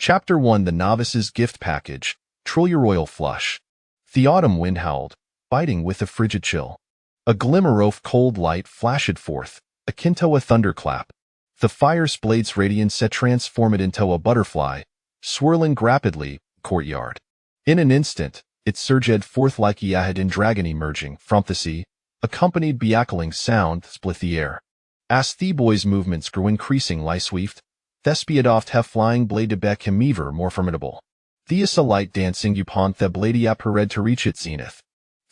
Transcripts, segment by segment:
Chapter 1 The Novice's Gift Package, Trillier Royal Flush. The autumn wind howled, biting with a frigid chill. A glimmer of cold light flashed forth, akin to a thunderclap. The fire's blade's radiance had transformed into a butterfly, swirling rapidly, courtyard. In an instant, it surged forth like a Yahadin dragon emerging from the sea, accompanied by echoing sound split the air. As the boy's movements grew increasingly swift, Thespiad oft have flying blade became ever more formidable. Theus a light dancing upon the blade appeared to reach its zenith.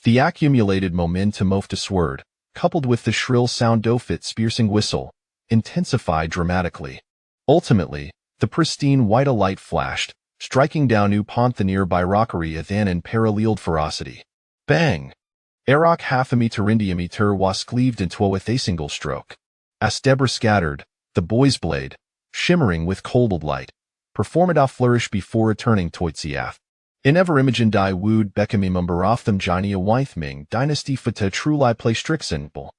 The accumulated momentum of the sword, coupled with the shrill sound of its piercing whistle, intensified dramatically. Ultimately, the pristine white light flashed, striking down upon the nearby rockery with an unparalleled ferocity. Bang! Arok half a meter was cleaved into with a single stroke. As debris scattered, the boy's blade, shimmering with cold light, performed a flourish before returning to its sheath. In ever imagined I wooed Beckamimumber off them Jinyiwei Ming Dynasty fata truli play strixenable.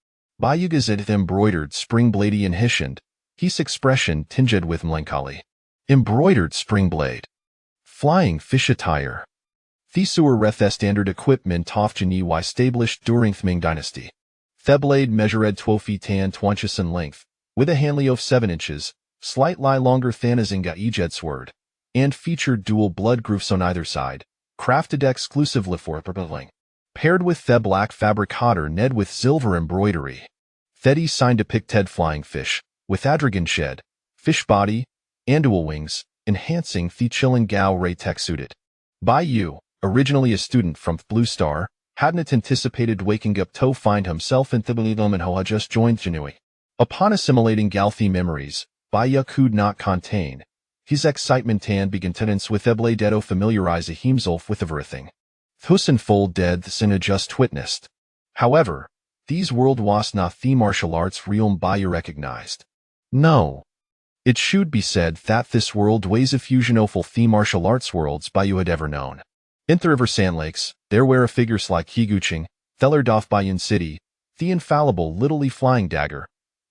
Bayugazet embroidered spring blade and hishand, his expression tinged with melancholy. Embroidered spring blade. Flying fish attire. The sewer reth standard equipment of Jinyiwei established during the Ming Dynasty. The blade measured 12 feet and 20 in length, with a handle of 7 inches, slightly longer than a Zinga Ejed sword, and featured dual blood grooves on either side, crafted exclusively for propelling. Paired with the black fabric hodder kned with silver embroidery. Thetty signed depicted flying fish, with adragon shed, fish body, and dual wings, enhancing the chilling Gao Ray tech suited. Bai, originally a student from Blue Star, hadn't anticipated waking up to find himself in Thibalidom and had just joined Jinyiwei. Upon assimilating Galthi memories, Bai could not contain his excitement and began tenants with Eble Dedo familiarize himself with everything. Thusen fold dead the sin just witnessed. However, these world was not the martial arts realm Bai recognized. No. It should be said that this world was a fusion of all the martial arts worlds Bai had ever known. In the River Sand Lakes, there were figures like Higuching, Thelerdorf Bayan City, the infallible Little Flying Dagger,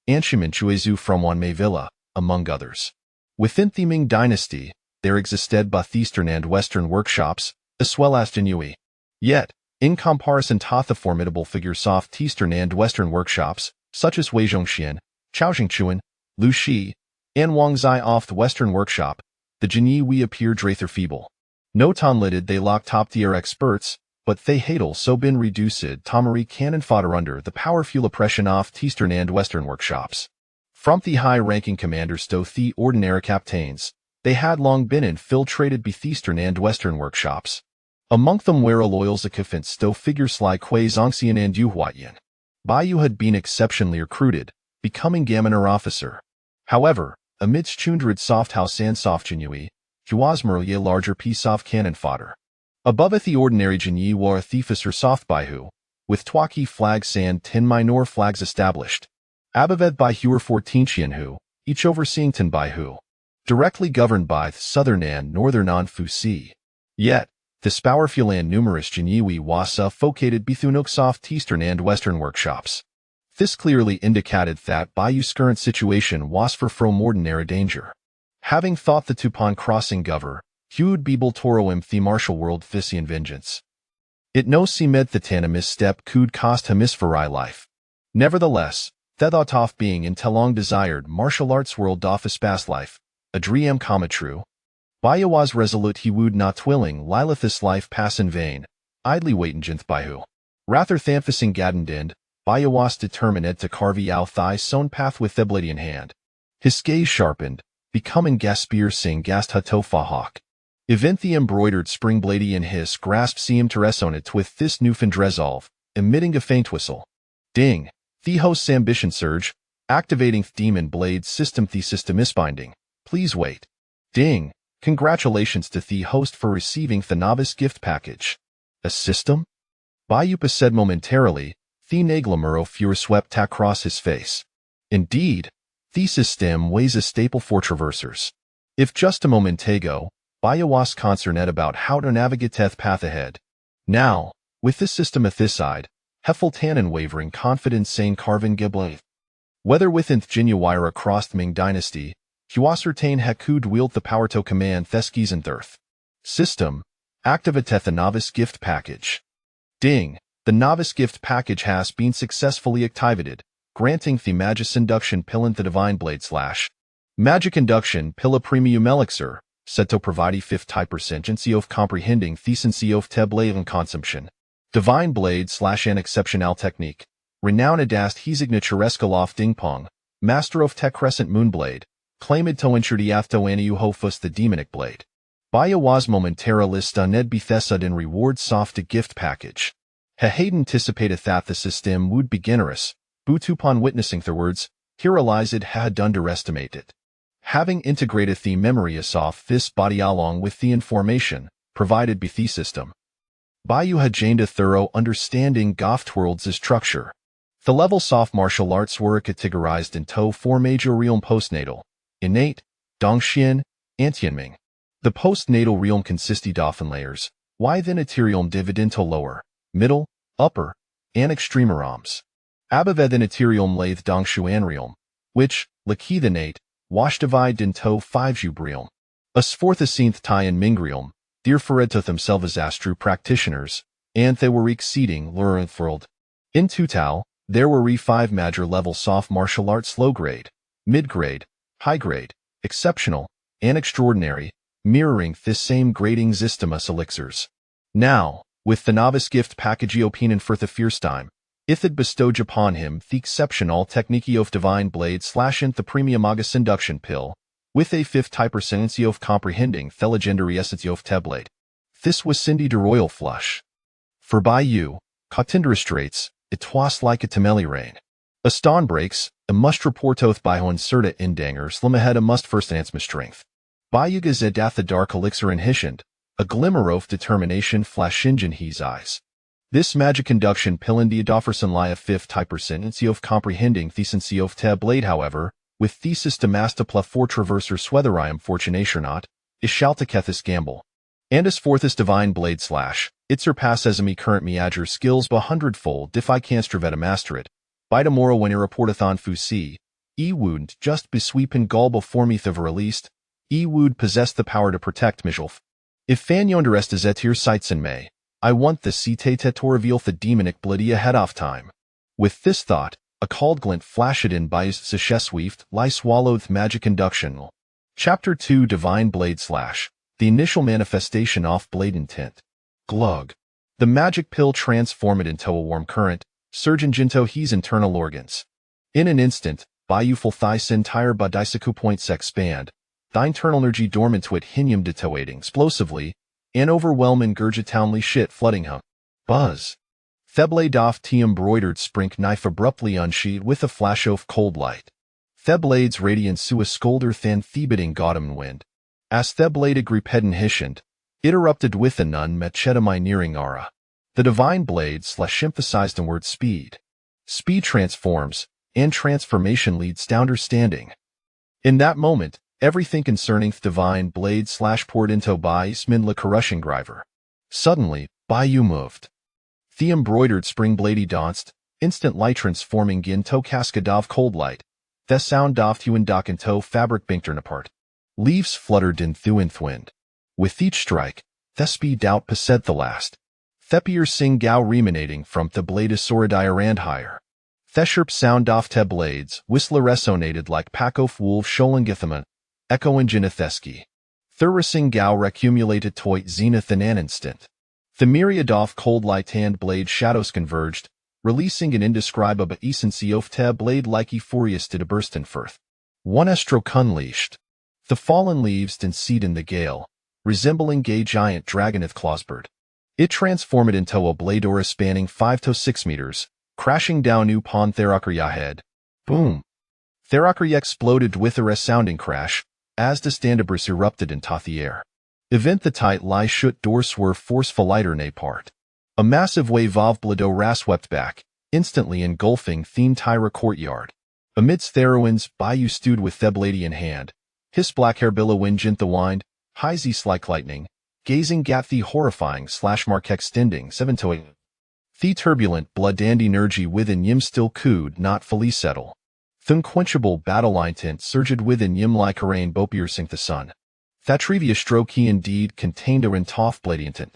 and Shimin Chuezu from Wanmei Villa, among others. Within the Ming Dynasty, there existed both Eastern and Western workshops, as well as Jinyiwei. Yet, in comparison to the formidable figures of Eastern and Western workshops, such as Wei Zhongxian, Chao Jingchuan, Lu Shi, and Wang Zai of the Western workshop, the Jinyiwei appeared rather feeble. No tonlited they locked top-tier experts, but they had also been reduced Tomari cannon fodder under the powerful oppression of Eastern and Western workshops. From the high-ranking commanders to the ordinary captains, they had long been infiltrated by Eastern and Western workshops. Among them were loyal Zakifants to figures like Hui Zongxian and Yu Huayan. Bai had been exceptionally recruited, becoming Gaminer officer. However, amidst Chundred soft house and soft Jinyiwei, he was merely a larger piece of cannon fodder. Above it the ordinary Jinyi were a thieficer soft Baihu, with Twaki flags and 10 minor flags established. Abaved by Huer 14 Qianhu, each overseeing 10 Baihu, directly governed by the southern and northern Anfu Sea. Yet, this powerful and numerous Jinyiwei was suffocated bethunuk soft eastern and western workshops. This clearly indicated that Bayu's current situation was far from ordinary danger. Having thought the Tupon crossing gover, Hued Bibel Toro im the martial world Phissian vengeance. It no seemed that a misstep could cost him his feri life. Nevertheless, the thought of being in Telong desired martial arts world office past life, a dream come true. Baya was resolute he would not willing Lilith's life pass in vain, idly waiting jinth Baihu. Rather than facing Gaddendind, Baya was determined to carve out thy own path with the blade in hand. His gaze sharpened, becoming Gaspir Singh Gast Hatofa Hawk. Event the embroidered spring blade in his grasp seemed to resonate with this newfound resolve, emitting a faint whistle. Ding! The host's ambition surge, activating the demon blade system misbinding. Please wait. Ding! Congratulations to the host for receiving the novice gift package. A system? Bayupa said momentarily, the naglamuro fure swept across his face. Indeed, the system was a staple for traversers. If just a moment ago, Baya was concerned about how to navigate the path ahead. Now, with this system at this side, Heffeltan and wavering confidence saying Carvin Giblet. Whether within Jinyiwei or across the Ming Dynasty, Huascertain Hekud wield the power to command Theskis and Thirth. System. Activate the Novice Gift Package. Ding. The Novice Gift Package has been successfully activated, granting the Magus Induction Pill the Divine Blade / Magic Induction Pill Premium Elixir, said to provide a 50% of comprehending thesency of te blade and consumption. Divine Blade / an exceptional technique. Renowned adast Hesignature Ding Pong, Master of Te Crescent Moonblade, claimed to ensure diathto aniuhofus the Demonic Blade. Baya was momentara lista ned bethesud in reward soft gift package. He anticipated that the system would be generous, but upon witnessing their words, he realized it had underestimated. Having integrated the memory of this body along with the information provided by the system, Bayu had gained a thorough understanding of the world's structure. The levels of martial arts were categorized into 4 major realm: postnatal, innate, dongxian, and tianming. The postnatal realm consisted of layers, y then ethereal divided into lower, middle, upper, and extreme realms. Above then ethereal lay the dongshuan realm, which, like the innate, was divided into 5 realm. As fourth asynth Tai and Ming realm, dear referred to themselves as true practitioners, and they were exceeding learned world. In total, there were 5 major levels of martial arts: low grade, mid grade, high grade, exceptional, and extraordinary, mirroring this same grading system as elixirs. Now, with the Novice Gift Package opinion for the first time, it had bestowed upon him the exceptional technique of Divine Blade / the Premium Magus Induction Pill, with a 50% of comprehending the legendary essence of te blade. This was Cindy de Royal Flush. For Bayu, Cotinder Straits, it was like a temeli rain. A stone breaks, a must report oath by Honserta Indanger slim ahead a must first answer strength. Bayu gazed the dark elixir in Hishand, a glimmer of determination flash in his eyes. This magic induction pill indeed offers an lie of 50% of comprehending thesency of te blade. However, with thesis to mastapla for traverser swetherium fortunation not, is shaltakethis gamble. And as forthis divine blade / it surpasses me current meager skills 100-fold if I can't striveta master it. By tomorrow when it reportathon fusi, would just besweep and gall before me the released, would possess the power to protect Mishelf. If fan yonder est is at your sights in May, I want the cite to reveal the demonic bloody ahead of time. With this thought, a cold glint flashed in by his swift lie swallowed magic induction. Chapter 2 Divine Blade / the initial manifestation of blade intent. Glug. The magic pill transformed into a warm current, surging into his internal organs. In an instant, Bayuful thys entire bodhisaku points expand, the internal energy dormant to it hinium detoating explosively, and overwhelming gurgitownly shit flooding him. Buzz. Theblade off T embroidered sprink knife abruptly unsheathed with a flash of cold light. Theblade's radiant sua scolder than thebiting Gautam wind. As Theblade agripedin hishant, it erupted with a nun machedamai nearing aura. The divine blade / emphasized inward speed. Speed transforms, and transformation leads to understanding. In that moment, everything concerning the divine blade / poured into Bai's Mindla Karushing Griver. Suddenly, Bayu moved. The embroidered spring bladey danced, instant light transforming into cascade of cold light. The sound of Thuindak into fabric binked apart. Leaves fluttered in Thuinth wind. With each strike, the speed out possessed the last. Thepier sing gao reminating from the blade Sauridire and higher. The sharp sound of te blades whistler resonated like pack of wolf Sholangithaman, echo in Jinatheski. Thurasing gao recumulated toy zenith in an instant. The myriad of cold light hand blade shadows converged, releasing an indescribable essency of te blade like euphorious to the bursten firth. One estroke unleashed. The fallen leaves did seed in the gale, resembling gay giant dragoneth clawsbird. It transformed into a blade aura spanning 5 to 6 meters, crashing down upon Therakarya head. Boom! Therakarya exploded with a resounding crash, as the standabris erupted into the air. Event the tight lie shut door swerve forceful lighter nay part. A massive wave of Bladora swept back, instantly engulfing Theme Tyra courtyard. Amidst Theroin's Bayou stewed with Theblady in hand, his black hair billowing jint the wind, Hyzes like lightning, gazing at the horrifying / mark extending 7 to 8. The turbulent blood and energy within Yim still cooed not fully settle. Thunquenchable battle intent surged within Yimlai Karain Bopiersing the sun. Thatrevia stroke he indeed contained a rentoff bladientant.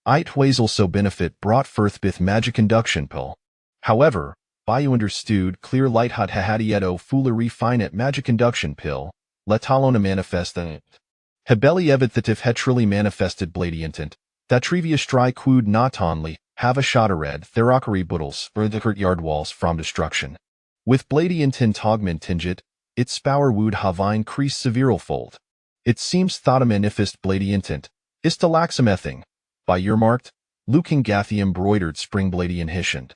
It was also benefit brought forth bith magic induction pill. However, Bayu understood clear light had hahadieto foolery finet magic induction pill, letalona manifest it. Hebeli evithative hetrili manifested bladientant, Thatrevia stri quod not only, have a shotared therokari buddles, erdikert yard walls from destruction. With bladientant augment tingit, its spower wood have increased several fold. It seems thotamanifest bladientant, istalaxamething, by your marked, Luking Gathi embroidered spring bladian hishant.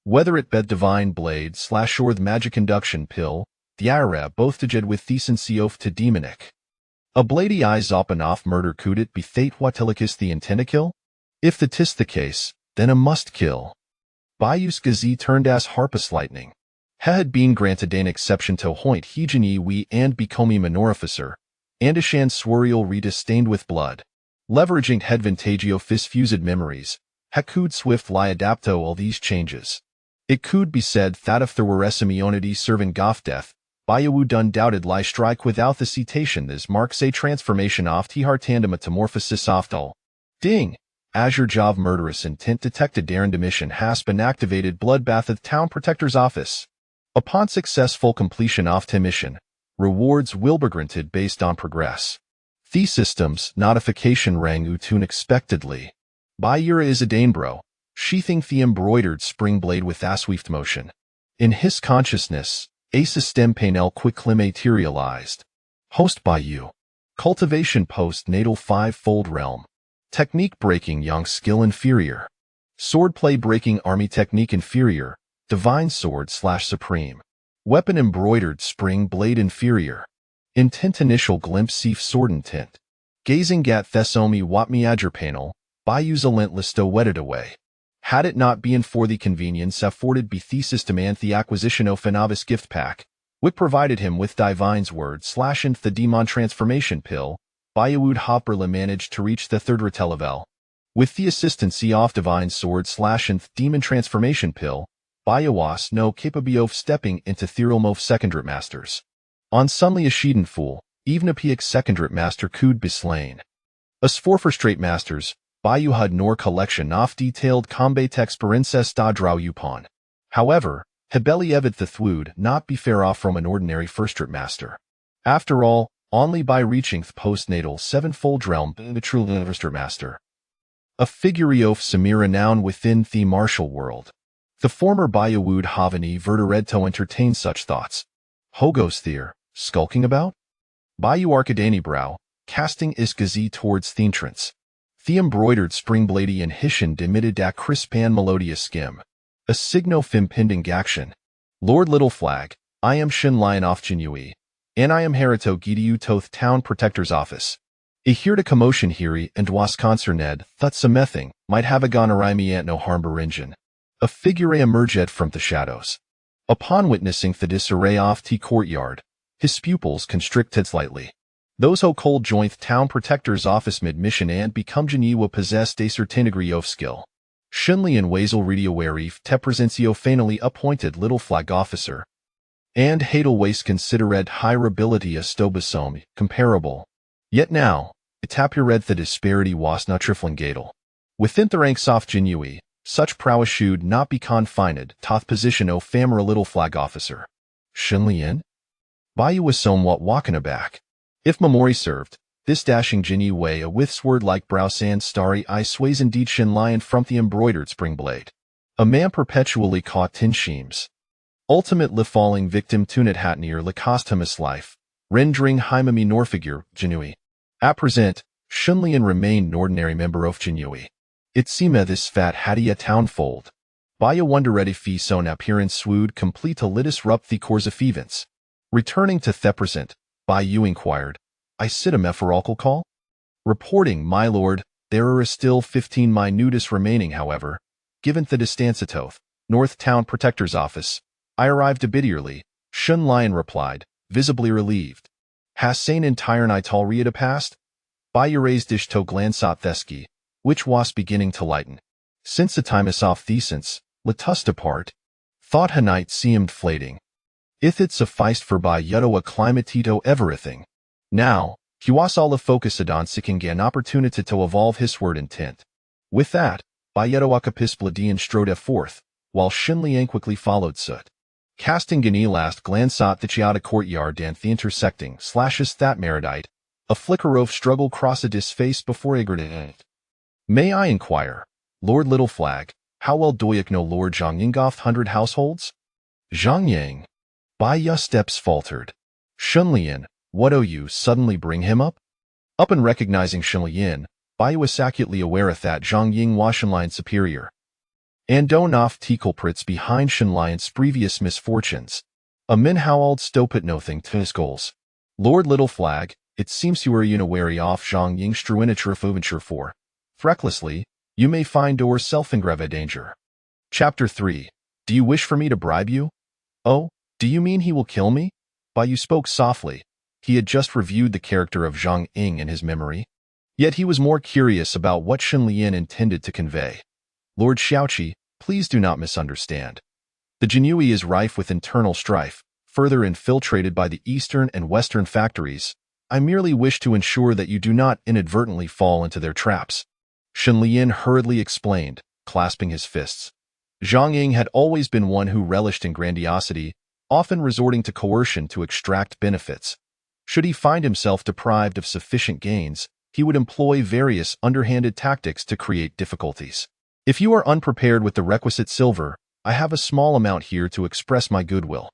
Whether it bet divine blade / or the magic induction pill, the Arab both diged with thesan seof to demonic. A blady eye zoppanoff murder could it be thate watilicus the intend to kill? If the tis the case, then a must kill. Bayus gazi turned as harpus lightning. Ha had been granted an exception to hoint he Jinyiwei and becomi minorificer, and Ashan swirl redis stained with blood. Leveraging advantagio fis fused memories, ha could swift lie adapto all these changes. It could be said that if there were Esimionity serving goff death, Bayawood undoubted lie strike without the citation this marks a transformation oft he hartandem metamorphosis oftal. Ding! Azure Jav murderous intent detected Darren demission has been activated bloodbath of Town Protector's office. Upon successful completion of the mission, rewards will be granted based on progress. The systems notification rang ut unexpectedly. Bayura is a Danebro, sheathing the embroidered spring blade with aswift motion. In his consciousness, a system panel quickly materialized. Host Bayu. Cultivation post-natal 5-fold realm. Technique breaking young skill inferior. Swordplay breaking army technique inferior. Divine sword / supreme. Weapon embroidered spring blade inferior. Intent initial glimpse seef sword intent. Gazing at Thesomi Watmiager panel, Bayu's alentless wedded away. Had it not been for the convenience afforded by the system and the acquisition of Fanavis gift pack, which provided him with Divine's word / and the demon transformation pill, Baywood Hopperla managed to reach the third retelevel. With the assistance of Divine's sword / and demon transformation pill, Bayawas no capable of stepping into Theralmov secondary masters. On suddenly a Sheeden fool, even a PX secondary master could be slain. As for straight masters, Bayu had nor collection of detailed combat experiences da draw upon. However, Hebeli evid the thwood not be fair off from an ordinary first-rate master. After all, only by reaching the postnatal 7-fold realm the true first-rate master. A figure of Samira noun within the martial world. The former Bayawud Havani Verderedto entertained such thoughts. Hogos there, skulking about? Bayu Arkadani brow, casting Isgazi towards the entrance. The embroidered springblady and Hishan emitted a crisp and melodious skim. A signo fimpending action. Lord Little Flag, I am Shin Lion off Jinyiwei, and I am Harito Gidiu Toth Town Protector's office. I hear the commotion here and was concerned that something might have a gonorrhea ant no harm berinjin. A figure emerged from the shadows. Upon witnessing the disarray off the courtyard, his pupils constricted slightly. Those who cold joint Town Protector's office mid-mission and become Jinyiwei possessed a certain degree of skill. Shinli and Wazel Rediowarif te presentio finally appointed Little Flag officer. And Hadelways considered higher ability as Stobasom comparable. Yet now, it appeared the disparity was not trifling gatal. Within the ranks of Jinyiwei, such prowess should not be confined to the position of famera Little Flag officer. Shinli in? Bayu was somewhat walking aback. If memory served, this dashing Jinyiwei a with sword-like brow sand starry eye sways indeed Shin Lion from the embroidered spring blade. A man perpetually caught tin sheams. Ultimately falling victim to Hatnir Lacostamus life, rendering Haimami nor figure, Jinyiwei. At present, Shin Lion remained an ordinary member of Jinyiwei. It seemed this fat haddy a townfold. Bayu wondered if he son appearance would complete a disrupt the course of events. Returning to the present, Bayu inquired, I sit a mephoralcal call? Reporting, my lord, there are still 15 minutes remaining however. Given the distance to North Town Protector's office, I arrived obediently, Shun Lion replied, visibly relieved. Has sane entire night already passed? Bayu raised dish to glance at Theski, which was beginning to lighten. Since the time is off thesence, let us depart. Thought ha night seemed flating. If it sufficed for Bayeto a climatito everything. Now, Huasala focused on seeking an opportunity to evolve his word intent. With that, Bayeto Akapispladian strode forth, while Shinlian quickly followed suit. Casting an last glance at the Chiata courtyard and the intersecting slashes that meridite, a flicker of struggle crossed his face before exiting. May I inquire, Lord Little Flag, how well doyak know Lord Zhang Yinggoth 100 households? Zhang Yang. Baiya steps faltered. Shunlian, what oh you suddenly bring him up? Up and recognizing Shunlian, Baiya was acutely aware that Zhang Ying was Shenlian's superior. And don't off T culprits behind Shenlian's previous misfortunes. A min howled stopit nothing to his goals. Lord Little Flag, it seems you are unawary of Zhang Ying's struinature foventure for. Recklessly, you may find yourself in grave danger. Chapter 3. Do you wish for me to bribe you? Oh, do you mean he will kill me? Baiyu spoke softly. He had just reviewed the character of Zhang Ying in his memory. Yet he was more curious about what Shenlian intended to convey. Lord Xiaoqi, please do not misunderstand. The Jinyiwei is rife with internal strife, further infiltrated by the eastern and western factories. I merely wish to ensure that you do not inadvertently fall into their traps. Shenlian hurriedly explained, clasping his fists. Zhang Ying had always been one who relished in grandiosity, often resorting to coercion to extract benefits. Should he find himself deprived of sufficient gains, he would employ various underhanded tactics to create difficulties. If you are unprepared with the requisite silver, I have a small amount here to express my goodwill.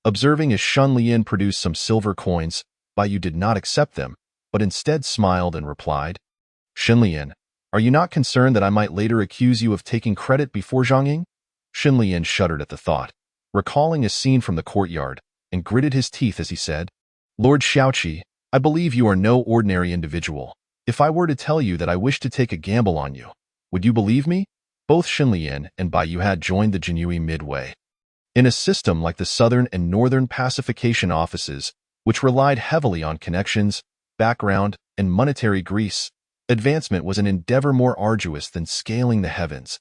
Observing as Shenlian produced some silver coins, Baiyu did not accept them, but instead smiled and replied, Shenlian, are you not concerned that I might later accuse you of taking credit before Zhang Ying? Shenlian shuddered at the thought, recalling a scene from the courtyard, and gritted his teeth as he said, Lord Xiaoqi, I believe you are no ordinary individual. If I were to tell you that I wish to take a gamble on you, would you believe me? Both Shenlian and Baiyu had joined the Jinyiwei midway. In a system like the Southern and Northern Pacification Offices, which relied heavily on connections, background, and monetary grease, advancement was an endeavor more arduous than scaling the heavens.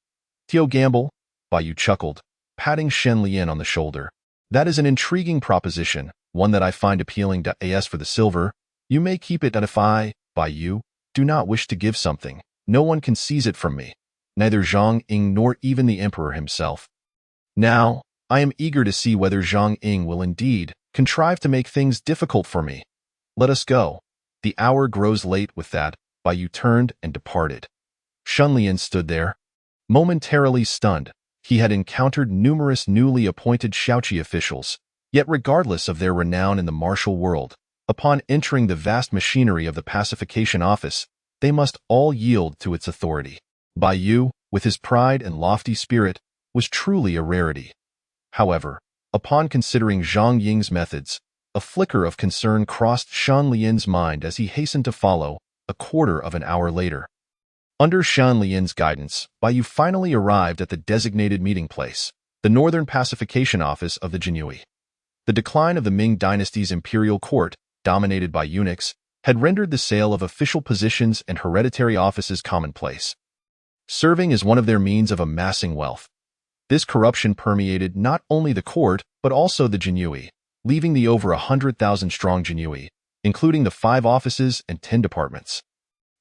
Tio gamble? Baiyu chuckled, patting Shenlian on the shoulder. That is an intriguing proposition, one that I find appealing. As for the silver, you may keep it, and if I, Baiyu, do not wish to give something, no one can seize it from me, neither Zhang Ying nor even the emperor himself. Now, I am eager to see whether Zhang Ying will indeed contrive to make things difficult for me. Let us go. The hour grows late. With that, Baiyu turned and departed. Shenlian stood there, momentarily stunned. He had encountered numerous newly appointed Xiaoqi officials, yet regardless of their renown in the martial world, upon entering the vast machinery of the pacification office, they must all yield to its authority. Baiyu, with his pride and lofty spirit, was truly a rarity. However, upon considering Zhang Ying's methods, a flicker of concern crossed Shenlian's mind as he hastened to follow, a quarter of an hour later. Under Shenlian's guidance, Baiyu finally arrived at the designated meeting place, the Northern Pacification Office of the Jinyiwei. The decline of the Ming Dynasty's imperial court, dominated by eunuchs, had rendered the sale of official positions and hereditary offices commonplace, serving as one of their means of amassing wealth. This corruption permeated not only the court, but also the Jinyiwei, leaving the over 100,000-strong Jinyiwei, including the 5 offices and 10 departments,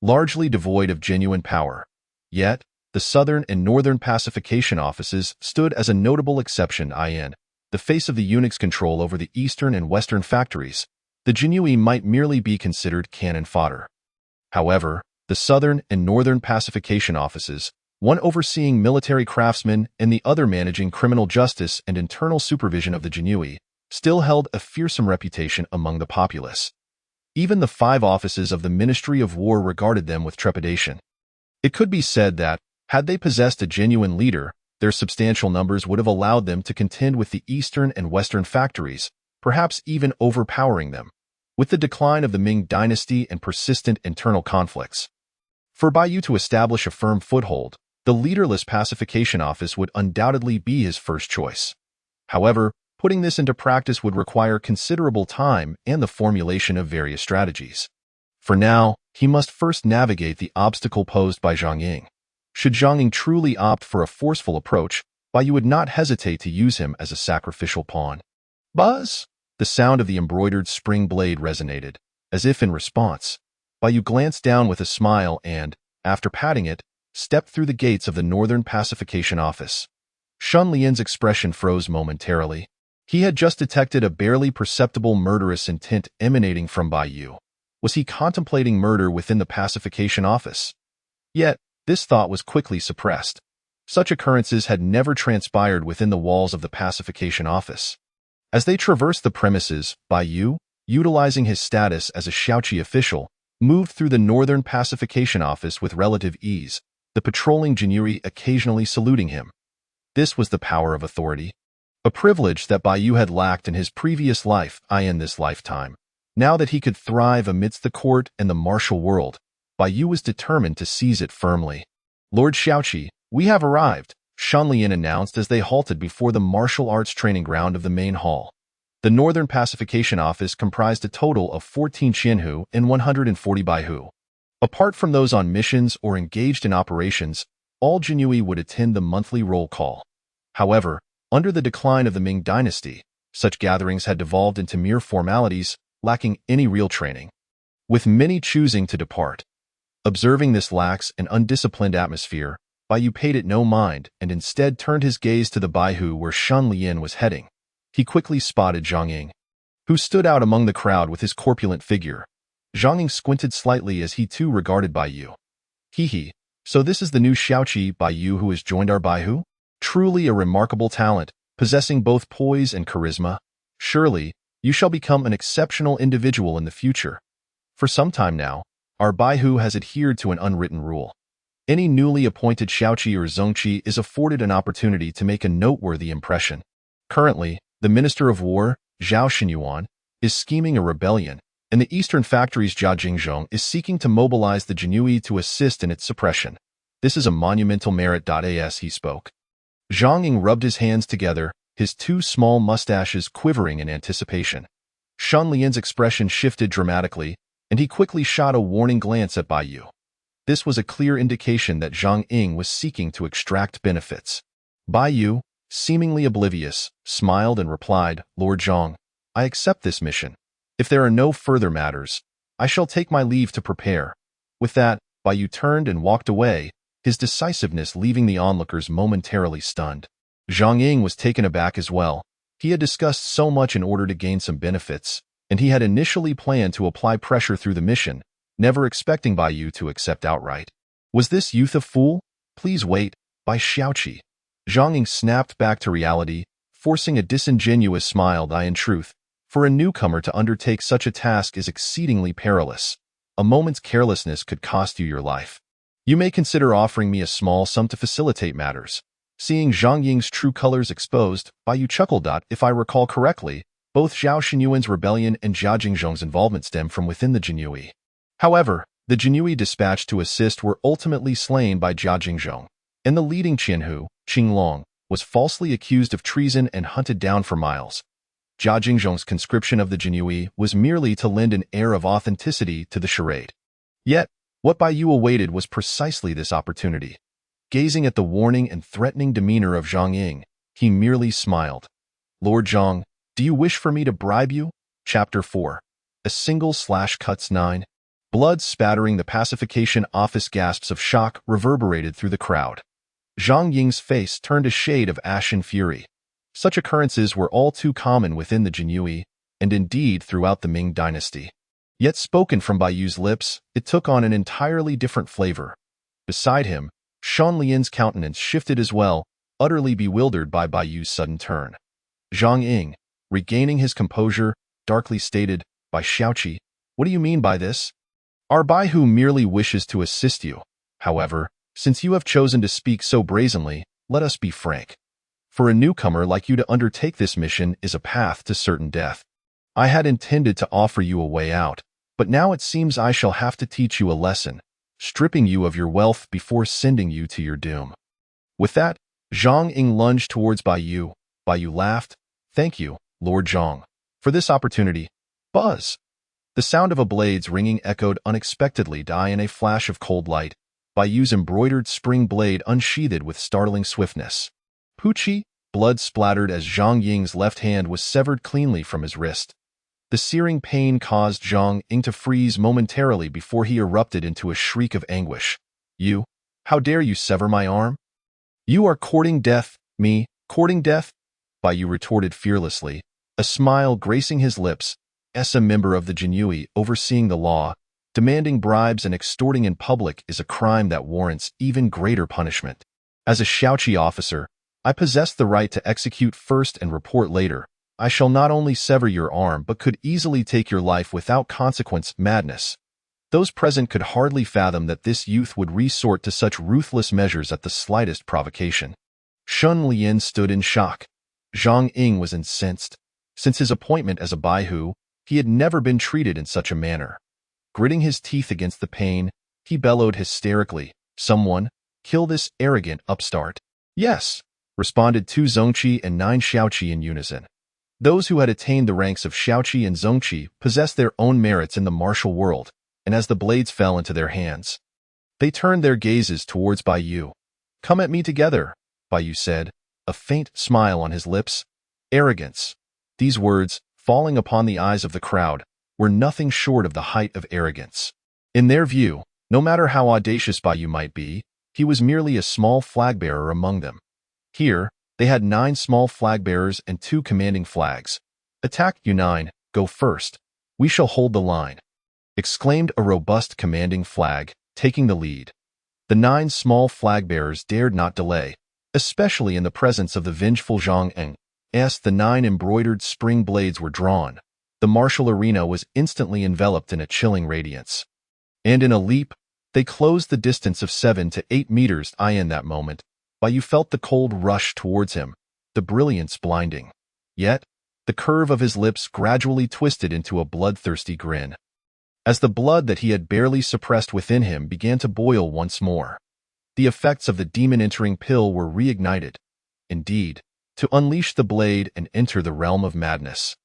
largely devoid of genuine power. Yet, the Southern and Northern Pacification Offices stood as a notable exception. In the face of the eunuchs' control over the Eastern and Western factories, the Jinyiwei might merely be considered cannon fodder. However, the Southern and Northern Pacification Offices, one overseeing military craftsmen and the other managing criminal justice and internal supervision of the Jinyiwei, still held a fearsome reputation among the populace. Even the 5 offices of the Ministry of War regarded them with trepidation. It could be said that, had they possessed a genuine leader, their substantial numbers would have allowed them to contend with the Eastern and Western factories, perhaps even overpowering them. With the decline of the Ming Dynasty and persistent internal conflicts, for Baiyu to establish a firm foothold, the leaderless pacification office would undoubtedly be his first choice. However, putting this into practice would require considerable time and the formulation of various strategies. For now, he must first navigate the obstacle posed by Zhang Ying. Should Zhang Ying truly opt for a forceful approach, Baiyu would not hesitate to use him as a sacrificial pawn. Buzz! The sound of the embroidered spring blade resonated, as if in response. Bai Yu glanced down with a smile and, after patting it, stepped through the gates of the Northern Pacification Office. Shun Lian's expression froze momentarily. He had just detected a barely perceptible murderous intent emanating from Bai Yu. Was he contemplating murder within the Pacification Office? Yet, this thought was quickly suppressed. Such occurrences had never transpired within the walls of the Pacification Office. As they traversed the premises, Bai Yu, utilizing his status as a Shaoqi official, moved through the Northern Pacification Office with relative ease, the patrolling Jinyiwei occasionally saluting him. This was the power of authority, a privilege that Bai Yu had lacked in his previous life, in this lifetime. Now that he could thrive amidst the court and the martial world, Bai Yu was determined to seize it firmly. Lord Shaoqi, we have arrived, Shun Lian announced as they halted before the martial arts training ground of the main hall. The Northern Pacification Office comprised a total of 14 Qianhu and 140 Baihu. Apart from those on missions or engaged in operations, all Jinyiwei would attend the monthly roll call. However, under the decline of the Ming Dynasty, such gatherings had devolved into mere formalities, lacking any real training. With many choosing to depart. Observing this lax and undisciplined atmosphere, Bai Yu paid it no mind and instead turned his gaze to the Baihu where Shun Lian was heading. He quickly spotted Zhang Ying, who stood out among the crowd with his corpulent figure. Zhang Ying squinted slightly as he too regarded Bai Yu. Hee, so this is the new Shaoqi Bai Yu who has joined our Baihu? Truly a remarkable talent, possessing both poise and charisma. Surely, you shall become an exceptional individual in the future. For some time now, our Baihu has adhered to an unwritten rule. Any newly appointed Shaoqi or Zongqi is afforded an opportunity to make a noteworthy impression. Currently, the Minister of War, Zhao Xinyuan, is scheming a rebellion, and the Eastern Factory's Jia Jingzhong is seeking to mobilize the Jinyiwei to assist in its suppression. This is a monumental merit. As he spoke, Zhang Ying rubbed his hands together, his two small mustaches quivering in anticipation. Shun Lian's expression shifted dramatically, and he quickly shot a warning glance at Bai Yu. This was a clear indication that Zhang Ying was seeking to extract benefits. Bai Yu, seemingly oblivious, smiled and replied, Lord Zhang, I accept this mission. If there are no further matters, I shall take my leave to prepare. With that, Bai Yu turned and walked away, his decisiveness leaving the onlookers momentarily stunned. Zhang Ying was taken aback as well. He had discussed so much in order to gain some benefits, and he had initially planned to apply pressure through the mission, never expecting Bai Yu to accept outright. Was this youth a fool? Please wait, Bai Shaoqi. Zhang Ying snapped back to reality, forcing a disingenuous smile. In truth, for a newcomer to undertake such a task is exceedingly perilous. A moment's carelessness could cost you your life. You may consider offering me a small sum to facilitate matters. Seeing Zhang Ying's true colors exposed, Bai Yu chuckled. If I recall correctly, both Zhao Xinyuan's rebellion and Jia Jingzhong's involvement stem from within the Jinyiwei. However, the Jinyiwei dispatched to assist were ultimately slain by Jia Jingzhong, and the leading Qianhu, Qinglong, was falsely accused of treason and hunted down for miles. Jia Jingzhong's conscription of the Jinyiwei was merely to lend an air of authenticity to the charade. Yet, what Bai Yu awaited was precisely this opportunity. Gazing at the warning and threatening demeanor of Zhang Ying, he merely smiled. Lord Zhang, do you wish for me to bribe you? Chapter 4. A single slash cuts 9. Blood spattering the pacification office. Gasps of shock reverberated through the crowd. Zhang Ying's face turned a shade of ashen fury. Such occurrences were all too common within the Jinyiwei, and indeed throughout the Ming Dynasty. Yet spoken from Bai Yu's lips, it took on an entirely different flavor. Beside him, Shun Lian's countenance shifted as well, utterly bewildered by Bai Yu's sudden turn. Zhang Ying, regaining his composure, darkly stated, Bai Shaoqi, what do you mean by this? Our Baihu merely wishes to assist you. However, since you have chosen to speak so brazenly, let us be frank. For a newcomer like you to undertake this mission is a path to certain death. I had intended to offer you a way out, but now it seems I shall have to teach you a lesson, stripping you of your wealth before sending you to your doom. With that, Zhang Ying lunged towards Bai Yu. Bai Yu laughed. Thank you, Lord Zhang, for this opportunity. Buzz! The sound of a blade's ringing echoed unexpectedly. In a flash of cold light, Bai Yu's embroidered spring blade unsheathed with startling swiftness. Poochie, blood splattered as Zhang Ying's left hand was severed cleanly from his wrist. The searing pain caused Zhang Ying to freeze momentarily before he erupted into a shriek of anguish. "You? How dare you sever my arm? You are courting death, me, courting death?" Baiyu retorted fearlessly, a smile gracing his lips, as a member of the Jinyiwei overseeing the law. Demanding bribes and extorting in public is a crime that warrants even greater punishment. As a Shaoqi officer, I possess the right to execute first and report later. I shall not only sever your arm but could easily take your life without consequence. Madness. Those present could hardly fathom that this youth would resort to such ruthless measures at the slightest provocation. Shun Lian stood in shock. Zhang Ying was incensed. Since his appointment as a Baihu, he had never been treated in such a manner. Gritting his teeth against the pain, he bellowed hysterically, "Someone, kill this arrogant upstart." "Yes," responded 2 Zongqi and 9 Shaoqi in unison. Those who had attained the ranks of Shaoqi and Zongqi possessed their own merits in the martial world, and as the blades fell into their hands, they turned their gazes towards Baiyu. "Come at me together," Baiyu said, a faint smile on his lips. Arrogance. These words, falling upon the eyes of the crowd, were nothing short of the height of arrogance. In their view, no matter how audacious Baiyu might be, he was merely a small flag-bearer among them. Here, they had 9 small flag-bearers and 2 commanding flags. "Attack, you 9, go first. We shall hold the line," exclaimed a robust commanding flag, taking the lead. The 9 small flag-bearers dared not delay, especially in the presence of the vengeful Zhang Ying. As the 9 embroidered spring blades were drawn, the martial arena was instantly enveloped in a chilling radiance. And in a leap, they closed the distance of 7 to 8 meters. In that moment, Baiyu felt the cold rush towards him, the brilliance blinding. Yet, the curve of his lips gradually twisted into a bloodthirsty grin, as the blood that he had barely suppressed within him began to boil once more. The effects of the demon-entering pill were reignited. Indeed, to unleash the blade and enter the realm of madness,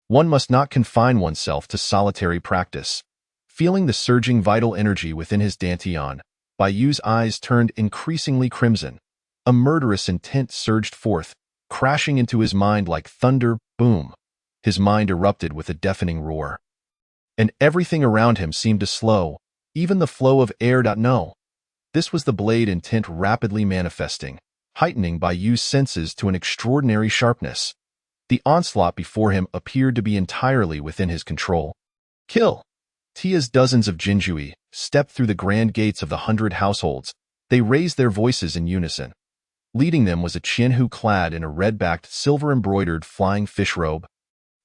one must not confine oneself to solitary practice. Feeling the surging vital energy within his dantian, Baiyu's eyes turned increasingly crimson. A murderous intent surged forth, crashing into his mind like thunder. Boom! His mind erupted with a deafening roar, and everything around him seemed to slow, even the flow of air. No. This was the blade intent rapidly manifesting, heightening Baiyu's senses to an extraordinary sharpness. The onslaught before him appeared to be entirely within his control. Kill! Tia's dozens of Jinyiwei stepped through the grand gates of the 100 households. They raised their voices in unison. Leading them was a Qianhu clad in a red-backed, silver-embroidered flying fish robe,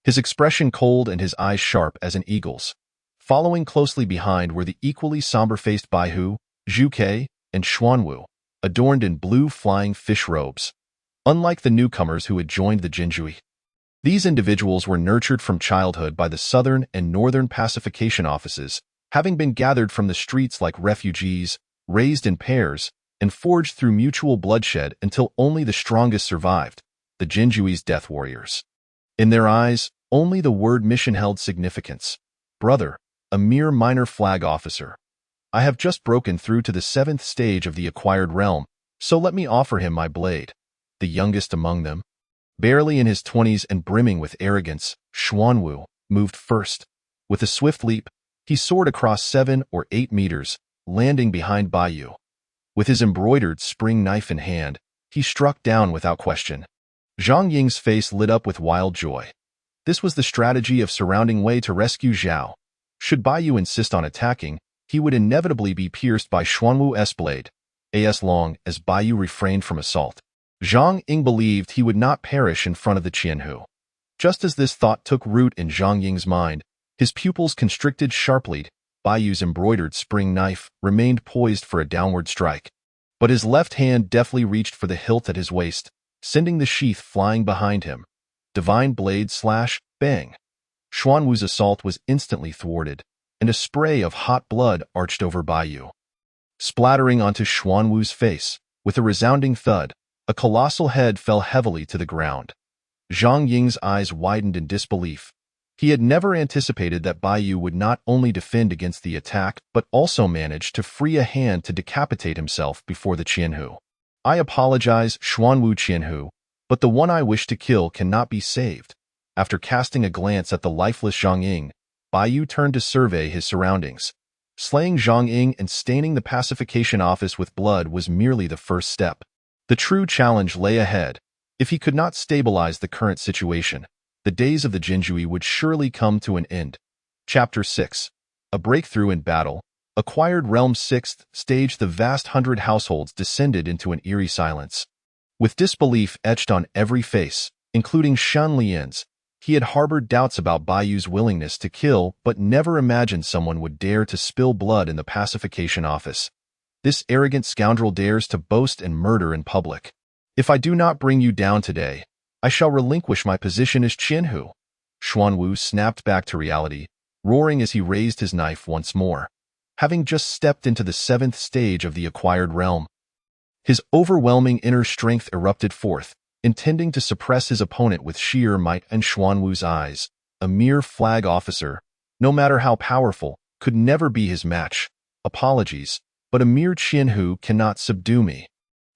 his expression cold and his eyes sharp as an eagle's. Following closely behind were the equally somber-faced Baihu, Zhu Ke, and Xuanwu, adorned in blue flying fish robes. Unlike the newcomers who had joined the Jinyiwei, these individuals were nurtured from childhood by the southern and northern pacification offices, having been gathered from the streets like refugees, raised in pairs, and forged through mutual bloodshed until only the strongest survived, the Jinyiwei's death warriors. In their eyes, only the word mission held significance. Brother, a mere minor flag officer. I have just broken through to the 7th stage of the acquired realm, so let me offer him my blade. The youngest among them, barely in his 20s and brimming with arrogance, Xuanwu, moved first. With a swift leap, he soared across 7 or 8 meters, landing behind Baiyu. With his embroidered spring knife in hand, he struck down without question. Zhang Ying's face lit up with wild joy. This was the strategy of surrounding Wei to rescue Zhao. Should Baiyu insist on attacking, he would inevitably be pierced by Xuanwu's blade, as long as Baiyu refrained from assault. Zhang Ying believed he would not perish in front of the Qianhu. Just as this thought took root in Zhang Ying's mind, his pupils constricted sharply. Baiyu's embroidered spring knife remained poised for a downward strike, but his left hand deftly reached for the hilt at his waist, sending the sheath flying behind him. Divine blade slash, bang! Xuanwu's assault was instantly thwarted, and a spray of hot blood arched over Baiyu. Splattering onto Xuanwu's face, with a resounding thud, a colossal head fell heavily to the ground. Zhang Ying's eyes widened in disbelief. He had never anticipated that Baiyu would not only defend against the attack, but also manage to free a hand to decapitate himself before the Qianhu. I apologize, Xuanwu Qianhu. but the one I wish to kill cannot be saved. After casting a glance at the lifeless Zhang Ying, Bai Yu turned to survey his surroundings. Slaying Zhang Ying and staining the pacification office with blood was merely the first step. The true challenge lay ahead. If he could not stabilize the current situation, the days of the Jinyiwei would surely come to an end. Chapter 6. A Breakthrough in Battle. Acquired Realm 6th stage. The vast 100 households descended into an eerie silence. With disbelief etched on every face, including Shen Lian's, he had harbored doubts about Bai Yu's willingness to kill, but never imagined someone would dare to spill blood in the pacification office. This arrogant scoundrel dares to boast and murder in public. If I do not bring you down today, I shall relinquish my position as Qianhu. Xuanwu snapped back to reality, roaring as he raised his knife once more. Having just stepped into the 7th stage of the acquired realm, his overwhelming inner strength erupted forth, intending to suppress his opponent with sheer might. And Xuanwu's eyes, a mere flag officer, no matter how powerful, could never be his match. Apologies, but a mere Qianhu cannot subdue me.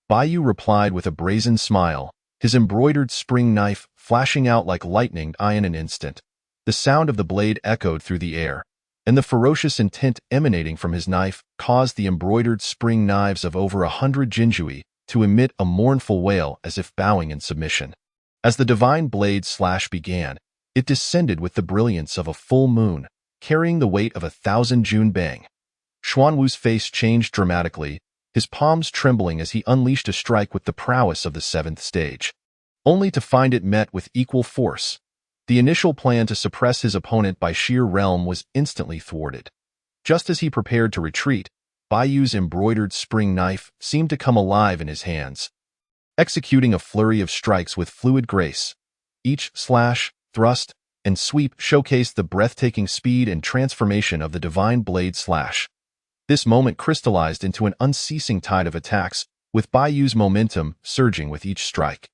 Bai Yu replied with a brazen smile, his embroidered spring knife flashing out like lightning in an instant. The sound of the blade echoed through the air, and the ferocious intent emanating from his knife caused the embroidered spring knives of over 100 Jinyiwei to emit a mournful wail as if bowing in submission. As the divine blade slash began, it descended with the brilliance of a full moon, carrying the weight of 1,000 Junbang. Xuanwu's face changed dramatically, his palms trembling as he unleashed a strike with the prowess of the 7th stage, only to find it met with equal force. The initial plan to suppress his opponent by sheer realm was instantly thwarted. Just as he prepared to retreat, Bai Yu's embroidered spring knife seemed to come alive in his hands, executing a flurry of strikes with fluid grace. Each slash, thrust, and sweep showcased the breathtaking speed and transformation of the divine blade slash. This moment crystallized into an unceasing tide of attacks, with Bai Yu's momentum surging with each strike.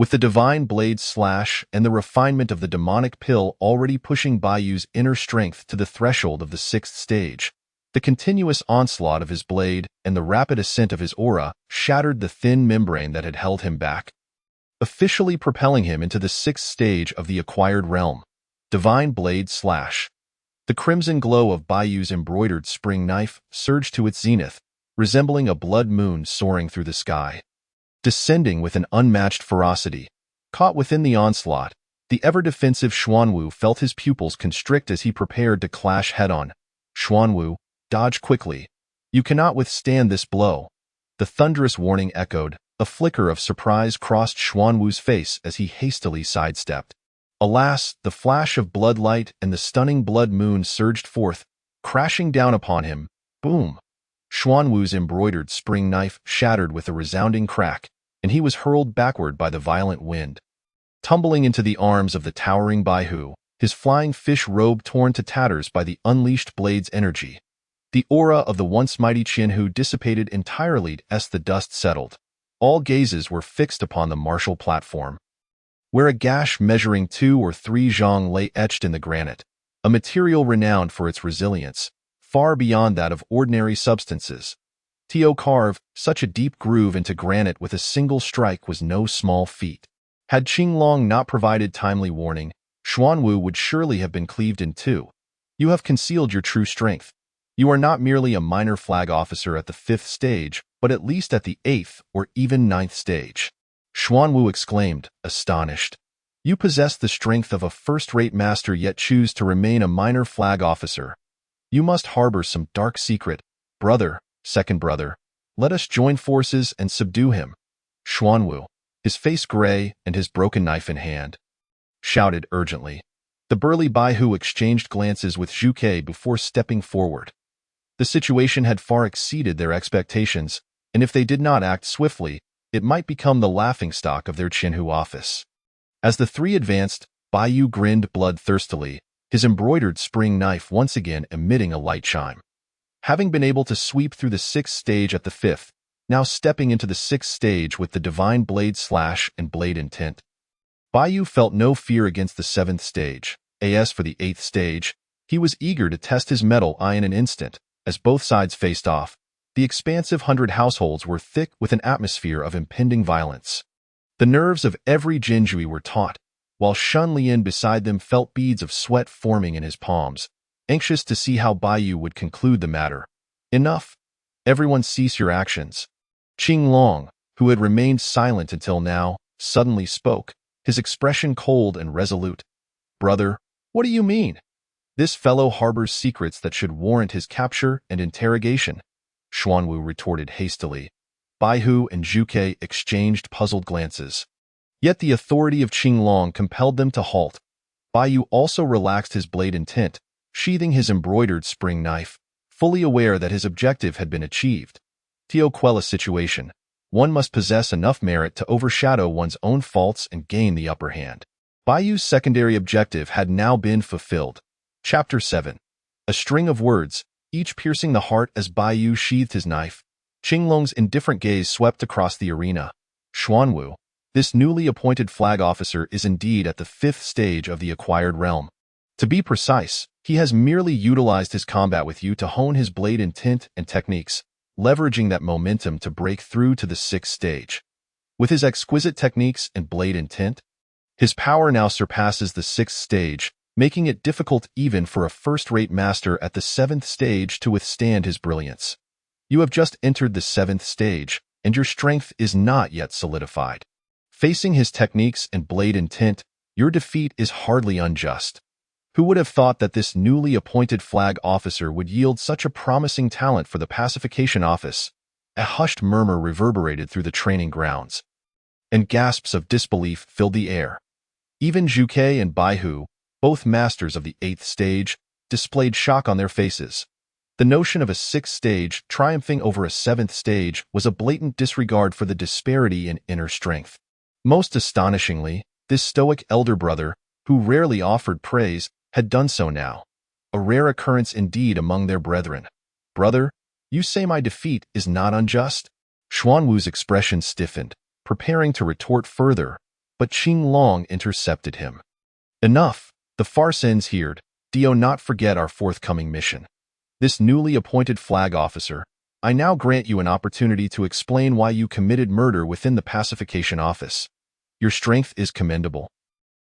With the divine blade slash and the refinement of the demonic pill already pushing Bai Yu's inner strength to the threshold of the 6th stage, the continuous onslaught of his blade and the rapid ascent of his aura shattered the thin membrane that had held him back, officially propelling him into the 6th stage of the acquired realm. Divine blade slash. The crimson glow of Bai Yu's embroidered spring knife surged to its zenith, resembling a blood moon soaring through the sky. Descending with an unmatched ferocity, caught within the onslaught, the ever-defensive Xuanwu felt his pupils constrict as he prepared to clash head-on. Xuanwu, dodge quickly. You cannot withstand this blow. The thunderous warning echoed. A flicker of surprise crossed Xuanwu's face as he hastily sidestepped. Alas, the flash of bloodlight and the stunning blood moon surged forth, crashing down upon him. Boom! Xuanwu's embroidered spring knife shattered with a resounding crack, and he was hurled backward by the violent wind. Tumbling into the arms of the towering Bai Yu, his flying fish robe torn to tatters by the unleashed blade's energy. The aura of the once mighty Qianhu dissipated entirely as the dust settled. All gazes were fixed upon the martial platform, where a gash measuring 2 or 3 zhang lay etched in the granite, a material renowned for its resilience, far beyond that of ordinary substances. To carve such a deep groove into granite with a single strike was no small feat. Had Qinglong not provided timely warning, Xuanwu would surely have been cleaved in two. You have concealed your true strength. You are not merely a minor flag officer at the 5th stage, but at least at the 8th or even 9th stage. Xuanwu exclaimed, astonished. You possess the strength of a first-rate master yet choose to remain a minor flag officer. You must harbor some dark secret. Brother, second brother, let us join forces and subdue him. Xuanwu, his face gray and his broken knife in hand, shouted urgently. The burly Bai Yu exchanged glances with Zhu Ke before stepping forward. The situation had far exceeded their expectations, and if they did not act swiftly, it might become the laughingstock of their Qianhu office. As the three advanced, Bai Yu grinned bloodthirstily, his embroidered spring knife once again emitting a light chime. Having been able to sweep through the 6th stage at the 5th, now stepping into the 6th stage with the divine blade slash and blade intent, Bai Yu felt no fear against the 7th stage. As for the 8th stage, he was eager to test his mettle in an instant. As both sides faced off, the expansive 100 households were thick with an atmosphere of impending violence. The nerves of every Jinyiwei were taut, while Shun Lian beside them felt beads of sweat forming in his palms, anxious to see how Baiyu would conclude the matter. Enough. Everyone cease your actions. Qinglong, who had remained silent until now, suddenly spoke, his expression cold and resolute. Brother, what do you mean? This fellow harbors secrets that should warrant his capture and interrogation, Xuanwu retorted hastily. Baihu and Zhuke exchanged puzzled glances. Yet the authority of Qinglong compelled them to halt. Baiyu also relaxed his blade intent, sheathing his embroidered spring knife, fully aware that his objective had been achieved. Teoquella situation. One must possess enough merit to overshadow one's own faults and gain the upper hand. Baiyu's secondary objective had now been fulfilled. Chapter 7. A string of words, each piercing the heart as Baiyu sheathed his knife. Qinglong's indifferent gaze swept across the arena. Xuanwu, this newly appointed flag officer is indeed at the 5th stage of the acquired realm. To be precise, he has merely utilized his combat with you to hone his blade intent and techniques, leveraging that momentum to break through to the 6th stage. With his exquisite techniques and blade intent, his power now surpasses the 6th stage, making it difficult even for a first-rate master at the 7th stage to withstand his brilliance. You have just entered the 7th stage, and your strength is not yet solidified. Facing his techniques and blade intent, your defeat is hardly unjust. Who would have thought that this newly appointed flag officer would yield such a promising talent for the pacification office? A hushed murmur reverberated through the training grounds, and gasps of disbelief filled the air. Even Zhuke and Baihu, both masters of the 8th stage, displayed shock on their faces. The notion of a 6th stage triumphing over a 7th stage was a blatant disregard for the disparity in inner strength. Most astonishingly, this stoic elder brother, who rarely offered praise, had done so now. A rare occurrence indeed among their brethren. Brother, you say my defeat is not unjust? Xuanwu's expression stiffened, preparing to retort further, but Qinglong intercepted him. Enough, the farce ends here. Do not forget our forthcoming mission. This newly appointed flag officer, I now grant you an opportunity to explain why you committed murder within the pacification office. Your strength is commendable.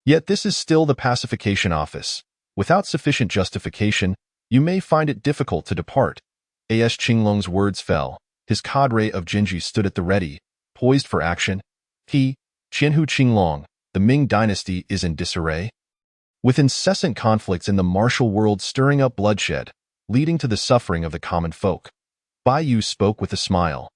Yet this is still the pacification office. Without sufficient justification, you may find it difficult to depart. As Qinglong's words fell, his cadre of Jinji stood at the ready, poised for action. Qianhu Qinglong, the Ming Dynasty is in disarray. With incessant conflicts in the martial world stirring up bloodshed, leading to the suffering of the common folk. Baiyu spoke with a smile.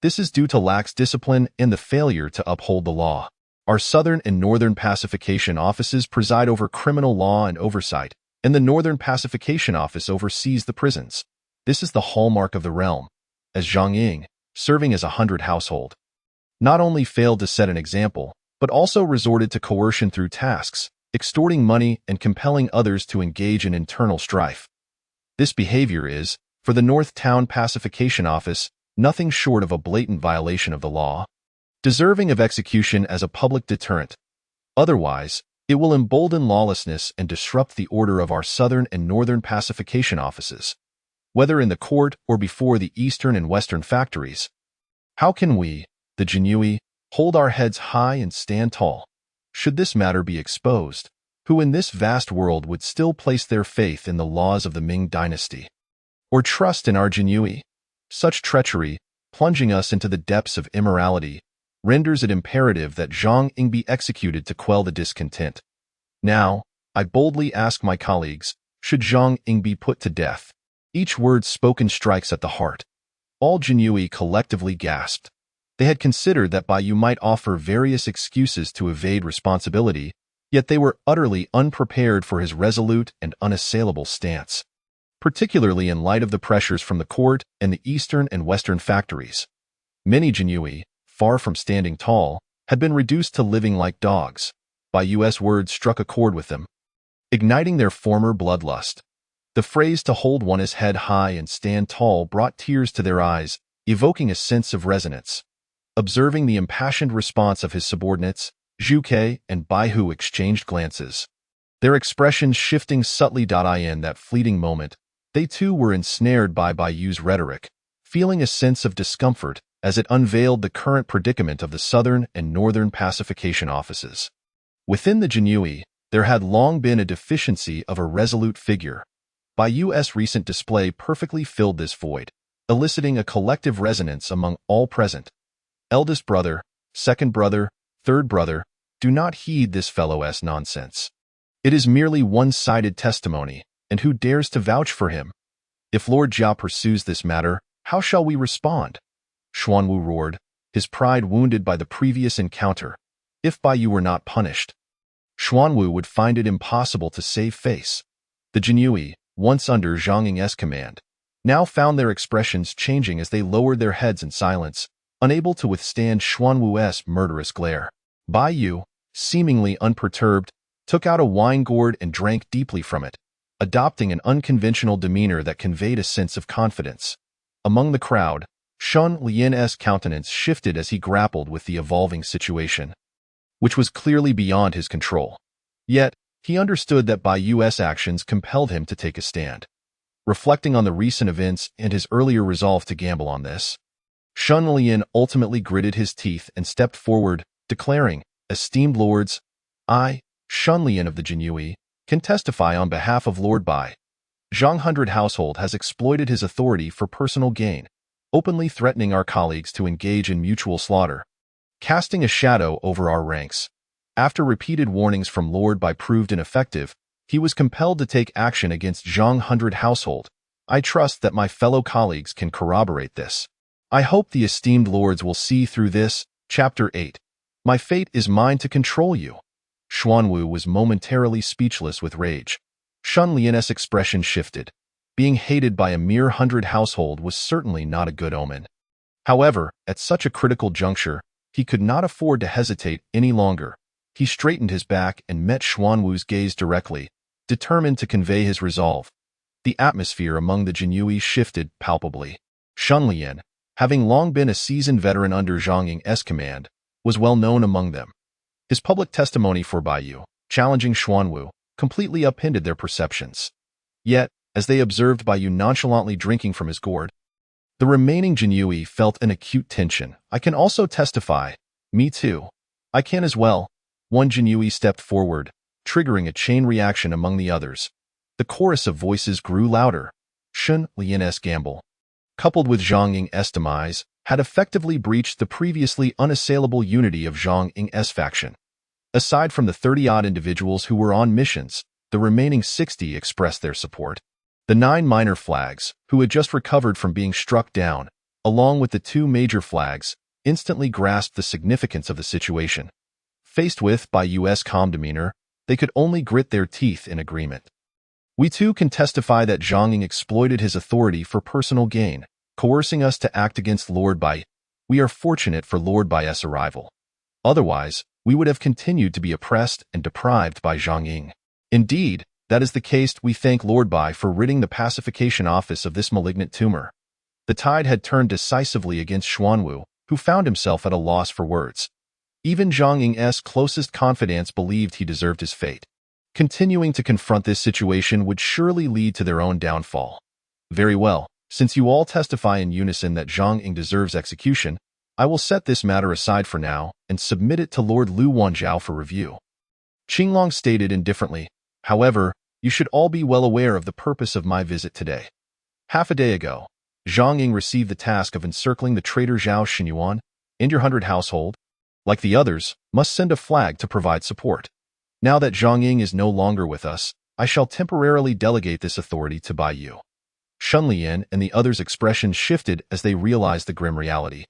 This is due to lax discipline and the failure to uphold the law. Our southern and northern pacification offices preside over criminal law and oversight, and the northern pacification office oversees the prisons. This is the hallmark of the realm, as Zhang Ying, serving as a 100 household, not only failed to set an example, but also resorted to coercion through tasks, extorting money and compelling others to engage in internal strife. This behavior is, for the North Town Pacification Office, nothing short of a blatant violation of the law, deserving of execution as a public deterrent. Otherwise, it will embolden lawlessness and disrupt the order of our southern and northern pacification offices, whether in the court or before the eastern and western factories. How can we, the Jinyiwei, hold our heads high and stand tall, should this matter be exposed? Who in this vast world would still place their faith in the laws of the Ming Dynasty, or trust in our Jinyiwei? Such treachery, plunging us into the depths of immorality, renders it imperative that Zhang Ying be executed to quell the discontent. Now, I boldly ask my colleagues, should Zhang Ying be put to death? Each word spoken strikes at the heart. All Jinyiwei collectively gasped. They had considered that Baiyu might offer various excuses to evade responsibility, yet they were utterly unprepared for his resolute and unassailable stance, particularly in light of the pressures from the court and the eastern and western factories. Many Jinyiwei, far from standing tall, had been reduced to living like dogs. Baiyu's words struck a chord with them, igniting their former bloodlust. The phrase to hold one's head high and stand tall brought tears to their eyes, evoking a sense of resonance. Observing the impassioned response of his subordinates, Zhuke and Baihu exchanged glances, their expressions shifting subtly. In that fleeting moment, they too were ensnared by Baiyu's rhetoric, feeling a sense of discomfort as it unveiled the current predicament of the Southern and Northern pacification offices. Within the Jinyiwei, there had long been a deficiency of a resolute figure. Bai's recent display perfectly filled this void, eliciting a collective resonance among all present. Eldest brother, second brother, third brother, do not heed this fellow's nonsense. It is merely one-sided testimony, and who dares to vouch for him? If Lord Jia pursues this matter, how shall we respond? Xuanwu roared, his pride wounded by the previous encounter. If Bai were not punished, Xuanwu would find it impossible to save face. The Jinyiwei, once under Zhang Ying's command, now found their expressions changing as they lowered their heads in silence, unable to withstand Xuanwu's murderous glare. Bai Yu, seemingly unperturbed, took out a wine gourd and drank deeply from it, adopting an unconventional demeanor that conveyed a sense of confidence. Among the crowd, Shun Lian's countenance shifted as he grappled with the evolving situation, which was clearly beyond his control. Yet, he understood that Bai's actions compelled him to take a stand. Reflecting on the recent events and his earlier resolve to gamble on this, Shun Lian ultimately gritted his teeth and stepped forward, declaring, "Esteemed lords, I, Shun Lian of the Jinyiwei, can testify on behalf of Lord Bai. Zhang Hundred household has exploited his authority for personal gain, openly threatening our colleagues to engage in mutual slaughter, casting a shadow over our ranks. After repeated warnings from Lord Bai proved ineffective, he was compelled to take action against Zhang Hundred household. I trust that my fellow colleagues can corroborate this. I hope the esteemed lords will see through this." Chapter 8. My fate is mine to control you. Xuanwu was momentarily speechless with rage. Shun Lian's expression shifted. Being hated by a mere 100 household was certainly not a good omen. However, at such a critical juncture, he could not afford to hesitate any longer. He straightened his back and met Xuanwu's gaze directly, determined to convey his resolve. The atmosphere among the Jinyiwei shifted palpably. Shun Lian, having long been a seasoned veteran under Zhang Ying's command, was well known among them. His public testimony for Bai, challenging Xuanwu, completely upended their perceptions. Yet, as they observed Bai nonchalantly drinking from his gourd, the remaining Jinyiwei felt an acute tension. "I can also testify." "Me too. I can as well." One Jinyiwei stepped forward, triggering a chain reaction among the others. The chorus of voices grew louder. Shun Lian's gamble, coupled with Zhang Ying's demise, had effectively breached the previously unassailable unity of Zhang Ying's faction. Aside from the 30-odd individuals who were on missions, the remaining 60 expressed their support. The 9 minor flags, who had just recovered from being struck down, along with the 2 major flags, instantly grasped the significance of the situation. Faced with Bai's calm demeanor, they could only grit their teeth in agreement. "We too can testify that Zhang Ying exploited his authority for personal gain, coercing us to act against Lord Bai. We are fortunate for Lord Bai's arrival. Otherwise, we would have continued to be oppressed and deprived by Zhang Ying. Indeed, that is the case. We thank Lord Bai for ridding the pacification office of this malignant tumor." The tide had turned decisively against Xuanwu, who found himself at a loss for words. Even Zhang Ying's closest confidants believed he deserved his fate. Continuing to confront this situation would surely lead to their own downfall. "Very well, since you all testify in unison that Zhang Ying deserves execution, I will set this matter aside for now and submit it to Lord Lu Wanzhao for review." Qinglong stated indifferently, "However, you should all be well aware of the purpose of my visit today. Half a day ago, Zhang Ying received the task of encircling the traitor Zhao Xinyuan, and your 100 household, like the others, must send a flag to provide support. Now that Zhang Ying is no longer with us, I shall temporarily delegate this authority to Bai Yu." Shun Lian and the others' expressions shifted as they realized the grim reality.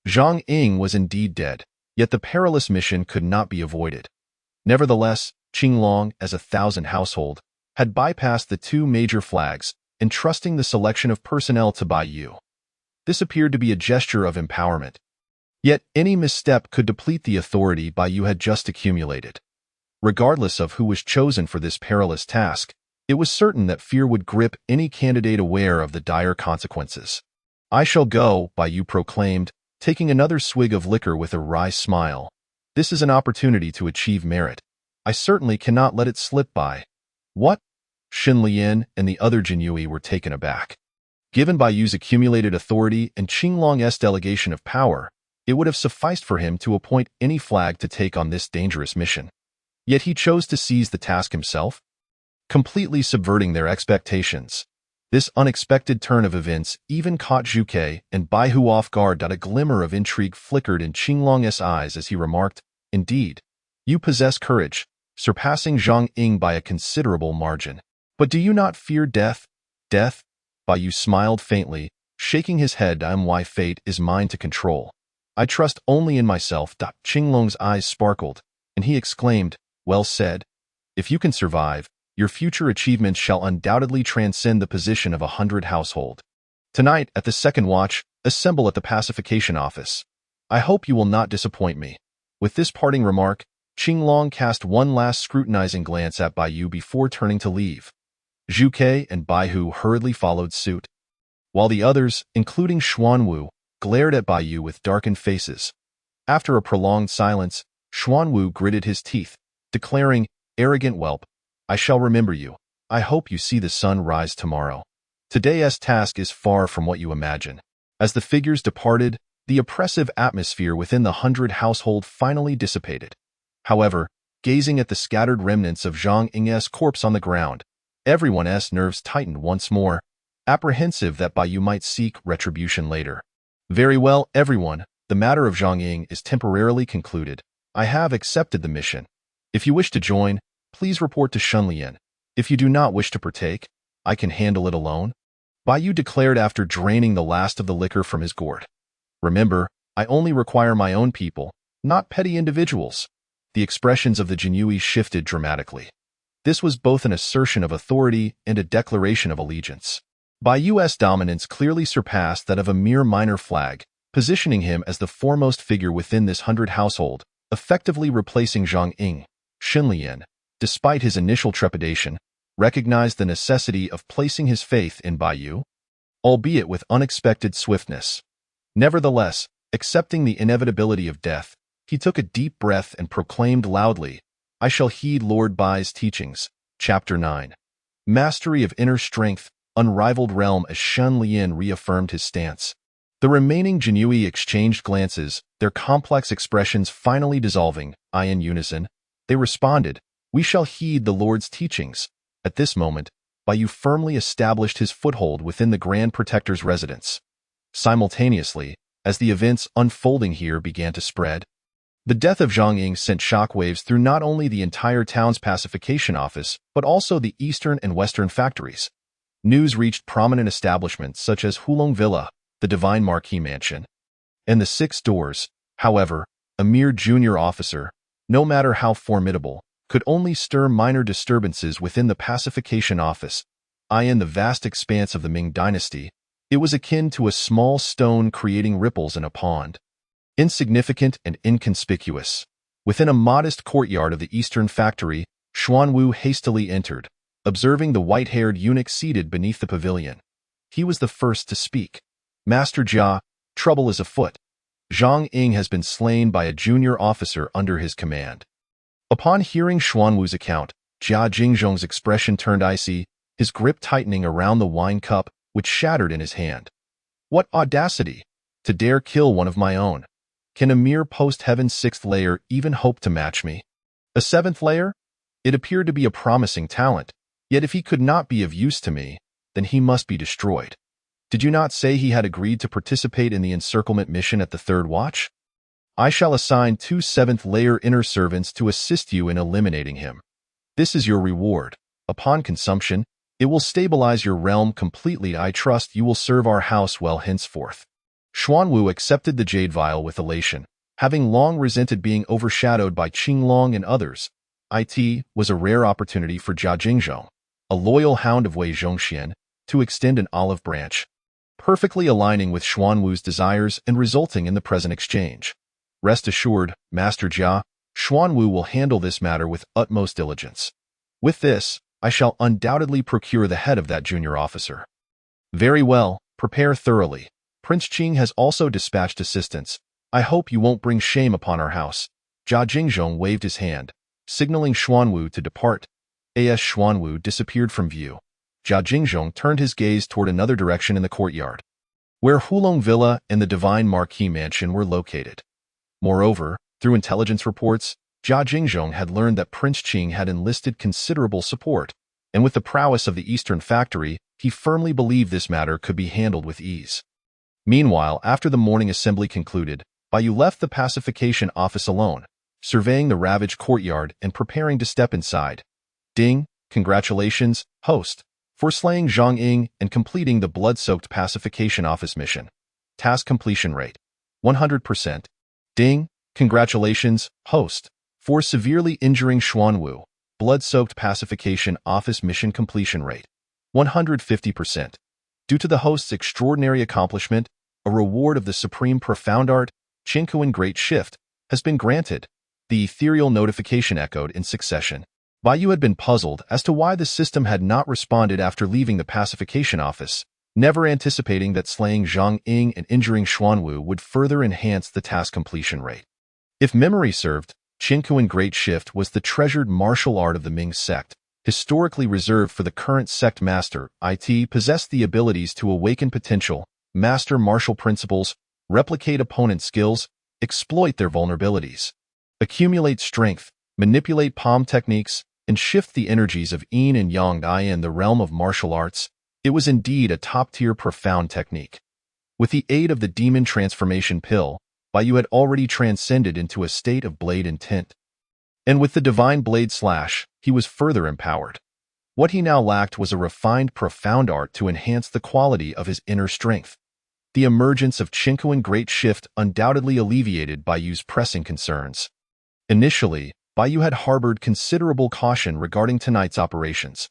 Zhang Ying was indeed dead, yet the perilous mission could not be avoided. Nevertheless, Qinglong, as 1,000 household, had bypassed the 2 major flags, entrusting the selection of personnel to Bai Yu. This appeared to be a gesture of empowerment. Yet any misstep could deplete the authority Bai Yu had just accumulated. Regardless of who was chosen for this perilous task, it was certain that fear would grip any candidate aware of the dire consequences. "I shall go," Bai Yu proclaimed, taking another swig of liquor with a wry smile. "This is an opportunity to achieve merit. I certainly cannot let it slip by." "What?" Shin Lian and the other Jinyiwei were taken aback. Given Bai Yu's accumulated authority and Qinglong's delegation of power, it would have sufficed for him to appoint any flag to take on this dangerous mission. Yet he chose to seize the task himself, completely subverting their expectations. This unexpected turn of events even caught Zhu Ke and Bai Hu off guard. A glimmer of intrigue flickered in Qinglong's eyes as he remarked, "Indeed, you possess courage, surpassing Zhang Ying by a considerable margin. But do you not fear death?" "Death?" Bai Yu smiled faintly, shaking his head. "My fate is mine to control. I trust only in myself." Qinglong's eyes sparkled, and he exclaimed, "Well said. If you can survive, your future achievements shall undoubtedly transcend the position of 100 household. Tonight, at the second watch, assemble at the pacification office. I hope you will not disappoint me." With this parting remark, Qinglong cast one last scrutinizing glance at Bai Yu before turning to leave. Zhu Ke and Bai Hu hurriedly followed suit, while the others, including Xuanwu, glared at Bai Yu with darkened faces. After a prolonged silence, Xuanwu gritted his teeth, declaring, "Arrogant whelp, I shall remember you. I hope you see the sun rise tomorrow. Today's task is far from what you imagine." As the figures departed, the oppressive atmosphere within the 100 household finally dissipated. However, gazing at the scattered remnants of Zhang Ying's corpse on the ground, everyone's nerves tightened once more, apprehensive that Bai Yu might seek retribution later. "Very well, everyone, the matter of Zhang Ying is temporarily concluded. I have accepted the mission. If you wish to join, please report to Shunlian. If you do not wish to partake, I can handle it alone," Bai Yu declared after draining the last of the liquor from his gourd. "Remember, I only require my own people, not petty individuals." The expressions of the Jinyiwei shifted dramatically. This was both an assertion of authority and a declaration of allegiance. Bai Yu's dominance clearly surpassed that of a mere minor flag, positioning him as the foremost figure within this 100 household, effectively replacing Zhang Ying. Shunlian, despite his initial trepidation, recognized the necessity of placing his faith in Bai Yu, albeit with unexpected swiftness. Nevertheless, accepting the inevitability of death, he took a deep breath and proclaimed loudly, "I shall heed Lord Bai's teachings." Chapter 9. Mastery of Inner Strength, Unrivaled Realm. As Shunlian reaffirmed his stance, the remaining Jinyiwei exchanged glances, their complex expressions finally dissolving. In unison, they responded, "We shall heed the Lord's teachings." At this moment, Bai Yu firmly established his foothold within the Grand Protector's residence. Simultaneously, as the events unfolding here began to spread, the death of Zhang Ying sent shockwaves through not only the entire town's pacification office, but also the eastern and western factories. News reached prominent establishments such as Hulong Villa, the Divine Marquis Mansion, and the Six Doors. However, a mere junior officer, no matter how formidable, could only stir minor disturbances within the pacification office. In the vast expanse of the Ming Dynasty, it was akin to a small stone creating ripples in a pond. Insignificant and inconspicuous. Within a modest courtyard of the eastern factory, Xuanwu hastily entered, observing the white-haired eunuch seated beneath the pavilion. He was the first to speak. "Master Jia, trouble is afoot. Zhang Ying has been slain by a junior officer under his command." Upon hearing Xuanwu's account, Jia Jingzhong's expression turned icy, his grip tightening around the wine cup, which shattered in his hand. "What audacity! To dare kill one of my own! Can a mere post-heaven 6th layer even hope to match me? A 7th layer? It appeared to be a promising talent, yet if he could not be of use to me, then he must be destroyed. Did you not say he had agreed to participate in the encirclement mission at the third watch? I shall assign 2 7th layer inner servants to assist you in eliminating him. This is your reward. Upon consumption, it will stabilize your realm completely. I trust you will serve our house well henceforth." Xuanwu accepted the jade vial with elation, having long resented being overshadowed by Qinglong and others. It was a rare opportunity for Jia Jingzhong, a loyal hound of Wei Zhongxian, to extend an olive branch, perfectly aligning with Xuanwu's desires and resulting in the present exchange. "Rest assured, Master Jia, Xuanwu will handle this matter with utmost diligence. With this, I shall undoubtedly procure the head of that junior officer." "Very well, prepare thoroughly. Prince Qing has also dispatched assistants. I hope you won't bring shame upon our house." Jia Jingzhong waved his hand, signaling Xuanwu to depart. As Xuanwu disappeared from view, Jia Jingzhong turned his gaze toward another direction in the courtyard, where Hulong Villa and the Divine Marquis Mansion were located. Moreover, through intelligence reports, Jia Jingzhong had learned that Prince Qing had enlisted considerable support, and with the prowess of the Eastern Factory, he firmly believed this matter could be handled with ease. Meanwhile, after the morning assembly concluded, Bai Yu left the pacification office alone, surveying the ravaged courtyard and preparing to step inside. Ding, congratulations, host, for slaying Zhang Ying and completing the blood-soaked pacification office mission. Task completion rate, 100%. Ding, congratulations, host, for severely injuring Xuanwu. Blood-soaked pacification office mission completion rate, 150%. Due to the host's extraordinary accomplishment, a reward of the supreme profound art, Qingkuan Great Shift, has been granted. The ethereal notification echoed in succession. Bai Yu had been puzzled as to why the system had not responded after leaving the pacification office, never anticipating that slaying Zhang Ying and injuring Xuanwu would further enhance the task completion rate. If memory served, Qingkuan Great Shift was the treasured martial art of the Ming sect, historically reserved for the current sect master. It possessed the abilities to awaken potential, master martial principles, replicate opponent skills, exploit their vulnerabilities, accumulate strength, manipulate palm techniques, and shift the energies of yin and yang in the realm of martial arts. It was indeed a top-tier profound technique. With the aid of the demon transformation pill, Bai Yu had already transcended into a state of blade intent. And with the divine blade slash, he was further empowered. What he now lacked was a refined profound art to enhance the quality of his inner strength. The emergence of Qingkuan Great Shift undoubtedly alleviated Bai Yu's pressing concerns. Initially, Bai Yu had harbored considerable caution regarding tonight's operations.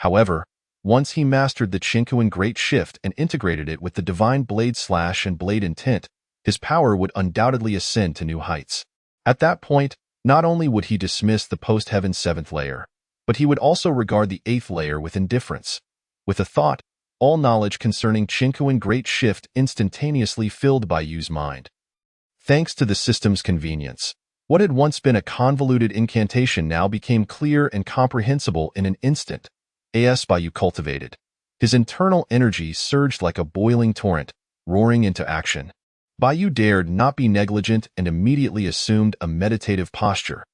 However, once he mastered the Qingkuan Great Shift and integrated it with the divine blade slash and blade intent, his power would undoubtedly ascend to new heights. At that point, not only would he dismiss the post-heaven 7th layer, but he would also regard the 8th layer with indifference. With a thought, all knowledge concerning Qingkuan Great Shift instantaneously filled Bai Yu's mind. Thanks to the system's convenience, what had once been a convoluted incantation now became clear and comprehensible in an instant. Bai Yu cultivated. His internal energy surged like a boiling torrent, roaring into action. Bai Yu dared not be negligent and immediately assumed a meditative posture.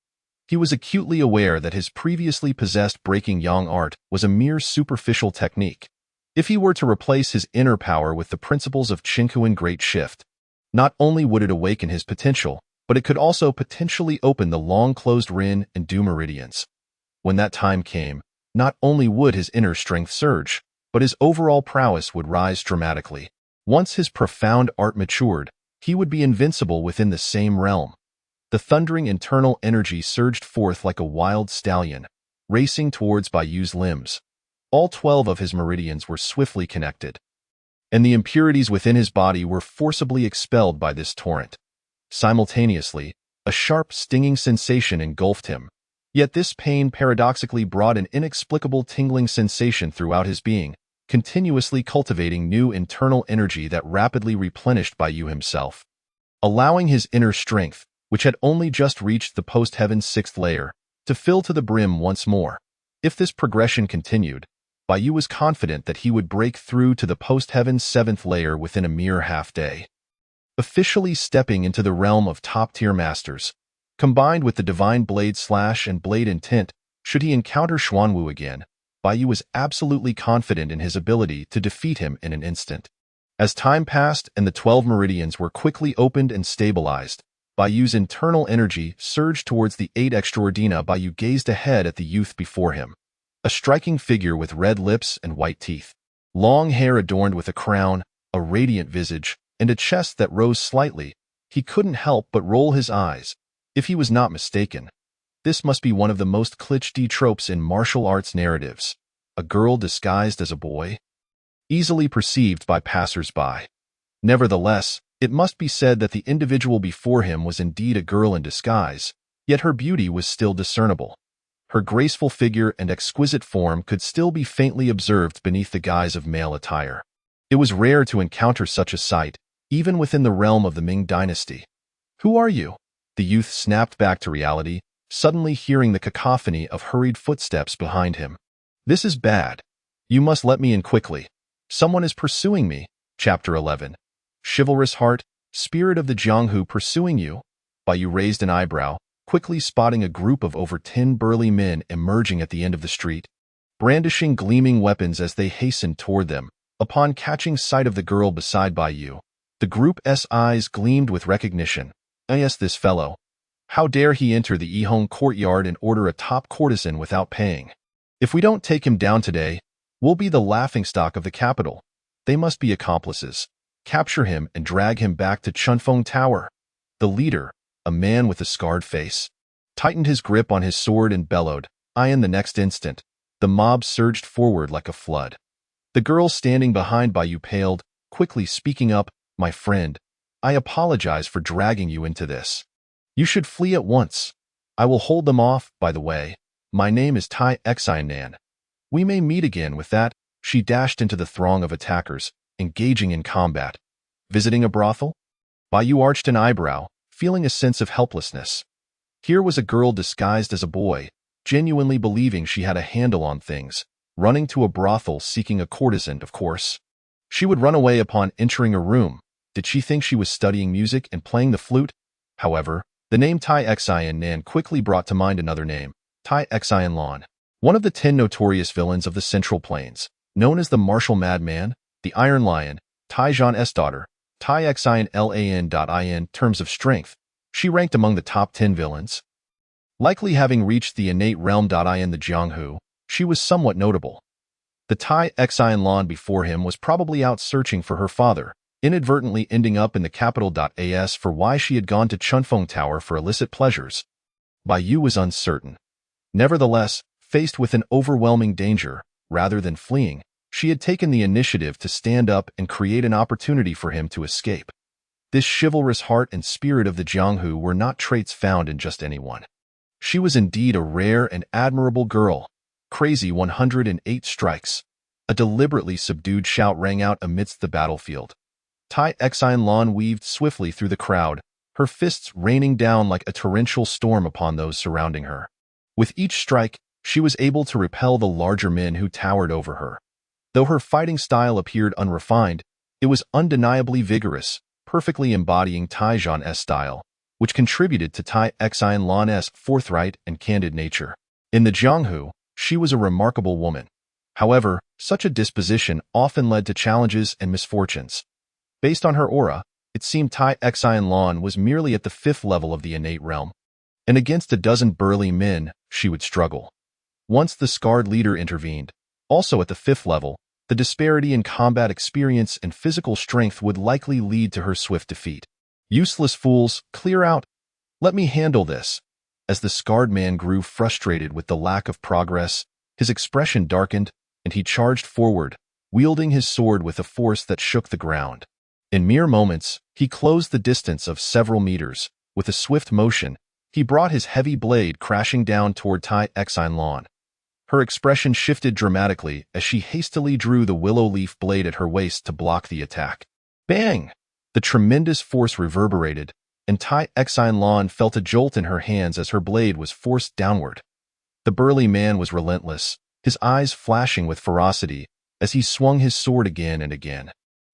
He was acutely aware that his previously possessed breaking yang art was a mere superficial technique. If he were to replace his inner power with the principles of Qingkuan Great Shift, not only would it awaken his potential, but it could also potentially open the long-closed Rin and Du meridians. When that time came, not only would his inner strength surge, but his overall prowess would rise dramatically. Once his profound art matured, he would be invincible within the same realm. The thundering internal energy surged forth like a wild stallion, racing towards Bai Yu's limbs. All 12 of his meridians were swiftly connected, and the impurities within his body were forcibly expelled by this torrent. Simultaneously, a sharp, stinging sensation engulfed him. Yet this pain paradoxically brought an inexplicable tingling sensation throughout his being, continuously cultivating new internal energy that rapidly replenished Bai Yu himself. Allowing his inner strength, which had only just reached the post-heaven 6th layer, to fill to the brim once more. If this progression continued, Bai Yu was confident that he would break through to the post-heaven 7th layer within a mere half-day. Officially stepping into the realm of top-tier masters, combined with the divine blade slash and blade intent, should he encounter Xuanwu again, Bai Yu was absolutely confident in his ability to defeat him in an instant. As time passed and the 12 meridians were quickly opened and stabilized, Bai Yu's internal energy surged towards the 8 extraordina. Bai Yu gazed ahead at the youth before him. A striking figure with red lips and white teeth, long hair adorned with a crown, a radiant visage, and a chest that rose slightly. He couldn't help but roll his eyes. If he was not mistaken, this must be one of the most cliché tropes in martial arts narratives. A girl disguised as a boy? Easily perceived by passers-by. Nevertheless, it must be said that the individual before him was indeed a girl in disguise, yet her beauty was still discernible. Her graceful figure and exquisite form could still be faintly observed beneath the guise of male attire. It was rare to encounter such a sight, even within the realm of the Ming Dynasty. "Who are you?" The youth snapped back to reality, suddenly hearing the cacophony of hurried footsteps behind him. "This is bad. You must let me in quickly. Someone is pursuing me. Chapter 11. Chivalrous heart, spirit of the Jianghu pursuing you. Bai Yu raised an eyebrow, quickly spotting a group of over 10 burly men emerging at the end of the street, brandishing gleaming weapons as they hastened toward them. Upon catching sight of the girl beside Bai Yu, the group's eyes gleamed with recognition. Yes, this fellow. How dare he enter the Yihong courtyard and order a top courtesan without paying? If we don't take him down today, we'll be the laughingstock of the capital. They must be accomplices. Capture him and drag him back to Chunfeng Tower. The leader, a man with a scarred face, tightened his grip on his sword and bellowed. In the next instant, the mob surged forward like a flood. The girl standing behind Bai Yu paled, quickly speaking up, "My friend, I apologize for dragging you into this. You should flee at once. I will hold them off, by the way. My name is Tai Xianan. We may meet again." With that, she dashed into the throng of attackers, engaging in combat. Visiting a brothel? Bai Yu arched an eyebrow, feeling a sense of helplessness. Here was a girl disguised as a boy, genuinely believing she had a handle on things, running to a brothel seeking a courtesan, of course. She would run away upon entering a room. Did she think she was studying music and playing the flute? However, the name Tai Xianan quickly brought to mind another name, Tai Xianlan, one of the 10 notorious villains of the Central Plains, known as the martial madman, the Iron Lion, Tai Zhan's daughter, Tai Xianlan. In terms of strength, she ranked among the top 10 villains. Likely having reached the innate realm. In the Jianghu, she was somewhat notable. The Tai Xianlan before him was probably out searching for her father, inadvertently ending up in the capital. As for why she had gone to Chunfeng Tower for illicit pleasures, Bai Yu was uncertain. Nevertheless, faced with an overwhelming danger, rather than fleeing, she had taken the initiative to stand up and create an opportunity for him to escape. This chivalrous heart and spirit of the Jianghu were not traits found in just anyone. She was indeed a rare and admirable girl. Crazy 108 strikes. A deliberately subdued shout rang out amidst the battlefield. Tai Xianlan weaved swiftly through the crowd, her fists raining down like a torrential storm upon those surrounding her. With each strike, she was able to repel the larger men who towered over her. Though her fighting style appeared unrefined, it was undeniably vigorous, perfectly embodying Tai Zhan's style, which contributed to Tai Xianlan's forthright and candid nature. In the Jianghu, she was a remarkable woman. However, such a disposition often led to challenges and misfortunes. Based on her aura, it seemed Tai Xianlan was merely at the 5th level of the innate realm, and against a dozen burly men, she would struggle. Once the scarred leader intervened, also at the 5th level, the disparity in combat experience and physical strength would likely lead to her swift defeat. Useless fools, clear out. Let me handle this. As the scarred man grew frustrated with the lack of progress, his expression darkened, and he charged forward, wielding his sword with a force that shook the ground. In mere moments, he closed the distance of several meters. With a swift motion, he brought his heavy blade crashing down toward Tai Xianlan. Her expression shifted dramatically as she hastily drew the willow leaf blade at her waist to block the attack. Bang! The tremendous force reverberated, and Tai Xianlan felt a jolt in her hands as her blade was forced downward. The burly man was relentless, his eyes flashing with ferocity as he swung his sword again and again.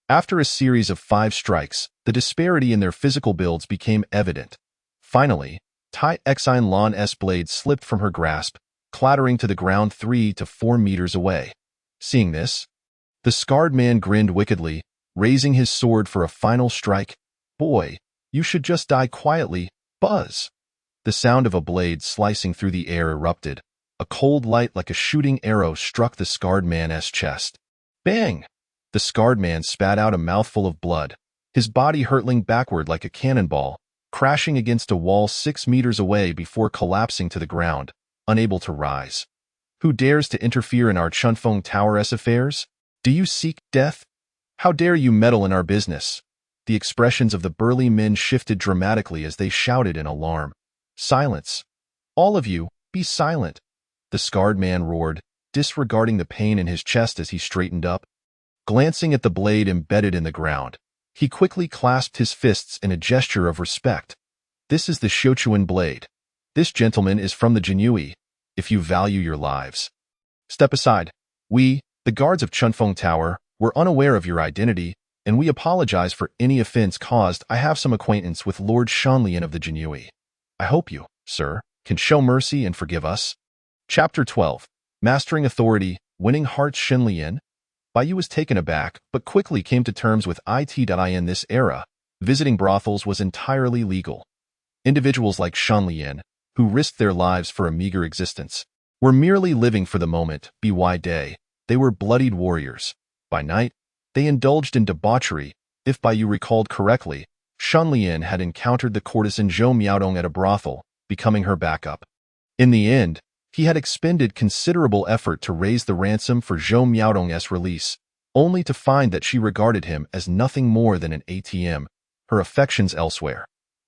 After a series of 5 strikes, the disparity in their physical builds became evident. Finally, Tai Xianlan's blade slipped from her grasp, clattering to the ground 3 to 4 meters away. Seeing this, the scarred man grinned wickedly, raising his sword for a final strike. Boy, you should just die quietly. Buzz! The sound of a blade slicing through the air erupted. A cold light like a shooting arrow struck the scarred man's chest. Bang! The scarred man spat out a mouthful of blood, his body hurtling backward like a cannonball, crashing against a wall 6 meters away before collapsing to the ground, unable to rise. Who dares to interfere in our Chunfeng Tower's affairs? Do you seek death? How dare you meddle in our business? The expressions of the burly men shifted dramatically as they shouted in alarm. Silence! All of you, be silent! The scarred man roared, disregarding the pain in his chest as he straightened up. Glancing at the blade embedded in the ground, he quickly clasped his fists in a gesture of respect. This is the Xiuquan blade. This gentleman is from the Jinyiwei, if you value your lives. Step aside. We, The guards of Chunfeng Tower were unaware of your identity, and we apologize for any offense caused. I have some acquaintance with Lord Shanlian of the Jinyiwei. I hope you, sir, can show mercy and forgive us. Chapter 12. Mastering Authority, Winning Hearts. Shanlian. Baiyu was taken aback, but quickly came to terms with it. In this era, visiting brothels was entirely legal. Individuals like Shanlian, who risked their lives for a meager existence, were merely living for the moment. By day, they were bloodied warriors. By night, they indulged in debauchery. If Baiyu recalled correctly, Shanlian had encountered the courtesan Zhou Miaodong at a brothel, becoming her backup. In the end, he had expended considerable effort to raise the ransom for Zhou Miaodong's release, only to find that she regarded him as nothing more than an ATM, her affections elsewhere.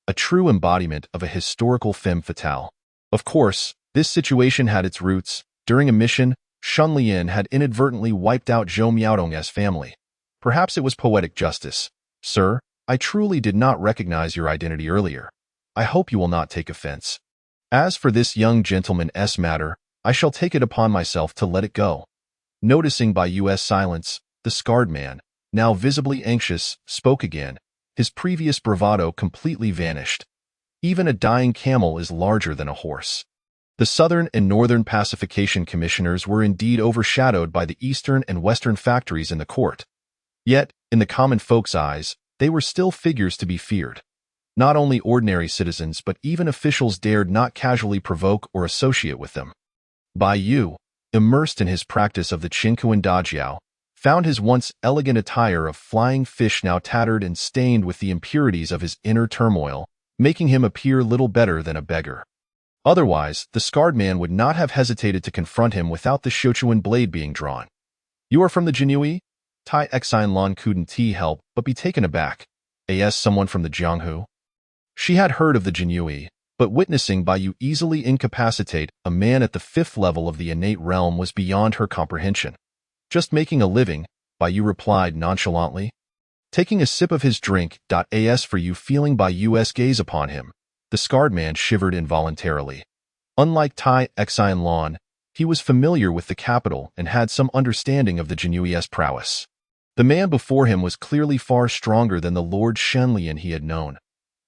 A true embodiment of a historical femme fatale. Of course, this situation had its roots. During a mission, Shanlian had inadvertently wiped out Zhou Miaodong's family. Perhaps it was poetic justice. Sir, I truly did not recognize your identity earlier. I hope you will not take offense. As for this young gentleman's matter, I shall take it upon myself to let it go. Noticing Baiyu's silence, the scarred man, now visibly anxious, spoke again. His previous bravado completely vanished. Even a dying camel is larger than a horse. The Southern and Northern Pacification Commissioners were indeed overshadowed by the Eastern and Western factories in the court. Yet, in the common folks' eyes, they were still figures to be feared. Not only ordinary citizens but even officials dared not casually provoke or associate with them. Baiyu, immersed in his practice of the Qingkuan Dajiao, found his once elegant attire of flying fish now tattered and stained with the impurities of his inner turmoil, making him appear little better than a beggar. Otherwise, the scarred man would not have hesitated to confront him without the Shochuan blade being drawn. You are from the Jinyiwei? Tai Xine Lan couldn't help but be taken aback. Someone from the Jianghu? She had heard of the Jinyiwei, but witnessing Baiyu easily incapacitate a man at the 5th level of the innate realm was beyond her comprehension. Just making a living, Baiyu replied nonchalantly. Taking a sip of his drink. As for you, feeling Baiyu's gaze upon him, the scarred man shivered involuntarily. Unlike Tai Xine Lan, he was familiar with the capital and had some understanding of the Jinyiwei's prowess. The man before him was clearly far stronger than the Lord Shanlian he had known.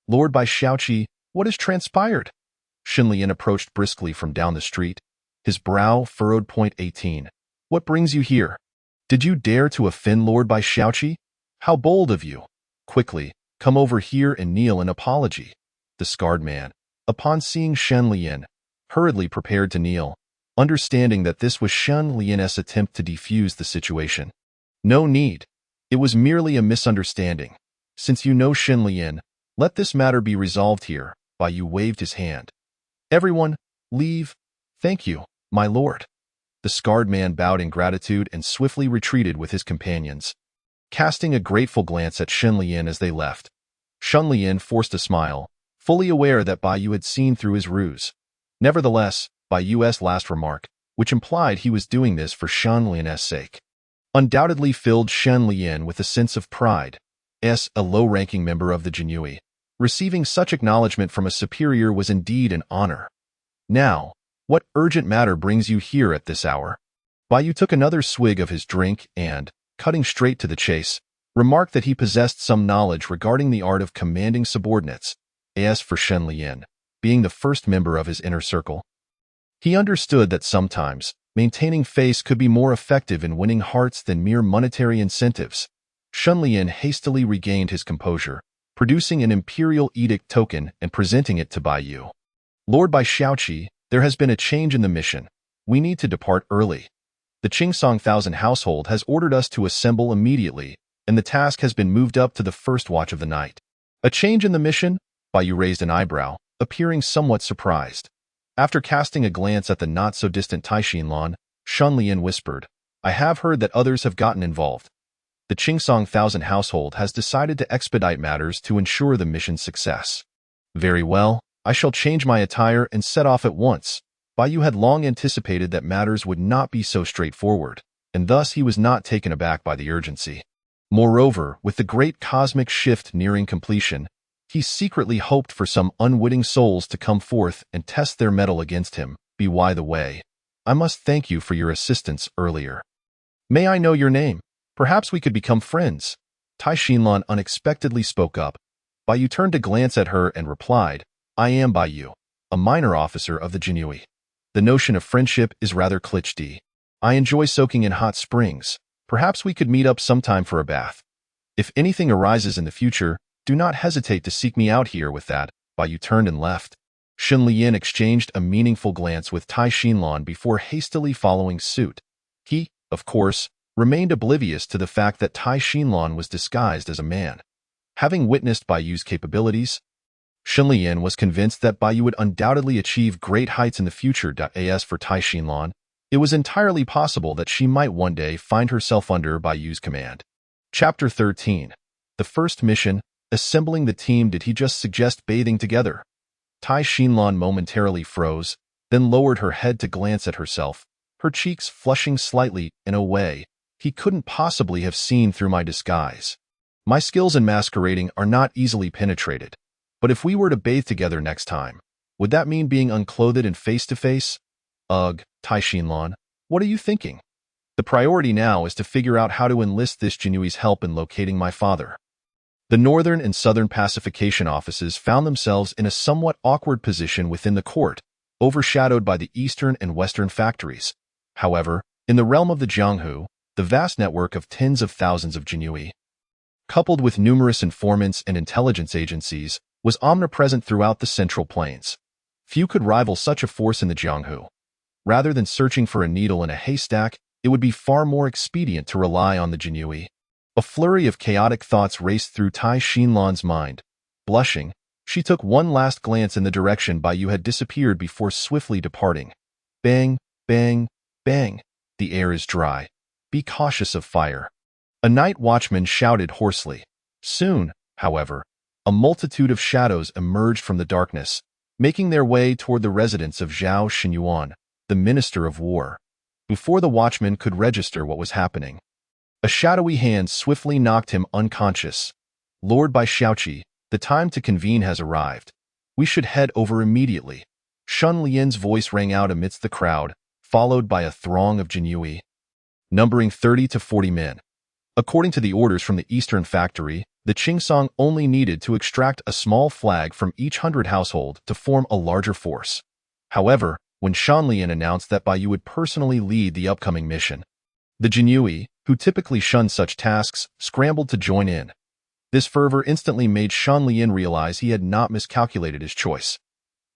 Lord Bai Xiaoqi, what has transpired? Shanlian approached briskly from down the street, his brow furrowed. 18. What brings you here? Did you dare to offend Lord Bai Xiaoqi? How bold of you! Quickly, come over here and kneel in apology. The scarred man, upon seeing Shanlian, hurriedly prepared to kneel, understanding that this was Shanlian's attempt to defuse the situation. No need. It was merely a misunderstanding. Since you know Shanlian, let this matter be resolved here. Baiyu waved his hand. Everyone, leave. Thank you, my lord. The scarred man bowed in gratitude and swiftly retreated with his companions, casting a grateful glance at Shanlian as they left. Shanlian forced a smile, fully aware that Baiyu had seen through his ruse. Nevertheless, Baiyu's last remark, which implied he was doing this for Shanlian's sake, undoubtedly filled Shanlian with a sense of pride. A low-ranking member of the Jinyiwei, receiving such acknowledgement from a superior was indeed an honor. Now, what urgent matter brings you here at this hour? Baiyu took another swig of his drink and, cutting straight to the chase, remarked that he possessed some knowledge regarding the art of commanding subordinates. As for Shanlian, being the first member of his inner circle, he understood that sometimes maintaining face could be more effective in winning hearts than mere monetary incentives. Shanlian hastily regained his composure, producing an imperial edict token and presenting it to Baiyu. Lord Bai Xiaoqi, there has been a change in the mission. We need to depart early. The Qingsong Thousand household has ordered us to assemble immediately, and the task has been moved up to the first watch of the night. A change in the mission? Baiyu raised an eyebrow, appearing somewhat surprised. After casting a glance at the not-so-distant Taixinlan, Shanlian whispered, I have heard that others have gotten involved. The Qingsong Thousand household has decided to expedite matters to ensure the mission's success. Very well, I shall change my attire and set off at once. Baiyu had long anticipated that matters would not be so straightforward, and thus he was not taken aback by the urgency. Moreover, with the great cosmic shift nearing completion, he secretly hoped for some unwitting souls to come forth and test their mettle against him. By the way, I must thank you for your assistance earlier. May I know your name? Perhaps we could become friends. Tai Xinlan unexpectedly spoke up. Bai Yu turned to glance at her and replied, I am Bai Yu, a minor officer of the Jinyiwei. The notion of friendship is rather cliché. I enjoy soaking in hot springs. Perhaps we could meet up sometime for a bath. If anything arises in the future, do not hesitate to seek me out here. With that, Bai Yu turned and left. Shen Lian exchanged a meaningful glance with Tai Xinlan before hastily following suit. He, of course, remained oblivious to the fact that Tai Xinlan was disguised as a man. Having witnessed Bai Yu's capabilities, Shen Lian was convinced that Bai Yu would undoubtedly achieve great heights in the future. As for Tai Xinlan, it was entirely possible that she might one day find herself under Bai Yu's command. Chapter 13. The first mission, assembling the team. Did he just suggest bathing together? Tai Xinlan momentarily froze, then lowered her head to glance at herself, her cheeks flushing slightly in a way he couldn't possibly have seen through my disguise. My skills in masquerading are not easily penetrated, but if we were to bathe together next time, would that mean being unclothed and face-to-face? Ugh, Tai Xinlan, what are you thinking? The priority now is to figure out how to enlist this Jinyiwei's help in locating my father. The Northern and Southern pacification offices found themselves in a somewhat awkward position within the court, overshadowed by the Eastern and Western factories. However, in the realm of the Jianghu, the vast network of tens of thousands of Jinyiwei, coupled with numerous informants and intelligence agencies, was omnipresent throughout the Central Plains. Few could rival such a force in the Jianghu. Rather than searching for a needle in a haystack, it would be far more expedient to rely on the Jinyiwei. A flurry of chaotic thoughts raced through Tai Xinlan's mind. Blushing, she took one last glance in the direction Bai Yu had disappeared before swiftly departing. Bang, bang, bang. The air is dry. Be cautious of fire. A night watchman shouted hoarsely. Soon, however, a multitude of shadows emerged from the darkness, making their way toward the residence of Zhao Xinyuan, the Minister of War. Before the watchman could register what was happening, a shadowy hand swiftly knocked him unconscious. Lord Bai Xiaoqi, the time to convene has arrived. We should head over immediately. Shen Lian's voice rang out amidst the crowd, followed by a throng of Jinyiwei, numbering 30 to 40 men. According to the orders from the Eastern Factory, the Qingsong only needed to extract a small flag from each 100 household to form a larger force. However, when Shen Lian announced that Bai Yu would personally lead the upcoming mission, the Jinyiwei, who typically shunned such tasks, scrambled to join in. This fervor instantly made Shen Lian realize he had not miscalculated his choice.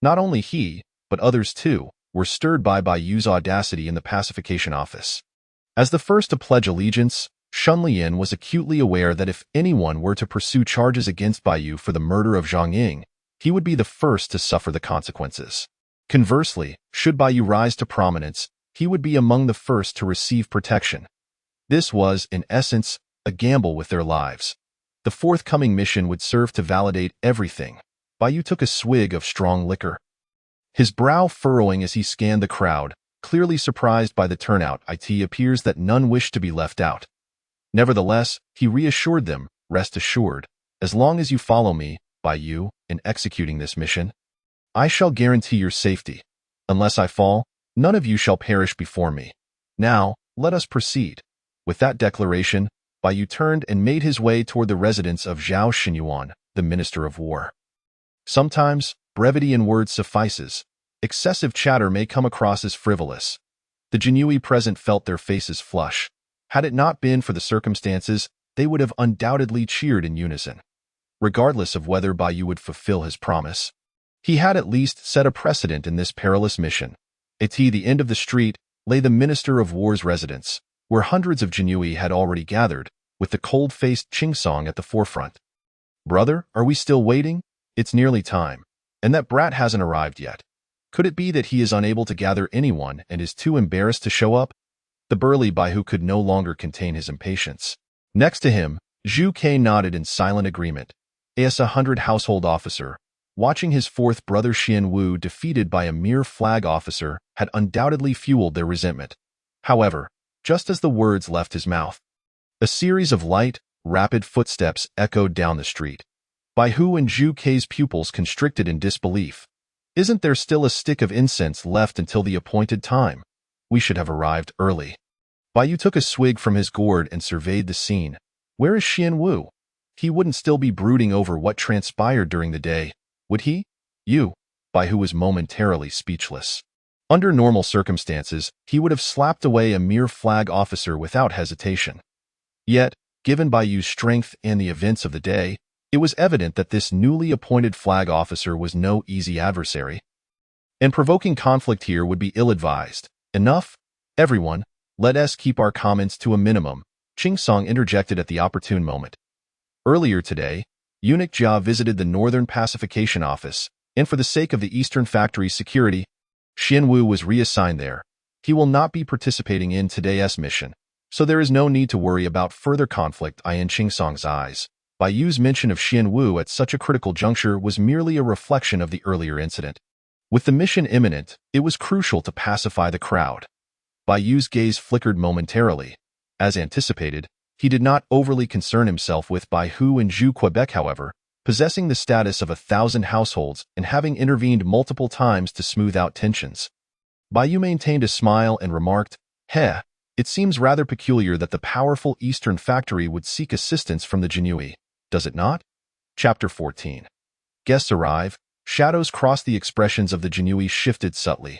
Not only he, but others too, were stirred by Bai Yu's audacity in the pacification office. As the first to pledge allegiance, Shen Lian was acutely aware that if anyone were to pursue charges against Bai Yu for the murder of Zhang Ying, he would be the first to suffer the consequences. Conversely, should Bai Yu rise to prominence, he would be among the first to receive protection. This was, in essence, a gamble with their lives. The forthcoming mission would serve to validate everything. Bai Yu took a swig of strong liquor, his brow furrowing as he scanned the crowd, clearly surprised by the turnout. It appears that none wished to be left out. Nevertheless, he reassured them, rest assured, as long as you follow me, Bai Yu, in executing this mission, I shall guarantee your safety. Unless I fall, none of you shall perish before me. Now, let us proceed. With that declaration, Bai Yu turned and made his way toward the residence of Zhao Xinyuan, the Minister of War. Sometimes, brevity in words suffices. Excessive chatter may come across as frivolous. The Jinyiwei present felt their faces flush. Had it not been for the circumstances, they would have undoubtedly cheered in unison. Regardless of whether Bai Yu would fulfill his promise, he had at least set a precedent in this perilous mission. At the end of the street lay the Minister of War's residence, where hundreds of Jinyiwei had already gathered, with the cold-faced Qingsong at the forefront. Brother, are we still waiting? It's nearly time, and that brat hasn't arrived yet. Could it be that he is unable to gather anyone and is too embarrassed to show up? The burly Bai Hu could no longer contain his impatience. Next to him, Zhu Ke nodded in silent agreement. As 100 household officer, watching his fourth brother Xian Wu defeated by a mere flag officer had undoubtedly fueled their resentment. However, just as the words left his mouth, a series of light, rapid footsteps echoed down the street. Bai Hu and Zhu Ke's pupils constricted in disbelief. Isn't there still a stick of incense left until the appointed time? We should have arrived early. Bai Yu took a swig from his gourd and surveyed the scene. Where is Xian Wu? He wouldn't still be brooding over what transpired during the day, would he? You, Bai Yu was momentarily speechless. Under normal circumstances, he would have slapped away a mere flag officer without hesitation. Yet, given Bai Yu's strength and the events of the day, it was evident that this newly appointed flag officer was no easy adversary. And provoking conflict here would be ill-advised. Enough? Everyone, let us keep our comments to a minimum, Qing Song interjected at the opportune moment. Earlier today, Eunuch Jia visited the Northern Pacification Office, and for the sake of the Eastern Factory's security, Xian Wu was reassigned there. He will not be participating in today's mission, so there is no need to worry about further conflict. In Qing Song's eyes, Bai Yu's mention of Xian Wu at such a critical juncture was merely a reflection of the earlier incident. With the mission imminent, it was crucial to pacify the crowd. Bai Yu's gaze flickered momentarily. As anticipated, he did not overly concern himself with Bai Hu and Zhu Quebec, however, possessing the status of 1,000 households and having intervened multiple times to smooth out tensions. Bai Yu maintained a smile and remarked, it seems rather peculiar that the powerful Eastern Factory would seek assistance from the Jinyiwei, does it not? Chapter 14. Guests arrive. Shadows cross the expressions of the Jinyiwei shifted subtly.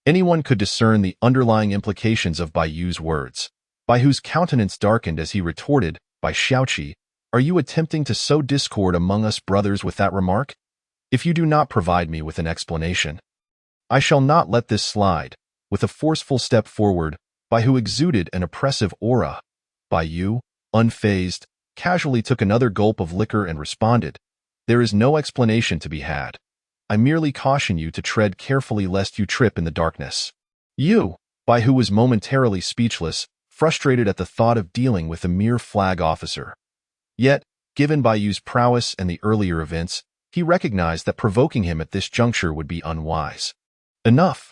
Anyone could discern the underlying implications of Bai Yu's words. Bai Yu's countenance darkened as he retorted, Bai Xiaoqi, are you attempting to sow discord among us brothers with that remark? If you do not provide me with an explanation, I shall not let this slide. With a forceful step forward, Bai Yu exuded an oppressive aura. Bai Yu, unfazed, casually took another gulp of liquor and responded, there is no explanation to be had. I merely caution you to tread carefully lest you trip in the darkness. You, Bai Yu was momentarily speechless, frustrated at the thought of dealing with a mere flag officer. Yet, given Bai Yu's prowess and the earlier events, he recognized that provoking him at this juncture would be unwise. Enough!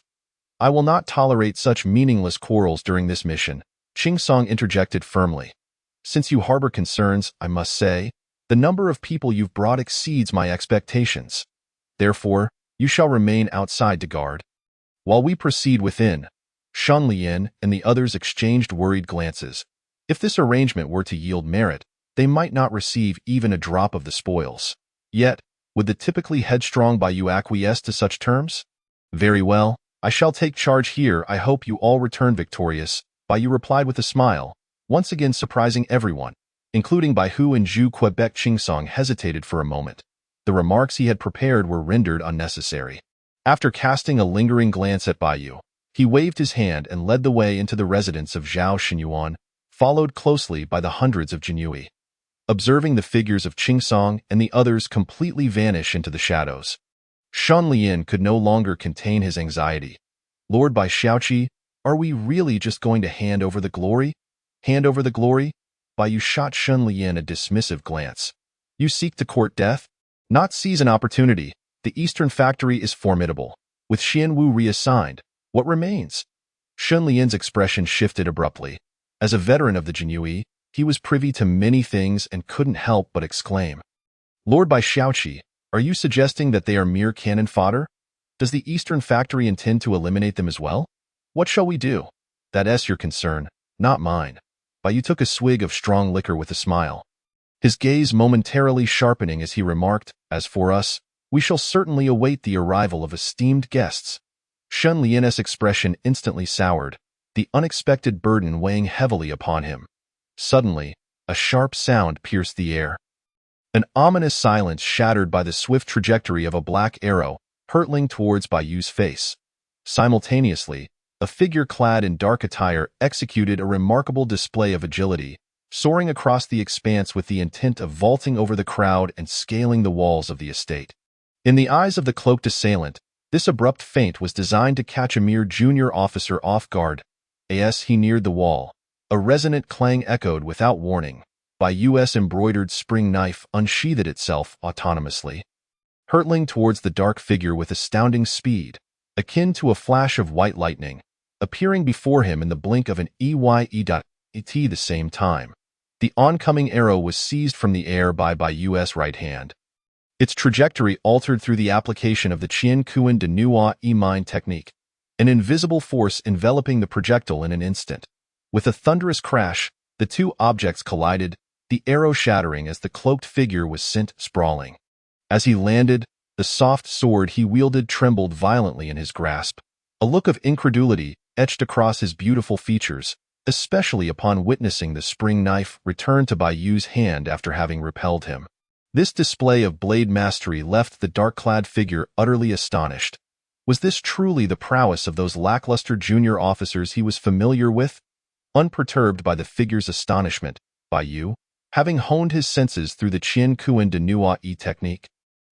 I will not tolerate such meaningless quarrels during this mission, Qing Song interjected firmly. Since you harbor concerns, I must say, the number of people you've brought exceeds my expectations. Therefore, you shall remain outside to guard. While we proceed within, Shan Lian and the others exchanged worried glances. If this arrangement were to yield merit, they might not receive even a drop of the spoils. Yet, would the typically headstrong Bai Yu acquiesce to such terms? Very well, I shall take charge here. I hope you all return victorious, Bai Yu replied with a smile, once again surprising everyone, including Bai Yu and Zhu Quebec. Qing Song hesitated for a moment. The remarks he had prepared were rendered unnecessary. After casting a lingering glance at Bai Yu, he waved his hand and led the way into the residence of Zhao Xinyuan, followed closely by the hundreds of Jinyiwei. Observing the figures of Qing Song and the others completely vanish into the shadows, Shan Lian could no longer contain his anxiety. Lord Bai Xiaoqi, are we really just going to hand over the glory? Hand over the glory? Bai Yu shot Shan Lian a dismissive glance. You seek to court death? Not seize an opportunity. The Eastern Factory is formidable. With Xian Wu reassigned, what remains? Shan Lian's expression shifted abruptly. As a veteran of the Jinyiwei, he was privy to many things and couldn't help but exclaim. Lord Bai Xiaoqi, are you suggesting that they are mere cannon fodder? Does the Eastern Factory intend to eliminate them as well? What shall we do? That's your concern, not mine. Bai Yu took a swig of strong liquor with a smile. His gaze momentarily sharpening as he remarked, as for us, we shall certainly await the arrival of esteemed guests. Shan Lian's expression instantly soured, the unexpected burden weighing heavily upon him. Suddenly, a sharp sound pierced the air. An ominous silence shattered by the swift trajectory of a black arrow, hurtling towards Bai Yu's face. Simultaneously, a figure clad in dark attire executed a remarkable display of agility, soaring across the expanse with the intent of vaulting over the crowd and scaling the walls of the estate. In the eyes of the cloaked assailant, this abrupt feint was designed to catch a mere junior officer off guard. As he neared the wall, a resonant clang echoed without warning. Bai Yu's embroidered spring knife unsheathed itself autonomously, hurtling towards the dark figure with astounding speed, akin to a flash of white lightning, appearing before him in the blink of an at the same time. The oncoming arrow was seized from the air by Bai Yu's right hand. Its trajectory altered through the application of the Qian Kuan de Nua E-Mine technique, an invisible force enveloping the projectile in an instant. With a thunderous crash, the two objects collided, the arrow shattering as the cloaked figure was sent sprawling. As he landed, the soft sword he wielded trembled violently in his grasp. A look of incredulity etched across his beautiful features, especially upon witnessing the spring knife return to Bai Yu's hand after having repelled him. This display of blade mastery left the dark-clad figure utterly astonished. Was this truly the prowess of those lackluster junior officers he was familiar with? Unperturbed by the figure's astonishment, Bai Yu, having honed his senses through the Qian Kuan de Nua Yi technique,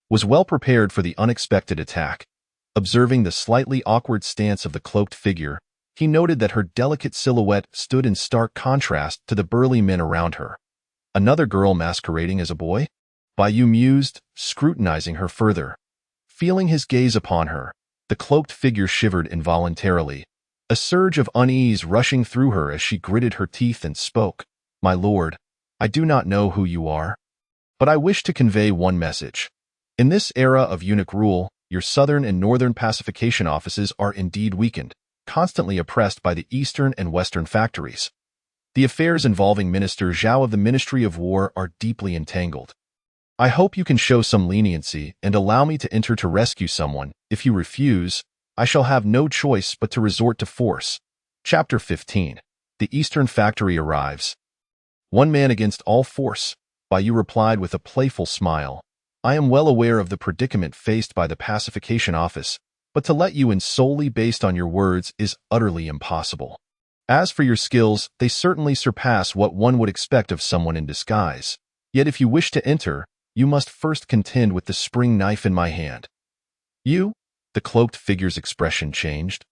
was well prepared for the unexpected attack. Observing the slightly awkward stance of the cloaked figure, he noted that her delicate silhouette stood in stark contrast to the burly men around her. Another girl masquerading as a boy? Bai Yu mused, scrutinizing her further. Feeling his gaze upon her, the cloaked figure shivered involuntarily, a surge of unease rushing through her as she gritted her teeth and spoke. "My lord, I do not know who you are, but I wish to convey one message. In this era of eunuch rule, your southern and northern pacification offices are indeed weakened, constantly oppressed by the eastern and western factories. The affairs involving Minister Zhao of the Ministry of War are deeply entangled. I hope you can show some leniency and allow me to enter to rescue someone. If you refuse, I shall have no choice but to resort to force." Chapter 15. The Eastern Factory arrives. "One man against all force," Bai Yu replied with a playful smile. "I am well aware of the predicament faced by the pacification office, but to let you in solely based on your words is utterly impossible. As for your skills, they certainly surpass what one would expect of someone in disguise. Yet if you wish to enter, you must first contend with the spring knife in my hand." "You?" The cloaked figure's expression changed,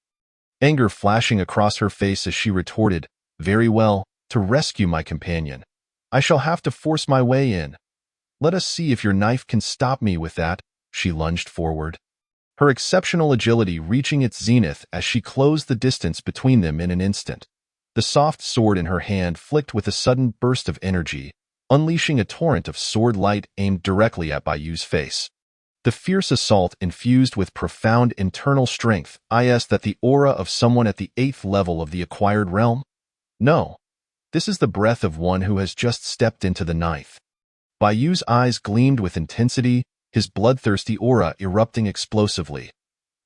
anger flashing across her face as she retorted, "Very well, to rescue my companion, I shall have to force my way in. Let us see if your knife can stop me with that." She lunged forward, her exceptional agility reaching its zenith as she closed the distance between them in an instant. The soft sword in her hand flicked with a sudden burst of energy, unleashing a torrent of sword light aimed directly at Bai Yu's face. The fierce assault infused with profound internal strength, that the aura of someone at the 8th level of the acquired realm? No, this is the breath of one who has just stepped into the 9th. Bai Yu's eyes gleamed with intensity, his bloodthirsty aura erupting explosively.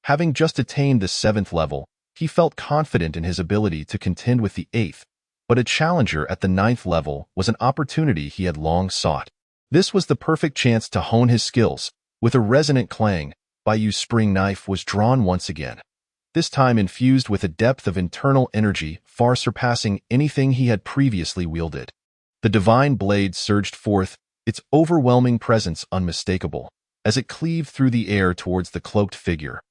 Having just attained the 7th level, he felt confident in his ability to contend with the 8th, but a challenger at the 9th level was an opportunity he had long sought. This was the perfect chance to hone his skills. With a resonant clang, Bai Yu's spring knife was drawn once again, this time infused with a depth of internal energy far surpassing anything he had previously wielded. The divine blade surged forth, its overwhelming presence unmistakable, as it cleaved through the air towards the cloaked figure.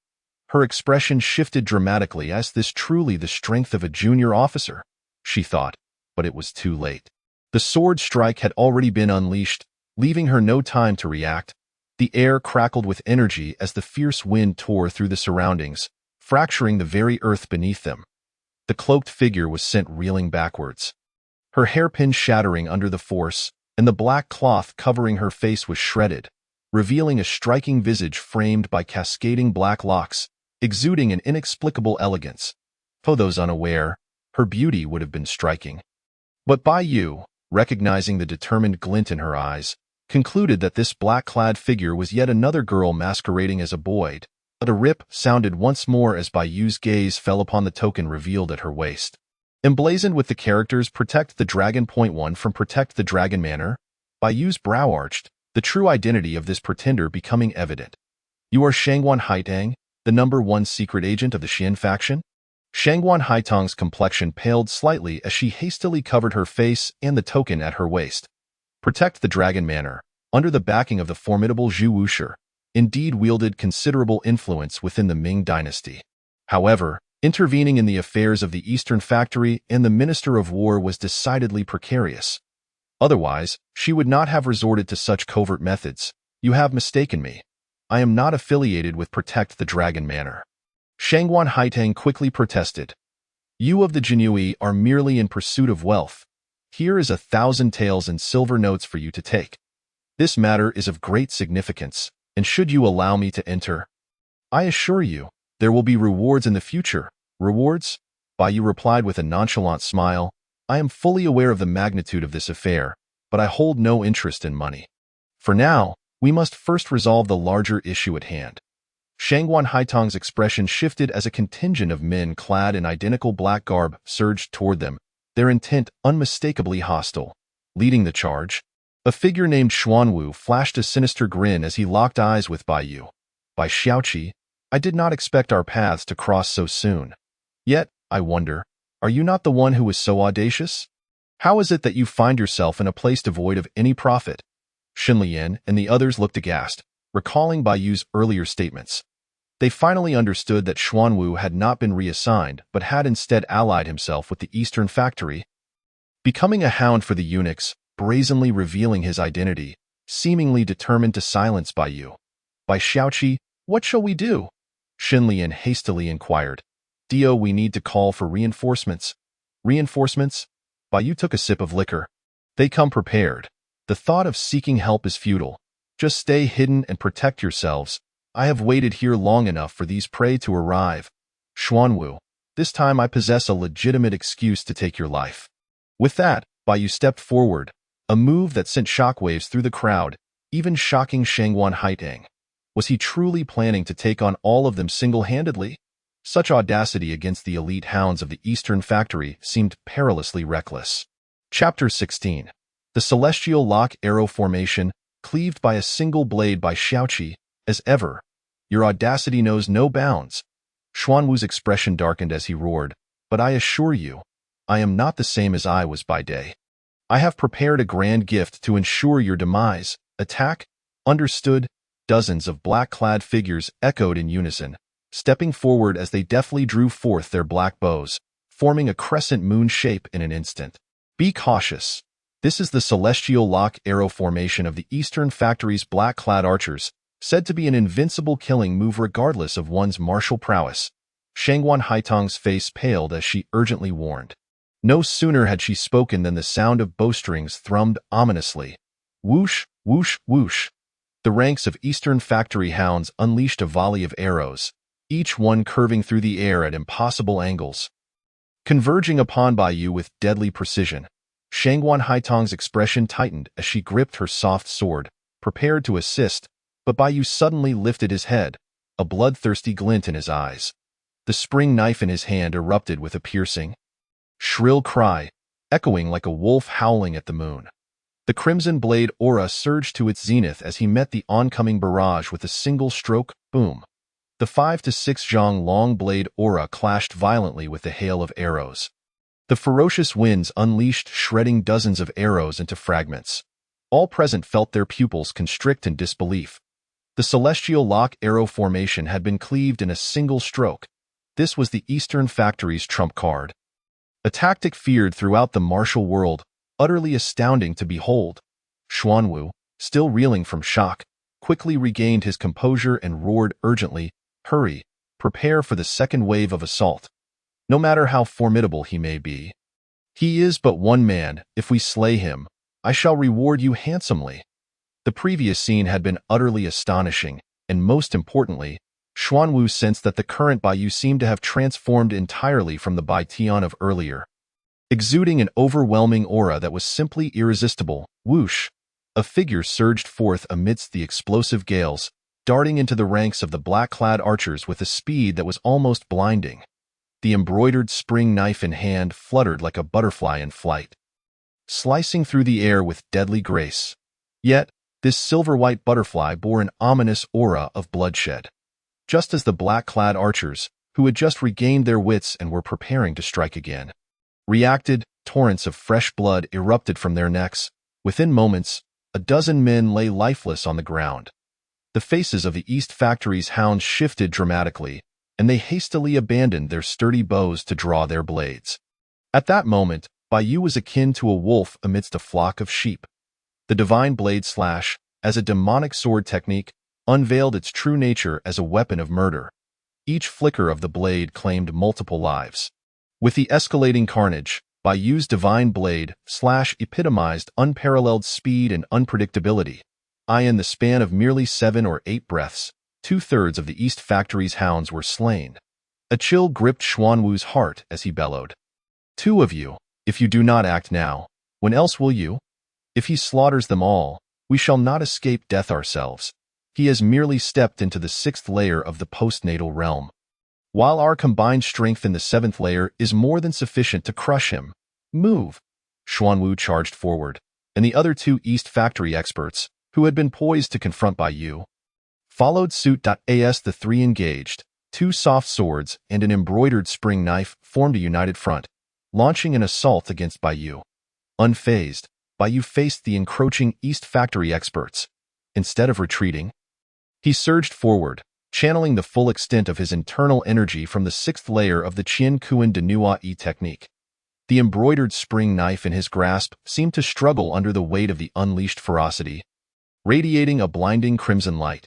Her expression shifted dramatically. "As this truly the strength of a junior officer?" she thought, but it was too late. The sword strike had already been unleashed, leaving her no time to react. The air crackled with energy as the fierce wind tore through the surroundings, fracturing the very earth beneath them. The cloaked figure was sent reeling backwards, her hairpin shattering under the force, and the black cloth covering her face was shredded, revealing a striking visage framed by cascading black locks, exuding an inexplicable elegance. For those unaware, her beauty would have been striking. But Bai Yu, recognizing the determined glint in her eyes, concluded that this black-clad figure was yet another girl masquerading as a boy. But a rip sounded once more as Bai Yu's gaze fell upon the token revealed at her waist. Emblazoned with the characters "Protect the Dragon .1 from Protect the Dragon Manor," Bai Yu's brow arched, the true identity of this pretender becoming evident. "You are Shangguan Haitang, the #1 secret agent of the Xian faction?" Shangguan Haitang's complexion paled slightly as she hastily covered her face and the token at her waist. Protect the Dragon Manor, under the backing of the formidable Zhu Wushi, indeed wielded considerable influence within the Ming Dynasty. However, intervening in the affairs of the Eastern Factory and the Minister of War was decidedly precarious. Otherwise, she would not have resorted to such covert methods. "You have mistaken me. I am not affiliated with Protect the Dragon Manor," Shangguan Haitang quickly protested. "You of the Jinyiwei are merely in pursuit of wealth. Here is 1,000 taels in silver notes for you to take. This matter is of great significance, and should you allow me to enter, I assure you, there will be rewards in the future." "Rewards?" Bai Yu replied with a nonchalant smile, I am fully aware of the magnitude of this affair, but I hold no interest in money. For now, we must first resolve the larger issue at hand. Shangguan Haitong's expression shifted as a contingent of men clad in identical black garb surged toward them, their intent unmistakably hostile. Leading the charge, a figure named Xuanwu flashed a sinister grin as he locked eyes with Bai Yu. By Xiaoqi, I did not expect our paths to cross so soon. Yet, I wonder, are you not the one who was so audacious? How is it that you find yourself in a place devoid of any profit? Xinlian and the others looked aghast, recalling Bai Yu's earlier statements. They finally understood that Xuanwu had not been reassigned, but had instead allied himself with the Eastern Factory, becoming a hound for the eunuchs, brazenly revealing his identity, seemingly determined to silence Bai Yu. By Xiaoqi, what shall we do? Xinlian hastily inquired. Dio, we need to call for reinforcements. Reinforcements? Bai Yu took a sip of liquor. They come prepared. The thought of seeking help is futile. Just stay hidden and protect yourselves. I have waited here long enough for these prey to arrive. Xuanwu, this time I possess a legitimate excuse to take your life. With that, Bai Yu stepped forward, a move that sent shockwaves through the crowd, even shocking Shangguan Haitong. Was he truly planning to take on all of them single-handedly? Such audacity against the elite hounds of the Eastern Factory seemed perilously reckless. Chapter 16. The Celestial Lock Arrow Formation, cleaved by a single blade by Xiaoqi, as ever. Your audacity knows no bounds. Xuanwu's expression darkened as he roared, but I assure you, I am not the same as I was by day. I have prepared a grand gift to ensure your demise. Attack? Understood? Dozens of black-clad figures echoed in unison, stepping forward as they deftly drew forth their black bows, forming a crescent moon shape in an instant. Be cautious. This is the Celestial Lock Arrow Formation of the Eastern Factory's black-clad archers, said to be an invincible killing move regardless of one's martial prowess. Shangguan Haitong's face paled as she urgently warned. No sooner had she spoken than the sound of bowstrings thrummed ominously. Whoosh, whoosh, whoosh. The ranks of Eastern Factory hounds unleashed a volley of arrows, each one curving through the air at impossible angles, converging upon Bai Yu with deadly precision. Shangguan Haitong's expression tightened as she gripped her soft sword, prepared to assist, but Bai Yu suddenly lifted his head, a bloodthirsty glint in his eyes. The spring knife in his hand erupted with a piercing, shrill cry, echoing like a wolf howling at the moon. The crimson blade aura surged to its zenith as he met the oncoming barrage with a single stroke, boom. The 5 to 6 zhang long blade aura clashed violently with the hail of arrows. The ferocious winds unleashed, shredding dozens of arrows into fragments. All present felt their pupils constrict in disbelief. The Celestial Lock Arrow Formation had been cleaved in a single stroke. This was the Eastern Factory's trump card. A tactic feared throughout the martial world, utterly astounding to behold. Xuanwu, still reeling from shock, quickly regained his composure and roared urgently, "Hurry, prepare for the second wave of assault. No matter how formidable he may be. He is but one man. If we slay him, I shall reward you handsomely." The previous scene had been utterly astonishing, and most importantly, Xuanwu sensed that the current Bai Yu seemed to have transformed entirely from the Bai Tian of earlier. Exuding an overwhelming aura that was simply irresistible, whoosh, a figure surged forth amidst the explosive gales, darting into the ranks of the black-clad archers with a speed that was almost blinding. The embroidered spring knife in hand fluttered like a butterfly in flight, slicing through the air with deadly grace. Yet, this silver-white butterfly bore an ominous aura of bloodshed. Just as the black-clad archers, who had just regained their wits and were preparing to strike again, reacted, torrents of fresh blood erupted from their necks. Within moments, a dozen men lay lifeless on the ground. The faces of the East Factory's hounds shifted dramatically, and they hastily abandoned their sturdy bows to draw their blades. At that moment, Bai Yu was akin to a wolf amidst a flock of sheep. The divine blade slash, as a demonic sword technique, unveiled its true nature as a weapon of murder. Each flicker of the blade claimed multiple lives. With the escalating carnage, Bai Yu's divine blade slash epitomized unparalleled speed and unpredictability. In the span of merely 7 or 8 breaths, 2/3 of the East Factory's hounds were slain. A chill gripped Xuanwu's heart as he bellowed. "Two of you. If you do not act now, when else will you? If he slaughters them all, we shall not escape death ourselves. He has merely stepped into the 6th layer of the postnatal realm. While our combined strength in the 7th layer is more than sufficient to crush him. Move! Xuanwu charged forward, and the other 2 East Factory experts, who had been poised to confront Bai Yu, followed suit. As the 3 engaged, 2 soft swords and an embroidered spring knife formed a united front, launching an assault against Bai Yu. Unfazed, Bai Yu faced the encroaching East Factory experts. Instead of retreating, he surged forward, channeling the full extent of his internal energy from the 6th layer of the Qian Kuan de Nuai technique. The embroidered spring knife in his grasp seemed to struggle under the weight of the unleashed ferocity, radiating a blinding crimson light.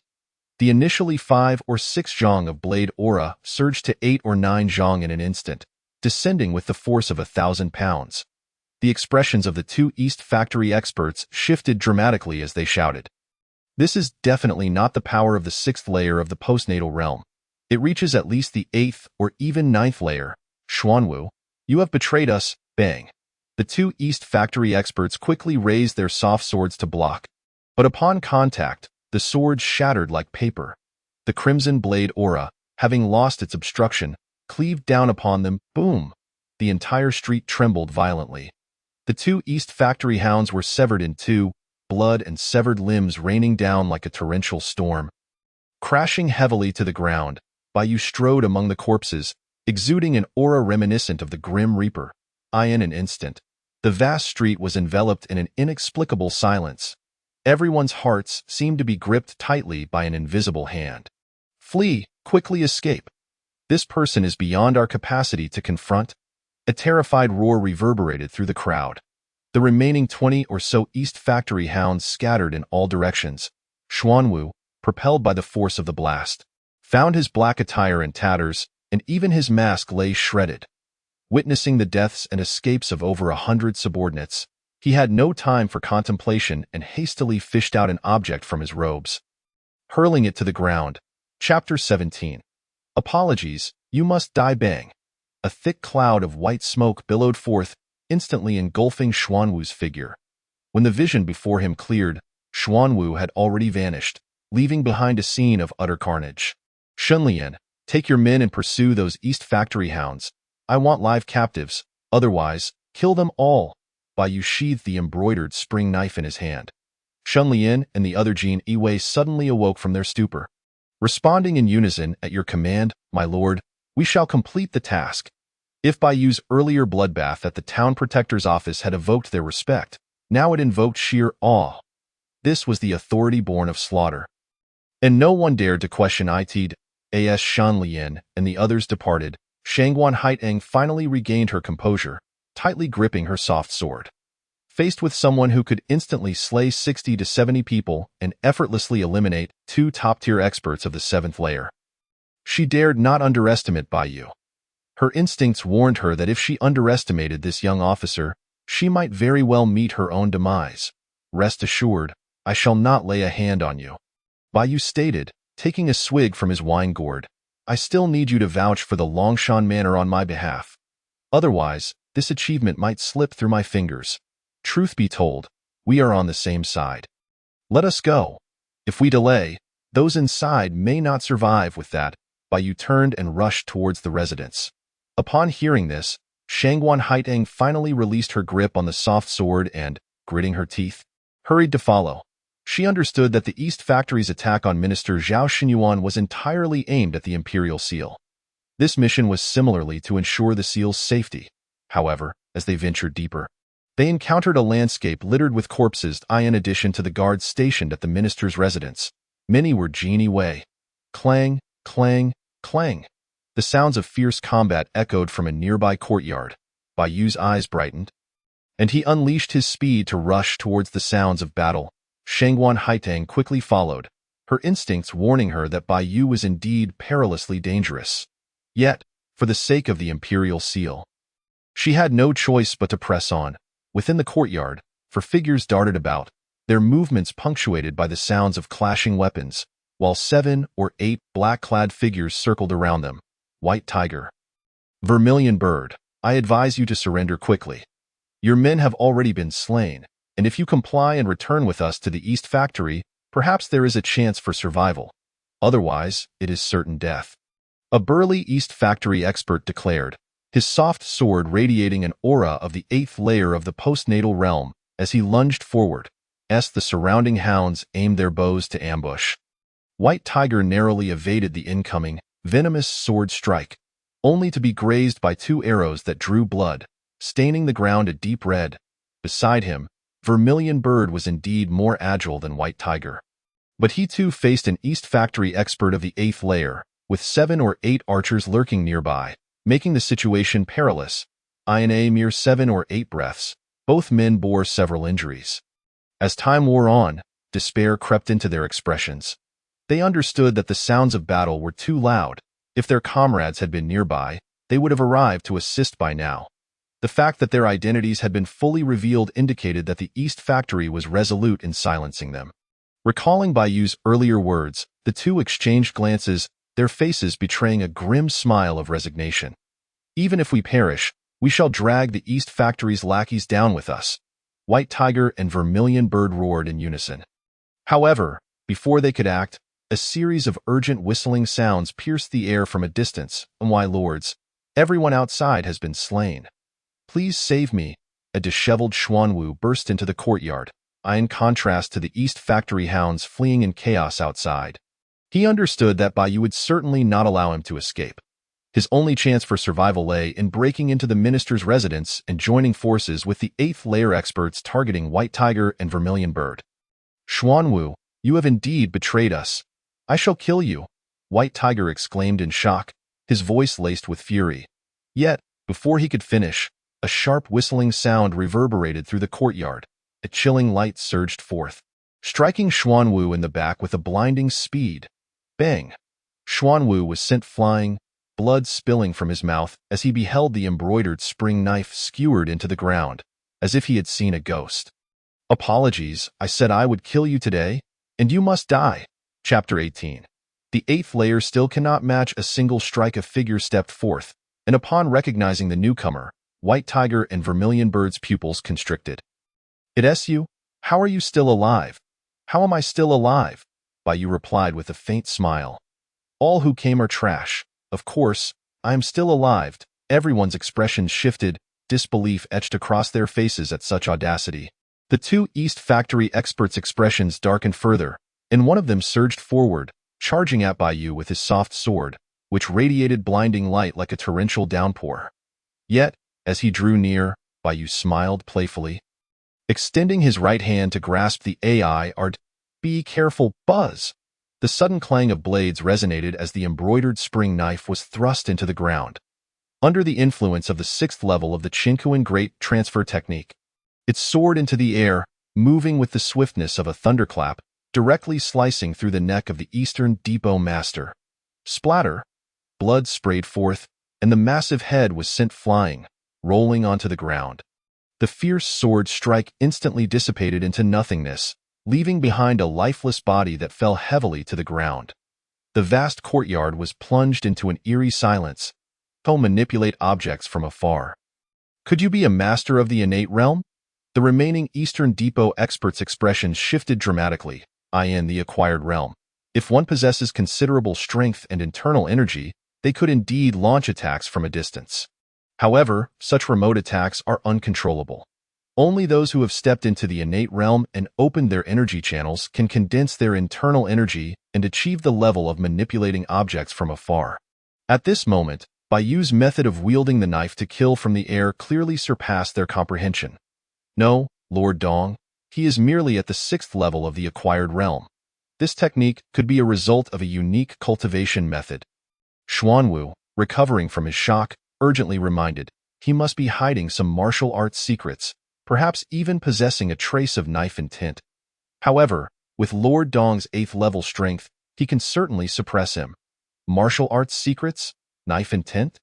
The initially 5 or 6 zhong of blade aura surged to 8 or 9 zhong in an instant, descending with the force of 1,000 pounds. The expressions of the 2 East Factory experts shifted dramatically as they shouted. This is definitely not the power of the 6th layer of the postnatal realm. It reaches at least the 8th or even 9th layer. Xuanwu, you have betrayed us. Bang. The 2 East Factory experts quickly raised their soft swords to block, but upon contact, the swords shattered like paper. The crimson blade aura, having lost its obstruction, cleaved down upon them. Boom! The entire street trembled violently. The 2 East Factory hounds were severed in 2, blood and severed limbs raining down like a torrential storm. Crashing heavily to the ground, Bai Yu strode among the corpses, exuding an aura reminiscent of the Grim Reaper. In an instant, the vast street was enveloped in an inexplicable silence. Everyone's hearts seemed to be gripped tightly by an invisible hand. Flee, quickly escape. This person is beyond our capacity to confront. A terrified roar reverberated through the crowd. The remaining 20 or so East Factory hounds scattered in all directions. Xuanwu, propelled by the force of the blast, found his black attire in tatters, and even his mask lay shredded. Witnessing the deaths and escapes of over 100 subordinates, he had no time for contemplation and hastily fished out an object from his robes, hurling it to the ground. Chapter 17. Apologies, you must die. Bang. A thick cloud of white smoke billowed forth, instantly engulfing Xuanwu's figure. When the vision before him cleared, Xuanwu had already vanished, leaving behind a scene of utter carnage. Shunlian, take your men and pursue those East Factory hounds. I want live captives, otherwise, kill them all. Bai Yu sheathed the embroidered spring knife in his hand. Shunlian and the other Jinyiwei suddenly awoke from their stupor. Responding in unison, at your command, my lord, we shall complete the task. If Bai Yu's earlier bloodbath at the town protector's office had evoked their respect, now it invoked sheer awe. This was the authority born of slaughter. And no one dared to question it. As Shanlian and the others departed, Shangguan Haiteng finally regained her composure, tightly gripping her soft sword. Faced with someone who could instantly slay 60 to 70 people and effortlessly eliminate 2 top-tier experts of the 7th layer, she dared not underestimate Bai Yu. Her instincts warned her that if she underestimated this young officer, she might very well meet her own demise. Rest assured, I shall not lay a hand on you. Bai Yu stated, taking a swig from his wine gourd. I still need you to vouch for the Longshan manor on my behalf. Otherwise, this achievement might slip through my fingers. Truth be told, we are on the same side. Let us go. If we delay, those inside may not survive. With that, Bai Yu turned and rushed towards the residence. Upon hearing this, Shangguan Haiteng finally released her grip on the soft sword and, gritting her teeth, hurried to follow. She understood that the East Factory's attack on Minister Zhao Xinyuan was entirely aimed at the Imperial Seal. This mission was similarly to ensure the seal's safety. However, as they ventured deeper, they encountered a landscape littered with corpses. In addition to the guards stationed at the minister's residence, many were Jinyiwei. Clang, clang, clang. The sounds of fierce combat echoed from a nearby courtyard. Bai Yu's eyes brightened, and he unleashed his speed to rush towards the sounds of battle. Shangguan Haiteng quickly followed, her instincts warning her that Bai Yu was indeed perilously dangerous. Yet, for the sake of the Imperial Seal, she had no choice but to press on. Within the courtyard, figures darted about, their movements punctuated by the sounds of clashing weapons, while 7 or 8 black-clad figures circled around them. White Tiger. Vermilion Bird, I advise you to surrender quickly. Your men have already been slain, and if you comply and return with us to the East Factory, perhaps there is a chance for survival. Otherwise, it is certain death." A burly East Factory expert declared, his soft sword radiating an aura of the 8th layer of the postnatal realm as he lunged forward, as the surrounding hounds aimed their bows to ambush. White Tiger narrowly evaded the incoming, venomous sword strike, only to be grazed by 2 arrows that drew blood, staining the ground a deep red. Beside him, Vermilion Bird was indeed more agile than White Tiger. But he too faced an East Factory expert of the 8th layer, with 7 or 8 archers lurking nearby, making the situation perilous. In a mere 7 or 8 breaths, both men bore several injuries. As time wore on, despair crept into their expressions. They understood that the sounds of battle were too loud. If their comrades had been nearby, they would have arrived to assist by now. The fact that their identities had been fully revealed indicated that the East Factory was resolute in silencing them. Recalling Bayou's earlier words, the two exchanged glances, their faces betraying a grim smile of resignation. "Even if we perish, we shall drag the East Factory's lackeys down with us," White Tiger and Vermilion Bird roared in unison. However, before they could act, a series of urgent whistling sounds pierced the air from a distance. "My lords, everyone outside has been slain. Please save me." A disheveled Xuanwu burst into the courtyard, in contrast to the East Factory hounds fleeing in chaos outside. He understood that Bayu would certainly not allow him to escape. His only chance for survival lay in breaking into the minister's residence and joining forces with the 8th layer experts targeting White Tiger and Vermilion Bird. "Xuanwu, you have indeed betrayed us. I shall kill you," White Tiger exclaimed in shock, his voice laced with fury. Yet, before he could finish, a sharp whistling sound reverberated through the courtyard. A chilling light surged forth, striking Xuanwu in the back with a blinding speed. Bang! Xuanwu was sent flying, blood spilling from his mouth as he beheld the embroidered spring knife skewered into the ground, as if he had seen a ghost. "Apologies, I said I would kill you today, and you must die." Chapter 18. The 8th layer still cannot match a single strike. A figure stepped forth, and upon recognizing the newcomer, White Tiger and Vermilion Bird's pupils constricted. "It's you? How are you still alive?" "How am I still alive?" Bayu replied with a faint smile. "All who came are trash. Of course, I am still alive." Everyone's expressions shifted, disbelief etched across their faces at such audacity. The two East Factory experts' expressions darkened further, and one of them surged forward, charging at Bayu with his soft sword, which radiated blinding light like a torrential downpour. Yet, as he drew near, Bayu smiled playfully, extending his right hand to grasp the AI art. "Be careful, Buzz!" The sudden clang of blades resonated as the embroidered spring knife was thrust into the ground. Under the influence of the 6th level of the Chinkuan Great Transfer Technique, it soared into the air, moving with the swiftness of a thunderclap, directly slicing through the neck of the Eastern Depot Master. Splatter! Blood sprayed forth, and the massive head was sent flying, rolling onto the ground. The fierce sword strike instantly dissipated into nothingness, leaving behind a lifeless body that fell heavily to the ground. The vast courtyard was plunged into an eerie silence. To manipulate objects from afar. "Could you be a master of the innate realm?" The remaining Eastern Depot experts' expressions shifted dramatically. In the acquired realm, if one possesses considerable strength and internal energy, they could indeed launch attacks from a distance. However, such remote attacks are uncontrollable. Only those who have stepped into the innate realm and opened their energy channels can condense their internal energy and achieve the level of manipulating objects from afar. At this moment, Bayu's method of wielding the knife to kill from the air clearly surpassed their comprehension. "No, Lord Dong, he is merely at the 6th level of the acquired realm. This technique could be a result of a unique cultivation method." Xuanwu, recovering from his shock, urgently reminded, he must be hiding some martial arts secrets, perhaps even possessing a trace of knife intent. However, with Lord Dong's 8th level strength, he can certainly suppress him. Martial arts secrets? Knife intent?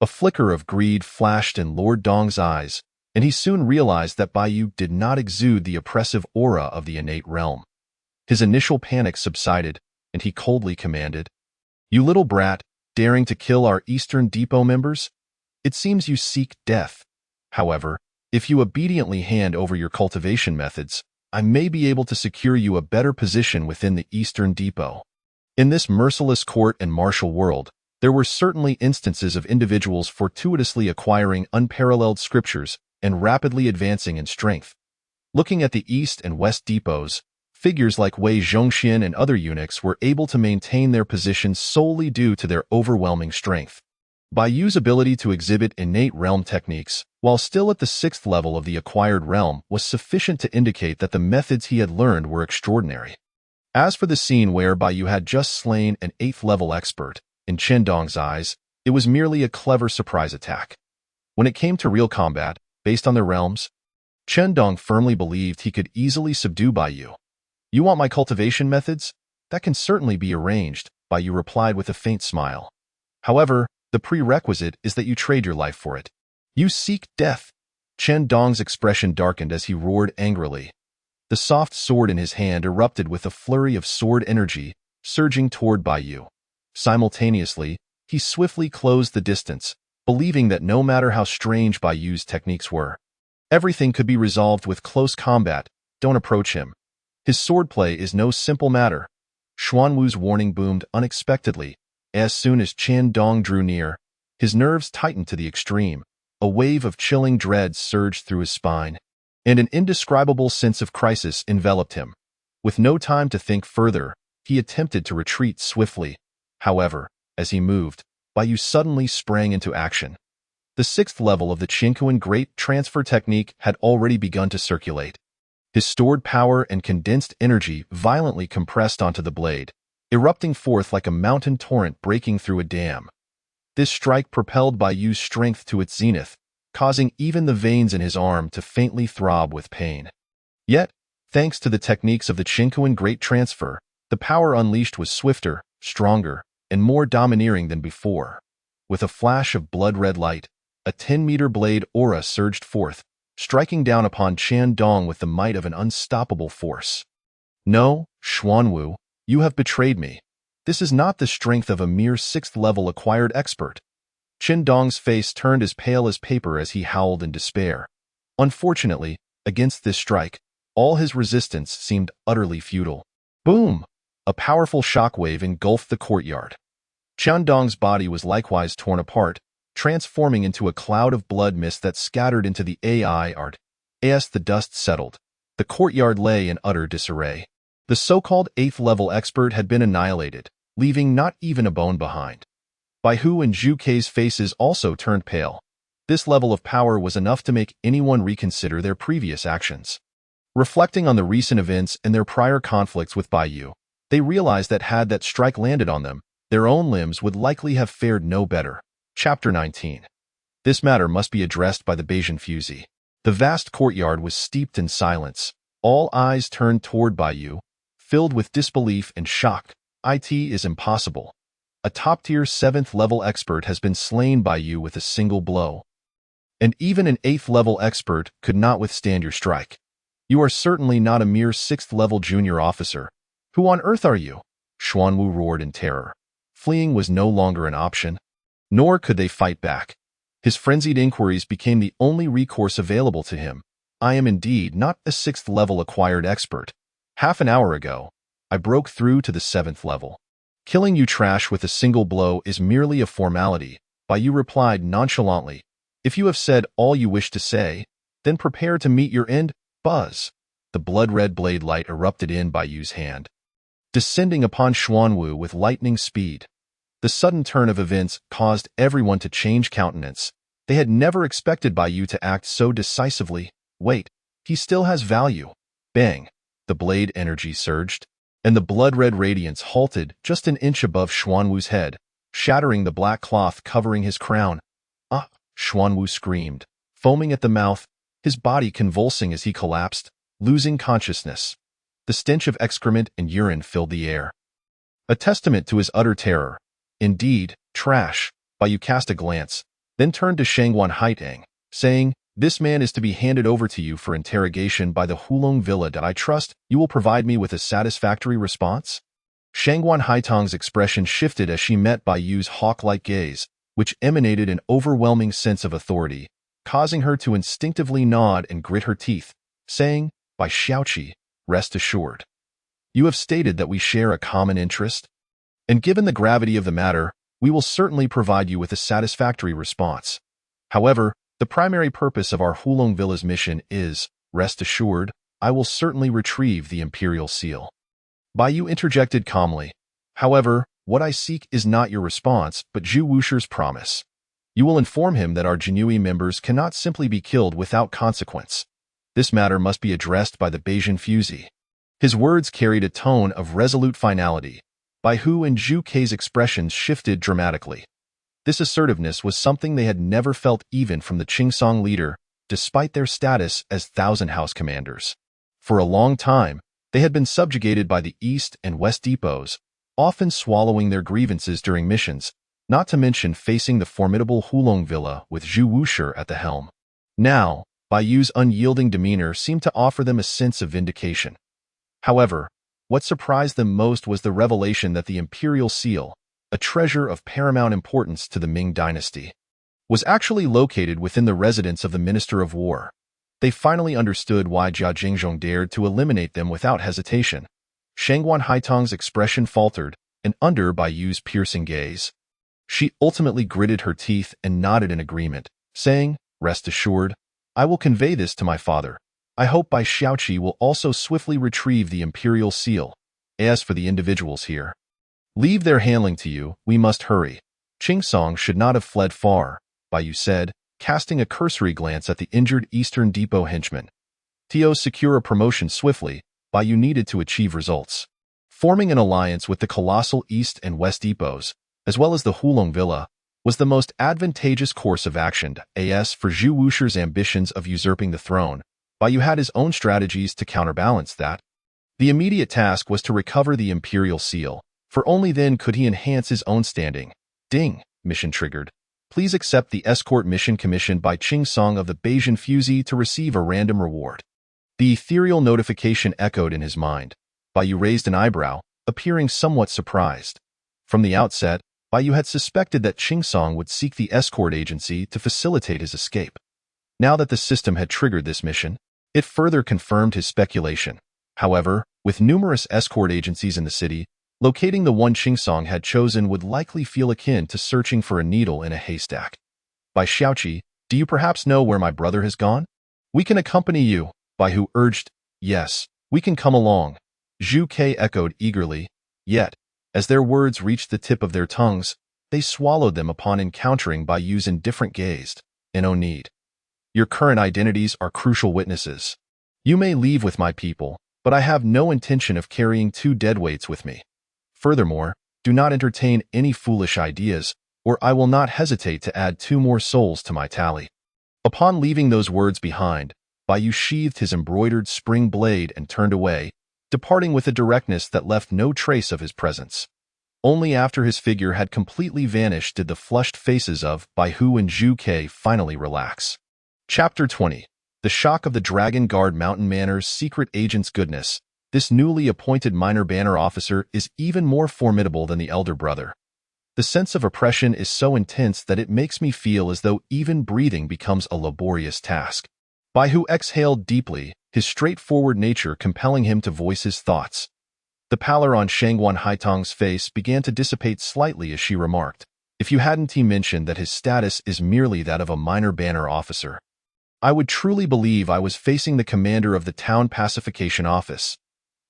A flicker of greed flashed in Lord Dong's eyes, and he soon realized that Bayu did not exude the oppressive aura of the innate realm. His initial panic subsided, and he coldly commanded, "You little brat, daring to kill our Eastern Depot members? It seems you seek death. However, If you obediently hand over your cultivation methods, I may be able to secure you a better position within the Eastern Depot. In this merciless court and martial world, there were certainly instances of individuals fortuitously acquiring unparalleled scriptures and rapidly advancing in strength. Looking at the East and West depots, figures like Wei Zhongxian and other eunuchs were able to maintain their positions solely due to their overwhelming strength. Bai Yu's ability to exhibit innate realm techniques, while still at the 6th level of the acquired realm, was sufficient to indicate that the methods he had learned were extraordinary. As for the scene where Bai Yu had just slain an 8th level expert, in Chen Dong's eyes, it was merely a clever surprise attack. When it came to real combat, based on their realms, Chen Dong firmly believed he could easily subdue Bai Yu. You want my cultivation methods? That can certainly be arranged, Bai Yu replied with a faint smile. However, the prerequisite is that you trade your life for it. You seek death. Chen Dong's expression darkened as he roared angrily. The soft sword in his hand erupted with a flurry of sword energy, surging toward Bai Yu. Simultaneously, he swiftly closed the distance, believing that no matter how strange Bai Yu's techniques were, everything could be resolved with close combat. Don't approach him. His swordplay is no simple matter. Xuanwu's warning boomed unexpectedly. As soon as Chen Dong drew near, his nerves tightened to the extreme. A wave of chilling dread surged through his spine, and an indescribable sense of crisis enveloped him. With no time to think further, he attempted to retreat swiftly. However, as he moved, Bai Yu suddenly sprang into action. The 6th level of the Jinyiwei Great Transfer Technique had already begun to circulate. His stored power and condensed energy violently compressed onto the blade, erupting forth like a mountain torrent breaking through a dam. This strike propelled Bai Yu's strength to its zenith, causing even the veins in his arm to faintly throb with pain. Yet, thanks to the techniques of the Jinyiwei Great Transfer, the power unleashed was swifter, stronger, and more domineering than before. With a flash of blood-red light, a 10-meter blade aura surged forth, striking down upon Chen Dong with the might of an unstoppable force. No, Xuanwu, you have betrayed me. This is not the strength of a mere 6th level acquired expert. Chen Dong's face turned as pale as paper as he howled in despair. Unfortunately, against this strike, all his resistance seemed utterly futile. Boom! A powerful shockwave engulfed the courtyard. Chen Dong's body was likewise torn apart, transforming into a cloud of blood mist that scattered into the AI art. As the dust settled, the courtyard lay in utter disarray. The so-called 8th level expert had been annihilated, leaving not even a bone behind. Bai Hu and Zhu Kei's faces also turned pale. This level of power was enough to make anyone reconsider their previous actions. Reflecting on the recent events and their prior conflicts with Bai Yu, they realized that had that strike landed on them, their own limbs would likely have fared no better. Chapter 19. This matter must be addressed by the Beijing Fuzi. The vast courtyard was steeped in silence. All eyes turned toward Bai Yu, filled with disbelief and shock. It is impossible. A top-tier 7th level expert has been slain by you with a single blow. And even an 8th level expert could not withstand your strike. You are certainly not a mere 6th level junior officer. Who on earth are you? Xuanwu roared in terror. Fleeing was no longer an option, nor could they fight back. His frenzied inquiries became the only recourse available to him. I am indeed not a 6th level acquired expert. Half an hour ago, I broke through to the 7th level. Killing you trash with a single blow is merely a formality, Bai Yu replied nonchalantly. If you have said all you wish to say, then prepare to meet your end. Buzz. The blood-red blade light erupted in Bai Yu's hand, descending upon Xuanwu with lightning speed. The sudden turn of events caused everyone to change countenance. They had never expected Bai Yu to act so decisively. Wait, he still has value. Bang. The blade energy surged, and the blood-red radiance halted just an inch above Xuanwu's head, shattering the black cloth covering his crown. Ah! Xuanwu screamed, foaming at the mouth, his body convulsing as he collapsed, losing consciousness. The stench of excrement and urine filled the air, a testament to his utter terror. Indeed, trash. Bai Yu cast a glance, then turned to Shangguan Haitang, saying, This man is to be handed over to you for interrogation by the Hulong Villa. I trust you will provide me with a satisfactory response? Shangguan Haitang's expression shifted as she met Bai Yu's hawk-like gaze, which emanated an overwhelming sense of authority. causing her to instinctively nod and grit her teeth, saying, "By Xiaoqi, rest assured. You have stated that we share a common interest, and given the gravity of the matter, we will certainly provide you with a satisfactory response. However, the primary purpose of our Hulong Villa's mission is, rest assured, I will certainly retrieve the imperial seal." Bai Yu interjected calmly, "However, what I seek is not your response, but Zhu Wusher's promise. You will inform him that our Jinyiwei members cannot simply be killed without consequence. This matter must be addressed by the Beijing Fuzi." His words carried a tone of resolute finality. Bai Hu and Zhu Kei's expressions shifted dramatically. This assertiveness was something they had never felt even from the Qingsong leader, despite their status as Thousand House commanders. For a long time, they had been subjugated by the East and West depots, often swallowing their grievances during missions, not to mention facing the formidable Hulong Villa with Zhu Wusher at the helm. Now, Bai Yu's unyielding demeanor seemed to offer them a sense of vindication. However, what surprised them most was the revelation that the imperial seal, a treasure of paramount importance to the Ming Dynasty, was actually located within the residence of the Minister of War. They finally understood why Jia Jingzhong dared to eliminate them without hesitation. Shangguan Haitong's expression faltered, and under Bai Yu's piercing gaze, she ultimately gritted her teeth and nodded in agreement, saying, "Rest assured, I will convey this to my father. I hope Bai Xiaoqi will also swiftly retrieve the imperial seal. As for the individuals here, leave their handling to you, we must hurry." Qingsong should not have fled far, Bai Yu said, casting a cursory glance at the injured Eastern Depot henchman. To secure a promotion swiftly, Bai Yu needed to achieve results. Forming an alliance with the colossal East and West depots, as well as the Hulong Villa, was the most advantageous course of action. As for Zhu Wusher's ambitions of usurping the throne, Bai Yu had his own strategies to counterbalance that. The immediate task was to recover the imperial seal, for only then could he enhance his own standing. Ding, mission triggered. Please accept the escort mission commissioned by Qingsong of the Beijing Fuzi to receive a random reward. The ethereal notification echoed in his mind. Bai Yu raised an eyebrow, appearing somewhat surprised. From the outset, Bai Yu had suspected that Qingsong would seek the escort agency to facilitate his escape. Now that the system had triggered this mission, it further confirmed his speculation. However, with numerous escort agencies in the city, locating the one Qingsong had chosen would likely feel akin to searching for a needle in a haystack. "Bai Xiaoqi, do you perhaps know where my brother has gone? We can accompany you," Bai Hu urged. "Yes, we can come along," Zhu Kei echoed eagerly. Yet, as their words reached the tip of their tongues, they swallowed them upon encountering Bai Yu's indifferent gaze. "No need. Your current identities are crucial witnesses. You may leave with my people, but I have no intention of carrying 2 deadweights with me. Furthermore, do not entertain any foolish ideas, or I will not hesitate to add 2 more souls to my tally." Upon leaving those words behind, Bai Yu sheathed his embroidered spring blade and turned away, departing with a directness that left no trace of his presence. Only after his figure had completely vanished did the flushed faces of Bai Hu and Zhu Kei finally relax. Chapter 20. The Shock of the Dragon Guard Mountain Manor's Secret Agent's Goodness. This newly appointed minor banner officer is even more formidable than the elder brother. The sense of oppression is so intense that it makes me feel as though even breathing becomes a laborious task. Bai Hu exhaled deeply, his straightforward nature compelling him to voice his thoughts. The pallor on Shangguan Haitong's face began to dissipate slightly as she remarked, "If you hadn't mentioned that his status is merely that of a minor banner officer, I would truly believe I was facing the commander of the town pacification office.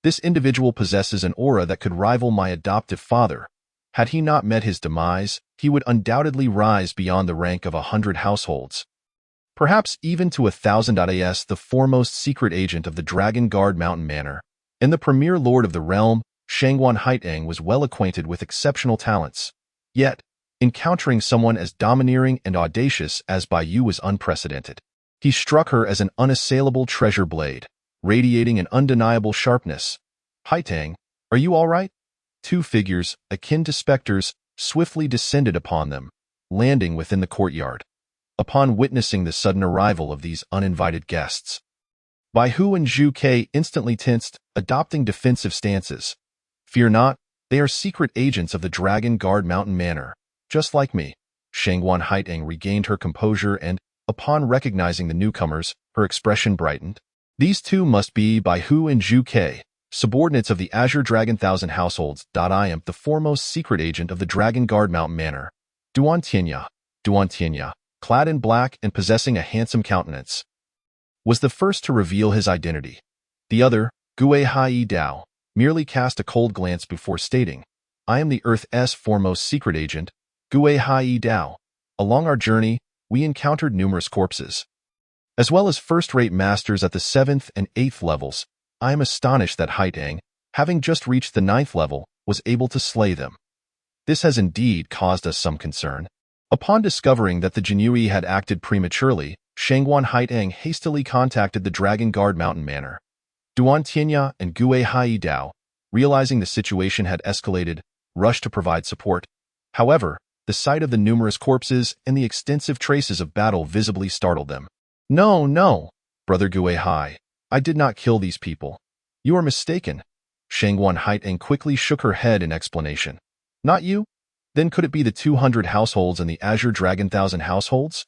This individual possesses an aura that could rival my adoptive father. Had he not met his demise, he would undoubtedly rise beyond the rank of 100 households. Perhaps even to 1,000. As the foremost secret agent of the Dragon Guard Mountain Manor, and the premier lord of the realm, Shangguan Haitong was well acquainted with exceptional talents. Yet, encountering someone as domineering and audacious as Bai Yu was unprecedented. He struck her as an unassailable treasure blade, radiating an undeniable sharpness. "Haitong, are you all right?" 2 figures, akin to specters, swiftly descended upon them, landing within the courtyard. Upon witnessing the sudden arrival of these uninvited guests, Bai Hu and Zhu Kei instantly tensed, adopting defensive stances. "Fear not, they are secret agents of the Dragon Guard Mountain Manor, just like me." Shangguan Haitong regained her composure and, Upon recognizing the newcomers, her expression brightened. These two must be Bai Hu and Zhu Ke, subordinates of the Azure Dragon Thousand Households. I am the foremost secret agent of the Dragon Guard Mountain Manor. Duan Tianya, clad in black and possessing a handsome countenance, was the first to reveal his identity. The other, Gue Hai Dao, merely cast a cold glance before stating, I am the Earth's foremost secret agent, Gue Hai Dao. Along our journey, we encountered numerous corpses, as well as first-rate masters at the 7th and 8th levels. I am astonished that Haitang, having just reached the 9th level, was able to slay them. This has indeed caused us some concern. Upon discovering that the Jinyiwei had acted prematurely, Shangguan Haitang hastily contacted the Dragon Guard Mountain Manor. Duan Tianya and Gue Hai Dao, realizing the situation had escalated, rushed to provide support. However, the sight of the numerous corpses and the extensive traces of battle visibly startled them. No, Brother Gue Hai, I did not kill these people. You are mistaken. Shangguan Haitang quickly shook her head in explanation. Not you? Then could it be the 200 households in the Azure Dragon Thousand Households?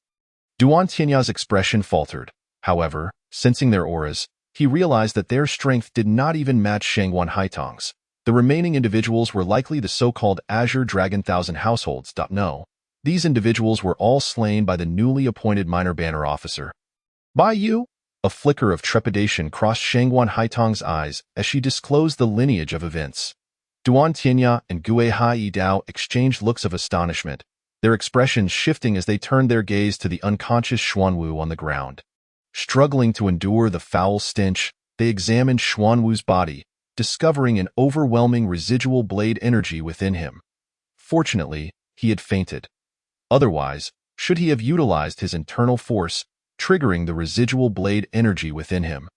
Duan Tianya's expression faltered. However, sensing their auras, he realized that their strength did not even match Shangguan Haitang's. The remaining individuals were likely the so-called Azure Dragon Thousand Households. No, these individuals were all slain by the newly appointed minor banner officer. By you? A flicker of trepidation crossed Shangguan Haitang's eyes as she disclosed the lineage of events. Duan Tianya and Gue Hai Dao exchanged looks of astonishment, their expressions shifting as they turned their gaze to the unconscious Xuanwu on the ground. Struggling to endure the foul stench, they examined Xuanwu's body, discovering an overwhelming residual blade energy within him. Fortunately, he had fainted. Otherwise, should he have utilized his internal force, triggering the residual blade energy within him,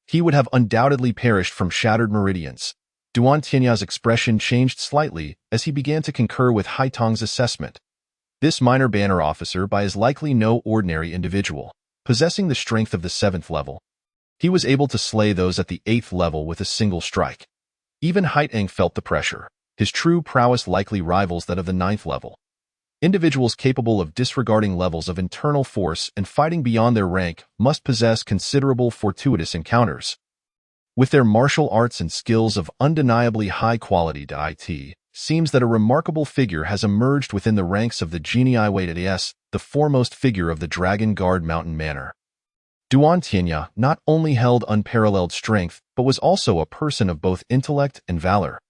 he would have undoubtedly perished from shattered meridians. Duan Tianya's expression changed slightly as he began to concur with Haitang's assessment. This minor banner officer is likely no ordinary individual, possessing the strength of the 7th level. He was able to slay those at the 8th level with a single strike. Even Haitang felt the pressure. His true prowess likely rivals that of the 9th level. Individuals capable of disregarding levels of internal force and fighting beyond their rank must possess considerable fortuitous encounters. With their martial arts and skills of undeniably high quality, it seems that a remarkable figure has emerged within the ranks of the Jinyiwei, the foremost figure of the Dragon Guard Mountain Manor. Duan Tianya not only held unparalleled strength, but was also a person of both intellect and valor.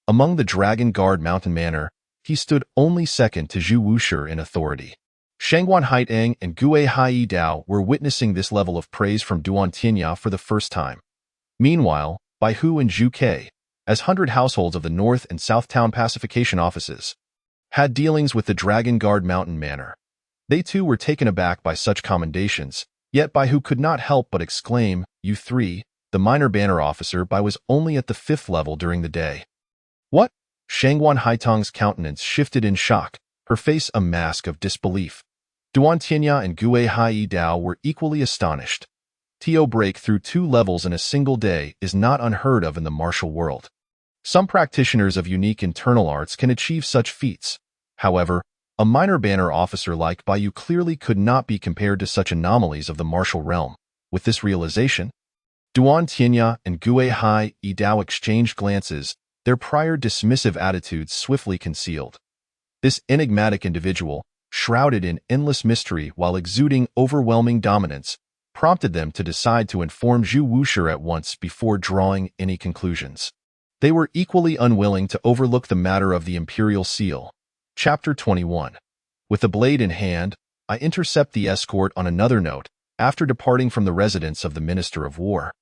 Among the Dragon Guard Mountain Manor, he stood only second to Zhu Wushi in authority. Shangguan Haitang and Gue Hai Dao were witnessing this level of praise from Duan Tianya for the first time. Meanwhile, Bai Hu and Zhu Ke, as 100 households of the North and South Town pacification offices, had dealings with the Dragon Guard Mountain Manor. They too were taken aback by such commendations, yet Bai Hu could not help but exclaim, "You three." The minor banner officer was only at the 5th level during the day. What? Shangguan Haitang's countenance shifted in shock, her face a mask of disbelief. Duan Tianya and Gue Hai Dao were equally astonished. To break through 2 levels in a single day is not unheard of in the martial world. Some practitioners of unique internal arts can achieve such feats. However, a minor banner officer like Bai Yu clearly could not be compared to such anomalies of the martial realm. With this realization, Duan Tianya and Gue Hai Dao exchanged glances, their prior dismissive attitudes swiftly concealed. This enigmatic individual, shrouded in endless mystery while exuding overwhelming dominance, prompted them to decide to inform Zhu Wushi at once before drawing any conclusions. They were equally unwilling to overlook the matter of the Imperial Seal. Chapter 21. With the blade in hand, I intercept the escort on another note, after departing from the residence of the Minister of War.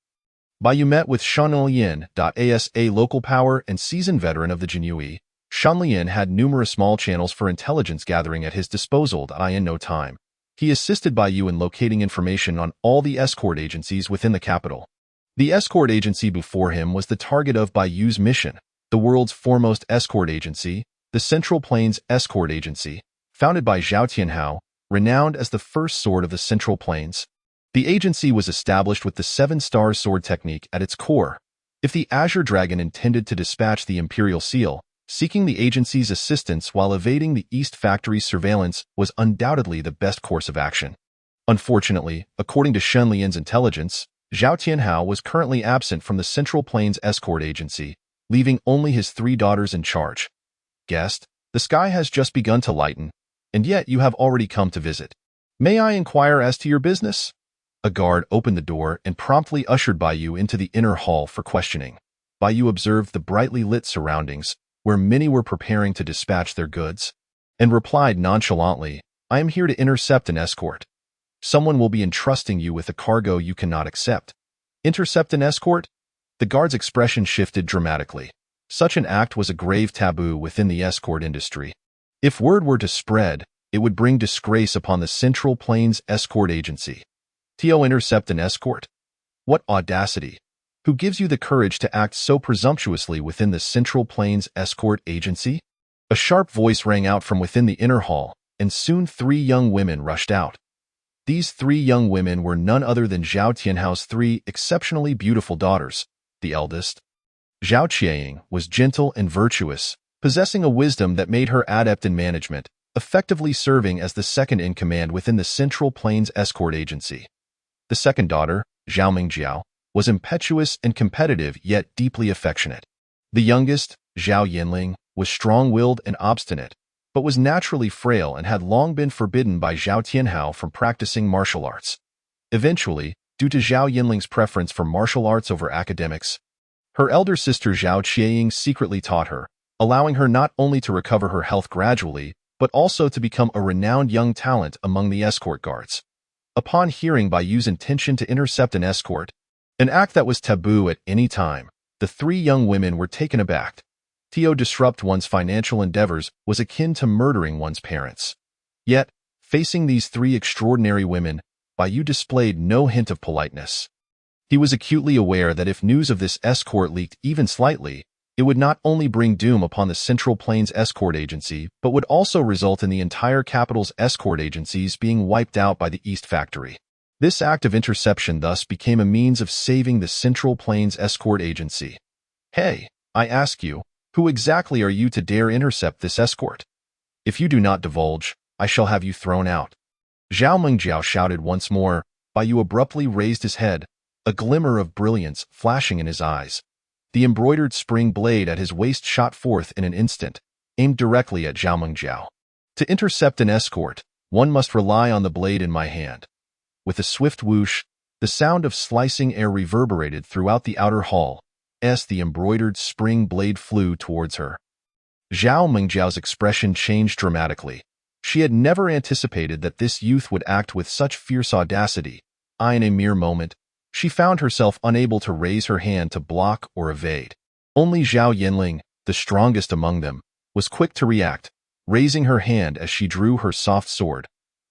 Bai Yu met with Shan Lian, a local power and seasoned veteran of the Jinyiwei. Shan Lian had numerous small channels for intelligence gathering at his disposal in no time. He assisted Bai Yu in locating information on all the escort agencies within the capital. The escort agency before him was the target of Bai Yu's mission, the world's foremost escort agency, the Central Plains Escort Agency, founded by Zhao Tianhao, renowned as the first sword of the Central Plains. The agency was established with the 7-star sword technique at its core. If the Azure Dragon intended to dispatch the Imperial Seal, seeking the agency's assistance while evading the East Factory's surveillance was undoubtedly the best course of action. Unfortunately, according to Shen Lian's intelligence, Zhao Tianhao was currently absent from the Central Plains Escort Agency, leaving only his 3 daughters in charge. Guest, the sky has just begun to lighten, and yet you have already come to visit. May I inquire as to your business? A guard opened the door and promptly ushered Baiyu into the inner hall for questioning. Baiyu observed the brightly lit surroundings, where many were preparing to dispatch their goods, and replied nonchalantly, I am here to intercept an escort. Someone will be entrusting you with a cargo you cannot accept. Intercept an escort? The guard's expression shifted dramatically. Such an act was a grave taboo within the escort industry. If word were to spread, it would bring disgrace upon the Central Plains Escort Agency. Tio, intercept an escort? What audacity! Who gives you the courage to act so presumptuously within the Central Plains Escort Agency? A sharp voice rang out from within the inner hall, and soon 3 young women rushed out. These 3 young women were none other than Zhao Tianhao's 3 exceptionally beautiful daughters. The eldest, Zhao Qianying, was gentle and virtuous, possessing a wisdom that made her adept in management, effectively serving as the second in command within the Central Plains Escort Agency. The second daughter, Zhao Mingjiao, was impetuous and competitive yet deeply affectionate. The youngest, Zhao Yinling, was strong-willed and obstinate, but was naturally frail and had long been forbidden by Zhao Tianhao from practicing martial arts. Eventually, due to Zhao Yinling's preference for martial arts over academics, her elder sister Zhao Qianying secretly taught her, allowing her not only to recover her health gradually, but also to become a renowned young talent among the escort guards. Upon hearing Baiyu's intention to intercept an escort, an act that was taboo at any time, the 3 young women were taken aback. To disrupt one's financial endeavors was akin to murdering one's parents. Yet, facing these 3 extraordinary women, Baiyu displayed no hint of politeness. He was acutely aware that if news of this escort leaked even slightly, it would not only bring doom upon the Central Plains Escort Agency, but would also result in the entire capital's escort agencies being wiped out by the East Factory. This act of interception thus became a means of saving the Central Plains Escort Agency. Hey, I ask you, who exactly are you to dare intercept this escort? If you do not divulge, I shall have you thrown out. Zhao Mingjiao shouted once more. Baiyu abruptly raised his head, a glimmer of brilliance flashing in his eyes. The embroidered spring blade at his waist shot forth in an instant, aimed directly at Zhao Mingjiao. To intercept an escort, one must rely on the blade in my hand. With a swift whoosh, the sound of slicing air reverberated throughout the outer hall, as the embroidered spring blade flew towards her. Zhao Mingjiao's expression changed dramatically. She had never anticipated that this youth would act with such fierce audacity. In a mere moment, she found herself unable to raise her hand to block or evade. Only Zhao Yinling, the strongest among them, was quick to react, raising her hand as she drew her soft sword,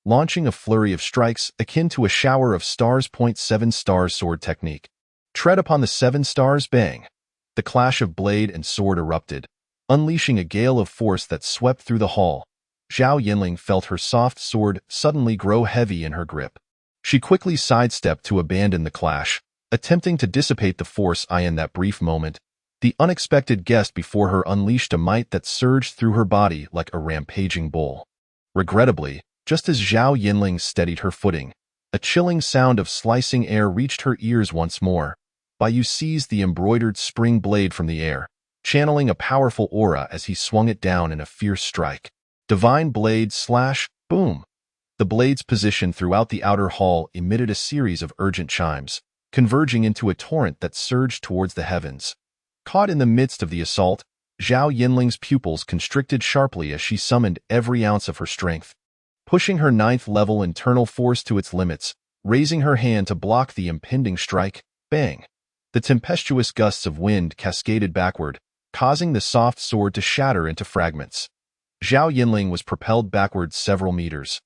launching a flurry of strikes akin to a shower of stars. 7 stars sword technique. Tread upon the 7 stars, bang. The clash of blade and sword erupted, unleashing a gale of force that swept through the hall. Zhao Yinling felt her soft sword suddenly grow heavy in her grip. She quickly sidestepped to abandon the clash, attempting to dissipate the force. In that brief moment, the unexpected guest before her unleashed a might that surged through her body like a rampaging bull. Regrettably, just as Zhao Yinling steadied her footing, a chilling sound of slicing air reached her ears once more. Baiyu seized the embroidered spring blade from the air, channeling a powerful aura as he swung it down in a fierce strike. Divine blade slash, boom. The blade's position throughout the outer hall emitted a series of urgent chimes, converging into a torrent that surged towards the heavens. Caught in the midst of the assault, Zhao Yinling's pupils constricted sharply as she summoned every ounce of her strength, pushing her 9th-level internal force to its limits, raising her hand to block the impending strike. Bang! The tempestuous gusts of wind cascaded backward, causing the soft sword to shatter into fragments. Zhao Yinling was propelled backward several meters,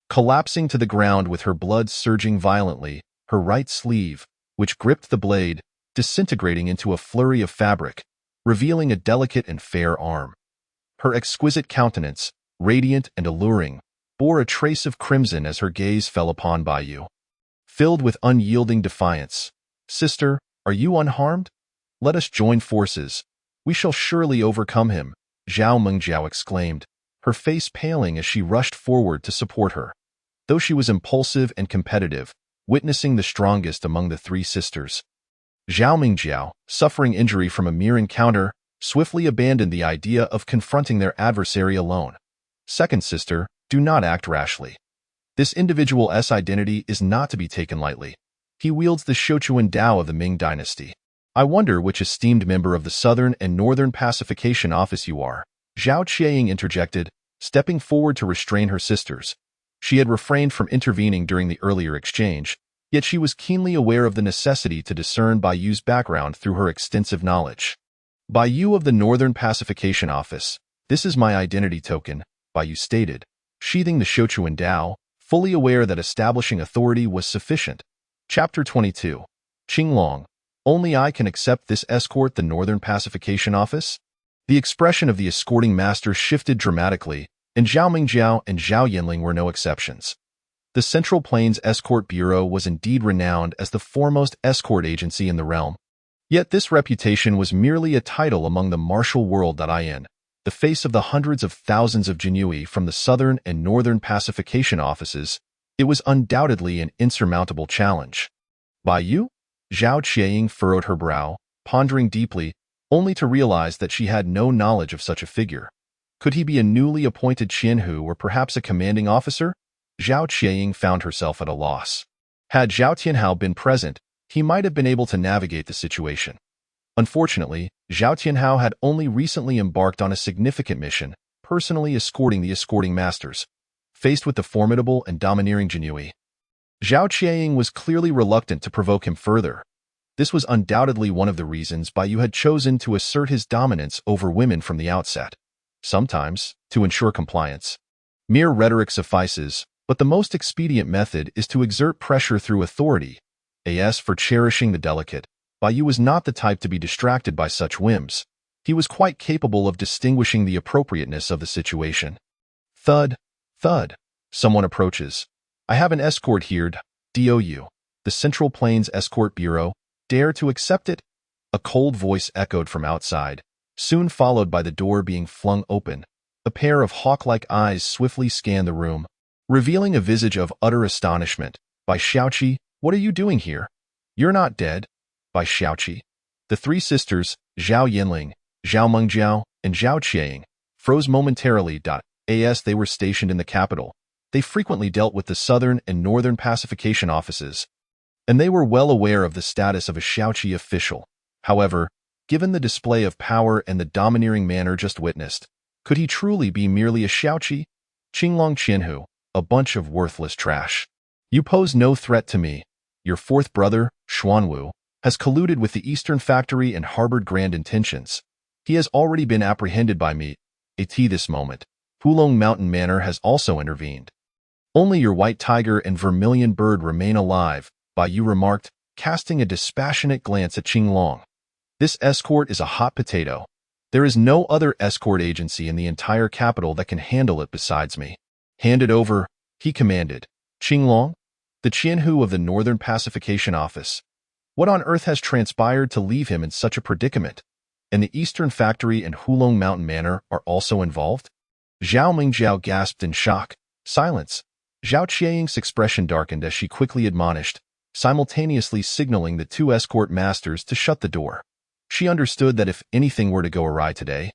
collapsing to the ground with her blood surging violently, her right sleeve, which gripped the blade, disintegrating into a flurry of fabric, revealing a delicate and fair arm. Her exquisite countenance, radiant and alluring, bore a trace of crimson as her gaze fell upon Baiyu. Filled with unyielding defiance, "Sister, are you unharmed? Let us join forces. We shall surely overcome him," Zhao Mingjiao exclaimed, her face paling as she rushed forward to support her. though she was impulsive and competitive, witnessing the strongest among the three sisters. Zhao Mingjiao, suffering injury from a mere encounter, swiftly abandoned the idea of confronting their adversary alone. Second sister, do not act rashly. This individual's identity is not to be taken lightly. He wields the Shochuan Dao of the Ming Dynasty. I wonder which esteemed member of the Southern and Northern Pacification Office you are, Zhao Qianying interjected, stepping forward to restrain her sisters. She had refrained from intervening during the earlier exchange, yet she was keenly aware of the necessity to discern Bai Yu's background through her extensive knowledge. Bai Yu of the Northern Pacification Office, this is my identity token, Bai Yu stated, sheathing the Shochuan Dao, fully aware that establishing authority was sufficient. Chapter 22. Qinglong. Only I can accept this escort the Northern Pacification Office? The expression of the escorting master shifted dramatically, and Zhao Mingjiao and Zhao Yinling were no exceptions. The Central Plains Escort Bureau was indeed renowned as the foremost escort agency in the realm. Yet this reputation was merely a title among the martial world. In the face of the hundreds of thousands of Jinyiwei from the Southern and Northern Pacification Offices, it was undoubtedly an insurmountable challenge. Bai Yu? Zhao Qianying furrowed her brow, pondering deeply, only to realize that she had no knowledge of such a figure. Could he be a newly appointed Qianhu or perhaps a commanding officer? Zhao Qianying found herself at a loss. Had Zhao Tianhao been present, he might have been able to navigate the situation. Unfortunately, Zhao Tianhao had only recently embarked on a significant mission, personally escorting the escorting masters. Faced with the formidable and domineering Jinyiwei, Zhao Qianying was clearly reluctant to provoke him further. This was undoubtedly one of the reasons Bai Yu had chosen to assert his dominance over women from the outset. Sometimes, to ensure compliance, mere rhetoric suffices, but the most expedient method is to exert pressure through authority. As for cherishing the delicate, Bai Yu was not the type to be distracted by such whims. He was quite capable of distinguishing the appropriateness of the situation. Thud, thud. Someone approaches. I have an escort here, DOU. The Central Plains Escort Bureau. Dare to accept it? A cold voice echoed from outside, soon followed by the door being flung open. A pair of hawk-like eyes swiftly scanned the room, revealing a visage of utter astonishment. By Xiaoqi, what are you doing here? You're not dead. By Xiaoqi. The three sisters, Zhao Yinling, Zhao Mengjiao, and Zhao Qianying, froze momentarily. As they were stationed in the capital, they frequently dealt with the Southern and Northern Pacification Offices, and they were well aware of the status of a Xiaoqi official. However, given the display of power and the domineering manner just witnessed, could he truly be merely a Xiaoqi? Qinglong Qianhu, a bunch of worthless trash. You pose no threat to me. Your fourth brother, Xuanwu, has colluded with the Eastern Factory and harbored grand intentions. He has already been apprehended by me. At this moment, Hulong Mountain Manor has also intervened. Only your white tiger and vermilion bird remain alive, Bai Yu remarked, casting a dispassionate glance at Qinglong. This escort is a hot potato. There is no other escort agency in the entire capital that can handle it besides me. Hand it over, he commanded. Qinglong? The Qianhu of the Northern Pacification Office. What on earth has transpired to leave him in such a predicament? And the Eastern Factory and Hulong Mountain Manor are also involved? Zhao Mingjiao gasped in shock. Silence. Zhao Qianying's expression darkened as she quickly admonished, simultaneously signaling the two escort masters to shut the door. She understood that if anything were to go awry today,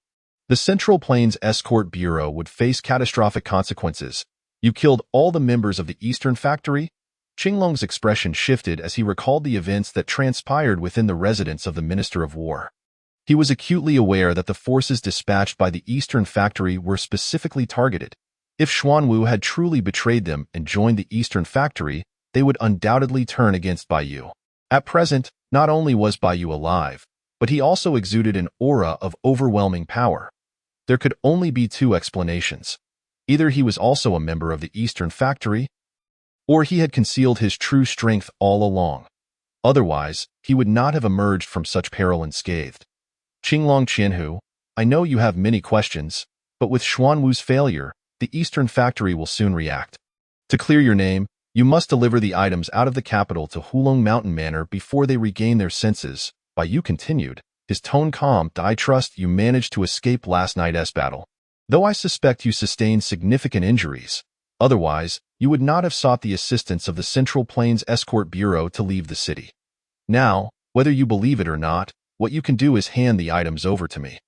the Central Plains Escort Bureau would face catastrophic consequences. You killed all the members of the Eastern Factory? Qinglong's expression shifted as he recalled the events that transpired within the residence of the Minister of War. He was acutely aware that the forces dispatched by the Eastern Factory were specifically targeted. If Xuanwu had truly betrayed them and joined the Eastern Factory, they would undoubtedly turn against Bai Yu. At present, not only was Bai Yu alive, but he also exuded an aura of overwhelming power. There could only be two explanations. Either he was also a member of the Eastern Factory, or he had concealed his true strength all along. Otherwise, he would not have emerged from such peril unscathed. Qinglong Qianhu, I know you have many questions, but with Xuanwu's failure, the Eastern Factory will soon react. To clear your name, you must deliver the items out of the capital to Hulong Mountain Manor before they regain their senses. Bai Yu continued, his tone calm. I trust you managed to escape last night's battle, though I suspect you sustained significant injuries. Otherwise, you would not have sought the assistance of the Central Plains Escort Bureau to leave the city. Now, whether you believe it or not, what you can do is hand the items over to me.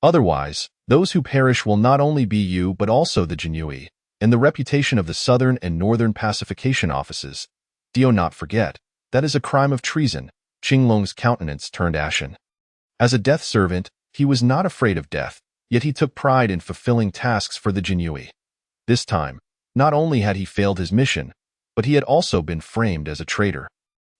Otherwise, those who perish will not only be you but also the Jinyiwei, and the reputation of the Southern and Northern Pacification Offices. Do not forget, that is a crime of treason. Qinglong's countenance turned ashen. As a death servant, he was not afraid of death, yet he took pride in fulfilling tasks for the Jinyiwei. This time, not only had he failed his mission, but he had also been framed as a traitor.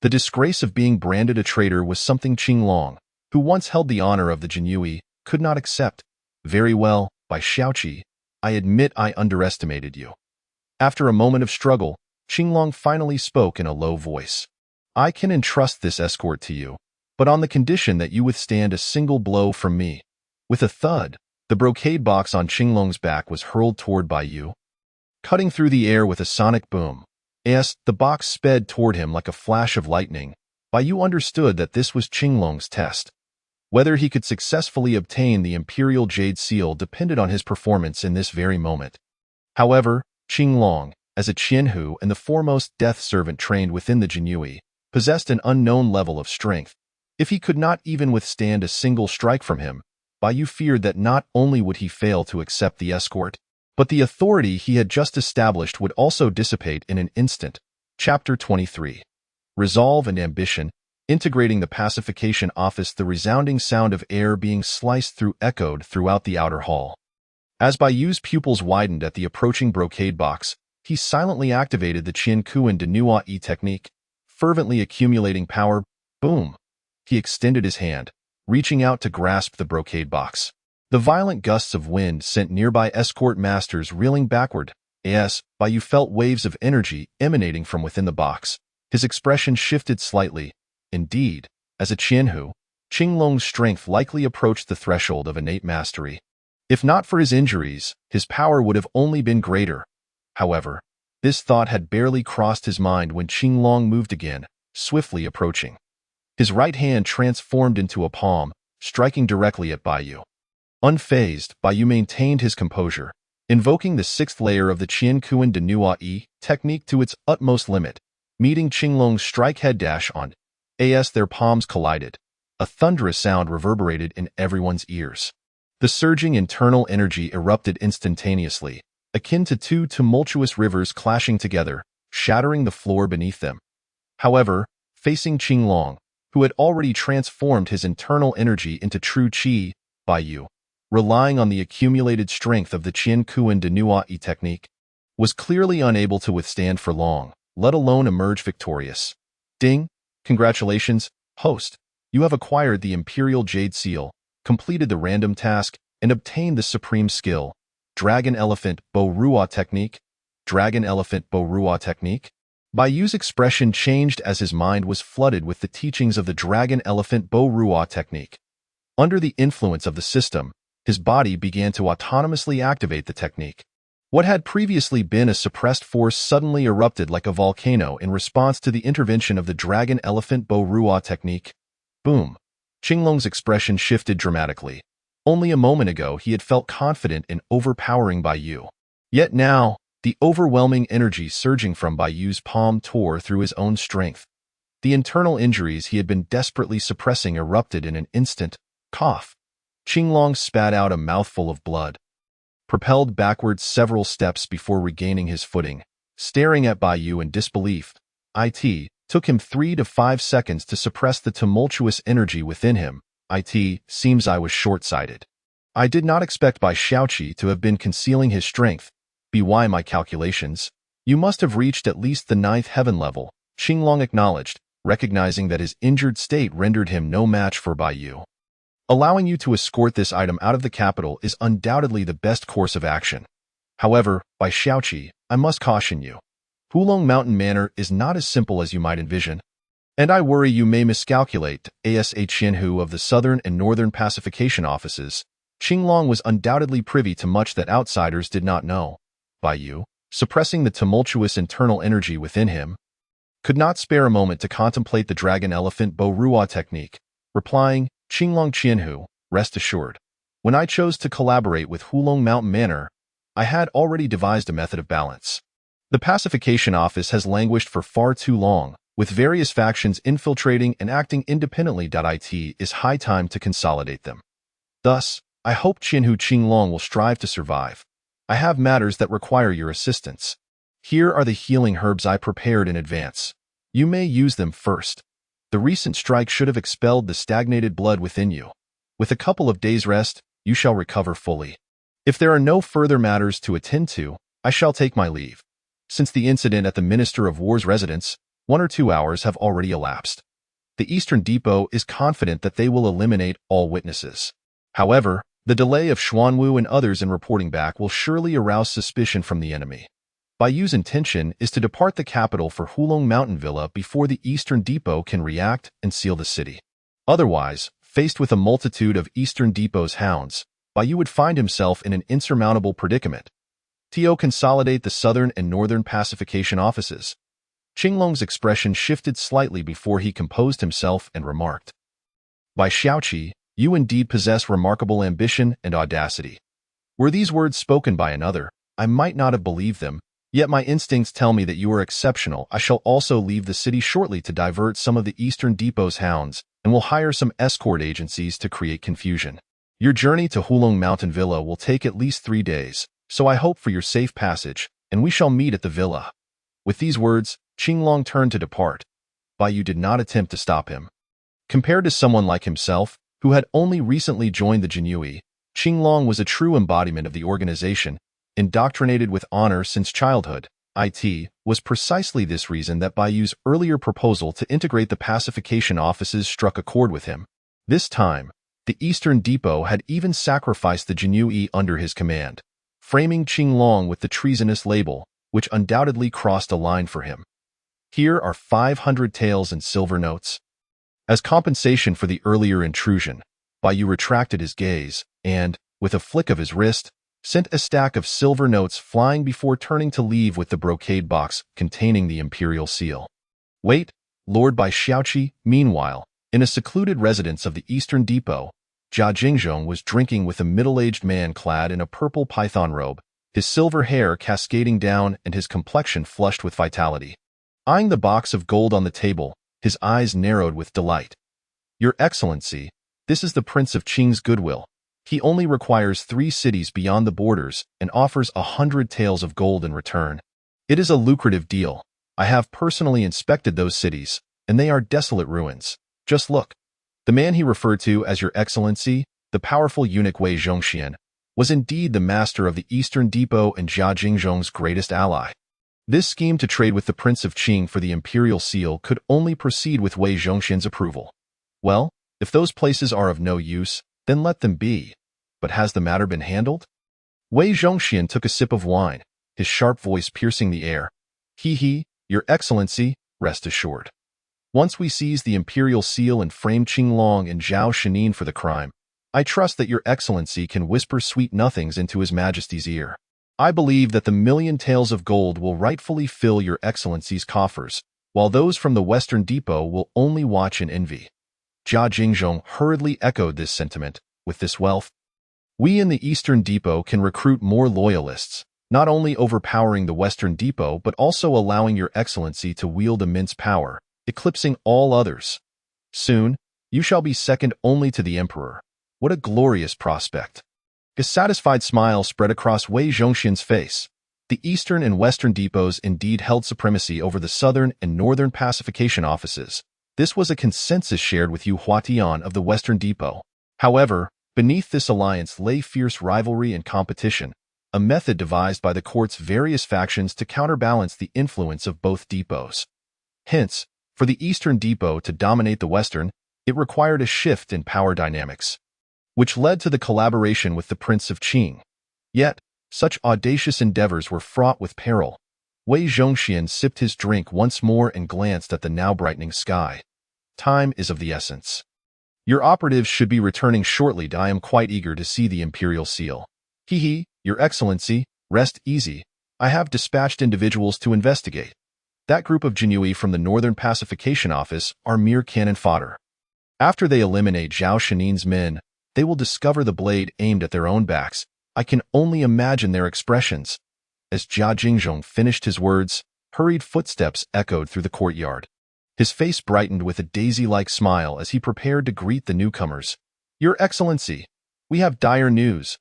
The disgrace of being branded a traitor was something Qinglong, who once held the honor of the Jinyiwei, could not accept. Very well, by Xiaoqi, I admit I underestimated you. After a moment of struggle, Qinglong finally spoke in a low voice. I can entrust this escort to you, but on the condition that you withstand a single blow from me. With a thud, the brocade box on Qinglong's back was hurled toward Baiyu. Cutting through the air with a sonic boom, the box sped toward him like a flash of lightning. Baiyu understood that this was Qinglong's test. Whether he could successfully obtain the Imperial Jade Seal depended on his performance in this very moment. However, Qinglong, as a Qianhu and the foremost death servant trained within the Jinyiwei, possessed an unknown level of strength. If he could not even withstand a single strike from him, Baiyu feared that not only would he fail to accept the escort, but the authority he had just established would also dissipate in an instant. Chapter 23. Resolve and Ambition. Integrating the pacification office, the resounding sound of air being sliced through echoed throughout the outer hall. As Baiyu's pupils widened at the approaching brocade box, he silently activated the Qian Kuan de Nuai technique, fervently accumulating power. Boom! He extended his hand, reaching out to grasp the brocade box. The violent gusts of wind sent nearby escort masters reeling backward. Baiyu felt waves of energy emanating from within the box. His expression shifted slightly. Indeed, as a Qianhu, Qinglong's strength likely approached the threshold of innate mastery. If not for his injuries, his power would have only been greater. However, this thought had barely crossed his mind when Qinglong moved again, swiftly approaching. His right hand transformed into a palm, striking directly at Baiyu. Unfazed, Baiyu maintained his composure, invoking the sixth layer of the Qian Kuan de Nuai technique to its utmost limit, meeting Qinglong's strike head dash on. Their palms collided. A thunderous sound reverberated in everyone's ears. The surging internal energy erupted instantaneously, akin to two tumultuous rivers clashing together, shattering the floor beneath them. However, facing Qinglong, who had already transformed his internal energy into true qi, Baiyu, relying on the accumulated strength of the Qian Kuan de Nuai technique, was clearly unable to withstand for long, let alone emerge victorious. Ding! Congratulations, host. You have acquired the Imperial Jade Seal, completed the random task, and obtained the supreme skill. Dragon Elephant Bo Rua Technique. Dragon Elephant Bo Rua Technique. Baiyu's expression changed as his mind was flooded with the teachings of the Dragon Elephant Bo Rua Technique. Under the influence of the system, his body began to autonomously activate the technique. What had previously been a suppressed force suddenly erupted like a volcano in response to the intervention of the Dragon Elephant Bo Rua technique. Boom! Qinglong's expression shifted dramatically. Only a moment ago he had felt confident in overpowering Baiyu. Yet now, the overwhelming energy surging from Baiyu's palm tore through his own strength. The internal injuries he had been desperately suppressing erupted in an instant. Cough! Qinglong spat out a mouthful of blood. Propelled backwards several steps before regaining his footing, staring at Baiyu in disbelief. It took him 3 to 5 seconds to suppress the tumultuous energy within him. Seems I was short-sighted. I did not expect Bai Xiaoqi to have been concealing his strength. By my calculations, you must have reached at least the 9th heaven level, Qinglong acknowledged, recognizing that his injured state rendered him no match for Baiyu. Allowing you to escort this item out of the capital is undoubtedly the best course of action. However, Bai Xiaoqi, I must caution you. Hulong Mountain Manor is not as simple as you might envision. And I worry you may miscalculate. Asa Qianhu of the Southern and Northern Pacification Offices, Qinglong was undoubtedly privy to much that outsiders did not know. Baiyu, suppressing the tumultuous internal energy within him, could not spare a moment to contemplate the Dragon Elephant Bo Rua technique, replying, Qinglong Qianhu, rest assured. When I chose to collaborate with Hulong Mountain Manor, I had already devised a method of balance. The pacification office has languished for far too long, with various factions infiltrating and acting independently. It is high time to consolidate them. Thus, I hope Qinhu Qinglong will strive to survive. I have matters that require your assistance. Here are the healing herbs I prepared in advance. You may use them first. The recent strike should have expelled the stagnated blood within you. With a couple of days' rest, you shall recover fully. If there are no further matters to attend to, I shall take my leave. Since the incident at the Minister of War's residence, 1 or 2 hours have already elapsed. The Eastern Depot is confident that they will eliminate all witnesses. However, the delay of Xuanwu and others in reporting back will surely arouse suspicion from the enemy. Baiyu's intention is to depart the capital for Hulong Mountain Villa before the Eastern Depot can react and seal the city. Otherwise, faced with a multitude of Eastern Depot's hounds, Baiyu would find himself in an insurmountable predicament. To consolidate the southern and northern pacification offices. Qinglong's expression shifted slightly before he composed himself and remarked, "By Xiaoqi, you indeed possess remarkable ambition and audacity." Were these words spoken by another, I might not have believed them, yet my instincts tell me that you are exceptional. I shall also leave the city shortly to divert some of the Eastern Depot's hounds, and will hire some escort agencies to create confusion. Your journey to Hulong Mountain Villa will take at least 3 days, so I hope for your safe passage, and we shall meet at the villa. With these words, Qinglong turned to depart. Baiyu did not attempt to stop him. Compared to someone like himself, who had only recently joined the Jinyiwei, Qinglong was a true embodiment of the organization, indoctrinated with honor since childhood. It was precisely this reason that Baiyu's earlier proposal to integrate the pacification offices struck a chord with him. This time, the Eastern Depot had even sacrificed the Jinyiwei under his command, framing Qinglong with the treasonous label, which undoubtedly crossed a line for him. Here are 500 taels in silver notes. As compensation for the earlier intrusion, Baiyu retracted his gaze and, with a flick of his wrist, sent a stack of silver notes flying before turning to leave with the brocade box containing the imperial seal. Wait, Lord Bai Xiaoqi. Meanwhile, in a secluded residence of the Eastern Depot, Jia Jingzhong was drinking with a middle-aged man clad in a purple python robe, his silver hair cascading down and his complexion flushed with vitality. Eyeing the box of gold on the table, his eyes narrowed with delight. "Your Excellency, this is the Prince of Qing's goodwill. He only requires 3 cities beyond the borders and offers 100 taels of gold in return. It is a lucrative deal. I have personally inspected those cities, and they are desolate ruins. Just look." The man he referred to as Your Excellency, the powerful eunuch Wei Zhongxian, was indeed the master of the Eastern Depot and Jia Jingzhong's greatest ally. This scheme to trade with the Prince of Qing for the imperial seal could only proceed with Wei Zhongxian's approval. Well, if those places are of no use, then let them be. But has the matter been handled? Wei Zhongxian took a sip of wine, his sharp voice piercing the air. Your Excellency, rest assured. Once we seize the imperial seal and frame Qinglong and Zhao Shinin for the crime, I trust that Your Excellency can whisper sweet nothings into His Majesty's ear. I believe that the 1,000,000 taels of gold will rightfully fill Your Excellency's coffers, while those from the Western Depot will only watch in envy. Jia Jingzhong hurriedly echoed this sentiment. With this wealth, we in the Eastern Depot can recruit more loyalists, not only overpowering the Western Depot but also allowing Your Excellency to wield immense power, eclipsing all others. Soon, you shall be second only to the Emperor. What a glorious prospect. A satisfied smile spread across Wei Zhongxian's face. The Eastern and Western depots indeed held supremacy over the Southern and Northern pacification offices. This was a consensus shared with Yu Huatian of the Western Depot. However, beneath this alliance lay fierce rivalry and competition, a method devised by the court's various factions to counterbalance the influence of both depots. Hence, for the Eastern Depot to dominate the Western, it required a shift in power dynamics, which led to the collaboration with the Prince of Qing. Yet, such audacious endeavors were fraught with peril. Wei Zhongxian sipped his drink once more and glanced at the now brightening sky. Time is of the essence. Your operatives should be returning shortly. I am quite eager to see the imperial seal. Your Excellency, rest easy. I have dispatched individuals to investigate. That group of Jinyiwei from the Northern Pacification Office are mere cannon fodder. After they eliminate Zhao Shinin's men, they will discover the blade aimed at their own backs. I can only imagine their expressions. As Jia Jingzhong finished his words, hurried footsteps echoed through the courtyard. His face brightened with a daisy-like smile as he prepared to greet the newcomers. "Your Excellency, we have dire news.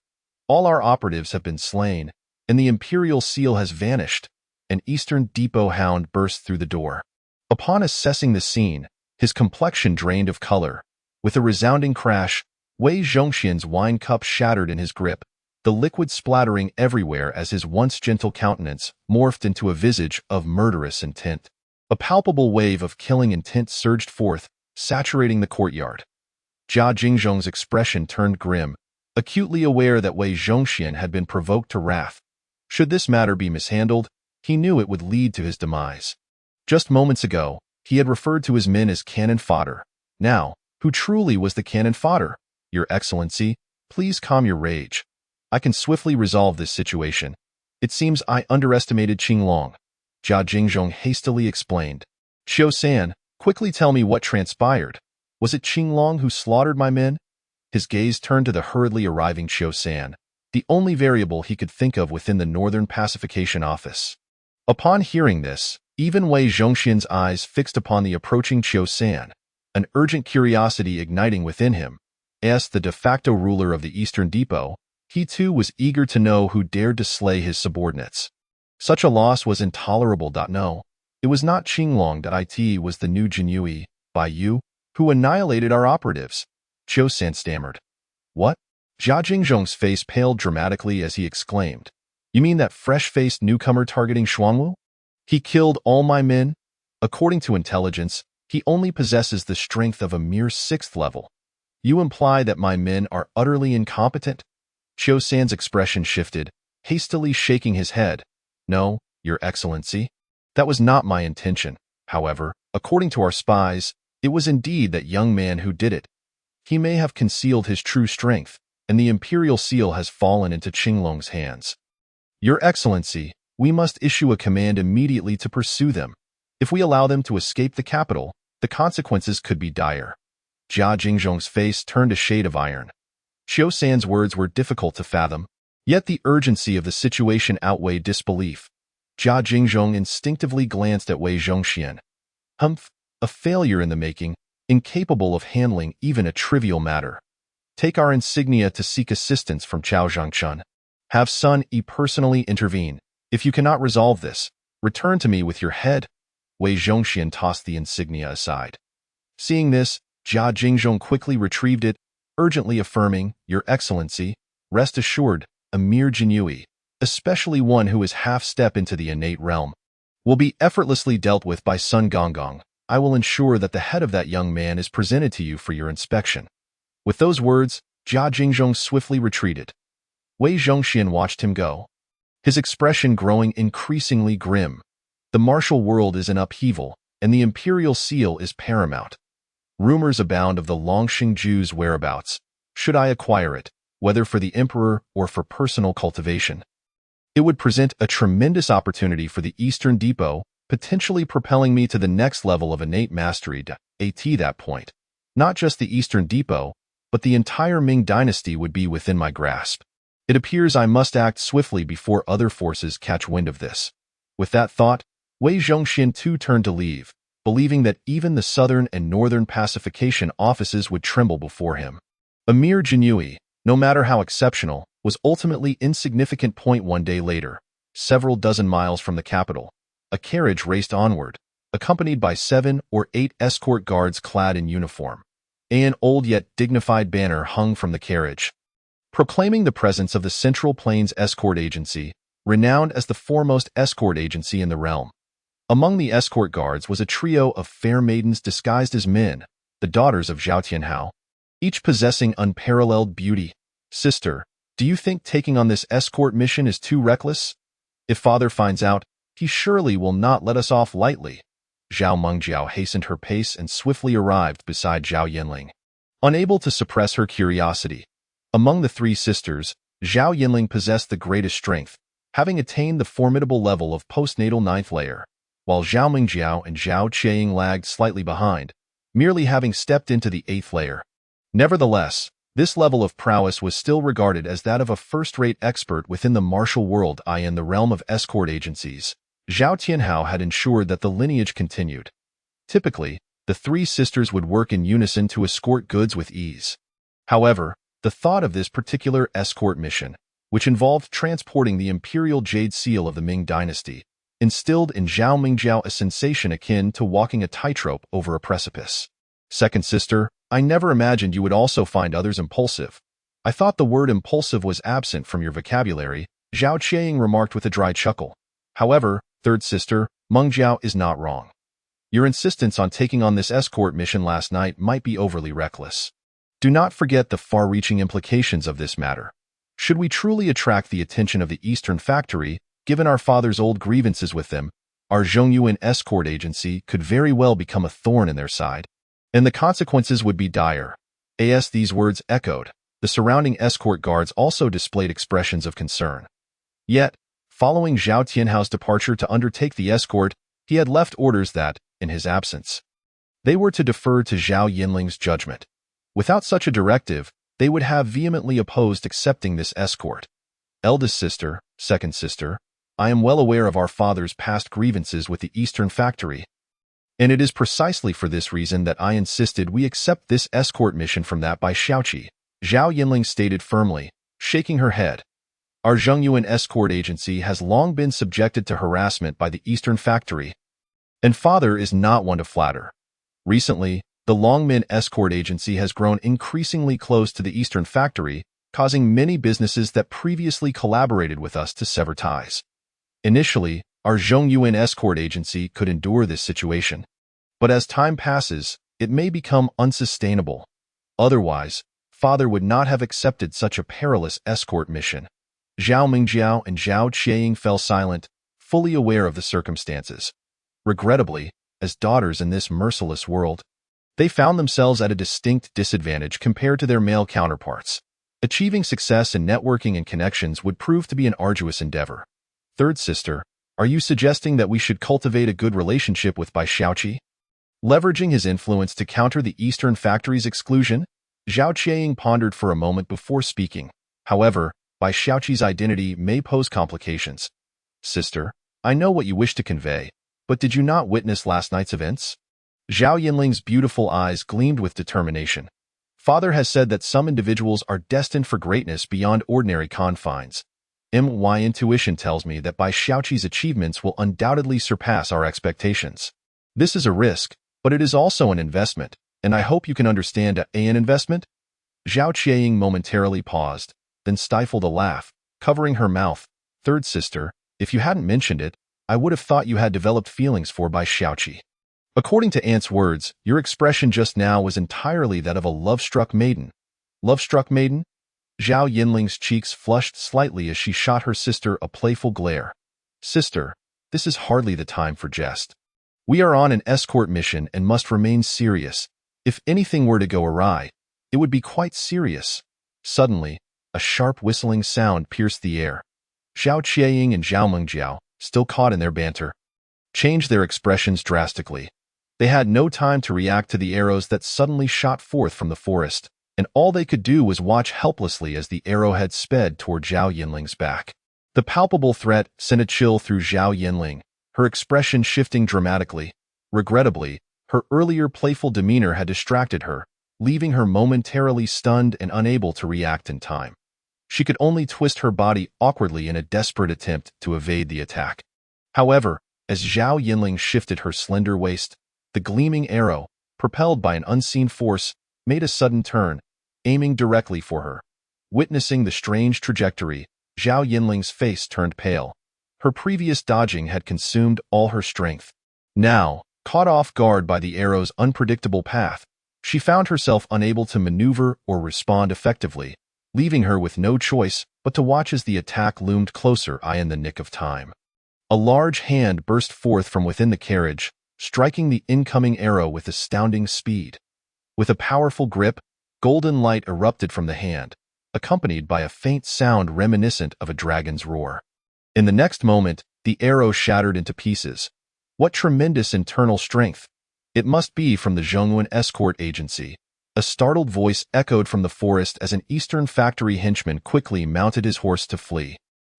All our operatives have been slain, and the imperial seal has vanished." An Eastern Depot hound burst through the door. Upon assessing the scene, his complexion drained of color. With a resounding crash, Wei Zhongxian's wine cup shattered in his grip, the liquid splattering everywhere as his once gentle countenance morphed into a visage of murderous intent. A palpable wave of killing intent surged forth, saturating the courtyard. Jia Jingzhong's expression turned grim, acutely aware that Wei Zhongxian had been provoked to wrath. Should this matter be mishandled, he knew it would lead to his demise. Just moments ago, he had referred to his men as cannon fodder. Now, who truly was the cannon fodder? "Your Excellency, please calm your rage. I can swiftly resolve this situation. It seems I underestimated Qinglong," Jia Jingzhong hastily explained. "Xiao-san, quickly tell me what transpired. Was it Qinglong who slaughtered my men?" His gaze turned to the hurriedly arriving Xiao-san, the only variable he could think of within the Northern Pacification Office. Upon hearing this, even Wei Zhongxian's eyes fixed upon the approaching Xiao-san, an urgent curiosity igniting within him. As the de facto ruler of the Eastern Depot, he too was eager to know who dared to slay his subordinates. Such a loss was intolerable. No, it was not Qinglong. It was the new Jinyiwei, by you, who annihilated our operatives, Xiao-san stammered. "What?" Jia Jingzhong's face paled dramatically as he exclaimed. "You mean that fresh-faced newcomer targeting Shuangwu? He killed all my men? According to intelligence, he only possesses the strength of a mere 6th level. You imply that my men are utterly incompetent?" Xiao-san's expression shifted, hastily shaking his head. "No, Your Excellency. That was not my intention. However, according to our spies, it was indeed that young man who did it. He may have concealed his true strength, and the imperial seal has fallen into Qinglong's hands. Your Excellency, we must issue a command immediately to pursue them. If we allow them to escape the capital, the consequences could be dire." Jia Jingzhong's face turned a shade of iron. Xiao-san's words were difficult to fathom, yet the urgency of the situation outweighed disbelief. Jia Jingzhong instinctively glanced at Wei Zhongxian. Humph, a failure in the making, incapable of handling even a trivial matter. Take our insignia to seek assistance from Chao Zhangchun. Have Sun Yi personally intervene. If you cannot resolve this, return to me with your head. Wei Zhongxian tossed the insignia aside. Seeing this, Jia Jingzhong quickly retrieved it, urgently affirming, "Your Excellency, rest assured, a mere Jinyiwei, especially one who is half-step into the innate realm, will be effortlessly dealt with by Sun Gonggong. I will ensure that the head of that young man is presented to you for your inspection." With those words, Jia Jingzhong swiftly retreated. Wei Zhongxian watched him go, his expression growing increasingly grim. The martial world is in upheaval, and the imperial seal is paramount. Rumors abound of the Longxing Jew's whereabouts. Should I acquire it, whether for the emperor or for personal cultivation, it would present a tremendous opportunity for the Eastern Depot, potentially propelling me to the next level of innate mastery. At that point, not just the Eastern Depot, but the entire Ming Dynasty would be within my grasp. It appears I must act swiftly before other forces catch wind of this. With that thought, Wei Zhongxian too turned to leave, believing that even the Southern and Northern pacification offices would tremble before him. A mere Jinyiwei, no matter how exceptional, was ultimately insignificant. One day later, several dozen miles from the capital, a carriage raced onward, accompanied by 7 or 8 escort guards clad in uniform. An old yet dignified banner hung from the carriage, proclaiming the presence of the Central Plains Escort Agency, renowned as the foremost escort agency in the realm. Among the escort guards was a trio of fair maidens disguised as men, the daughters of Zhao Tianhao, each possessing unparalleled beauty. "Sister, do you think taking on this escort mission is too reckless? If father finds out, he surely will not let us off lightly." Zhao Mengjiao hastened her pace and swiftly arrived beside Zhao Yinling, unable to suppress her curiosity. Among the 3 sisters, Zhao Yinling possessed the greatest strength, having attained the formidable level of postnatal 9th layer, while Zhao Mengjiao and Zhao Qiang lagged slightly behind, merely having stepped into the 8th layer. Nevertheless, This level of prowess was still regarded as that of a first-rate expert within the martial world, in the realm of escort agencies. Zhao Tianhao had ensured that the lineage continued. Typically, the three sisters would work in unison to escort goods with ease. However, the thought of this particular escort mission, which involved transporting the imperial jade seal of the Ming Dynasty, instilled in Zhao Mingjiao a sensation akin to walking a tightrope over a precipice. Second sister, I never imagined you would also find others impulsive. I thought the word impulsive was absent from your vocabulary, Zhao Qiaying remarked with a dry chuckle. However, third sister, Meng Jiao is not wrong. Your insistence on taking on this escort mission last night might be overly reckless. Do not forget the far-reaching implications of this matter. Should we truly attract the attention of the Eastern Factory, given our father's old grievances with them, our Zhongyuan escort agency could very well become a thorn in their side, and the consequences would be dire. As these words echoed, the surrounding escort guards also displayed expressions of concern. Yet, following Zhao Tianhao's departure to undertake the escort, he had left orders that, in his absence, they were to defer to Zhao Yinling's judgment. Without such a directive, they would have vehemently opposed accepting this escort. Eldest sister, second sister, I am well aware of our father's past grievances with the Eastern Factory, and it is precisely for this reason that I insisted we accept this escort mission from that by Xiaoqi, Zhao Yinling stated firmly, shaking her head. Our Zhongyuan escort agency has long been subjected to harassment by the Eastern Factory, and father is not one to flatter. Recently, the Longmin escort agency has grown increasingly close to the Eastern Factory, causing many businesses that previously collaborated with us to sever ties. Initially, our Zhongyuan escort agency could endure this situation, but as time passes, it may become unsustainable. Otherwise, father would not have accepted such a perilous escort mission. Zhao Mingjiao and Zhao Qiaying fell silent, fully aware of the circumstances. Regrettably, as daughters in this merciless world, they found themselves at a distinct disadvantage compared to their male counterparts. Achieving success in networking and connections would prove to be an arduous endeavor. Third sister, are you suggesting that we should cultivate a good relationship with Bai Xiaoqi? Leveraging his influence to counter the Eastern Factory's exclusion? Zhao Qiaying pondered for a moment before speaking. However, Bai Xiaoqi's identity may pose complications. Sister, I know what you wish to convey, but did you not witness last night's events? Zhao Yinling's beautiful eyes gleamed with determination. Father has said that some individuals are destined for greatness beyond ordinary confines. My intuition tells me that Bai Xiaoqi's achievements will undoubtedly surpass our expectations. This is a risk, but it is also an investment, and I hope you can understand an investment? Zhao Qiaying momentarily paused, then stifled a laugh, covering her mouth. Third sister, if you hadn't mentioned it, I would have thought you had developed feelings for Bai Xiaoqi. According to Ant's words, your expression just now was entirely that of a love-struck maiden. Love-struck maiden? Zhao Yinling's cheeks flushed slightly as she shot her sister a playful glare. Sister, this is hardly the time for jest. We are on an escort mission and must remain serious. If anything were to go awry, it would be quite serious. Suddenly, a sharp whistling sound pierced the air. Zhao Qiaying and Zhao Mengjiao, still caught in their banter, changed their expressions drastically. They had no time to react to the arrows that suddenly shot forth from the forest, and all they could do was watch helplessly as the arrowhead sped toward Zhao Yinling's back. The palpable threat sent a chill through Zhao Yinling, her expression shifting dramatically. Regrettably, her earlier playful demeanor had distracted her, leaving her momentarily stunned and unable to react in time. She could only twist her body awkwardly in a desperate attempt to evade the attack. However, as Zhao Yinling shifted her slender waist, the gleaming arrow, propelled by an unseen force, made a sudden turn, aiming directly for her. Witnessing the strange trajectory, Zhao Yinling's face turned pale. Her previous dodging had consumed all her strength. Now, caught off guard by the arrow's unpredictable path, she found herself unable to maneuver or respond effectively, leaving her with no choice but to watch as the attack loomed closer in the nick of time. A large hand burst forth from within the carriage, striking the incoming arrow with astounding speed. With a powerful grip, golden light erupted from the hand, accompanied by a faint sound reminiscent of a dragon's roar. In the next moment, the arrow shattered into pieces. What tremendous internal strength! It must be from the Zhongyuan escort agency. A startled voice echoed from the forest as an Eastern Factory henchman quickly mounted his horse to flee.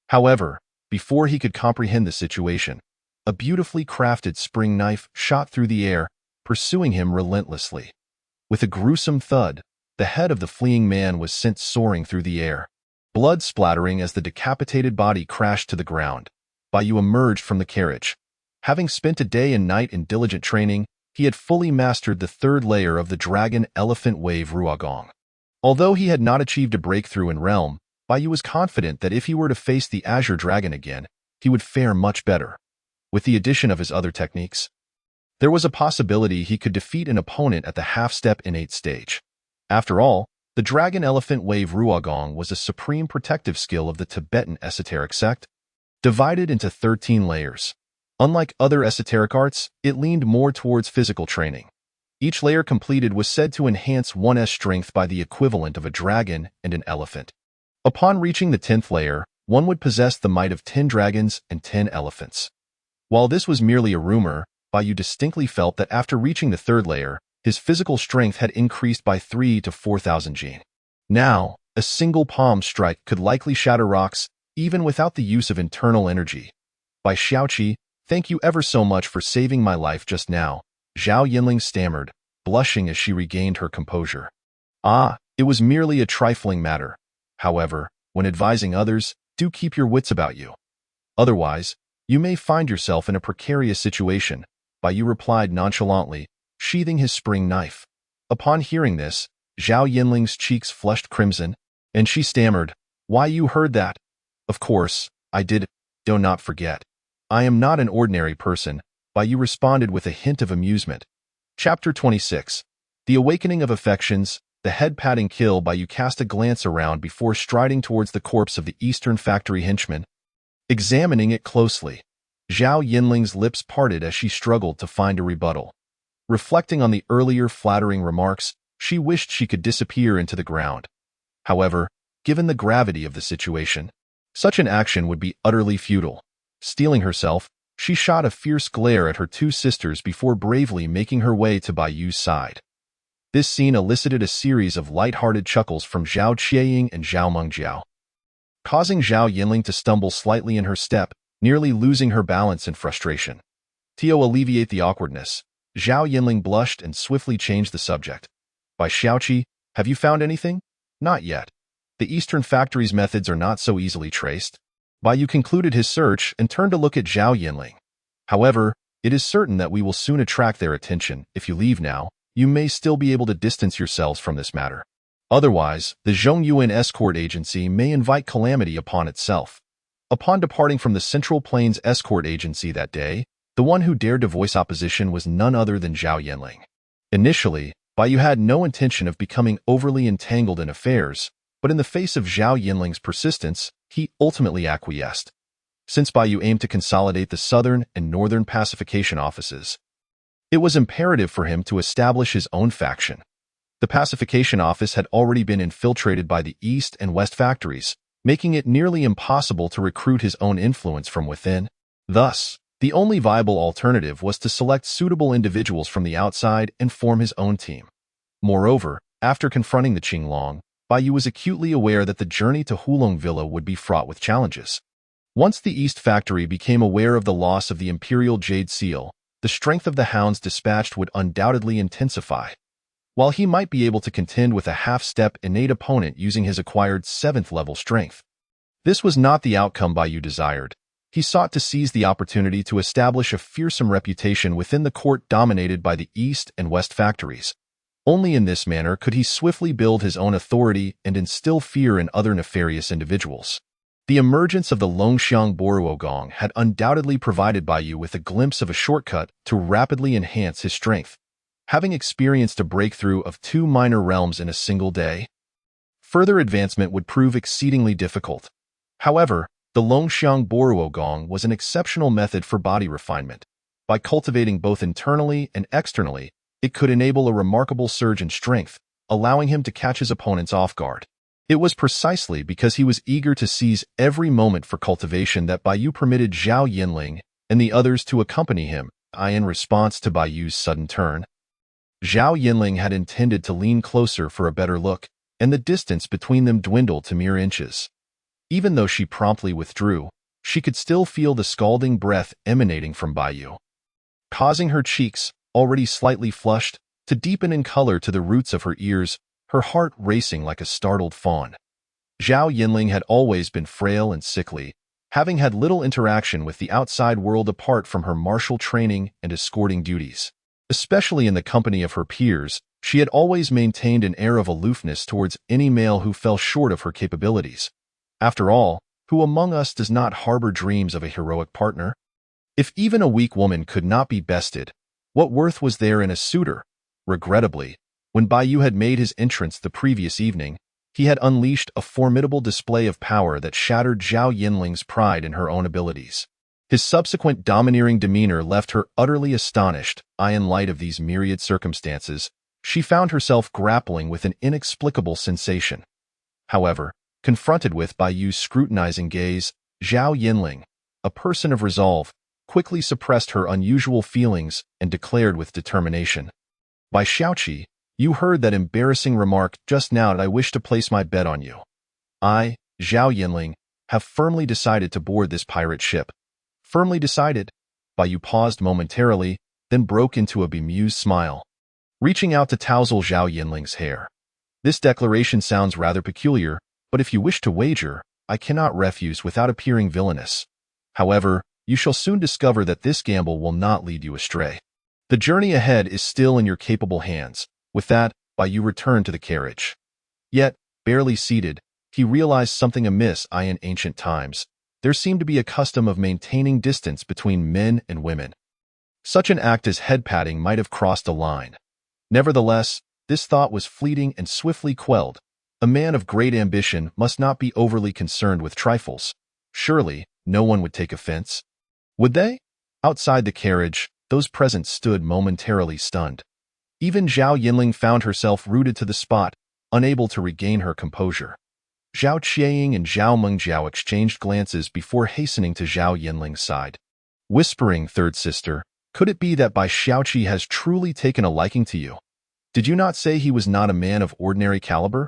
However, before he could comprehend the situation, a beautifully crafted spring knife shot through the air, pursuing him relentlessly. With a gruesome thud, the head of the fleeing man was sent soaring through the air, blood splattering as the decapitated body crashed to the ground. Baiyu emerged from the carriage. Having spent a day and night in diligent training, he had fully mastered the third layer of the Dragon Elephant Wave Ruogong. Although he had not achieved a breakthrough in Realm, Baiyu was confident that if he were to face the Azure Dragon again, he would fare much better. With the addition of his other techniques, there was a possibility he could defeat an opponent at the half-step innate stage. After all, the Dragon Elephant Wave Ruogong was a supreme protective skill of the Tibetan esoteric sect, divided into 13 layers. Unlike other esoteric arts, it leaned more towards physical training. Each layer completed was said to enhance one's strength by the equivalent of a dragon and an elephant. Upon reaching the 10th layer, one would possess the might of 10 dragons and 10 elephants. While this was merely a rumor, Baiyu distinctly felt that after reaching the 3rd layer, his physical strength had increased by 3 to 4,000 jin. Now, a single palm strike could likely shatter rocks, even without the use of internal energy. By Xiaoqi, thank you ever so much for saving my life just now, Zhao Yinling stammered, blushing as she regained her composure. It was merely a trifling matter. However, when advising others, do keep your wits about you. Otherwise, you may find yourself in a precarious situation, Baiyu replied nonchalantly, sheathing his spring knife. Upon hearing this, Zhao Yinling's cheeks flushed crimson, and she stammered, "Why, you heard that?" "Of course, I did. Do not forget. I am not an ordinary person," Baiyu responded with a hint of amusement. Chapter 26. The Awakening of Affections. The head-patting kill. Baiyu cast a glance around before striding towards the corpse of the Eastern Factory henchman. Examining it closely, Zhao Yinling's lips parted as she struggled to find a rebuttal. Reflecting on the earlier flattering remarks, she wished she could disappear into the ground. However, given the gravity of the situation, such an action would be utterly futile. Steeling herself, she shot a fierce glare at her two sisters before bravely making her way to Baiyu's side. This scene elicited a series of light-hearted chuckles from Zhao Qieying and Zhao Mengjiao, causing Zhao Yinling to stumble slightly in her step, nearly losing her balance in frustration. To alleviate the awkwardness, Zhao Yinling blushed and swiftly changed the subject. "By Xiaoqi, have you found anything?" "Not yet. The Eastern Factory's methods are not so easily traced." Baiyu concluded his search and turned to look at Zhao Yinling. "However, it is certain that we will soon attract their attention. If you leave now, you may still be able to distance yourselves from this matter. Otherwise, the Zhongyuan escort agency may invite calamity upon itself." Upon departing from the Central Plains escort agency that day, the one who dared to voice opposition was none other than Zhao Yinling. Initially, Baiyu had no intention of becoming overly entangled in affairs, but in the face of Zhao Yinling's persistence, he ultimately acquiesced. Since Baiyu aimed to consolidate the Southern and Northern pacification offices, it was imperative for him to establish his own faction. The pacification office had already been infiltrated by the East and West factories, making it nearly impossible to recruit his own influence from within. Thus, the only viable alternative was to select suitable individuals from the outside and form his own team. Moreover, after confronting the Qinglong, Baiyu was acutely aware that the journey to Hulong Villa would be fraught with challenges. Once the East Factory became aware of the loss of the Imperial Jade Seal, the strength of the hounds dispatched would undoubtedly intensify. While he might be able to contend with a half-step innate opponent using his acquired 7th-level strength, this was not the outcome Baiyu desired. He sought to seize the opportunity to establish a fearsome reputation within the court dominated by the East and West factories. Only in this manner could he swiftly build his own authority and instill fear in other nefarious individuals. The emergence of the Longxiang Boruogong had undoubtedly provided Baiyu with a glimpse of a shortcut to rapidly enhance his strength. Having experienced a breakthrough of 2 minor realms in a single day, further advancement would prove exceedingly difficult. However, the Longxiang Boruogong was an exceptional method for body refinement. By cultivating both internally and externally, it could enable a remarkable surge in strength, allowing him to catch his opponents off guard. It was precisely because he was eager to seize every moment for cultivation that Baiyu permitted Zhao Yinling and the others to accompany him. In response to Baiyu's sudden turn, Zhao Yinling had intended to lean closer for a better look, and the distance between them dwindled to mere inches. Even though she promptly withdrew, she could still feel the scalding breath emanating from Baiyu, causing her cheeks, already slightly flushed, to deepen in color to the roots of her ears, her heart racing like a startled fawn. Zhao Yinling had always been frail and sickly, having had little interaction with the outside world apart from her martial training and escorting duties. Especially in the company of her peers, she had always maintained an air of aloofness towards any male who fell short of her capabilities. After all, who among us does not harbor dreams of a heroic partner? If even a weak woman could not be bested, what worth was there in a suitor? Regrettably, when Baiyu had made his entrance the previous evening, he had unleashed a formidable display of power that shattered Zhao Yinling's pride in her own abilities. His subsequent domineering demeanor left her utterly astonished. In light of these myriad circumstances, she found herself grappling with an inexplicable sensation. However, confronted with Baiyu's scrutinizing gaze, Zhao Yinling, a person of resolve, quickly suppressed her unusual feelings and declared with determination, "By Xiaoqi, you heard that embarrassing remark just now, and I wish to place my bet on you. I, Zhao Yinling, have firmly decided to board this pirate ship." Firmly decided? Baiyu paused momentarily, then broke into a bemused smile, reaching out to touzle Zhao Yinling's hair. "This declaration sounds rather peculiar, but if you wish to wager, I cannot refuse without appearing villainous. However, you shall soon discover that this gamble will not lead you astray. The journey ahead is still in your capable hands." With that, Baiyu returned to the carriage. Yet, barely seated, he realized something amiss. In ancient times, there seemed to be a custom of maintaining distance between men and women. Such an act as head-patting might have crossed a line. Nevertheless, this thought was fleeting and swiftly quelled. A man of great ambition must not be overly concerned with trifles. Surely, no one would take offense. Would they? Outside the carriage, those present stood momentarily stunned. Even Zhao Yinling found herself rooted to the spot, unable to regain her composure. Zhao Qiaying and Zhao Mengjiao exchanged glances before hastening to Zhao Yinling's side, whispering, "Third sister, could it be that Bai Xiaoqi has truly taken a liking to you? Did you not say he was not a man of ordinary caliber?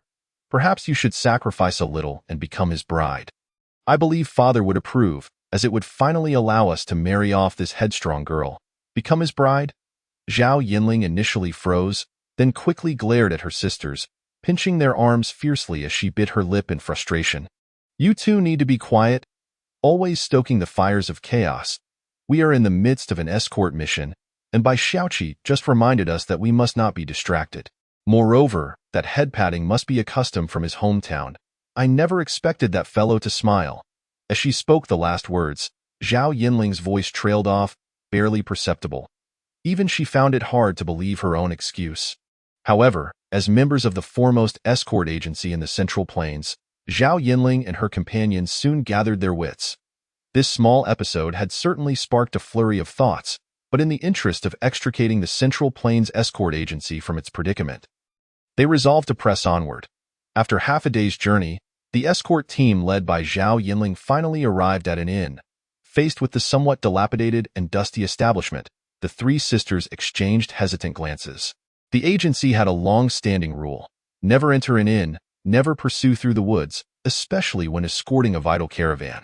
Perhaps you should sacrifice a little and become his bride. I believe father would approve, as it would finally allow us to marry off this headstrong girl. Become his bride?" Zhao Yinling initially froze, then quickly glared at her sisters, pinching their arms fiercely as she bit her lip in frustration. "You two need to be quiet, always stoking the fires of chaos. We are in the midst of an escort mission, and Bai Xiaoqi just reminded us that we must not be distracted. Moreover, that head-patting must be a custom from his hometown. I never expected that fellow to smile." As she spoke the last words, Zhao Yinling's voice trailed off, barely perceptible. Even she found it hard to believe her own excuse. However, as members of the foremost escort agency in the Central Plains, Zhao Yinling and her companions soon gathered their wits. This small episode had certainly sparked a flurry of thoughts, but in the interest of extricating the Central Plains escort agency from its predicament, they resolved to press onward. After half a day's journey, the escort team led by Zhao Yinling finally arrived at an inn. Faced with the somewhat dilapidated and dusty establishment, the three sisters exchanged hesitant glances. The agency had a long-standing rule: never enter an inn, never pursue through the woods, especially when escorting a vital caravan.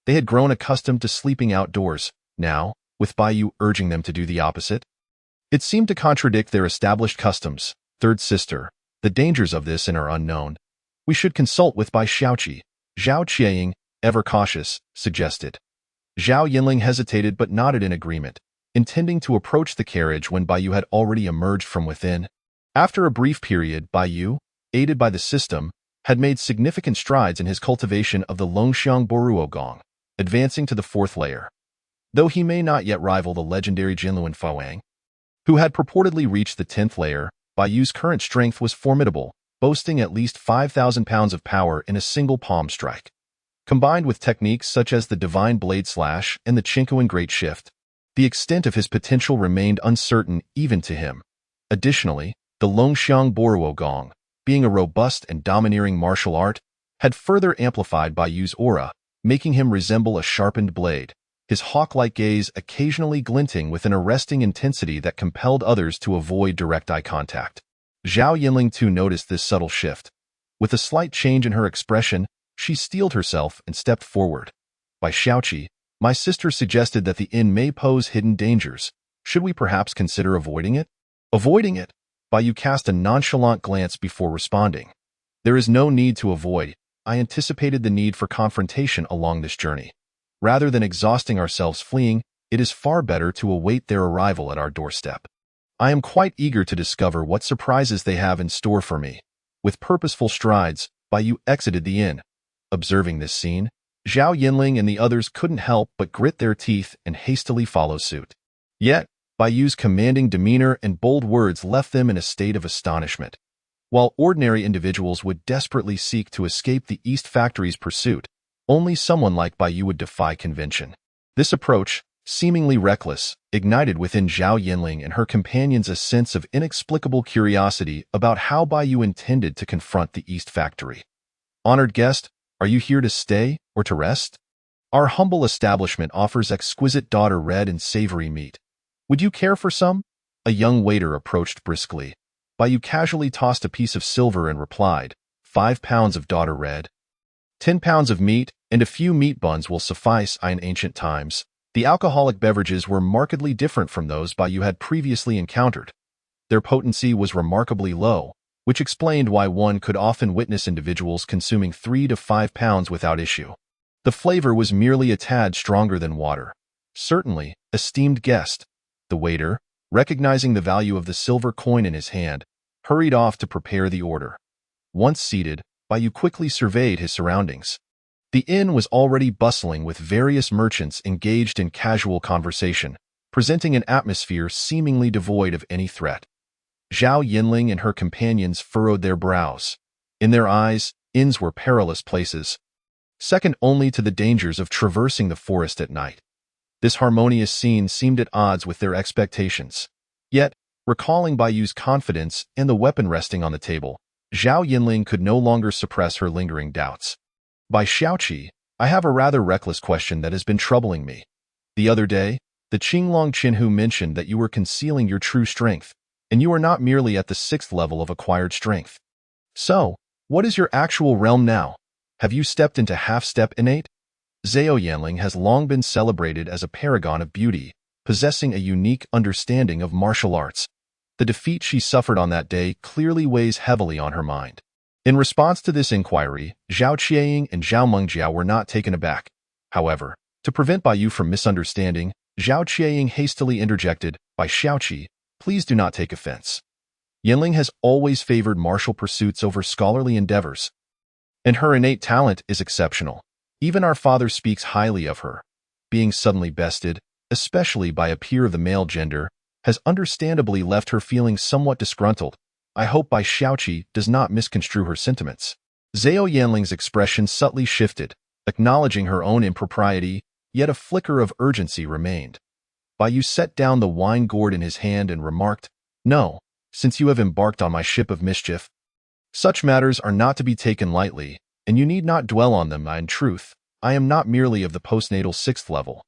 They had grown accustomed to sleeping outdoors. Now, with Baiyu urging them to do the opposite, it seemed to contradict their established customs. "Third sister, the dangers of this inn are unknown. We should consult with Bai Xiaoqi," Zhao Qiaying, ever cautious, suggested. Zhao Yinling hesitated but nodded in agreement, intending to approach the carriage when Baiyu had already emerged from within. After a brief period, Baiyu, aided by the system, had made significant strides in his cultivation of the Longxiang Boruo Gong, advancing to the 4th layer. Though he may not yet rival the legendary Jinyiwei Fawang, who had purportedly reached the 10th layer, Baiyu's current strength was formidable, boasting at least 5,000 pounds of power in a single palm strike. Combined with techniques such as the Divine Blade Slash and the Chinkuan Great Shift, the extent of his potential remained uncertain even to him. Additionally, the Longxiang Boruo Gong, being a robust and domineering martial art, had further amplified Baiyu's aura, making him resemble a sharpened blade. his hawk-like gaze occasionally glinting with an arresting intensity that compelled others to avoid direct eye contact. Zhao Yinling too noticed this subtle shift. With a slight change in her expression, she steeled herself and stepped forward. By Xiaoqi, my sister suggested that the inn may pose hidden dangers. Should we perhaps consider avoiding it? Avoiding it? Baiyu cast a nonchalant glance before responding. There is no need to avoid. I anticipated the need for confrontation along this journey. Rather than exhausting ourselves fleeing, it is far better to await their arrival at our doorstep. I am quite eager to discover what surprises they have in store for me. With purposeful strides, Baiyu exited the inn. Observing this scene, Zhao Yinling and the others couldn't help but grit their teeth and hastily follow suit. Yet, Baiyu's commanding demeanor and bold words left them in a state of astonishment. While ordinary individuals would desperately seek to escape the East Factory's pursuit, only someone like Baiyu would defy convention. This approach, seemingly reckless, ignited within Zhao Yinling and her companions a sense of inexplicable curiosity about how Baiyu intended to confront the East Factory. Honored guest, are you here to stay or to rest? Our humble establishment offers exquisite daughter red and savory meat. Would you care for some? A young waiter approached briskly. Baiyu casually tossed a piece of silver and replied, 5 pounds of daughter red. 10 pounds of meat and a few meat buns will suffice. In ancient times, the alcoholic beverages were markedly different from those Baiyu had previously encountered. Their potency was remarkably low, which explained why one could often witness individuals consuming 3 to 5 pounds without issue. The flavor was merely a tad stronger than water. Certainly, esteemed guest. The waiter, recognizing the value of the silver coin in his hand, hurried off to prepare the order. Once seated, Baiyu quickly surveyed his surroundings. The inn was already bustling with various merchants engaged in casual conversation, presenting an atmosphere seemingly devoid of any threat. Zhao Yinling and her companions furrowed their brows. In their eyes, inns were perilous places, second only to the dangers of traversing the forest at night. This harmonious scene seemed at odds with their expectations. Yet, recalling Baiyu's confidence and the weapon resting on the table, Zhao Yinling could no longer suppress her lingering doubts. By Xiaoqi, I have a rather reckless question that has been troubling me. The other day, the Qinglong Qinhu mentioned that you were concealing your true strength, and you are not merely at the 6th level of acquired strength. So, what is your actual realm now? Have you stepped into half-step innate? Zhao Yanling has long been celebrated as a paragon of beauty, possessing a unique understanding of martial arts. The defeat she suffered on that day clearly weighs heavily on her mind. In response to this inquiry, Zhao Qiaying and Zhao Mengjiao were not taken aback. However, to prevent Baiyu from misunderstanding, Zhao Qiaying hastily interjected, "By Xiaoqi, please do not take offense. Yanling has always favored martial pursuits over scholarly endeavors, and her innate talent is exceptional. Even our father speaks highly of her. Being suddenly bested, especially by a peer of the male gender, has understandably left her feeling somewhat disgruntled. I hope Bai Xiaoqi does not misconstrue her sentiments." Zhao Yanling's expression subtly shifted, acknowledging her own impropriety, yet a flicker of urgency remained. Baiyu set down the wine gourd in his hand and remarked, "No, since you have embarked on my ship of mischief, such matters are not to be taken lightly, and you need not dwell on them. In truth, I am not merely of the postnatal 6th level.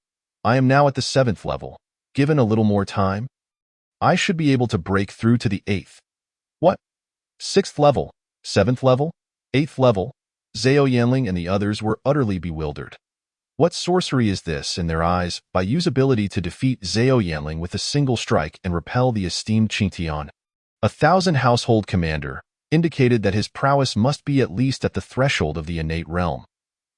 I am now at the 7th level. Given a little more time, I should be able to break through to the 8th. What? 6th level, 7th level, 8th level? Zhao Yanling and the others were utterly bewildered. What sorcery is this? In their eyes, Baiyu's ability to defeat Zhao Yanling with a single strike and repel the esteemed Qingtian, 1,000 household commander, indicated that his prowess must be at least at the threshold of the innate realm.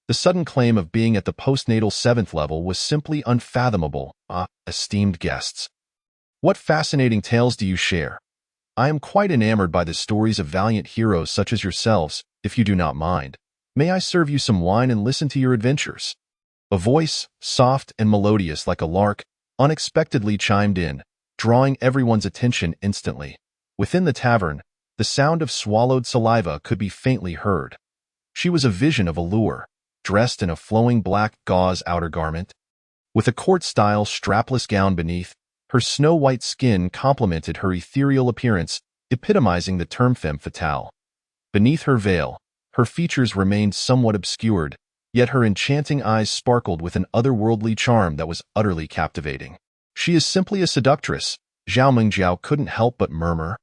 The sudden claim of being at the postnatal 7th level was simply unfathomable. Esteemed guests, what fascinating tales do you share? I am quite enamored by the stories of valiant heroes such as yourselves. If you do not mind, may I serve you some wine and listen to your adventures?" A voice, soft and melodious like a lark, unexpectedly chimed in, drawing everyone's attention instantly. Within the tavern, the sound of swallowed saliva could be faintly heard. She was a vision of allure, dressed in a flowing black gauze outer garment, with a court-style strapless gown beneath. Her snow-white skin complemented her ethereal appearance, epitomizing the term femme fatale. Beneath her veil, her features remained somewhat obscured, yet her enchanting eyes sparkled with an otherworldly charm that was utterly captivating. "She is simply a seductress," Zhao Mingjiao couldn't help but murmur.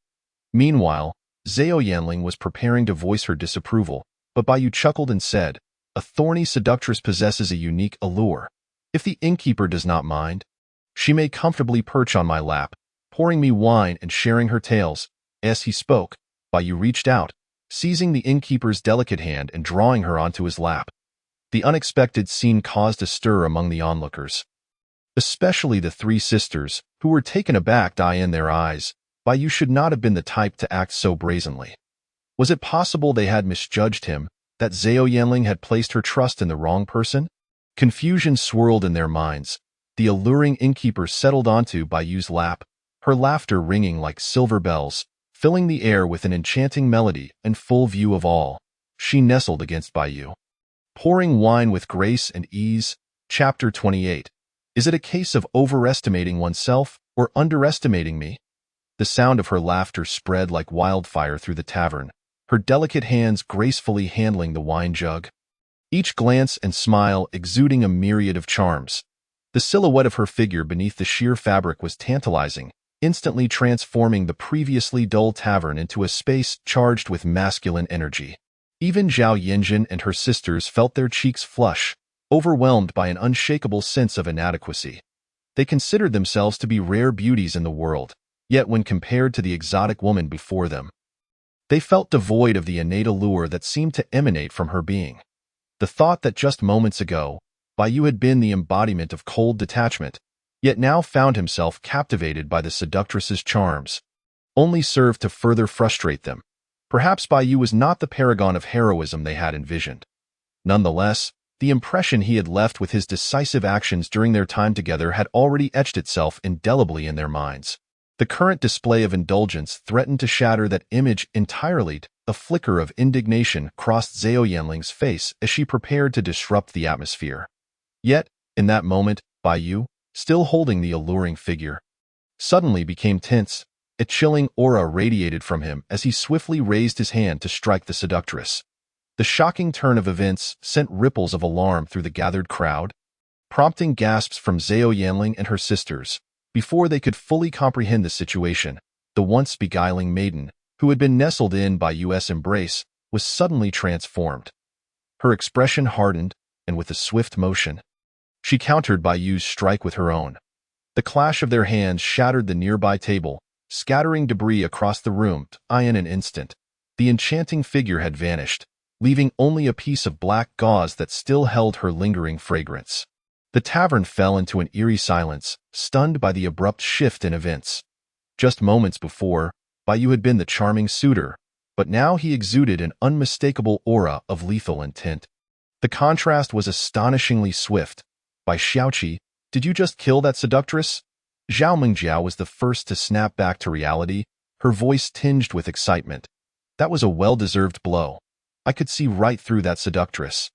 Meanwhile, Zhao Yanling was preparing to voice her disapproval, but Baiyu chuckled and said, "A thorny seductress possesses a unique allure. If the innkeeper does not mind, she may comfortably perch on my lap, pouring me wine and sharing her tales." As he spoke, Baiyu reached out, seizing the innkeeper's delicate hand and drawing her onto his lap. The unexpected scene caused a stir among the onlookers, especially the three sisters, who were taken aback. Dye in their eyes, Baiyu should not have been the type to act so brazenly. Was it possible they had misjudged him, that Zhao Yanling had placed her trust in the wrong person? Confusion swirled in their minds. The alluring innkeeper settled onto Baiyu's lap, her laughter ringing like silver bells, filling the air with an enchanting melody and full view of all. She nestled against Baiyu, pouring wine with grace and ease. Chapter 28. Is it a case of overestimating oneself or underestimating me? The sound of her laughter spread like wildfire through the tavern, her delicate hands gracefully handling the wine jug, each glance and smile exuding a myriad of charms. The silhouette of her figure beneath the sheer fabric was tantalizing, instantly transforming the previously dull tavern into a space charged with masculine energy. Even Zhao Yinjin and her sisters felt their cheeks flush, overwhelmed by an unshakable sense of inadequacy. They considered themselves to be rare beauties in the world, yet when compared to the exotic woman before them, they felt devoid of the innate allure that seemed to emanate from her being. The thought that just moments ago, Baiyu had been the embodiment of cold detachment, yet now found himself captivated by the seductress's charms, only served to further frustrate them. Perhaps Baiyu was not the paragon of heroism they had envisioned. Nonetheless, the impression he had left with his decisive actions during their time together had already etched itself indelibly in their minds. The current display of indulgence threatened to shatter that image entirely. A flicker of indignation crossed Zhao Yanling's face as she prepared to disrupt the atmosphere. Yet, in that moment, Baiyu, still holding the alluring figure, suddenly became tense. A chilling aura radiated from him as he swiftly raised his hand to strike the seductress. The shocking turn of events sent ripples of alarm through the gathered crowd, prompting gasps from Zhao Yanling and her sisters. Before they could fully comprehend the situation, the once beguiling maiden, who had been nestled in Baiyu's embrace, was suddenly transformed. Her expression hardened, and with a swift motion, she countered Baiyu's strike with her own. The clash of their hands shattered the nearby table, scattering debris across the room. In an instant, the enchanting figure had vanished, leaving only a piece of black gauze that still held her lingering fragrance. The tavern fell into an eerie silence, stunned by the abrupt shift in events. Just moments before, Baiyu had been the charming suitor, but now he exuded an unmistakable aura of lethal intent. The contrast was astonishingly swift. "By Xiaoqi, did you just kill that seductress?" Zhao Mingjiao was the first to snap back to reality, her voice tinged with excitement. "That was a well-deserved blow. I could see right through that seductress.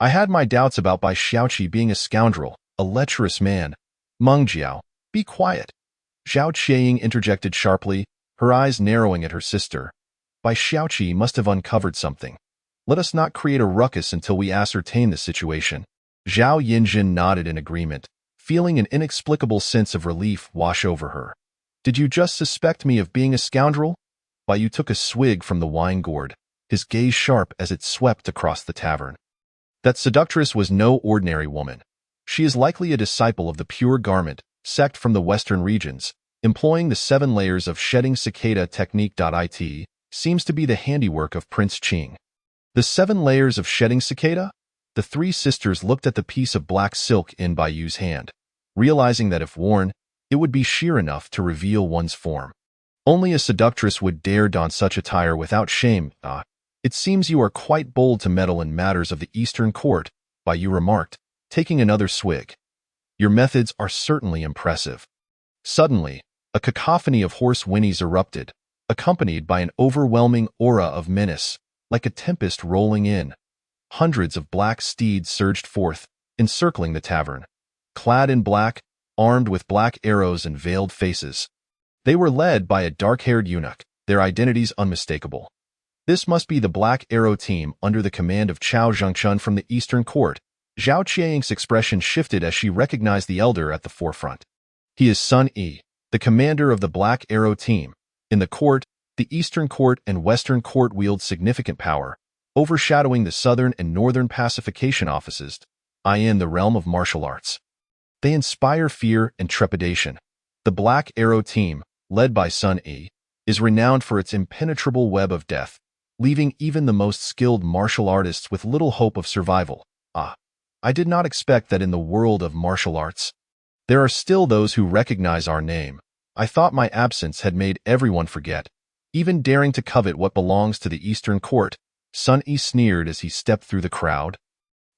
I had my doubts about Bai Xiaoqi being a scoundrel, a lecherous man." "Mengjiao, be quiet," Zhao Qiaying interjected sharply, her eyes narrowing at her sister. "Bai Xiaoqi must have uncovered something. Let us not create a ruckus until we ascertain the situation." Zhao Yinjin nodded in agreement, feeling an inexplicable sense of relief wash over her. "Did you just suspect me of being a scoundrel?" Baiyu took a swig from the wine gourd, his gaze sharp as it swept across the tavern. "That seductress was no ordinary woman. She is likely a disciple of the pure garment sect from the western regions, employing the 7 layers of shedding cicada technique. It seems to be the handiwork of Prince Qing." "The 7 layers of shedding cicada?" The three sisters looked at the piece of black silk in Baiyu's hand, realizing that if worn, it would be sheer enough to reveal one's form. "Only a seductress would dare don such attire without shame. It seems you are quite bold to meddle in matters of the Eastern Court," Baiyu remarked, taking another swig. "Your methods are certainly impressive." Suddenly, a cacophony of hoarse whinnies erupted, accompanied by an overwhelming aura of menace, like a tempest rolling in. Hundreds of black steeds surged forth, encircling the tavern, clad in black, armed with black arrows and veiled faces. They were led by a dark-haired eunuch, their identities unmistakable. This must be the Black Arrow team under the command of Chao Zhengchun from the Eastern Court. Zhao Qianying's expression shifted as she recognized the elder at the forefront. He is Sun Yi, the commander of the Black Arrow team. In the court, the Eastern Court and Western Court wield significant power, overshadowing the Southern and Northern pacification offices, in the realm of martial arts. They inspire fear and trepidation. The Black Arrow team, led by Sun Yi, is renowned for its impenetrable web of death, leaving even the most skilled martial artists with little hope of survival. I did not expect that in the world of martial arts. There are still those who recognize our name. I thought my absence had made everyone forget, even daring to covet what belongs to the Eastern Court. Sun Yi sneered as he stepped through the crowd.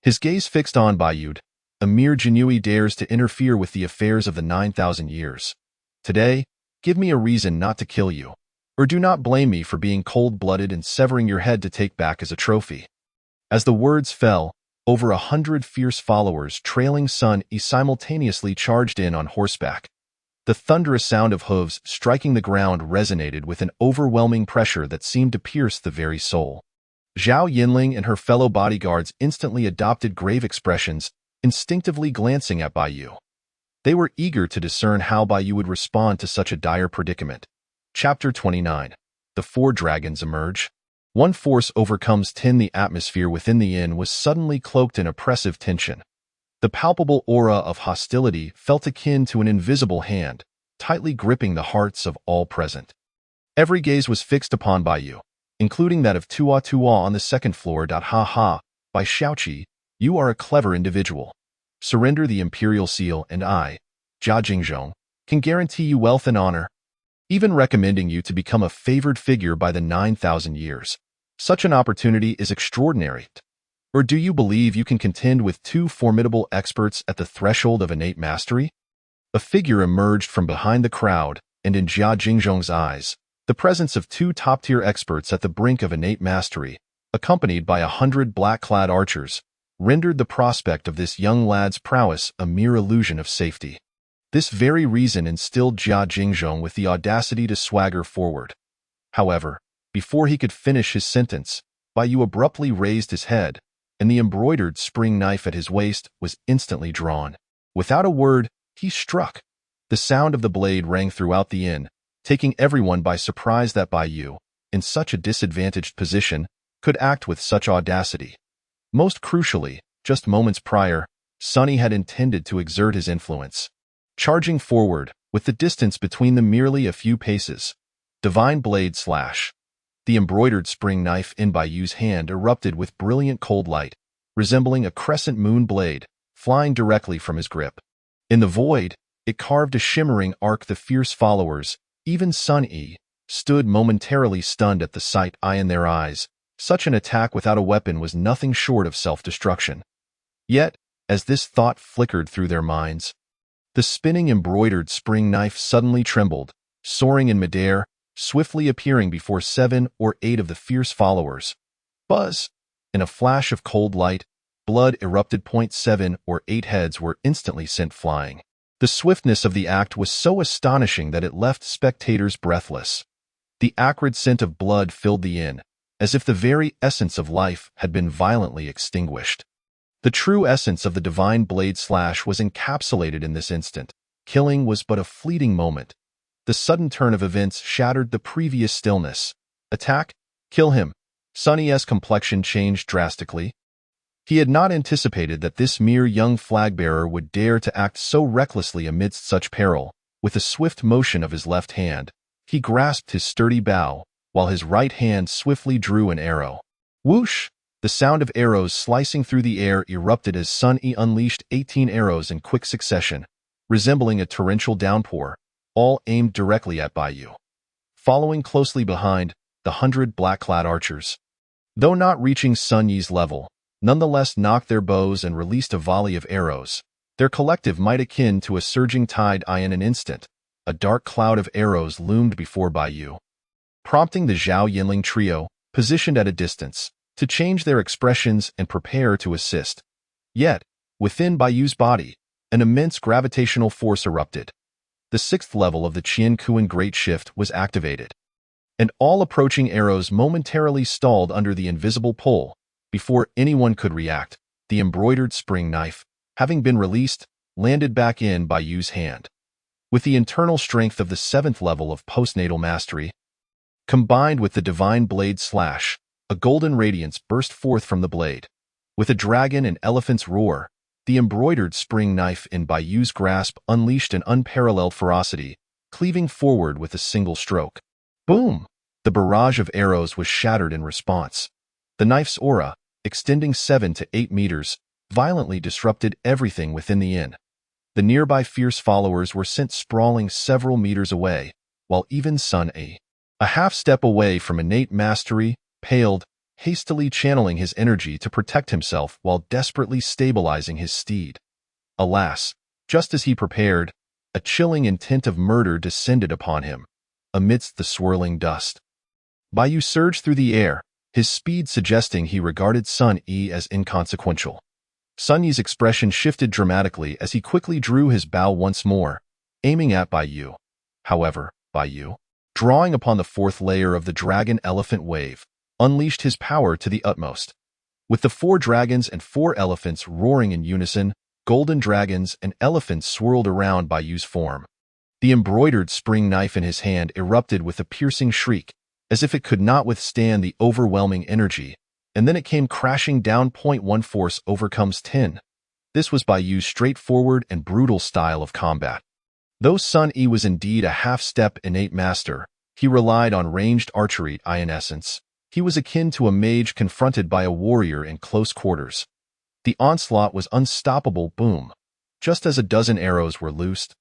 His gaze fixed on Bayud. A mere Jinyiwei dares to interfere with the affairs of the 9,000 years. Today, give me a reason not to kill you, or do not blame me for being cold-blooded and severing your head to take back as a trophy. As the words fell, over 100 fierce followers trailing Sun Yi simultaneously charged in on horseback. The thunderous sound of hooves striking the ground resonated with an overwhelming pressure that seemed to pierce the very soul. Zhao Yinling and her fellow bodyguards instantly adopted grave expressions, instinctively glancing at Baiyu. They were eager to discern how Baiyu would respond to such a dire predicament. Chapter 29. The Four Dragons Emerge. One force overcomes 10. The atmosphere within the inn was suddenly cloaked in oppressive tension. The palpable aura of hostility felt akin to an invisible hand, tightly gripping the hearts of all present. Every gaze was fixed upon Baiyu, including that of Tua on the second floor. By Xiaoqi, you are a clever individual. Surrender the imperial seal and I, Jia Jingzhong, can guarantee you wealth and honor, even recommending you to become a favored figure by the 9,000 years. Such an opportunity is extraordinary. Or do you believe you can contend with two formidable experts at the threshold of innate mastery? A figure emerged from behind the crowd, and in Jia Jingzhong's eyes, the presence of two top-tier experts at the brink of innate mastery, accompanied by 100 black-clad archers, rendered the prospect of this young lad's prowess a mere illusion of safety. This very reason instilled Jia Jingzhong with the audacity to swagger forward. However, before he could finish his sentence, Baiyu abruptly raised his head, and the embroidered spring knife at his waist was instantly drawn. Without a word, he struck. The sound of the blade rang throughout the inn, taking everyone by surprise that Baiyu, in such a disadvantaged position, could act with such audacity. Most crucially, just moments prior, Sunny had intended to exert his influence. Charging forward, with the distance between them merely a few paces. Divine blade slash. The embroidered spring knife in Baiyu's hand erupted with brilliant cold light, resembling a crescent moon blade, flying directly from his grip. In the void, it carved a shimmering arc. The fierce followers, even Sun Yi, stood momentarily stunned at the sight in their eyes. Such an attack without a weapon was nothing short of self-destruction. Yet, as this thought flickered through their minds, the spinning embroidered spring knife suddenly trembled, soaring in midair, swiftly appearing before 7 or 8 of the fierce followers. Buzz! In a flash of cold light, blood erupted. 7 or 8 heads were instantly sent flying. The swiftness of the act was so astonishing that it left spectators breathless. The acrid scent of blood filled the inn, as if the very essence of life had been violently extinguished. The true essence of the divine blade slash was encapsulated in this instant. Killing was but a fleeting moment. The sudden turn of events shattered the previous stillness. Attack? Kill him. Sunny's complexion changed drastically. He had not anticipated that this mere young flag-bearer would dare to act so recklessly amidst such peril. With a swift motion of his left hand, he grasped his sturdy bow, while his right hand swiftly drew an arrow. Whoosh! The sound of arrows slicing through the air erupted as Sun Yi unleashed 18 arrows in quick succession, resembling a torrential downpour, all aimed directly at Baiyu. Following closely behind, the 100 black-clad archers, though not reaching Sun Yi's level, nonetheless knocked their bows and released a volley of arrows, their collective might akin to a surging tide. In an instant, a dark cloud of arrows loomed before Baiyu, prompting the Zhao Yinling trio, positioned at a distance, to change their expressions and prepare to assist. Yet, within Baiyu's body, an immense gravitational force erupted. The 6th level of the Qian Kuan Great Shift was activated. and all approaching arrows momentarily stalled under the invisible pull. Before anyone could react, the embroidered spring knife, having been released, landed back in Bai Yu's hand. With the internal strength of the 7th level of postnatal mastery, combined with the divine blade slash, a golden radiance burst forth from the blade. With a dragon and elephant's roar, the embroidered spring knife in Bai Yu's grasp unleashed an unparalleled ferocity, cleaving forward with a single stroke. Boom! The barrage of arrows was shattered in response. The knife's aura, extending 7 to 8 meters, violently disrupted everything within the inn. The nearby fierce followers were sent sprawling several meters away, while even Sun A, a half-step away from innate mastery, paled, hastily channeling his energy to protect himself while desperately stabilizing his steed. Alas, just as he prepared, a chilling intent of murder descended upon him. Amidst the swirling dust, Bai Yu surged through the air, his speed suggesting he regarded Sun Yi as inconsequential. Sun Yi's expression shifted dramatically as he quickly drew his bow once more, aiming at Bai Yu. However, Bai Yu, drawing upon the 4th layer of the dragon elephant wave, unleashed his power to the utmost. With the 4 dragons and 4 elephants roaring in unison, golden dragons and elephants swirled around Bai Yu's form. The embroidered spring knife in his hand erupted with a piercing shriek, as if it could not withstand the overwhelming energy, and then it came crashing down. 1 force overcomes 10. This was Bai Yu's straightforward and brutal style of combat. Though Sun Yi was indeed a half-step innate master, he relied on ranged archery. In essence, he was akin to a mage confronted by a warrior in close quarters. The onslaught was unstoppable. Boom! Just as a dozen arrows were loosed,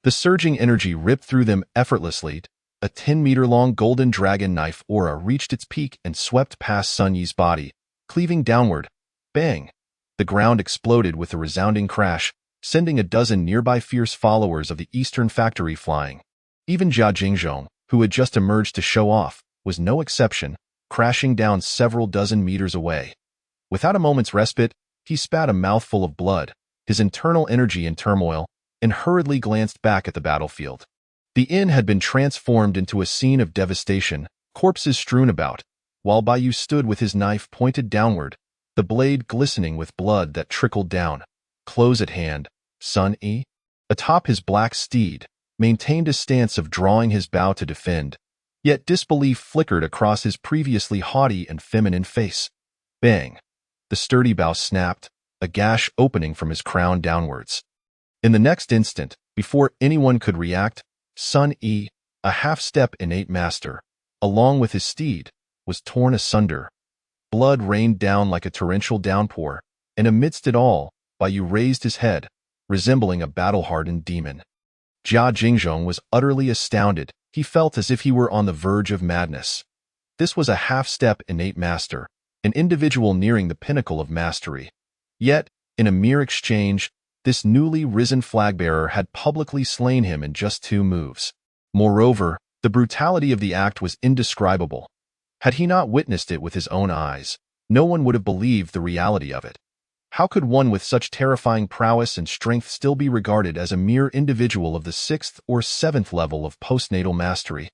the surging energy ripped through them effortlessly. A 10-meter-long golden dragon knife aura reached its peak and swept past Sun Yi's body, cleaving downward. Bang! The ground exploded with a resounding crash, sending a dozen nearby fierce followers of the Eastern Factory flying. Even Jia Jingzhong, who had just emerged to show off, was no exception, crashing down several dozen meters away. Without a moment's respite, he spat a mouthful of blood, his internal energy in turmoil, and hurriedly glanced back at the battlefield. The inn had been transformed into a scene of devastation, corpses strewn about, while Bai Yu stood with his knife pointed downward, the blade glistening with blood that trickled down. Close at hand, Sun Yi, atop his black steed, maintained a stance of drawing his bow to defend, yet disbelief flickered across his previously haughty and feminine face. Bang! The sturdy bow snapped, a gash opening from his crown downwards. In the next instant, before anyone could react, Sun Yi, a half-step innate master, along with his steed, was torn asunder. Blood rained down like a torrential downpour, and amidst it all, Bai Yu raised his head, resembling a battle-hardened demon. Jia Jingzhong was utterly astounded. He felt as if he were on the verge of madness. This was a half-step innate master, an individual nearing the pinnacle of mastery. Yet, in a mere exchange, this newly risen flagbearer had publicly slain him in just 2 moves. Moreover, the brutality of the act was indescribable. Had he not witnessed it with his own eyes, no one would have believed the reality of it. How could one with such terrifying prowess and strength still be regarded as a mere individual of the 6th or 7th level of postnatal mastery?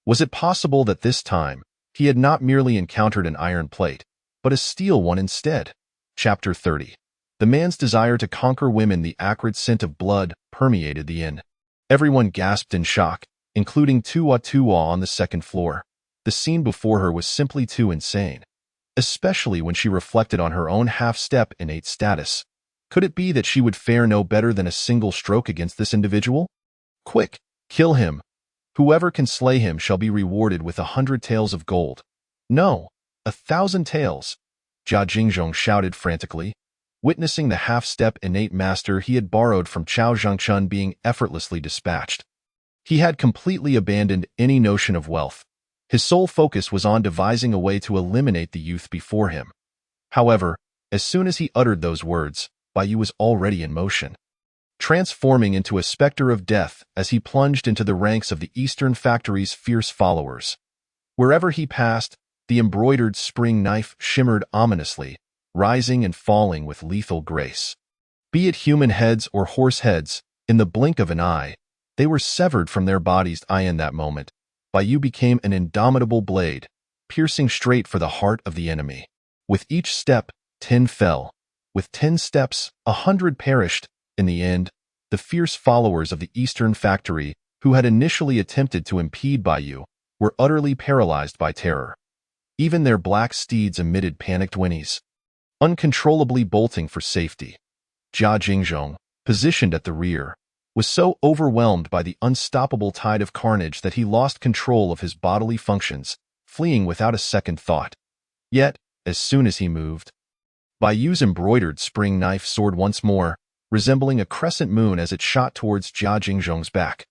Was it possible that this time, he had not merely encountered an iron plate, but a steel one instead? Chapter 30. The man's desire to conquer women. The acrid scent of blood permeated the inn. Everyone gasped in shock, including Tuwa on the 2nd floor. The scene before her was simply too insane, especially when she reflected on her own half-step innate status. Could it be that she would fare no better than a single stroke against this individual? Quick, kill him. Whoever can slay him shall be rewarded with 100 taels of gold. No, 1,000 taels. Jia Jingzhong shouted frantically, witnessing the half-step innate master he had borrowed from Chao Zhangchun being effortlessly dispatched. He had completely abandoned any notion of wealth. His sole focus was on devising a way to eliminate the youth before him. However, as soon as he uttered those words, Bai Yu was already in motion, transforming into a specter of death as he plunged into the ranks of the Eastern Factory's fierce followers. Wherever he passed, the embroidered spring knife shimmered ominously, rising and falling with lethal grace. Be it human heads or horse heads, in the blink of an eye, they were severed from their bodies. In that moment, Bai became an indomitable blade, piercing straight for the heart of the enemy. With each step, 10 fell. With 10 steps, 100 perished. In the end, the fierce followers of the Eastern Factory, who had initially attempted to impede Bai, were utterly paralyzed by terror. Even their black steeds emitted panicked whinnies, uncontrollably bolting for safety. Jia Jingzhong, positioned at the rear, was so overwhelmed by the unstoppable tide of carnage that he lost control of his bodily functions, fleeing without a second thought. Yet, as soon as he moved, Bai's embroidered spring knife soared once more, resembling a crescent moon as it shot towards Jia Jingzhong's back.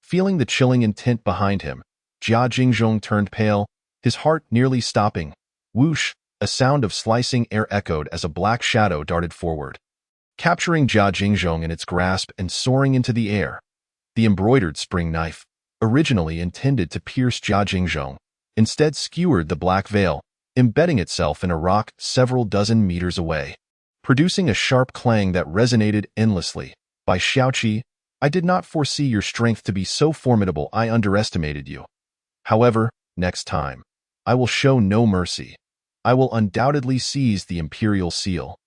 Feeling the chilling intent behind him, Jia Jingzhong turned pale, his heart nearly stopping. Whoosh! A sound of slicing air echoed as a black shadow darted forward, capturing Jia Jingzhong in its grasp and soaring into the air. The embroidered spring knife, originally intended to pierce Jia Jingzhong, instead skewered the black veil, embedding itself in a rock several dozen meters away, producing a sharp clang that resonated endlessly. By Xiaoqi, I did not foresee your strength to be so formidable. I underestimated you. However, next time, I will show no mercy. I will undoubtedly seize the imperial seal.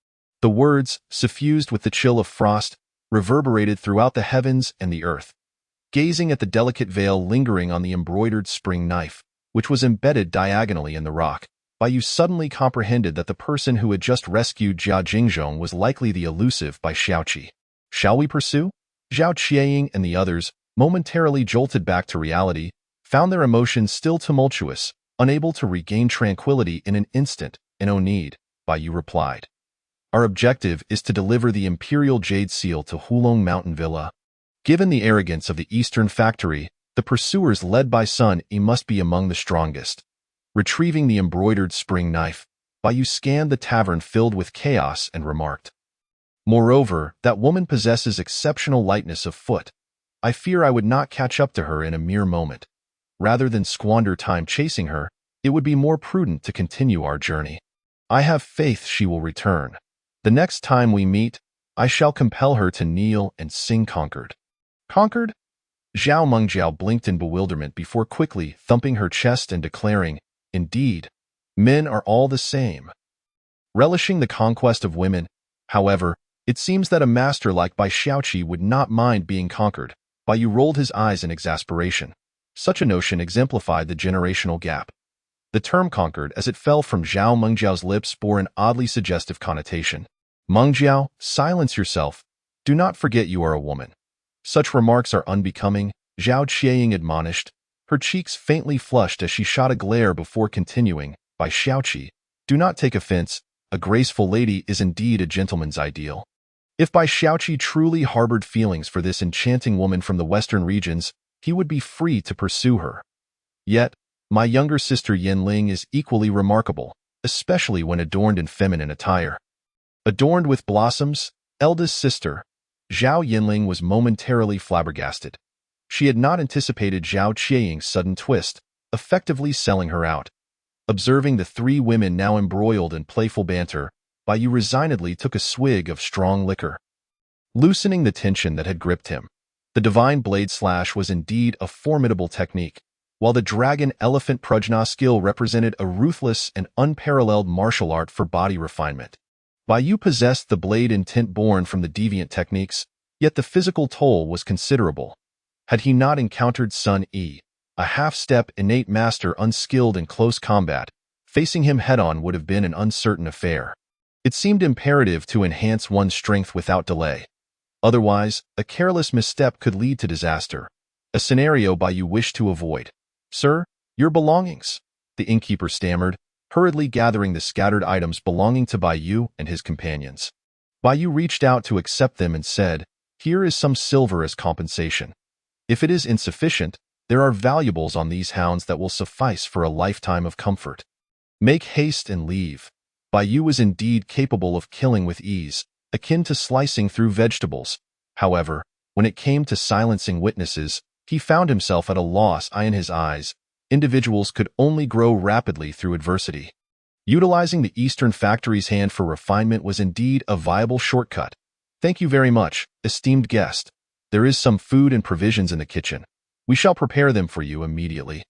The words, suffused with the chill of frost, reverberated throughout the heavens and the earth. Gazing at the delicate veil lingering on the embroidered spring knife, which was embedded diagonally in the rock, Bai suddenly comprehended that the person who had just rescued Jia Jingzhong was likely the elusive Bai Xiaoqi. Shall we pursue? Zhao Qianying and the others, momentarily jolted back to reality, found their emotions still tumultuous, unable to regain tranquility in an instant. No need, Bai replied. Our objective is to deliver the Imperial Jade Seal to Hulong Mountain Villa. Given the arrogance of the Eastern Factory, the pursuers led by Sun E must be among the strongest. Retrieving the embroidered spring knife, Bai scanned the tavern filled with chaos and remarked, "Moreover, that woman possesses exceptional lightness of foot. I fear I would not catch up to her in a mere moment. Rather than squander time chasing her, it would be more prudent to continue our journey. I have faith she will return. The next time we meet, I shall compel her to kneel and sing conquered." Conquered? Zhao Mengjiao blinked in bewilderment before quickly thumping her chest and declaring, "Indeed, men are all the same." Relishing the conquest of women, however, it seems that a master like Bai Xiaoqi would not mind being conquered. Bai rolled his eyes in exasperation. Such a notion exemplified the generational gap. The term conquered, as it fell from Zhao Mengjiao's lips, bore an oddly suggestive connotation. "Mengjiao, silence yourself. Do not forget you are a woman." "Such remarks are unbecoming," Zhao Qianying admonished, her cheeks faintly flushed as she shot a glare before continuing, "Bai Xiaoqi, do not take offense. A graceful lady is indeed a gentleman's ideal." If Bai Xiaoqi truly harbored feelings for this enchanting woman from the western regions, he would be free to pursue her. Yet, my younger sister Yanling is equally remarkable, especially when adorned in feminine attire. Adorned with blossoms, eldest sister, Zhao Yanling was momentarily flabbergasted. She had not anticipated Zhao Qianying's sudden twist, effectively selling her out. Observing the three women now embroiled in playful banter, Bai resignedly took a swig of strong liquor. Loosening the tension that had gripped him, the divine blade slash was indeed a formidable technique, while the dragon elephant prajna skill represented a ruthless and unparalleled martial art for body refinement. Bai possessed the blade intent born from the deviant techniques, yet the physical toll was considerable. Had he not encountered Sun E, a half-step innate master unskilled in close combat, facing him head-on would have been an uncertain affair. It seemed imperative to enhance one's strength without delay. Otherwise, a careless misstep could lead to disaster, a scenario Bai wished to avoid. "Sir, your belongings," the innkeeper stammered, hurriedly gathering the scattered items belonging to Bai and his companions. Bai reached out to accept them and said, "Here is some silver as compensation. If it is insufficient, there are valuables on these hounds that will suffice for a lifetime of comfort. Make haste and leave." Bai was indeed capable of killing with ease, akin to slicing through vegetables. However, when it came to silencing witnesses, he found himself at a loss. In his eyes, individuals could only grow rapidly through adversity. Utilizing the Eastern Factory's hand for refinement was indeed a viable shortcut. "Thank you very much, esteemed guest. There is some food and provisions in the kitchen. We shall prepare them for you immediately."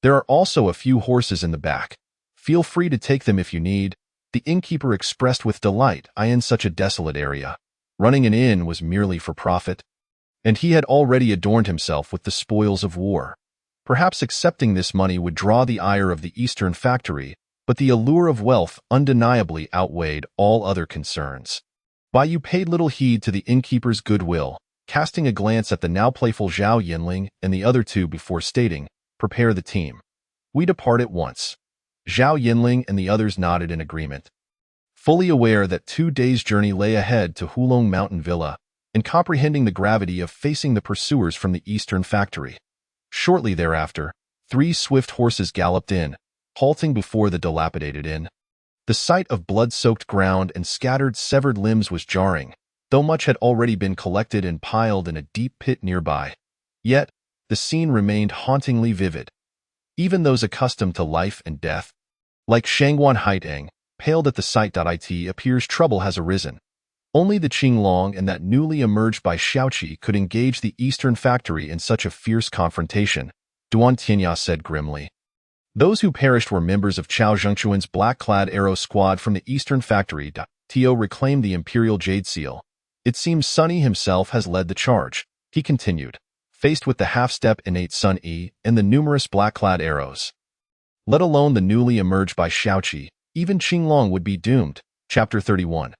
There are also a few horses in the back. Feel free to take them if you need, the innkeeper expressed with delight. In such a desolate area. Running an inn was merely for profit, and he had already adorned himself with the spoils of war. Perhaps accepting this money would draw the ire of the Eastern factory, but the allure of wealth undeniably outweighed all other concerns. Bai Yu paid little heed to the innkeeper's goodwill, casting a glance at the now playful Zhao Yinling and the other two before stating, "Prepare the team. We depart at once." Zhao Yinling and the others nodded in agreement. Fully aware that 2 days' journey lay ahead to Hulong Mountain Villa, and comprehending the gravity of facing the pursuers from the Eastern factory. Shortly thereafter, 3 swift horses galloped in, halting before the dilapidated inn. The sight of blood-soaked ground and scattered severed limbs was jarring, though much had already been collected and piled in a deep pit nearby. Yet, the scene remained hauntingly vivid. Even those accustomed to life and death, like Shangguan Haitang, paled at the sight. It appears trouble has arisen. Only the Qinglong and that newly emerged by Xiaoqi could engage the Eastern factory in such a fierce confrontation, Duan Tianya said grimly. Those who perished were members of Chao Zhengchuan's black-clad arrow squad from the Eastern factory. Tio reclaimed the Imperial Jade Seal. It seems Sunny himself has led the charge, he continued, faced with the half-step innate Sun Yi and the numerous black-clad arrows. Let alone the newly emerged by Xiaoqi, even Qinglong would be doomed. Chapter 31.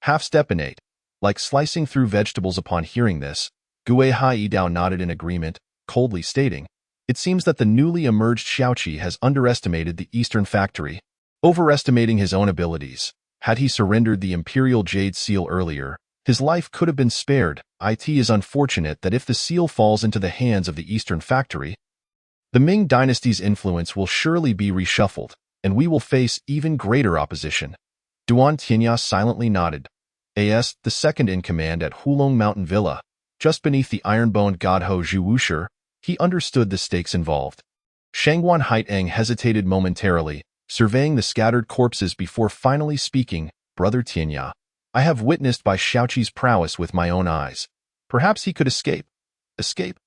Half-step innate. Like slicing through vegetables. Upon hearing this, Gue Haidao nodded in agreement, coldly stating, "It seems that the newly emerged Xiaoqi has underestimated the Eastern factory, overestimating his own abilities. Had he surrendered the Imperial Jade Seal earlier, his life could have been spared. It is unfortunate that if the seal falls into the hands of the Eastern factory, the Ming Dynasty's influence will surely be reshuffled, and we will face even greater opposition." Duan Tianya silently nodded. The second in command at Hulong Mountain Villa, just beneath the iron-boned godho Zhu Wushi, he understood the stakes involved. Shangguan Haitang hesitated momentarily, surveying the scattered corpses before finally speaking, "Brother Tianya, I have witnessed by Xiaoqi's prowess with my own eyes. Perhaps he could escape." "Escape?"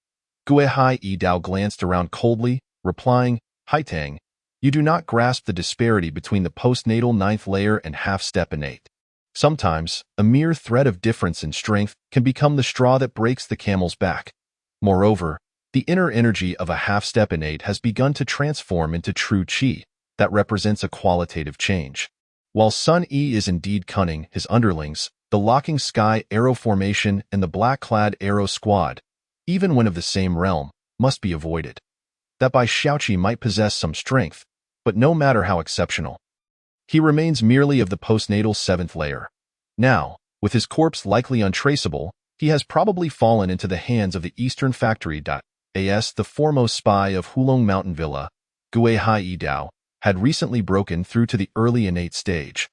Gue Haidao glanced around coldly, replying, "Haitang, you do not grasp the disparity between the postnatal ninth layer and half-step innate. Sometimes, a mere thread of difference in strength can become the straw that breaks the camel's back. Moreover, the inner energy of a half-step innate has begun to transform into true qi, that represents a qualitative change. While Sun Yi is indeed cunning, his underlings, the Locking Sky Arrow Formation and the Black-Clad Arrow Squad, even when of the same realm, must be avoided. That Bai Xiaoqi might possess some strength, but no matter how exceptional, he remains merely of the postnatal 7th layer. Now, with his corpse likely untraceable, he has probably fallen into the hands of the Eastern factory. The foremost spy of Hulong Mountain Villa, Gue Haidao, had recently broken through to the early innate stage.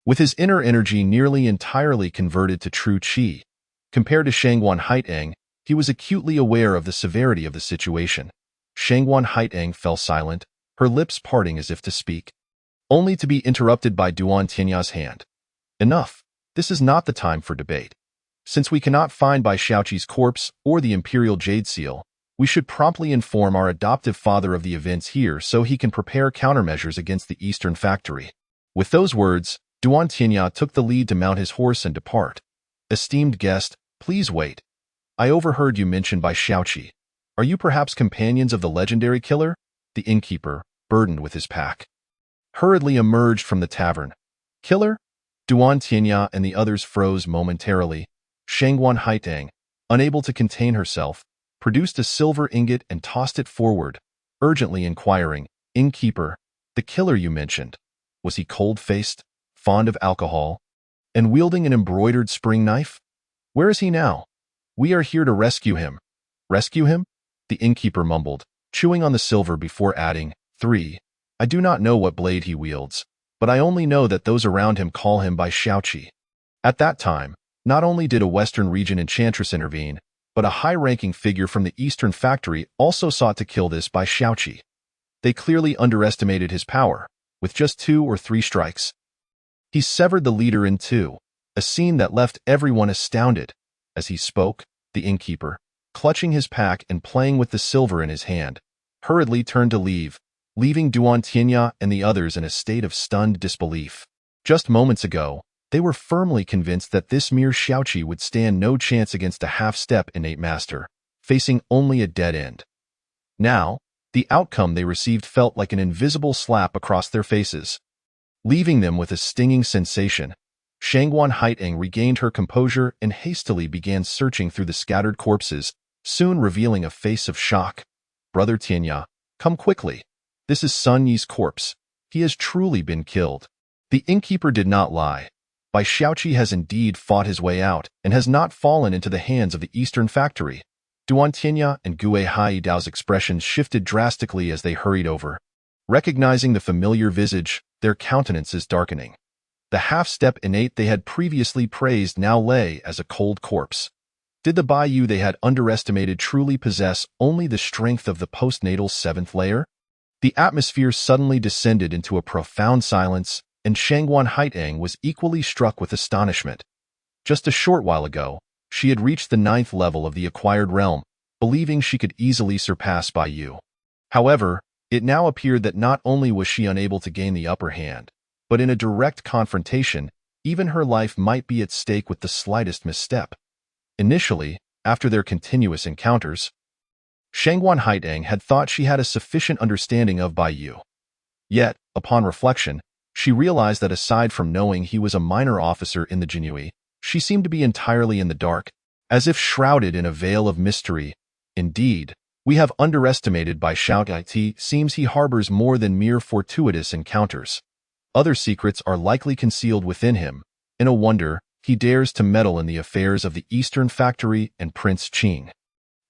With his inner energy nearly entirely converted to true qi, compared to Shangguan Haitang, he was acutely aware of the severity of the situation. Shangguan Haitang fell silent, her lips parting as if to speak, only to be interrupted by Duan Tianya's hand. "Enough. This is not the time for debate. Since we cannot find Bai Xiaoqi's corpse or the Imperial Jade Seal, we should promptly inform our adoptive father of the events here so he can prepare countermeasures against the Eastern factory." With those words, Duan Tianya took the lead to mount his horse and depart. "Esteemed guest, please wait. I overheard you mention Bai Xiaoqi. Are you perhaps companions of the legendary killer?" The innkeeper, burdened with his pack, hurriedly emerged from the tavern. "Killer?" Duan Tianya and the others froze momentarily. Shangguan Haitang, unable to contain herself, produced a silver ingot and tossed it forward, urgently inquiring, "Innkeeper, the killer you mentioned, was he cold-faced, fond of alcohol, and wielding an embroidered spring knife? Where is he now? We are here to rescue him." "Rescue him?" the innkeeper mumbled, chewing on the silver before adding, "3. I do not know what blade he wields, but I only know that those around him call him Bai Xiaoqi." At that time, not only did a Western region enchantress intervene, but a high-ranking figure from the Eastern factory also sought to kill this Bai Xiaoqi. They clearly underestimated his power. With just 2 or 3 strikes, he severed the leader in 2, a scene that left everyone astounded. As he spoke, the innkeeper, clutching his pack and playing with the silver in his hand, hurriedly turned to leave, leaving Duan Tianya and the others in a state of stunned disbelief. Just moments ago, they were firmly convinced that this mere Xiaoqi would stand no chance against a half-step innate master, facing only a dead end. Now, the outcome they received felt like an invisible slap across their faces. Leaving them with a stinging sensation, Shangguan Haiteng regained her composure and hastily began searching through the scattered corpses, soon revealing a face of shock. "Brother Tianya, come quickly. This is Sun Yi's corpse. He has truly been killed." The innkeeper did not lie. Bai Xiaoqi has indeed fought his way out and has not fallen into the hands of the Eastern Factory. Duan Tianya and Gue Haidao's expressions shifted drastically as they hurried over. Recognizing the familiar visage, their countenances darkening. The half-step innate they had previously praised now lay as a cold corpse. Did the Baiyu they had underestimated truly possess only the strength of the postnatal seventh layer? The atmosphere suddenly descended into a profound silence, and Shangguan Haiteng was equally struck with astonishment. Just a short while ago, she had reached the 9th level of the acquired realm, believing she could easily surpass Baiyu. However, it now appeared that not only was she unable to gain the upper hand, but in a direct confrontation, even her life might be at stake with the slightest misstep. Initially, after their continuous encounters, Shangguan Haiteng had thought she had a sufficient understanding of Baiyu. Yet, upon reflection, she realized that aside from knowing he was a minor officer in the Jinyiwei, she seemed to be entirely in the dark, as if shrouded in a veil of mystery. Indeed, we have underestimated Bai Xiaoqi. Seems he harbors more than mere fortuitous encounters. Other secrets are likely concealed within him. In a wonder, he dares to meddle in the affairs of the Eastern Factory and Prince Qing.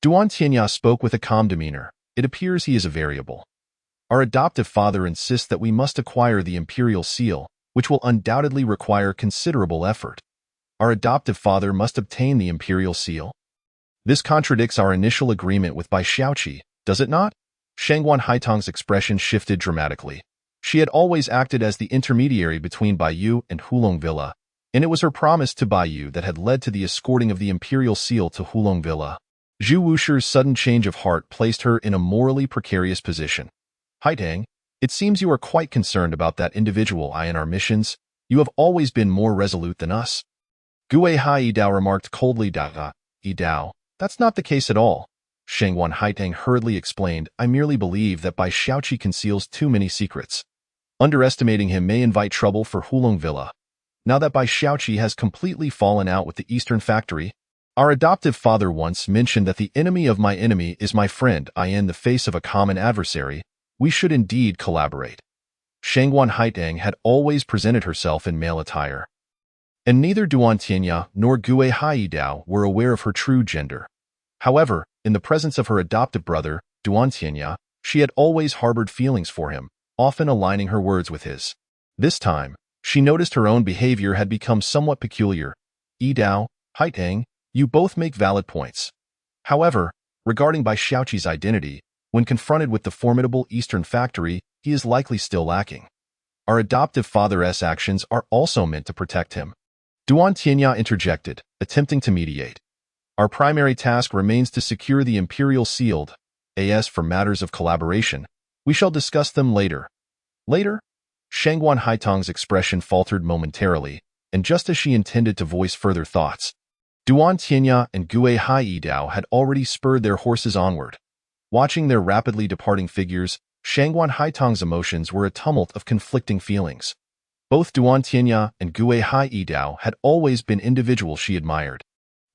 Duan Tianya spoke with a calm demeanor. It appears he is a variable. Our adoptive father insists that we must acquire the imperial seal, which will undoubtedly require considerable effort. Our adoptive father must obtain the imperial seal? This contradicts our initial agreement with Bai Xiaoqi, does it not? Shangguan Haiteng's expression shifted dramatically. She had always acted as the intermediary between Baiyu and Hulong Villa, and it was her promise to Baiyu that had led to the escorting of the imperial seal to Hulong Villa. Zhu Wusher's sudden change of heart placed her in a morally precarious position. "Haiteng, it seems you are quite concerned about that individual in our missions. You have always been more resolute than us." Gue Haidao remarked coldly. "Idao, that's not the case at all." Shangguan Haiteng hurriedly explained, "I merely believe that Bai Xiaoqi conceals too many secrets. Underestimating him may invite trouble for Hulong Villa. Now that Bai Xiaoqi has completely fallen out with the Eastern Factory, our adoptive father once mentioned that the enemy of my enemy is my friend. In the face of a common adversary, we should indeed collaborate." Shangguan Haiteng had always presented herself in male attire, and neither Duan Tianya nor Gue Haidao were aware of her true gender. However, in the presence of her adoptive brother, Duan Tianya, she had always harbored feelings for him, often aligning her words with his. This time, she noticed her own behavior had become somewhat peculiar. "Idao, Haiteng, you both make valid points. However, regarding Bai Xiaoqi's identity, when confronted with the formidable Eastern Factory, he is likely still lacking. Our adoptive father's actions are also meant to protect him." Duan Tianya interjected, attempting to mediate. "Our primary task remains to secure the imperial sealed. As for matters of collaboration, we shall discuss them later." "Later?" Shangguan Haiteng's expression faltered momentarily, and just as she intended to voice further thoughts, Duan Tianya and Gue Haidao had already spurred their horses onward. Watching their rapidly departing figures, Shangguan Haiteng's emotions were a tumult of conflicting feelings. Both Duan Tianya and Gue Haidao had always been individuals she admired.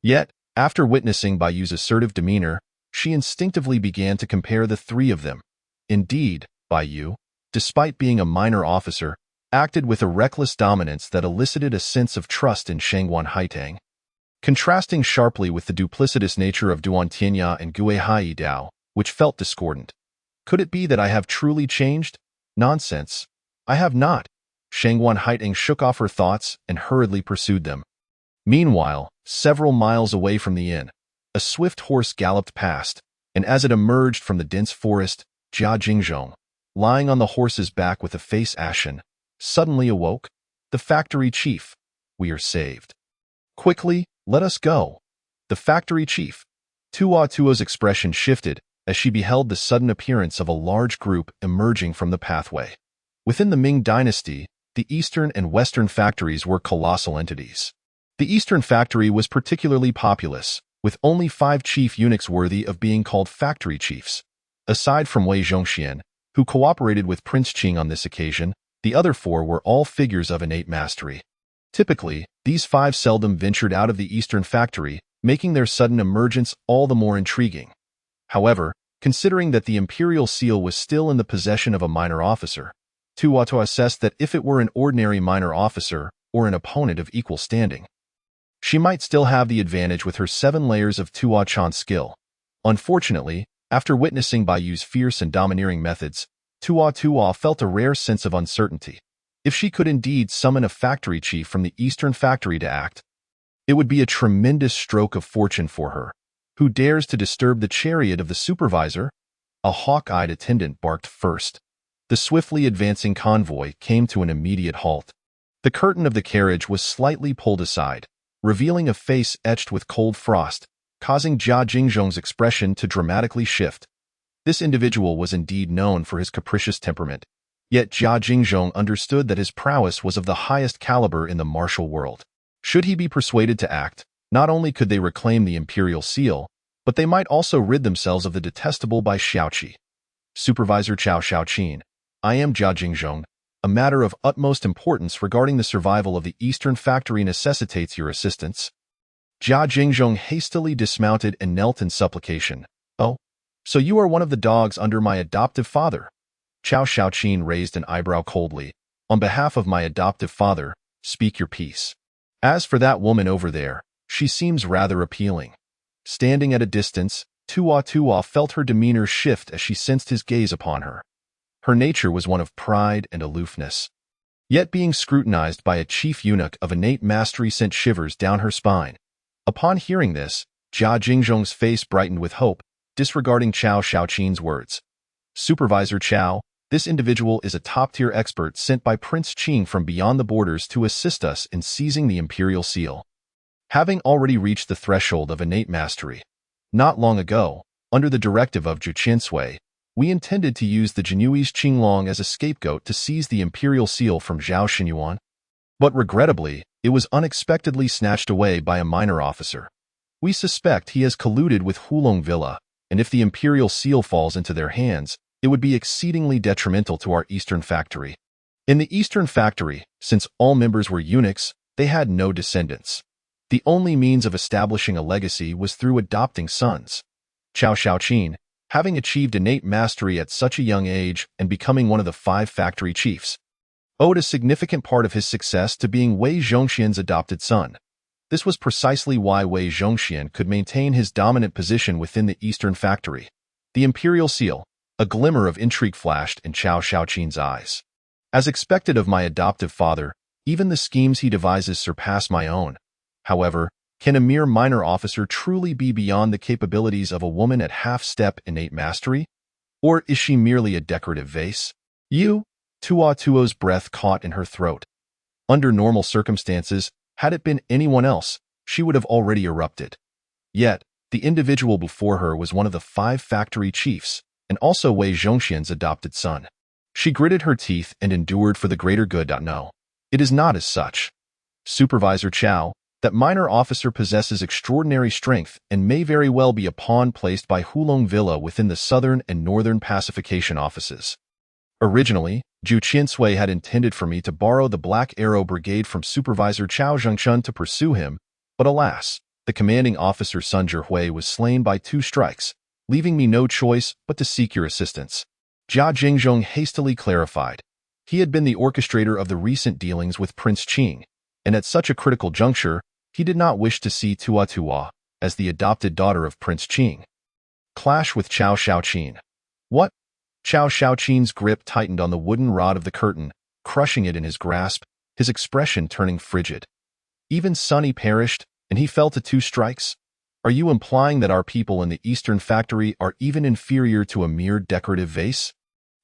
Yet, after witnessing Baiyu's assertive demeanor, she instinctively began to compare the three of them. Indeed, Baiyu, despite being a minor officer, acted with a reckless dominance that elicited a sense of trust in Shangguan Haiteng. Contrasting sharply with the duplicitous nature of Duan Tianya and Gue Haidao, which felt discordant. "Could it be that I have truly changed? Nonsense. I have not." Shangguan Haiteng shook off her thoughts and hurriedly pursued them. Meanwhile, several miles away from the inn, a swift horse galloped past, and as it emerged from the dense forest, Jia Jingzhong, lying on the horse's back with a face ashen, suddenly awoke. "The factory chief. We are saved. Quickly, let us go." The factory chief. Tuo's expression shifted, as she beheld the sudden appearance of a large group emerging from the pathway. Within the Ming Dynasty, the Eastern and Western factories were colossal entities. The Eastern factory was particularly populous, with only 5 chief eunuchs worthy of being called factory chiefs. Aside from Wei Zhongxian, who cooperated with Prince Qing on this occasion, the other 4 were all figures of innate mastery. Typically, these 5 seldom ventured out of the Eastern factory, making their sudden emergence all the more intriguing. However, considering that the imperial seal was still in the possession of a minor officer, Tuato assessed that if it were an ordinary minor officer or an opponent of equal standing, she might still have the advantage with her 7 layers of Tua Chan skill. Unfortunately, after witnessing Bai Yu's fierce and domineering methods, Tua felt a rare sense of uncertainty. If she could indeed summon a factory chief from the Eastern factory to act, it would be a tremendous stroke of fortune for her. Who dares to disturb the chariot of the supervisor? A hawk-eyed attendant barked first. The swiftly advancing convoy came to an immediate halt. The curtain of the carriage was slightly pulled aside, revealing a face etched with cold frost, causing Jia Jingzhong's expression to dramatically shift. This individual was indeed known for his capricious temperament, yet Jia Jingzhong understood that his prowess was of the highest caliber in the martial world. Should he be persuaded to act, not only could they reclaim the imperial seal, but they might also rid themselves of the detestable Bai Xiaoqi. Supervisor Chao Xiaoqin, I am Jia Jingzhong. A matter of utmost importance regarding the survival of the Eastern factory necessitates your assistance. Jia Jingzhong hastily dismounted and knelt in supplication. Oh, so you are one of the dogs under my adoptive father? Chao Xiaoqin raised an eyebrow coldly. On behalf of my adoptive father, speak your piece. As for that woman over there, she seems rather appealing. Standing at a distance, Tua felt her demeanor shift as she sensed his gaze upon her. Her nature was one of pride and aloofness. Yet being scrutinized by a chief eunuch of innate mastery sent shivers down her spine. Upon hearing this, Jia Jingzhong's face brightened with hope, disregarding Chao Xiaoqin's words. Supervisor Chao, this individual is a top-tier expert sent by Prince Qing from beyond the borders to assist us in seizing the imperial seal. Having already reached the threshold of innate mastery, not long ago, under the directive of Jinyiwei, we intended to use the Jinyiwei's Qinglong as a scapegoat to seize the imperial seal from Zhao Xinyuan. But regrettably, it was unexpectedly snatched away by a minor officer. We suspect he has colluded with Hulong Villa, and if the imperial seal falls into their hands, it would be exceedingly detrimental to our Eastern factory. In the Eastern factory, since all members were eunuchs, they had no descendants. The only means of establishing a legacy was through adopting sons. Chao Xiaoqin, having achieved innate mastery at such a young age and becoming one of the 5 factory chiefs, owed a significant part of his success to being Wei Zhongxian's adopted son. This was precisely why Wei Zhongxian could maintain his dominant position within the Eastern factory. The imperial seal, a glimmer of intrigue flashed in Chao Xiaoqin's eyes. As expected of my adoptive father, even the schemes he devises surpass my own. However, can a mere minor officer truly be beyond the capabilities of a woman at half-step innate mastery? Or is she merely a decorative vase? Tuo's breath caught in her throat. Under normal circumstances, had it been anyone else, she would have already erupted. Yet, the individual before her was one of the 5 factory chiefs, and also Wei Zhongxian's adopted son. She gritted her teeth and endured for the greater good. No, it is not as such. Supervisor Chao, that minor officer possesses extraordinary strength and may very well be a pawn placed by Hulong Villa within the Southern and Northern pacification offices. Originally, Zhu Qinsui had intended for me to borrow the Black Arrow Brigade from Supervisor Chao Zhengchun to pursue him, but alas, the commanding officer Sun Zhihui was slain by 2 strikes, leaving me no choice but to seek your assistance. Jia Jingzhong hastily clarified. He had been the orchestrator of the recent dealings with Prince Qing, and at such a critical juncture, he did not wish to see Tua, as the adopted daughter of Prince Qing, clash with Chao Xiaoqin. What? Chao Xiaoqin's grip tightened on the wooden rod of the curtain, crushing it in his grasp, his expression turning frigid. Even Sunny perished, and he fell to 2 strikes? Are you implying that our people in the Eastern factory are even inferior to a mere decorative vase?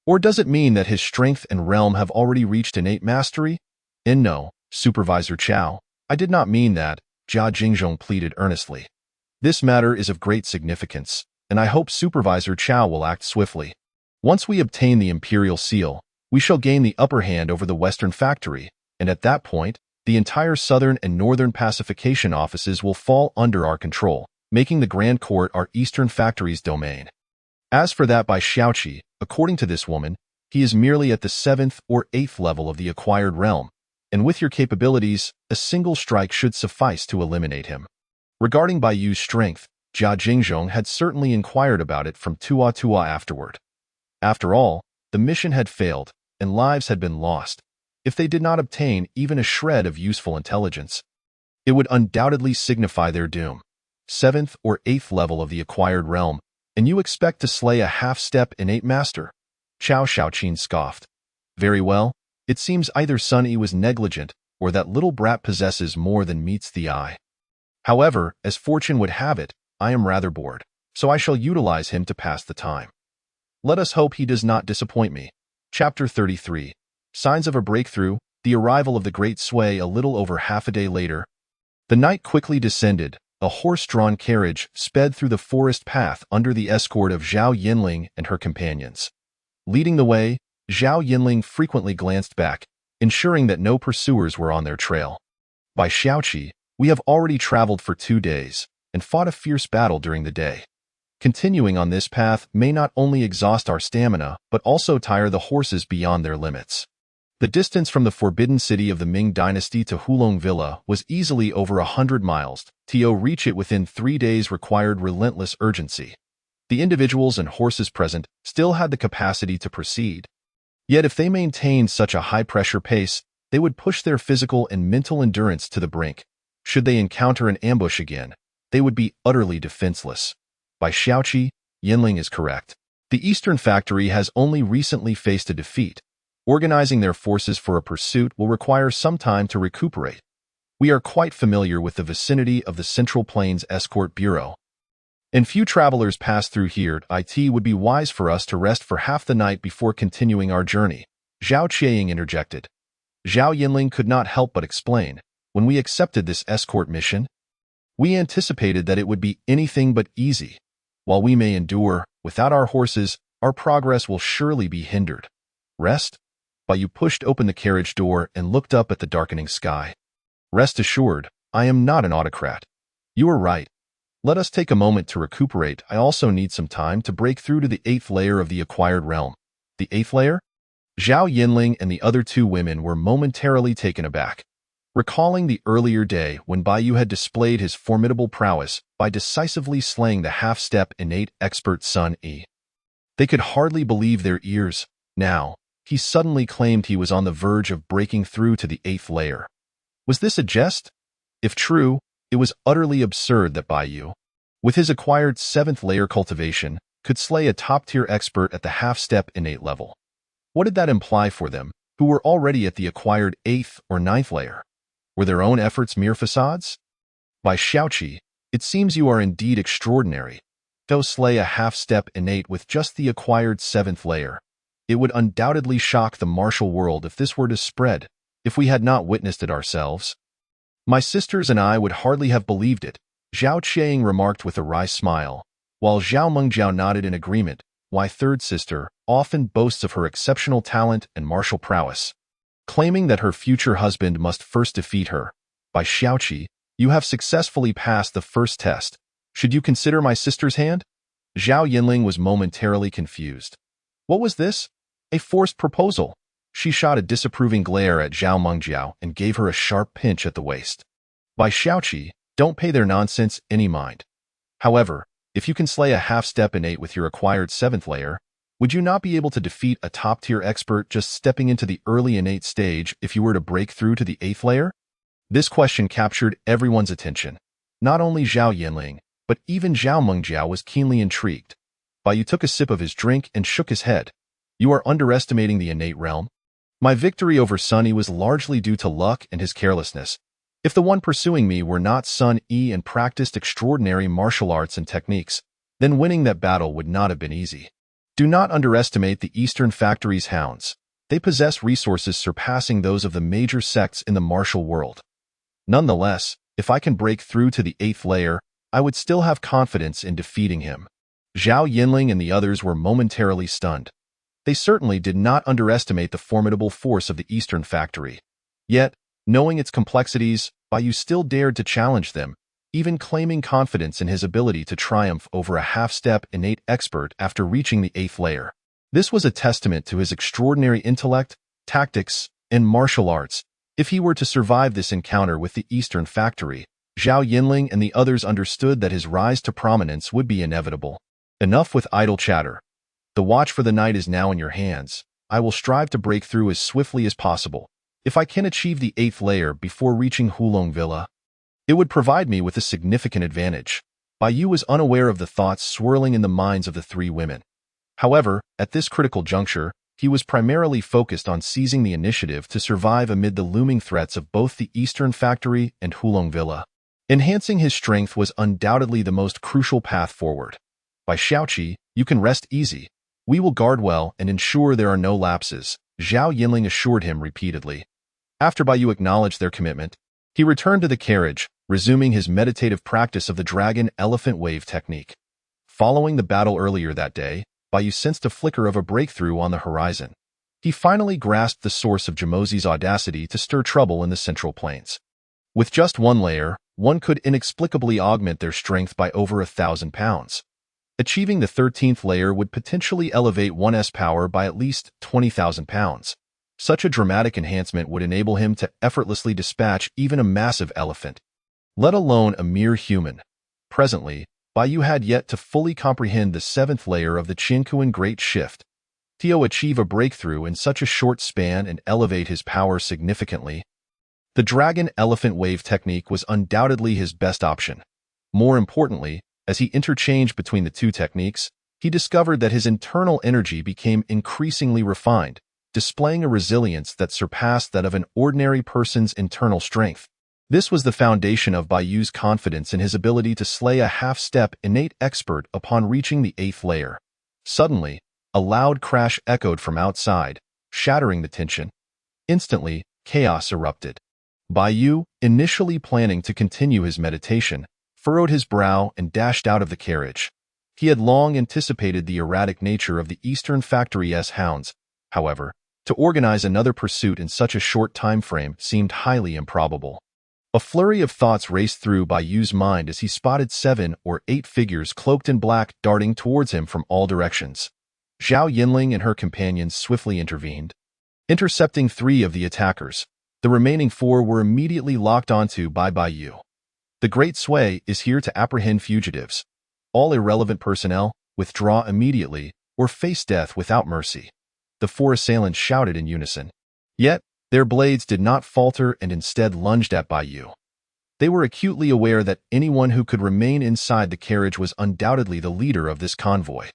Or does it mean that his strength and realm have already reached innate mastery? And no, Supervisor Chao, I did not mean that, Jia Jingzhong pleaded earnestly. This matter is of great significance, and I hope Supervisor Chow will act swiftly. Once we obtain the Imperial Seal, we shall gain the upper hand over the Western Factory, and at that point, the entire Southern and Northern Pacification offices will fall under our control, making the Grand Court our Eastern Factory's domain. As for that by Xiaoqi, according to this woman, he is merely at the 7th or 8th level of the acquired realm, and with your capabilities, a single strike should suffice to eliminate him. Regarding Bai Yu's strength, Jia Jingzhong had certainly inquired about it from Tua Tua afterward. After all, the mission had failed, and lives had been lost. If they did not obtain even a shred of useful intelligence, it would undoubtedly signify their doom. 7th or 8th level of the acquired realm, and you expect to slay a half-step innate master? Chao Xiaoqin scoffed. Very well, it seems either Sun Yi was negligent, or that little brat possesses more than meets the eye. However, as fortune would have it, I am rather bored, so I shall utilize him to pass the time. Let us hope he does not disappoint me. Chapter 33. Signs of a breakthrough, the arrival of the Great Sui a little over half a day later. The night quickly descended. A horse-drawn carriage sped through the forest path under the escort of Zhao Yinling and her companions. Leading the way, Zhao Yinling frequently glanced back, ensuring that no pursuers were on their trail. By Xiaoqi, we have already traveled for 2 days, and fought a fierce battle during the day. Continuing on this path may not only exhaust our stamina, but also tire the horses beyond their limits. The distance from the forbidden city of the Ming Dynasty to Hulong Villa was easily over 100 miles. To reach it within 3 days required relentless urgency. The individuals and horses present still had the capacity to proceed. Yet if they maintained such a high-pressure pace, they would push their physical and mental endurance to the brink. Should they encounter an ambush again, they would be utterly defenseless. By Xiaoqi, Yinling is correct. The Eastern Factory has only recently faced a defeat. Organizing their forces for a pursuit will require some time to recuperate. We are quite familiar with the vicinity of the Central Plains Escort Bureau, and few travelers pass through here. It would be wise for us to rest for half the night before continuing our journey. Zhao Qiaying interjected. Zhao Yinling could not help but explain. When we accepted this escort mission, we anticipated that it would be anything but easy. While we may endure, without our horses, our progress will surely be hindered. Rest? Bai Yu pushed open the carriage door and looked up at the darkening sky. Rest assured, I am not an autocrat. You are right. Let us take a moment to recuperate. I also need some time to break through to the 8th layer of the acquired realm. The 8th layer? Zhao Yinling and the other 2 women were momentarily taken aback, recalling the earlier day when Bai Yu had displayed his formidable prowess by decisively slaying the half-step innate expert Sun Yi. They could hardly believe their ears. Now, he suddenly claimed he was on the verge of breaking through to the 8th layer. Was this a jest? If true, it was utterly absurd that Bai Yu, with his acquired 7th layer cultivation, could slay a top-tier expert at the half-step innate level. What did that imply for them, who were already at the acquired 8th or 9th layer? Were their own efforts mere facades? By Xiaoqi, it seems you are indeed extraordinary. Go slay a half-step innate with just the acquired 7th layer. It would undoubtedly shock the martial world if this were to spread, if we had not witnessed it ourselves. My sisters and I would hardly have believed it, Zhao Qiaying remarked with a wry smile, while Zhao Mengjiao nodded in agreement. My third sister often boasts of her exceptional talent and martial prowess, claiming that her future husband must first defeat her. By Xiaoqi, you have successfully passed the first test. Should you consider my sister's hand? Zhao Yinling was momentarily confused. What was this? A forced proposal? She shot a disapproving glare at Zhao Mengjiao and gave her a sharp pinch at the waist. By Xiaoqi, don't pay their nonsense any mind. However, if you can slay a half-step innate with your acquired 7th layer, would you not be able to defeat a top-tier expert just stepping into the early innate stage if you were to break through to the 8th layer? This question captured everyone's attention. Not only Zhao Yinling, but even Zhao Mengjiao was keenly intrigued. Bai Yu took a sip of his drink and shook his head. You are underestimating the innate realm. My victory over Sun Yi was largely due to luck and his carelessness. If the one pursuing me were not Sun Yi and practiced extraordinary martial arts and techniques, then winning that battle would not have been easy. Do not underestimate the Eastern Factory's hounds. They possess resources surpassing those of the major sects in the martial world. Nonetheless, if I can break through to the 8th layer, I would still have confidence in defeating him. Zhao Yinling and the others were momentarily stunned. They certainly did not underestimate the formidable force of the Eastern Factory. Yet, knowing its complexities, Baiyu still dared to challenge them, even claiming confidence in his ability to triumph over a half-step innate expert after reaching the 8th layer. This was a testament to his extraordinary intellect, tactics, and martial arts. If he were to survive this encounter with the Eastern Factory, Zhao Yinling and the others understood that his rise to prominence would be inevitable. Enough with idle chatter. The watch for the night is now in your hands. I will strive to break through as swiftly as possible. If I can achieve the 8th layer before reaching Hulong Villa, it would provide me with a significant advantage. Baiyu was unaware of the thoughts swirling in the minds of the three women. However, at this critical juncture, he was primarily focused on seizing the initiative to survive amid the looming threats of both the Eastern Factory and Hulong Villa. Enhancing his strength was undoubtedly the most crucial path forward. By Xiaoqi, you can rest easy. We will guard well and ensure there are no lapses, Zhao Yinling assured him repeatedly. After Baiyu acknowledged their commitment, he returned to the carriage, resuming his meditative practice of the dragon-elephant wave technique. Following the battle earlier that day, Baiyu sensed a flicker of a breakthrough on the horizon. He finally grasped the source of Jimozi's audacity to stir trouble in the Central Plains. With just one layer, one could inexplicably augment their strength by over 1,000 pounds. Achieving the 13th layer would potentially elevate one's power by at least 20,000 pounds. Such a dramatic enhancement would enable him to effortlessly dispatch even a massive elephant, let alone a mere human. Presently, Baiyu had yet to fully comprehend the 7th layer of the Qinkuan Great Shift. To achieve a breakthrough in such a short span and elevate his power significantly, the dragon-elephant wave technique was undoubtedly his best option. More importantly, as he interchanged between the two techniques, he discovered that his internal energy became increasingly refined, displaying a resilience that surpassed that of an ordinary person's internal strength. This was the foundation of Baiyu's confidence in his ability to slay a half-step innate expert upon reaching the 8th layer. Suddenly, a loud crash echoed from outside, shattering the tension. Instantly, chaos erupted. Baiyu, initially planning to continue his meditation, furrowed his brow and dashed out of the carriage. He had long anticipated the erratic nature of the Eastern Factory's hounds. However, to organize another pursuit in such a short time frame seemed highly improbable. A flurry of thoughts raced through Baiyu's mind as he spotted 7 or 8 figures cloaked in black darting towards him from all directions. Zhao Yinling and her companions swiftly intervened, intercepting 3 of the attackers. The remaining 4 were immediately locked onto by Baiyu. The Great Sway is here to apprehend fugitives. All irrelevant personnel, withdraw immediately or face death without mercy. The 4 assailants shouted in unison. Yet, their blades did not falter and instead lunged at Baiyu. They were acutely aware that anyone who could remain inside the carriage was undoubtedly the leader of this convoy.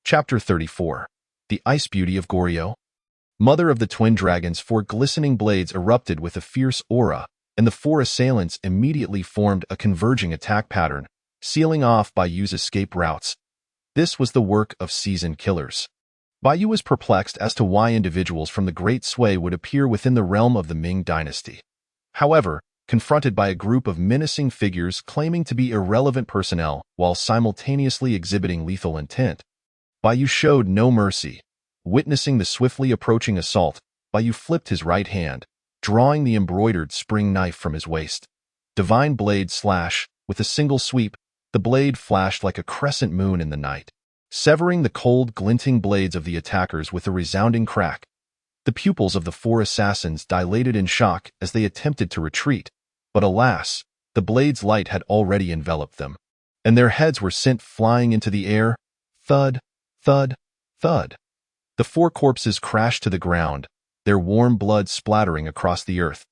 Chapter 34. The Ice Beauty of Goryo. Mother of the twin dragons, 4 glistening blades erupted with a fierce aura, and the 4 assailants immediately formed a converging attack pattern, sealing off Baiyu's escape routes. This was the work of seasoned killers. Baiyu was perplexed as to why individuals from the Great Sway would appear within the realm of the Ming Dynasty. However, confronted by a group of menacing figures claiming to be irrelevant personnel while simultaneously exhibiting lethal intent, Baiyu showed no mercy. Witnessing the swiftly approaching assault, Baiyu flipped his right hand, drawing the embroidered spring knife from his waist. Divine blade slash. With a single sweep, the blade flashed like a crescent moon in the night, severing the cold, glinting blades of the attackers with a resounding crack. The pupils of the 4 assassins dilated in shock as they attempted to retreat, but alas, the blade's light had already enveloped them, and their heads were sent flying into the air. Thud, thud, thud. The 4 corpses crashed to the ground, their warm blood splattering across the earth.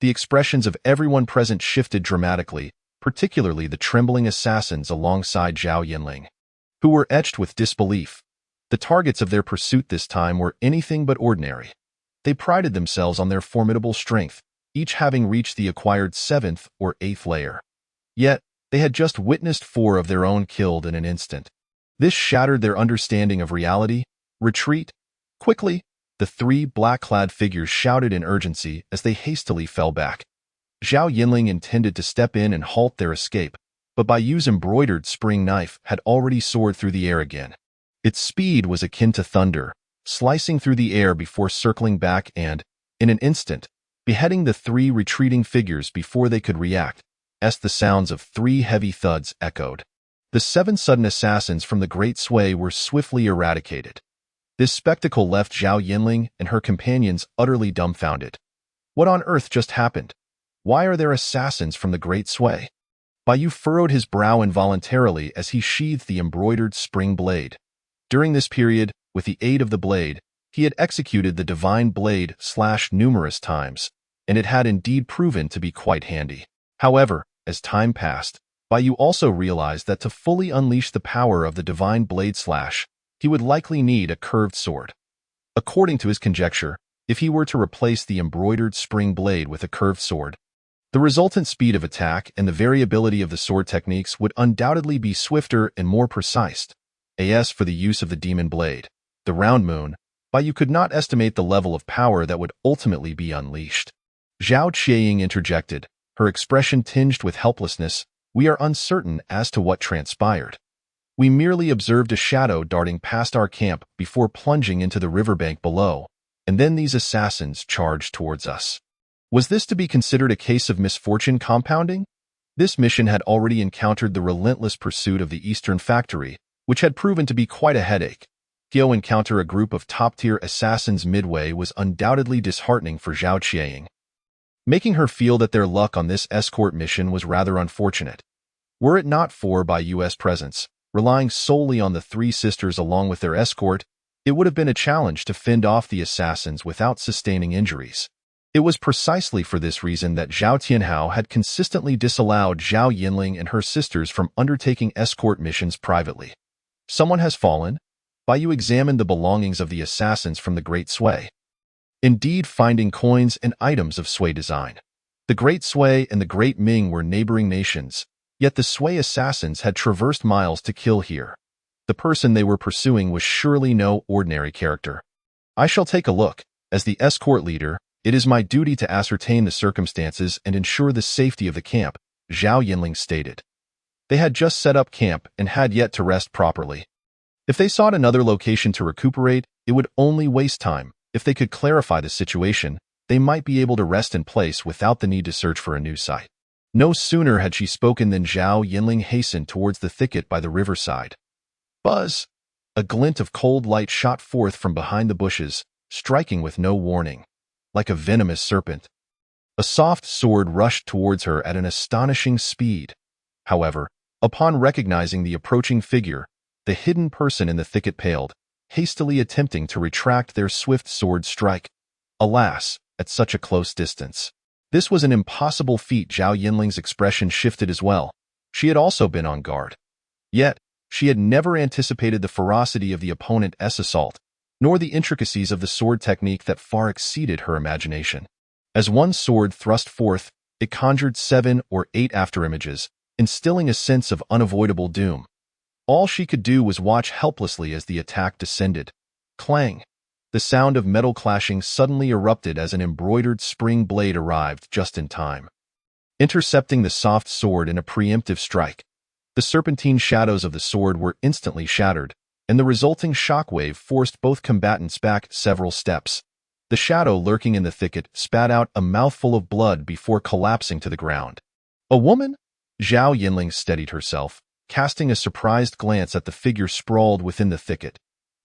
The expressions of everyone present shifted dramatically, particularly the trembling assassins alongside Zhao Yinling, who were etched with disbelief. The targets of their pursuit this time were anything but ordinary. They prided themselves on their formidable strength, each having reached the acquired 7th or 8th layer. Yet, they had just witnessed 4 of their own killed in an instant. This shattered their understanding of reality. Retreat! Quickly! The 3 black-clad figures shouted in urgency as they hastily fell back. Zhao Yinling intended to step in and halt their escape, but Bayu's embroidered spring knife had already soared through the air again. Its speed was akin to thunder, slicing through the air before circling back and, in an instant, beheading the three retreating figures before they could react, as the sounds of three heavy thuds echoed. The 7 sudden assassins from the Great Sway were swiftly eradicated. This spectacle left Zhao Yinling and her companions utterly dumbfounded. What on earth just happened? Why are there assassins from the Great Sway? Bayu furrowed his brow involuntarily as he sheathed the embroidered spring blade. During this period, with the aid of the blade, he had executed the divine blade / numerous times, and it had indeed proven to be quite handy. However, as time passed, Bayu also realized that to fully unleash the power of the divine blade / he would likely need a curved sword. According to his conjecture, if he were to replace the embroidered spring blade with a curved sword, the resultant speed of attack and the variability of the sword techniques would undoubtedly be swifter and more precise. As for the use of the demon blade, the round moon, Bayu could not estimate the level of power that would ultimately be unleashed. Zhao Qianying interjected, her expression tinged with helplessness. We are uncertain as to what transpired. We merely observed a shadow darting past our camp before plunging into the riverbank below, and then these assassins charged towards us. Was this to be considered a case of misfortune compounding? This mission had already encountered the relentless pursuit of the Eastern Factory, which had proven to be quite a headache. To encounter a group of top-tier assassins midway was undoubtedly disheartening for Zhao Qianying, making her feel that their luck on this escort mission was rather unfortunate. Were it not for Bayu's presence, relying solely on the 3 sisters along with their escort, it would have been a challenge to fend off the assassins without sustaining injuries. It was precisely for this reason that Zhao Tianhao had consistently disallowed Zhao Yinling and her sisters from undertaking escort missions privately. Someone has fallen? Bayu examined the belongings of the assassins from the Great Sway, indeed finding coins and items of Sui design. The Great Sway and the Great Ming were neighboring nations, yet the Sui assassins had traversed miles to kill here. The person they were pursuing was surely no ordinary character. I shall take a look. As the escort leader, it is my duty to ascertain the circumstances and ensure the safety of the camp, Zhao Yinling stated. They had just set up camp and had yet to rest properly. If they sought another location to recuperate, it would only waste time. If they could clarify the situation, they might be able to rest in place without the need to search for a new site. No sooner had she spoken than Zhao Yinling hastened towards the thicket by the riverside. Buzz! A glint of cold light shot forth from behind the bushes, striking with no warning, like a venomous serpent. A soft sword rushed towards her at an astonishing speed. However, upon recognizing the approaching figure, the hidden person in the thicket paled, hastily attempting to retract their swift sword strike. Alas, at such a close distance. This was an impossible feat. Zhao Yinling's expression shifted as well. She had also been on guard. Yet, she had never anticipated the ferocity of the opponent's assault, nor the intricacies of the sword technique that far exceeded her imagination. As one sword thrust forth, it conjured 7 or 8 afterimages, instilling a sense of unavoidable doom. All she could do was watch helplessly as the attack descended. Clang! The sound of metal clashing suddenly erupted as an embroidered spring blade arrived just in time, intercepting the soft sword in a preemptive strike. The serpentine shadows of the sword were instantly shattered, and the resulting shockwave forced both combatants back several steps. The shadow lurking in the thicket spat out a mouthful of blood before collapsing to the ground. A woman? Zhao Yinling steadied herself, casting a surprised glance at the figure sprawled within the thicket.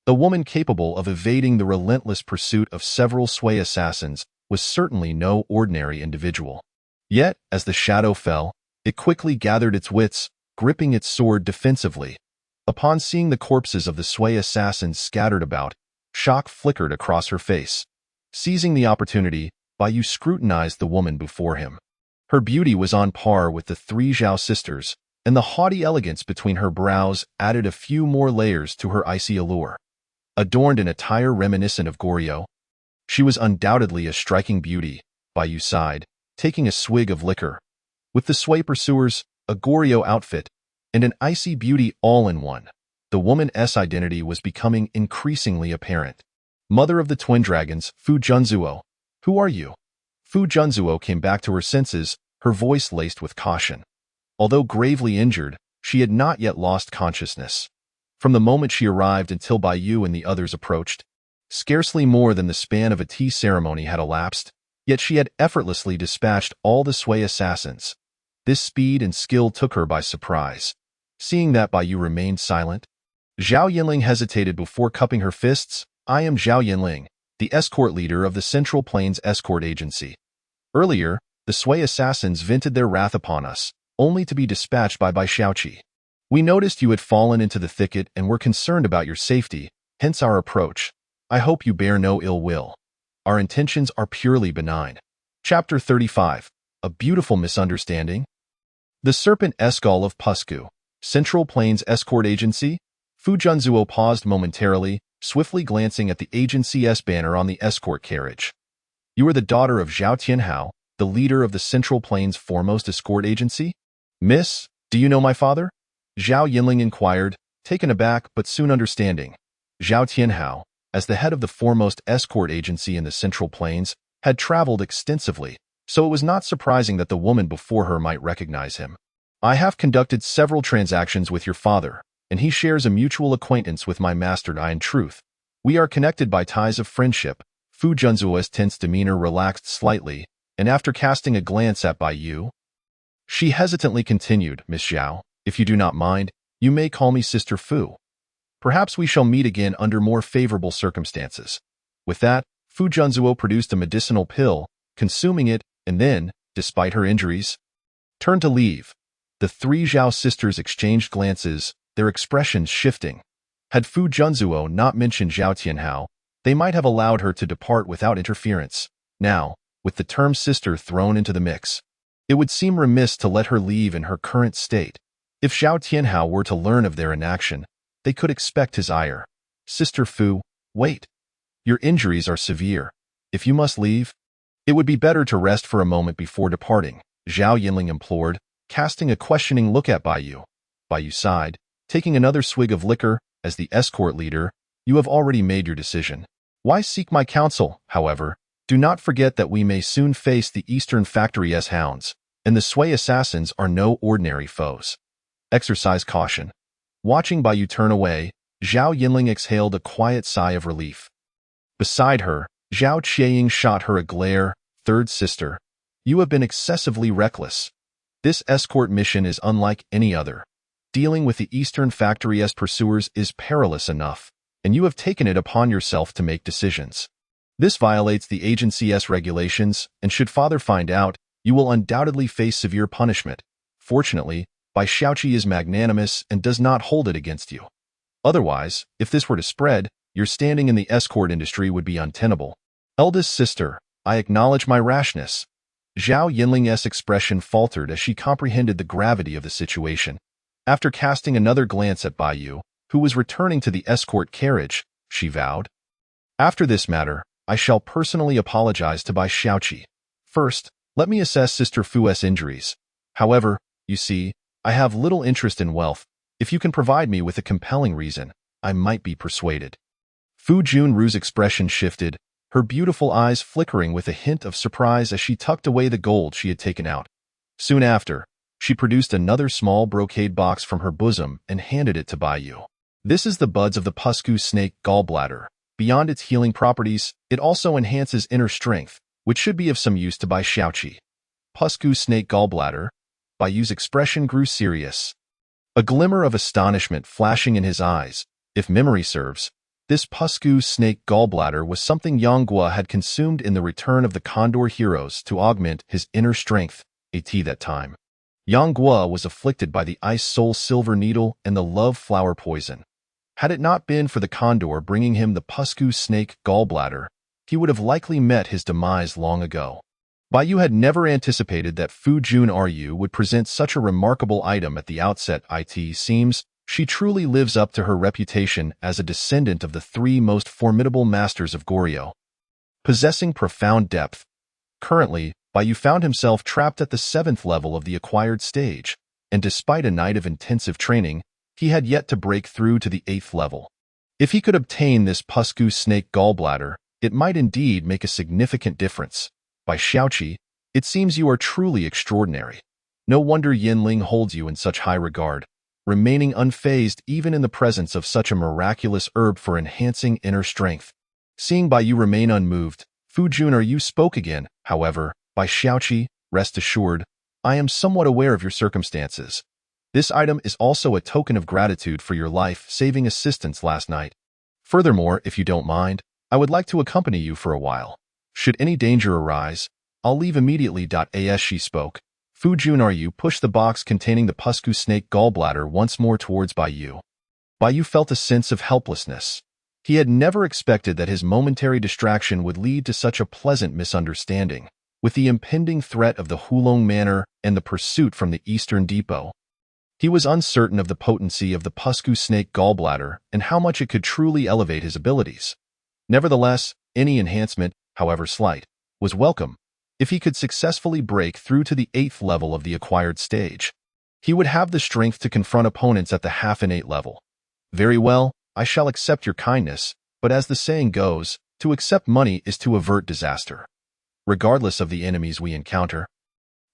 A woman capable of evading the relentless pursuit of several Sui assassins was certainly no ordinary individual. Yet, as the shadow fell, it quickly gathered its wits, gripping its sword defensively. Upon seeing the corpses of the Sui assassins scattered about, shock flickered across her face. Seizing the opportunity, Bayu scrutinized the woman before him. Her beauty was on par with the 3 Zhao sisters, and the haughty elegance between her brows added a few more layers to her icy allure. Adorned in attire reminiscent of Goryeo, she was undoubtedly a striking beauty. Bayu sighed, taking a swig of liquor. With the Sui pursuers, a Goryeo outfit, and an icy beauty all in one, the woman's identity was becoming increasingly apparent. Mother of the twin dragons, Fu Junzuo. Who are you? Fu Junzuo came back to her senses, her voice laced with caution. Although gravely injured, she had not yet lost consciousness. From the moment she arrived until Bai Yu and the others approached, scarcely more than the span of a tea ceremony had elapsed, yet she had effortlessly dispatched all the Sui assassins. This speed and skill took her by surprise. Seeing that Bai Yu remained silent, Zhao Yinling hesitated before cupping her fists. I am Zhao Yinling, the escort leader of the Central Plains Escort Agency. Earlier, the Sui assassins vented their wrath upon us, only to be dispatched by Bai Xiaoqi. We noticed you had fallen into the thicket and were concerned about your safety, hence our approach. I hope you bear no ill will. Our intentions are purely benign. Chapter 35. A Beautiful Misunderstanding. The Serpent Escall of Pusku, Central Plains Escort Agency. Fu Junzuo paused momentarily, swiftly glancing at the agency's banner on the escort carriage. You are the daughter of Zhao Tianhao, the leader of the Central Plains' foremost escort agency? Miss, do you know my father? Zhao Yinling inquired, taken aback but soon understanding. Zhao Tianhao, as the head of the foremost escort agency in the Central Plains, had traveled extensively, so it was not surprising that the woman before her might recognize him. I have conducted several transactions with your father, and he shares a mutual acquaintance with my master. In truth, we are connected by ties of friendship. Fu Junzuo's tense demeanor relaxed slightly, and after casting a glance at Bai Yu, she hesitantly continued, Miss Zhao, if you do not mind, you may call me Sister Fu. Perhaps we shall meet again under more favorable circumstances. With that, Fu Junzuo produced a medicinal pill, consuming it, and then, despite her injuries, turned to leave. The three Zhao sisters exchanged glances, their expressions shifting. Had Fu Junzuo not mentioned Zhao Tianhao, they might have allowed her to depart without interference. Now, with the term sister thrown into the mix, it would seem remiss to let her leave in her current state. If Zhao Tianhao were to learn of their inaction, they could expect his ire. Sister Fu, wait. Your injuries are severe. If you must leave, it would be better to rest for a moment before departing, Zhao Yinling implored, casting a questioning look at Bai Yu. Bai Yu sighed, taking another swig of liquor. As the escort leader, you have already made your decision. Why seek my counsel, however? Do not forget that we may soon face the Eastern Factory's hounds, and the Sui assassins are no ordinary foes. Exercise caution. Watching Bai Yu turn away, Zhao Yinling exhaled a quiet sigh of relief. Beside her, Zhao Qiaying shot her a glare. Third sister, you have been excessively reckless. This escort mission is unlike any other. Dealing with the Eastern Factory's pursuers is perilous enough, and you have taken it upon yourself to make decisions. This violates the agency's regulations, and should father find out, you will undoubtedly face severe punishment. Fortunately, Bai Xiaoqi is magnanimous and does not hold it against you. Otherwise, if this were to spread, your standing in the escort industry would be untenable. Eldest sister, I acknowledge my rashness. Zhao Yinling's expression faltered as she comprehended the gravity of the situation. After casting another glance at Bai Yu, who was returning to the escort carriage, she vowed, after this matter, I shall personally apologize to Bai Xiaoqi. First, let me assess Sister Fu's injuries. However, you see, I have little interest in wealth. If you can provide me with a compelling reason, I might be persuaded. Fu Junru's expression shifted, her beautiful eyes flickering with a hint of surprise as she tucked away the gold she had taken out. Soon after, she produced another small brocade box from her bosom and handed it to Bai Yu. This is the buds of the Pusku snake gallbladder. Beyond its healing properties, it also enhances inner strength, which should be of some use to Bai Xiaoqi. Pusku snake gallbladder. Bai Yu's expression grew serious. A glimmer of astonishment flashing in his eyes. If memory serves, this Pusku snake gallbladder was something Yang Guo had consumed in the Return of the Condor Heroes to augment his inner strength. At that time, Yang Guo was afflicted by the Ice Soul Silver Needle and the Love Flower Poison. Had it not been for the condor bringing him the Pusku snake gallbladder, he would have likely met his demise long ago. Bai Yu had never anticipated that Fu Junru would present such a remarkable item at the outset. It seems she truly lives up to her reputation as a descendant of the three most formidable masters of Goryeo. Possessing profound depth, currently, Bai Yu found himself trapped at the 7th level of the acquired stage, and despite a night of intensive training, he had yet to break through to the 8th level. If he could obtain this Pusku snake gallbladder, it might indeed make a significant difference. Bai Xiaoqi, it seems you are truly extraordinary. No wonder Yinling holds you in such high regard, remaining unfazed even in the presence of such a miraculous herb for enhancing inner strength. Seeing Bai Yu remain unmoved, Fu Jun'er spoke again. However, by Xiaoqi, rest assured, I am somewhat aware of your circumstances. This item is also a token of gratitude for your life-saving assistance last night. Furthermore, if you don't mind, I would like to accompany you for a while. Should any danger arise, I'll leave immediately. As she spoke, Fu Jun'er pushed the box containing the Pusku snake gallbladder once more towards Bai Yu. Bai Yu felt a sense of helplessness. He had never expected that his momentary distraction would lead to such a pleasant misunderstanding, with the impending threat of the Hulong Manor and the pursuit from the Eastern Depot. He was uncertain of the potency of the Pusku snake gallbladder and how much it could truly elevate his abilities. Nevertheless, any enhancement, however slight, was welcome. If he could successfully break through to the 8th level of the acquired stage, he would have the strength to confront opponents at the half-innate level. Very well, I shall accept your kindness, but as the saying goes, to accept money is to avert disaster. Regardless of the enemies we encounter,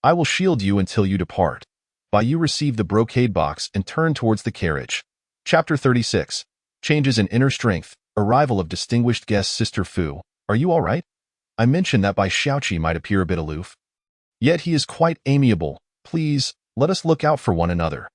I will shield you until you depart. Bai Yu received the brocade box and turned towards the carriage. Chapter 36. Changes in Inner Strength. Arrival of distinguished guest Sister Fu. Are you all right? I mentioned that Bai Xiaoqi might appear a bit aloof. Yet he is quite amiable. Please, let us look out for one another.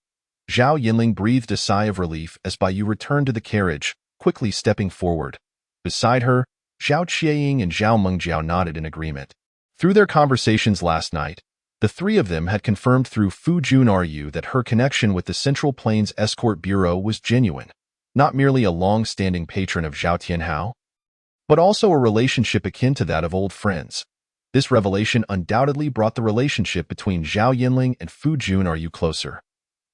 Zhao Yinling breathed a sigh of relief as Bai Yu returned to the carriage, quickly stepping forward. Beside her, Zhao Qieying and Zhao Mengjiao nodded in agreement. Through their conversations last night, the three of them had confirmed through Fu Jun'er that her connection with the Central Plains Escort Bureau was genuine, not merely a long-standing patron of Zhao Tianhao, but also a relationship akin to that of old friends. This revelation undoubtedly brought the relationship between Zhao Yinling and Fu Jun'er closer.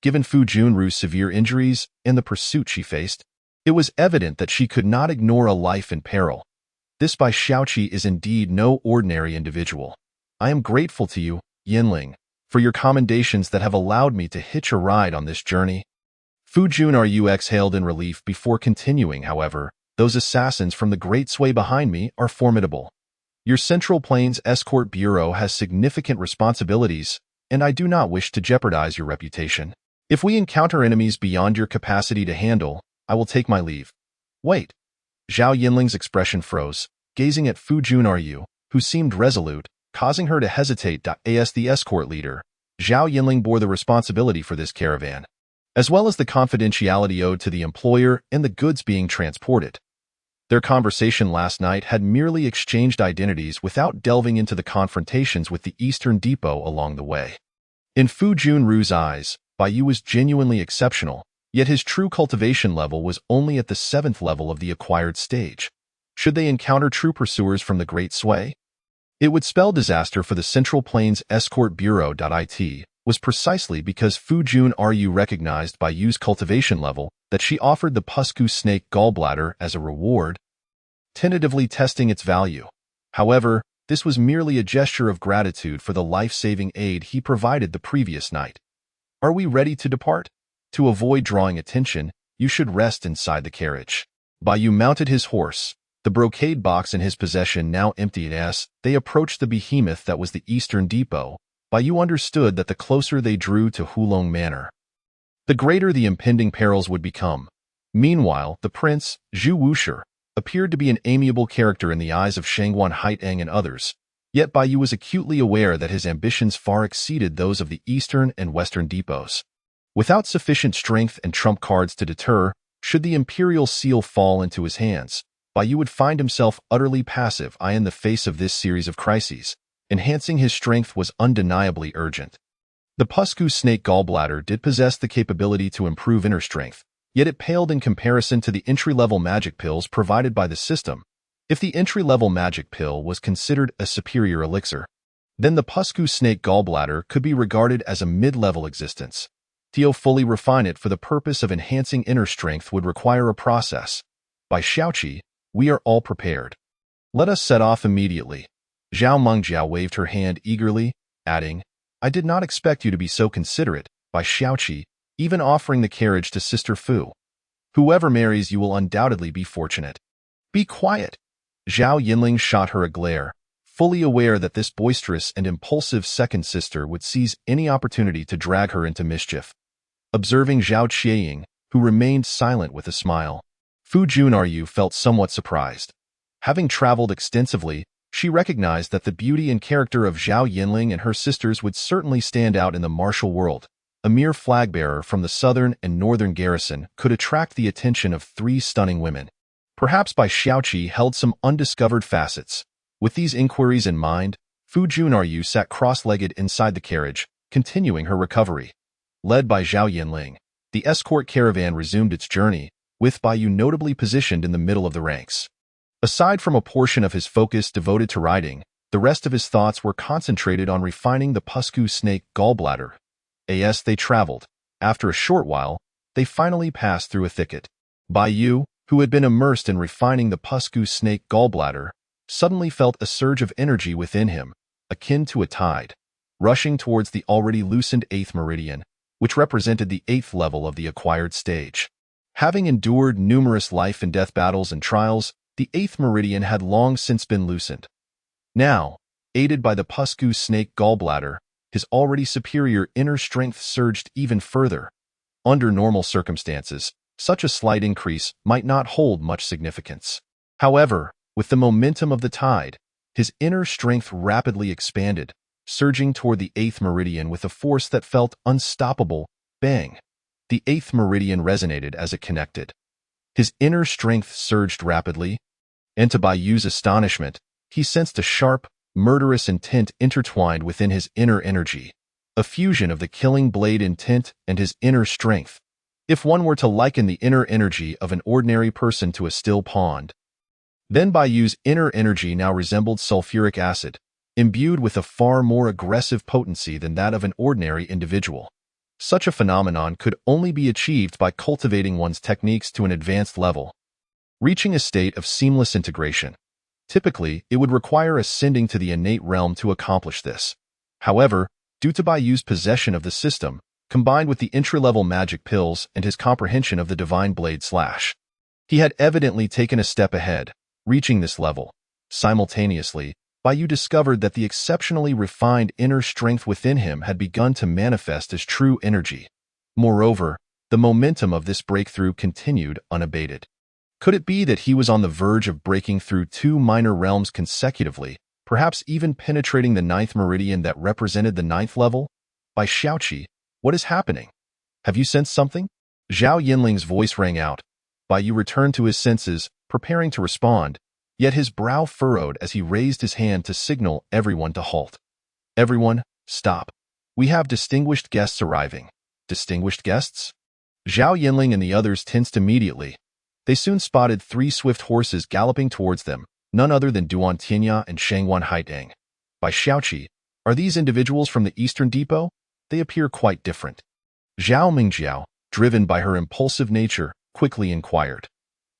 Given Fu Jun'er's severe injuries and the pursuit she faced, it was evident that she could not ignore a life in peril. This Bai Xiaoqi is indeed no ordinary individual. I am grateful to you, Yinling, for your commendations that have allowed me to hitch a ride on this journey. Fu Jun'er exhaled in relief before continuing. However, those assassins from the Great Sway behind me are formidable. Your Central Plains Escort Bureau has significant responsibilities, and I do not wish to jeopardize your reputation. If we encounter enemies beyond your capacity to handle, I will take my leave. Wait. Zhao Yinling's expression froze, gazing at Fu Jun'er, who seemed resolute, causing her to hesitate. As the escort leader, Zhao Yinling bore the responsibility for this caravan, as well as the confidentiality owed to the employer and the goods being transported. Their conversation last night had merely exchanged identities without delving into the confrontations with the Eastern Depot along the way. In Fu Jun'er's eyes, Bai Yu was genuinely exceptional, yet his true cultivation level was only at the 7th level of the acquired stage. Should they encounter true pursuers from the Great Sway, it would spell disaster for the Central Plains Escort Bureau. It was precisely because Fu Jun'er recognized Bai Yu's cultivation level that she offered the Pusku snake gallbladder as a reward, tentatively testing its value. However, this was merely a gesture of gratitude for the life-saving aid he provided the previous night. Are we ready to depart? To avoid drawing attention, you should rest inside the carriage. Bai Yu mounted his horse, the brocade box in his possession now empty. As they approached the behemoth that was the Eastern Depot, Bai Yu understood that the closer they drew to Hulong Manor, the greater the impending perils would become. Meanwhile, the prince, Zhu Wushi, appeared to be an amiable character in the eyes of Shangguan Haiteng and others, yet Bai Yu was acutely aware that his ambitions far exceeded those of the Eastern and Western depots. Without sufficient strength and trump cards to deter, should the imperial seal fall into his hands, Bai Yu would find himself utterly passive in the face of this series of crises. Enhancing his strength was undeniably urgent. The Pusku snake gallbladder did possess the capability to improve inner strength, yet it paled in comparison to the entry-level magic pills provided by the system. If the entry-level magic pill was considered a superior elixir, then the Pusku snake gallbladder could be regarded as a mid-level existence. To fully refine it for the purpose of enhancing inner strength would require a process. By Xiaoqi, we are all prepared. Let us set off immediately. Zhao Mengjiao waved her hand eagerly, adding, I did not expect you to be so considerate, By Xiaoqi, even offering the carriage to Sister Fu. Whoever marries you will undoubtedly be fortunate. Be quiet. Zhao Yinling shot her a glare, fully aware that this boisterous and impulsive second sister would seize any opportunity to drag her into mischief. Observing Zhao Qianying, who remained silent with a smile, Fu Junryu felt somewhat surprised. Having traveled extensively, she recognized that the beauty and character of Zhao Yinling and her sisters would certainly stand out in the martial world. A mere flag-bearer from the southern and northern garrison could attract the attention of three stunning women. Perhaps Bai Xiaoqi held some undiscovered facets. With these inquiries in mind, Fu Junryu sat cross-legged inside the carriage, continuing her recovery. Led by Zhao Yinling, the escort caravan resumed its journey, with Bai Yu notably positioned in the middle of the ranks. Aside from a portion of his focus devoted to riding, the rest of his thoughts were concentrated on refining the Pusku snake gallbladder. As they traveled, after a short while, they finally passed through a thicket. Bai Yu, who had been immersed in refining the Pusku snake gallbladder, suddenly felt a surge of energy within him, akin to a tide, rushing towards the already loosened 8th meridian, which represented the 8th level of the acquired stage. Having endured numerous life and death battles and trials, the 8th meridian had long since been loosened. Now, aided by the Pusku snake gallbladder, his already superior inner strength surged even further. Under normal circumstances, such a slight increase might not hold much significance. However, with the momentum of the tide, his inner strength rapidly expanded, surging toward the 8th meridian with a force that felt unstoppable. Bang! The 8th meridian resonated as it connected. His inner strength surged rapidly, and to Bai Yu's astonishment, he sensed a sharp, murderous intent intertwined within his inner energy, a fusion of the killing blade intent and his inner strength. If one were to liken the inner energy of an ordinary person to a still pond, then Bai Yu's inner energy now resembled sulfuric acid, imbued with a far more aggressive potency than that of an ordinary individual. Such a phenomenon could only be achieved by cultivating one's techniques to an advanced level, reaching a state of seamless integration. Typically, it would require ascending to the innate realm to accomplish this. However, due to Bai Yu's possession of the system, combined with the entry-level magic pills and his comprehension of the divine blade slash, he had evidently taken a step ahead, reaching this level. Simultaneously, Bai Yu discovered that the exceptionally refined inner strength within him had begun to manifest as true energy. Moreover, the momentum of this breakthrough continued unabated. Could it be that he was on the verge of breaking through two minor realms consecutively, perhaps even penetrating the 9th meridian that represented the 9th level? Bai Xiaoqi, what is happening? Have you sensed something? Zhao Yinling's voice rang out. Bai Yu returned to his senses, preparing to respond, yet his brow furrowed as he raised his hand to signal everyone to halt. Everyone, stop. We have distinguished guests arriving. Distinguished guests? Zhao Yinling and the others tensed immediately. They soon spotted three swift horses galloping towards them, none other than Duan Tianya and Shangwan Haitang. Bai Xiaoqi, are these individuals from the Eastern Depot? They appear quite different. Zhao Mingjiao, driven by her impulsive nature, quickly inquired.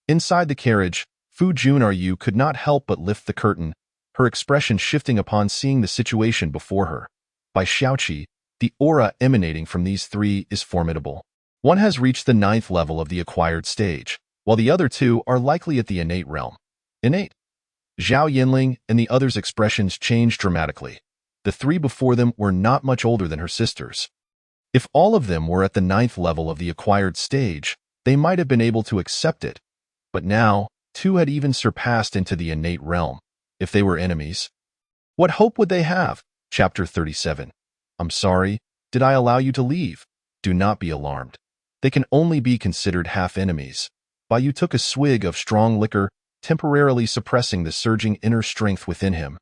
Inside the carriage, Fu Junryu could not help but lift the curtain, her expression shifting upon seeing the situation before her. Bai Xiaoqi, the aura emanating from these three is formidable. One has reached the 9th level of the acquired stage, while the other two are likely at the innate realm. Innate? Zhao Yinling and the others' expressions changed dramatically. The three before them were not much older than her sisters. If all of them were at the 9th level of the acquired stage, they might have been able to accept it. But now, two had even surpassed into the innate realm. If they were enemies, what hope would they have? Chapter 37. I'm sorry, did I allow you to leave? Do not be alarmed. They can only be considered half-enemies. Bai Yu took a swig of strong liquor, temporarily suppressing the surging inner strength within him.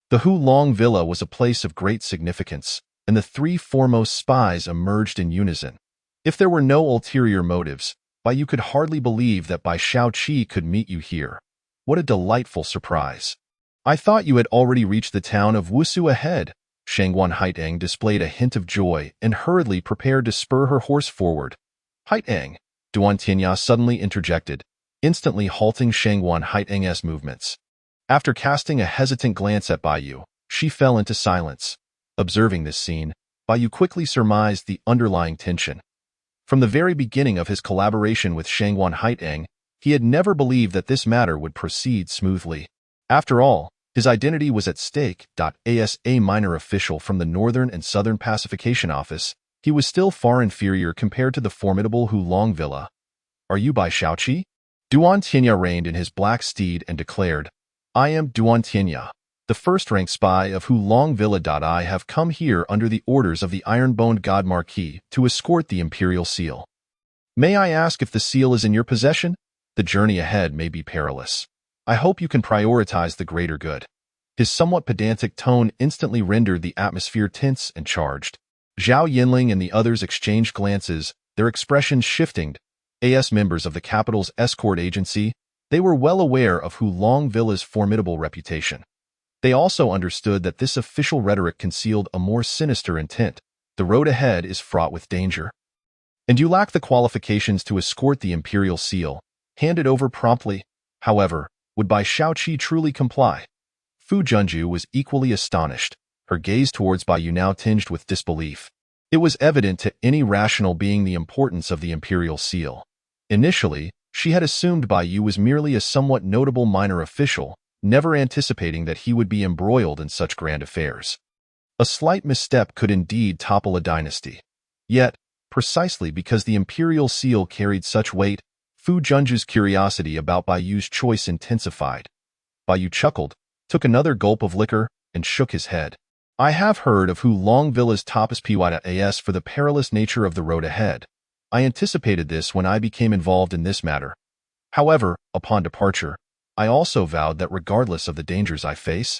The Hu Long Villa was a place of great significance, and the three foremost spies emerged in unison. If there were no ulterior motives, Bai Yu could hardly believe that Bai Xiaoqi could meet you here. What a delightful surprise. I thought you had already reached the town of Wusu ahead. Shangwan Haitang displayed a hint of joy and hurriedly prepared to spur her horse forward. Haitang, Duan Tianya suddenly interjected, instantly halting Shangwan Haitang's movements. After casting a hesitant glance at Bai Yu, she fell into silence. Observing this scene, Bai Yu quickly surmised the underlying tension. From the very beginning of his collaboration with Shangwan Haitang, he had never believed that this matter would proceed smoothly. After all, His identity was at stake. As a minor official from the Northern and Southern Pacification Office, he was still far inferior compared to the formidable Hu Longvilla. Are you Bai Shaoqi? Duan Tianya reined in his black steed and declared, I am Duan Tianya, the first-rank spy of Hu Longvilla. I have come here under the orders of the iron-boned god Marquis to escort the imperial seal. May I ask if the seal is in your possession? The journey ahead may be perilous. I hope you can prioritize the greater good. His somewhat pedantic tone instantly rendered the atmosphere tense and charged. Zhao Yinling and the others exchanged glances, their expressions shifting. As members of the capital's escort agency, they were well aware of Hu Longvilla's formidable reputation. They also understood that this official rhetoric concealed a more sinister intent. The road ahead is fraught with danger. And you lack the qualifications to escort the imperial seal. Hand it over promptly. However, would Bai Shaoqi truly comply? Fu Junju was equally astonished, her gaze towards Bai Yu now tinged with disbelief. It was evident to any rational being the importance of the imperial seal. Initially, she had assumed Bai Yu was merely a somewhat notable minor official, never anticipating that he would be embroiled in such grand affairs. A slight misstep could indeed topple a dynasty. Yet, precisely because the imperial seal carried such weight, Fu Junju's curiosity about Bai Yu's choice intensified. Bai Yu chuckled, took another gulp of liquor, and shook his head. I have heard of Hu Longvilla's tapas PYAS for the perilous nature of the road ahead. I anticipated this when I became involved in this matter. However, upon departure, I also vowed that regardless of the dangers I face,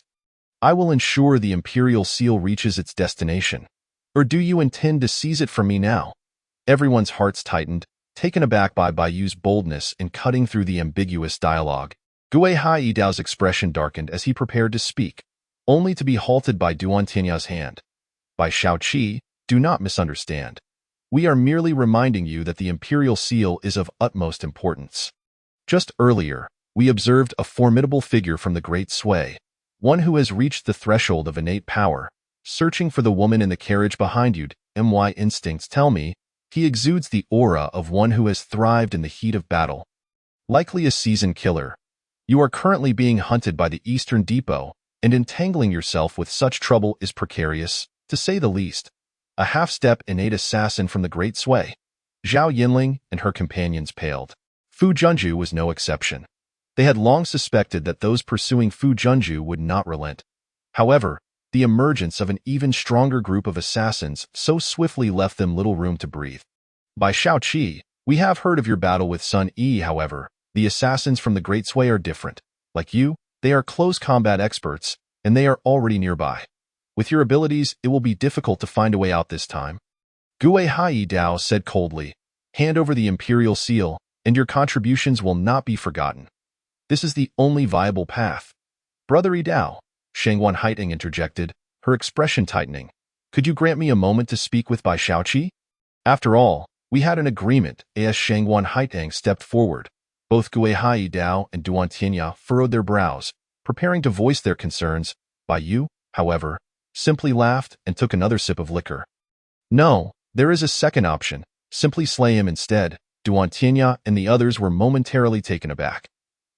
I will ensure the imperial seal reaches its destination. Or do you intend to seize it from me now? Everyone's hearts tightened, taken aback by Bai Yu's boldness in cutting through the ambiguous dialogue. Gue Hai Dao's expression darkened as he prepared to speak, only to be halted by Duan Tianya's hand. Bai Shaoqi, do not misunderstand. We are merely reminding you that the imperial seal is of utmost importance. Just earlier, we observed a formidable figure from the Great Sway, one who has reached the threshold of innate power, searching for the woman in the carriage behind you. My instincts tell me he exudes the aura of one who has thrived in the heat of battle. Likely a seasoned killer. You are currently being hunted by the Eastern Depot, and entangling yourself with such trouble is precarious, to say the least. A half-step innate assassin from the Great Sway. Zhao Yinling and her companions paled. Fu Junju was no exception. They had long suspected that those pursuing Fu Junju would not relent. However, the emergence of an even stronger group of assassins so swiftly left them little room to breathe. Bai Shaoqi, we have heard of your battle with Sun Yi. However, the assassins from the Great Sway are different. Like you, they are close combat experts, and they are already nearby. With your abilities, it will be difficult to find a way out this time. Gue Hai Dao said coldly, hand over the imperial seal, and your contributions will not be forgotten. This is the only viable path. Brother Dao, Shangguan Haiting interjected, her expression tightening. Could you grant me a moment to speak with Bai Shaoqi? After all, we had an agreement. As Shangguan Haiting stepped forward, both Gue Hai Dao and Duan Tianya furrowed their brows, preparing to voice their concerns. Bai Yu, however, simply laughed and took another sip of liquor. No, there is a second option. Simply slay him instead. Duan Tianya and the others were momentarily taken aback.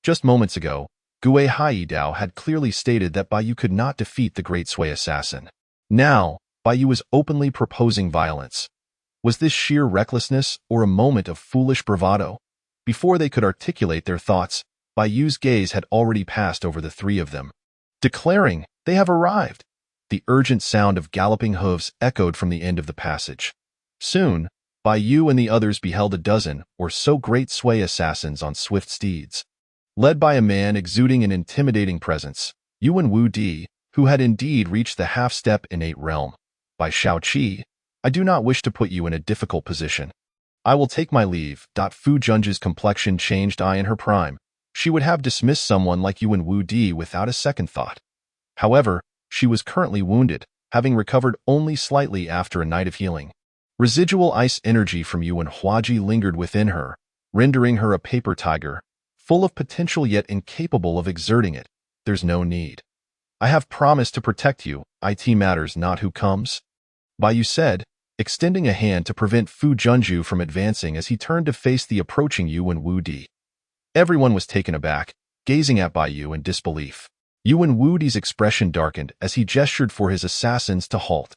Just moments ago, Gue Hai Dao had clearly stated that Bai Yu could not defeat the Great Sway assassin. Now, Bai Yu was openly proposing violence. Was this sheer recklessness or a moment of foolish bravado? Before they could articulate their thoughts, Bai Yu's gaze had already passed over the three of them, declaring, they have arrived. The urgent sound of galloping hooves echoed from the end of the passage. Soon, Bai Yu and the others beheld a dozen or so Great Sway assassins on swift steeds. Led by a man exuding an intimidating presence, Yuan Wu Di, who had indeed reached the half-step innate realm. Bai Shaoqi, I do not wish to put you in a difficult position. I will take my leave. Fu Junju's complexion changed. In her prime, she would have dismissed someone like Yuan Wu Di without a second thought. However, she was currently wounded, having recovered only slightly after a night of healing. Residual ice energy from Yuan Huaji lingered within her, rendering her a paper tiger, full of potential yet incapable of exerting it. There's no need. I have promised to protect you. It matters not who comes. Bai Yu said, extending a hand to prevent Fu Junju from advancing as he turned to face the approaching Yuan Wu Di. Everyone was taken aback, gazing at Bai Yu in disbelief. Yuan Wudi's expression darkened as he gestured for his assassins to halt.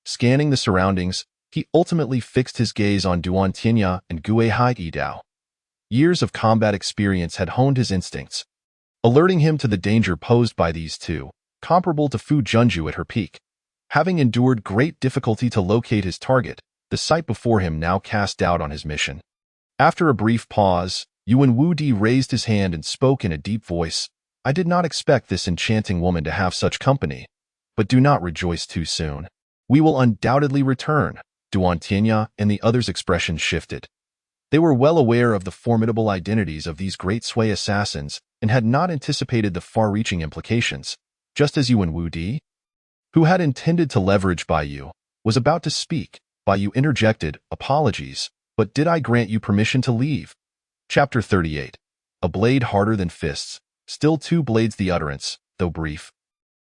Scanning the surroundings, he ultimately fixed his gaze on Duan Tianya and Gue Hai Dao. Years of combat experience had honed his instincts, alerting him to the danger posed by these two, comparable to Fu Junju at her peak. Having endured great difficulty to locate his target, the sight before him now cast doubt on his mission. After a brief pause, Yuan Wudi raised his hand and spoke in a deep voice. I did not expect this enchanting woman to have such company, but do not rejoice too soon. We will undoubtedly return. Duan Tianya and the others' expressions shifted. They were well aware of the formidable identities of these great Sui assassins and had not anticipated the far-reaching implications, just as Yuan Wudi, who had intended to leverage Baiyu, was about to speak. Baiyu interjected, apologies, but did I grant you permission to leave? Chapter 38. A blade harder than fists. Still two blades. The utterance, though brief,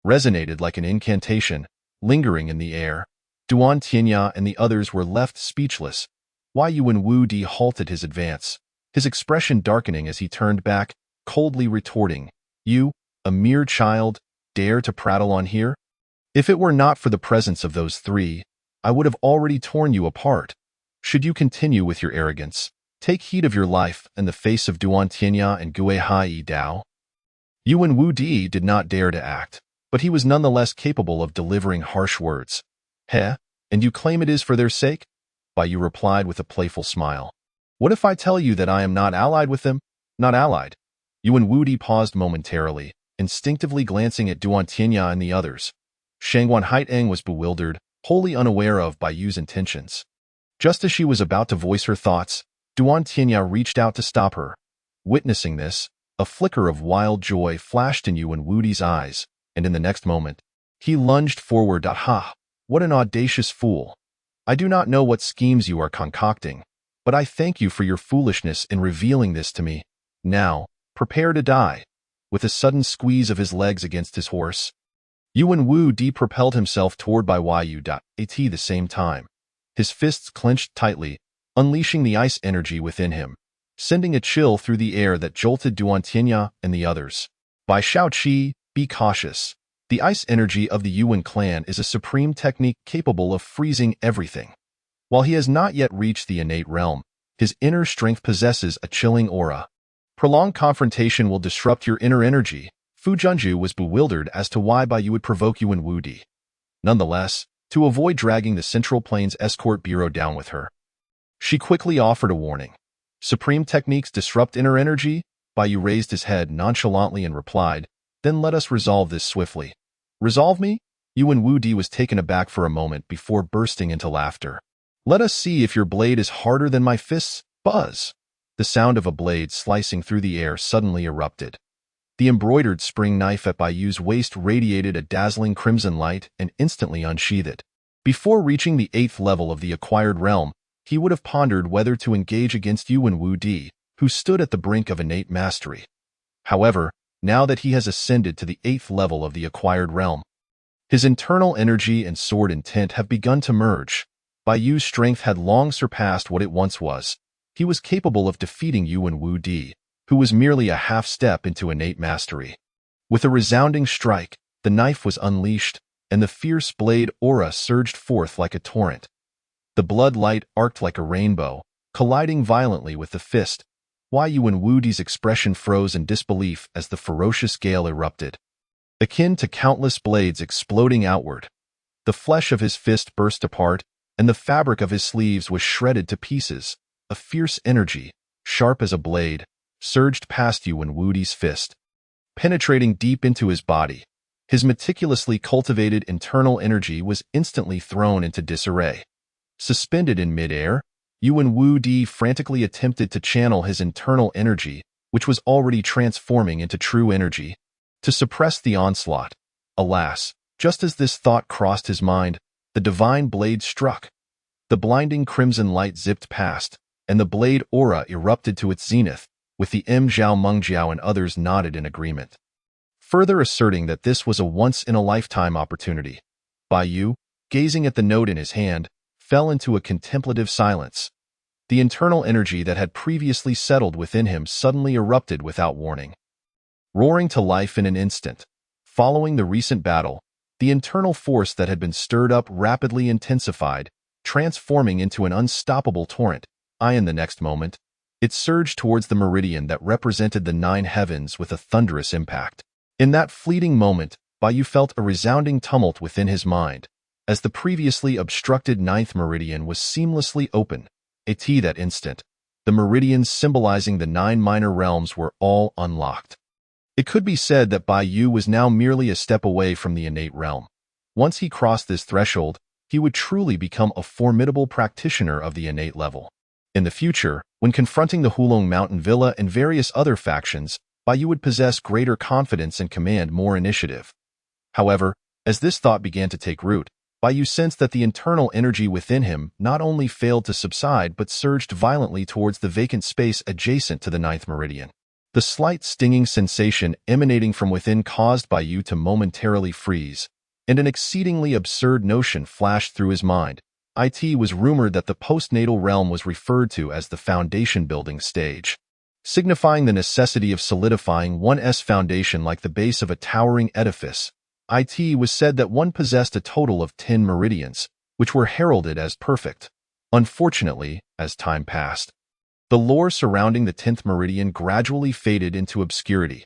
resonated like an incantation, lingering in the air. Duan Tianya and the others were left speechless. Yuan Wudi halted his advance, his expression darkening as he turned back, coldly retorting, You, a mere child, dare to prattle on here? If it were not for the presence of those three, I would have already torn you apart. Should you continue with your arrogance, take heed of your life and the face of Duan Tianya and Gue Hai Dao. Yuan Wudi did not dare to act, but he was nonetheless capable of delivering harsh words. Heh, and you claim it is for their sake? Baiyu replied with a playful smile. What if I tell you that I am not allied with them? Not allied. Yuan Wudi paused momentarily, instinctively glancing at Duan Tianya and the others. Shangguan Haiteng was bewildered, wholly unaware of Baiyu's intentions. Just as she was about to voice her thoughts, Duan Tianya reached out to stop her. Witnessing this, a flicker of wild joy flashed in Yuan Wudi's eyes, and in the next moment, he lunged forward. Ha! What an audacious fool! I do not know what schemes you are concocting, but I thank you for your foolishness in revealing this to me. Now, prepare to die. With a sudden squeeze of his legs against his horse, Yuan Wudi propelled himself toward Baiyu. At the same time, his fists clenched tightly, unleashing the ice energy within him, sending a chill through the air that jolted Duan Tianya and the others. By Shaoqi, be cautious. The ice energy of the Yuan clan is a supreme technique capable of freezing everything. While he has not yet reached the innate realm, his inner strength possesses a chilling aura. Prolonged confrontation will disrupt your inner energy. Fu Junju was bewildered as to why Baiyu would provoke Yuan Wudi. Nonetheless, to avoid dragging the Central Plains Escort Bureau down with her, she quickly offered a warning. Supreme techniques disrupt inner energy? Baiyu raised his head nonchalantly and replied, Then let us resolve this swiftly. Resolve me? Yuan Wudi was taken aback for a moment before bursting into laughter. Let us see if your blade is harder than my fists. Buzz! The sound of a blade slicing through the air suddenly erupted. The embroidered spring knife at Baiyu's waist radiated a dazzling crimson light and instantly unsheathed it. Before reaching the 8th level of the acquired realm, he would have pondered whether to engage against Yuan Wudi, who stood at the brink of innate mastery. However, now that he has ascended to the 8th level of the acquired realm, his internal energy and sword intent have begun to merge. Baiyu's strength had long surpassed what it once was. He was capable of defeating Yuan Wudi, who was merely a half-step into innate mastery. With a resounding strike, the knife was unleashed, and the fierce blade aura surged forth like a torrent. The blood light arced like a rainbow, colliding violently with the fist. Yuan Wudi's expression froze in disbelief as the ferocious gale erupted, akin to countless blades exploding outward. The flesh of his fist burst apart, and the fabric of his sleeves was shredded to pieces. A fierce energy, sharp as a blade, surged past Yuan Wudi's fist, penetrating deep into his body. His meticulously cultivated internal energy was instantly thrown into disarray. Suspended in midair, Yuan Wudi frantically attempted to channel his internal energy, which was already transforming into true energy, to suppress the onslaught. Alas, just as this thought crossed his mind, the divine blade struck. The blinding crimson light zipped past, and the blade aura erupted to its zenith, with the Zhao Mengjiao and others nodded in agreement, further asserting that this was a once-in-a-lifetime opportunity. Baiyu, gazing at the note in his hand, fell into a contemplative silence. The internal energy that had previously settled within him suddenly erupted without warning, roaring to life in an instant. Following the recent battle, the internal force that had been stirred up rapidly intensified, transforming into an unstoppable torrent. In the next moment, it surged towards the meridian that represented the nine heavens with a thunderous impact. In that fleeting moment, Bai felt a resounding tumult within his mind, as the previously obstructed ninth meridian was seamlessly open. That instant, the meridians symbolizing the nine minor realms were all unlocked. It could be said that Bai was now merely a step away from the innate realm. Once he crossed this threshold, he would truly become a formidable practitioner of the innate level. In the future, when confronting the Hulong Mountain Villa and various other factions, Bai would possess greater confidence and command more initiative. However, as this thought began to take root, Bai sensed that the internal energy within him not only failed to subside but surged violently towards the vacant space adjacent to the ninth meridian. The slight stinging sensation emanating from within caused Bai to momentarily freeze, and an exceedingly absurd notion flashed through his mind. It was rumored that the postnatal realm was referred to as the foundation building stage, signifying the necessity of solidifying one's foundation like the base of a towering edifice. It was said that one possessed a total of 10 meridians, which were heralded as perfect. Unfortunately, as time passed, the lore surrounding the 10th meridian gradually faded into obscurity.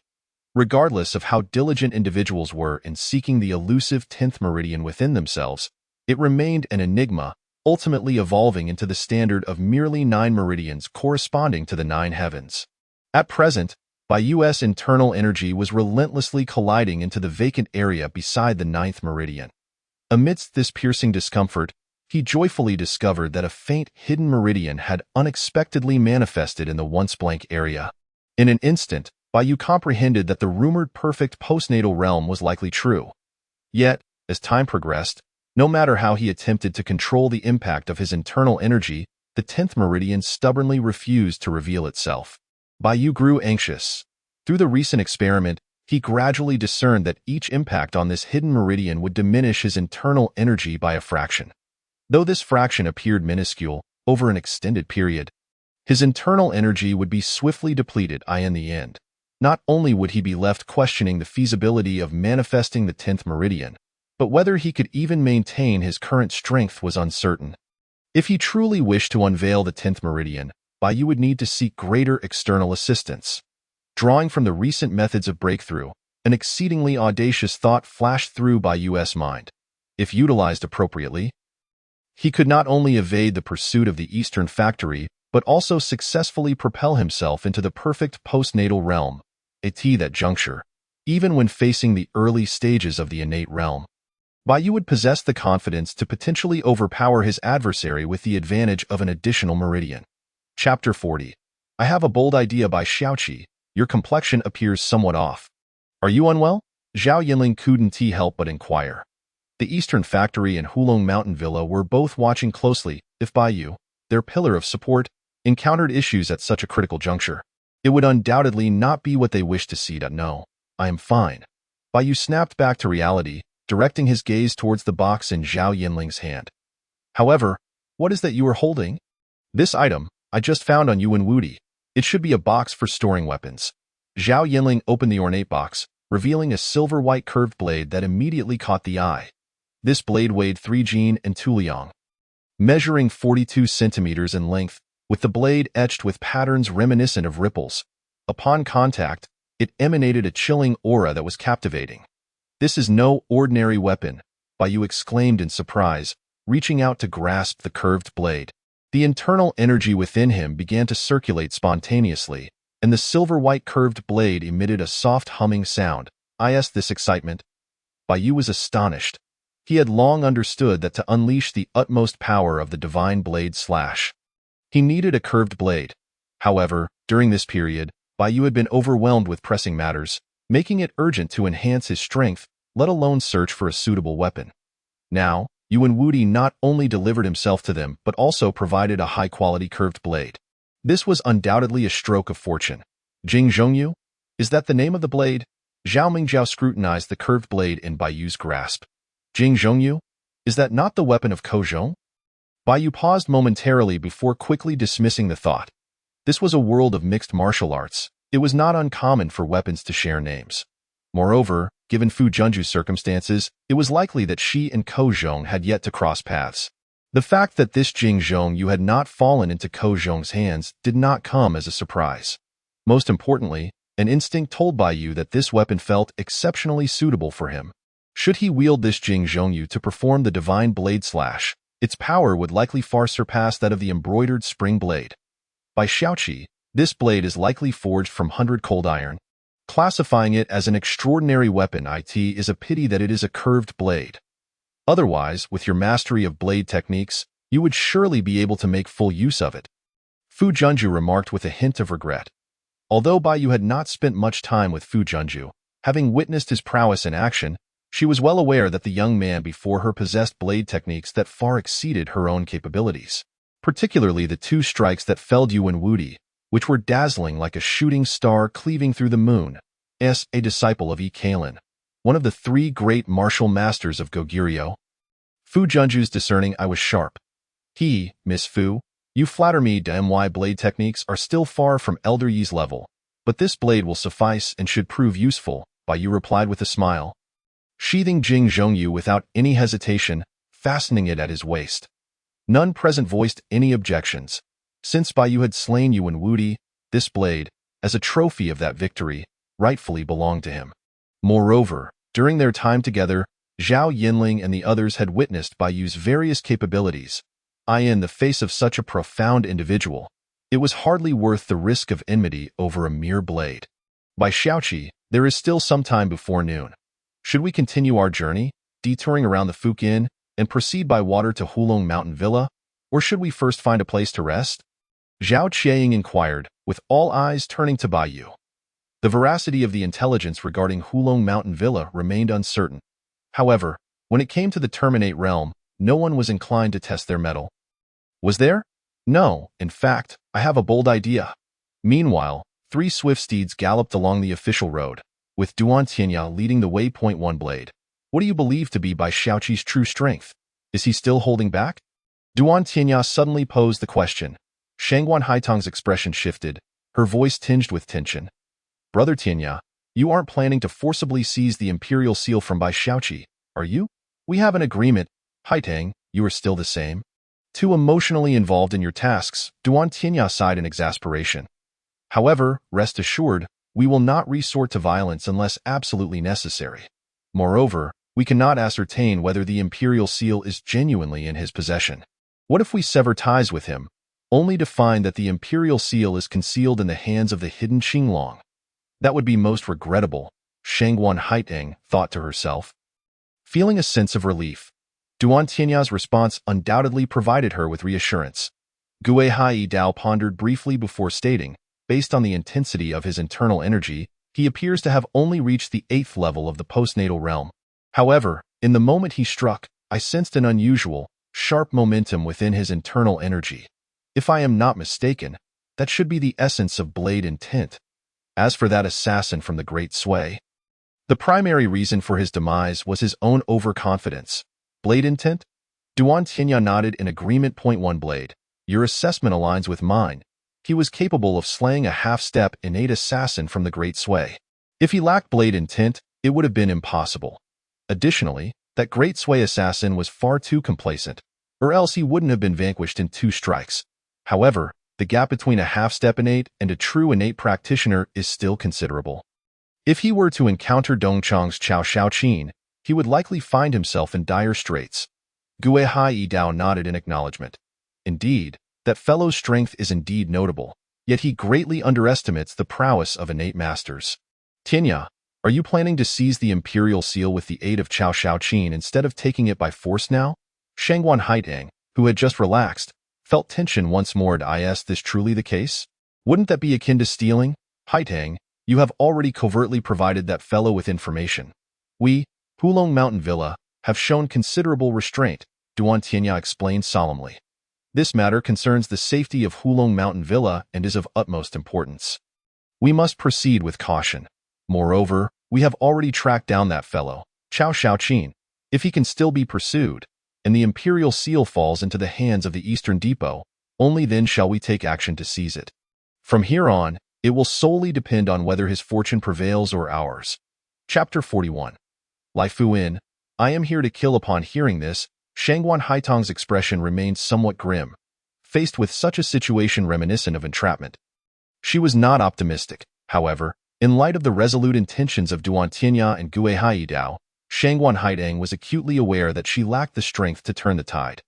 Regardless of how diligent individuals were in seeking the elusive 10th meridian within themselves, it remained an enigma, ultimately evolving into the standard of merely 9 meridians corresponding to the 9 heavens. At present, Bai's internal energy was relentlessly colliding into the vacant area beside the 9th meridian. Amidst this piercing discomfort, he joyfully discovered that a faint hidden meridian had unexpectedly manifested in the once blank area. In an instant, Bai comprehended that the rumored perfect postnatal realm was likely true. Yet, as time progressed, no matter how he attempted to control the impact of his internal energy, the 10th meridian stubbornly refused to reveal itself. Bai grew anxious. Through the recent experiment, he gradually discerned that each impact on this hidden meridian would diminish his internal energy by a fraction. Though this fraction appeared minuscule, over an extended period, his internal energy would be swiftly depleted. In the end, not only would he be left questioning the feasibility of manifesting the 10th meridian, but whether he could even maintain his current strength was uncertain. If he truly wished to unveil the 10th meridian, Bai would need to seek greater external assistance. Drawing from the recent methods of breakthrough, an exceedingly audacious thought flashed through Bai's mind. If utilized appropriately, he could not only evade the pursuit of the Eastern Factory, but also successfully propel himself into the perfect postnatal realm. At that juncture, even when facing the early stages of the innate realm, Bai would possess the confidence to potentially overpower his adversary with the advantage of an additional meridian. Chapter 40. I have a bold idea. By Xiaoqi. Your complexion appears somewhat off. Are you unwell? Zhao Yinling couldn't help but inquire. The Eastern Factory and Hulong Mountain Villa were both watching closely if Bai, their pillar of support, encountered issues at such a critical juncture. It would undoubtedly not be what they wished to see. No, I am fine. Bai snapped back to reality, directing his gaze towards the box in Zhao Yinling's hand. However, what is that you are holding? This item, I just found on Yuan Wudi. It should be a box for storing weapons. Zhao Yinling opened the ornate box, revealing a silver-white curved blade that immediately caught the eye. This blade weighed 3 jin and 2 liang, measuring 42 centimeters in length, with the blade etched with patterns reminiscent of ripples. Upon contact, it emanated a chilling aura that was captivating. This is no ordinary weapon, Bai exclaimed in surprise, reaching out to grasp the curved blade. The internal energy within him began to circulate spontaneously, and the silver-white curved blade emitted a soft humming sound. This excitement. Bai was astonished. He had long understood that to unleash the utmost power of the divine blade slash, he needed a curved blade. However, during this period, Bai had been overwhelmed with pressing matters, making it urgent to enhance his strength, let alone search for a suitable weapon. Now, Yuan Wudi not only delivered himself to them but also provided a high-quality curved blade. This was undoubtedly a stroke of fortune. Jing Zhongyu? Is that the name of the blade? Zhao Mingjiao scrutinized the curved blade in Bai's grasp. Jing Zhongyu? Is that not the weapon of Kouzhong? Bai paused momentarily before quickly dismissing the thought. This was a world of mixed martial arts. It was not uncommon for weapons to share names. Moreover, given Fu Junju's circumstances, it was likely that she and Ko Zhong had yet to cross paths. The fact that this Jing Zhongyu had not fallen into Ko Zhong's hands did not come as a surprise. Most importantly, an instinct told Bai Yu that this weapon felt exceptionally suitable for him. Should he wield this Jing Zhongyu to perform the divine blade slash, its power would likely far surpass that of the embroidered spring blade. By Xiaoqi, this blade is likely forged from 100 cold iron. Classifying it as an extraordinary weapon is a pity that it is a curved blade. Otherwise, with your mastery of blade techniques, you would surely be able to make full use of it. Fu Junju remarked with a hint of regret. Although Bai Yu had not spent much time with Fu Junju, having witnessed his prowess in action, she was well aware that the young man before her possessed blade techniques that far exceeded her own capabilities, particularly the 2 strikes that felled Yuan Wudi, which were dazzling like a shooting star cleaving through the moon. A disciple of Yi Kalin, one of the 3 great martial masters of Goguryeo. Fu Junju's discerning eye was sharp. Miss Fu, you flatter me. My blade techniques are still far from Elder Yi's level, but this blade will suffice and should prove useful, Bai Yu replied with a smile. Sheathing Jing Zhongyu without any hesitation, fastening it at his waist. None present voiced any objections. Since Bai Yu had slain Yuan Wudi, this blade, as a trophy of that victory, rightfully belonged to him. Moreover, during their time together, Zhao Yinling and the others had witnessed Bai Yu's various capabilities. In the face of such a profound individual, it was hardly worth the risk of enmity over a mere blade. By Xiaoqi, there is still some time before noon. Should we continue our journey, detouring around the Fuke Inn, and proceed by water to Hulong Mountain Villa, or should we first find a place to rest? Zhao Qiaying inquired, with all eyes turning to Bai Yu. The veracity of the intelligence regarding Hulong Mountain Villa remained uncertain. However, when it came to the Terminate realm, no one was inclined to test their mettle. Was there? No, in fact, I have a bold idea. Meanwhile, 3 swift steeds galloped along the official road, with Duan Tianya leading the way. One blade. What do you believe to be Bai Xiaoqi's true strength? Is he still holding back? Duan Tianya suddenly posed the question. Shangguan Haitong's expression shifted, her voice tinged with tension. Brother Tianya, you aren't planning to forcibly seize the imperial seal from Bai Xiaoqi, are you? We have an agreement. Haitang, you are still the same. Too emotionally involved in your tasks, Duan Tianya sighed in exasperation. However, rest assured, we will not resort to violence unless absolutely necessary. Moreover, we cannot ascertain whether the imperial seal is genuinely in his possession. What if we sever ties with him, only to find that the imperial seal is concealed in the hands of the hidden Qinglong? That would be most regrettable, Shangguan Haitang thought to herself. Feeling a sense of relief, Duan Tianya's response undoubtedly provided her with reassurance. Gue Hai Dao pondered briefly before stating, based on the intensity of his internal energy, he appears to have only reached the 8th level of the postnatal realm. However, in the moment he struck, I sensed an unusual, sharp momentum within his internal energy. If I am not mistaken, that should be the essence of blade intent. As for that assassin from the Great Sway, the primary reason for his demise was his own overconfidence. Blade intent? Duan Tianya nodded in agreement. One blade. Your assessment aligns with mine. He was capable of slaying a half-step innate assassin from the Great Sway. If he lacked blade intent, it would have been impossible. Additionally, that Great Sway assassin was far too complacent, or else he wouldn't have been vanquished in 2 strikes. However, the gap between a half-step innate and a true innate practitioner is still considerable. If he were to encounter Dongchang's Chao Shaoqin, he would likely find himself in dire straits. Gue Hai Dao nodded in acknowledgement. Indeed, that fellow's strength is indeed notable, yet he greatly underestimates the prowess of innate masters. Tianya, are you planning to seize the imperial seal with the aid of Chao Shaoqin instead of taking it by force now? Shangguan Haitang, who had just relaxed, felt tension once more. Is this truly the case? Wouldn't that be akin to stealing? Haitang, you have already covertly provided that fellow with information. We, Hulong Mountain Villa, have shown considerable restraint, Duan Tianya explained solemnly. This matter concerns the safety of Hulong Mountain Villa and is of utmost importance. We must proceed with caution. Moreover, we have already tracked down that fellow, Chao Shaoqin. If he can still be pursued, and the imperial seal falls into the hands of the Eastern Depot, only then shall we take action to seize it. From here on, it will solely depend on whether his fortune prevails or ours. Chapter 41. Lai Fu In. I am here to kill. Upon hearing this, Shangguan Haitong's expression remained somewhat grim, faced with such a situation reminiscent of entrapment. She was not optimistic, however. In light of the resolute intentions of Duan Tianya and Gue Haidao, Shangguan Haitong was acutely aware that she lacked the strength to turn the tide.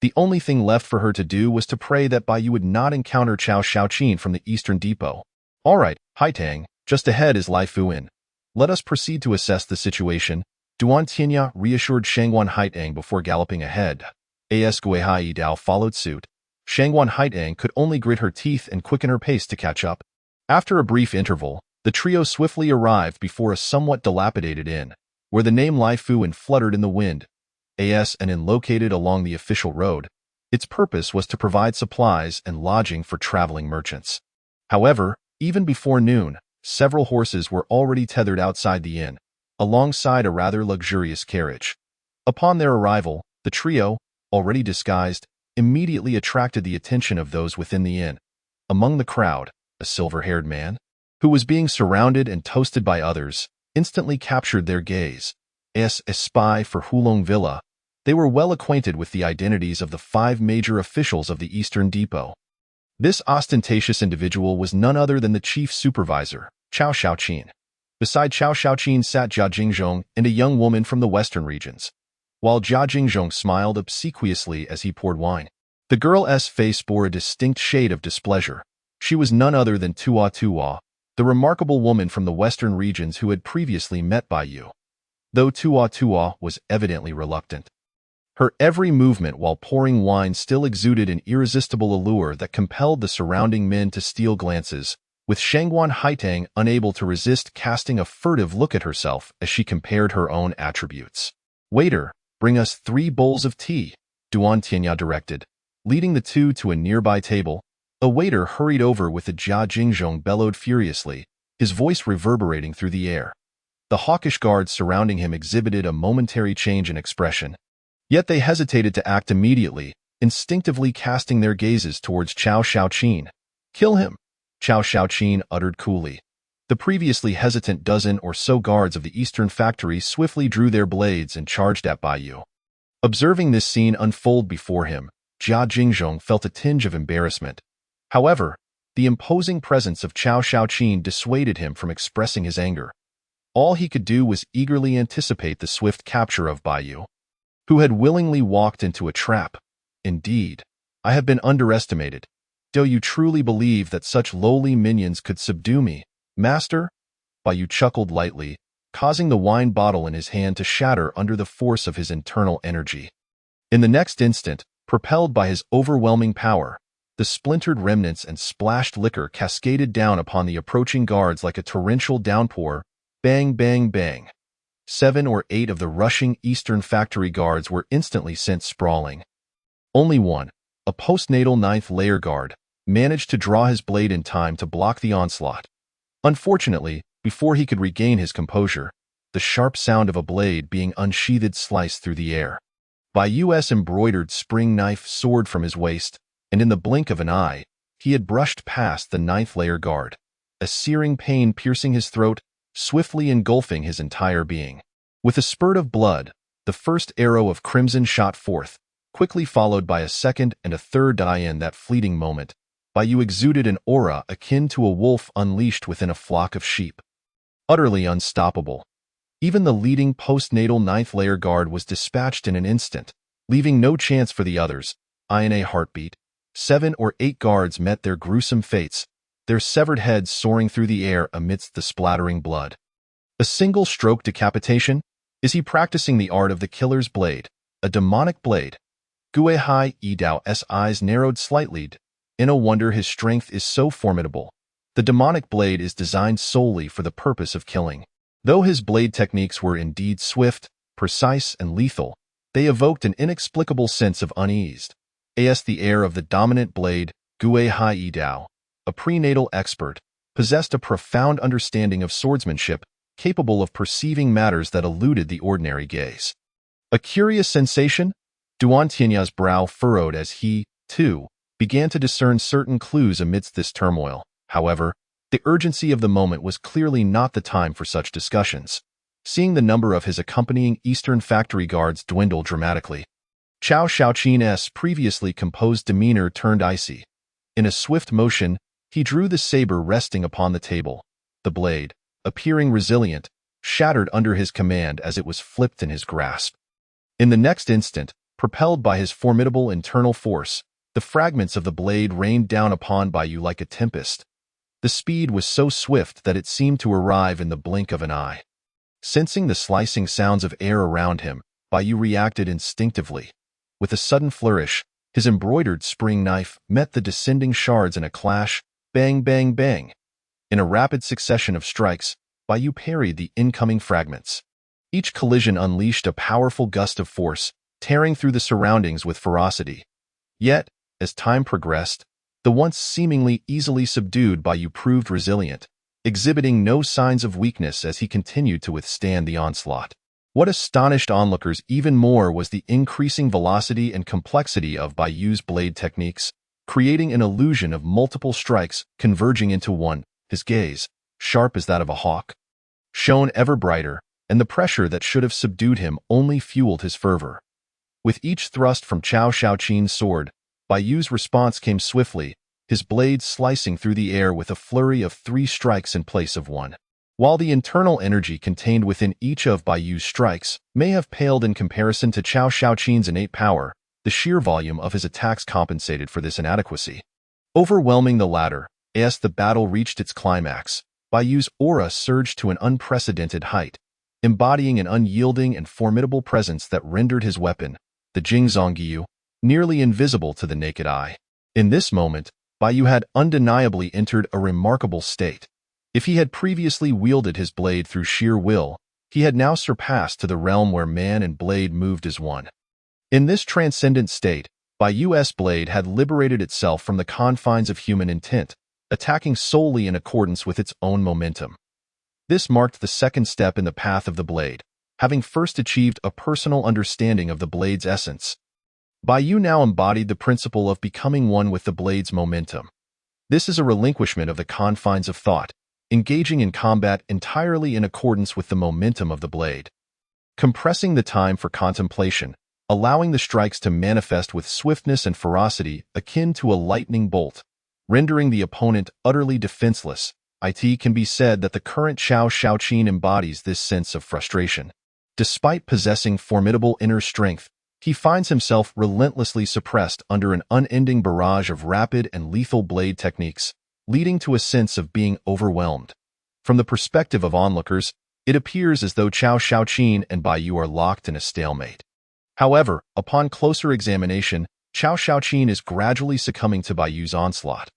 The only thing left for her to do was to pray that Bai Yu would not encounter Cao Shaoqin from the Eastern Depot. All right, Haitong, just ahead is Lai Fu In. Let us proceed to assess the situation. Duan Tianya reassured Shangguan Haitong before galloping ahead. As Gue Haidao followed suit. Shangguan Haitong could only grit her teeth and quicken her pace to catch up. After a brief interval, the trio swiftly arrived before a somewhat dilapidated inn, where the name Lai Fu In fluttered in the wind. An inn located along the official road. Its purpose was to provide supplies and lodging for traveling merchants. However, even before noon, several horses were already tethered outside the inn, alongside a rather luxurious carriage. Upon their arrival, the trio, already disguised, immediately attracted the attention of those within the inn. Among the crowd, a silver-haired man, who was being surrounded and toasted by others, instantly captured their gaze. As a spy for Hulong Villa, they were well acquainted with the identities of the 5 major officials of the Eastern Depot. This ostentatious individual was none other than the chief supervisor, Cao Shaoqin. Beside Cao Shaoqin sat Jia Jingzhong and a young woman from the western regions, while Jia Jingzhong smiled obsequiously as he poured wine. The girl's face bore a distinct shade of displeasure. She was none other than Tua, the remarkable woman from the western regions who had previously met Bai Yu. Though Tua was evidently reluctant, her every movement while pouring wine still exuded an irresistible allure that compelled the surrounding men to steal glances, with Shangguan Haitong unable to resist casting a furtive look at herself as she compared her own attributes. "Waiter, bring us 3 bowls of tea," Duan Tianya directed. Leading the two to a nearby table, a waiter hurried over with the Jia Jingzhong bellowed furiously, his voice reverberating through the air. The hawkish guards surrounding him exhibited a momentary change in expression. Yet they hesitated to act immediately, instinctively casting their gazes towards Cao Shaoqin. "Kill him," Cao Shaoqin uttered coolly. The previously hesitant dozen or so guards of the Eastern Factory swiftly drew their blades and charged at Bai Yu. Observing this scene unfold before him, Jia Jingzhong felt a tinge of embarrassment. However, the imposing presence of Cao Shaoqin dissuaded him from expressing his anger. All he could do was eagerly anticipate the swift capture of Bai Yu, who had willingly walked into a trap. "Indeed, I have been underestimated. Do you truly believe that such lowly minions could subdue me, master?" Bai Yu chuckled lightly, causing the wine bottle in his hand to shatter under the force of his internal energy. In the next instant, propelled by his overwhelming power, the splintered remnants and splashed liquor cascaded down upon the approaching guards like a torrential downpour. Bang, bang, bang. 7 or 8 of the rushing Eastern Factory guards were instantly sent sprawling. Only one, a postnatal 9th layer guard, managed to draw his blade in time to block the onslaught. Unfortunately, before he could regain his composure, the sharp sound of a blade being unsheathed sliced through the air. Bai Yu's embroidered spring knife soared from his waist, and in the blink of an eye, he had brushed past the 9th layer guard, a searing pain piercing his throat, swiftly engulfing his entire being. With a spurt of blood, the first arrow of crimson shot forth, quickly followed by a second and a third. In that fleeting moment, Bai Yu exuded an aura akin to a wolf unleashed within a flock of sheep. Utterly unstoppable. Even the leading postnatal 9th layer guard was dispatched in an instant, leaving no chance for the others. In a heartbeat, 7 or 8 guards met their gruesome fates, their severed heads soaring through the air amidst the splattering blood. A single stroke decapitation? Is he practicing the art of the killer's blade, a demonic blade? Gue Haidao's eyes narrowed slightly. No wonder his strength is so formidable. The demonic blade is designed solely for the purpose of killing. Though his blade techniques were indeed swift, precise, and lethal, they evoked an inexplicable sense of unease. The heir of the dominant blade, Gue Haidao, a prenatal expert, possessed a profound understanding of swordsmanship, capable of perceiving matters that eluded the ordinary gaze. A curious sensation? Duan Tianya's brow furrowed as he, too, began to discern certain clues amidst this turmoil. However, the urgency of the moment was clearly not the time for such discussions. seeing the number of his accompanying Eastern factory guards dwindle dramatically. Chao Shaoqin's previously composed demeanor turned icy. In a swift motion, he drew the saber resting upon the table. The blade, appearing resilient, shattered under his command as it was flipped in his grasp. In the next instant, propelled by his formidable internal force, the fragments of the blade rained down upon Baiyu like a tempest. The speed was so swift that it seemed to arrive in the blink of an eye. Sensing the slicing sounds of air around him, Baiyu reacted instinctively. With a sudden flourish, his embroidered spring knife met the descending shards in a clash, bang, bang, bang. In a rapid succession of strikes, Baiyu parried the incoming fragments. Each collision unleashed a powerful gust of force, tearing through the surroundings with ferocity. Yet, as time progressed, the once seemingly easily subdued Baiyu proved resilient, exhibiting no signs of weakness as he continued to withstand the onslaught. What astonished onlookers even more was the increasing velocity and complexity of Baiyu's blade techniques, creating an illusion of multiple strikes converging into one. His gaze, sharp as that of a hawk, shone ever brighter, and the pressure that should have subdued him only fueled his fervor. With each thrust from Chao Shaoqin's sword, Baiyu's response came swiftly, his blade slicing through the air with a flurry of 3 strikes in place of 1. While the internal energy contained within each of Baiyu's strikes may have paled in comparison to Chao Shaoqin's innate power, the sheer volume of his attacks compensated for this inadequacy. Overwhelming the latter, as the battle reached its climax, Baiyu's aura surged to an unprecedented height, embodying an unyielding and formidable presence that rendered his weapon, the Jingzongyu, nearly invisible to the naked eye. In this moment, Baiyu had undeniably entered a remarkable state. If he had previously wielded his blade through sheer will, he had now surpassed to the realm where man and blade moved as one. In this transcendent state, Baiyu's blade had liberated itself from the confines of human intent, attacking solely in accordance with its own momentum. This marked the second step in the path of the blade, having first achieved a personal understanding of the blade's essence. Baiyu now embodied the principle of becoming one with the blade's momentum. This is a relinquishment of the confines of thought, engaging in combat entirely in accordance with the momentum of the blade. Compressing the time for contemplation, allowing the strikes to manifest with swiftness and ferocity akin to a lightning bolt, rendering the opponent utterly defenseless, it can be said that the current Chao Shaoqin embodies this sense of frustration. Despite possessing formidable inner strength, he finds himself relentlessly suppressed under an unending barrage of rapid and lethal blade techniques, leading to a sense of being overwhelmed. From the perspective of onlookers, it appears as though Chao Shaoqin and Baiyu are locked in a stalemate. However, upon closer examination, Chao Shaoqin is gradually succumbing to Baiyu's onslaught.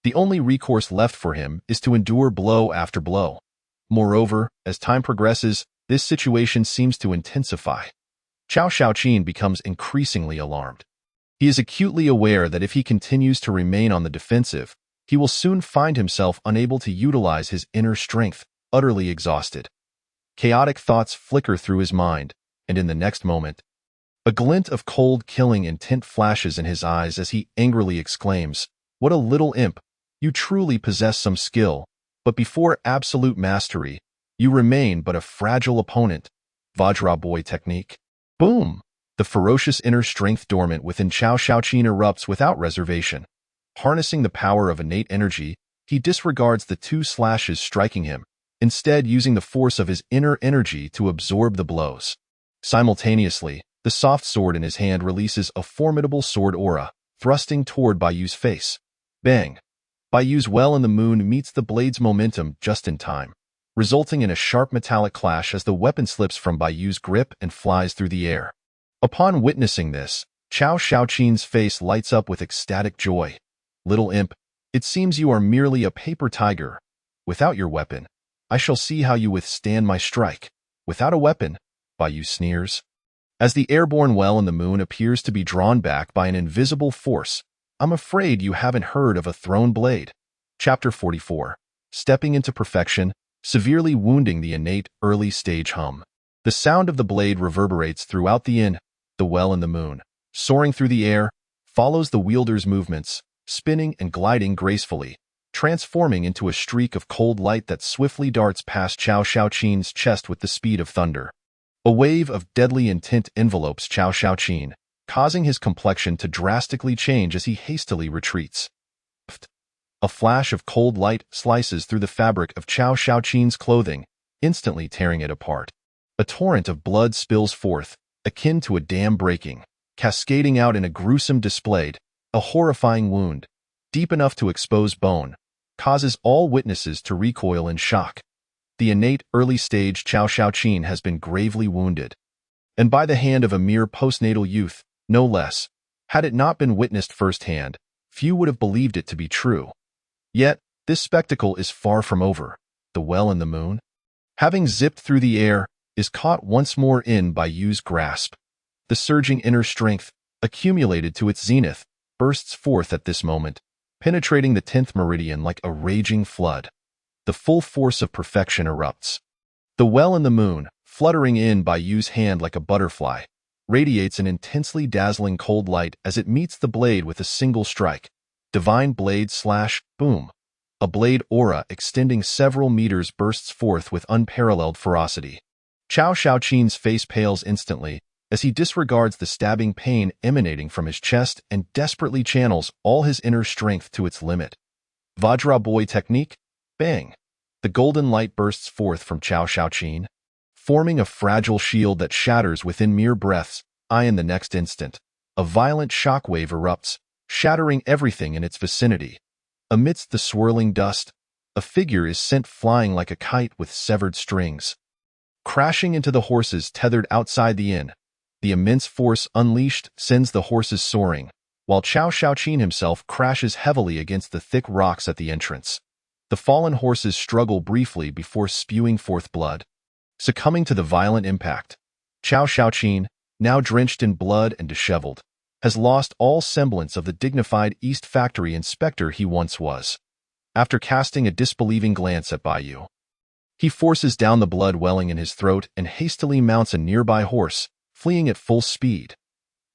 The only recourse left for him is to endure blow after blow. Moreover, as time progresses, this situation seems to intensify. Chao Shaoqin becomes increasingly alarmed. He is acutely aware that if he continues to remain on the defensive, he will soon find himself unable to utilize his inner strength, utterly exhausted. Chaotic thoughts flicker through his mind, and in the next moment, a glint of cold killing intent flashes in his eyes as he angrily exclaims, "What a little imp! You truly possess some skill, but before absolute mastery, you remain but a fragile opponent." Vajra Boy technique. Boom! The ferocious inner strength dormant within Chao Shaoqin erupts without reservation. Harnessing the power of innate energy, he disregards the 2 slashes striking him, instead using the force of his inner energy to absorb the blows. Simultaneously, the soft sword in his hand releases a formidable sword aura, thrusting toward Baiyu's face. Bang! Baiyu's well in the moon meets the blade's momentum just in time, resulting in a sharp metallic clash as the weapon slips from Baiyu's grip and flies through the air. Upon witnessing this, Chao Shaoqin's face lights up with ecstatic joy. "Little imp, it seems you are merely a paper tiger. Without your weapon, I shall see how you withstand my strike." "Without a weapon?" Baiyu sneers. As the airborne well in the moon appears to be drawn back by an invisible force, "I'm afraid you haven't heard of a thrown blade." Chapter 44. Stepping into perfection, severely wounding the innate early-stage hum. The sound of the blade reverberates throughout the well in the moon, soaring through the air, follows the wielder's movements, spinning and gliding gracefully, transforming into a streak of cold light that swiftly darts past Qiao Shaoqin's chest with the speed of thunder. A wave of deadly intent envelopes Qiao Shaoqin, causing his complexion to drastically change as he hastily retreats. A flash of cold light slices through the fabric of Qiao Shaoqin's clothing, instantly tearing it apart. A torrent of blood spills forth, akin to a dam breaking, cascading out in a gruesome display. A horrifying wound, deep enough to expose bone, causes all witnesses to recoil in shock. The innate early-stage Qiao Shaoqin has been gravely wounded, and by the hand of a mere postnatal youth, no less. Had it not been witnessed firsthand, few would have believed it to be true. Yet, this spectacle is far from over. The well in the moon, having zipped through the air, is caught once more in Bai Yu's grasp. The surging inner strength, accumulated to its zenith, bursts forth at this moment, penetrating the 10th meridian like a raging flood. The full force of perfection erupts. The well in the moon, fluttering in Bai Yu's hand like a butterfly, radiates an intensely dazzling cold light as it meets the blade with a single strike. Divine blade slash, boom. A blade aura extending several meters bursts forth with unparalleled ferocity. Qiao Shaoqin's face pales instantly, as he disregards the stabbing pain emanating from his chest and desperately channels all his inner strength to its limit. Vajra Boy technique? Bang! The golden light bursts forth from Qiao Shaoqin, forming a fragile shield that shatters within mere breaths. In the next instant, a violent shockwave erupts, shattering everything in its vicinity. Amidst the swirling dust, a figure is sent flying like a kite with severed strings. Crashing into the horses tethered outside the inn, the immense force unleashed sends the horses soaring, while Qiao Shaoqin himself crashes heavily against the thick rocks at the entrance. The fallen horses struggle briefly before spewing forth blood. Succumbing to the violent impact, Qiao Shaoqin, now drenched in blood and disheveled, has lost all semblance of the dignified East Factory inspector he once was. After casting a disbelieving glance at Bai Yu, he forces down the blood welling in his throat and hastily mounts a nearby horse, fleeing at full speed.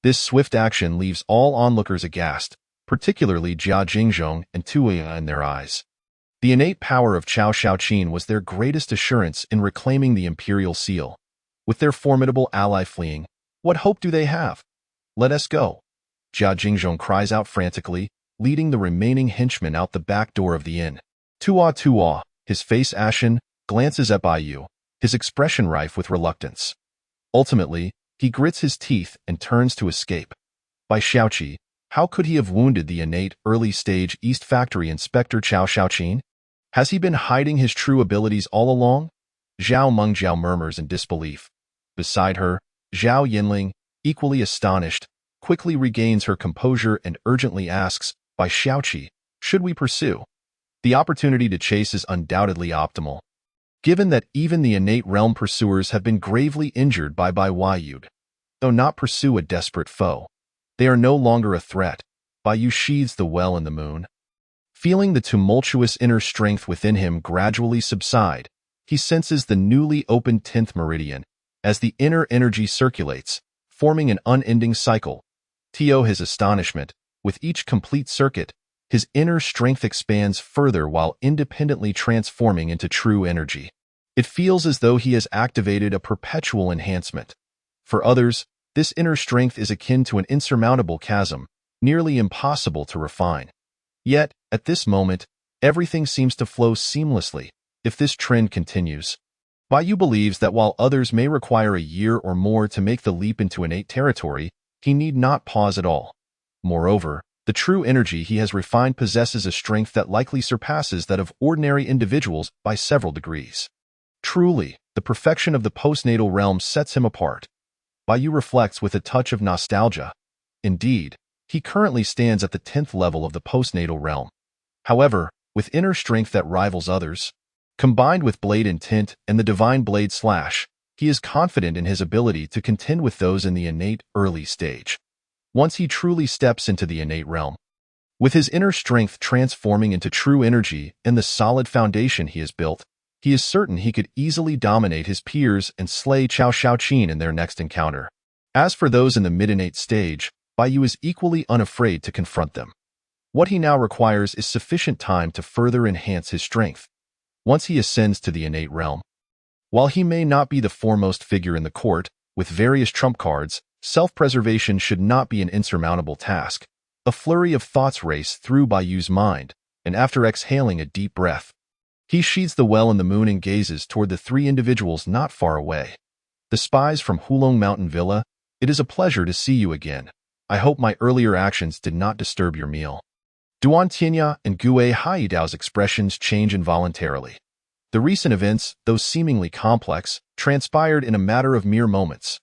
This swift action leaves all onlookers aghast, particularly Jia Jingzhong and Tuya in their eyes. The innate power of Qiao Shaoqin was their greatest assurance in reclaiming the imperial seal. With their formidable ally fleeing, what hope do they have? Let us go. Jia Jingzhong cries out frantically, leading the remaining henchmen out the back door of the inn. Tuya, his face ashen, glances at Bai Yu, his expression rife with reluctance. Ultimately, he grits his teeth and turns to escape. By Shaoqi, how could he have wounded the innate early-stage East Factory Inspector Qiao Shaoqin? Has he been hiding his true abilities all along? Zhao Mengjiao murmurs in disbelief. Beside her, Zhao Yinling, equally astonished, quickly regains her composure and urgently asks, by Shaoqi, should we pursue? The opportunity to chase is undoubtedly optimal, given that even the innate realm pursuers have been gravely injured by Bai Yu. Though not pursue a desperate foe, they are no longer a threat. Bai Yu sheathes the well in the moon. Feeling the tumultuous inner strength within him gradually subside, he senses the newly opened 10th meridian, as the inner energy circulates, forming an unending cycle. To his astonishment, with each complete circuit, his inner strength expands further while independently transforming into true energy. It feels as though he has activated a perpetual enhancement. For others, this inner strength is akin to an insurmountable chasm, nearly impossible to refine. Yet, at this moment, everything seems to flow seamlessly. If this trend continues, Bai Yu believes that while others may require a year or more to make the leap into innate territory, he need not pause at all. Moreover, the true energy he has refined possesses a strength that likely surpasses that of ordinary individuals by several degrees. Truly, the perfection of the postnatal realm sets him apart. Bai Yu reflects with a touch of nostalgia. Indeed, he currently stands at the 10th level of the postnatal realm. However, with inner strength that rivals others, combined with blade intent and the divine blade slash, he is confident in his ability to contend with those in the innate early stage. Once he truly steps into the innate realm, with his inner strength transforming into true energy and the solid foundation he has built, he is certain he could easily dominate his peers and slay Qiao Shaoqin in their next encounter. As for those in the mid-innate stage, Bai Yu is equally unafraid to confront them. What he now requires is sufficient time to further enhance his strength. Once he ascends to the innate realm, while he may not be the foremost figure in the court, with various trump cards, self-preservation should not be an insurmountable task. A flurry of thoughts race through Bayu's mind, and after exhaling a deep breath, he sheathes the well in the moon and gazes toward the three individuals not far away. The spies from Hulong Mountain Villa, it is a pleasure to see you again. I hope my earlier actions did not disturb your meal. Duan Tianya and Gue Haidao's expressions change involuntarily. The recent events, though seemingly complex, transpired in a matter of mere moments.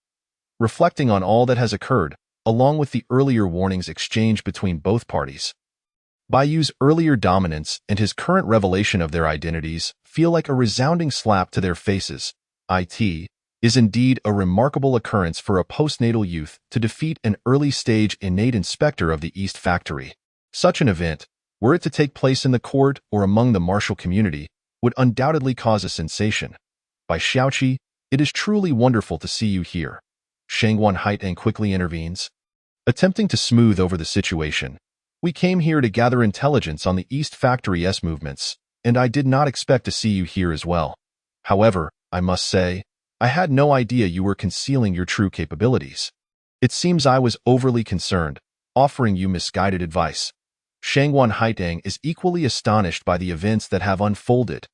Reflecting on all that has occurred, along with the earlier warnings exchanged between both parties, Bayu's earlier dominance and his current revelation of their identities feel like a resounding slap to their faces. It is indeed a remarkable occurrence for a postnatal youth to defeat an early-stage innate inspector of the East Factory. Such an event, were it to take place in the court or among the martial community, would undoubtedly cause a sensation. By Xiaoqi, it is truly wonderful to see you here. Shangguan Haitang quickly intervenes, attempting to smooth over the situation. We came here to gather intelligence on the East Factory's movements, and I did not expect to see you here as well. However, I must say, I had no idea you were concealing your true capabilities. It seems I was overly concerned, offering you misguided advice. Shangguan Haitang is equally astonished by the events that have unfolded.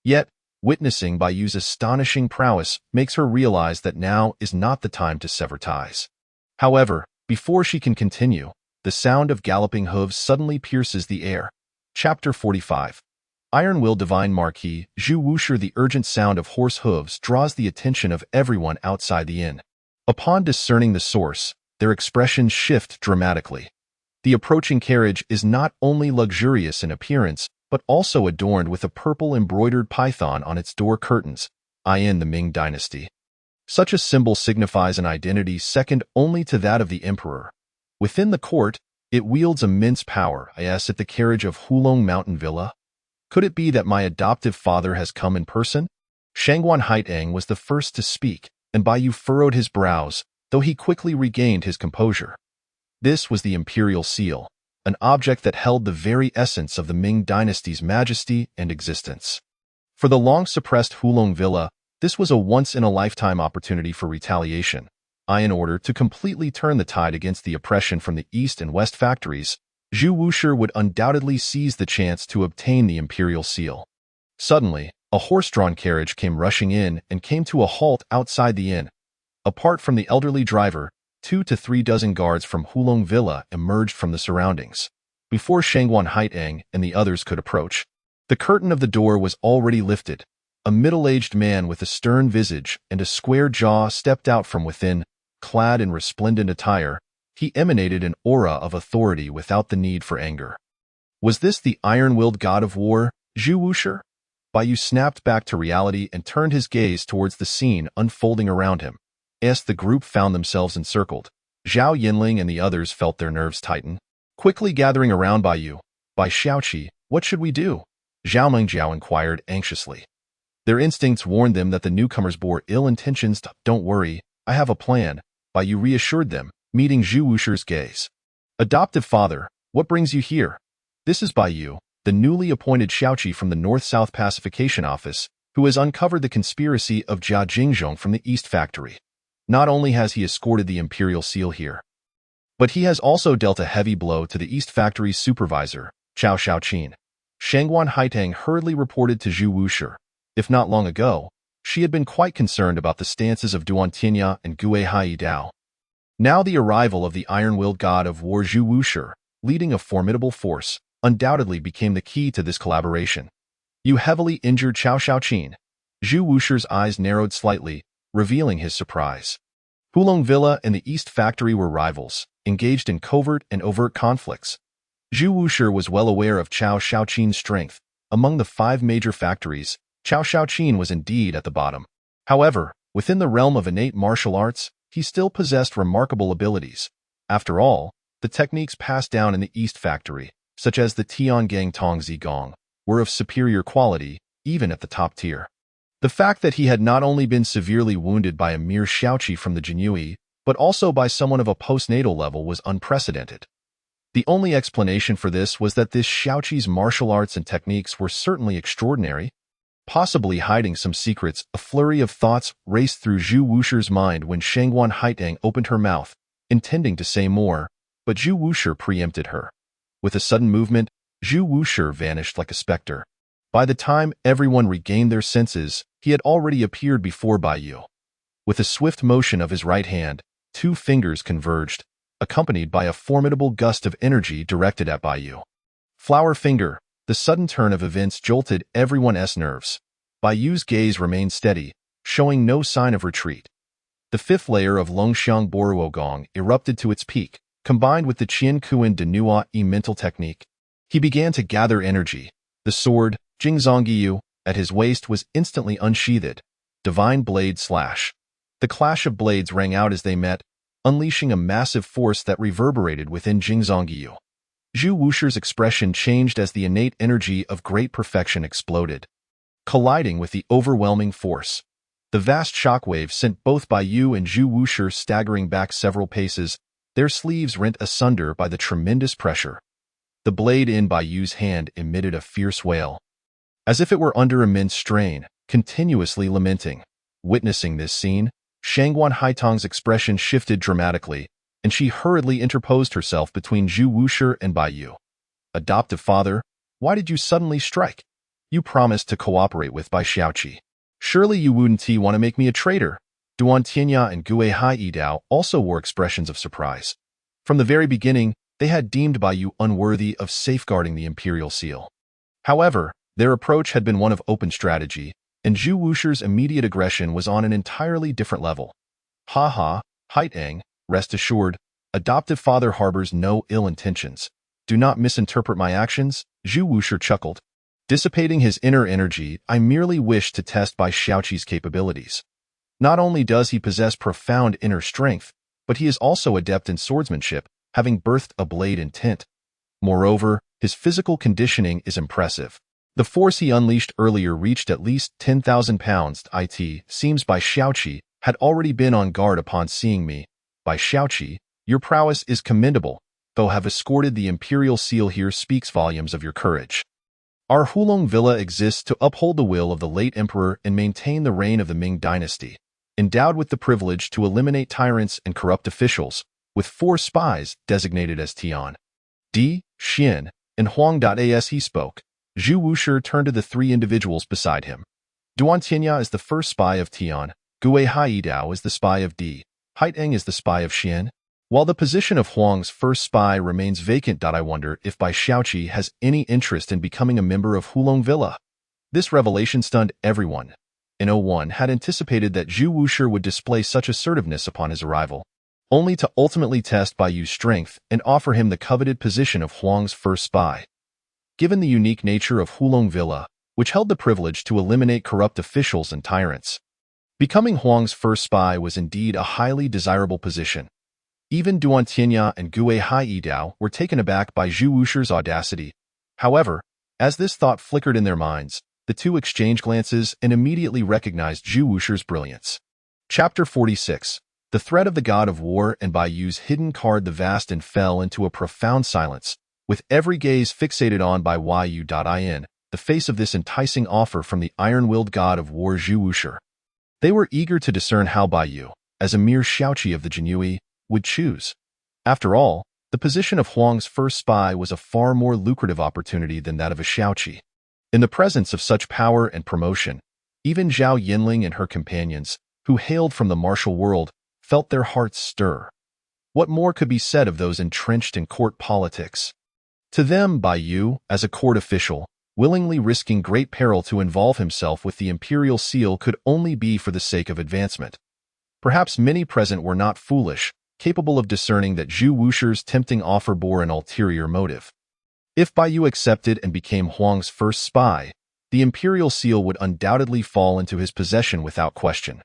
Yet, witnessing Bayu's astonishing prowess makes her realize that now is not the time to sever ties. However, before she can continue, the sound of galloping hooves suddenly pierces the air. Chapter 45. Iron Will Divine Marquis Zhu Wushi. The urgent sound of horse hooves draws the attention of everyone outside the inn. Upon discerning the source, their expressions shift dramatically. The approaching carriage is not only luxurious in appearance, but also adorned with a purple embroidered python on its door curtains, in the Ming Dynasty. Such a symbol signifies an identity second only to that of the emperor. Within the court, it wields immense power. At the carriage of Hulong Mountain Villa. Could it be that my adoptive father has come in person? Shangguan Haitang was the first to speak, and Bayu furrowed his brows, though he quickly regained his composure. This was the imperial seal, an object that held the very essence of the Ming Dynasty's majesty and existence. For the long-suppressed Hulong Villa, this was a once-in-a-lifetime opportunity for retaliation. In order to completely turn the tide against the oppression from the East and West factories, Zhu Wushi would undoubtedly seize the chance to obtain the imperial seal. Suddenly, a horse-drawn carriage came rushing in and came to a halt outside the inn. Apart from the elderly driver, 2 to 3 dozen guards from Hulong Villa emerged from the surroundings. Before Shangguan Haitang and the others could approach, the curtain of the door was already lifted. A middle-aged man with a stern visage and a square jaw stepped out from within. Clad in resplendent attire, he emanated an aura of authority without the need for anger. Was this the iron-willed god of war, Zhu Wushi? Bayu snapped back to reality and turned his gaze towards the scene unfolding around him. As the group found themselves encircled, Zhao Yinling and the others felt their nerves tighten. Quickly gathering around Bayu, "By Xiaoqi, what should we do?" Zhao Mengjiao inquired anxiously. Their instincts warned them that the newcomers bore ill intentions. "Don't worry, I have a plan," Bayu reassured them, meeting Zhu Wushi's gaze. "Adoptive father, what brings you here?" "This is Bayu, the newly appointed Xiaoqi from the North-South Pacification Office, who has uncovered the conspiracy of Jia Jingzhong from the East Factory. Not only has he escorted the imperial seal here, but he has also dealt a heavy blow to the East Factory's supervisor, Chao Xiaoqin." Shangguan Haitang hurriedly reported to Zhu Wushi. If not long ago, she had been quite concerned about the stances of Duan Tianya and Gue Haidao. Now the arrival of the iron-willed god of war Zhu Wushi, leading a formidable force, undoubtedly became the key to this collaboration. "You heavily injured Chao Xiaoqin." Zhu Wushi's eyes narrowed slightly, revealing his surprise. Hulong Villa and the East Factory were rivals, engaged in covert and overt conflicts. Zhu Wushi was well aware of Chao Xiaoqin's strength. Among the 5 major factories, Chao Xiaoqin was indeed at the bottom. However, within the realm of innate martial arts, he still possessed remarkable abilities. After all, the techniques passed down in the East Factory, such as the Tiangang Tong Zigong, were of superior quality, even at the top tier. The fact that he had not only been severely wounded by a mere Xiaoqi from the Jinyiwei, but also by someone of a postnatal level was unprecedented. The only explanation for this was that this Xiaoqi's martial arts and techniques were certainly extraordinary, possibly hiding some secrets. A flurry of thoughts raced through Zhu Wusher's mind when Shangguan Haitang opened her mouth, intending to say more, but Zhu Wusher preempted her. With a sudden movement, Zhu Wusher vanished like a specter. By the time everyone regained their senses, he had already appeared before Baiyu. With a swift motion of his right hand, 2 fingers converged, accompanied by a formidable gust of energy directed at Baiyu. Flower finger. The sudden turn of events jolted everyone's nerves. Baiyu's gaze remained steady, showing no sign of retreat. The 5th layer of Longxiang Boruogong erupted to its peak, combined with the Qian Kuan de Nuo mental technique. He began to gather energy. The sword, Jingzongyu, at his waist was instantly unsheathed. Divine blade slash. The clash of blades rang out as they met, unleashing a massive force that reverberated within Jingzongyu. Zhu Wusher's expression changed as the innate energy of great perfection exploded, colliding with the overwhelming force. The vast shockwave sent both Baiyu and Zhu Wusher staggering back several paces, their sleeves rent asunder by the tremendous pressure. The blade in Baiyu's hand emitted a fierce wail, as if it were under immense strain, continuously lamenting. Witnessing this scene, Shangguan Haitang's expression shifted dramatically, and she hurriedly interposed herself between Zhu Wusher and Baiyu. Adoptive father, why did you suddenly strike? You promised to cooperate with Bai Xiaoqi. Surely you wouldn't want to make me a traitor. Duan Tianya and Gue Hai Yidao also wore expressions of surprise. From the very beginning, they had deemed Baiyu unworthy of safeguarding the imperial seal. However, their approach had been one of open strategy, and Zhu Wusher's immediate aggression was on an entirely different level. Ha ha, Haitang, rest assured, adoptive father harbors no ill intentions. Do not misinterpret my actions, Zhu Wusher chuckled. Dissipating his inner energy, I merely wish to test Bai Xiaoqi's capabilities. Not only does he possess profound inner strength, but he is also adept in swordsmanship, having birthed a blade intent. Moreover, his physical conditioning is impressive. The force he unleashed earlier reached at least 10,000 pounds. It seems Bai Xiaoqi had already been on guard upon seeing me. Bai Xiaoqi, your prowess is commendable, though have escorted the imperial seal here speaks volumes of your courage. Our Hulong Villa exists to uphold the will of the late emperor and maintain the reign of the Ming Dynasty, endowed with the privilege to eliminate tyrants and corrupt officials, with 4 spies designated as Tian, Di, Xian, and Huang.as he spoke. Zhu Wusher turned to the 3 individuals beside him. Duan Tianya is the first spy of Tian, Gue Hai Yidao is the spy of Di, Haitang is the spy of Xian. While the position of Huang's first spy remains vacant, I wonder if Bai Xiaoqi has any interest in becoming a member of Hulong Villa. This revelation stunned everyone. No one had anticipated that Zhu Wusher would display such assertiveness upon his arrival, only to ultimately test Baiyu's strength and offer him the coveted position of Huang's first spy. Given the unique nature of Hulong Villa, which held the privilege to eliminate corrupt officials and tyrants, becoming Huang's first spy was indeed a highly desirable position. Even Duan Tianya and Gue Hai Yidao were taken aback by Zhu Wusher's audacity. However, as this thought flickered in their minds, the 2 exchanged glances and immediately recognized Zhu Wusher's brilliance. Chapter 46. The threat of the god of war and Baiyu's hidden card. The vast and fell into a profound silence, with every gaze fixated on by Yu.in, the face of this enticing offer from the iron-willed god of war Zhu Wusher. They were eager to discern how Baiyu, as a mere Xiaoqi of the Jinyiwei, would choose. After all, the position of Huang's first spy was a far more lucrative opportunity than that of a Xiaoqi. In the presence of such power and promotion, even Zhao Yinling and her companions, who hailed from the martial world, felt their hearts stir. What more could be said of those entrenched in court politics? To them, Baiyu, as a court official, willingly risking great peril to involve himself with the imperial seal could only be for the sake of advancement. Perhaps many present were not foolish, capable of discerning that Zhu Wusher's tempting offer bore an ulterior motive. If Baiyu accepted and became Huang's first spy, the imperial seal would undoubtedly fall into his possession without question.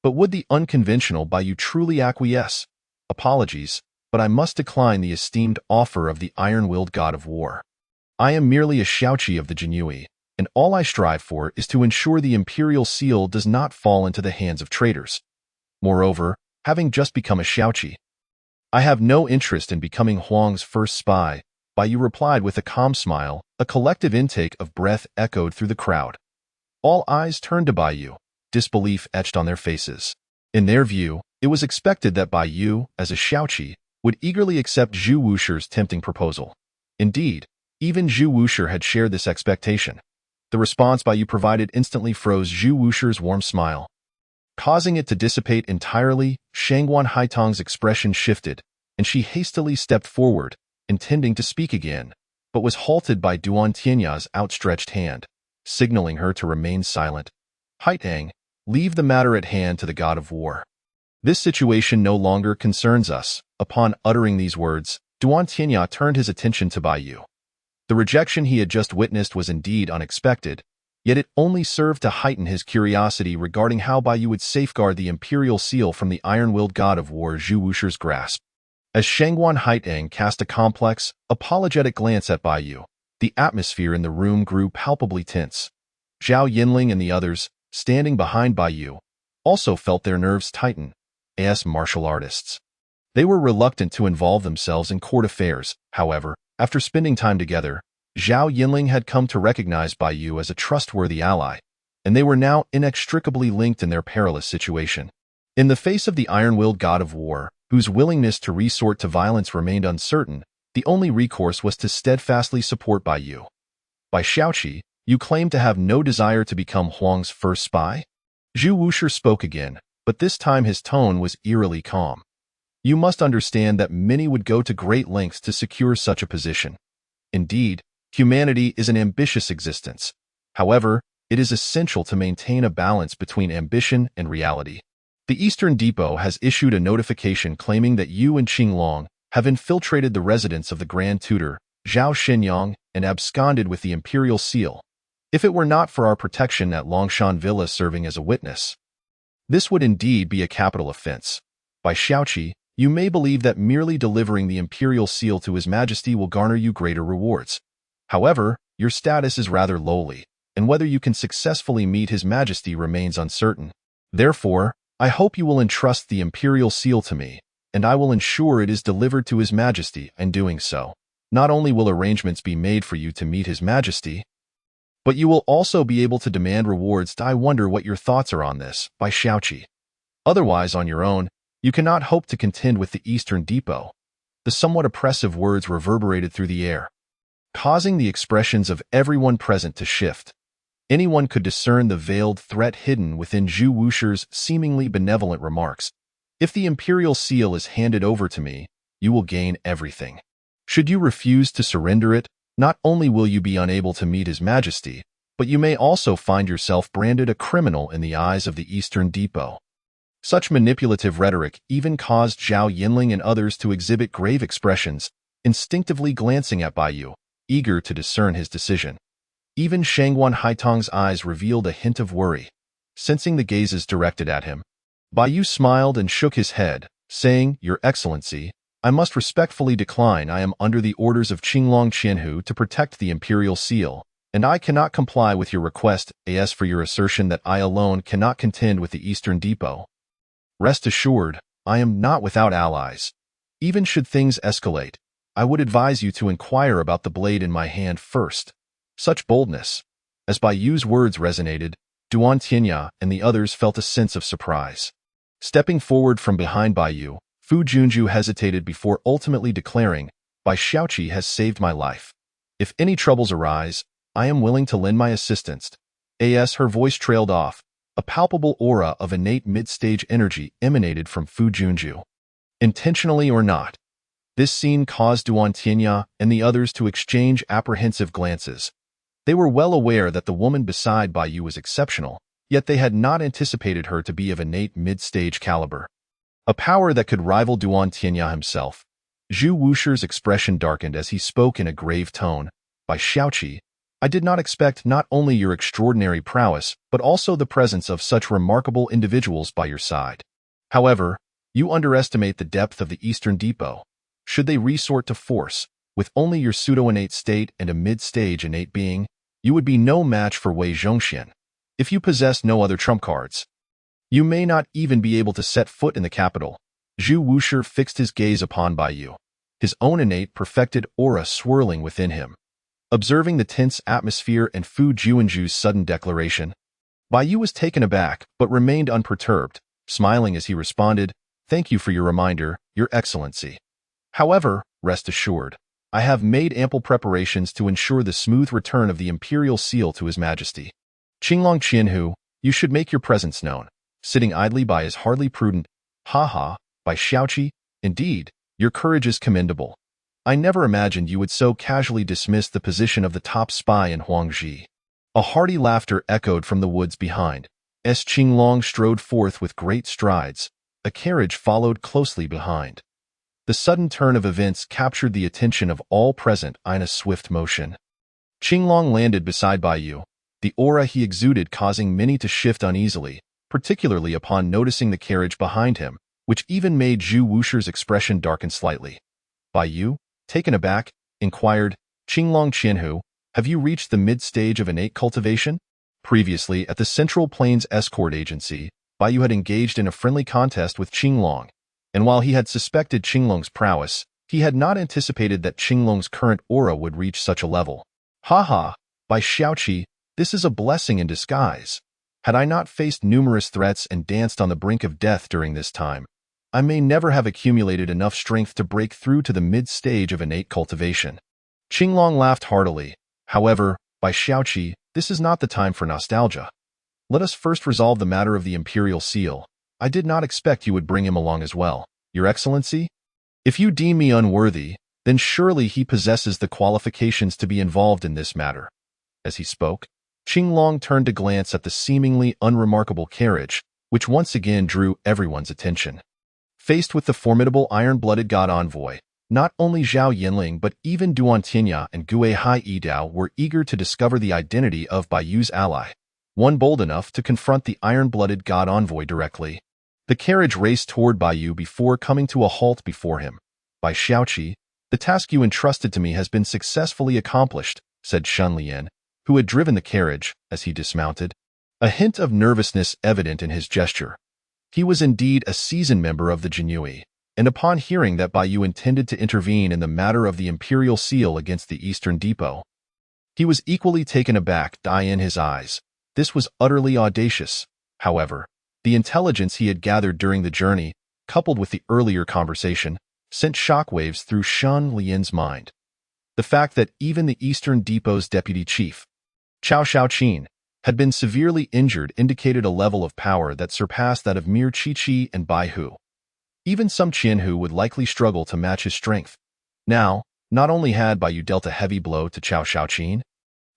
But would the unconventional Baiyu truly acquiesce? Apologies, but I must decline the esteemed offer of the iron-willed god of war. I am merely a Xiaoqi of the Jinyiwei, and all I strive for is to ensure the imperial seal does not fall into the hands of traitors. Moreover, having just become a Xiaoqi, I have no interest in becoming Huang's first spy, Bai Yu replied with a calm smile. A collective intake of breath echoed through the crowd. All eyes turned to Bai Yu, disbelief etched on their faces. In their view, it was expected that Bai Yu, as a Xiaoqi, would eagerly accept Zhu Wusher's tempting proposal. Indeed, even Zhu Wusher had shared this expectation. The response Bai Yu provided instantly froze Zhu Wusher's warm smile. Causing it to dissipate entirely, Shangguan Haitong's expression shifted, and she hastily stepped forward, intending to speak again, but was halted by Duan Tianya's outstretched hand, signaling her to remain silent. Haitang, leave the matter at hand to the god of war. This situation no longer concerns us. Upon uttering these words, Duan Tianya turned his attention to Bai Yu. The rejection he had just witnessed was indeed unexpected, yet it only served to heighten his curiosity regarding how Bai Yu would safeguard the imperial seal from the iron-willed god of war Zhu Wusher's grasp. As Shangguan Haitang cast a complex, apologetic glance at Bai Yu, the atmosphere in the room grew palpably tense. Zhao Yinling and the others, standing behind Bai Yu, also felt their nerves tighten, as martial artists. They were reluctant to involve themselves in court affairs. However, after spending time together, Zhao Yinling had come to recognize Bai Yu as a trustworthy ally, and they were now inextricably linked in their perilous situation. In the face of the iron-willed god of war, whose willingness to resort to violence remained uncertain, the only recourse was to steadfastly support Bai Yu. By Xiaoqi, you claim to have no desire to become Huang's first spy? Zhu Wusher spoke again, but this time his tone was eerily calm. You must understand that many would go to great lengths to secure such a position. Indeed, humanity is an ambitious existence. However, it is essential to maintain a balance between ambition and reality. The Eastern Depot has issued a notification claiming that you and Qinglong have infiltrated the residence of the Grand Tutor, Zhao Xinyang, and absconded with the imperial seal. If it were not for our protection at Longshan Villa serving as a witness, this would indeed be a capital offense. By Xiaoqi, you may believe that merely delivering the imperial seal to His Majesty will garner you greater rewards. However, your status is rather lowly, and whether you can successfully meet His Majesty remains uncertain. Therefore, I hope you will entrust the imperial seal to me, and I will ensure it is delivered to His Majesty. In doing so, not only will arrangements be made for you to meet His Majesty, but you will also be able to demand rewards. I wonder what your thoughts are on this, by Xiaoqi. Otherwise, on your own, you cannot hope to contend with the Eastern Depot. The somewhat oppressive words reverberated through the air, causing the expressions of everyone present to shift. Anyone could discern the veiled threat hidden within Zhu Wusher's seemingly benevolent remarks. If the imperial seal is handed over to me, you will gain everything. Should you refuse to surrender it, not only will you be unable to meet His Majesty, but you may also find yourself branded a criminal in the eyes of the Eastern Depot. Such manipulative rhetoric even caused Zhao Yinling and others to exhibit grave expressions, instinctively glancing at Bai Yu, eager to discern his decision. Even Shangguan Haitong's eyes revealed a hint of worry, sensing the gazes directed at him. Bai Yu smiled and shook his head, saying, Your Excellency, I must respectfully decline. I am under the orders of Qinglong Qianhu to protect the imperial seal, and I cannot comply with your request. As for your assertion that I alone cannot contend with the Eastern Depot, rest assured, I am not without allies. Even should things escalate, I would advise you to inquire about the blade in my hand first. Such boldness. As Bai Yu's words resonated, Duan Tianya and the others felt a sense of surprise. Stepping forward from behind Bai Yu, Fu Junju hesitated before ultimately declaring, Bai Xiaoqi has saved my life. If any troubles arise, I am willing to lend my assistance. As her voice trailed off, a palpable aura of innate mid-stage energy emanated from Fu Junju. Intentionally or not, this scene caused Duan Tianya and the others to exchange apprehensive glances. They were well aware that the woman beside Bai Yu was exceptional, yet they had not anticipated her to be of innate mid-stage caliber. A power that could rival Duan Tianya himself. Zhu Wusher's expression darkened as he spoke in a grave tone. By Xiaoqi, I did not expect not only your extraordinary prowess, but also the presence of such remarkable individuals by your side. However, you underestimate the depth of the Eastern Depot. Should they resort to force, with only your pseudo-innate state and a mid-stage innate being, you would be no match for Wei Zhongxian. If you possess no other trump cards, you may not even be able to set foot in the capital. Zhu Wushi fixed his gaze upon Baiyu, his own innate perfected aura swirling within him. Observing the tense atmosphere and Fu Juanzhu's sudden declaration, Baiyu was taken aback but remained unperturbed, smiling as he responded, "Thank you for your reminder, Your Excellency. However, rest assured, I have made ample preparations to ensure the smooth return of the imperial seal to His Majesty. Qinglong Qianhu, you should make your presence known." Sitting idly by is hardly prudent. "Ha, by Xiaoqi, indeed, your courage is commendable. I never imagined you would so casually dismiss the position of the top spy in Huangji." A hearty laughter echoed from the woods behind. As Qinglong strode forth with great strides, a carriage followed closely behind. The sudden turn of events captured the attention of all present in a swift motion. Qinglong landed beside Baiyu, the aura he exuded causing many to shift uneasily, particularly upon noticing the carriage behind him, which even made Zhu Wushi's expression darken slightly. Baiyu, taken aback, inquired, "Qinglong Qianhu, have you reached the mid-stage of innate cultivation?" Previously, at the Central Plains Escort Agency, Baiyu had engaged in a friendly contest with Qinglong, and while he had suspected Qinglong's prowess, he had not anticipated that Qinglong's current aura would reach such a level. "Ha, by Xiaoqi, this is a blessing in disguise. Had I not faced numerous threats and danced on the brink of death during this time, I may never have accumulated enough strength to break through to the mid-stage of innate cultivation." Qinglong laughed heartily. "However, by Xiaoqi, this is not the time for nostalgia. Let us first resolve the matter of the imperial seal. I did not expect you would bring him along as well, Your Excellency. If you deem me unworthy, then surely he possesses the qualifications to be involved in this matter." As he spoke, Qinglong turned to glance at the seemingly unremarkable carriage, which once again drew everyone's attention. Faced with the formidable iron-blooded god envoy, not only Zhao Yinling but even Duan Tianya and Gue Hai Yidao were eager to discover the identity of Baiyu's ally, one bold enough to confront the iron-blooded god envoy directly. The carriage raced toward Baiyu before coming to a halt before him. "By Xiaoqi, the task you entrusted to me has been successfully accomplished," said Shun Lian, who had driven the carriage, as he dismounted. A hint of nervousness evident in his gesture. He was indeed a seasoned member of the Jinyiwei, and upon hearing that Baiyu intended to intervene in the matter of the imperial seal against the Eastern Depot, he was equally taken aback. In his eyes, this was utterly audacious. However, the intelligence he had gathered during the journey, coupled with the earlier conversation, sent shockwaves through Shun Lian's mind. The fact that even the Eastern Depot's deputy chief, Cao Shaoqin, had been severely injured indicated a level of power that surpassed that of mere Qi and Baihu. Even some Qianhu would likely struggle to match his strength. Now, not only had Baiyu dealt a heavy blow to Cao Shaoqin,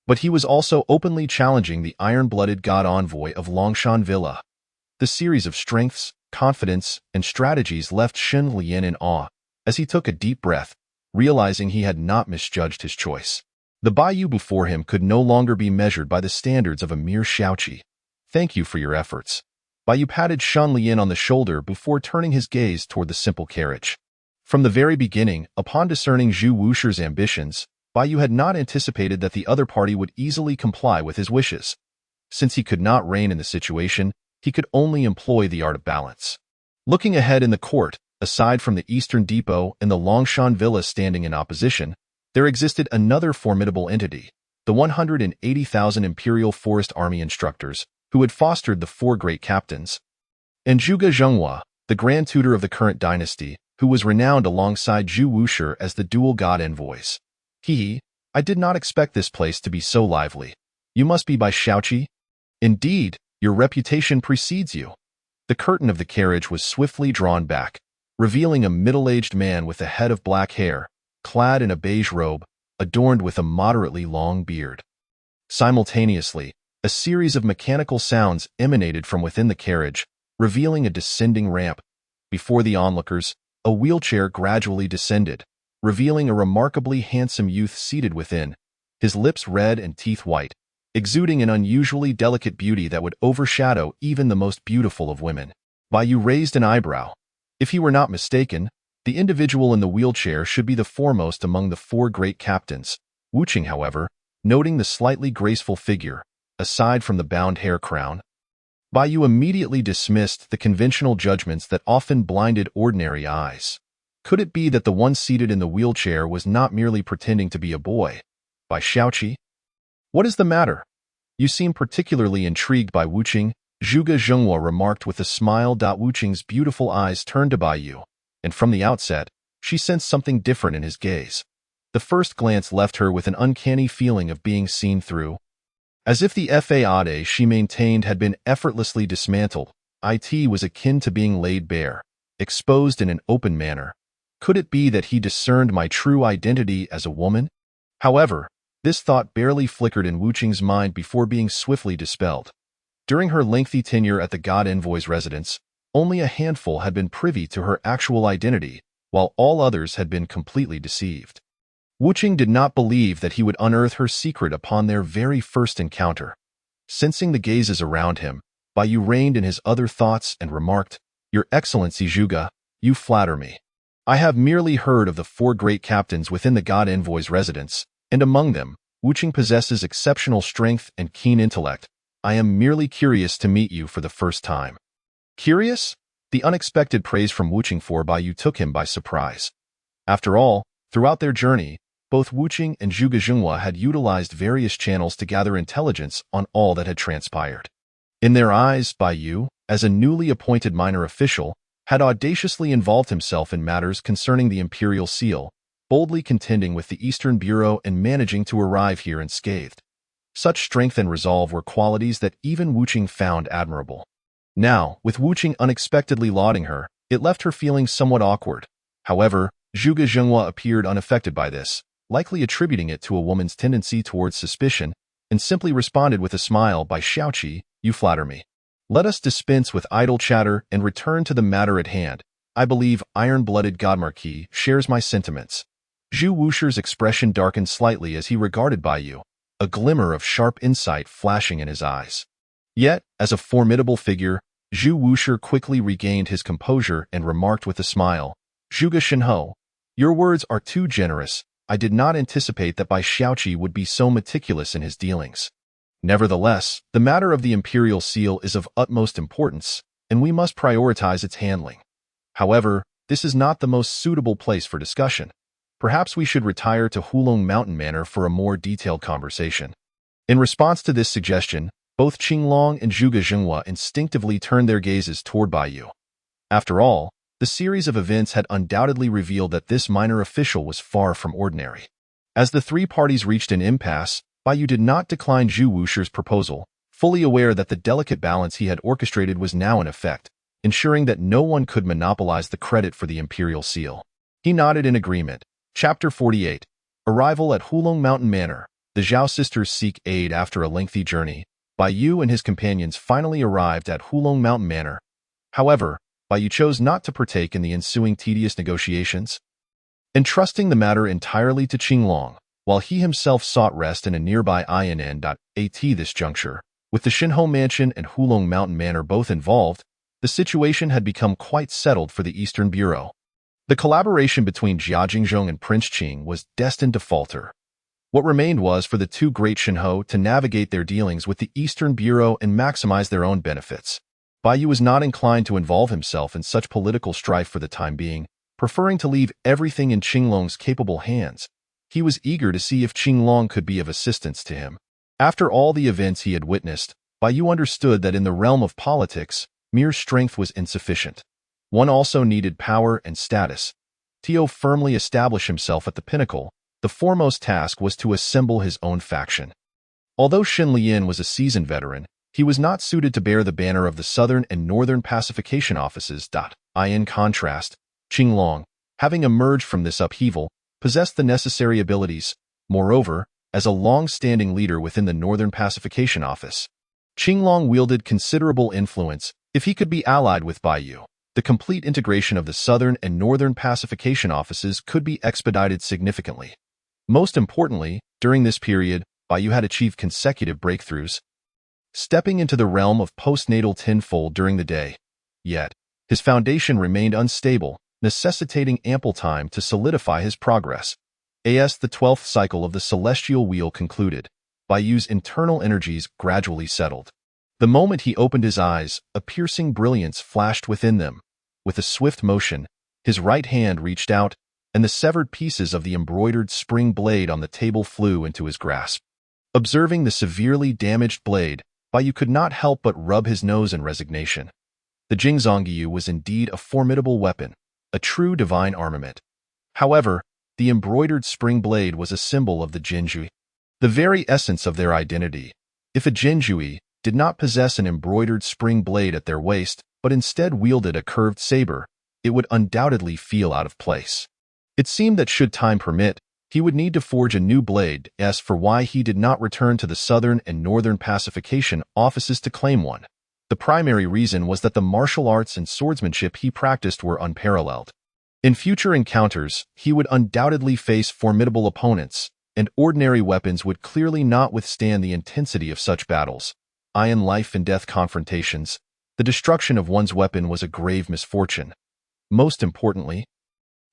but he was also openly challenging the iron-blooded god envoy of Longshan Villa. The series of strengths, confidence, and strategies left Shun Lian in awe as he took a deep breath, realizing he had not misjudged his choice. The Baiyu before him could no longer be measured by the standards of a mere Xiaoqi. "Thank you for your efforts." Baiyu patted Shun Lian on the shoulder before turning his gaze toward the simple carriage. From the very beginning, upon discerning Zhu Wushi's ambitions, Baiyu had not anticipated that the other party would easily comply with his wishes. Since he could not reign in the situation, he could only employ the art of balance. Looking ahead in the court, aside from the Eastern Depot and the Longshan Villa standing in opposition, there existed another formidable entity, the 180,000 Imperial Forest Army instructors, who had fostered the four great captains. And Zhuge Zhenghua, the Grand Tutor of the current dynasty, who was renowned alongside Zhu Wushi as the dual god envoys. I did not expect this place to be so lively. You must be by Xiaoqi? Indeed, your reputation precedes you." The curtain of the carriage was swiftly drawn back, revealing a middle-aged man with a head of black hair, clad in a beige robe, adorned with a moderately long beard. Simultaneously, a series of mechanical sounds emanated from within the carriage, revealing a descending ramp. Before the onlookers, a wheelchair gradually descended, revealing a remarkably handsome youth seated within, his lips red and teeth white, exuding an unusually delicate beauty that would overshadow even the most beautiful of women. Baiyu raised an eyebrow. If he were not mistaken, the individual in the wheelchair should be the foremost among the four great captains. Wuqing, however, noting the slightly graceful figure, aside from the bound hair crown, Bai immediately dismissed the conventional judgments that often blinded ordinary eyes. Could it be that the one seated in the wheelchair was not merely pretending to be a boy? Bai Xiaoqi? What is the matter? You seem particularly intrigued by Wuqing, Zhuge Zhenghua remarked with a smile. Wuqing's beautiful eyes turned to Bai, and from the outset, she sensed something different in his gaze. The first glance left her with an uncanny feeling of being seen through. As if the faade she maintained had been effortlessly dismantled, it was akin to being laid bare, exposed in an open manner. Could it be that he discerned my true identity as a woman? However, this thought barely flickered in Wuqing's mind before being swiftly dispelled. During her lengthy tenure at the God Envoy's residence, only a handful had been privy to her actual identity, while all others had been completely deceived. Wuqing did not believe that he would unearth her secret upon their very first encounter. Sensing the gazes around him, Bai reined in his other thoughts and remarked, "Your Excellency Zhuge, you flatter me. I have merely heard of the 4 great captains within the God Envoy's residence, and among them, Wuqing possesses exceptional strength and keen intellect. I am merely curious to meet you for the first time." Curious? The unexpected praise from Wuqing for Bai took him by surprise. After all, throughout their journey, both Wuqing and Zhuge Zhenghua had utilized various channels to gather intelligence on all that had transpired. In their eyes, Bai, as a newly appointed minor official, had audaciously involved himself in matters concerning the imperial seal, boldly contending with the Eastern Bureau and managing to arrive here unscathed. Such strength and resolve were qualities that even Wuqing found admirable. Now, with Wuqing unexpectedly lauding her, it left her feeling somewhat awkward. However, Zhuge Zhenghua appeared unaffected by this, likely attributing it to a woman's tendency towards suspicion, and simply responded with a smile. "Bai Xiaoqi, you flatter me. Let us dispense with idle chatter and return to the matter at hand. I believe iron-blooded God Marquis shares my sentiments." Zhu Wushir's expression darkened slightly as he regarded Bai, a glimmer of sharp insight flashing in his eyes. Yet, as a formidable figure, Zhu Wushir quickly regained his composure and remarked with a smile, "Zhuge Shenhou, your words are too generous. I did not anticipate that Bai Xiaoqi would be so meticulous in his dealings. Nevertheless, the matter of the imperial seal is of utmost importance, and we must prioritize its handling. However, this is not the most suitable place for discussion. Perhaps we should retire to Hulong Mountain Manor for a more detailed conversation." In response to this suggestion, both Qinglong and Zhuge Zhenghua instinctively turned their gazes toward Bai. After all, the series of events had undoubtedly revealed that this minor official was far from ordinary. As the 3 parties reached an impasse, Bai did not decline Zhu Wushir's proposal, fully aware that the delicate balance he had orchestrated was now in effect, ensuring that no one could monopolize the credit for the imperial seal. He nodded in agreement. Chapter 48. Arrival at Hulong Mountain Manor. The Zhao sisters seek aid after a lengthy journey. Bai and his companions finally arrived at Hulong Mountain Manor. However, Bai chose not to partake in the ensuing tedious negotiations, entrusting the matter entirely to Qinglong, while he himself sought rest in a nearby inn.at. This juncture, with the Shenhou Mansion and Hulong Mountain Manor both involved, the situation had become quite settled for the Eastern Bureau. The collaboration between Jia Jingzhong and Prince Qing was destined to falter. What remained was for the 2 great Shenhou to navigate their dealings with the Eastern Bureau and maximize their own benefits. Bai was not inclined to involve himself in such political strife for the time being, preferring to leave everything in Qinglong's capable hands. He was eager to see if Qinglong could be of assistance to him. After all the events he had witnessed, Bai understood that in the realm of politics, mere strength was insufficient. One also needed power and status. To firmly establish himself at the pinnacle, the foremost task was to assemble his own faction. Although Shen Lian was a seasoned veteran, he was not suited to bear the banner of the Southern and Northern Pacification Offices. In contrast, Qinglong, having emerged from this upheaval, possessed the necessary abilities. Moreover, as a long-standing leader within the Northern Pacification Office, Qinglong wielded considerable influence. If he could be allied with Bai, the complete integration of the Southern and Northern Pacification Offices could be expedited significantly. Most importantly, during this period, Bai had achieved consecutive breakthroughs, stepping into the realm of postnatal tenfold during the day. Yet, his foundation remained unstable, necessitating ample time to solidify his progress. As the 12th cycle of the celestial wheel concluded, Bai's internal energies gradually settled. The moment he opened his eyes, a piercing brilliance flashed within them. With a swift motion, his right hand reached out, and the severed pieces of the embroidered spring blade on the table flew into his grasp. Observing the severely damaged blade, Baiyu could not help but rub his nose in resignation. The Jingzongyu was indeed a formidable weapon, a true divine armament. However, the embroidered spring blade was a symbol of the Jinyiwei, the very essence of their identity. If a Jinyiwei did not possess an embroidered spring blade at their waist, but instead wielded a curved saber, it would undoubtedly feel out of place. It seemed that should time permit, he would need to forge a new blade, as for why he did not return to the Southern and Northern pacification offices to claim one. The primary reason was that the martial arts and swordsmanship he practiced were unparalleled. In future encounters, he would undoubtedly face formidable opponents, and ordinary weapons would clearly not withstand the intensity of such battles. In life and death confrontations, the destruction of one's weapon was a grave misfortune. Most importantly,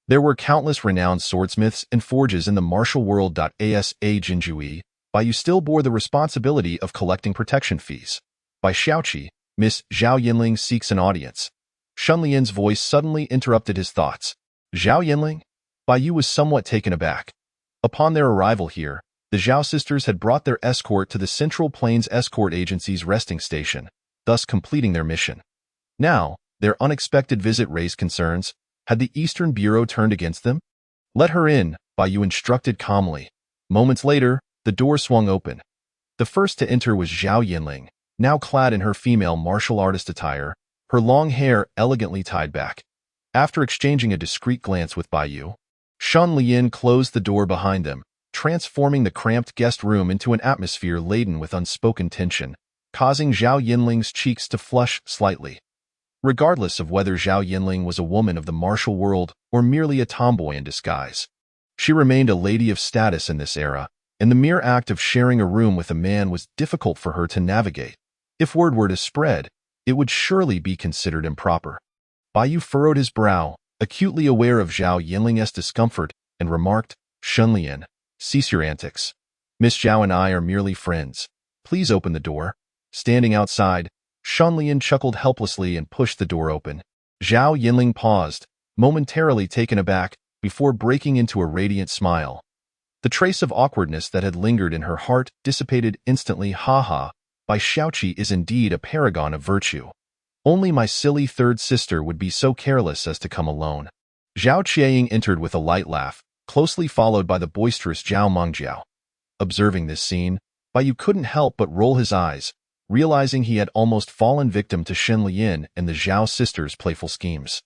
there were countless renowned swordsmiths and forges in the martial world. Asa Jinyiwei, Baiyu still bore the responsibility of collecting protection fees. By Xiaoqi, Miss Zhao Yinling seeks an audience. Shunlian's voice suddenly interrupted his thoughts. Zhao Yinling? Baiyu was somewhat taken aback. Upon their arrival here, the Zhao sisters had brought their escort to the Central Plains Escort Agency's resting station, thus completing their mission. Now, their unexpected visit raised concerns. Had the Eastern Bureau turned against them? Let her in, Baiyu instructed calmly. Moments later, the door swung open. The first to enter was Zhao Yinling, now clad in her female martial artist attire, her long hair elegantly tied back. After exchanging a discreet glance with Baiyu, Shunlian closed the door behind them, transforming the cramped guest room into an atmosphere laden with unspoken tension, causing Zhao Yinling's cheeks to flush slightly. Regardless of whether Zhao Yinling was a woman of the martial world or merely a tomboy in disguise, she remained a lady of status in this era, and the mere act of sharing a room with a man was difficult for her to navigate. If word were to spread, it would surely be considered improper. Baiyu furrowed his brow, acutely aware of Zhao Yinling's discomfort, and remarked, Shunlian, cease your antics. Miss Zhao and I are merely friends. Please open the door. Standing outside, Shunlian chuckled helplessly and pushed the door open. Zhao Yinling paused, momentarily taken aback, before breaking into a radiant smile. The trace of awkwardness that had lingered in her heart dissipated instantly. Ha! Bai Xiaoqi is indeed a paragon of virtue. Only my silly third sister would be so careless as to come alone. Zhao Qiaying entered with a light laugh, closely followed by the boisterous Zhao Mengjiao. Observing this scene, Baiyu couldn't help but roll his eyes, realizing he had almost fallen victim to Shunlian and the Zhao sisters' playful schemes.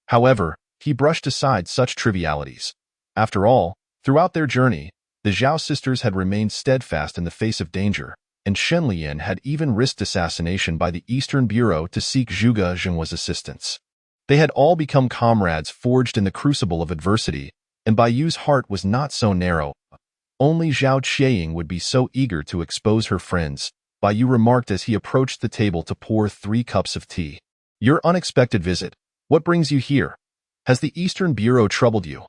However, he brushed aside such trivialities. After all, throughout their journey, the Zhao sisters had remained steadfast in the face of danger, and Shunlian had even risked assassination by the Eastern Bureau to seek Zhuge Zhenhua's assistance. They had all become comrades forged in the crucible of adversity, and Baiyu's heart was not so narrow. Only Zhao Qiaying would be so eager to expose her friends, Baiyu remarked as he approached the table to pour 3 cups of tea. Your unexpected visit. What brings you here? Has the Eastern Bureau troubled you?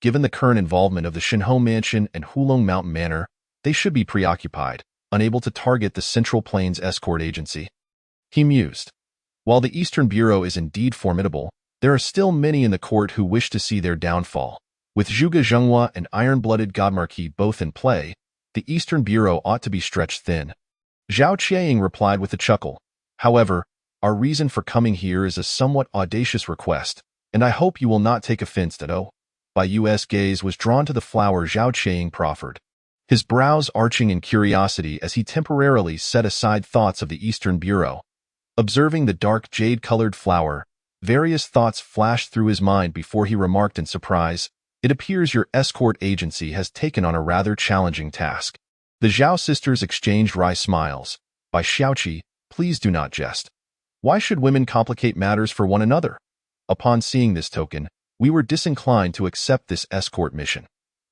Given the current involvement of the Shinhou Mansion and Hulong Mountain Manor, they should be preoccupied, unable to target the Central Plains Escort Agency. He mused. While the Eastern Bureau is indeed formidable, there are still many in the court who wish to see their downfall. With Zhuge Zhenhua and iron-blooded Godmarquis both in play, the Eastern Bureau ought to be stretched thin. Zhao Qiaying replied with a chuckle. However, our reason for coming here is a somewhat audacious request, and I hope you will not take offense at it. Baiyu's gaze was drawn to the flower Zhao Qiaying proffered, his brows arching in curiosity as he temporarily set aside thoughts of the Eastern Bureau. Observing the dark jade-colored flower, various thoughts flashed through his mind before he remarked in surprise, It appears your escort agency has taken on a rather challenging task. The Zhao sisters exchanged wry smiles. By Xiaoqi, please do not jest. Why should women complicate matters for one another? Upon seeing this token, we were disinclined to accept this escort mission.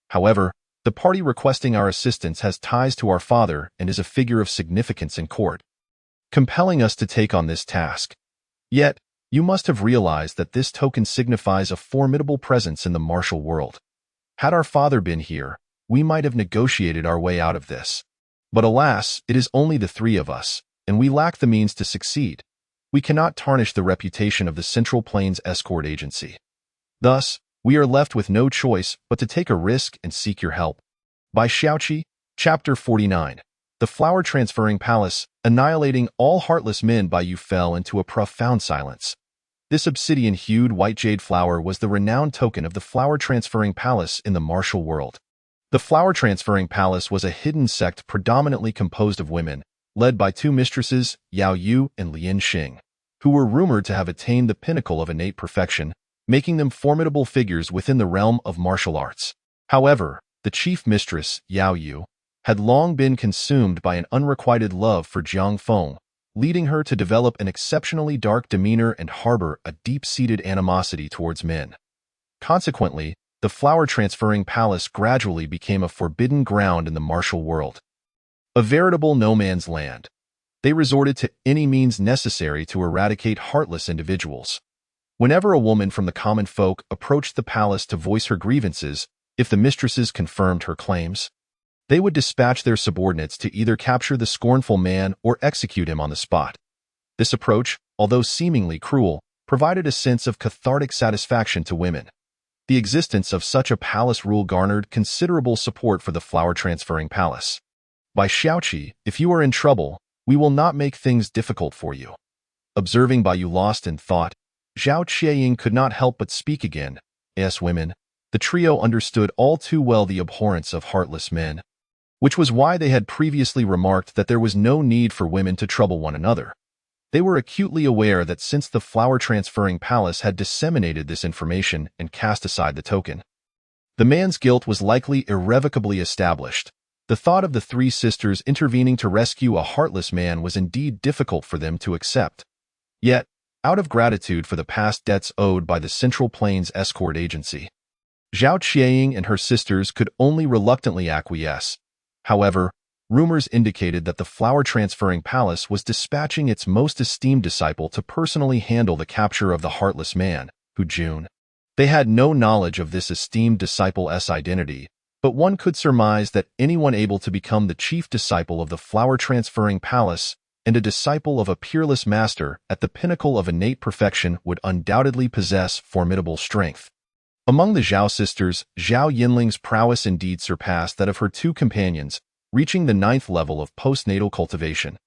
However, the party requesting our assistance has ties to our father and is a figure of significance in court, compelling us to take on this task. Yet, you must have realized that this token signifies a formidable presence in the martial world. Had our father been here, we might have negotiated our way out of this. But alas, it is only the 3 of us, and we lack the means to succeed, we cannot tarnish the reputation of the Central Plains Escort Agency. Thus, we are left with no choice but to take a risk and seek your help. By Xiaoqi, Chapter 49. The Flower Transferring Palace, annihilating all heartless men by you fell into a profound silence. This obsidian-hued white jade flower was the renowned token of the Flower Transferring Palace in the martial world. The Flower Transferring Palace was a hidden sect predominantly composed of women, led by two mistresses, Yao Yu and Lian Xing, who were rumored to have attained the pinnacle of innate perfection, making them formidable figures within the realm of martial arts. However, the chief mistress, Yao Yu, had long been consumed by an unrequited love for Jiang Feng, leading her to develop an exceptionally dark demeanor and harbor a deep-seated animosity towards men. Consequently, the Flower Transferring Palace gradually became a forbidden ground in the martial world. A veritable no-man's land. They resorted to any means necessary to eradicate heartless individuals. Whenever a woman from the common folk approached the palace to voice her grievances, if the mistresses confirmed her claims, they would dispatch their subordinates to either capture the scornful man or execute him on the spot. This approach, although seemingly cruel, provided a sense of cathartic satisfaction to women. The existence of such a palace rule garnered considerable support for the Flower Transferring Palace. By Xiaoqi, if you are in trouble, we will not make things difficult for you. Observing Bai Yu lost in thought, Zhao Qianying could not help but speak again. As women, the trio understood all too well the abhorrence of heartless men, which was why they had previously remarked that there was no need for women to trouble one another. They were acutely aware that since the Flower Transferring Palace had disseminated this information and cast aside the token, the man's guilt was likely irrevocably established. The thought of the three sisters intervening to rescue a heartless man was indeed difficult for them to accept. Yet, out of gratitude for the past debts owed by the Central Plains Escort Agency, Zhao Qianying and her sisters could only reluctantly acquiesce. However, rumors indicated that the Flower Transferring Palace was dispatching its most esteemed disciple to personally handle the capture of the heartless man, Hu Jun. They had no knowledge of this esteemed disciple's identity, but one could surmise that anyone able to become the chief disciple of the Flower Transferring Palace and a disciple of a peerless master at the pinnacle of innate perfection would undoubtedly possess formidable strength. Among the Zhao sisters, Zhao Yinling's prowess indeed surpassed that of her two companions, reaching the 9th level of postnatal cultivation.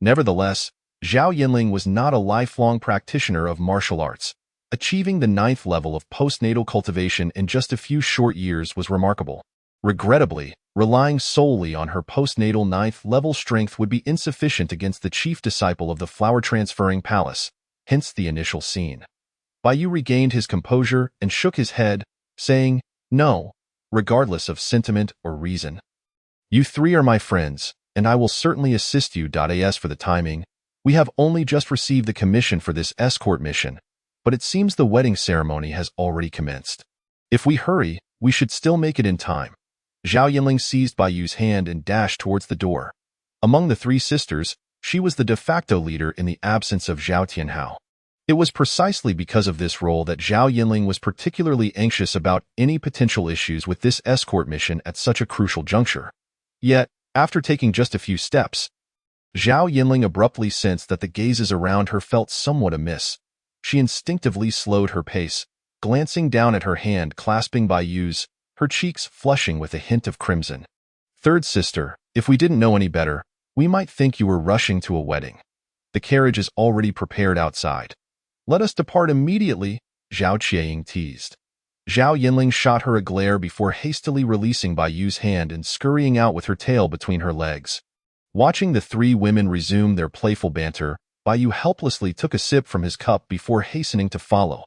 Nevertheless, Zhao Yinling was not a lifelong practitioner of martial arts. Achieving the 9th level of postnatal cultivation in just a few short years was remarkable. Regrettably, relying solely on her postnatal 9th level strength would be insufficient against the chief disciple of the Flower Transferring Palace, hence the initial scene. Bai Yu regained his composure and shook his head, saying, "No," regardless of sentiment or reason. "You three are my friends, and I will certainly assist you. As for the timing, we have only just received the commission for this escort mission, but it seems the wedding ceremony has already commenced. If we hurry, we should still make it in time." Zhao Yinling seized Bai Yu's hand and dashed towards the door. Among the three sisters, she was the de facto leader in the absence of Zhao Tianhao. It was precisely because of this role that Zhao Yinling was particularly anxious about any potential issues with this escort mission at such a crucial juncture. Yet, after taking just a few steps, Zhao Yinling abruptly sensed that the gazes around her felt somewhat amiss. She instinctively slowed her pace, glancing down at her hand clasping Bai Yu's, her cheeks flushing with a hint of crimson. "Third sister, if we didn't know any better, we might think you were rushing to a wedding. The carriage is already prepared outside. Let us depart immediately," Zhao Qianying teased. Zhao Yinling shot her a glare before hastily releasing Bai Yu's hand and scurrying out with her tail between her legs. Watching the three women resume their playful banter, Bai Yu helplessly took a sip from his cup before hastening to follow.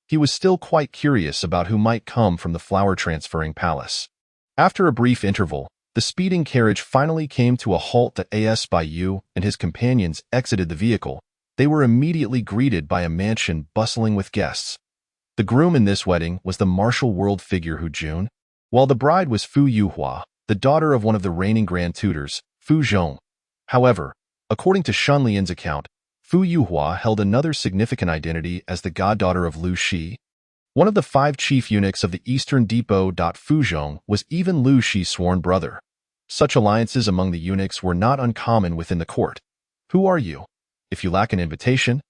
He was still quite curious about who might come from the Flower Transferring Palace. After a brief interval, the speeding carriage finally came to a halt. As Bai Yu and his companions exited the vehicle, they were immediately greeted by a mansion bustling with guests. The groom in this wedding was the martial world figure Hu Jun, while the bride was Fu Yuhua, the daughter of one of the reigning grand tutors, Fu Zhong. However, according to Shun Lian's account, Fu Yuhua held another significant identity as the goddaughter of Lu Shi, one of the 5 chief eunuchs of the Eastern Depot. Fu Zhong was even Lu Shi's sworn brother. Such alliances among the eunuchs were not uncommon within the court. Who are you? If you lack an invitation,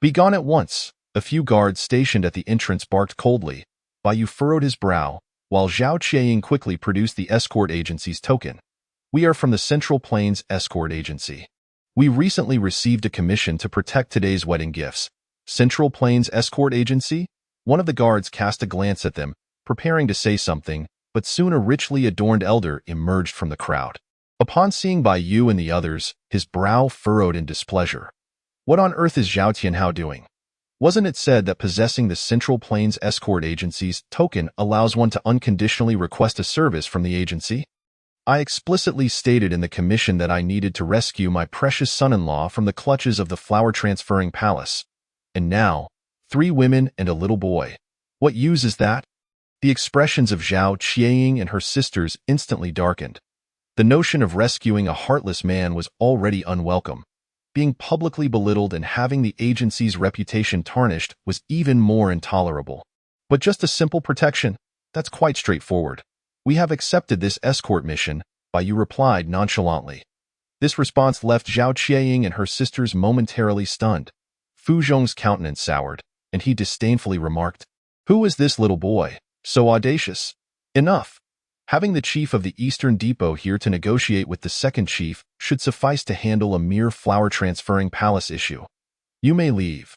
be gone at once. A few guards stationed at the entrance barked coldly. Bai Yu furrowed his brow, while Zhao Qianying quickly produced the escort agency's token. We are from the Central Plains Escort Agency. We recently received a commission to protect today's wedding gifts. Central Plains Escort Agency? One of the guards cast a glance at them, preparing to say something, but soon a richly adorned elder emerged from the crowd. Upon seeing Bai Yu and the others, his brow furrowed in displeasure. What on earth is Zhao Tianhao doing? Wasn't it said that possessing the Central Plains Escort Agency's token allows one to unconditionally request a service from the agency? I explicitly stated in the commission that I needed to rescue my precious son-in-law from the clutches of the flower-transferring palace. And now, 3 women and a little boy. What use is that? The expressions of Zhao Qianying and her sisters instantly darkened. The notion of rescuing a heartless man was already unwelcome. Being publicly belittled and having the agency's reputation tarnished was even more intolerable. But just a simple protection? That's quite straightforward. We have accepted this escort mission, Bai Yu replied nonchalantly. This response left Zhao Qianying and her sisters momentarily stunned. Fu Zhong's countenance soured, and he disdainfully remarked, "Who is this little boy? So audacious. Enough. Having the chief of the Eastern Depot here to negotiate with the second chief should suffice to handle a mere flower-transferring palace issue. You may leave."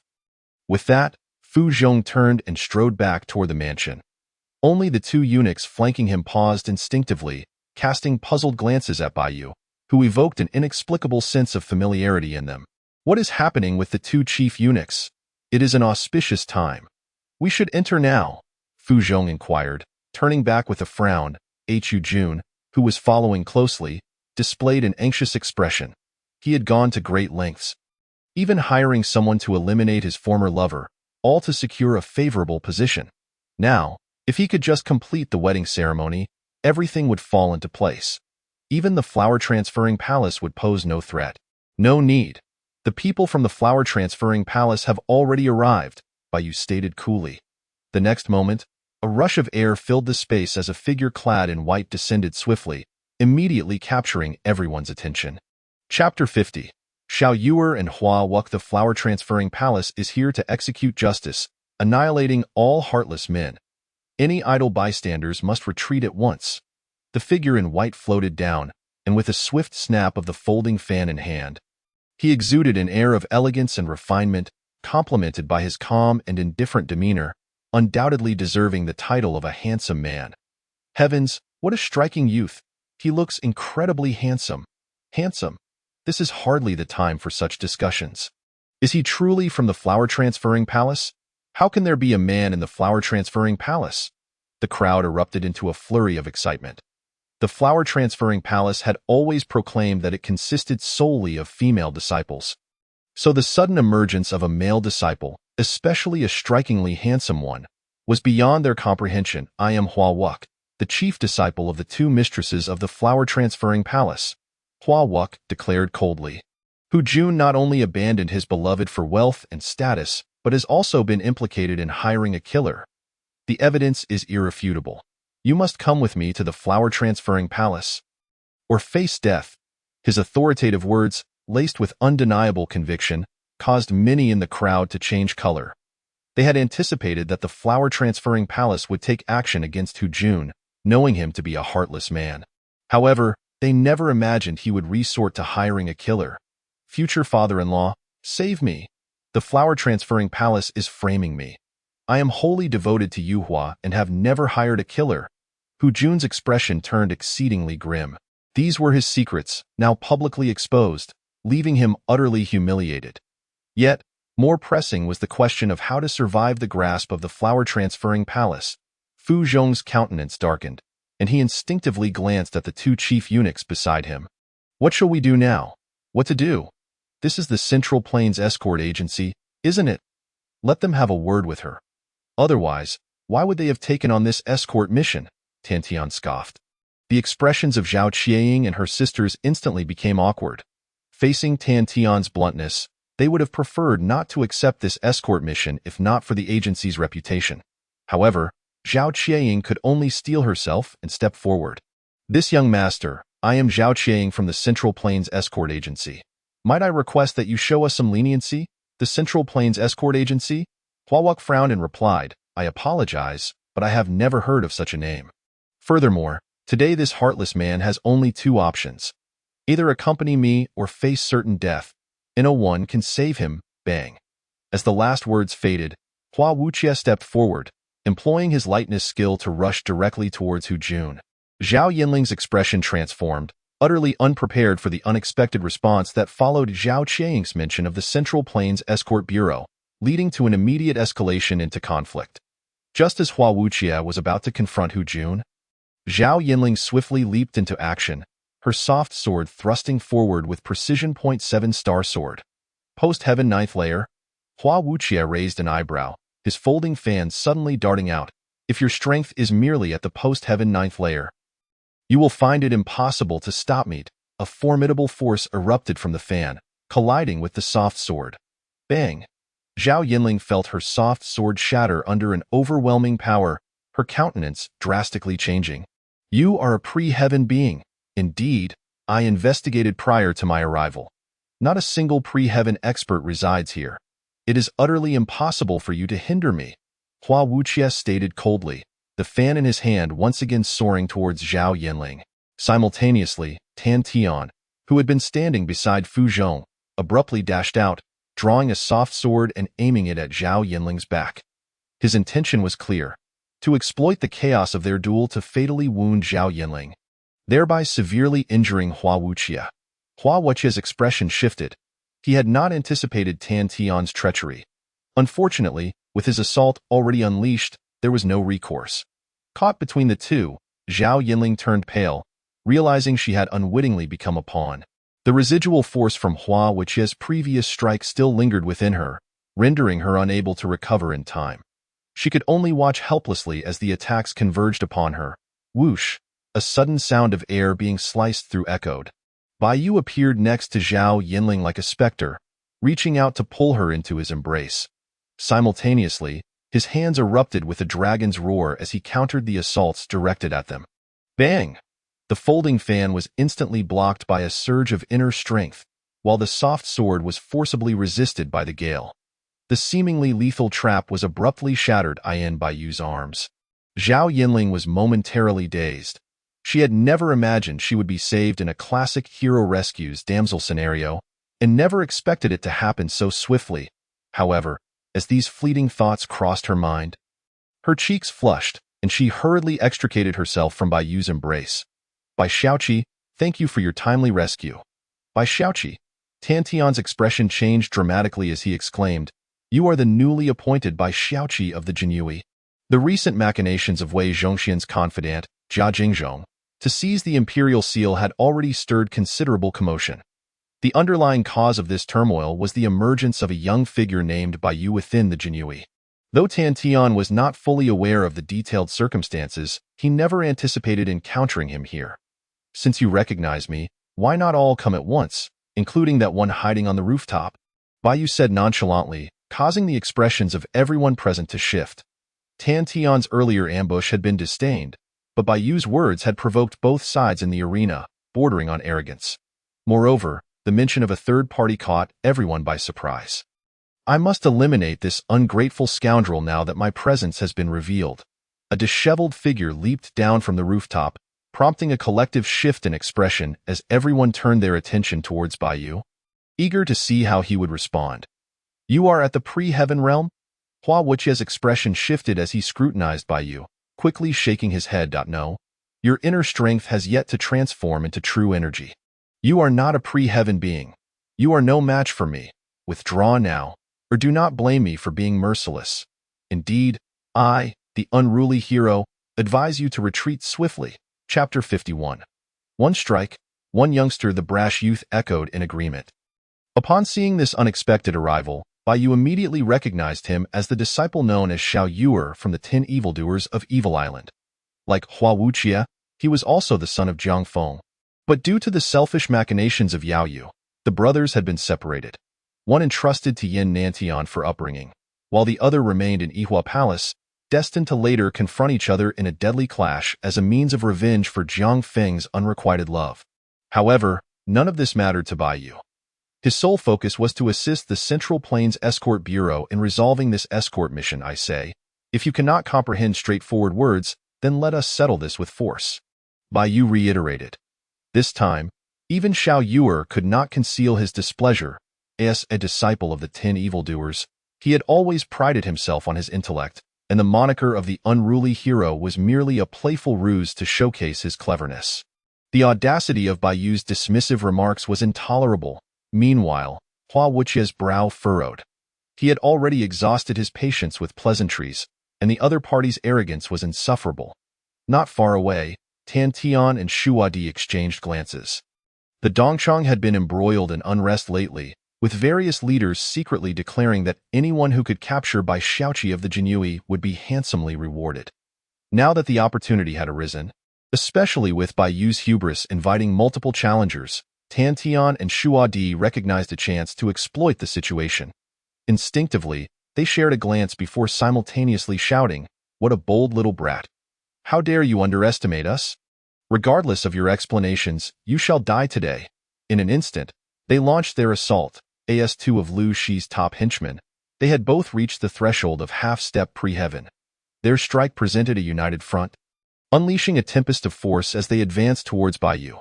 With that, Fu Zhong turned and strode back toward the mansion. Only the 2 eunuchs flanking him paused instinctively, casting puzzled glances at Bai Yu, who evoked an inexplicable sense of familiarity in them. What is happening with the 2 chief eunuchs? It is an auspicious time. We should enter now, Fu Zhong inquired, turning back with a frown. Hu Jun, who was following closely, displayed an anxious expression. He had gone to great lengths, even hiring someone to eliminate his former lover, all to secure a favorable position. Now, if he could just complete the wedding ceremony, everything would fall into place. Even the flower-transferring palace would pose no threat. No need. The people from the flower-transferring palace have already arrived, Bai Yu stated coolly. The next moment, a rush of air filled the space as a figure clad in white descended swiftly, immediately capturing everyone's attention. Chapter 50. Xiao Yuer and Hua Wuck. The flower-transferring palace is here to execute justice, annihilating all heartless men. Any idle bystanders must retreat at once. The figure in white floated down, and with a swift snap of the folding fan in hand, he exuded an air of elegance and refinement, complemented by his calm and indifferent demeanor, undoubtedly deserving the title of a handsome man. Heavens, what a striking youth! He looks incredibly handsome. Handsome? This is hardly the time for such discussions. Is he truly from the flower-transferring palace? How can there be a man in the flower-transferring palace? The crowd erupted into a flurry of excitement. The flower-transferring palace had always proclaimed that it consisted solely of female disciples. So the sudden emergence of a male disciple, especially a strikingly handsome one, was beyond their comprehension. I am Hua Wuck, the chief disciple of the 2 mistresses of the flower-transferring palace, Hua Wuck declared coldly. Hu Jun not only abandoned his beloved for wealth and status, but has also been implicated in hiring a killer. The evidence is irrefutable. You must come with me to the flower-transferring palace, or face death. His authoritative words, laced with undeniable conviction, caused many in the crowd to change color. They had anticipated that the flower-transferring palace would take action against Hu Jun, knowing him to be a heartless man. However, they never imagined he would resort to hiring a killer. Future father-in-law, save me. The flower-transferring palace is framing me. I am wholly devoted to Yu Hua and have never hired a killer. Hu Jun's expression turned exceedingly grim. These were his secrets, now publicly exposed, leaving him utterly humiliated. Yet, more pressing was the question of how to survive the grasp of the flower-transferring palace. Fu Zhong's countenance darkened, and he instinctively glanced at the 2 chief eunuchs beside him. What shall we do now? What to do? This is the Central Plains Escort Agency, isn't it? Let them have a word with her. Otherwise, why would they have taken on this escort mission? Tantian scoffed. The expressions of Zhao Qianying and her sisters instantly became awkward. Facing Tantian's bluntness, they would have preferred not to accept this escort mission if not for the agency's reputation. However, Zhao Qianying could only steel herself and step forward. This young master, I am Zhao Qianying from the Central Plains Escort Agency. Might I request that you show us some leniency? The Central Plains Escort Agency? Huawok frowned and replied, I apologize, but I have never heard of such a name. Furthermore, today this heartless man has only two options. Either accompany me or face certain death. No one can save him, bang. As the last words faded, Hua Wuqie stepped forward, employing his lightness skill to rush directly towards Hu Jun. Zhao Yinling's expression transformed, utterly unprepared for the unexpected response that followed Zhao Qiang's mention of the Central Plains Escort Bureau, leading to an immediate escalation into conflict. Just as Hua Wuqie was about to confront Hu Jun, Zhao Yinling swiftly leaped into action, her soft sword thrusting forward with precision. 7 star sword. Post-heaven 9th layer. Hua Wuqie raised an eyebrow, his folding fan suddenly darting out. If your strength is merely at the post-heaven 9th layer, you will find it impossible to stop me. A formidable force erupted from the fan, colliding with the soft sword. Bang! Zhao Yinling felt her soft sword shatter under an overwhelming power, her countenance drastically changing. You are a pre-heaven being. Indeed, I investigated prior to my arrival. Not a single pre-heaven expert resides here. It is utterly impossible for you to hinder me, Hua Wuqie stated coldly, the fan in his hand once again soaring towards Zhao Yinling. Simultaneously, Tan Tian, who had been standing beside Fu Zhong, abruptly dashed out, drawing a soft sword and aiming it at Zhao Yinling's back. His intention was clear, to exploit the chaos of their duel to fatally wound Zhao Yinling, thereby severely injuring Hua Wuqie. Hua Wuqie's expression shifted. He had not anticipated Tan Tian's treachery. Unfortunately, with his assault already unleashed, there was no recourse. Caught between the two, Zhao Yinling turned pale, realizing she had unwittingly become a pawn. The residual force from Hua Wuqie's previous strike still lingered within her, rendering her unable to recover in time. She could only watch helplessly as the attacks converged upon her. Whoosh! A sudden sound of air being sliced through echoed. Bai Yu appeared next to Zhao Yinling like a specter, reaching out to pull her into his embrace. Simultaneously, his hands erupted with a dragon's roar as he countered the assaults directed at them. Bang! The folding fan was instantly blocked by a surge of inner strength, while the soft sword was forcibly resisted by the gale. The seemingly lethal trap was abruptly shattered in Bai Yu's arms. Zhao Yinling was momentarily dazed. She had never imagined she would be saved in a classic hero rescues damsel scenario, and never expected it to happen so swiftly. However, as these fleeting thoughts crossed her mind, her cheeks flushed, and she hurriedly extricated herself from Bai Yu's embrace. Bai Xiaoqi, thank you for your timely rescue. Bai Xiaoqi. Tan Tian's expression changed dramatically as he exclaimed, You are the newly appointed Bai Xiaoqi of the Jinyiwei. The recent machinations of Wei Zhongxian's confidant, Jia Jingzhong, to seize the imperial seal had already stirred considerable commotion. The underlying cause of this turmoil was the emergence of a young figure named Bai Yu within the Jinyiwei. Though Tan Tian was not fully aware of the detailed circumstances, he never anticipated encountering him here. Since you recognize me, why not all come at once, including that one hiding on the rooftop? Bai Yu said nonchalantly, causing the expressions of everyone present to shift. Tan Tian's earlier ambush had been disdained, but Bai Yu's words had provoked both sides in the arena, bordering on arrogance. Moreover, the mention of a third party caught everyone by surprise. I must eliminate this ungrateful scoundrel now that my presence has been revealed. A disheveled figure leaped down from the rooftop, prompting a collective shift in expression as everyone turned their attention towards Bai Yu, eager to see how he would respond. You are at the pre-heaven realm? Hua Wuqie's expression shifted as he scrutinized Bai Yu, quickly shaking his head. No, your inner strength has yet to transform into true energy. You are not a pre-heaven being. You are no match for me. Withdraw now, or do not blame me for being merciless. Indeed, I, the unruly hero, advise you to retreat swiftly. Chapter 51. One strike, one youngster. The brash youth echoed in agreement. Upon seeing this unexpected arrival, Bai Yu immediately recognized him as the disciple known as Xiao Yuer from the 10 evildoers of Evil Island. Like Hua Wuqie, he was also the son of Jiang Feng. But due to the selfish machinations of Yao Yu, the brothers had been separated. One entrusted to Yin Nantian for upbringing, while the other remained in Yihua Palace, destined to later confront each other in a deadly clash as a means of revenge for Jiang Feng's unrequited love. However, none of this mattered to Bai Yu. His sole focus was to assist the Central Plains Escort Bureau in resolving this escort mission, I say. If you cannot comprehend straightforward words, then let us settle this with force. Bai Yu reiterated. This time, even Xiao Yuer could not conceal his displeasure. As a disciple of the 10 evildoers, he had always prided himself on his intellect, and the moniker of the unruly hero was merely a playful ruse to showcase his cleverness. The audacity of Bai Yu's dismissive remarks was intolerable. Meanwhile, Hua Wuqia's brow furrowed. He had already exhausted his patience with pleasantries, and the other party's arrogance was insufferable. Not far away, Tan Tian and Shuadi exchanged glances. The Dongchang had been embroiled in unrest lately, with various leaders secretly declaring that anyone who could capture Bai Xiaoqi of the Jinyiwei would be handsomely rewarded. Now that the opportunity had arisen, especially with Bai Yu's hubris inviting multiple challengers, Tan Tian and Shuadi recognized a chance to exploit the situation. Instinctively, they shared a glance before simultaneously shouting, "What a bold little brat! How dare you underestimate us? Regardless of your explanations, you shall die today." In an instant, they launched their assault. As two of Lu Shi's top henchmen, they had both reached the threshold of half-step pre-heaven. Their strike presented a united front, unleashing a tempest of force as they advanced towards Bai Yu.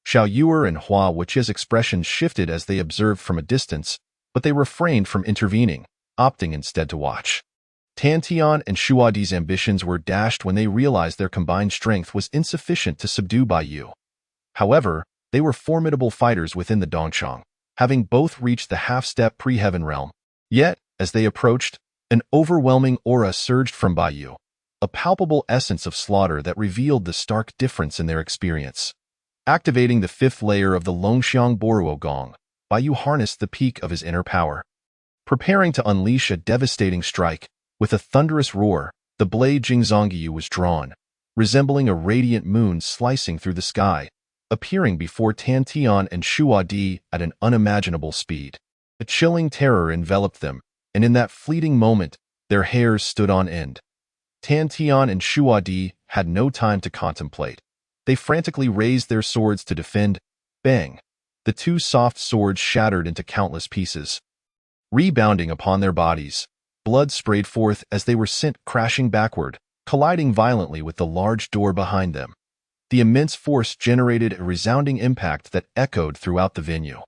Xiao Yuer and Hua Wuqia's expressions shifted as they observed from a distance, but they refrained from intervening, opting instead to watch. Tan Tian and Shuadi's ambitions were dashed when they realized their combined strength was insufficient to subdue Bai Yu. However, they were formidable fighters within the Dongchang, having both reached the half-step pre-heaven realm. Yet, as they approached, an overwhelming aura surged from Bai Yu, a palpable essence of slaughter that revealed the stark difference in their experience. Activating the 5th layer of the Longxiang Boruo Gong, Bai Yu harnessed the peak of his inner power. Preparing to unleash a devastating strike, with a thunderous roar, the blade Jingzongyu was drawn, resembling a radiant moon slicing through the sky, appearing before Tan Tian and Shuadi at an unimaginable speed. A chilling terror enveloped them, and in that fleeting moment, their hairs stood on end. Tan Tian and Shuadi had no time to contemplate. They frantically raised their swords to defend. Bang! The two soft swords shattered into countless pieces. Rebounding upon their bodies, blood sprayed forth as they were sent crashing backward, colliding violently with the large door behind them. The immense force generated a resounding impact that echoed throughout the venue.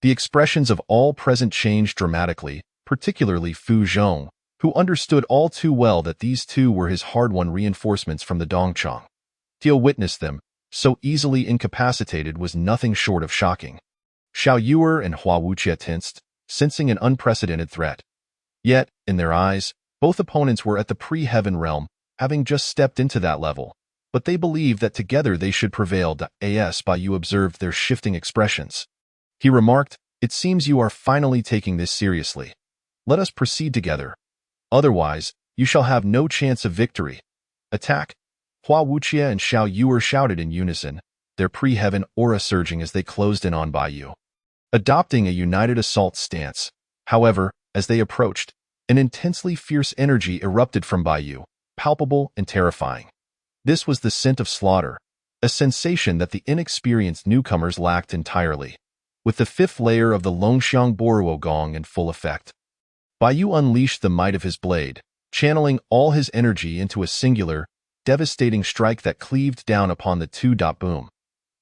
The expressions of all present changed dramatically, particularly Fu Zhong, who understood all too well that these two were his hard-won reinforcements from the Dongchang. To witness them, so easily incapacitated, was nothing short of shocking. Xiao Yuer and Hua Wuqia tensed, sensing an unprecedented threat. Yet, in their eyes, both opponents were at the pre-heaven realm, having just stepped into that level. But they believed that together they should prevail. As Bai Yu observed their shifting expressions, he remarked, "It seems you are finally taking this seriously. Let us proceed together. Otherwise, you shall have no chance of victory. Attack!" Hua Wuqia and Xiao Yuer shouted in unison, their pre-heaven aura surging as they closed in on Bai Yu. Adopting a united assault stance, however, as they approached, an intensely fierce energy erupted from Bai Yu, palpable and terrifying. This was the scent of slaughter, a sensation that the inexperienced newcomers lacked entirely. With the 5th layer of the Longxiang Boruo Gong in full effect, Bai Yu unleashed the might of his blade, channeling all his energy into a singular, devastating strike that cleaved down upon the two. Boom.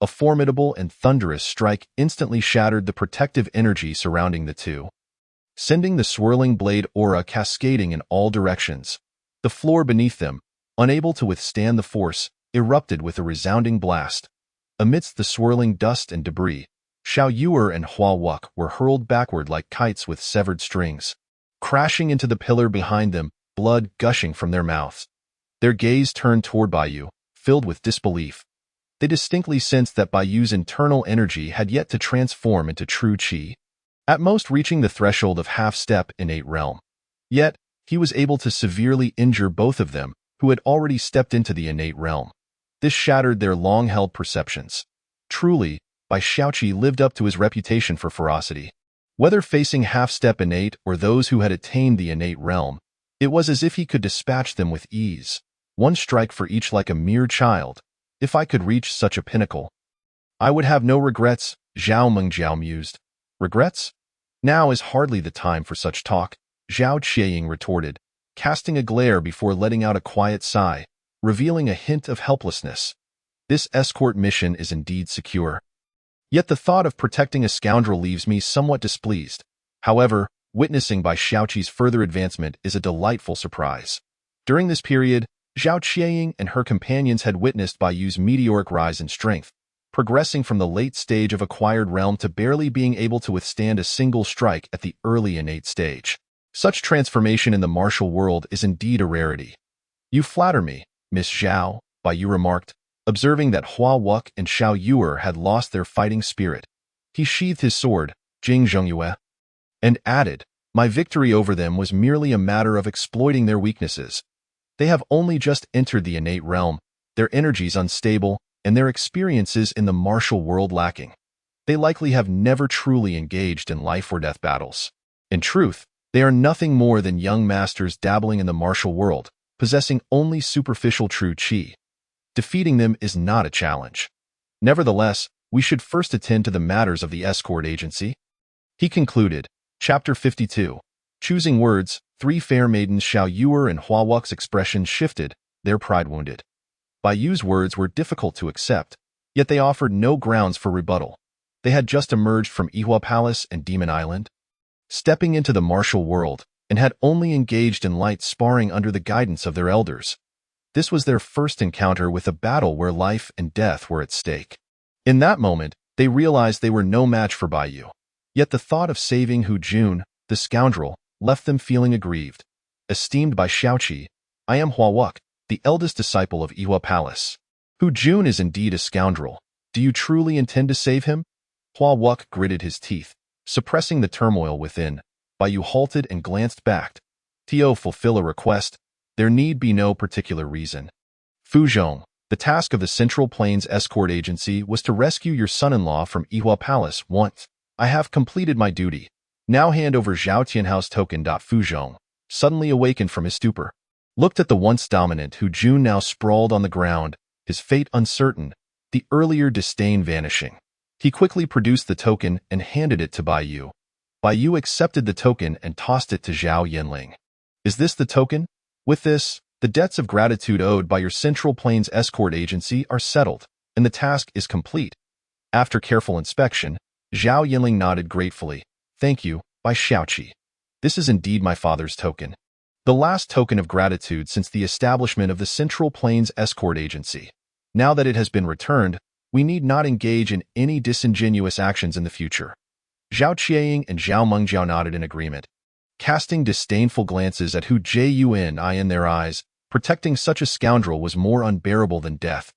A formidable and thunderous strike instantly shattered the protective energy surrounding the two, sending the swirling blade aura cascading in all directions. The floor beneath them, unable to withstand the force, erupted with a resounding blast. Amidst the swirling dust and debris, Xiao Yuer and Hua Wuq were hurled backward like kites with severed strings, crashing into the pillar behind them, blood gushing from their mouths. Their gaze turned toward Bai Yu, filled with disbelief. They distinctly sensed that Bai Yu's internal energy had yet to transform into true qi, at most reaching the threshold of half-step innate realm. Yet, he was able to severely injure both of them, who had already stepped into the innate realm. This shattered their long-held perceptions. Truly, Bai Xiaoqi lived up to his reputation for ferocity. Whether facing half-step innate or those who had attained the innate realm, it was as if he could dispatch them with ease, one strike for each like a mere child. If I could reach such a pinnacle, I would have no regrets, Zhao Mengjiao mused. Regrets? Now is hardly the time for such talk, Zhao Qianying retorted, casting a glare before letting out a quiet sigh, revealing a hint of helplessness. This escort mission is indeed secure. Yet the thought of protecting a scoundrel leaves me somewhat displeased. However, witnessing by Xiaoqi's further advancement is a delightful surprise. During this period, Zhao Qianying and her companions had witnessed Bai Yu's meteoric rise in strength, progressing from the late stage of acquired realm to barely being able to withstand a single strike at the early innate stage. Such transformation in the martial world is indeed a rarity. You flatter me, Miss Zhao, Bai Yu remarked, observing that Hua Wuke and Xiao Yuer had lost their fighting spirit. He sheathed his sword, Jinyiwei, and added, my victory over them was merely a matter of exploiting their weaknesses. They have only just entered the innate realm, their energies unstable, and their experiences in the martial world lacking. They likely have never truly engaged in life-or-death battles. In truth, they are nothing more than young masters dabbling in the martial world, possessing only superficial true qi. Defeating them is not a challenge. Nevertheless, we should first attend to the matters of the escort agency. He concluded, Chapter 52. Choosing words, three fair maidens Xiao Yuer and Hua Wuke's expressions shifted, their pride wounded. Bai Yu's words were difficult to accept, yet they offered no grounds for rebuttal. They had just emerged from Yihua Palace and Demon Island, stepping into the martial world, and had only engaged in light sparring under the guidance of their elders. This was their first encounter with a battle where life and death were at stake. In that moment, they realized they were no match for Bai Yu. Yet the thought of saving Hu Jun, the scoundrel, left them feeling aggrieved. Esteemed by Xiaoqi, I am Hua Wuke, the eldest disciple of Yihua Palace. Hu Jun is indeed a scoundrel. Do you truly intend to save him? Hua Wuke gritted his teeth, suppressing the turmoil within. Bai Yu halted and glanced back. To fulfill a request, there need be no particular reason. Fu Zhong, the task of the Central Plains Escort Agency was to rescue your son-in-law from Yihua Palace once. I have completed my duty. Now hand over Zhao Tianhao's token. Fu Zhong, suddenly awakened from his stupor, looked at the once dominant Hu Jun now sprawled on the ground, his fate uncertain, the earlier disdain vanishing. He quickly produced the token and handed it to Bai Yu. Bai Yu accepted the token and tossed it to Zhao Yinling. Is this the token? With this, the debts of gratitude owed by your Central Plains Escort Agency are settled, and the task is complete. After careful inspection, Zhao Yinling nodded gratefully. Thank you, Bai Xiaoqi. This is indeed my father's token. The last token of gratitude since the establishment of the Central Plains Escort Agency. Now that it has been returned, we need not engage in any disingenuous actions in the future. Zhao Qianying and Zhao Mengjiao nodded in agreement, casting disdainful glances at Hu Jun in their eyes. Protecting such a scoundrel was more unbearable than death.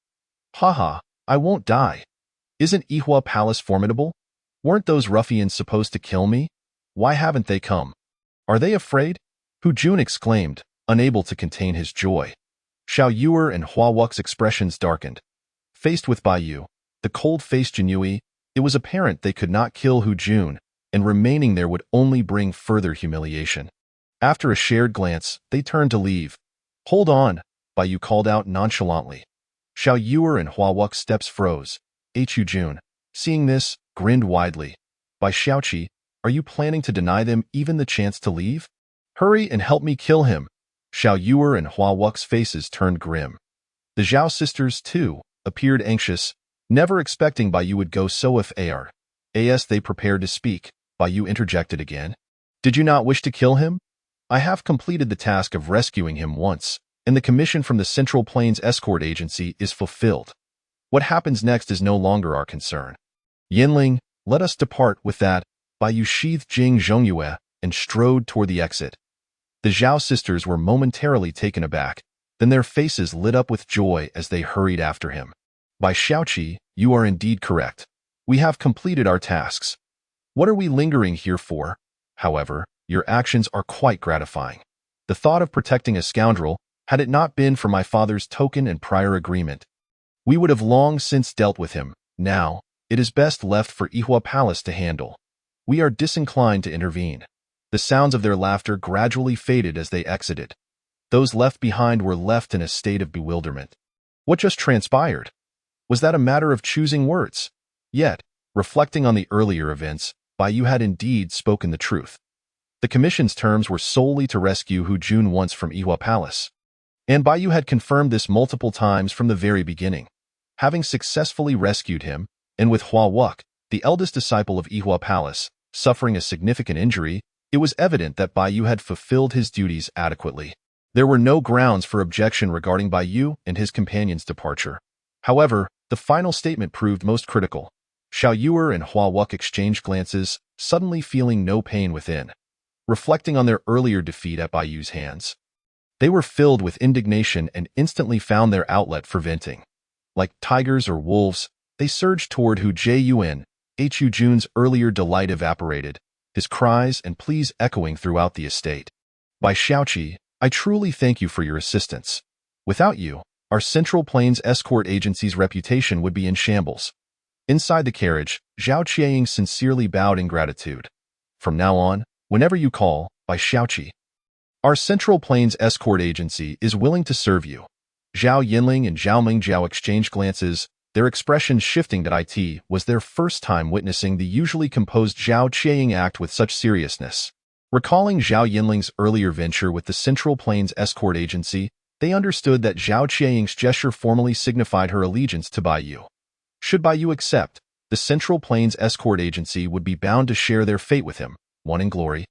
Haha, I won't die. Isn't Yihua Palace formidable? Weren't those ruffians supposed to kill me? Why haven't they come? Are they afraid? Hu Jun exclaimed, unable to contain his joy. Xiao Yuer and Hua Wuke's expressions darkened. Faced with Bai Yu, the cold-faced Jinyiwei, it was apparent they could not kill Hu Jun, and remaining there would only bring further humiliation. After a shared glance, they turned to leave. Hold on, Bai Yu called out nonchalantly. Xiao Yuer and Hua Wuke's steps froze. Hu Jun, seeing this, grinned widely. Bai Xiaoqi, are you planning to deny them even the chance to leave? Hurry and help me kill him. Xiao Yuer and Hua Wuke's faces turned grim. The Zhao sisters, too, appeared anxious, never expecting Bai Yu would go so far. As they prepared to speak, Bai Yu interjected again. Did you not wish to kill him? I have completed the task of rescuing him once, and the commission from the Central Plains Escort Agency is fulfilled. What happens next is no longer our concern. Yinling, let us depart. With that, Bai Yu sheathed Jinyiwei and strode toward the exit. The Zhao sisters were momentarily taken aback, then their faces lit up with joy as they hurried after him. Bai Xiaoqi, you are indeed correct. We have completed our tasks. What are we lingering here for? However, your actions are quite gratifying. The thought of protecting a scoundrel, had it not been for my father's token and prior agreement, we would have long since dealt with him. Now, it is best left for Yihua Palace to handle. We are disinclined to intervene. The sounds of their laughter gradually faded as they exited. Those left behind were left in a state of bewilderment. What just transpired? Was that a matter of choosing words? Yet, reflecting on the earlier events, Bai Yu had indeed spoken the truth. The commission's terms were solely to rescue Hu Jun once from Yihui Palace. And Bai Yu had confirmed this multiple times from the very beginning. Having successfully rescued him, and with Hua Wuk, the eldest disciple of Yihui Palace, suffering a significant injury, it was evident that Bai Yu had fulfilled his duties adequately. There were no grounds for objection regarding Bai Yu and his companion's departure. However, the final statement proved most critical. Xiao Yuer and Hua Wuk exchanged glances, suddenly feeling no pain within. Reflecting on their earlier defeat at Bai Yu's hands, they were filled with indignation and instantly found their outlet for venting. Like tigers or wolves, they surged toward Hu Jiyuan. Hu Jun's earlier delight evaporated, his cries and pleas echoing throughout the estate. By Xiaoqi, I truly thank you for your assistance. Without you, our Central Plains escort agency's reputation would be in shambles. Inside the carriage, Zhao Qianying sincerely bowed in gratitude. From now on, whenever you call, by Xiaoqi. Our Central Plains escort agency is willing to serve you. Zhao Yinling and Zhao Mingjiao exchanged glances, their expressions shifting that it was their first time witnessing the usually composed Zhao Qianying act with such seriousness. Recalling Zhao Yinling's earlier venture with the Central Plains escort agency, they understood that Zhao Qianying's gesture formally signified her allegiance to Bai Yu. Should Bai Yu accept, the Central Plains escort agency would be bound to share their fate with him, one in glory,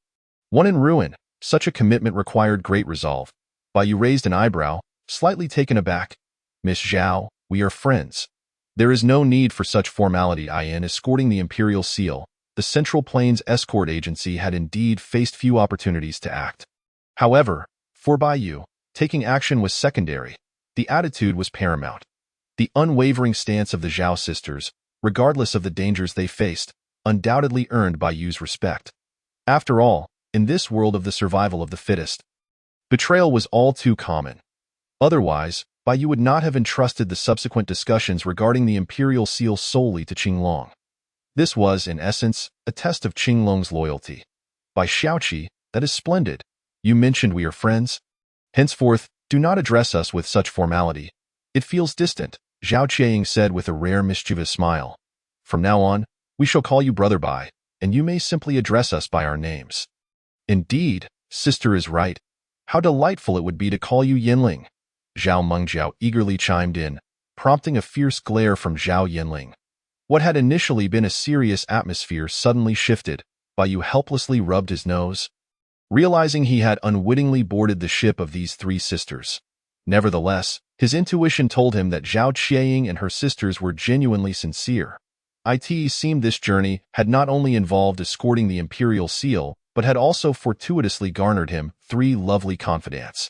one in ruin. Such a commitment required great resolve. Bai Yu raised an eyebrow, slightly taken aback. Miss Zhao, we are friends. There is no need for such formality. In escorting the Imperial Seal, the Central Plains escort agency had indeed faced few opportunities to act. However, for Bai Yu, taking action was secondary. The attitude was paramount. The unwavering stance of the Zhao sisters, regardless of the dangers they faced, undoubtedly earned Bai Yu's respect. After all, in this world of the survival of the fittest, betrayal was all too common. Otherwise, Bai Yu would not have entrusted the subsequent discussions regarding the Imperial Seal solely to Qinglong. This was, in essence, a test of Qinglong's loyalty. By Xiaoqi, that is splendid. You mentioned we are friends. Henceforth, do not address us with such formality. It feels distant, Zhao Qianying said with a rare mischievous smile. From now on, we shall call you Brother Bai, and you may simply address us by our names. Indeed, sister is right. How delightful it would be to call you Yinling. Zhao Mengjiao eagerly chimed in, prompting a fierce glare from Zhao Yinling. What had initially been a serious atmosphere suddenly shifted. Bai Yu helplessly rubbed his nose, realizing he had unwittingly boarded the ship of these three sisters. Nevertheless, his intuition told him that Zhao Qianying and her sisters were genuinely sincere. It seemed this journey had not only involved escorting the Imperial Seal, but had also fortuitously garnered him 3 lovely confidants.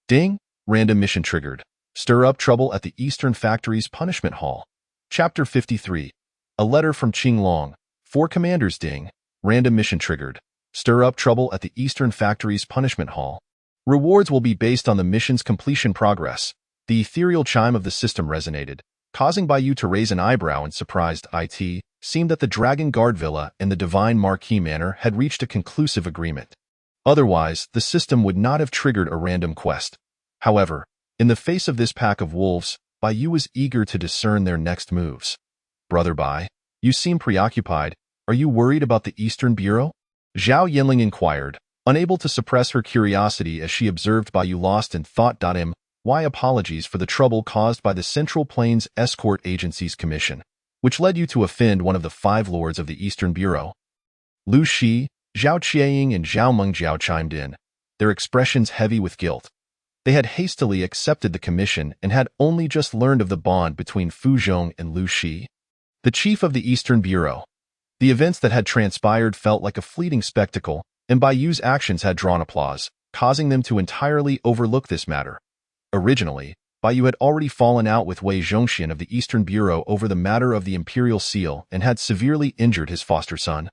Ding! Random mission triggered. Stir up trouble at the Eastern Factory's Punishment Hall. Chapter 53. A letter from Qinglong. 4 commanders. Ding! Random mission triggered. Stir up trouble at the Eastern Factory's Punishment Hall. Rewards will be based on the mission's completion progress. The ethereal chime of the system resonated, causing Bai Yu to raise an eyebrow in surprised. It seemed that the Dragon Guard Villa and the Divine Marquis Manor had reached a conclusive agreement. Otherwise, the system would not have triggered a random quest. However, in the face of this pack of wolves, Bai Yu was eager to discern their next moves. Brother Bai, you seem preoccupied. Are you worried about the Eastern Bureau? Zhao Yinling inquired, unable to suppress her curiosity as she observed Bai Yu lost in thought. Why apologies for the trouble caused by the Central Plains Escort Agency's commission, which led you to offend one of the 5 lords of the Eastern Bureau. Lu Shi, Zhao Qianying and Zhao Mengjiao chimed in, their expressions heavy with guilt. They had hastily accepted the commission and had only just learned of the bond between Fu Zhong and Lu Shi, the chief of the Eastern Bureau. The events that had transpired felt like a fleeting spectacle, and Bai Yu's actions had drawn applause, causing them to entirely overlook this matter. Originally, Bai Yu had already fallen out with Wei Zhongxian of the Eastern Bureau over the matter of the Imperial Seal and had severely injured his foster son,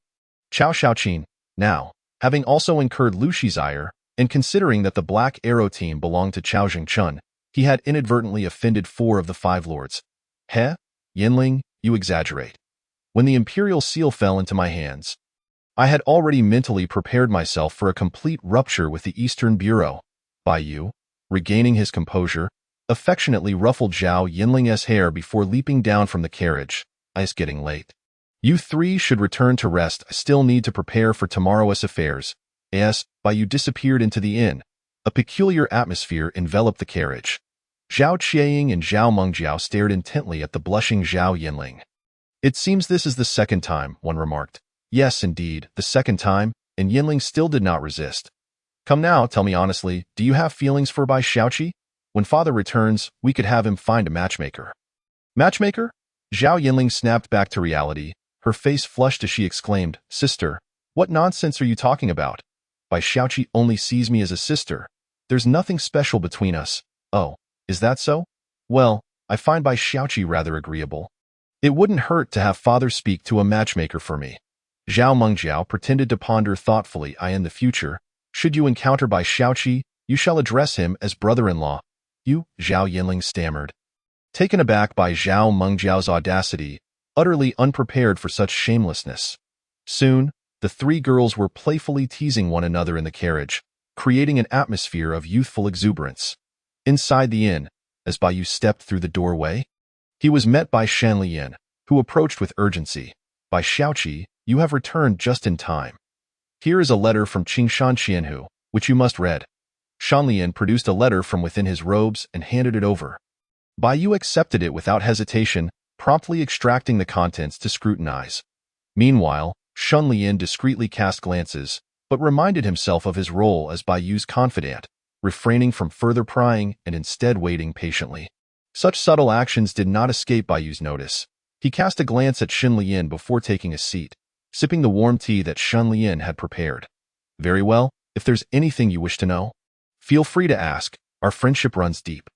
Chao Shaoqin. Now, having also incurred Lu Shi's ire, and considering that the Black Arrow team belonged to Chao Jingchun, he had inadvertently offended 4 of the 5 lords. Yinling, you exaggerate. When the Imperial Seal fell into my hands, I had already mentally prepared myself for a complete rupture with the Eastern Bureau. Bai Yu, regaining his composure, affectionately ruffled Zhao Yinling's hair before leaping down from the carriage. It's getting late. You three should return to rest. I still need to prepare for tomorrow's affairs. As Bai disappeared into the inn, a peculiar atmosphere enveloped the carriage. Zhao Qiaying and Zhao Mengjiao stared intently at the blushing Zhao Yinling. It seems this is the second time, one remarked. Yes, indeed, the second time, and Yinling still did not resist. Come now, tell me honestly, do you have feelings for Bai Xiaoqi? When father returns, we could have him find a matchmaker. Matchmaker? Zhao Yinling snapped back to reality. Her face flushed as she exclaimed, Sister, what nonsense are you talking about? Bai Xiaoqi only sees me as a sister. There's nothing special between us. Oh, is that so? Well, I find Bai Xiaoqi rather agreeable. It wouldn't hurt to have father speak to a matchmaker for me. Zhao Mengjiao pretended to ponder thoughtfully. In the future, should you encounter Bai Xiaoqi, you shall address him as brother-in-law. You, Zhao Yinling stammered. Taken aback by Zhao Mengjiao's audacity, utterly unprepared for such shamelessness. Soon, the three girls were playfully teasing one another in the carriage, creating an atmosphere of youthful exuberance. Inside the inn, as Bai Yu stepped through the doorway, he was met by Shan Lian, who approached with urgency. Bai Xiaoqi, you have returned just in time. Here is a letter from Qingshan Qianhu, which you must read. Shan Lian produced a letter from within his robes and handed it over. Bai Yu accepted it without hesitation, promptly extracting the contents to scrutinize. Meanwhile, Shan Lian discreetly cast glances, but reminded himself of his role as Bai Yu's confidant, refraining from further prying and instead waiting patiently. Such subtle actions did not escape Bai Yu's notice. He cast a glance at Shan Lian before taking a seat, sipping the warm tea that Shan Lian had prepared. Very well, if there's anything you wish to know, feel free to ask. Our friendship runs deep.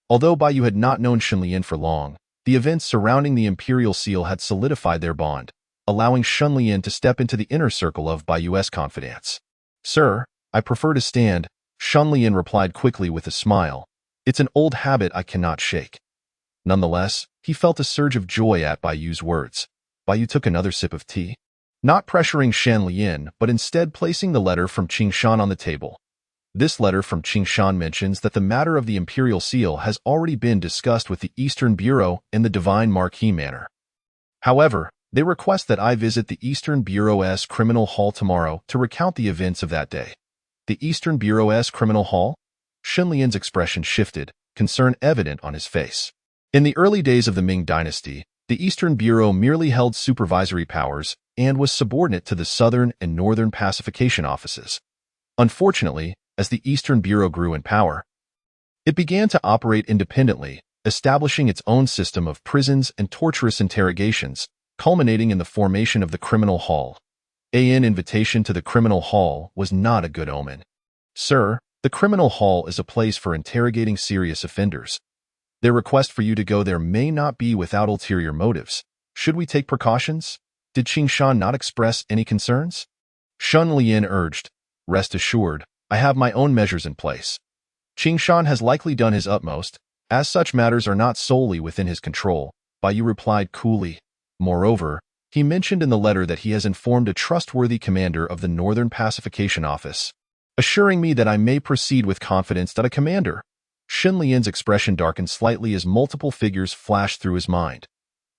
Although Bai Yu had not known Shan Lian for long, the events surrounding the imperial seal had solidified their bond, allowing Shan Lian to step into the inner circle of Bai Yu's confidants. Sir, I prefer to stand, Shan Lian replied quickly with a smile. It's an old habit I cannot shake. Nonetheless, he felt a surge of joy at Bai Yu's words. Bai Yu took another sip of tea, not pressuring Shan Lian, but instead placing the letter from Qingshan on the table. This letter from Qingshan mentions that the matter of the imperial seal has already been discussed with the Eastern Bureau in the Divine Marquis manner. However, they request that I visit the Eastern Bureau's Criminal Hall tomorrow to recount the events of that day. The Eastern Bureau's Criminal Hall? Shan Lian's expression shifted, concern evident on his face. In the early days of the Ming Dynasty, the Eastern Bureau merely held supervisory powers and was subordinate to the Southern and Northern pacification offices. Unfortunately, as the Eastern Bureau grew in power, it began to operate independently, establishing its own system of prisons and torturous interrogations, culminating in the formation of the Criminal Hall. An invitation to the Criminal Hall was not a good omen. Sir, the Criminal Hall is a place for interrogating serious offenders. Their request for you to go there may not be without ulterior motives. Should we take precautions? Did Qingshan not express any concerns? Shan Lian urged. Rest assured, I have my own measures in place. Qingshan has likely done his utmost, as such matters are not solely within his control, Bai Yu replied coolly. Moreover, he mentioned in the letter that he has informed a trustworthy commander of the Northern Pacification Office, assuring me that I may proceed with confidence that a commander. Shan Lian's expression darkened slightly as multiple figures flashed through his mind.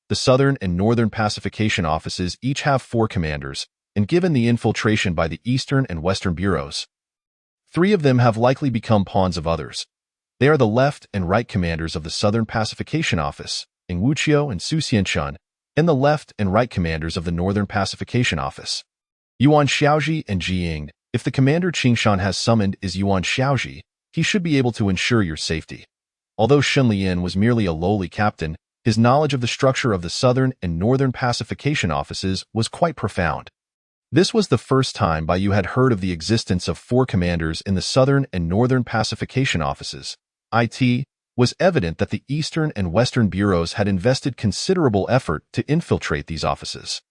The Southern and Northern Pacification Offices each have 4 commanders, and given the infiltration by the Eastern and Western Bureaus, 3 of them have likely become pawns of others. They are the left and right commanders of the Southern Pacification Office, Ng Wuqiu and Su Xianchun, and the left and right commanders of the Northern Pacification Office. Yuan Xiaoji and Jiying. If the commander Qingshan has summoned is Yuan Xiaoji, he should be able to ensure your safety. Although Shan Lian was merely a lowly captain, his knowledge of the structure of the Southern and Northern Pacification Offices was quite profound. This was the first time Bai Yu had heard of the existence of 4 commanders in the Southern and Northern Pacification Offices. It was evident that the Eastern and Western bureaus had invested considerable effort to infiltrate these offices.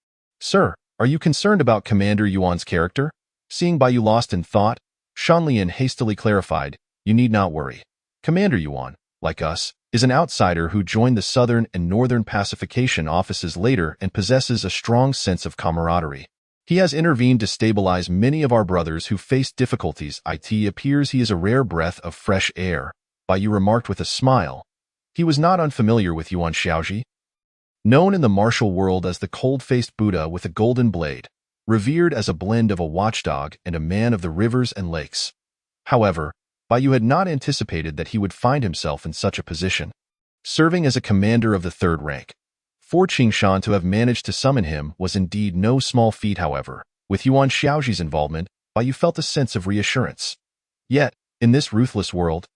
Sir, are you concerned about Commander Yuan's character? Seeing Bai Yu lost in thought, Shan Lian hastily clarified, you need not worry. Commander Yuan, like us, is an outsider who joined the Southern and Northern Pacification Offices later and possesses a strong sense of camaraderie. He has intervened to stabilize many of our brothers who faced difficulties. It appears he is a rare breath of fresh air, Bai Yu remarked with a smile. He was not unfamiliar with Yuan Xiaoji. Known in the martial world as the cold-faced Buddha with a golden blade, revered as a blend of a watchdog and a man of the rivers and lakes. However, Baiyu had not anticipated that he would find himself in such a position. Serving as a commander of the third rank, for Qingshan to have managed to summon him was indeed no small feat. However, with Yuan Xiaoji's involvement, Baiyu felt a sense of reassurance. Yet, in this ruthless world,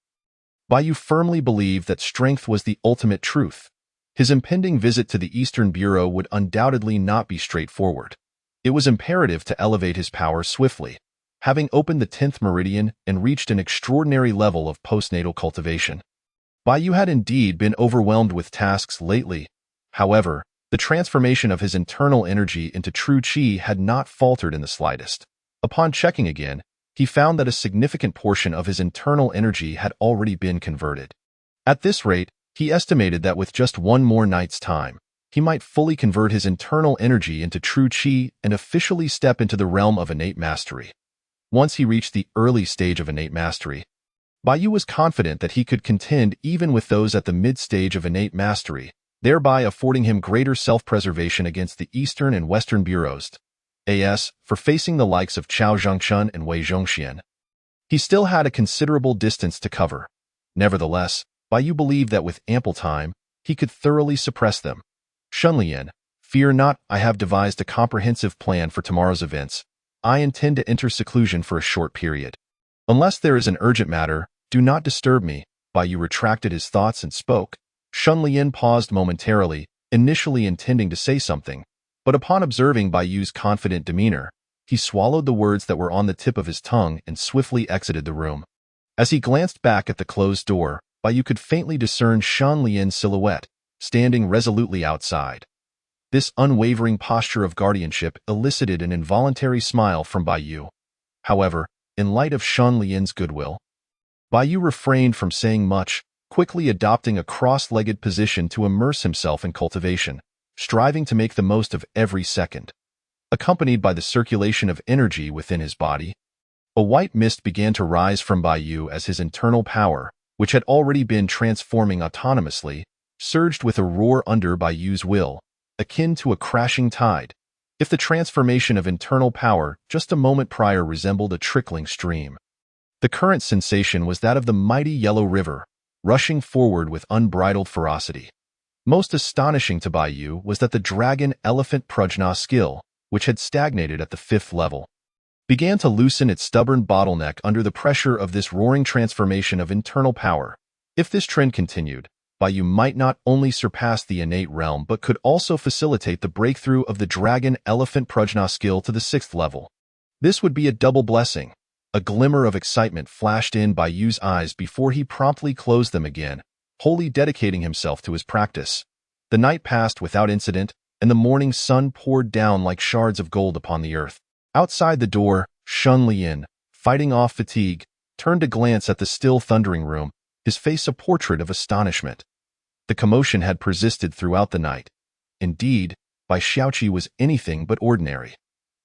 Baiyu firmly believed that strength was the ultimate truth. His impending visit to the Eastern Bureau would undoubtedly not be straightforward. It was imperative to elevate his power swiftly, having opened the 10th meridian and reached an extraordinary level of postnatal cultivation. Baiyu had indeed been overwhelmed with tasks lately. However, the transformation of his internal energy into true qi had not faltered in the slightest. Upon checking again, he found that a significant portion of his internal energy had already been converted. At this rate, he estimated that with just one more night's time, he might fully convert his internal energy into true qi and officially step into the realm of innate mastery. Once he reached the early stage of innate mastery, Baiyu was confident that he could contend even with those at the mid-stage of innate mastery, thereby affording him greater self-preservation against the Eastern and Western bureaus, for facing the likes of Chao Zhengchun and Wei Zhongxian. He still had a considerable distance to cover. Nevertheless, Baiyu believed that with ample time, he could thoroughly suppress them. Shunlian, fear not, I have devised a comprehensive plan for tomorrow's events. I intend to enter seclusion for a short period. Unless there is an urgent matter, do not disturb me. Baiyu retracted his thoughts and spoke. Shunlian paused momentarily, initially intending to say something, but upon observing Baiyu's confident demeanor, he swallowed the words that were on the tip of his tongue and swiftly exited the room. As he glanced back at the closed door, Baiyu could faintly discern Shunlian's silhouette, standing resolutely outside. This unwavering posture of guardianship elicited an involuntary smile from Baiyu. However, in light of Shunlian's goodwill, Baiyu refrained from saying much, quickly adopting a cross-legged position to immerse himself in cultivation, striving to make the most of every second. Accompanied by the circulation of energy within his body, a white mist began to rise from Baiyu as his internal power, which had already been transforming autonomously, surged with a roar under Baiyu's will, akin to a crashing tide. If the transformation of internal power just a moment prior resembled a trickling stream, the current sensation was that of the mighty Yellow River, rushing forward with unbridled ferocity. Most astonishing to Baiyu was that the dragon-elephant prajna skill, which had stagnated at the 5th level, began to loosen its stubborn bottleneck under the pressure of this roaring transformation of internal power. If this trend continued, Baiyu might not only surpass the innate realm but could also facilitate the breakthrough of the dragon-elephant prajna skill to the 6th level. This would be a double blessing. A glimmer of excitement flashed in Baiyu's eyes before he promptly closed them again, wholly dedicating himself to his practice. The night passed without incident, and the morning sun poured down like shards of gold upon the earth. Outside the door, Shunlian, fighting off fatigue, turned to glance at the still thundering room, his face a portrait of astonishment. The commotion had persisted throughout the night. Indeed, Bai Xiaoqi was anything but ordinary.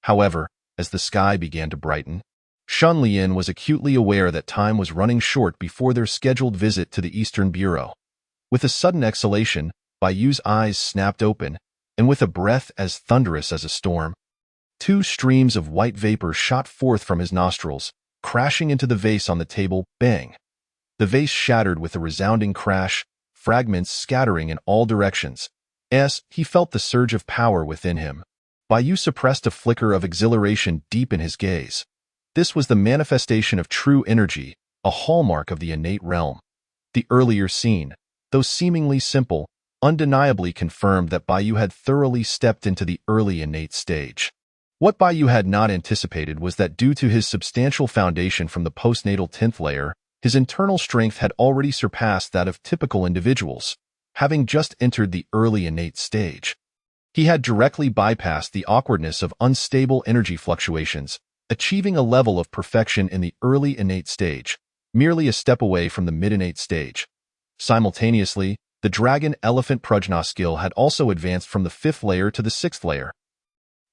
However, as the sky began to brighten, Shunlian was acutely aware that time was running short before their scheduled visit to the Eastern Bureau. With a sudden exhalation, Baiyu's eyes snapped open, and with a breath as thunderous as a storm, 2 streams of white vapor shot forth from his nostrils, crashing into the vase on the table. Bang! The vase shattered with a resounding crash, fragments scattering in all directions. As he felt the surge of power within him, Baiyu suppressed a flicker of exhilaration deep in his gaze. This was the manifestation of true energy, a hallmark of the innate realm. The earlier scene, though seemingly simple, undeniably confirmed that Baiyu had thoroughly stepped into the early innate stage. What Baiyu had not anticipated was that due to his substantial foundation from the postnatal 10th layer, his internal strength had already surpassed that of typical individuals, having just entered the early innate stage. He had directly bypassed the awkwardness of unstable energy fluctuations, achieving a level of perfection in the early innate stage, merely a step away from the mid-innate stage. Simultaneously, the dragon-elephant prajna skill had also advanced from the 5th layer to the 6th layer,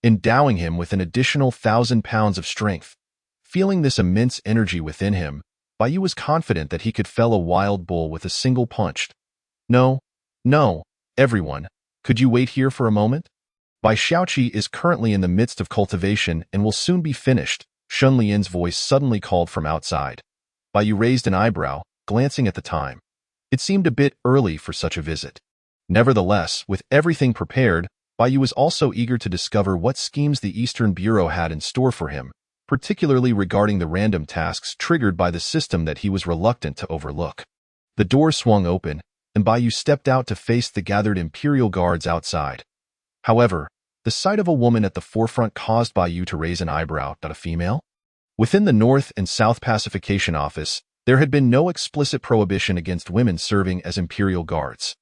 endowing him with an additional 1,000 pounds of strength. Feeling this immense energy within him, Baiyu was confident that he could fell a wild bull with a single punch. No, everyone, Could you wait here for a moment? Bai Xiaoqi is currently in the midst of cultivation and will soon be finished, Shun Lian's voice suddenly called from outside. Bai Yu raised an eyebrow, glancing at the time. It seemed a bit early for such a visit. Nevertheless, with everything prepared, Bai Yu was also eager to discover what schemes the Eastern Bureau had in store for him, particularly regarding the random tasks triggered by the system that he was reluctant to overlook. The door swung open, and Bai Yu stepped out to face the gathered Imperial guards outside. However, the sight of a woman at the forefront caused Bai Yu to raise an eyebrow. A female? Within the North and South Pacification Office, there had been no explicit prohibition against women serving as Imperial guards.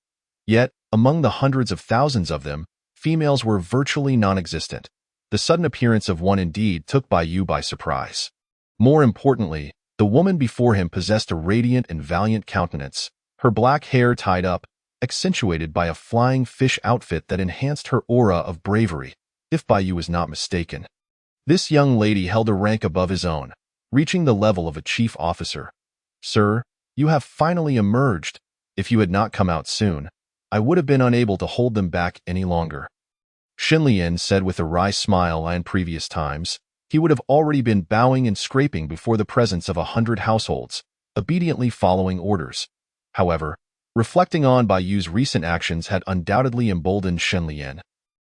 Yet, among the hundreds of thousands of them, females were virtually non-existent. The sudden appearance of one indeed took Bai Yu by surprise. More importantly, the woman before him possessed a radiant and valiant countenance, her black hair tied up, accentuated by a flying fish outfit that enhanced her aura of bravery, if Bai Yu was not mistaken. This young lady held a rank above his own, reaching the level of a chief officer. Sir, you have finally emerged. If you had not come out soon, I would have been unable to hold them back any longer. Shin Lian said with a wry smile. In previous times, he would have already been bowing and scraping before the presence of 100 households, obediently following orders. However, reflecting on Bai Yu's recent actions had undoubtedly emboldened Shin Lian,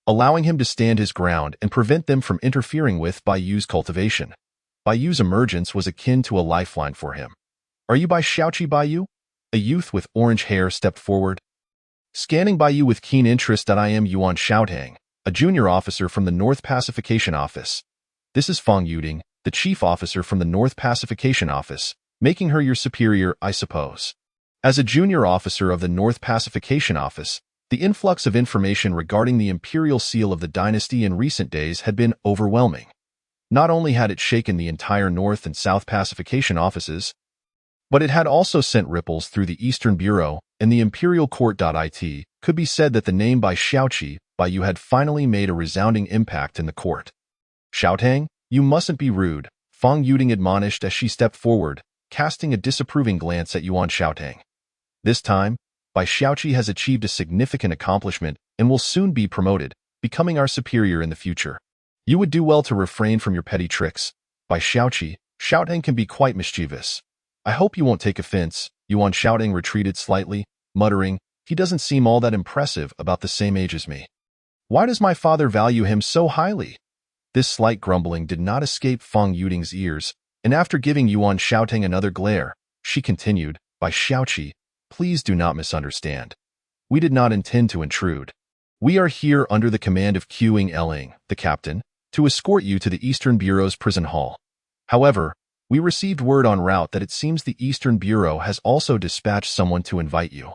allowing him to stand his ground and prevent them from interfering with Bai Yu's cultivation. Bai Yu's emergence was akin to a lifeline for him. Are you Bai Xiaoqi Bai Yu? A youth with orange hair stepped forward. Scanning Bai Yu with keen interest. I am Yuan Xiaotang, a junior officer from the North Pacification Office. This is Fang Yuding, the chief officer from the North Pacification Office, making her your superior, I suppose. As a junior officer of the North Pacification Office, the influx of information regarding the imperial seal of the dynasty in recent days had been overwhelming. Not only had it shaken the entire North and South Pacification offices, but it had also sent ripples through the Eastern Bureau and the Imperial Court. It could be said that the name Bai Xiaoqi Bai Yu had finally made a resounding impact in the court. Xiaotang, you mustn't be rude, Fang Yuding admonished as she stepped forward, casting a disapproving glance at Yuan Xiaotang. This time, Bai Xiaoqi has achieved a significant accomplishment and will soon be promoted, becoming our superior in the future. You would do well to refrain from your petty tricks. Bai Xiaoqi, Xiaotang can be quite mischievous. I hope you won't take offense. Yuan Xiaotang retreated slightly, muttering, he doesn't seem all that impressive, about the same age as me. Why does my father value him so highly? This slight grumbling did not escape Fang Yuding's ears, and after giving Yuan Xiaotang another glare, she continued, Bai Xiaoqi, please do not misunderstand. We did not intend to intrude. We are here under the command of Qing Eling, the captain, to escort you to the Eastern Bureau's prison hall. However, we received word en route that it seems the Eastern Bureau has also dispatched someone to invite you.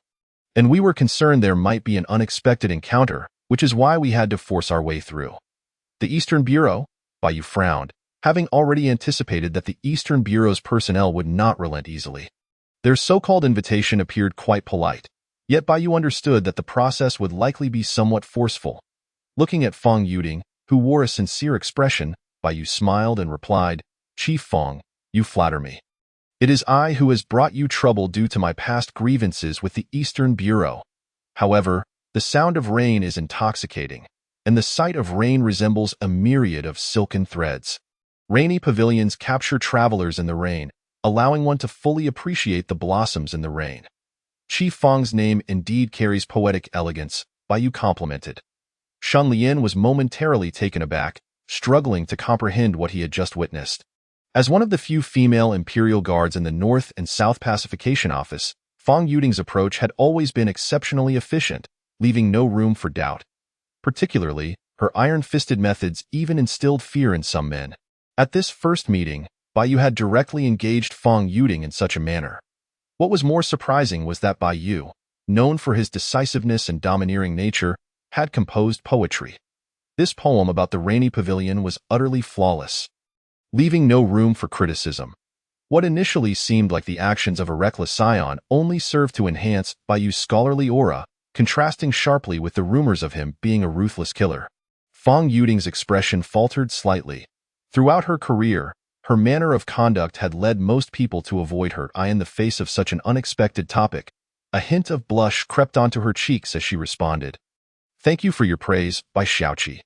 And we were concerned there might be an unexpected encounter, which is why we had to force our way through. The Eastern Bureau? Bai Yu frowned, having already anticipated that the Eastern Bureau's personnel would not relent easily. Their so-called invitation appeared quite polite, yet Bai Yu understood that the process would likely be somewhat forceful. Looking at Fang Yuding, who wore a sincere expression, Bai Yu smiled and replied, Chief Fang, you flatter me. It is I who has brought you trouble due to my past grievances with the Eastern Bureau. However, the sound of rain is intoxicating, and the sight of rain resembles a myriad of silken threads. Rainy pavilions capture travelers in the rain, allowing one to fully appreciate the blossoms in the rain. Chief Fang's name indeed carries poetic elegance, Bai Yu complimented. Shan Lian was momentarily taken aback, struggling to comprehend what he had just witnessed. As one of the few female Imperial guards in the North and South Pacification Office, Fang Yuding's approach had always been exceptionally efficient, leaving no room for doubt. Particularly, her iron-fisted methods even instilled fear in some men. At this first meeting, Bai Yu had directly engaged Fang Yuding in such a manner. What was more surprising was that Bai Yu, known for his decisiveness and domineering nature, had composed poetry. This poem about the rainy pavilion was utterly flawless, leaving no room for criticism. What initially seemed like the actions of a reckless scion only served to enhance Bai Yu's scholarly aura, contrasting sharply with the rumors of him being a ruthless killer. Fang Yuding's expression faltered slightly. Throughout her career, her manner of conduct had led most people to avoid her eye in the face of such an unexpected topic. A hint of blush crept onto her cheeks as she responded. Thank you for your praise, by Xiaoqi.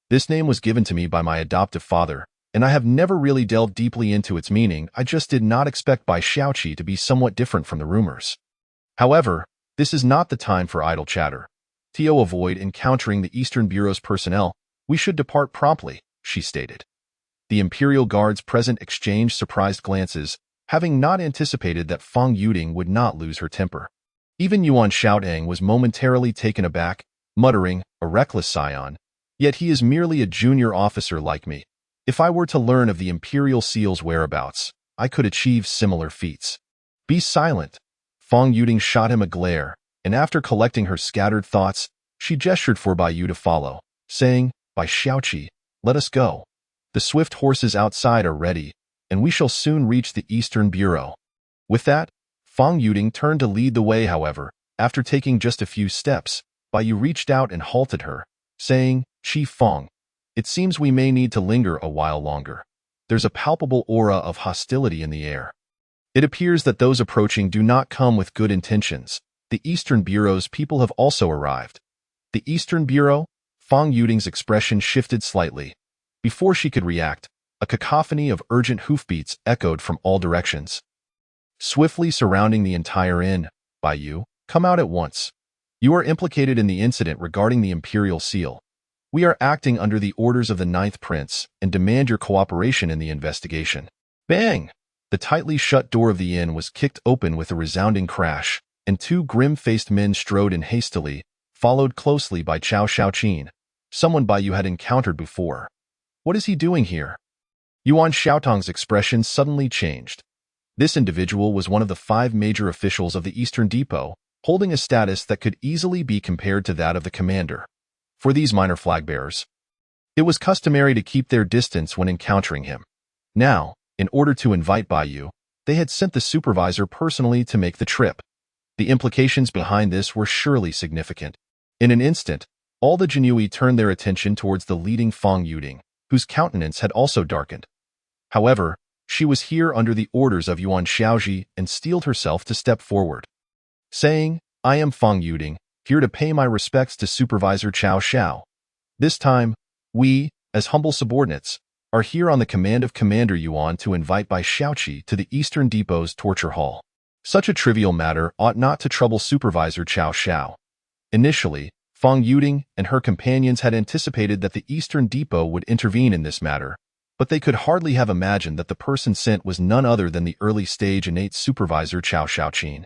This name was given to me by my adoptive father, and I have never really delved deeply into its meaning. I just did not expect Bai Xiaoqi to be somewhat different from the rumors. However, this is not the time for idle chatter. To avoid encountering the Eastern Bureau's personnel, we should depart promptly, she stated. The Imperial Guards present exchanged surprised glances, having not anticipated that Fang Yuding would not lose her temper. Even Yuan Xiaotang was momentarily taken aback, muttering, a reckless scion. Yet he is merely a junior officer like me. If I were to learn of the Imperial Seal's whereabouts, I could achieve similar feats. Be silent. Fang Yuding shot him a glare, and after collecting her scattered thoughts, she gestured for Bai Yu to follow, saying, Bai Xiaoqi, let us go. The swift horses outside are ready, and we shall soon reach the Eastern Bureau. With that, Fang Yuding turned to lead the way. However, after taking just a few steps, Bai Yu reached out and halted her, saying, Chief Fang, it seems we may need to linger a while longer. There's a palpable aura of hostility in the air. It appears that those approaching do not come with good intentions. The Eastern Bureau's people have also arrived. The Eastern Bureau? Fang Yuding's expression shifted slightly. Before she could react, a cacophony of urgent hoofbeats echoed from all directions. Swiftly surrounding the entire inn, Bai Yu, come out at once. You are implicated in the incident regarding the Imperial Seal. We are acting under the orders of the Ninth Prince and demand your cooperation in the investigation. Bang! The tightly shut door of the inn was kicked open with a resounding crash, and two grim-faced men strode in hastily, followed closely by Cao Xiaoqin, someone Bai Yu had encountered before. What is he doing here? Yuan Xiaotang's expression suddenly changed. This individual was one of the 5 major officials of the Eastern Depot, holding a status that could easily be compared to that of the commander. For these minor flag-bearers, it was customary to keep their distance when encountering him. Now, in order to invite Bai Yu, they had sent the supervisor personally to make the trip. The implications behind this were surely significant. In an instant, all the Jinyiwei turned their attention towards the leading Fang Yuding, whose countenance had also darkened. However, she was here under the orders of Yuan Xiaoji and steeled herself to step forward, saying, I am Fang Yuding, here to pay my respects to Supervisor Cao Xiao. This time, we, as humble subordinates, are here on the command of Commander Yuan to invite Bai Xiaoqi to the Eastern Depot's torture hall. Such a trivial matter ought not to trouble Supervisor Cao Xiao. Initially, Fang Yuding and her companions had anticipated that the Eastern Depot would intervene in this matter, but they could hardly have imagined that the person sent was none other than the early-stage innate supervisor Cao Xiaoqin.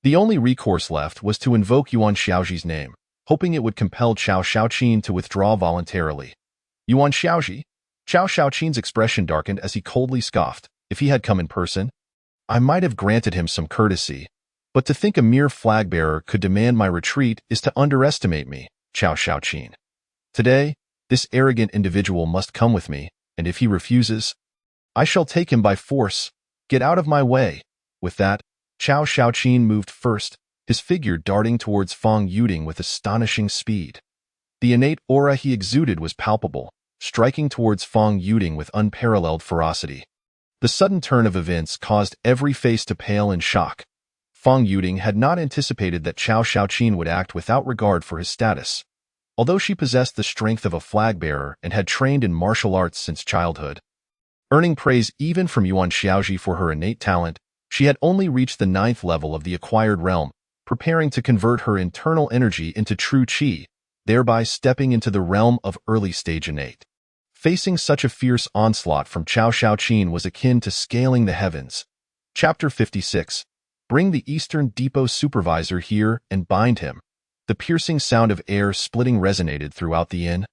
The only recourse left was to invoke Yuan Xiaoji's name, hoping it would compel Cao Xiaoqin to withdraw voluntarily. Yuan Xiaoji? Cao Xiaoqin's expression darkened as he coldly scoffed. If he had come in person, I might have granted him some courtesy, but to think a mere flag-bearer could demand my retreat is to underestimate me, Cao Xiaoqin. Today, this arrogant individual must come with me, and if he refuses, I shall take him by force. Get out of my way. With that, Cao Xiaoqin moved first, his figure darting towards Fang Yuding with astonishing speed. The innate aura he exuded was palpable, striking towards Fang Yuding with unparalleled ferocity. The sudden turn of events caused every face to pale in shock. Fang Yuding had not anticipated that Cao Xiaoqin would act without regard for his status. Although she possessed the strength of a flag-bearer and had trained in martial arts since childhood, earning praise even from Yuan Xiaoji for her innate talent, she had only reached the 9th level of the acquired realm, preparing to convert her internal energy into true qi, thereby stepping into the realm of early-stage innate. Facing such a fierce onslaught from Cao Xiaoqin was akin to scaling the heavens. Chapter 56. Bring the Eastern Depot supervisor here and bind him. The piercing sound of air splitting resonated throughout the inn.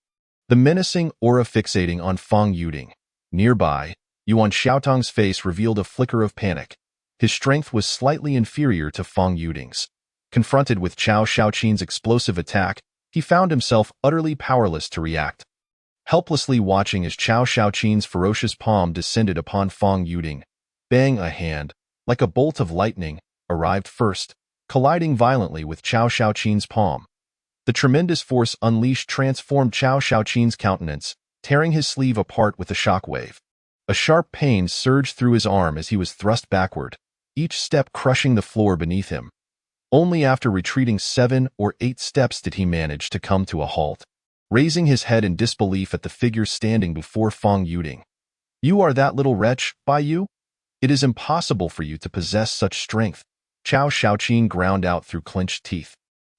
The menacing aura fixating on Fang Yuding. Nearby, Yuan Xiaotang's face revealed a flicker of panic. His strength was slightly inferior to Fang Yuding's. Confronted with Cao Xiaoqin's explosive attack, he found himself utterly powerless to react. Helplessly watching as Cao Xiaoqin's ferocious palm descended upon Fang Yuding, Bang, a hand, like a bolt of lightning, arrived first, colliding violently with Cao Xiaoqin's palm. The tremendous force unleashed transformed Cao Xiaoqin's countenance, tearing his sleeve apart with a shockwave. A sharp pain surged through his arm as he was thrust backward, each step crushing the floor beneath him. Only after retreating 7 or 8 steps did he manage to come to a halt, raising his head in disbelief at the figure standing before Fang Yuding. "You are that little wretch, Bai Yu? It is impossible for you to possess such strength," Chao Shaoqin ground out through clenched teeth.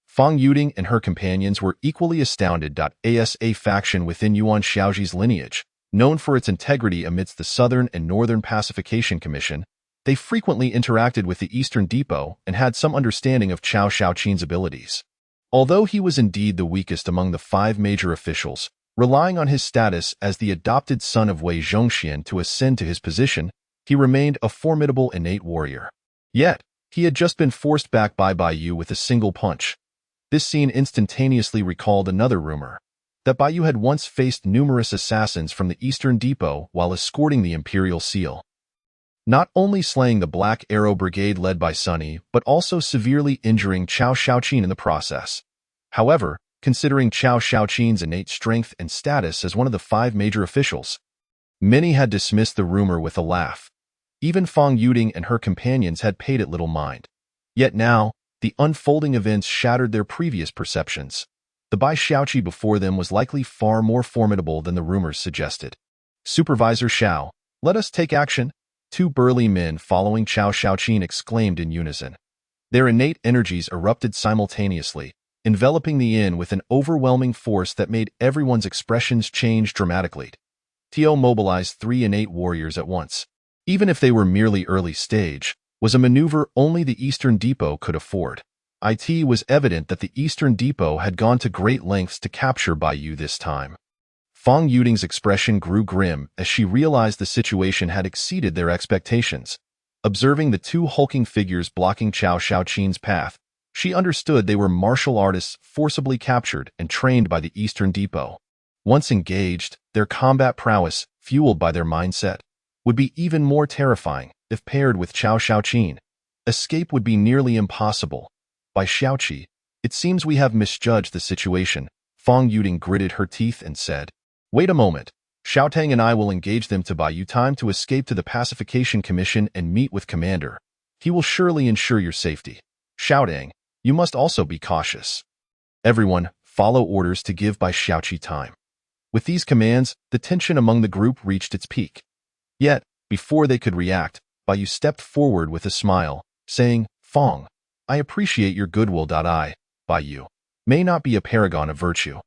Fang Yuding and her companions were equally astounded. As a faction within Yuan Xiaoji's lineage, known for its integrity amidst the Southern and Northern Pacification Commission, they frequently interacted with the Eastern Depot and had some understanding of Chao Shaoqin's abilities. Although he was indeed the weakest among the 5 major officials, relying on his status as the adopted son of Wei Zhongxian to ascend to his position, he remained a formidable innate warrior. Yet, he had just been forced back by Bai Yu with a single punch. This scene instantaneously recalled another rumor, that Bai Yu had once faced numerous assassins from the Eastern Depot while escorting the Imperial Seal. Not only slaying the Black Arrow Brigade led by Sunny, but also severely injuring Chao Shaoqin in the process. However, considering Chao Shaoqin's innate strength and status as one of the 5 major officials, many had dismissed the rumor with a laugh. Even Fang Yuding and her companions had paid it little mind. Yet now, the unfolding events shattered their previous perceptions. The Bai Xiaoqi before them was likely far more formidable than the rumors suggested. "Supervisor Xiao, let us take action," 2 burly men following Chao Shaoqin exclaimed in unison. Their innate energies erupted simultaneously, enveloping the inn with an overwhelming force that made everyone's expressions change dramatically. Tio mobilized 3 innate warriors at once. Even if they were merely early stage, was a maneuver only the Eastern Depot could afford. It was evident that the Eastern Depot had gone to great lengths to capture Bai Yu this time. Fang Yuding's expression grew grim as she realized the situation had exceeded their expectations. Observing the 2 hulking figures blocking Chao Shaoqin's path, she understood they were martial artists forcibly captured and trained by the Eastern Depot. Once engaged, their combat prowess, fueled by their mindset, would be even more terrifying if paired with Chao Shaoqin. Escape would be nearly impossible. "By Xiaoqi, it seems we have misjudged the situation," Fang Yuding gritted her teeth and said. "Wait a moment. Xiaotang and I will engage them to buy you time to escape to the Pacification Commission and meet with Commander. He will surely ensure your safety. Xiaotang, you must also be cautious. Everyone, follow orders to give Bai Xiaoqi time." With these commands, the tension among the group reached its peak. Yet, before they could react, Bai Yu stepped forward with a smile, saying, "Fang, I appreciate your goodwill. I, Bai Yu, may not be a paragon of virtue,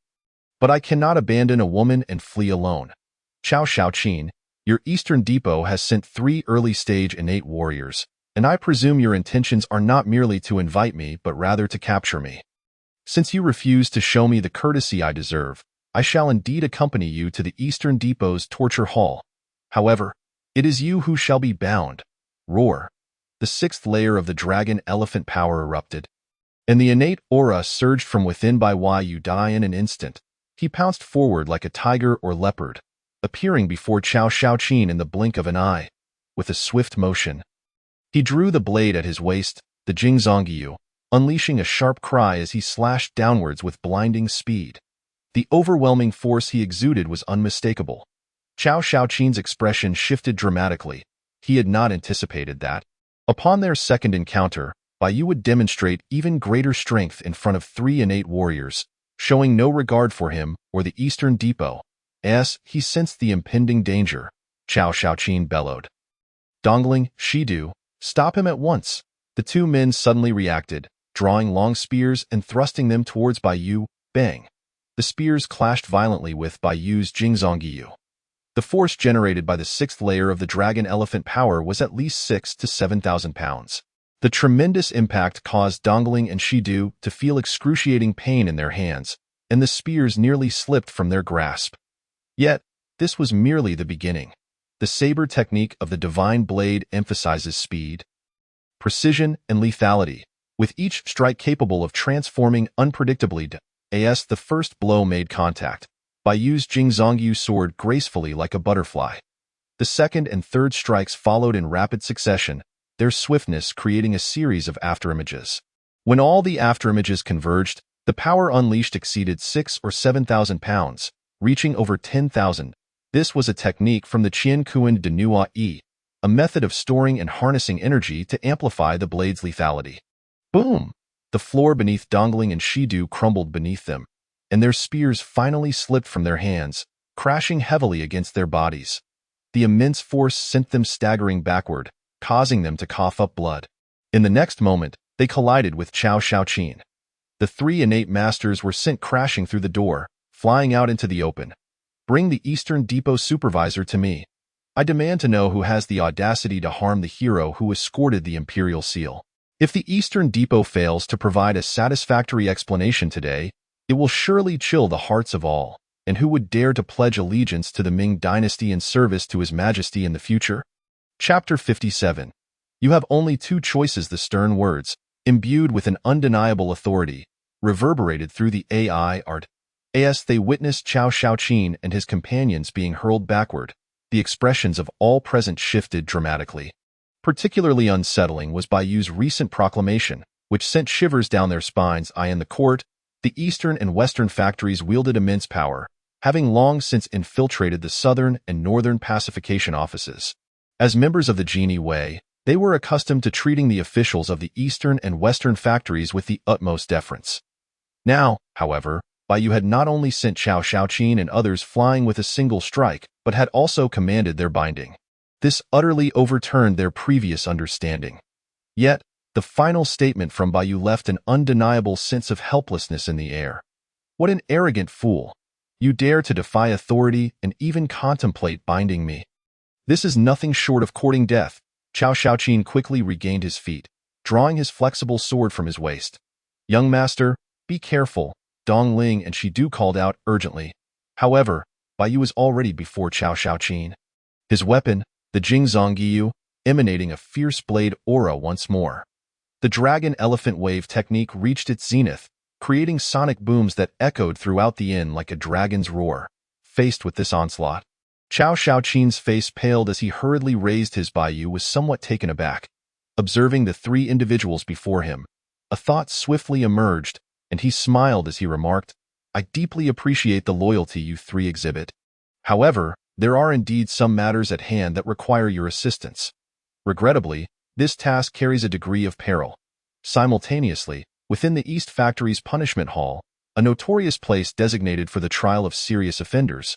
but I cannot abandon a woman and flee alone. Chao Shaoqin, your Eastern Depot has sent 3 early-stage innate warriors, and I presume your intentions are not merely to invite me but rather to capture me. Since you refuse to show me the courtesy I deserve, I shall indeed accompany you to the Eastern Depot's torture hall. However, it is you who shall be bound." Roar. The 6th layer of the dragon elephant power erupted, and the innate aura surged from within by Yu Dai in an instant. He pounced forward like a tiger or leopard, appearing before Chao Shaoqin in the blink of an eye. With a swift motion, he drew the blade at his waist, the Jinyiwei, unleashing a sharp cry as he slashed downwards with blinding speed. The overwhelming force he exuded was unmistakable. Chao Shaoqin's expression shifted dramatically. He had not anticipated that. Upon their second encounter, Bai Yu would demonstrate even greater strength in front of 3 innate warriors, showing no regard for him or the Eastern Depot. As he sensed the impending danger, Chao Shaoqin bellowed, "Dongling, Shidu, stop him at once." The 2 men suddenly reacted, drawing long spears and thrusting them towards Bai Yu. Bang! The spears clashed violently with Bai Yu's Jinyiwei. The force generated by the 6th layer of the dragon elephant power was at least 6,000 to 7,000 pounds. The tremendous impact caused Dongling and Shidu to feel excruciating pain in their hands, and the spears nearly slipped from their grasp. Yet, this was merely the beginning. The saber technique of the divine blade emphasizes speed, precision, and lethality, with each strike capable of transforming unpredictably. As the first blow made contact, Bai Yu's Jinyiwei soared gracefully like a butterfly. The second and third strikes followed in rapid succession, their swiftness creating a series of afterimages. When all the afterimages converged, the power unleashed exceeded 6,000 or 7,000 pounds, reaching over 10,000. This was a technique from the Qian Kuan de Nuai, a method of storing and harnessing energy to amplify the blade's lethality. Boom! The floor beneath Dongling and Shidu crumbled beneath them, and their spears finally slipped from their hands, crashing heavily against their bodies. The immense force sent them staggering backward, causing them to cough up blood. In the next moment, they collided with Cao Shaoqin. The three innate masters were sent crashing through the door, flying out into the open. "Bring the Eastern Depot supervisor to me. I demand to know who has the audacity to harm the hero who escorted the Imperial Seal. If the Eastern Depot fails to provide a satisfactory explanation today, it will surely chill the hearts of all. And who would dare to pledge allegiance to the Ming Dynasty and service to His Majesty in the future?" Chapter 57. You have only two choices. The stern words, imbued with an undeniable authority, reverberated through the AI art. As they witnessed Cao Shaoqin and his companions being hurled backward, the expressions of all present shifted dramatically. Particularly unsettling was Bayu's recent proclamation, which sent shivers down their spines. In the court, the eastern and western factories wielded immense power, having long since infiltrated the southern and northern pacification offices. As members of the Jinyiwei, they were accustomed to treating the officials of the eastern and western factories with the utmost deference. Now, however, Bayu had not only sent Cao Shaoqin and others flying with a single strike, but had also commanded their binding. This utterly overturned their previous understanding. Yet, the final statement from Bayu left an undeniable sense of helplessness in the air. What an arrogant fool! You dare to defy authority and even contemplate binding me. This is nothing short of courting death. Cao Shaoqin quickly regained his feet, drawing his flexible sword from his waist. "Young master, be careful," Dongling and Shidu called out urgently. However, Bayu was already before Cao Shaoqin. His weapon, the Jingzongyu, emanating a fierce blade aura once more. The dragon elephant wave technique reached its zenith, creating sonic booms that echoed throughout the inn like a dragon's roar. Faced with this onslaught, Cao Shaoqin's face paled as he hurriedly raised his. Bayu was somewhat taken aback. Observing the three individuals before him, a thought swiftly emerged, and he smiled as he remarked, "I deeply appreciate the loyalty you three exhibit. However, there are indeed some matters at hand that require your assistance. Regrettably, this task carries a degree of peril." Simultaneously, within the East Factory's punishment hall, a notorious place designated for the trial of serious offenders,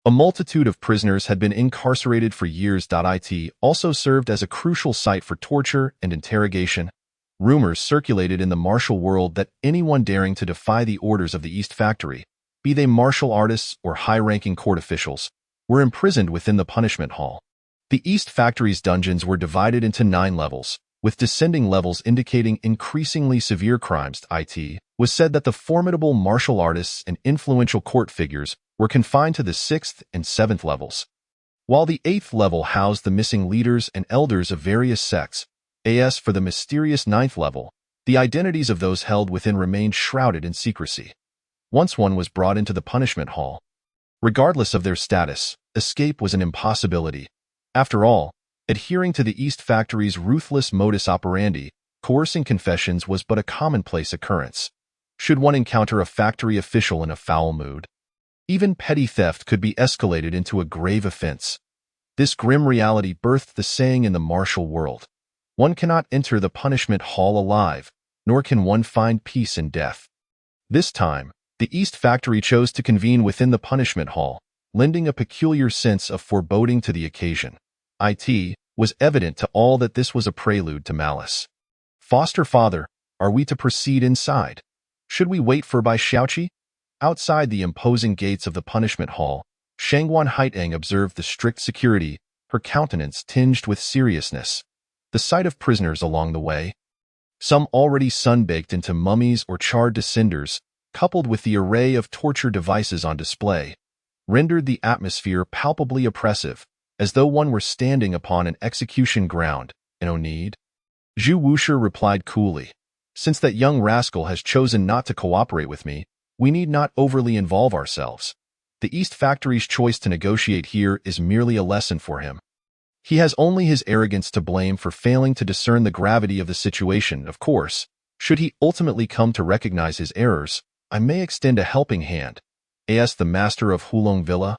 a multitude of prisoners had been incarcerated for years. It also served as a crucial site for torture and interrogation. Rumors circulated in the martial world that anyone daring to defy the orders of the East Factory, be they martial artists or high-ranking court officials, were imprisoned within the punishment hall. The East Factory's dungeons were divided into 9 levels, with descending levels indicating increasingly severe crimes. It was said that the formidable martial artists and influential court figures were confined to the 6th and 7th levels, while the 8th level housed the missing leaders and elders of various sects. As for the mysterious 9th level, the identities of those held within remained shrouded in secrecy. Once one was brought into the punishment hall, regardless of their status, escape was an impossibility. After all, adhering to the East Factory's ruthless modus operandi, coercing confessions was but a commonplace occurrence. Should one encounter a factory official in a foul mood, even petty theft could be escalated into a grave offense. This grim reality birthed the saying in the martial world, "One cannot enter the punishment hall alive, nor can one find peace in death." This time, the East Factory chose to convene within the punishment hall, lending a peculiar sense of foreboding to the occasion. It was evident to all that this was a prelude to malice. "Foster father, are we to proceed inside? Should we wait for Bai Xiaoqi?" Outside the imposing gates of the punishment hall, Shangguan Haiteng observed the strict security, her countenance tinged with seriousness. The sight of prisoners along the way, some already sun-baked into mummies or charred to cinders, coupled with the array of torture devices on display, rendered the atmosphere palpably oppressive, as though one were standing upon an execution ground. "No need," Zhu Wushi replied coolly. "Since that young rascal has chosen not to cooperate with me, we need not overly involve ourselves. The East Factory's choice to negotiate here is merely a lesson for him. He has only his arrogance to blame for failing to discern the gravity of the situation. Of course, should he ultimately come to recognize his errors, I may extend a helping hand." As the master of Hulong Villa,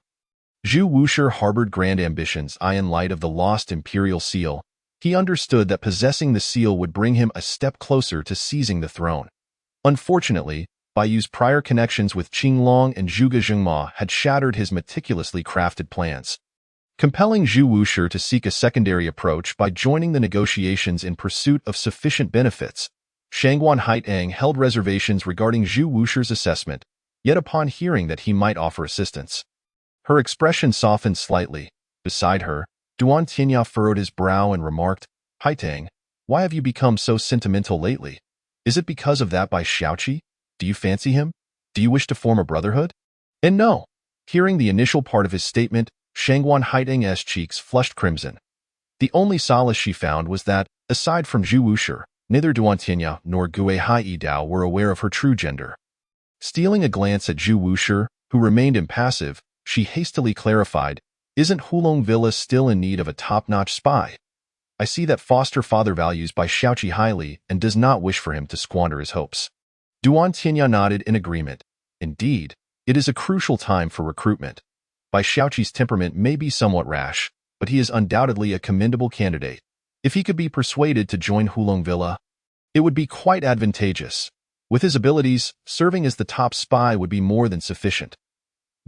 Zhu Wushi harbored grand ambitions in light of the lost imperial seal. He understood that possessing the seal would bring him a step closer to seizing the throne. Unfortunately, Bai Yu's prior connections with Qinglong and Zhuge Zhengma had shattered his meticulously crafted plans, compelling Zhu Wushi to seek a secondary approach by joining the negotiations in pursuit of sufficient benefits. Shangguan Haitang held reservations regarding Zhu Wushi's assessment, yet upon hearing that he might offer assistance, her expression softened slightly. Beside her, Duan Tianya furrowed his brow and remarked, "Haitang, why have you become so sentimental lately? Is it because of that Bai Xiaoqi? Do you fancy him? Do you wish to form a brotherhood?" And no. Hearing the initial part of his statement, Shangguan Haitang's cheeks flushed crimson. The only solace she found was that, aside from Zhu Wushi, neither Duan Tianya nor Gue Haidao were aware of her true gender. Stealing a glance at Zhu Wushi, who remained impassive, she hastily clarified, "Isn't Hulong Villa still in need of a top-notch spy? I see that foster father values Bai Xiaoqi highly and does not wish for him to squander his hopes." Duan Tianya nodded in agreement. Indeed, it is a crucial time for recruitment. Bai Xiaoqi's temperament may be somewhat rash, but he is undoubtedly a commendable candidate. If he could be persuaded to join Hulong Villa, it would be quite advantageous. With his abilities, serving as the top spy would be more than sufficient.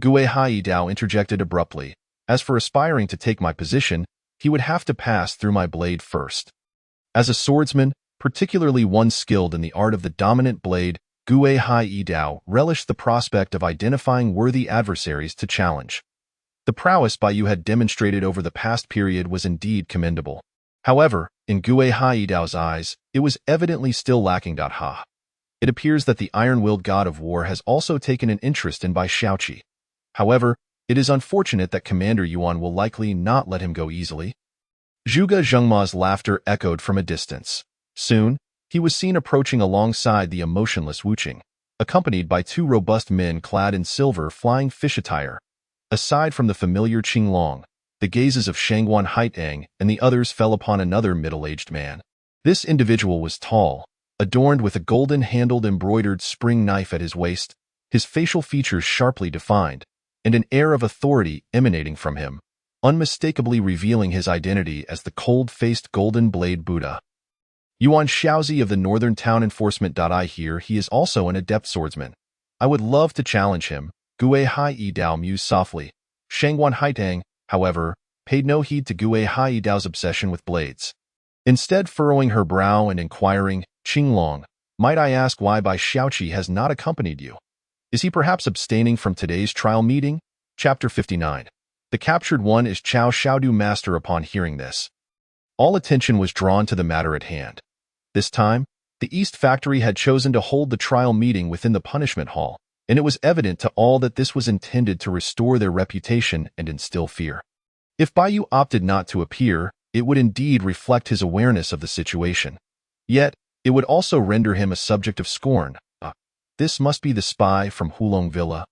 Gue Haidao interjected abruptly. "As for aspiring to take my position, he would have to pass through my blade first." As a swordsman, particularly one skilled in the art of the dominant blade, Gue Haidao relished the prospect of identifying worthy adversaries to challenge. The prowess Bai Yu had demonstrated over the past period was indeed commendable. However, in Gue Haidao's eyes, it was evidently still lacking. It appears that the iron-willed god of war has also taken an interest in Bai Xiaoqi. However, it is unfortunate that Commander Yuan will likely not let him go easily. Zhuge Zhengma's laughter echoed from a distance. Soon, he was seen approaching alongside the emotionless Wu Qing, accompanied by two robust men clad in silver flying fish attire. Aside from the familiar Qinglong, the gazes of Shangguan Haitang and the others fell upon another middle-aged man. This individual was tall, adorned with a golden-handled embroidered spring knife at his waist, his facial features sharply defined, and an air of authority emanating from him, unmistakably revealing his identity as the cold-faced Golden Blade Buddha. Yuan Xiaozi of the Northern Town Enforcement. I hear he is also an adept swordsman. I would love to challenge him, Gue Haidao mused softly. Shangguan Haitang, however, paid no heed to Gue Haidao's obsession with blades. Instead, furrowing her brow and inquiring, "Qinglong, might I ask why Bai Xiaoqi has not accompanied you? Is he perhaps abstaining from today's trial meeting?" Chapter 59. The captured one is Chao Xiaodu master. Upon hearing this, all attention was drawn to the matter at hand. This time, the East Factory had chosen to hold the trial meeting within the punishment hall, and it was evident to all that this was intended to restore their reputation and instill fear. If Bai Yu opted not to appear, it would indeed reflect his awareness of the situation. Yet, it would also render him a subject of scorn. This must be the spy from Hulong Villa.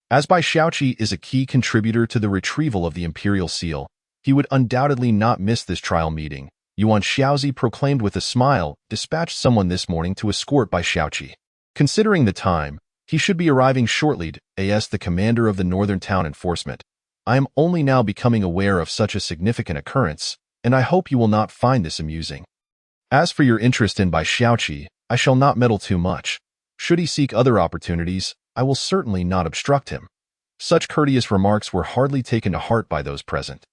As Bai Xiaoqi is a key contributor to the retrieval of the Imperial Seal, he would undoubtedly not miss this trial meeting. Yuan Xiaozi proclaimed with a smile, "Dispatched someone this morning to escort Bai Xiaoqi. Considering the time, he should be arriving shortly, as the commander of the Northern Town Enforcement. I am only now becoming aware of such a significant occurrence, and I hope you will not find this amusing. As for your interest in Bai Xiaoqi, I shall not meddle too much. Should he seek other opportunities, I will certainly not obstruct him." Such courteous remarks were hardly taken to heart by those present.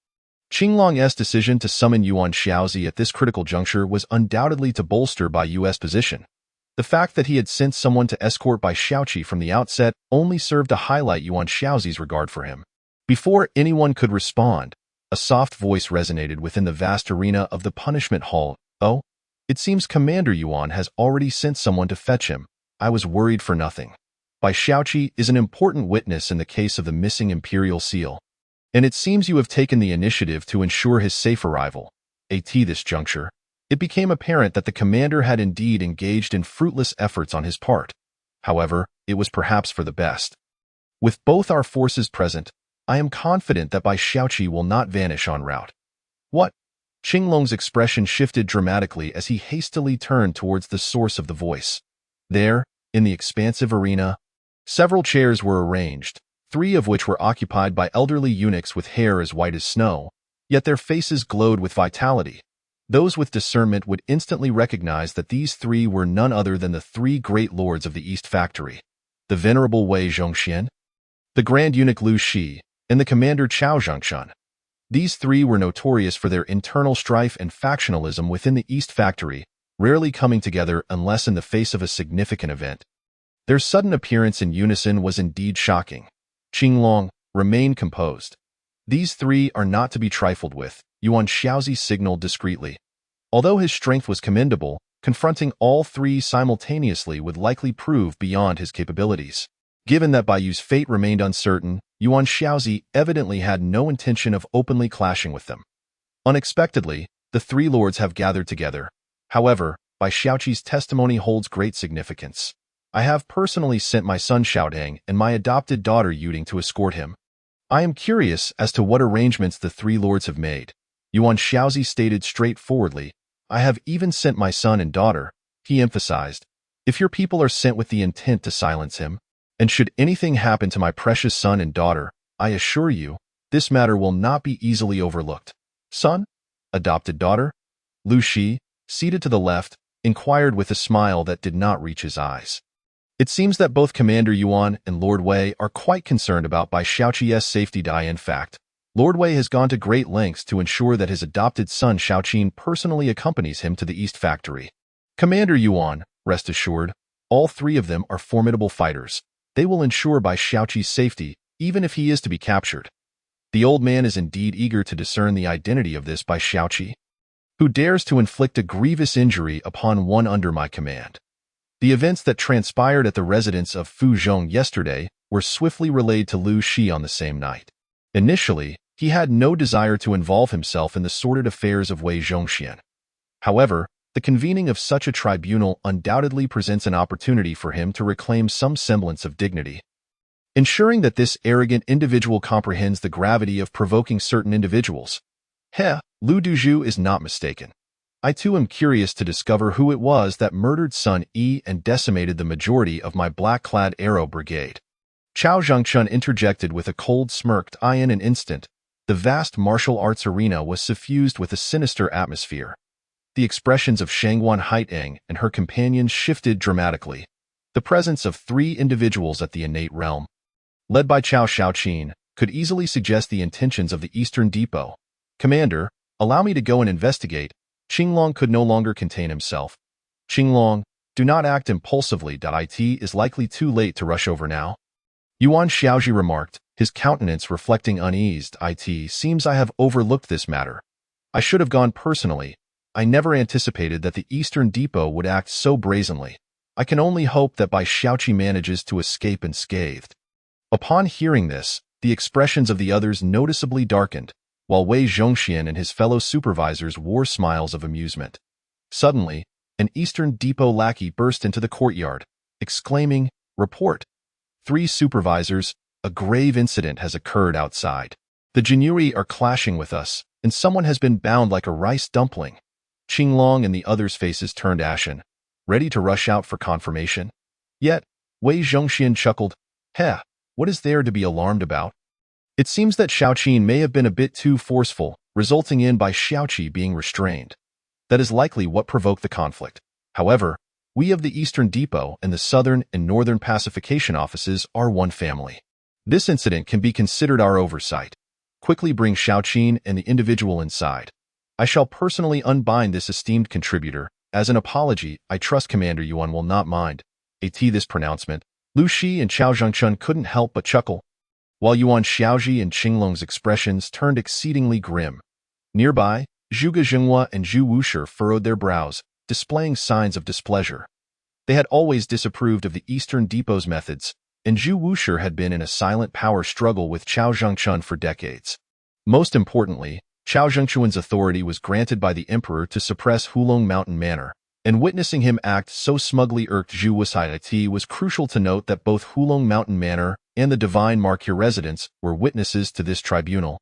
Qinglong's decision to summon Yuan Xiaozi at this critical juncture was undoubtedly to bolster Bai Yu's position. The fact that he had sent someone to escort Bai Xiaoqi from the outset only served to highlight Yuan Xiaozi's regard for him. Before anyone could respond, a soft voice resonated within the vast arena of the punishment hall. "Oh, it seems Commander Yuan has already sent someone to fetch him. I was worried for nothing. Bai Xiaoqi is an important witness in the case of the missing Imperial Seal, and it seems you have taken the initiative to ensure his safe arrival." At this juncture, it became apparent that the commander had indeed engaged in fruitless efforts on his part. However, it was perhaps for the best. "With both our forces present, I am confident that Bai Xiaoqi will not vanish en route." "What?" Qinglong's expression shifted dramatically as he hastily turned towards the source of the voice. There, in the expansive arena, several chairs were arranged, 3 of which were occupied by elderly eunuchs with hair as white as snow, yet their faces glowed with vitality. Those with discernment would instantly recognize that these three were none other than the three great lords of the East Factory, the venerable Wei Zhongxian, the Grand Eunuch Lu Shi, and the commander Chao Zhengshun. These three were notorious for their internal strife and factionalism within the East Factory, rarely coming together unless in the face of a significant event. Their sudden appearance in unison was indeed shocking. Qinglong, remain composed. These three are not to be trifled with, Yuan Xiaozi signaled discreetly. Although his strength was commendable, confronting all three simultaneously would likely prove beyond his capabilities. Given that Baiyu's fate remained uncertain, Yuan Xiaozi evidently had no intention of openly clashing with them. Unexpectedly, the three lords have gathered together. However, Bai Xiaoqi's testimony holds great significance. I have personally sent my son Xiaodang and my adopted daughter Yuding to escort him. I am curious as to what arrangements the three lords have made. Yuan Xiaozi stated straightforwardly, I have even sent my son and daughter, he emphasized. If your people are sent with the intent to silence him, and should anything happen to my precious son and daughter, I assure you, this matter will not be easily overlooked. Son? Adopted daughter? Lu Shi, seated to the left, inquired with a smile that did not reach his eyes. It seems that both Commander Yuan and Lord Wei are quite concerned about Bai Xiaoqi's safety. In fact, Lord Wei has gone to great lengths to ensure that his adopted son Xiaoqin personally accompanies him to the East Factory. Commander Yuan, rest assured, all three of them are formidable fighters. They will ensure Bai Xiaoqi's safety, even if he is to be captured. The old man is indeed eager to discern the identity of this Bai Xiaoqi, who dares to inflict a grievous injury upon one under my command. The events that transpired at the residence of Fu Zhong yesterday were swiftly relayed to Lu Shi on the same night. Initially, he had no desire to involve himself in the sordid affairs of Wei Zhongxian. However, the convening of such a tribunal undoubtedly presents an opportunity for him to reclaim some semblance of dignity. Ensuring that this arrogant individual comprehends the gravity of provoking certain individuals. Lu Duzhu is not mistaken. I too am curious to discover who it was that murdered Sun Yi and decimated the majority of my black-clad arrow brigade. Chao Zhengshun interjected with a cold smirk. In an instant, the vast martial arts arena was suffused with a sinister atmosphere. The expressions of Shangguan Haiteng and her companions shifted dramatically. The presence of three individuals at the innate realm, led by Chao Xiaoqin, could easily suggest the intentions of the Eastern Depot. Commander, allow me to go and investigate. Qinglong could no longer contain himself. Qinglong, do not act impulsively. It is likely too late to rush over now. Yuan Xiaoji remarked, his countenance reflecting unease. It seems I have overlooked this matter. I should have gone personally. I never anticipated that the Eastern Depot would act so brazenly. I can only hope that Bai Xiaoqi manages to escape unscathed. Upon hearing this, the expressions of the others noticeably darkened, while Wei Zhongxian and his fellow supervisors wore smiles of amusement. Suddenly, an Eastern Depot lackey burst into the courtyard, exclaiming, "Report! 3 supervisors, a grave incident has occurred outside. The Jinyiwei are clashing with us, and someone has been bound like a rice dumpling." Qinglong and the others' faces turned ashen, ready to rush out for confirmation. Yet, Wei Zhongxian chuckled, what is there to be alarmed about? It seems that Xiaoqin may have been a bit too forceful, resulting in Bai Xiaoqi being restrained. That is likely what provoked the conflict. However, we of the Eastern Depot and the Southern and Northern Pacification Offices are one family. This incident can be considered our oversight. Quickly bring Xiaoqin and the individual inside. I shall personally unbind this esteemed contributor. As an apology, I trust Commander Yuan will not mind. This pronouncement, Lu Shi and Chao Zhengshun couldn't help but chuckle, while Yuan Xiaoji and Qinglong's expressions turned exceedingly grim. Nearby, Zhuge Jinghua and Zhu Wushi furrowed their brows, displaying signs of displeasure. They had always disapproved of the Eastern Depot's methods, and Zhu Wushi had been in a silent power struggle with Chao Zhengshun for decades. Most importantly, Chao Zhengxuan's authority was granted by the emperor to suppress Hulong Mountain Manor, and witnessing him act so smugly irked Zhu Wushi. It was crucial to note that both Hulong Mountain Manor and the Divine Marquis residents were witnesses to this tribunal,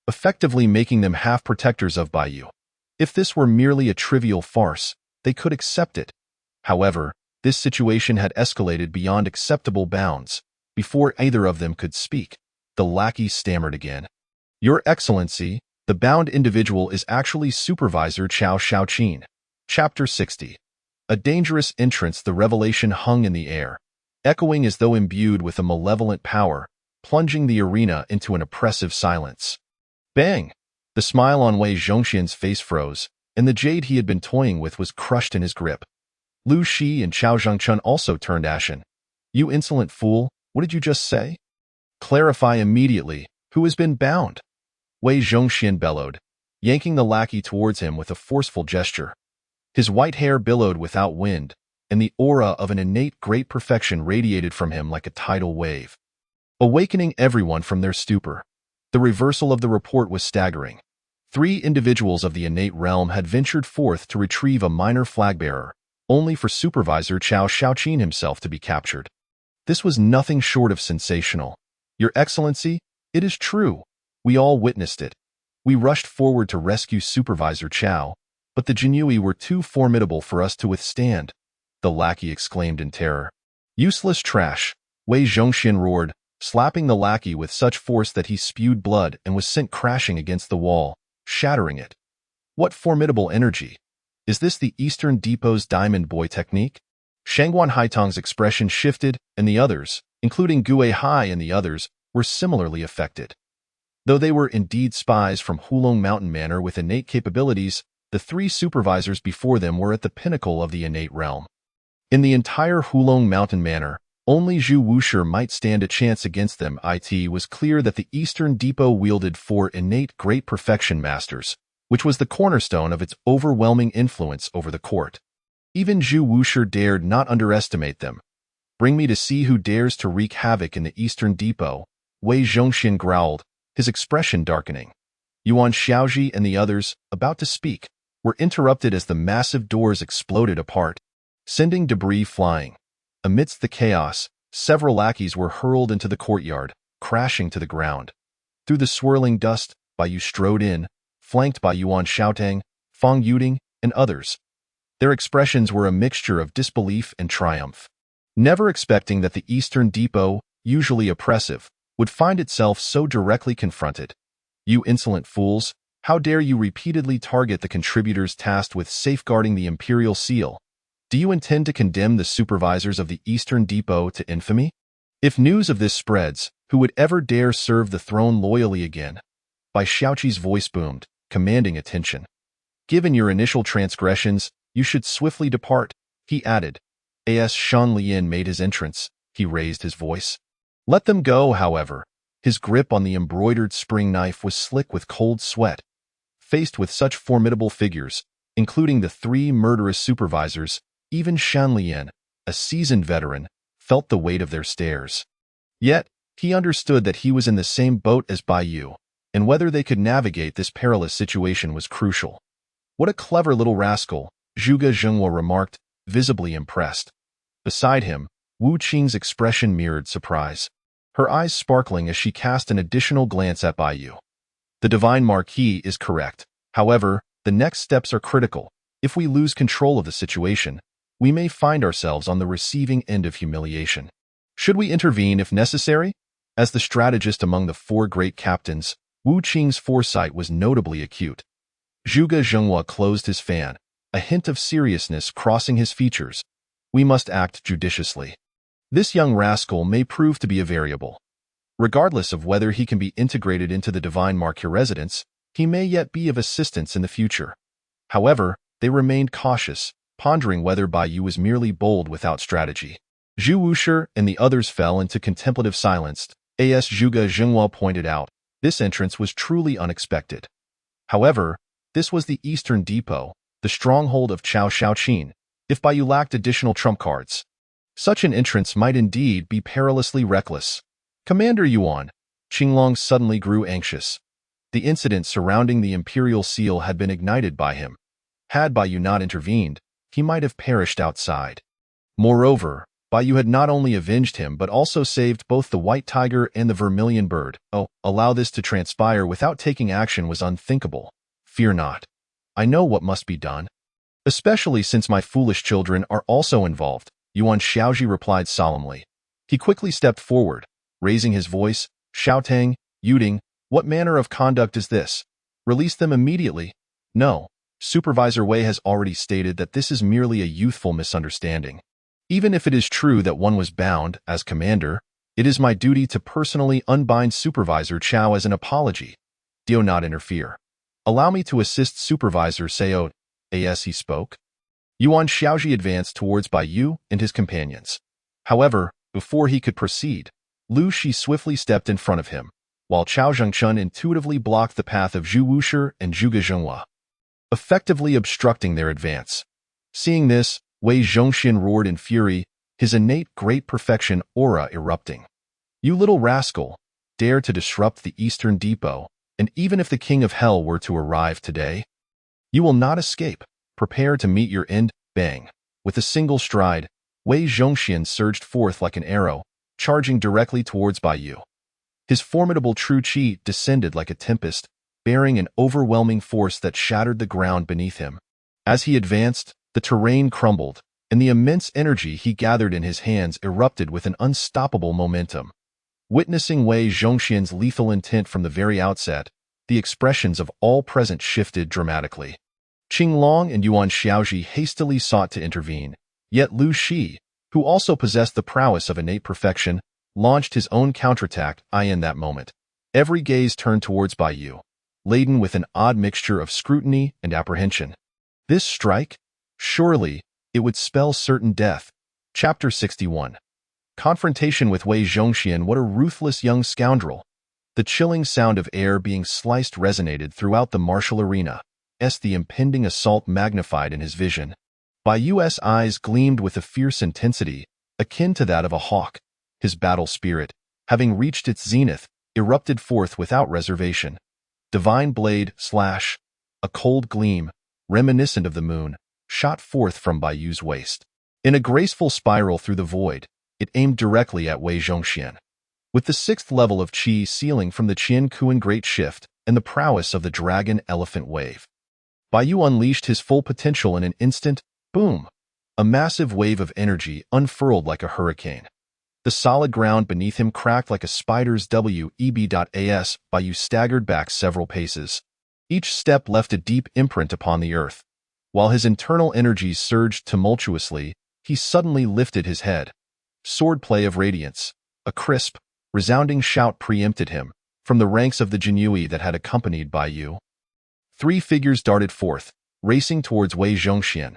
effectively making them half-protectors of Baiyu. If this were merely a trivial farce, they could accept it. However, this situation had escalated beyond acceptable bounds. Before either of them could speak, the lackey stammered again. "Your Excellency, The bound individual is actually Supervisor Chao Shaoqin. Chapter 60. A dangerous entrance. The revelation hung in the air, echoing as though imbued with a malevolent power, plunging the arena into an oppressive silence. Bang! The smile on Wei Zhongxian's face froze, and the jade he had been toying with was crushed in his grip. Lu Shi and Chao Zhangchun also turned ashen. You insolent fool, what did you just say? Clarify immediately, who has been bound? Wei Zhongxian bellowed, yanking the lackey towards him with a forceful gesture. His white hair billowed without wind, and the aura of an innate great perfection radiated from him like a tidal wave, awakening everyone from their stupor. The reversal of the report was staggering. 3 individuals of the innate realm had ventured forth to retrieve a minor flagbearer, only for Supervisor Chao Shaoqin himself to be captured. This was nothing short of sensational. Your Excellency, it is true. We all witnessed it. We rushed forward to rescue Supervisor Chao, but the Jinyiwei were too formidable for us to withstand, the lackey exclaimed in terror. Useless trash, Wei Zhongxian roared, slapping the lackey with such force that he spewed blood and was sent crashing against the wall, shattering it. What formidable energy! Is this the Eastern Depot's Diamond Boy technique? Shangguan Haitong's expression shifted, and the others, including Gue Hai and the others, were similarly affected. Though they were indeed spies from Hulong Mountain Manor with innate capabilities, the 3 supervisors before them were at the pinnacle of the innate realm. In the entire Hulong Mountain Manor, only Zhu Wushi might stand a chance against them. It was clear that the Eastern Depot wielded 4 innate great perfection masters, which was the cornerstone of its overwhelming influence over the court. Even Zhu Wushi dared not underestimate them. Bring me to see who dares to wreak havoc in the Eastern Depot, Wei Zhongxian growled, his expression darkening. Yuan Xiaozhi and the others, about to speak, were interrupted as the massive doors exploded apart, sending debris flying. Amidst the chaos, several lackeys were hurled into the courtyard, crashing to the ground. Through the swirling dust, Baiyu strode in, flanked by Yuan Xiaotang, Fang Yuding, and others. Their expressions were a mixture of disbelief and triumph. Never expecting that the Eastern Depot, usually oppressive, would find itself so directly confronted. You insolent fools, how dare you repeatedly target the contributors tasked with safeguarding the imperial seal? Do you intend to condemn the supervisors of the Eastern Depot to infamy? If news of this spreads, who would ever dare serve the throne loyally again? Bai Xiaoqi's voice boomed, commanding attention. Given your initial transgressions, you should swiftly depart, he added. As Shan Lian made his entrance, he raised his voice. Let them go, however. His grip on the embroidered spring knife was slick with cold sweat. Faced with such formidable figures, including the 3 murderous supervisors, even Shan Lian, a seasoned veteran, felt the weight of their stares. Yet, he understood that he was in the same boat as Baiyu, and whether they could navigate this perilous situation was crucial. What a clever little rascal, Zhuge Zhenghua remarked, visibly impressed. Beside him, Wu Qing's expression mirrored surprise, her eyes sparkling as she cast an additional glance at Baiyu. The Divine Marquis is correct. However, the next steps are critical. If we lose control of the situation, we may find ourselves on the receiving end of humiliation. Should we intervene if necessary? As the strategist among the 4 great captains, Wu Qing's foresight was notably acute. Zhuge Zhenghua closed his fan, a hint of seriousness crossing his features. We must act judiciously. This young rascal may prove to be a variable. Regardless of whether he can be integrated into the Divine Marquis residence, he may yet be of assistance in the future. However, they remained cautious, pondering whether Baiyu was merely bold without strategy. Zhu Wushi and the others fell into contemplative silence. As Zhuge Zhenghua pointed out, this entrance was truly unexpected. However, this was the Eastern Depot, the stronghold of Chao Shaoqin, if Baiyu lacked additional trump cards. Such an entrance might indeed be perilously reckless. Commander Yuan, Qinglong suddenly grew anxious. The incident surrounding the imperial seal had been ignited by him. Had Baiyu not intervened, he might have perished outside. Moreover, Baiyu had not only avenged him but also saved both the white tiger and the vermilion bird. Allow this to transpire without taking action was unthinkable. Fear not. I know what must be done. Especially since my foolish children are also involved, Yuan Xiaozhi replied solemnly. He quickly stepped forward, raising his voice. Xiaotang, Yuding, what manner of conduct is this? Release them immediately. No, Supervisor Wei has already stated that this is merely a youthful misunderstanding. Even if it is true that one was bound, as commander, it is my duty to personally unbind Supervisor Chao as an apology. Do not interfere. Allow me to assist Supervisor Sao. As he spoke, Yuan Xiaoji advanced towards Bai Yu and his companions. However, before he could proceed, Lu Shi swiftly stepped in front of him, while Chao Zhengchun intuitively blocked the path of Zhu Wushi and Zhuge Zhenghua, effectively obstructing their advance. Seeing this, Wei Zhongxian roared in fury, his innate great perfection aura erupting. You little rascal, dare to disrupt the Eastern Depot, and even if the King of Hell were to arrive today, you will not escape. Prepare to meet your end. Bang. With a single stride, Wei Zhongxian surged forth like an arrow, charging directly towards Bai Yu. His formidable true qi descended like a tempest, bearing an overwhelming force that shattered the ground beneath him. As he advanced, the terrain crumbled, and the immense energy he gathered in his hands erupted with an unstoppable momentum. Witnessing Wei Zhongxian's lethal intent from the very outset, the expressions of all present shifted dramatically. Qinglong and Yuan Xiaoji hastily sought to intervene, yet Lu Shi, who also possessed the prowess of innate perfection, launched his own counterattack. In that moment, every gaze turned towards Bai Yu, laden with an odd mixture of scrutiny and apprehension. This strike? Surely, it would spell certain death. Chapter 61. Confrontation with Wei Zhongxian. What a ruthless young scoundrel! The chilling sound of air being sliced resonated throughout the martial arena. The impending assault magnified in his vision. Bai Yu's eyes gleamed with a fierce intensity, akin to that of a hawk. His battle spirit, having reached its zenith, erupted forth without reservation. Divine blade, slash, a cold gleam, reminiscent of the moon, shot forth from Bai Yu's waist. In a graceful spiral through the void, it aimed directly at Wei Zhongxian. With the 6th level of qi sealing from the Qian Kuan Great Shift and the prowess of the Dragon Elephant Wave, Bai Yu unleashed his full potential in an instant. Boom! A massive wave of energy unfurled like a hurricane. The solid ground beneath him cracked like a spider's web. Bai Yu staggered back several paces. Each step left a deep imprint upon the earth. While his internal energies surged tumultuously, he suddenly lifted his head. Swordplay of radiance. A crisp, resounding shout preempted him from the ranks of the Jinyiwei that had accompanied Bai Yu. 3 figures darted forth, racing towards Wei Zhongxian.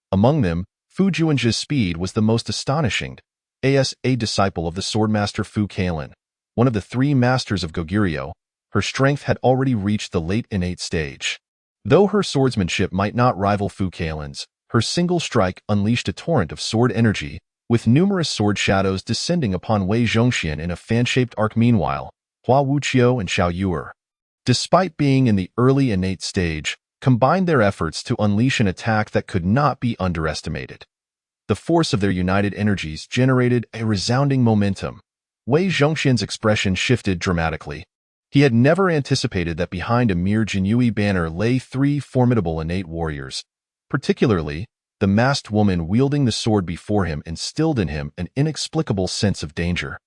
Among them, Fu Juanzhi's speed was the most astonishing. As a disciple of the swordmaster Fu Cailin, one of the 3 masters of Goguryeo, her strength had already reached the late innate stage. Though her swordsmanship might not rival Fu Cailin's, her single strike unleashed a torrent of sword energy, with numerous sword shadows descending upon Wei Zhongxian in a fan-shaped arc. Meanwhile, Hua Wuqiu and Xiao Yuer, despite being in the early innate stage, combined their efforts to unleash an attack that could not be underestimated. The force of their united energies generated a resounding momentum. Wei Zhongxian's expression shifted dramatically. He had never anticipated that behind a mere Jinyiwei banner lay 3 formidable innate warriors. Particularly, the masked woman wielding the sword before him instilled in him an inexplicable sense of danger.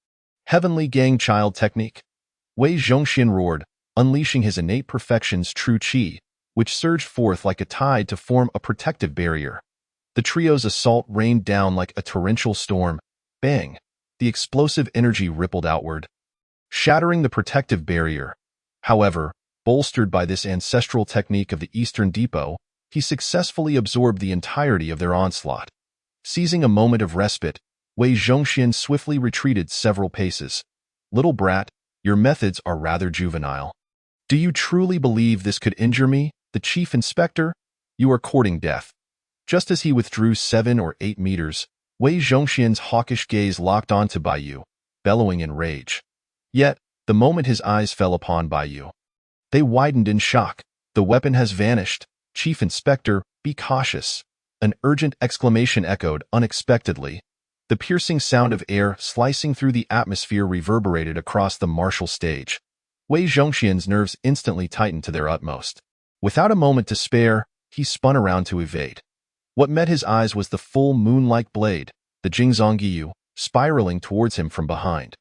Heavenly Gang Child Technique. Wei Zhongxian roared, unleashing his innate perfection's true qi, which surged forth like a tide to form a protective barrier. The trio's assault rained down like a torrential storm. Bang! The explosive energy rippled outward, shattering the protective barrier. However, bolstered by this ancestral technique of the Eastern Depot, he successfully absorbed the entirety of their onslaught. Seizing a moment of respite, Wei Zhongxian swiftly retreated several paces. Little brat, your methods are rather juvenile. Do you truly believe this could injure me, the chief inspector? You are courting death. Just as he withdrew 7 or 8 meters, Wei Zhongxian's hawkish gaze locked onto Bai Yu, bellowing in rage. Yet, the moment his eyes fell upon Bai Yu, they widened in shock. The weapon has vanished. Chief Inspector, be cautious. An urgent exclamation echoed unexpectedly. The piercing sound of air slicing through the atmosphere reverberated across the martial stage. Wei Zhongxian's nerves instantly tightened to their utmost. Without a moment to spare, he spun around to evade. What met his eyes was the full moon-like blade, the Jingzongyu, spiraling towards him from behind.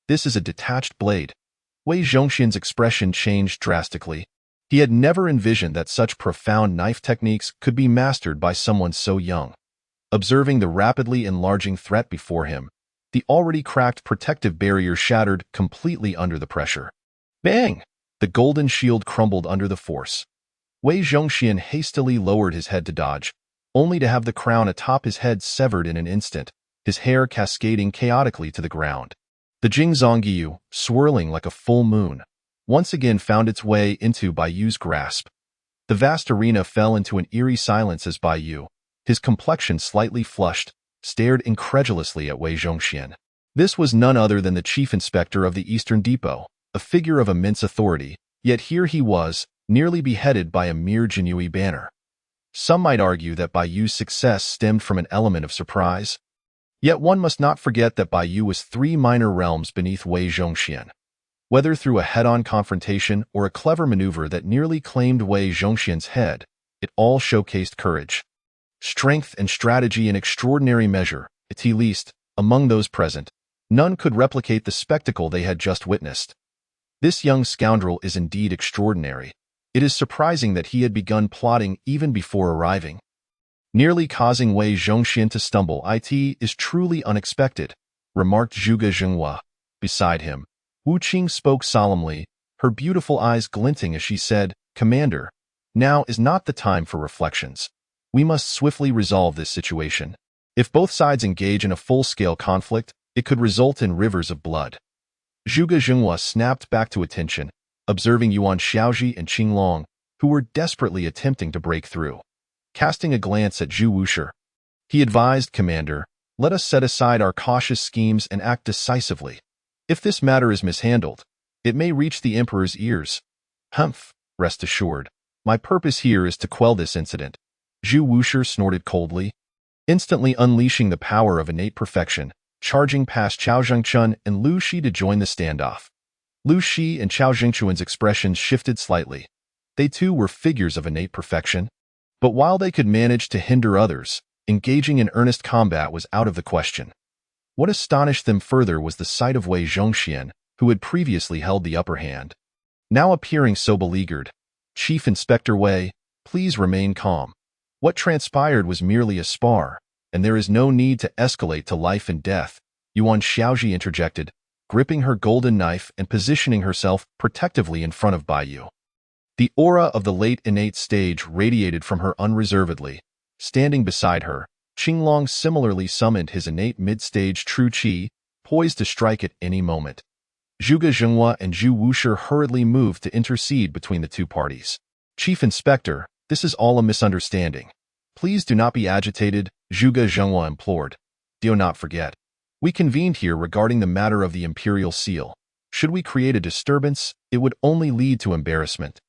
This is a detached blade. Wei Zhongxian's expression changed drastically. He had never envisioned that such profound knife techniques could be mastered by someone so young. Observing the rapidly enlarging threat before him, the already cracked protective barrier shattered completely under the pressure. Bang! The golden shield crumbled under the force. Wei Zhongxian hastily lowered his head to dodge, only to have the crown atop his head severed in an instant, his hair cascading chaotically to the ground. The Jingzongyu, swirling like a full moon, once again found its way into Bai Yu's grasp. The vast arena fell into an eerie silence as Bai Yu, his complexion slightly flushed, stared incredulously at Wei Zhongxian. This was none other than the chief inspector of the Eastern Depot, a figure of immense authority, yet here he was, nearly beheaded by a mere Jinyiwei banner. Some might argue that Bai Yu's success stemmed from an element of surprise. Yet one must not forget that Bai Yu was 3 minor realms beneath Wei Zhongxian. Whether through a head-on confrontation or a clever maneuver that nearly claimed Wei Zhongxian's head, it all showcased courage, strength, and strategy in extraordinary measure. At least, among those present, none could replicate the spectacle they had just witnessed. This young scoundrel is indeed extraordinary. It is surprising that he had begun plotting even before arriving. Nearly causing Wei Zhongxian to stumble, it is truly unexpected, remarked Zhuge Jinyiwei. Beside him, Wu Qing spoke solemnly, her beautiful eyes glinting as she said, "Commander, now is not the time for reflections. We must swiftly resolve this situation. If both sides engage in a full-scale conflict, it could result in rivers of blood." Zhuge Jinyiwei snapped back to attention, observing Yuan Xiaozhi and Qing Long, who were desperately attempting to break through. Casting a glance at Zhu Wushi, he advised, "Commander, let us set aside our cautious schemes and act decisively. If this matter is mishandled, it may reach the Emperor's ears." "Humph, rest assured. My purpose here is to quell this incident," Zhu Wushi snorted coldly, instantly unleashing the power of innate perfection, charging past Chao Zhengchun and Lu Shi to join the standoff. Lu Shi and Chao Zhengchun's expressions shifted slightly. They too were figures of innate perfection. But while they could manage to hinder others, engaging in earnest combat was out of the question. What astonished them further was the sight of Wei Zhongxian, who had previously held the upper hand, now appearing so beleaguered. "Chief Inspector Wei, please remain calm. What transpired was merely a spar, and there is no need to escalate to life and death," Yuan Xiaozhi interjected, gripping her golden knife and positioning herself protectively in front of Bai Yu. The aura of the late innate stage radiated from her unreservedly. Standing beside her, Qing Long similarly summoned his innate mid-stage true qi, poised to strike at any moment. Zhuge Jinyiwei and Zhu Wushi hurriedly moved to intercede between the two parties. "Chief Inspector, this is all a misunderstanding. Please do not be agitated," Zhuge Jinyiwei implored. "Do not forget, we convened here regarding the matter of the Imperial Seal. Should we create a disturbance, it would only lead to embarrassment.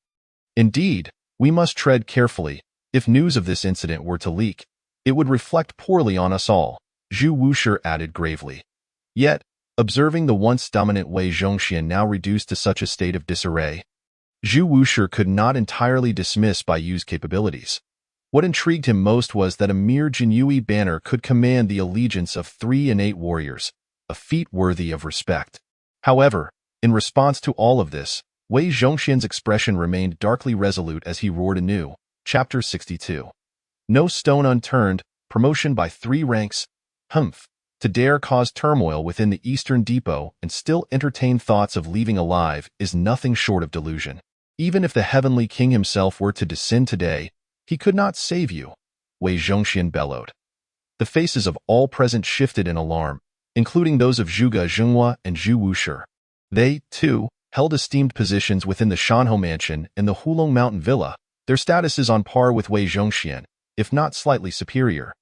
Indeed, we must tread carefully. If news of this incident were to leak, it would reflect poorly on us all," Zhu Wushi added gravely. Yet, observing the once dominant Wei Zhongxian now reduced to such a state of disarray, Zhu Wushi could not entirely dismiss Bai Yu's capabilities. What intrigued him most was that a mere Jinyiwei banner could command the allegiance of 3 innate warriors, a feat worthy of respect. However, in response to all of this, Wei Zhongxian's expression remained darkly resolute as he roared anew. Chapter 62. No stone unturned, promotion by 3 ranks. Humph. To dare cause turmoil within the Eastern Depot and still entertain thoughts of leaving alive is nothing short of delusion. Even if the Heavenly King himself were to descend today, he could not save you, Wei Zhongxian bellowed. The faces of all present shifted in alarm, including those of Zhuge Jinyiwei and Zhu Wushi. They, too, held esteemed positions within the Shanhou Mansion and the Hulong Mountain Villa. Their status is on par with Wei Zhongxian, if not slightly superior.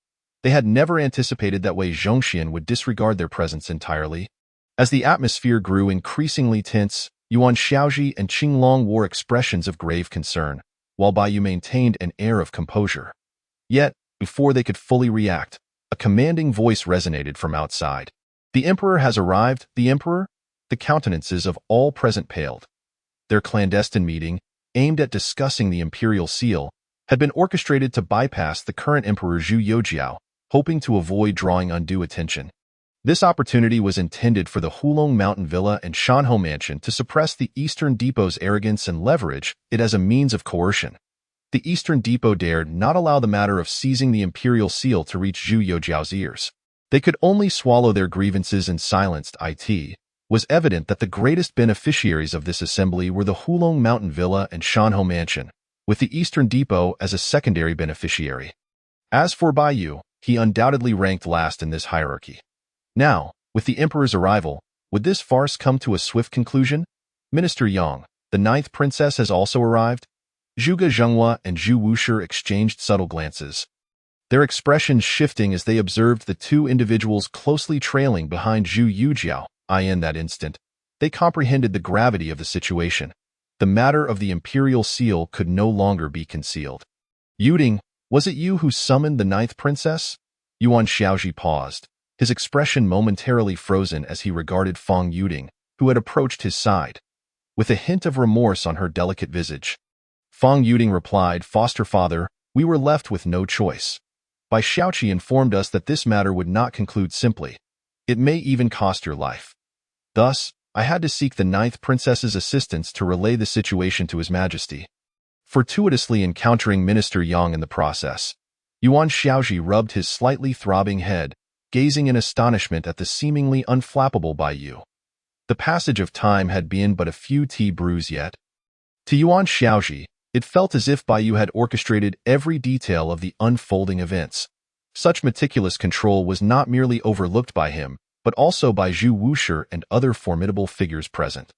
They had never anticipated that Wei Zhongxian would disregard their presence entirely. As the atmosphere grew increasingly tense, Yuan Xiaozhi and Qing Long wore expressions of grave concern, while Bai Yu maintained an air of composure. Yet, before they could fully react, a commanding voice resonated from outside. "The Emperor has arrived, the Emperor?" The countenances of all present paled. Their clandestine meeting, aimed at discussing the Imperial Seal, had been orchestrated to bypass the current Emperor Zhu Youjiao, hoping to avoid drawing undue attention. This opportunity was intended for the Hulong Mountain Villa and Shanhou Mansion to suppress the Eastern Depot's arrogance and leverage it as a means of coercion. The Eastern Depot dared not allow the matter of seizing the imperial seal to reach Zhu Youjiao's ears. They could only swallow their grievances in silence. It was evident that the greatest beneficiaries of this assembly were the Hulong Mountain Villa and Shanhou Mansion, with the Eastern Depot as a secondary beneficiary. As for Bai Yu, he undoubtedly ranked last in this hierarchy. Now, with the emperor's arrival, would this farce come to a swift conclusion? Minister Yang, the ninth princess, has also arrived. Zhuge Zhenghua and Zhu Wushi exchanged subtle glances, their expressions shifting as they observed the two individuals closely trailing behind Zhu Youjiao. In that instant, they comprehended the gravity of the situation. The matter of the imperial seal could no longer be concealed. Yuding, was it you who summoned the ninth princess? Yuan Xiaozhi paused, his expression momentarily frozen as he regarded Fang Yuding, who had approached his side, with a hint of remorse on her delicate visage. Fang Yuding replied, "Foster father, we were left with no choice. Bai Xiaoqi informed us that this matter would not conclude simply. It may even cost your life. Thus, I had to seek the ninth princess's assistance to relay the situation to His Majesty." Fortuitously encountering Minister Yang in the process, Yuan Xiaozhi rubbed his slightly throbbing head, gazing in astonishment at the seemingly unflappable Bai Yu. The passage of time had been but a few tea brews yet. To Yuan Xiaozhi, it felt as if Bai Yu had orchestrated every detail of the unfolding events. Such meticulous control was not merely overlooked by him, but also by Zhu Wushi and other formidable figures present.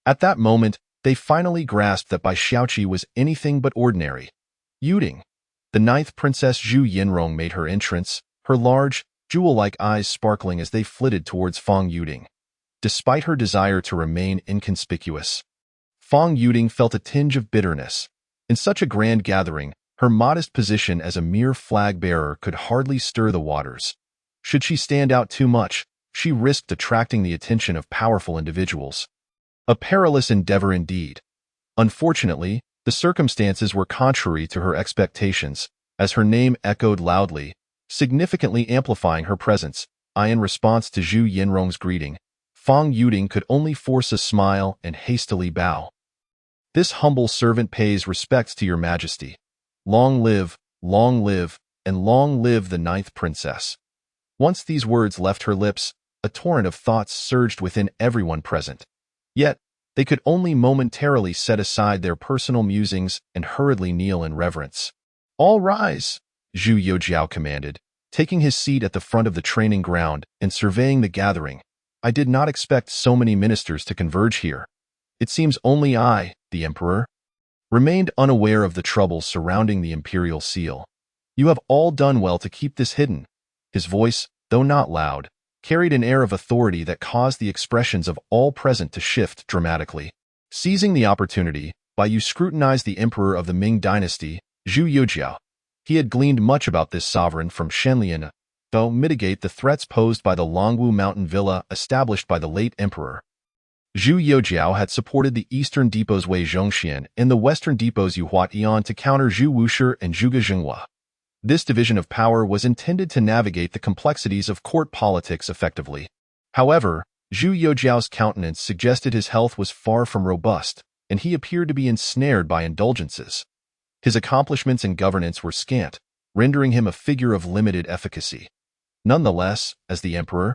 At that moment, they finally grasped that Bai Xiaoqi was anything but ordinary. Yuding, the ninth princess Zhu Yinrong, made her entrance, her large, jewel-like eyes sparkling as they flitted towards Fang Yuding. Despite her desire to remain inconspicuous, Fang Yuding felt a tinge of bitterness. In such a grand gathering, her modest position as a mere flag-bearer could hardly stir the waters. Should she stand out too much, she risked attracting the attention of powerful individuals. A perilous endeavor indeed. Unfortunately, the circumstances were contrary to her expectations, as her name echoed loudly, significantly amplifying her presence. In response to Zhu Yinrong's greeting, Fang Yuding could only force a smile and hastily bow. "This humble servant pays respects to your majesty. Long live, and long live the ninth princess." Once these words left her lips, a torrent of thoughts surged within everyone present. Yet, they could only momentarily set aside their personal musings and hurriedly kneel in reverence. "All rise," Zhu Youjiao commanded, taking his seat at the front of the training ground and surveying the gathering. "I did not expect so many ministers to converge here. It seems only I, the emperor, remained unaware of the troubles surrounding the imperial seal. You have all done well to keep this hidden." His voice, though not loud, carried an air of authority that caused the expressions of all present to shift dramatically. Seizing the opportunity, Bai Yu scrutinized the emperor of the Ming Dynasty, Zhu Youjiao. He had gleaned much about this sovereign from Shenlian, though mitigate the threats posed by the Longwu Mountain Villa established by the late emperor. Zhu Youjiao had supported the Eastern Depot's Wei Zhongxian and the Western Depot's Yu Huatian to counter Zhu Wushi and Zhuge Zhenghua. This division of power was intended to navigate the complexities of court politics effectively. However, Zhu Youjiao's countenance suggested his health was far from robust, and he appeared to be ensnared by indulgences. His accomplishments in governance were scant, rendering him a figure of limited efficacy. Nonetheless, as the emperor,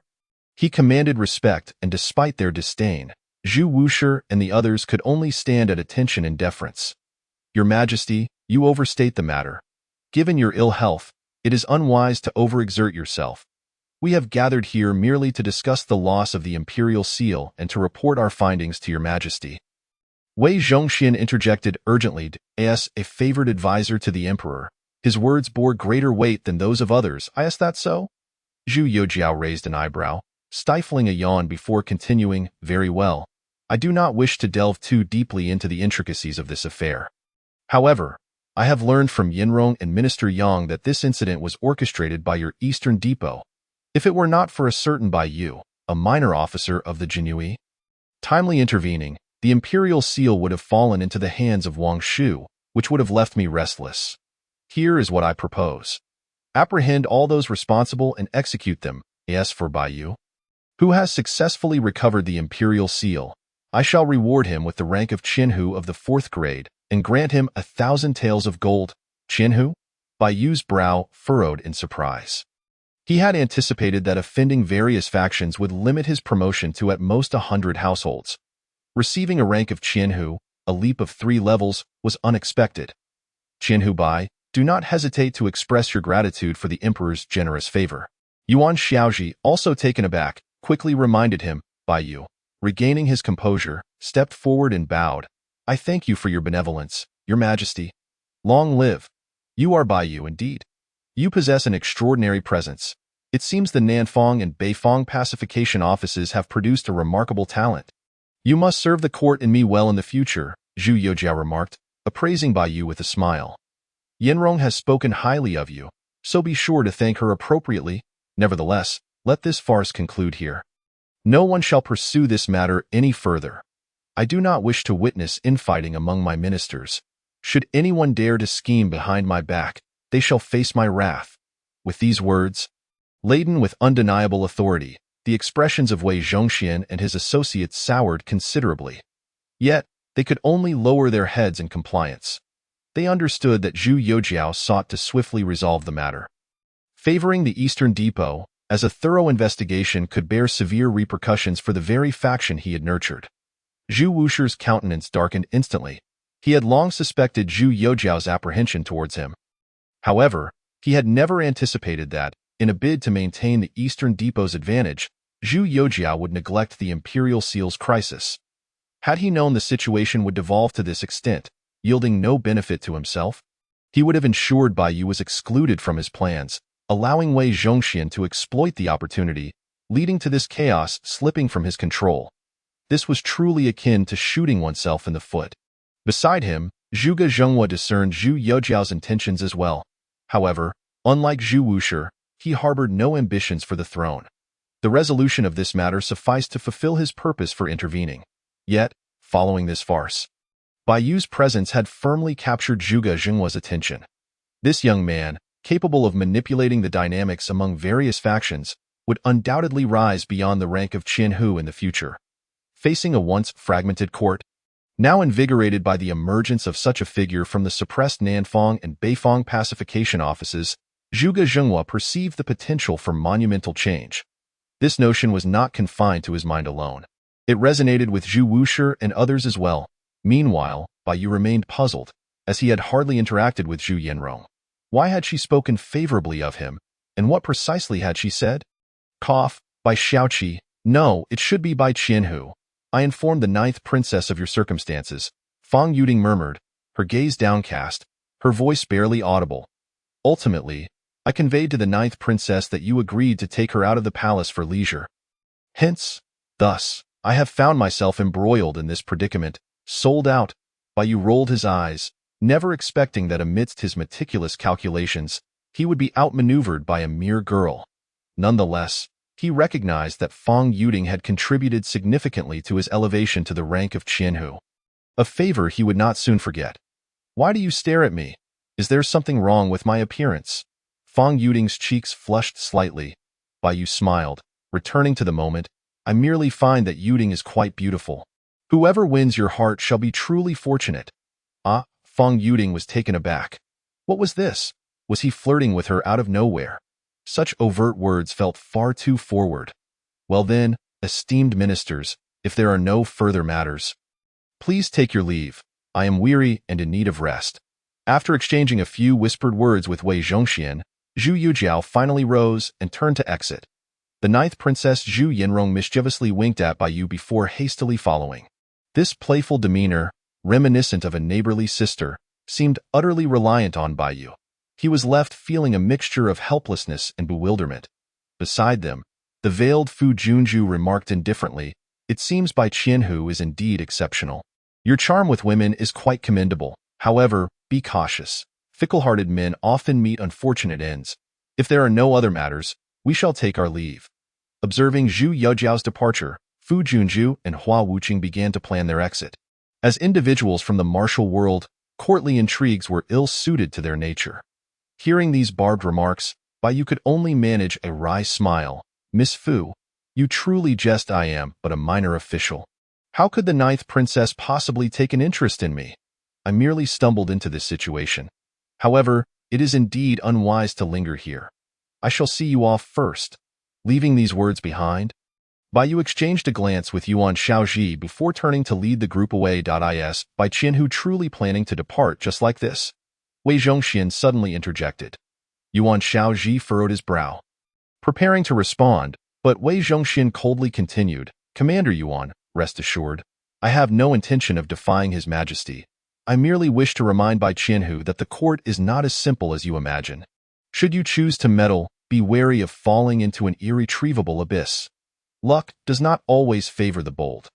he commanded respect, and despite their disdain, Zhu Wushi and the others could only stand at attention and deference. "Your Majesty, you overstate the matter. Given your ill health, it is unwise to overexert yourself. We have gathered here merely to discuss the loss of the imperial seal and to report our findings to your Majesty." Wei Zhongxian interjected urgently, as a favored advisor to the emperor. His words bore greater weight than those of others. "Is that so?" Zhu Youjiao raised an eyebrow, stifling a yawn before continuing, "Very well. I do not wish to delve too deeply into the intricacies of this affair. However, I have learned from Yinrong and Minister Yang that this incident was orchestrated by your Eastern Depot. If it were not for a certain Bai Yu, a minor officer of the Jinyiwei, timely intervening, the imperial seal would have fallen into the hands of Wang Shu, which would have left me restless. Here is what I propose. Apprehend all those responsible and execute them. As for Bai Yu, who has successfully recovered the imperial seal. I shall reward him with the rank of Qinhu of the 4th grade and grant him 1,000 taels of gold. Qinhu? Bai Yu's brow furrowed in surprise. He had anticipated that offending various factions would limit his promotion to at most 100 households. Receiving a rank of Qinhu, a leap of 3 levels, was unexpected. Qinhu Bai, do not hesitate to express your gratitude for the emperor's generous favor. Yuan Xiaoji, also taken aback, quickly reminded him. Bai Yu, regaining his composure, stepped forward and bowed. I thank you for your benevolence, your majesty. Long live. You are Bai Yu indeed. You possess an extraordinary presence. It seems the Nanfang and Beifang pacification offices have produced a remarkable talent. You must serve the court and me well in the future, Zhu Youjiao remarked, appraising Bai Yu with a smile. Yanrong has spoken highly of you, so be sure to thank her appropriately. Nevertheless, let this farce conclude here. No one shall pursue this matter any further. I do not wish to witness infighting among my ministers. Should anyone dare to scheme behind my back, they shall face my wrath. With these words, laden with undeniable authority, the expressions of Wei Zhongxian and his associates soured considerably. Yet, they could only lower their heads in compliance. They understood that Zhu Youjiao sought to swiftly resolve the matter. Favoring the Eastern Depot, as a thorough investigation could bear severe repercussions for the very faction he had nurtured. Zhu Wusher's countenance darkened instantly. He had long suspected Zhu Youjiao's apprehension towards him. However, he had never anticipated that, in a bid to maintain the Eastern Depot's advantage, Zhu Youjiao would neglect the Imperial Seal's crisis. Had he known the situation would devolve to this extent, yielding no benefit to himself, he would have ensured Bai Yu was excluded from his plans, allowing Wei Zhongxian to exploit the opportunity, leading to this chaos slipping from his control. This was truly akin to shooting oneself in the foot. Beside him, Zhuge Zhenghua discerned Zhu Youjiao's intentions as well. However, unlike Zhu Wusher, he harbored no ambitions for the throne. The resolution of this matter sufficed to fulfill his purpose for intervening. Yet, following this farce, Bai Yu's presence had firmly captured Zhuge Zhenghua's attention. This young man, capable of manipulating the dynamics among various factions, would undoubtedly rise beyond the rank of Qinhu in the future. Facing a once fragmented court, now invigorated by the emergence of such a figure from the suppressed Nanfang and Beifang pacification offices, Zhuge Zhenghua perceived the potential for monumental change. This notion was not confined to his mind alone. It resonated with Zhu Wusher and others as well. Meanwhile, Bai Yu remained puzzled, as he had hardly interacted with Zhu Yanrong. Why had she spoken favorably of him, and what precisely had she said? Cough, by Xiaoqi. No, it should be by Qinhu. I informed the 9th princess of your circumstances, Fang Yuding murmured, her gaze downcast, her voice barely audible. Ultimately, I conveyed to the 9th princess that you agreed to take her out of the palace for leisure. Hence, thus, I have found myself embroiled in this predicament, sold out. Bai Yu rolled his eyes, never expecting that amidst his meticulous calculations, he would be outmaneuvered by a mere girl. Nonetheless, he recognized that Fang Yuding had contributed significantly to his elevation to the rank of Qinhu. A favor he would not soon forget. Why do you stare at me? Is there something wrong with my appearance? Fang Yuding's cheeks flushed slightly. Bai Yu smiled, returning to the moment. I merely find that Yuding is quite beautiful. Whoever wins your heart shall be truly fortunate. Ah, Fang Yuding was taken aback. What was this? Was he flirting with her out of nowhere? Such overt words felt far too forward. Well then, esteemed ministers, if there are no further matters, please take your leave. I am weary and in need of rest. After exchanging a few whispered words with Wei Zhongxian, Zhu Youjiao finally rose and turned to exit. The 9th princess Zhu Yanrong mischievously winked at Bai Yu before hastily following. This playful demeanor, reminiscent of a neighborly sister, seemed utterly reliant on Bai Yu. He was left feeling a mixture of helplessness and bewilderment. Beside them, the veiled Fu Junju remarked indifferently, it seems Bai Qinhu is indeed exceptional. Your charm with women is quite commendable. However, be cautious. Fickle-hearted men often meet unfortunate ends. If there are no other matters, we shall take our leave. Observing Zhu Youjiao's departure, Fu Junju and Hua Wuqing began to plan their exit. As individuals from the martial world, courtly intrigues were ill-suited to their nature. Hearing these barbed remarks, Bai Yu could only manage a wry smile. Miss Fu, You truly jest. I am but a minor official. How could the ninth princess possibly take an interest in me? I merely stumbled into this situation. However, it is indeed unwise to linger here. I shall see you off first. Leaving these words behind, Bai Yu exchanged a glance with Yuan Shaoji before turning to lead the group away. Is Bai Qianhu truly planning to depart just like this? Wei Zhongxian suddenly interjected. Yuan Shaoji furrowed his brow, preparing to respond, but Wei Zhongxian coldly continued, Commander Yuan, rest assured, I have no intention of defying His Majesty. I merely wish to remind Bai Qianhu that the court is not as simple as you imagine. Should you choose to meddle, be wary of falling into an irretrievable abyss. Luck does not always favor the bold.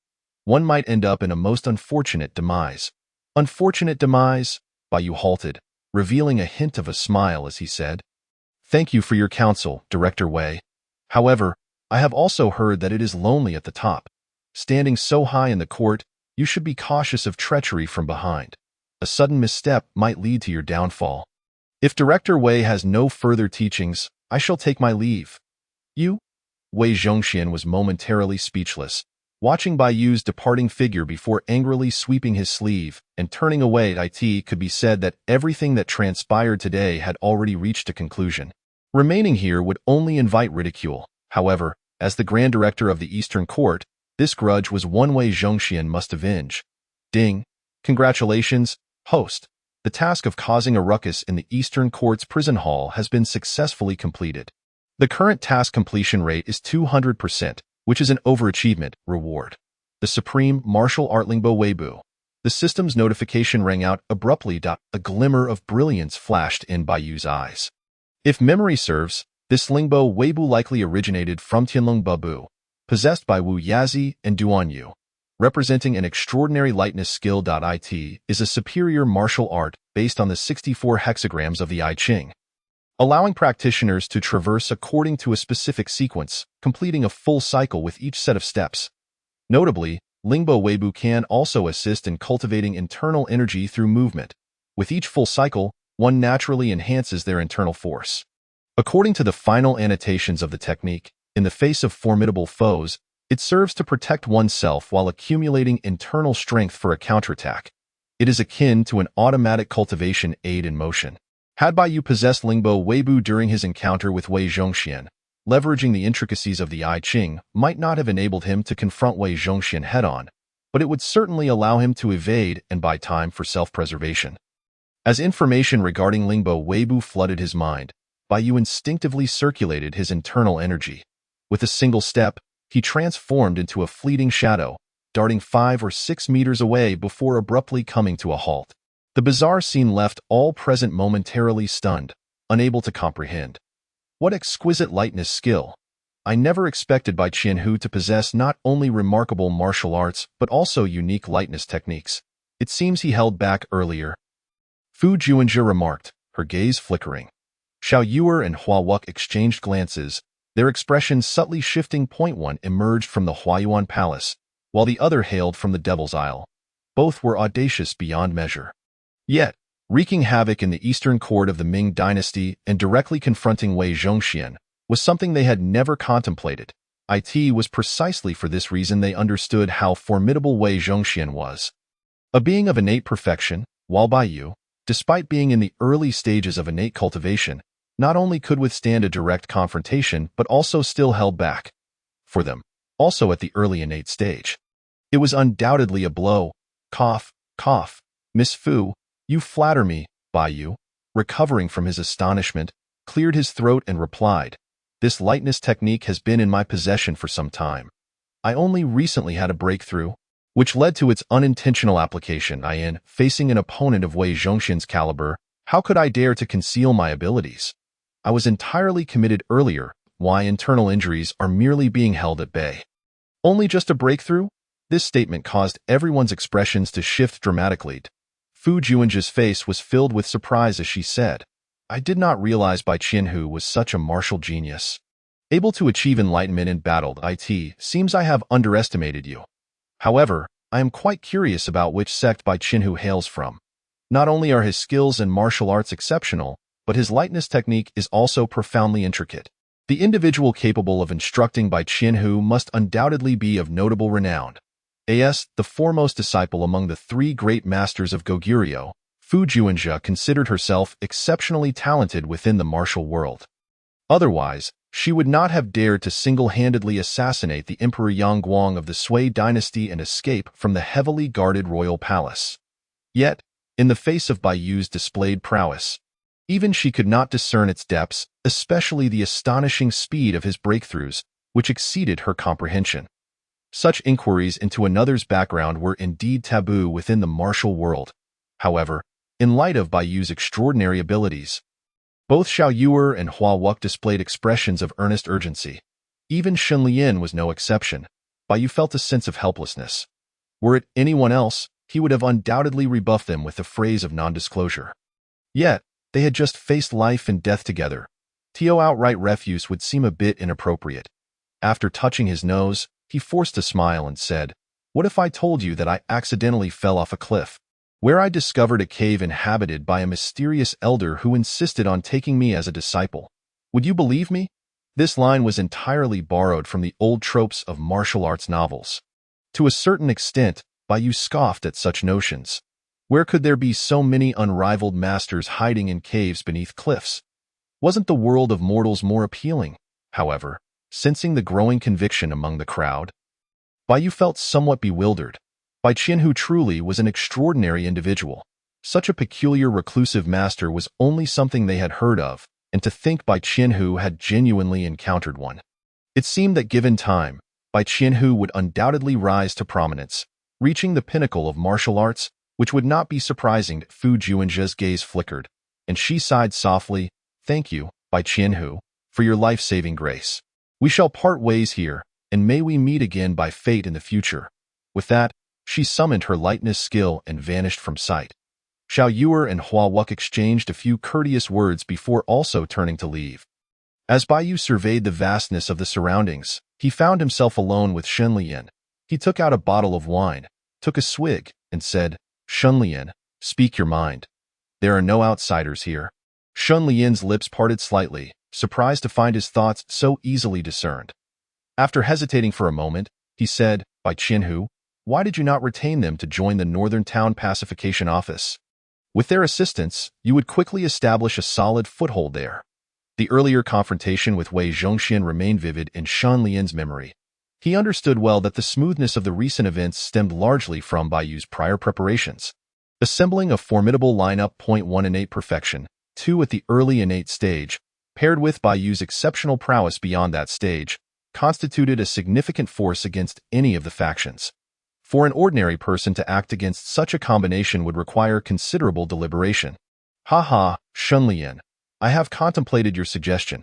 One might end up in a most unfortunate demise. Unfortunate demise? Bai Yu halted, revealing a hint of a smile as he said, Thank you for your counsel, Director Wei. However, I have also heard that it is lonely at the top. Standing so high in the court, you should be cautious of treachery from behind. A sudden misstep might lead to your downfall. If Director Wei has no further teachings, I shall take my leave. You? Wei Zhongxian was momentarily speechless, watching Bai Yu's departing figure before angrily sweeping his sleeve and turning away. It could be said that everything that transpired today had already reached a conclusion. Remaining here would only invite ridicule. However, as the Grand Director of the Eastern Court, this grudge was one Wei Zhongxian must avenge. Ding! Congratulations, host. The task of causing a ruckus in the Eastern Court's prison hall has been successfully completed. The current task completion rate is 200%, which is an overachievement reward. The Supreme Martial Art Lingbo Weibo. The system's notification rang out abruptly. A glimmer of brilliance flashed in Bai Yu's eyes. If memory serves, this Lingbo Weibo likely originated from Tianlong Babu, possessed by Wu Yazi and Duan Yu. Representing an extraordinary lightness skill. It is a superior martial art based on the 64 hexagrams of the I Ching, allowing practitioners to traverse according to a specific sequence, completing a full cycle with each set of steps. Notably, Lingbo Weibo can also assist in cultivating internal energy through movement. With each full cycle, one naturally enhances their internal force. According to the final annotations of the technique, in the face of formidable foes, it serves to protect oneself while accumulating internal strength for a counterattack. It is akin to an automatic cultivation aid in motion. Had Bai Yu possessed Lingbo Weibo during his encounter with Wei Zhongxian, leveraging the intricacies of the I Ching might not have enabled him to confront Wei Zhongxian head-on, but it would certainly allow him to evade and buy time for self-preservation. As information regarding Lingbo Weibo flooded his mind, Bai Yu instinctively circulated his internal energy. With a single step, he transformed into a fleeting shadow, darting 5 or 6 meters away before abruptly coming to a halt. The bizarre scene left all present momentarily stunned, unable to comprehend. What exquisite lightness skill! I never expected Bai Qianhu to possess not only remarkable martial arts but also unique lightness techniques. It seems he held back earlier. Fu Juanjia remarked, her gaze flickering. Xiao Yuer and Hua Wuk exchanged glances, their expressions subtly shifting. One emerged from the Huayuan Palace, while the other hailed from the Devil's Isle. Both were audacious beyond measure. Yet, wreaking havoc in the Eastern Court of the Ming Dynasty and directly confronting Wei Zhongxian was something they had never contemplated. It was precisely for this reason they understood how formidable Wei Zhongxian was. A being of innate perfection, while Bai Yu, despite being in the early stages of innate cultivation, not only could withstand a direct confrontation but also still held back. For them, also at the early innate stage. It was undoubtedly a blow. Cough, cough. Miss Fu, you flatter me. Bai Yu, recovering from his astonishment, cleared his throat and replied, This lightness technique has been in my possession for some time. I only recently had a breakthrough, which led to its unintentional application. Facing an opponent of Wei Zhongxian's caliber, how could I dare to conceal my abilities? I was entirely committed earlier. Why internal injuries are merely being held at bay. Only just a breakthrough? This statement caused everyone's expressions to shift dramatically. Fu Juanjia's face was filled with surprise as she said, I did not realize Bai Qianhu was such a martial genius. Able to achieve enlightenment in battle. It seems I have underestimated you. However, I am quite curious about which sect Bai Qianhu hails from. Not only are his skills and martial arts exceptional, but his lightness technique is also profoundly intricate. The individual capable of instructing Bai Qianhu must undoubtedly be of notable renown. As the foremost disciple among the three great masters of Goguryeo, Fu Juanjia considered herself exceptionally talented within the martial world. Otherwise, she would not have dared to single-handedly assassinate the Emperor Yang Guang of the Sui dynasty and escape from the heavily guarded royal palace. Yet, in the face of Bai Yu's displayed prowess, even she could not discern its depths, especially the astonishing speed of his breakthroughs, which exceeded her comprehension. Such inquiries into another's background were indeed taboo within the martial world. However, in light of Bai Yu's extraordinary abilities, both Xiao Yuer and Hua Wuck displayed expressions of earnest urgency. Even Shun Lian was no exception. Bai Yu felt a sense of helplessness. Were it anyone else, he would have undoubtedly rebuffed them with the phrase of non-disclosure. Yet, they had just faced life and death together. Tio outright refuse would seem a bit inappropriate. After touching his nose, he forced a smile and said, "What if I told you that I accidentally fell off a cliff, where I discovered a cave inhabited by a mysterious elder who insisted on taking me as a disciple? Would you believe me?" This line was entirely borrowed from the old tropes of martial arts novels. To a certain extent, Bai Yu scoffed at such notions. Where could there be so many unrivaled masters hiding in caves beneath cliffs? Wasn't the world of mortals more appealing? However, sensing the growing conviction among the crowd, Bai Yu felt somewhat bewildered. Bai Qianhu truly was an extraordinary individual. Such a peculiar reclusive master was only something they had heard of, and to think Bai Qianhu had genuinely encountered one. It seemed that given time, Bai Qianhu would undoubtedly rise to prominence, reaching the pinnacle of martial arts, which would not be surprising. Fu Juanjia's gaze flickered, and she sighed softly, "Thank you, Bai Qianhu, for your life-saving grace. We shall part ways here, and may we meet again by fate in the future." With that, she summoned her lightness skill and vanished from sight. Xiao Yuer and Hua Wuck exchanged a few courteous words before also turning to leave. As Bai Yu surveyed the vastness of the surroundings, he found himself alone with Shun Lian. He took out a bottle of wine, took a swig, and said, "Shun Lian, speak your mind. There are no outsiders here." Shun Lian's lips parted slightly, surprised to find his thoughts so easily discerned. After hesitating for a moment, he said, "Bai Qianhu, why did you not retain them to join the Northern Town Pacification Office? With their assistance, you would quickly establish a solid foothold there." The earlier confrontation with Wei Zhongxian remained vivid in Shun Lian's memory. He understood well that the smoothness of the recent events stemmed largely from Bai Yu's prior preparations. Assembling a formidable lineup, 1 innate perfection, 2 at the early innate stage, paired with Bai Yu's exceptional prowess beyond that stage, constituted a significant force against any of the factions. For an ordinary person to act against such a combination would require considerable deliberation. "Ha, Shun Lian, I have contemplated your suggestion.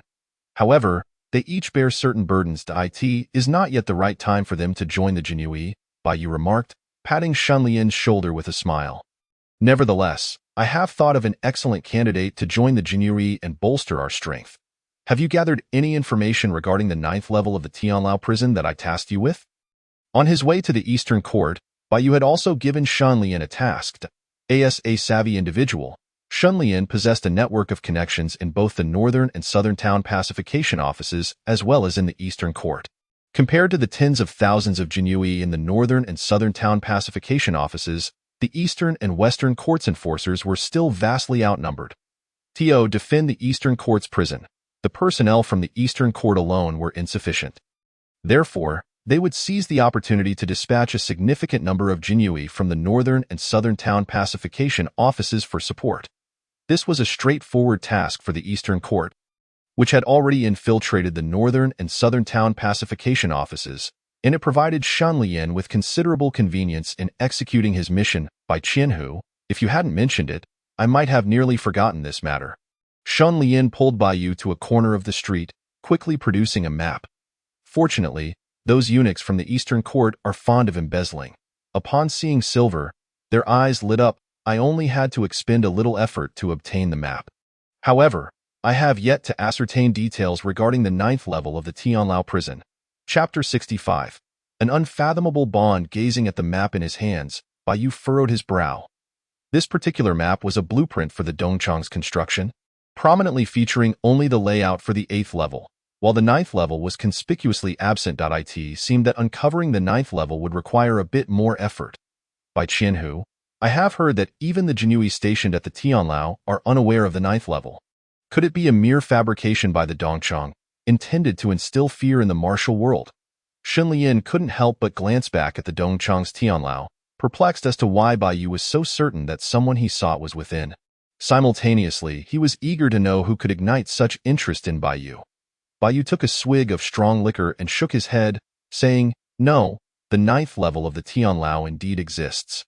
However, they each bear certain burdens. It is not yet the right time for them to join the Jinyiwei," Bai Yu remarked, patting Shun Lian's shoulder with a smile. "Nevertheless, I have thought of an excellent candidate to join the Jinyiwei and bolster our strength. Have you gathered any information regarding the 9th level of the Tianlao prison that I tasked you with?" On his way to the Eastern Court, Bai Yu had also given Shun Lian a task. As a savvy individual, Shun Lian possessed a network of connections in both the Northern and Southern Town Pacification Offices as well as in the Eastern Court. Compared to the tens of thousands of Jinyiwei in the Northern and Southern Town Pacification Offices, the Eastern and Western Courts enforcers were still vastly outnumbered. To defend the Eastern Court's prison, the personnel from the Eastern Court alone were insufficient. Therefore, they would seize the opportunity to dispatch a significant number of Jinyiwei from the Northern and Southern Town Pacification Offices for support. This was a straightforward task for the Eastern Court, which had already infiltrated the Northern and Southern Town Pacification Offices, and it provided Shun Lian with considerable convenience in executing his mission. "Bai Qianhu, if you hadn't mentioned it, I might have nearly forgotten this matter." Shun Lian pulled Bai Yu to a corner of the street, quickly producing a map. Fortunately, those eunuchs from the Eastern Court are fond of embezzling. Upon seeing silver, their eyes lit up. I only had to expend a little effort to obtain the map. However, I have yet to ascertain details regarding the 9th level of the Tianlao prison. Chapter 65. An unfathomable bond. Gazing at the map in his hands, Bai Yu furrowed his brow. This particular map was a blueprint for the Dongchang's construction, prominently featuring only the layout for the 8th level. While the ninth level was conspicuously absent. It seemed that uncovering the ninth level would require a bit more effort. By Qianhu, I have heard that even the Jinyiwei stationed at the Tianlao are unaware of the ninth level. Could it be a mere fabrication by the Dongchang, intended to instill fear in the martial world? Shen Lian couldn't help but glance back at the Dongchang's Tianlao, perplexed as to why Bai Yu was so certain that someone he sought was within. Simultaneously, he was eager to know who could ignite such interest in Bai Yu. Bai Yu took a swig of strong liquor and shook his head, saying, "No, the ninth level of the Tianlao indeed exists.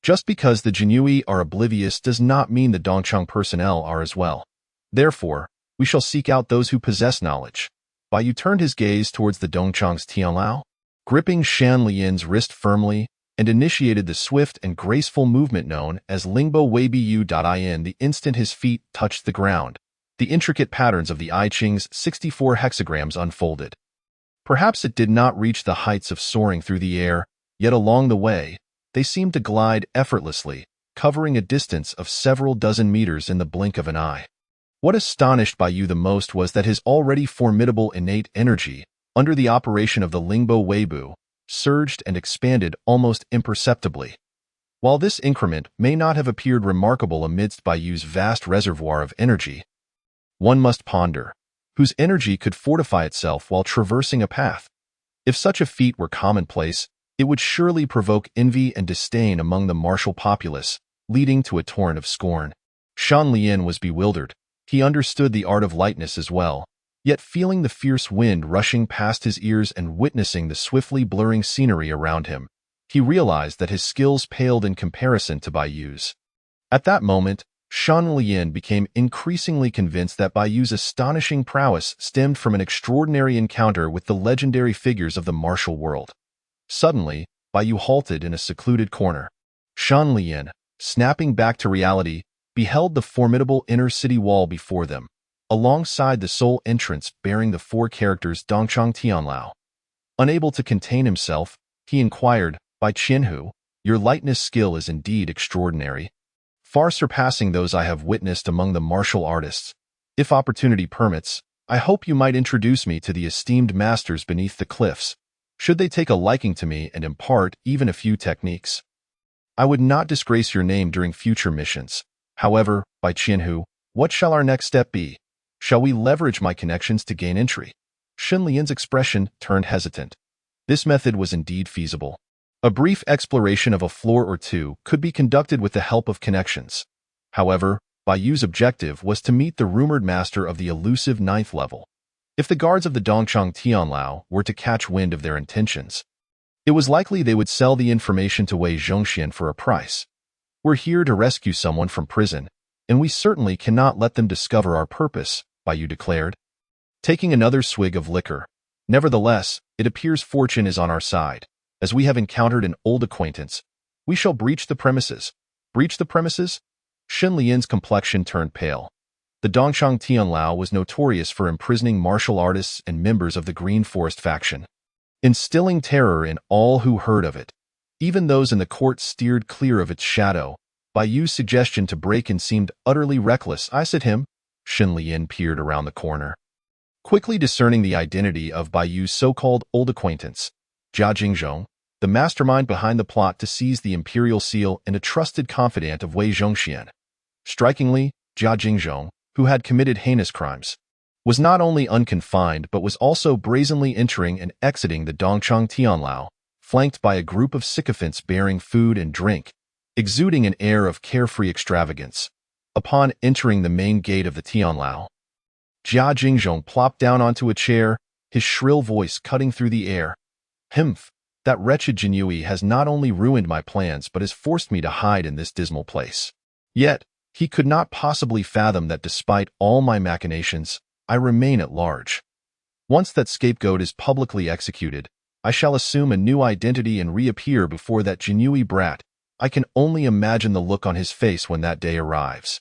Just because the Jinyiwei are oblivious does not mean the Dongchang personnel are as well. Therefore, we shall seek out those who possess knowledge." Bai Yu turned his gaze towards the Dongchang's Tianlao, gripping Shan Lian's wrist firmly, and initiated the swift and graceful movement known as Lingbo Weibu. The instant his feet touched the ground, the intricate patterns of the I Ching's 64 hexagrams unfolded. Perhaps it did not reach the heights of soaring through the air, yet along the way, they seemed to glide effortlessly, covering a distance of several dozen meters in the blink of an eye. What astonished Bai Yu the most was that his already formidable innate energy, under the operation of the Lingbo Weibu, surged and expanded almost imperceptibly. While this increment may not have appeared remarkable amidst Bai Yu's vast reservoir of energy, one must ponder, whose energy could fortify itself while traversing a path. If such a feat were commonplace, it would surely provoke envy and disdain among the martial populace, leading to a torrent of scorn. Shan Lian was bewildered. He understood the art of lightness as well, yet feeling the fierce wind rushing past his ears and witnessing the swiftly blurring scenery around him, he realized that his skills paled in comparison to Bai Yu's. At that moment, Shan Lian became increasingly convinced that Bai Yu's astonishing prowess stemmed from an extraordinary encounter with the legendary figures of the martial world. Suddenly, Bai Yu halted in a secluded corner. Shan Lian, snapping back to reality, beheld the formidable inner city wall before them, alongside the sole entrance bearing the 4 characters Dongchang Tianlao. Unable to contain himself, he inquired, "By Qianhu, your lightness skill is indeed extraordinary, far surpassing those I have witnessed among the martial artists. If opportunity permits, I hope you might introduce me to the esteemed masters beneath the cliffs, should they take a liking to me and impart even a few techniques. I would not disgrace your name during future missions. However, Bai Qianhu, what shall our next step be? Shall we leverage my connections to gain entry?" Shen Lian's expression turned hesitant. This method was indeed feasible. A brief exploration of a floor or two could be conducted with the help of connections. However, Bai Yu's objective was to meet the rumored master of the elusive ninth level. If the guards of the Dongchang Tianlao were to catch wind of their intentions, it was likely they would sell the information to Wei Zhongxian for a price. "We're here to rescue someone from prison, and we certainly cannot let them discover our purpose," Bai Yu declared, taking another swig of liquor. "Nevertheless, it appears fortune is on our side. As we have encountered an old acquaintance, we shall breach the premises." "Breach the premises?" Shen Lian's complexion turned pale. The Dongchang Tianlao was notorious for imprisoning martial artists and members of the Green Forest faction, instilling terror in all who heard of it. Even those in the court steered clear of its shadow. Bai Yu's suggestion to break in seemed utterly reckless. "I said him." Shen Lian peered around the corner, quickly discerning the identity of Bai Yu's so-called old acquaintance, Jia Jingzhong, the mastermind behind the plot to seize the imperial seal and a trusted confidant of Wei Zhongxian. Strikingly, Jia Jingzhong, who had committed heinous crimes, was not only unconfined but was also brazenly entering and exiting the Dongchang Tianlao, flanked by a group of sycophants bearing food and drink, exuding an air of carefree extravagance. Upon entering the main gate of the Tianlao, Jia Jingzhong plopped down onto a chair, his shrill voice cutting through the air. "Humph, that wretched Jinyiwei has not only ruined my plans but has forced me to hide in this dismal place. Yet, he could not possibly fathom that despite all my machinations, I remain at large. Once that scapegoat is publicly executed, I shall assume a new identity and reappear before that Jinyiwei brat. I can only imagine the look on his face when that day arrives.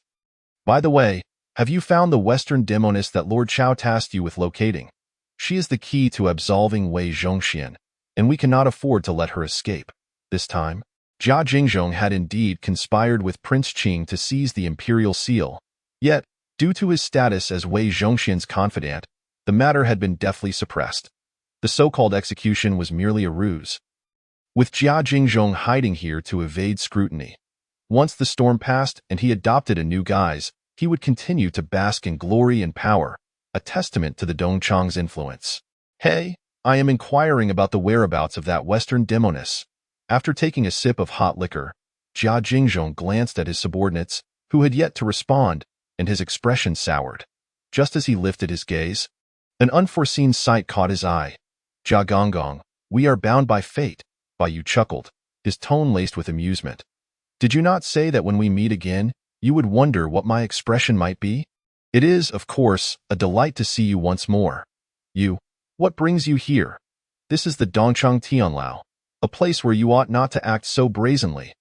By the way, have you found the Western demoness that Lord Chao tasked you with locating? She is the key to absolving Wei Zhongxian, and we cannot afford to let her escape. This time, Jia Jingzhong had indeed conspired with Prince Qing to seize the imperial seal. Yet, due to his status as Wei Zhongxian's confidant, The matter had been deftly suppressed. The so-called execution was merely a ruse, with Jia Jingzhong hiding here to evade scrutiny. Once the storm passed and he adopted a new guise, he would continue to bask in glory and power, a testament to the Dongchang's influence. Hey, I am inquiring about the whereabouts of that Western demoness. After taking a sip of hot liquor, Jia Jingzhong glanced at his subordinates, who had yet to respond, and his expression soured. Just as he lifted his gaze, an unforeseen sight caught his eye. Jia Gonggong, we are bound by fate, Bai Yu chuckled, his tone laced with amusement. Did you not say that when we meet again, you would wonder what my expression might be? It is, of course, a delight to see you once more. What brings you here? This is the Dongchang Tianlao, a place where you ought not to act so brazenly.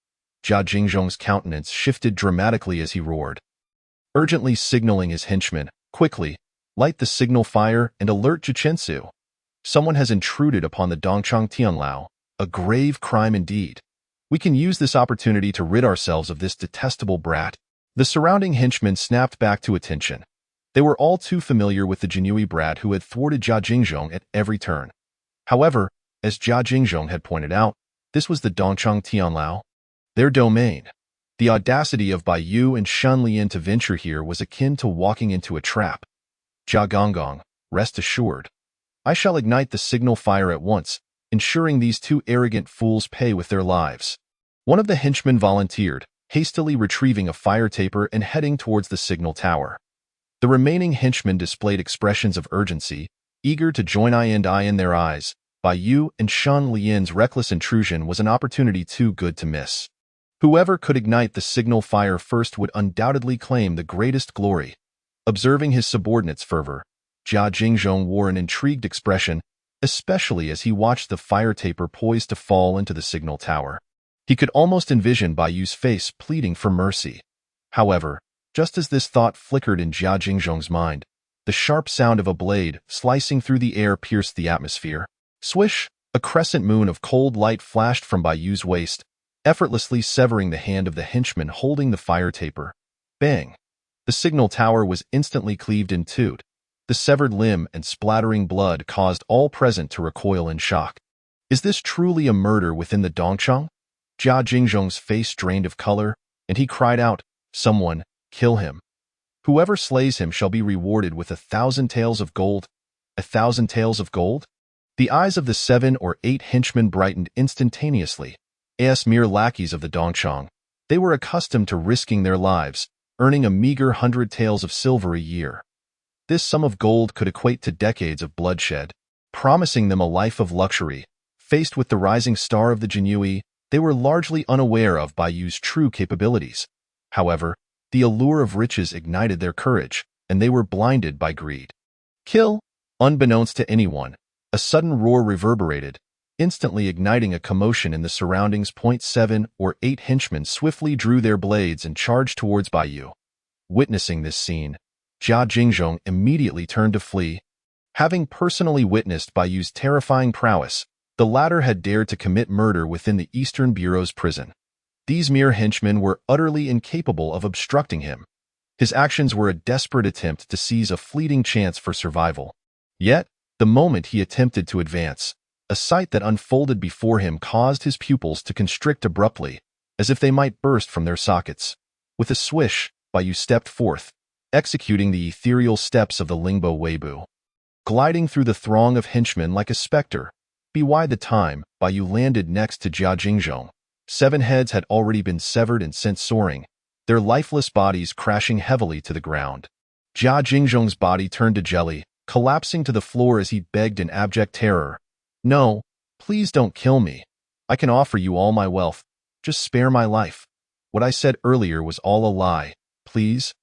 Jia Jingzhong's countenance shifted dramatically as he roared, urgently signaling his henchmen, quickly, light the signal fire and alert Jiqinsu. Someone has intruded upon the Dongchang Tianlao, a grave crime indeed. We can use this opportunity to rid ourselves of this detestable brat. The surrounding henchmen snapped back to attention. They were all too familiar with the Jinyiwei brat who had thwarted Jia Jingzhong at every turn. However, as Jia Jingzhong had pointed out, this was the Dongchang Tianlao, their domain. The audacity of Bai Yu and Shan Lian to venture here was akin to walking into a trap. Jia Gonggong, rest assured. I shall ignite the signal fire at once, ensuring these two arrogant fools pay with their lives. One of the henchmen volunteered, hastily retrieving a fire taper and heading towards the signal tower. The remaining henchmen displayed expressions of urgency, eager to join eye in their eyes. Bai Yu and Shan Lian's reckless intrusion was an opportunity too good to miss. Whoever could ignite the signal fire first would undoubtedly claim the greatest glory. Observing his subordinates' fervor, Jia Jingzhong wore an intrigued expression, especially as he watched the fire taper poised to fall into the signal tower. He could almost envision Bai Yu's face pleading for mercy. However, just as this thought flickered in Jia Jingzhong's mind, the sharp sound of a blade slicing through the air pierced the atmosphere. Swish! A crescent moon of cold light flashed from Bai Yu's waist, effortlessly severing the hand of the henchman holding the fire taper. Bang! The signal tower was instantly cleaved in two. The severed limb and splattering blood caused all present to recoil in shock. Is this truly a murder within the Dongchang? Jia Jingzhong's face drained of color, and he cried out, "Someone, kill him. Whoever slays him shall be rewarded with 1,000 taels of gold." 1,000 taels of gold? The eyes of the 7 or 8 henchmen brightened instantaneously. As mere lackeys of the Dongchang, they were accustomed to risking their lives, earning a meager 100 taels of silver a year. This sum of gold could equate to decades of bloodshed, promising them a life of luxury. Faced with the rising star of the Jinyiwei, they were largely unaware of Bai Yu's true capabilities. However, the allure of riches ignited their courage, and they were blinded by greed. Kill! Unbeknownst to anyone, a sudden roar reverberated, instantly igniting a commotion in the surroundings. 7 or 8 henchmen swiftly drew their blades and charged towards Bai Yu. Witnessing this scene, Jia Jingzhong immediately turned to flee. Having personally witnessed Bai Yu's terrifying prowess, the latter had dared to commit murder within the Eastern Bureau's prison. These mere henchmen were utterly incapable of obstructing him. His actions were a desperate attempt to seize a fleeting chance for survival. Yet, the moment he attempted to advance, a sight that unfolded before him caused his pupils to constrict abruptly, as if they might burst from their sockets. With a swish, Bai Yu stepped forth, executing the ethereal steps of the Lingbo Weibo. Gliding through the throng of henchmen like a specter, by the time Bai Yu landed next to Jia Jingzhong, 7 heads had already been severed and sent soaring, their lifeless bodies crashing heavily to the ground. Jia Jingzhong's body turned to jelly, collapsing to the floor as he begged in abject terror. "No, please don't kill me. I can offer you all my wealth. Just spare my life. What I said earlier was all a lie. Please?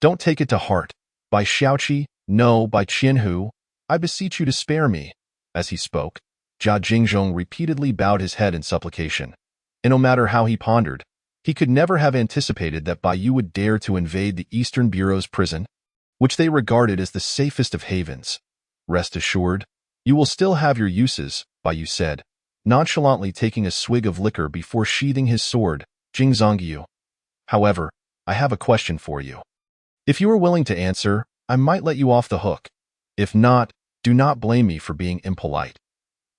Don't take it to heart. By Xiaoqi, no, by Qianhu, I beseech you to spare me." As he spoke, Jia Jingzhong repeatedly bowed his head in supplication. And no matter how he pondered, he could never have anticipated that Bai Yu would dare to invade the Eastern Bureau's prison, which they regarded as the safest of havens. "Rest assured, you will still have your uses," Bai Yu said, nonchalantly taking a swig of liquor before sheathing his sword. "Jingzongyu. However, I have a question for you. If you are willing to answer, I might let you off the hook. If not, do not blame me for being impolite.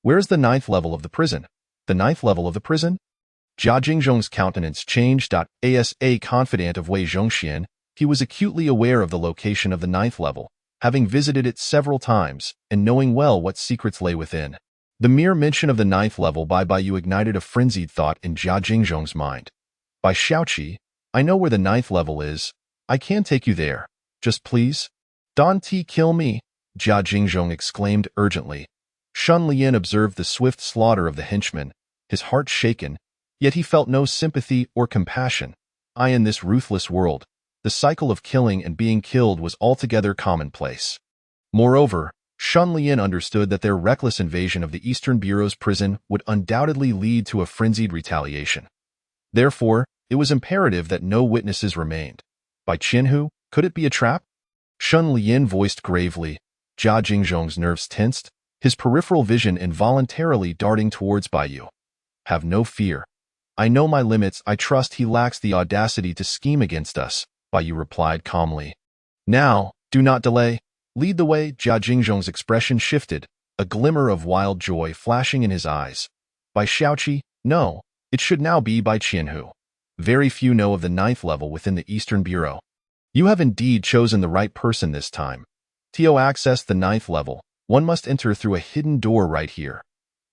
Where's the ninth level of the prison? The ninth level of the prison? Jia Jingzhong's countenance changed. Asa confidant of Wei Zhongxian, he was acutely aware of the location of the ninth level, having visited it several times and knowing well what secrets lay within. The mere mention of the ninth level by Baiyu ignited a frenzied thought in Jia Jingzhong's mind. By Xiaoqi, I know where the ninth level is. I can take you there. Just please. Don't kill me, Jia Jingzhong exclaimed urgently. Shun Lian observed the swift slaughter of the henchman, his heart shaken, yet he felt no sympathy or compassion. In this ruthless world, the cycle of killing and being killed was altogether commonplace. Moreover, Shun Lian understood that their reckless invasion of the Eastern Bureau's prison would undoubtedly lead to a frenzied retaliation. Therefore, it was imperative that no witnesses remained. By Qianhu, could it be a trap? Shun Lian voiced gravely. Jia Jingzhong's nerves tensed, his peripheral vision involuntarily darting towards Baiyu. Have no fear. I know my limits. I trust he lacks the audacity to scheme against us, Baiyu replied calmly. Now, do not delay. Lead the way. Jia Jingzhong's expression shifted, a glimmer of wild joy flashing in his eyes. By Xiaoqi, no, it should now be by Qianhu. Very few know of the ninth level within the Eastern Bureau. You have indeed chosen the right person this time. To access the ninth level, one must enter through a hidden door right here.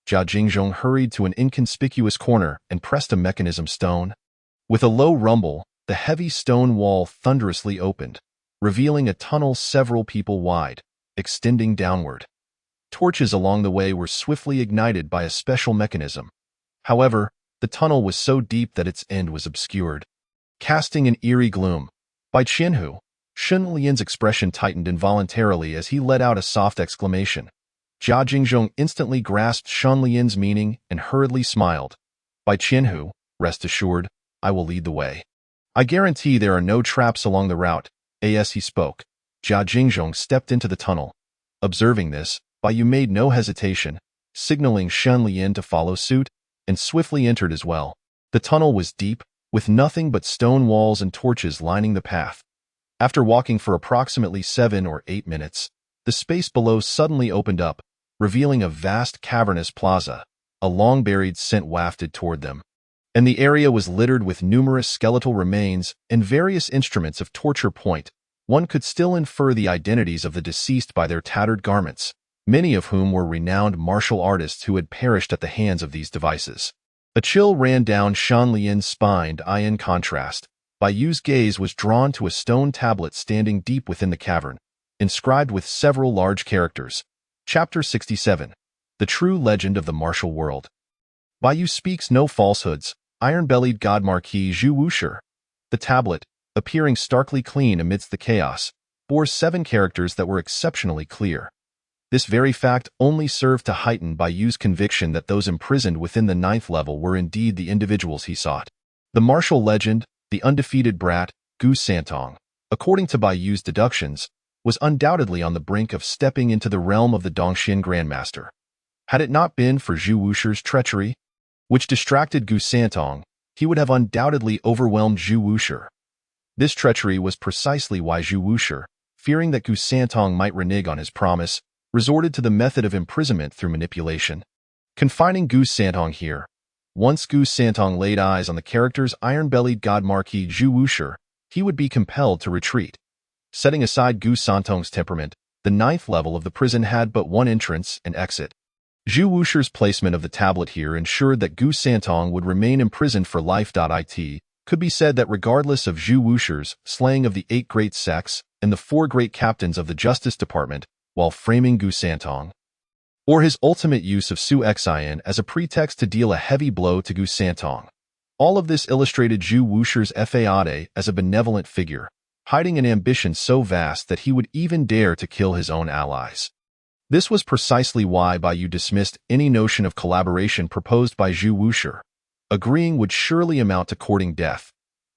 Jia Jingzhong hurried to an inconspicuous corner and pressed a mechanism stone. With a low rumble, the heavy stone wall thunderously opened, revealing a tunnel several people wide, extending downward. Torches along the way were swiftly ignited by a special mechanism. However, the tunnel was so deep that its end was obscured, casting an eerie gloom. By Qianhu, Shun Lian's expression tightened involuntarily as he let out a soft exclamation. Jia Jingzhong instantly grasped Shun Lian's meaning and hurriedly smiled. By Qianhu, rest assured, I will lead the way. I guarantee there are no traps along the route. As he spoke, Jia Jingzhong stepped into the tunnel. Observing this, Baiyu made no hesitation, signaling Shun Lian to follow suit, and swiftly entered as well. The tunnel was deep, with nothing but stone walls and torches lining the path. After walking for approximately 7 or 8 minutes, the space below suddenly opened up, revealing a vast cavernous plaza. A long-buried scent wafted toward them, and the area was littered with numerous skeletal remains and various instruments of torture. One could still infer the identities of the deceased by their tattered garments, many of whom were renowned martial artists who had perished at the hands of these devices. A chill ran down Shun Lian's spine. In contrast, Baiyu's gaze was drawn to a stone tablet standing deep within the cavern, inscribed with several large characters. Chapter 67. The True Legend of the Martial World. Baiyu speaks no falsehoods. Iron-bellied God Marquis Zhu Wushi. The tablet, appearing starkly clean amidst the chaos, bore 7 characters that were exceptionally clear. This very fact only served to heighten Baiyu's conviction that those imprisoned within the ninth level were indeed the individuals he sought. The martial legend, the undefeated brat, Gu Santong, according to Baiyu's deductions, was undoubtedly on the brink of stepping into the realm of the Dongxian Grandmaster. Had it not been for Zhu Wushi's treachery, which distracted Gu Santong, he would have undoubtedly overwhelmed Zhu Wushi. This treachery was precisely why Zhu Wushi, fearing that Gu Santong might renege on his promise, resorted to the method of imprisonment through manipulation. Confining Gu Santong here, once Gu Santong laid eyes on the character's iron-bellied God Marquis Zhu Wushi, he would be compelled to retreat. Setting aside Gu Santong's temperament, the ninth level of the prison had but one entrance and exit. Zhu Wushi's placement of the tablet here ensured that Gu Santong would remain imprisoned for life. It could be said that regardless of Zhu Wushi's slaying of the 8 great sects and the 4 great captains of the Justice Department while framing Gu Santong, or his ultimate use of Su Xian as a pretext to deal a heavy blow to Gu Santong, all of this illustrated Zhu Wushi's fade as a benevolent figure, hiding an ambition so vast that he would even dare to kill his own allies. This was precisely why Baiyu dismissed any notion of collaboration proposed by Zhu Wushi. Agreeing would surely amount to courting death.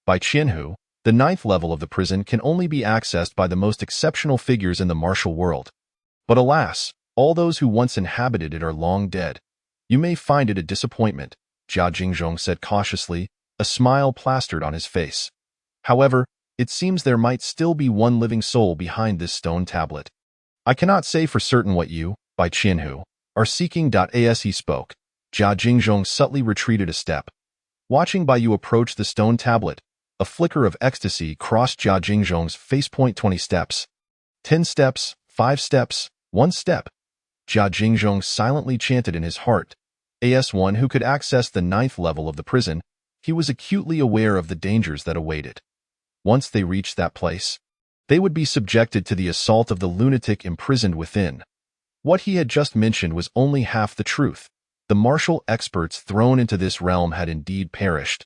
By Qianhu, the ninth level of the prison can only be accessed by the most exceptional figures in the martial world. But alas, all those who once inhabited it are long dead. You may find it a disappointment, Jia Jingzhong said cautiously, a smile plastered on his face. However, it seems there might still be one living soul behind this stone tablet. I cannot say for certain what you, by Qianhu, are seeking. As he spoke, Jia Jingzhong subtly retreated a step. Watching Bai Yu approach the stone tablet, a flicker of ecstasy crossed Jia Jingzhong's face. 20 steps. 10 steps, 5 steps, 1 step. Jia Jingzhong silently chanted in his heart. As one who could access the 9th level of the prison, he was acutely aware of the dangers that awaited. Once they reached that place, they would be subjected to the assault of the lunatic imprisoned within. What he had just mentioned was only half the truth. The martial experts thrown into this realm had indeed perished.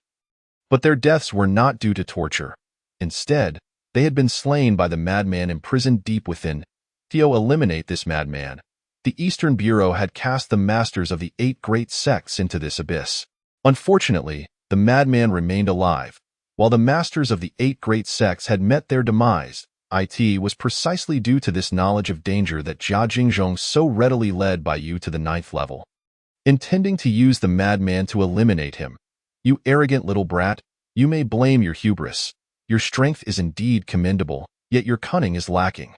But their deaths were not due to torture. Instead, they had been slain by the madman imprisoned deep within. To eliminate this madman, the Eastern Bureau had cast the masters of the 8 great sects into this abyss. Unfortunately, the madman remained alive. While the masters of the 8 great sects had met their demise, it was precisely due to this knowledge of danger that Jia Jingzhong so readily led Bai Yu to the 9th level. Intending to use the madman to eliminate him. You arrogant little brat, you may blame your hubris. Your strength is indeed commendable, yet your cunning is lacking.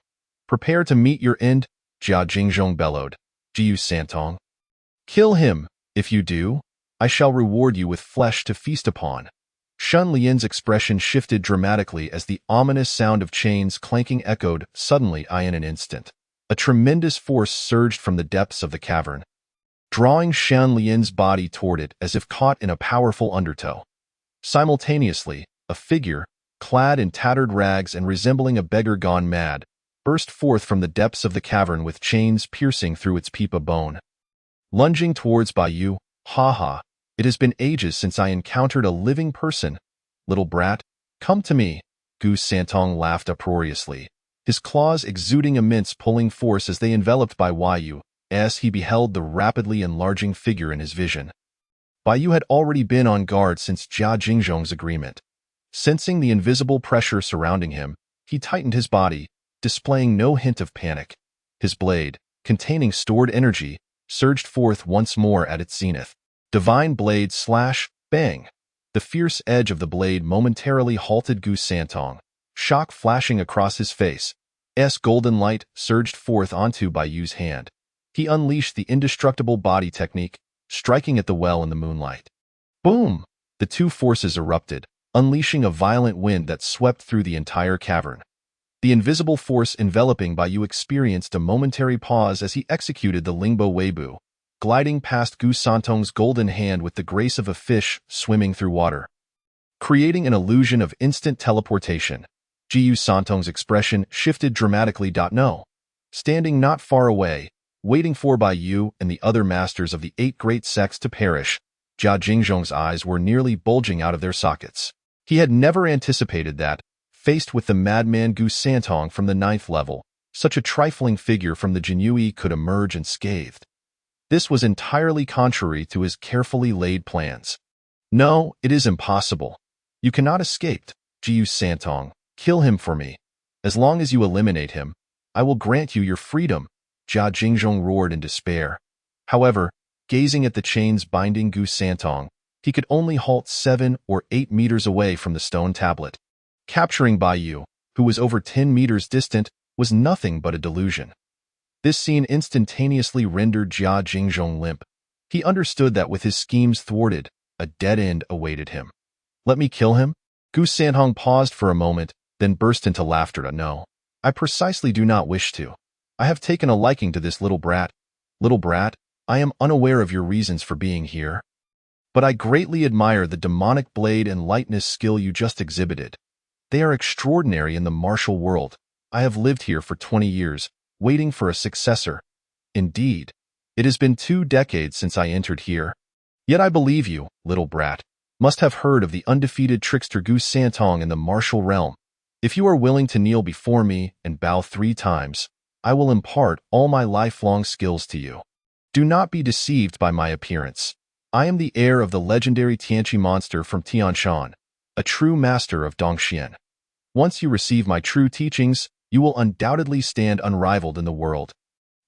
Prepare to meet your end, Jia Jingzhong bellowed. Jiyu Santong. Kill him. If you do, I shall reward you with flesh to feast upon. Shun Lian's expression shifted dramatically as the ominous sound of chains clanking echoed suddenly in an instant. A tremendous force surged from the depths of the cavern, drawing Shan Lian's body toward it as if caught in a powerful undertow. Simultaneously, a figure, clad in tattered rags and resembling a beggar gone mad, burst forth from the depths of the cavern with chains piercing through its peepa bone. Lunging towards Bai Yu, ha ha, it has been ages since I encountered a living person. Little brat, come to me, Gu Santong laughed uproariously, his claws exuding immense pulling force as they enveloped Bai Yu, as he beheld the rapidly enlarging figure in his vision. Bai Yu had already been on guard since Jia Jingzhong's agreement. Sensing the invisible pressure surrounding him, he tightened his body, displaying no hint of panic. His blade, containing stored energy, surged forth once more at its zenith. Divine blade slash, bang. The fierce edge of the blade momentarily halted Gu Santong. Shock flashing across his face. Golden light surged forth onto Bai Yu's hand. He unleashed the indestructible body technique, striking at the well in the moonlight. Boom! The two forces erupted, unleashing a violent wind that swept through the entire cavern. The invisible force enveloping Bai Yu experienced a momentary pause as he executed the Lingbo Weibu, gliding past Gu Santong's golden hand with the grace of a fish swimming through water, creating an illusion of instant teleportation. Jiyu Santong's expression shifted dramatically. No. Standing not far away, waiting for Bai Yu and the other masters of the 8 great sects to perish, Jia Jingzhong's eyes were nearly bulging out of their sockets. He had never anticipated that, faced with the madman Gu Santong from the 9th level, such a trifling figure from the Jinyiwei could emerge unscathed. This was entirely contrary to his carefully laid plans. No, it is impossible. You cannot escape, Jiyu Santong. Kill him for me. As long as you eliminate him, I will grant you your freedom, Jia Jingzhong roared in despair. However, gazing at the chains binding Gu Santong, he could only halt 7 or 8 meters away from the stone tablet. Capturing Bai Yu, who was over 10 meters distant, was nothing but a delusion. This scene instantaneously rendered Jia Jingzhong limp. He understood that with his schemes thwarted, a dead end awaited him. Let me kill him? Gu Santong paused for a moment, then burst into laughter. No, I precisely do not wish to. I have taken a liking to this little brat. Little brat, I am unaware of your reasons for being here, but I greatly admire the demonic blade and lightness skill you just exhibited. They are extraordinary in the martial world. I have lived here for 20 years, waiting for a successor. Indeed, it has been 2 decades since I entered here. Yet I believe you, little brat, must have heard of the undefeated trickster Gu Santong in the martial realm. If you are willing to kneel before me and bow 3 times, I will impart all my lifelong skills to you. Do not be deceived by my appearance. I am the heir of the legendary Tianqi monster from Tianshan, a true master of Dongxian. Once you receive my true teachings, you will undoubtedly stand unrivaled in the world.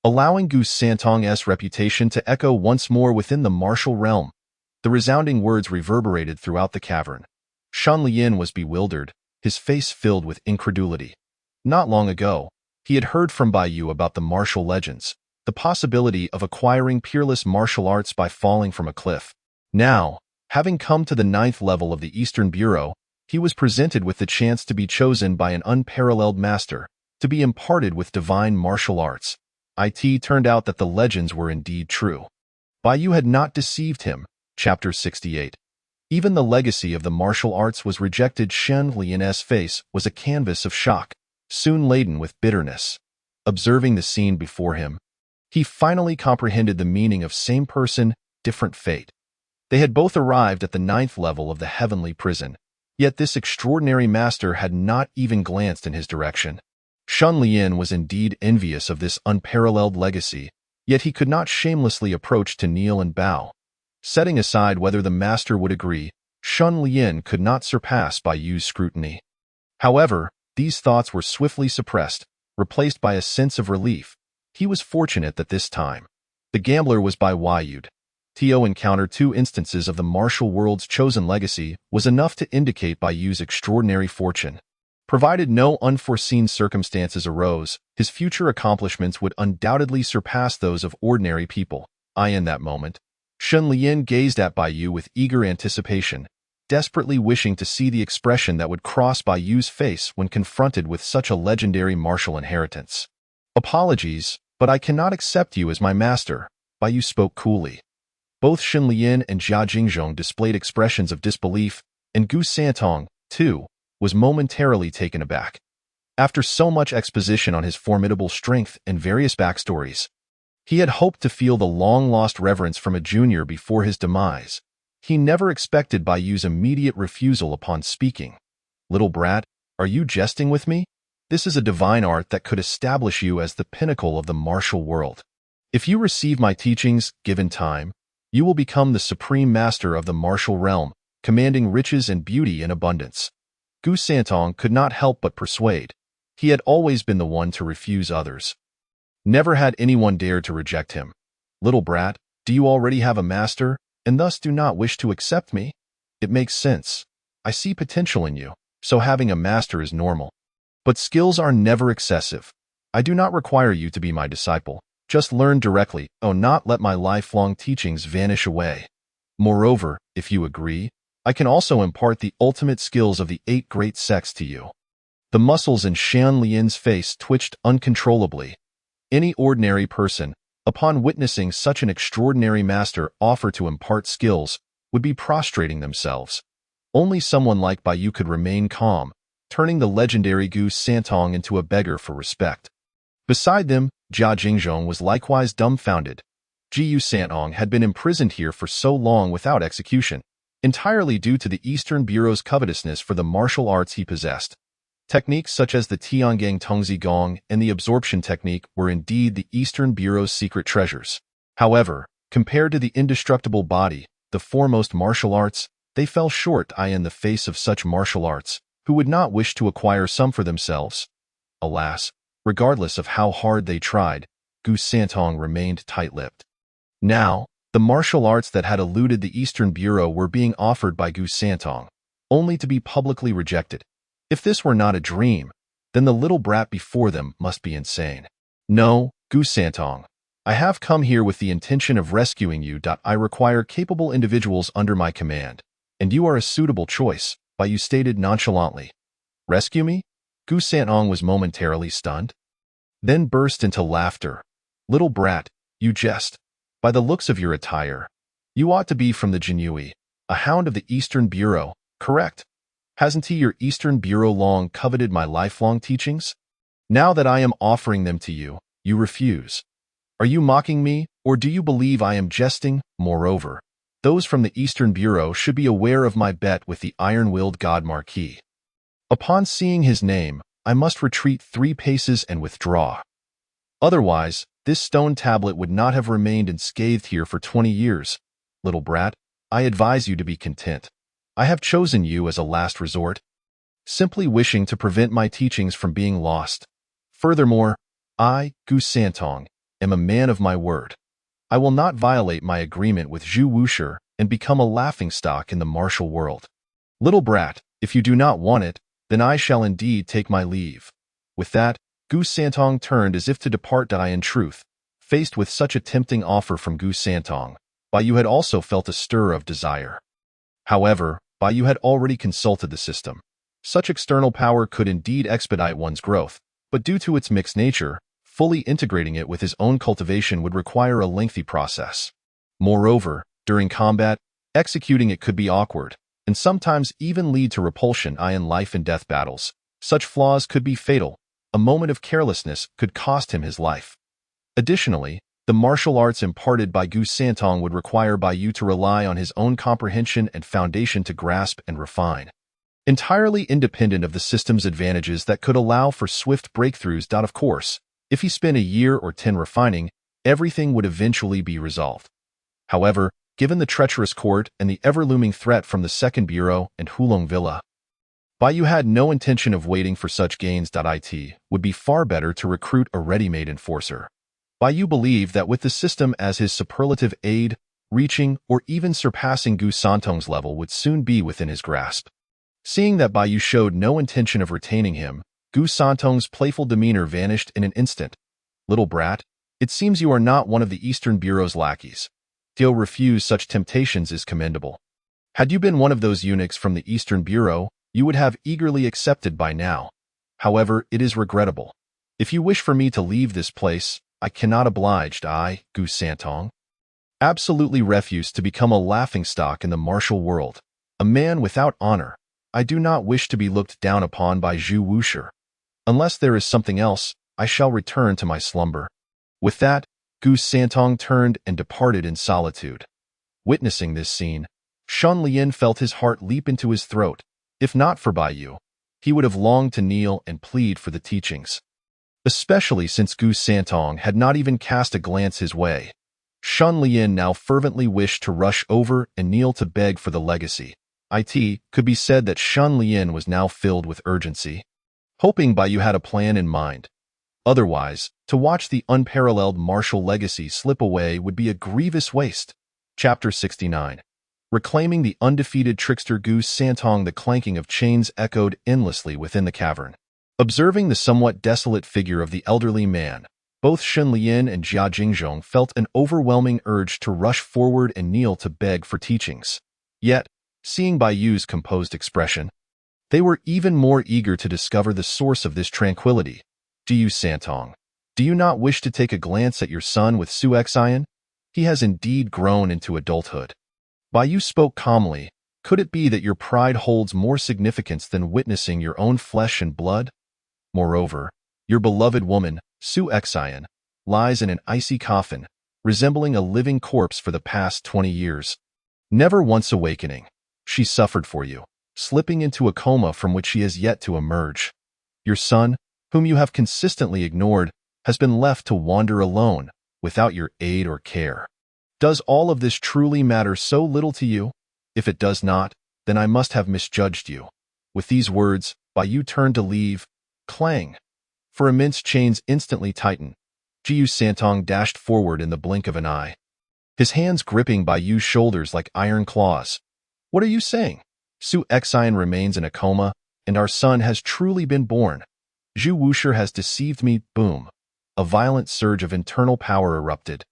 Allowing Gu Santong's reputation to echo once more within the martial realm, the resounding words reverberated throughout the cavern. Shan Lian was bewildered, his face filled with incredulity. Not long ago, He had heard from Bai Yu about the martial legends, the possibility of acquiring peerless martial arts by falling from a cliff. Now, having come to the 9th level of the Eastern Bureau, he was presented with the chance to be chosen by an unparalleled master, to be imparted with divine martial arts. It turned out that the legends were indeed true. Bai Yu had not deceived him. Chapter 68. Even the legacy of the martial arts was rejected. Shen Lian's face was a canvas of shock, soon laden with bitterness. Observing the scene before him, he finally comprehended the meaning of same person, different fate. They had both arrived at the 9th level of the heavenly prison, yet this extraordinary master had not even glanced in his direction. Shen Lian was indeed envious of this unparalleled legacy, yet he could not shamelessly approach to kneel and bow. Setting aside whether the master would agree, Shen Lian could not surpass Bai Yu's scrutiny. However, these thoughts were swiftly suppressed, replaced by a sense of relief. He was fortunate that this time, the gambler was Bai Yu. To encounter 2 instances of the martial world's chosen legacy was enough to indicate Bai Yu's extraordinary fortune. Provided no unforeseen circumstances arose, his future accomplishments would undoubtedly surpass those of ordinary people. In that moment, Shen Lian gazed at Bai Yu with eager anticipation, desperately wishing to see the expression that would cross Bai Yu's face when confronted with such a legendary martial inheritance. Apologies, but I cannot accept you as my master, Bai Yu spoke coolly. Both Shen Lian and Jia Jingzhong displayed expressions of disbelief, and Gu Santong, too, was momentarily taken aback. After so much exposition on his formidable strength and various backstories, he had hoped to feel the long-lost reverence from a junior before his demise. He never expected Bai Yu's immediate refusal upon speaking. Little brat, are you jesting with me? This is a divine art that could establish you as the pinnacle of the martial world. If you receive my teachings, given time, you will become the supreme master of the martial realm, commanding riches and beauty in abundance. Gu Santong could not help but persuade. He had always been the one to refuse others. Never had anyone dared to reject him. Little brat, do you already have a master, and thus do not wish to accept me? It makes sense. I see potential in you, so having a master is normal. But skills are never excessive. I do not require you to be my disciple. Just learn directly, not let my lifelong teachings vanish away. Moreover, if you agree, I can also impart the ultimate skills of the 8 great sects to you. The muscles in Shen Lian's face twitched uncontrollably. Any ordinary person, upon witnessing such an extraordinary master offer to impart skills, would be prostrating themselves. Only someone like Bai Yu could remain calm, turning the legendary Gu Santong into a beggar for respect. Beside them, Jia Jingzhong was likewise dumbfounded. Gu Santong had been imprisoned here for so long without execution, entirely due to the Eastern Bureau's covetousness for the martial arts he possessed. Techniques such as the Tiangang Tongzi Gong and the absorption technique were indeed the Eastern Bureau's secret treasures. However, compared to the indestructible body, the foremost martial arts, they fell short in the face of such martial arts, who would not wish to acquire some for themselves. Alas, regardless of how hard they tried, Gu Santong remained tight-lipped. Now, the martial arts that had eluded the Eastern Bureau were being offered by Gu Santong, only to be publicly rejected. If this were not a dream, then the little brat before them must be insane. No, Gu Santong, I have come here with the intention of rescuing you. I require capable individuals under my command, and you are a suitable choice, Bai Yu stated nonchalantly. Rescue me? Gu Santong was momentarily stunned, then burst into laughter. Little brat, you jest. By the looks of your attire, you ought to be from the Jinyiwei, a hound of the Eastern Bureau, correct? Hasn't your Eastern Bureau long coveted my lifelong teachings? Now that I am offering them to you, you refuse. Are you mocking me, or do you believe I am jesting? Moreover, those from the Eastern Bureau should be aware of my bet with the iron-willed God Marquis. Upon seeing his name, I must retreat 3 paces and withdraw. Otherwise, this stone tablet would not have remained unscathed here for 20 years. Little brat, I advise you to be content. I have chosen you as a last resort, simply wishing to prevent my teachings from being lost. Furthermore, I, Gu Santong, am a man of my word. I will not violate my agreement with Zhu Wushi and become a laughingstock in the martial world. Little brat, if you do not want it, then I shall indeed take my leave. With that, Gu Santong turned as if to depart. In truth, faced with such a tempting offer from Gu Santong, Bai Yu had also felt a stir of desire. However, Bai Yu had already consulted the system. Such external power could indeed expedite one's growth, but due to its mixed nature, fully integrating it with his own cultivation would require a lengthy process. Moreover, during combat, executing it could be awkward, and sometimes even lead to repulsion in life-and-death battles. Such flaws could be fatal. A moment of carelessness could cost him his life. Additionally, the martial arts imparted by Gu Santong would require Bai Yu to rely on his own comprehension and foundation to grasp and refine. Entirely independent of the system's advantages that could allow for swift breakthroughs. Of course, if he spent a year or 10 refining, everything would eventually be resolved. However, given the treacherous court and the ever-looming threat from the Second Bureau and Hulong Villa, Bai Yu had no intention of waiting for such gains. It would be far better to recruit a ready-made enforcer. Bai Yu believed that with the system as his superlative aid, reaching or even surpassing Gu Santong's level would soon be within his grasp. Seeing that Bai Yu showed no intention of retaining him, Gu Santong's playful demeanor vanished in an instant. "Little brat, it seems you are not one of the Eastern Bureau's lackeys. To refuse such temptations is commendable. Had you been one of those eunuchs from the Eastern Bureau, you would have eagerly accepted by now. However, it is regrettable. If you wish for me to leave this place, I cannot oblige. I, Gu Santong, absolutely refuse to become a laughingstock in the martial world, a man without honor. I do not wish to be looked down upon by Zhu Wushi. Unless there is something else, I shall return to my slumber." With that, Gu Santong turned and departed in solitude. Witnessing this scene, Shan Lian felt his heart leap into his throat. If not for Bai Yu, he would have longed to kneel and plead for the teachings. Especially since Gu Santong had not even cast a glance his way. Shan Lian now fervently wished to rush over and kneel to beg for the legacy. It could be said that Shan Lian was now filled with urgency, hoping Bai Yu had a plan in mind. Otherwise, to watch the unparalleled martial legacy slip away would be a grievous waste. Chapter 69. Reclaiming the undefeated trickster Gu Santong. The clanking of chains echoed endlessly within the cavern. Observing the somewhat desolate figure of the elderly man, both Shen Lian and Jia Jingzhong felt an overwhelming urge to rush forward and kneel to beg for teachings. Yet, seeing Bai Yu's composed expression, they were even more eager to discover the source of this tranquility. "Gu Santong, do you not wish to take a glance at your son with Su Xian? He has indeed grown into adulthood." Bai Yu spoke calmly. "Could it be that your pride holds more significance than witnessing your own flesh and blood? Moreover, your beloved woman, Su Xian, lies in an icy coffin, resembling a living corpse for the past 20 years. Never once awakening, she suffered for you, slipping into a coma from which she has yet to emerge. Your son, whom you have consistently ignored, has been left to wander alone, without your aid or care. Does all of this truly matter so little to you? If it does not, then I must have misjudged you." With these words, Bai Yu turned to leave. Clang! For immense chains instantly tightened. Gu Santong dashed forward in the blink of an eye, his hands gripping Bai Yu's shoulders like iron claws. "What are you saying? Su Xian remains in a coma, and our son has truly been born. Zhu Wushi has deceived me." Boom! A violent surge of internal power erupted,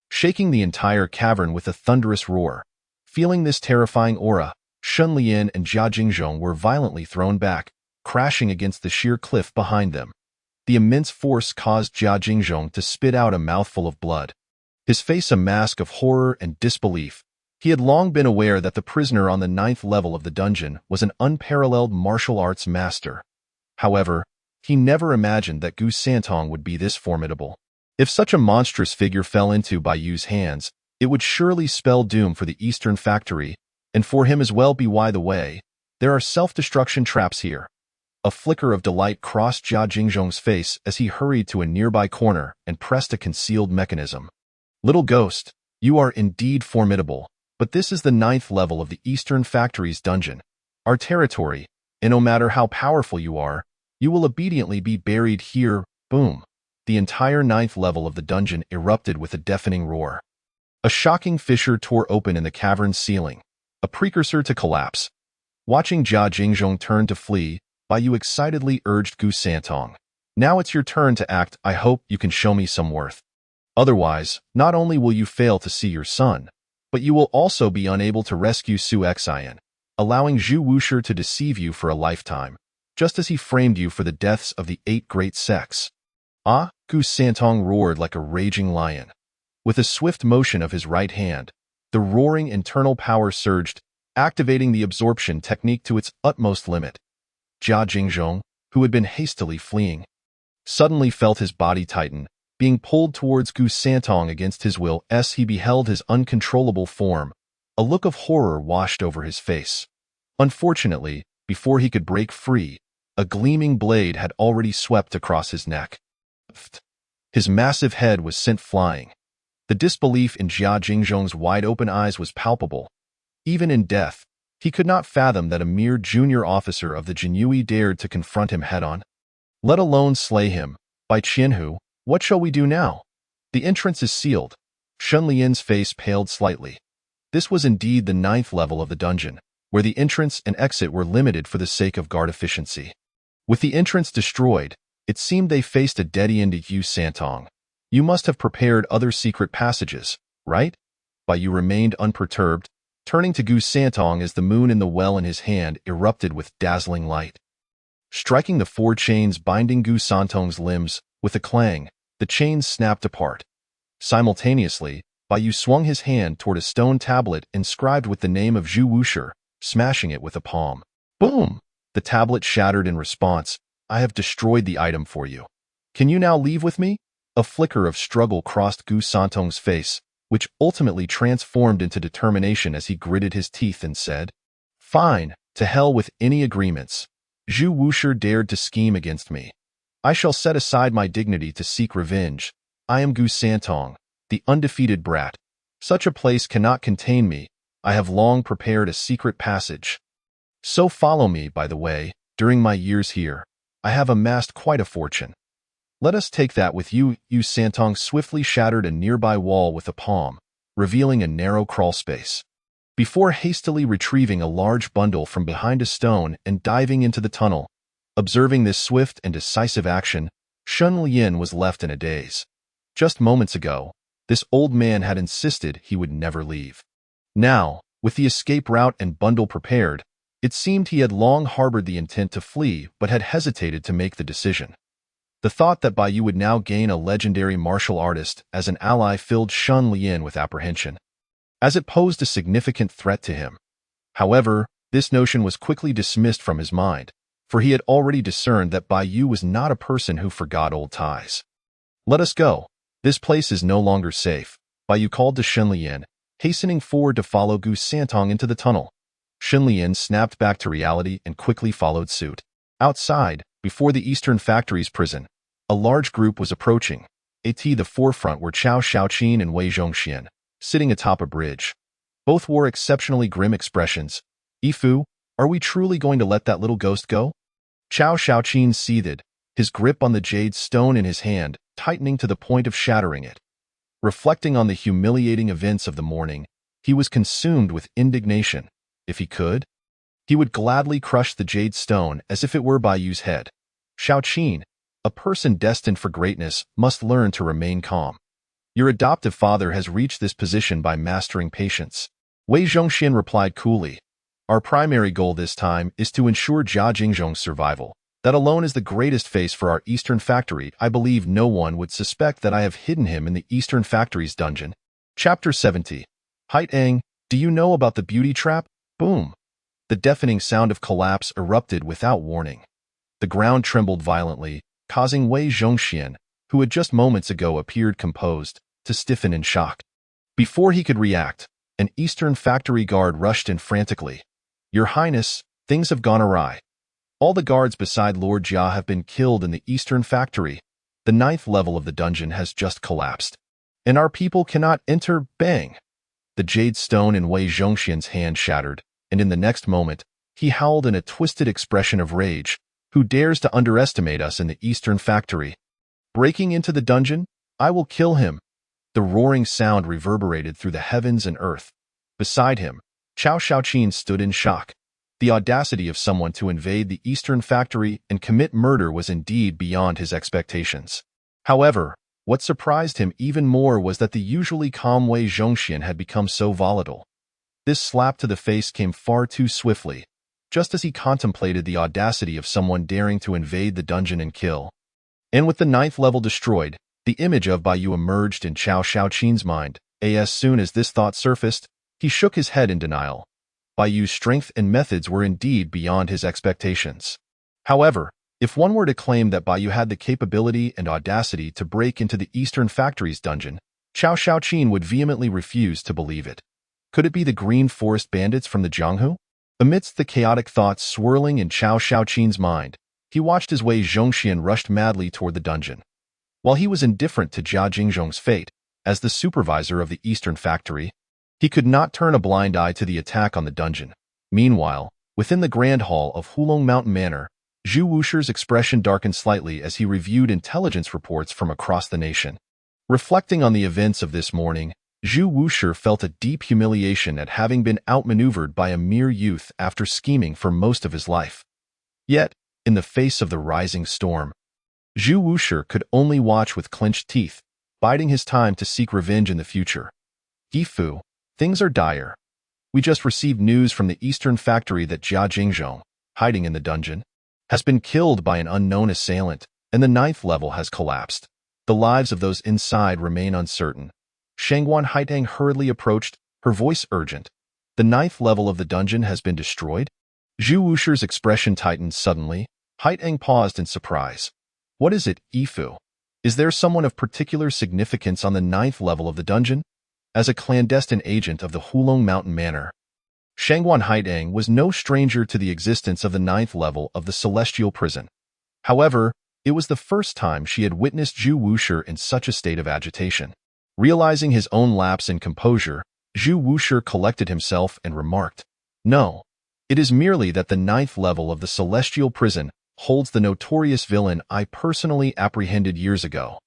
shaking the entire cavern with a thunderous roar. Feeling this terrifying aura, Shen Lian and Jia Jingzhong were violently thrown back, crashing against the sheer cliff behind them. The immense force caused Jia Jingzhong to spit out a mouthful of blood, his face a mask of horror and disbelief. He had long been aware that the prisoner on the 9th level of the dungeon was an unparalleled martial arts master. However, he never imagined that Gu Santong would be this formidable. If such a monstrous figure fell into Bai Yu's hands, it would surely spell doom for the Eastern Factory, and for him as well. By the way, there are self-destruction traps here. A flicker of delight crossed Jia Jingzhong's face as he hurried to a nearby corner and pressed a concealed mechanism. "Little ghost, you are indeed formidable, but this is the 9th level of the Eastern Factory's dungeon, our territory, and no matter how powerful you are, you will obediently be buried here." Boom! The entire 9th level of the dungeon erupted with a deafening roar. A shocking fissure tore open in the cavern's ceiling, a precursor to collapse. Watching Jia Jingzhong turn to flee, Bai Yu excitedly urged Gu Santong, Now it's your turn to act. I hope you can show me some worth. Otherwise, not only will you fail to see your son, but you will also be unable to rescue Su Xian, allowing Zhu Wushi to deceive you for a lifetime, just as he framed you for the deaths of the 8 great sects. Ah! Gu Santong roared like a raging lion. With a swift motion of his right hand, the roaring internal power surged, activating the absorption technique to its utmost limit. Jia Jingzhong, who had been hastily fleeing, suddenly felt his body tighten, being pulled towards Gu Santong against his will as he beheld his uncontrollable form. A look of horror washed over his face. Unfortunately, before he could break free, a gleaming blade had already swept across his neck. His massive head was sent flying. The disbelief in Jia Jingzhong's wide-open eyes was palpable. Even in death, he could not fathom that a mere junior officer of the Jinyiwei dared to confront him head-on, let alone slay him. By Qianhu, what shall we do now? The entrance is sealed. Shen Lian's face paled slightly. This was indeed the 9th level of the dungeon, where the entrance and exit were limited for the sake of guard efficiency. With the entrance destroyed, it seemed they faced a dead end to Yu Santong. You must have prepared other secret passages, right? Bai Yu remained unperturbed, turning to Gu Santong as the moon in the well in his hand erupted with dazzling light. Striking the 4 chains binding Gu Santong's limbs, with a clang, the chains snapped apart. Simultaneously, Bai Yu swung his hand toward a stone tablet inscribed with the name of Zhu Wushi, smashing it with a palm. Boom! The tablet shattered in response. I have destroyed the item for you. Can you now leave with me? A flicker of struggle crossed Gu Santong's face, which ultimately transformed into determination as he gritted his teeth and said, Fine, to hell with any agreements. Zhu Wushi dared to scheme against me. I shall set aside my dignity to seek revenge. I am Gu Santong, the undefeated brat. Such a place cannot contain me. I have long prepared a secret passage. So follow me, by the way. During my years here, I have amassed quite a fortune. Let us take that with you. Yu Santong swiftly shattered a nearby wall with a palm, revealing a narrow crawl space. Before hastily retrieving a large bundle from behind a stone and diving into the tunnel, observing this swift and decisive action, Shen Lian was left in a daze. Just moments ago, this old man had insisted he would never leave. Now, with the escape route and bundle prepared, it seemed he had long harbored the intent to flee but had hesitated to make the decision. The thought that Bai Yu would now gain a legendary martial artist as an ally filled Shen Lian with apprehension, as it posed a significant threat to him. However, this notion was quickly dismissed from his mind, for he had already discerned that Bai Yu was not a person who forgot old ties. Let us go. This place is no longer safe, Bai Yu called to Shen Lian, hastening forward to follow Gu Santong into the tunnel. Shen Lian snapped back to reality and quickly followed suit. Outside, before the Eastern Factory's prison, a large group was approaching. At the forefront were Cao Shaoqin and Wei Zhongxian, sitting atop a bridge. Both wore exceptionally grim expressions. Yifu, are we truly going to let that little ghost go? Cao Shaoqin seethed, his grip on the jade stone in his hand, tightening to the point of shattering it. Reflecting on the humiliating events of the morning, he was consumed with indignation. If he could, he would gladly crush the jade stone as if it were Bai Yu's head. Shaoqin, a person destined for greatness, must learn to remain calm. Your adoptive father has reached this position by mastering patience. Wei Zhongxian replied coolly. Our primary goal this time is to ensure Jia Jingzhong's survival. That alone is the greatest face for our Eastern Factory. I believe no one would suspect that I have hidden him in the Eastern Factory's dungeon. Chapter 70. Haitang, do you know about the beauty trap? Boom! The deafening sound of collapse erupted without warning. The ground trembled violently, causing Wei Zhongxian, who had just moments ago appeared composed, to stiffen in shock. Before he could react, an Eastern Factory guard rushed in frantically. Your Highness, things have gone awry. All the guards beside Lord Jia have been killed in the Eastern Factory. The 9th level of the dungeon has just collapsed. And our people cannot enter. Bang! The jade stone in Wei Zhongxian's hand shattered, and in the next moment, he howled in a twisted expression of rage. Who dares to underestimate us in the Eastern Factory? Breaking into the dungeon? I will kill him. The roaring sound reverberated through the heavens and earth. Beside him, Cao Shaoqin stood in shock. The audacity of someone to invade the Eastern Factory and commit murder was indeed beyond his expectations. However, what surprised him even more was that the usually calm Wei Zhongxian had become so volatile. This slap to the face came far too swiftly, just as he contemplated the audacity of someone daring to invade the dungeon and kill. And with the 9th level destroyed, the image of Baiyu emerged in Cao Shaoqin's mind. As soon as this thought surfaced, he shook his head in denial. Baiyu's strength and methods were indeed beyond his expectations. However, if one were to claim that Baiyu had the capability and audacity to break into the Eastern Factory's dungeon, Cao Shaoqin would vehemently refuse to believe it. Could it be the Green Forest bandits from the Jianghu? Amidst the chaotic thoughts swirling in Cao Shaoqin's mind, he watched as Wei Zhongxian rushed madly toward the dungeon. While he was indifferent to Jia Jingzhong's fate, as the supervisor of the Eastern Factory, he could not turn a blind eye to the attack on the dungeon. Meanwhile, within the Grand Hall of Hulong Mountain Manor, Zhu Wusher's expression darkened slightly as he reviewed intelligence reports from across the nation. Reflecting on the events of this morning, Zhu Wusher felt a deep humiliation at having been outmaneuvered by a mere youth after scheming for most of his life. Yet, in the face of the rising storm, Zhu Wusher could only watch with clenched teeth, biding his time to seek revenge in the future. Gifu, things are dire. We just received news from the Eastern Factory that Jia Jingzhong, hiding in the dungeon, has been killed by an unknown assailant, and the 9th level has collapsed. The lives of those inside remain uncertain. Shangguan Haitang hurriedly approached, her voice urgent. The 9th level of the dungeon has been destroyed? Zhu Wusher's expression tightened suddenly. Haitang paused in surprise. What is it, Yifu? Is there someone of particular significance on the 9th level of the dungeon? As a clandestine agent of the Hulong Mountain Manor, Shangguan Haitang was no stranger to the existence of the 9th level of the Celestial Prison. However, it was the first time she had witnessed Zhu Wusher in such a state of agitation. Realizing his own lapse in composure, Zhu Wusher collected himself and remarked, "No, it is merely that the 9th level of the Celestial Prison holds the notorious villain I personally apprehended years ago.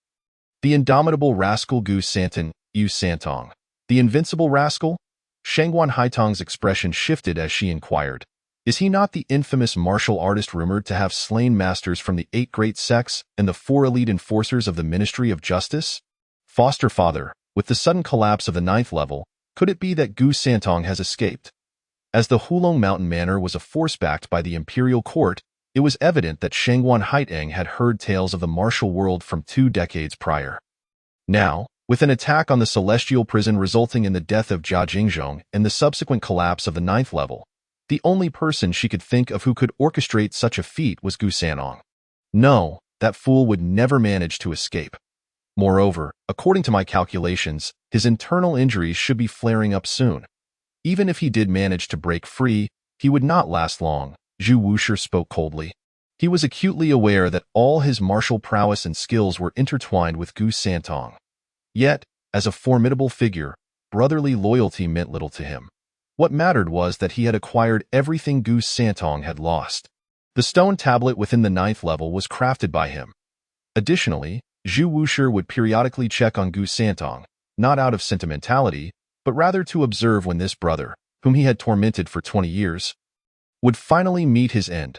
The indomitable rascal Gu Santon, Yu Santong. The invincible rascal?" Shangguan Haitang's expression shifted as she inquired, "Is he not the infamous martial artist rumored to have slain masters from the 8 great sects and the 4 elite enforcers of the Ministry of Justice?" Foster father, with the sudden collapse of the 9th level, could it be that Gu Santong has escaped? As the Hulong Mountain Manor was a force backed by the imperial court, it was evident that Shangguan Haitang had heard tales of the martial world from 2 decades prior. Now, with an attack on the Celestial Prison resulting in the death of Jia Jingzhong and the subsequent collapse of the 9th level, the only person she could think of who could orchestrate such a feat was Gu Sanong. No, that fool would never manage to escape. Moreover, according to my calculations, his internal injuries should be flaring up soon. Even if he did manage to break free, he would not last long. Zhu Wusher spoke coldly. He was acutely aware that all his martial prowess and skills were intertwined with Gu Santong. Yet, as a formidable figure, brotherly loyalty meant little to him. What mattered was that he had acquired everything Gu Santong had lost. The stone tablet within the 9th level was crafted by him. Additionally, Zhu Wusher would periodically check on Gu Santong, not out of sentimentality, but rather to observe when this brother, whom he had tormented for 20 years, would finally meet his end.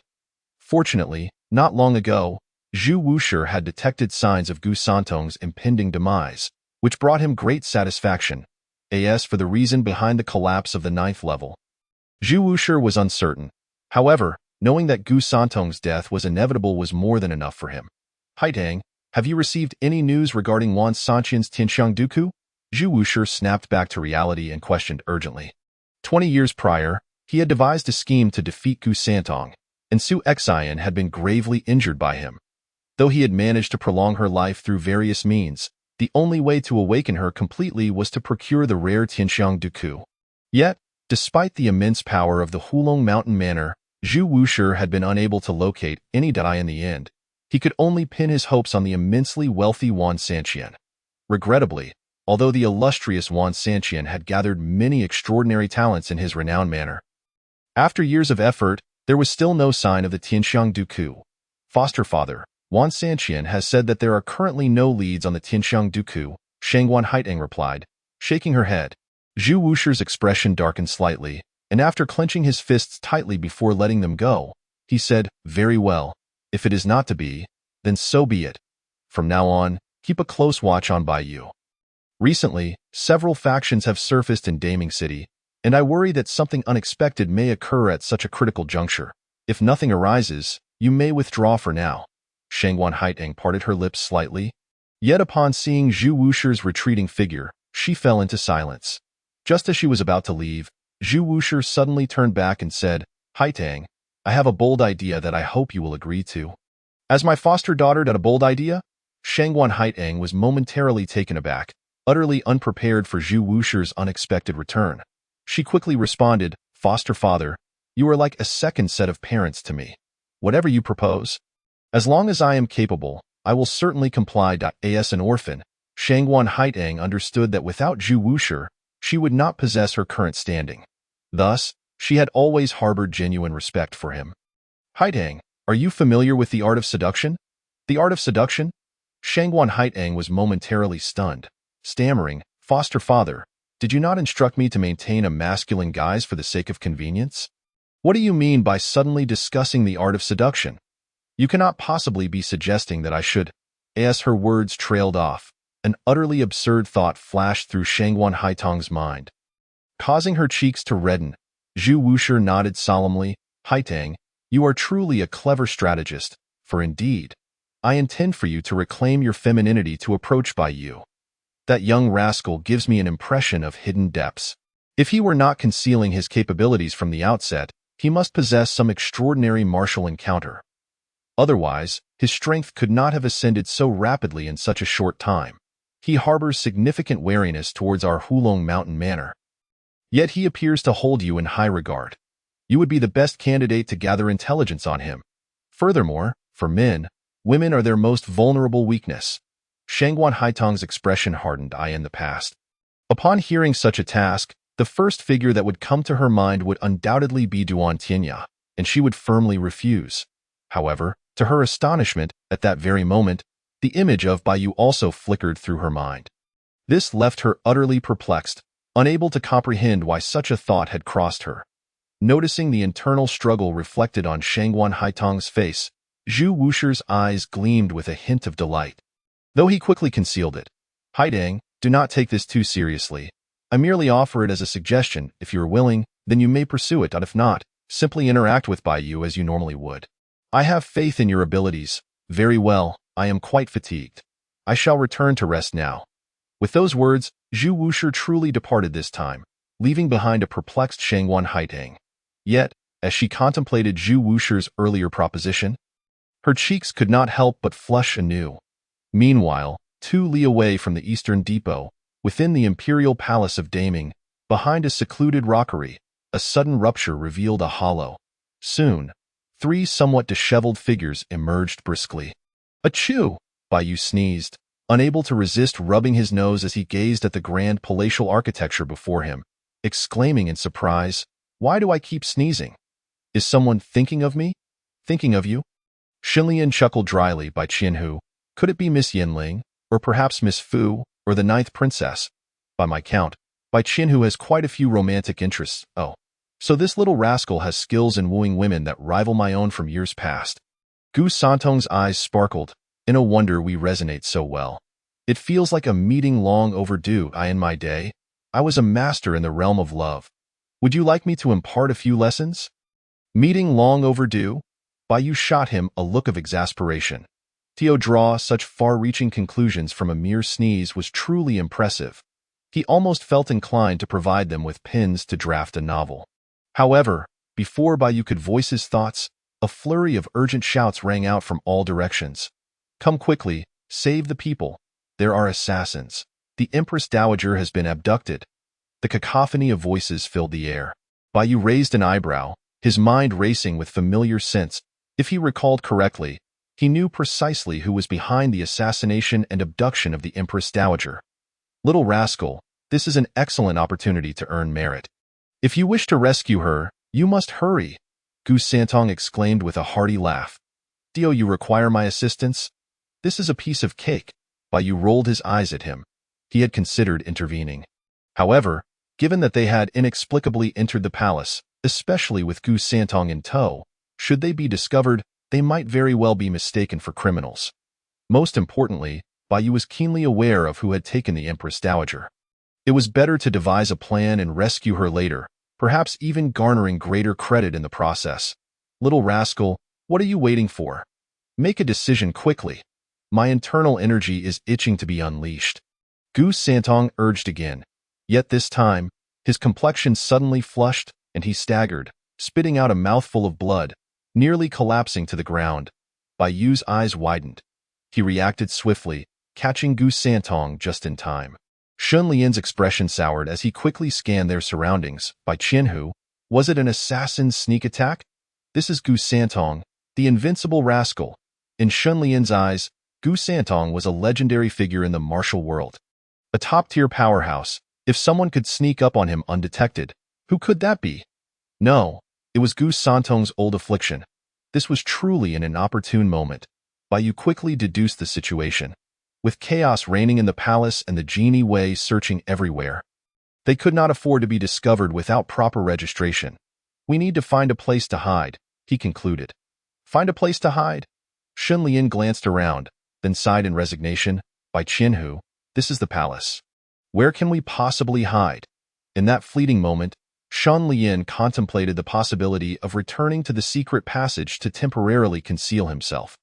Fortunately, not long ago, Zhu Wusher had detected signs of Gu Santong's impending demise, which brought him great satisfaction. As for the reason behind the collapse of the 9th level, Zhu Wusher was uncertain. However, knowing that Gu Santong's death was inevitable was more than enough for him. "Haitang, have you received any news regarding Wan Sanqian's Tianxiang Duku?" Zhu Wusher snapped back to reality and questioned urgently. 20 years prior, he had devised a scheme to defeat Gu Santong, and Su Xian had been gravely injured by him. Though he had managed to prolong her life through various means, the only way to awaken her completely was to procure the rare Tianxiang Duku. Yet, despite the immense power of the Hulong Mountain Manor, Zhu Wusher had been unable to locate any Dai in the end. He could only pin his hopes on the immensely wealthy Wan Sanqian. Regrettably, although the illustrious Wan Sanqian had gathered many extraordinary talents in his renowned manor, after years of effort, there was still no sign of the Tianxiang Duku. Foster father, Wan Sanqian has said that there are currently no leads on the Tianxiang Duku, Shangguan Haitang replied, shaking her head. Zhu Wusher's expression darkened slightly. and after clenching his fists tightly before letting them go, he said, "Very well. If it is not to be, then so be it. From now on, keep a close watch on Baiyu. Recently, several factions have surfaced in Daming City, and I worry that something unexpected may occur at such a critical juncture. If nothing arises, you may withdraw for now." Shangguan Haiteng parted her lips slightly. Yet upon seeing Zhu Wusher's retreating figure, she fell into silence. Just as she was about to leave, Zhu Wusher suddenly turned back and said, "Haiteng, I have a bold idea that I hope you will agree to." As my foster daughter had a bold idea? Shangguan Haiteng was momentarily taken aback, utterly unprepared for Zhu Wusher's unexpected return. She quickly responded, "Foster father, you are like a second set of parents to me. Whatever you propose, as long as I am capable, I will certainly comply." As an orphan, Shangguan Haiteng understood that without Zhu Wusher, she would not possess her current standing. Thus, she had always harbored genuine respect for him. "Haiteng, are you familiar with the art of seduction?" "The art of seduction?" Shangguan Haiteng was momentarily stunned, stammering, "Foster father, did you not instruct me to maintain a masculine guise for the sake of convenience? What do you mean by suddenly discussing the art of seduction? You cannot possibly be suggesting that I should." As her words trailed off, an utterly absurd thought flashed through Shangguan Haiteng's mind. Causing her cheeks to redden, Zhu Wusher nodded solemnly, "Haiteng, you are truly a clever strategist, for indeed, I intend for you to reclaim your femininity to approach Baiyu. That young rascal gives me an impression of hidden depths. If he were not concealing his capabilities from the outset, he must possess some extraordinary martial encounter. Otherwise, his strength could not have ascended so rapidly in such a short time. He harbors significant wariness towards our Hulong mountain manor. Yet he appears to hold you in high regard. You would be the best candidate to gather intelligence on him. Furthermore, for men, women are their most vulnerable weakness." Shangguan Haiteng's expression hardened in the past. Upon hearing such a task, the first figure that would come to her mind would undoubtedly be Duan Tianya, and she would firmly refuse. However, to her astonishment, at that very moment, the image of Baiyu also flickered through her mind. This left her utterly perplexed, unable to comprehend why such a thought had crossed her. Noticing the internal struggle reflected on Shangguan Haiteng's face, Zhu Wusher's eyes gleamed with a hint of delight, though he quickly concealed it. "Haiteng, do not take this too seriously. I merely offer it as a suggestion. If you are willing, then you may pursue it, and if not, simply interact with Baiyu as you normally would. I have faith in your abilities." "Very well, I am quite fatigued. I shall return to rest now." With those words, Zhu Wusher truly departed this time, leaving behind a perplexed Shangguan Haiteng. Yet, as she contemplated Zhu Wusher's earlier proposition, her cheeks could not help but flush anew. Meanwhile, 2 li away from the eastern depot, within the imperial palace of Daming, behind a secluded rockery, a sudden rupture revealed a hollow. Soon, 3 somewhat disheveled figures emerged briskly. "Achoo!" Baiyu sneezed, unable to resist rubbing his nose as he gazed at the grand palatial architecture before him, exclaiming in surprise, "Why do I keep sneezing? Is someone thinking of me? Thinking of you?" Xinlian chuckled dryly. "By Qianhu, could it be Miss Yinling, or perhaps Miss Fu, or the 9th princess? By my count, Bai Qianhu has quite a few romantic interests. Oh, so this little rascal has skills in wooing women that rival my own from years past." Gu Santong's eyes sparkled. "No wonder we resonate so well. It feels like a meeting long overdue. In my day, I was a master in the realm of love. Would you like me to impart a few lessons?" "Meeting long overdue?" Baiyu shot him a look of exasperation. To draw such far-reaching conclusions from a mere sneeze was truly impressive. He almost felt inclined to provide them with pens to draft a novel. However, before Baiyu could voice his thoughts, a flurry of urgent shouts rang out from all directions. "Come quickly, save the people. There are assassins. The Empress Dowager has been abducted." The cacophony of voices filled the air. Baiyu raised an eyebrow, his mind racing with familiar scents. If he recalled correctly, he knew precisely who was behind the assassination and abduction of the Empress Dowager. "Little rascal, this is an excellent opportunity to earn merit. If you wish to rescue her, you must hurry," Gu Santong exclaimed with a hearty laugh. "Do you require my assistance? This is a piece of cake." Baiyu rolled his eyes at him. He had considered intervening. However, Given that they had inexplicably entered the palace, especially with Gu Santong in tow, should they be discovered, they might very well be mistaken for criminals. Most importantly, Bai Yu was keenly aware of who had taken the Empress Dowager. It was better to devise a plan and rescue her later, perhaps even garnering greater credit in the process. Little rascal, what are you waiting for? Make a decision quickly. My internal energy is itching to be unleashed. Gu Santong urged again. Yet this time, his complexion suddenly flushed, and he staggered, spitting out a mouthful of blood, nearly collapsing to the ground. Bai Yu's eyes widened. He reacted swiftly, catching Gu Santong just in time. Shun Lian's expression soured as he quickly scanned their surroundings. By Qianhu, was it an assassin's sneak attack? This is Gu Santong, the invincible rascal. In Shun Lian's eyes, Gu Santong was a legendary figure in the martial world. A top-tier powerhouse. If someone could sneak up on him undetected, who could that be? No, it was Gu Santong's old affliction. This was truly an inopportune moment. Bai Yu quickly deduced the situation. With chaos reigning in the palace and the Jinyiwei searching everywhere, they could not afford to be discovered without proper registration. We need to find a place to hide, he concluded. Find a place to hide? Shun Lian glanced around, then sighed in resignation. By Qianhu, this is the palace. Where can we possibly hide? In that fleeting moment, Shun Lian contemplated the possibility of returning to the secret passage to temporarily conceal himself.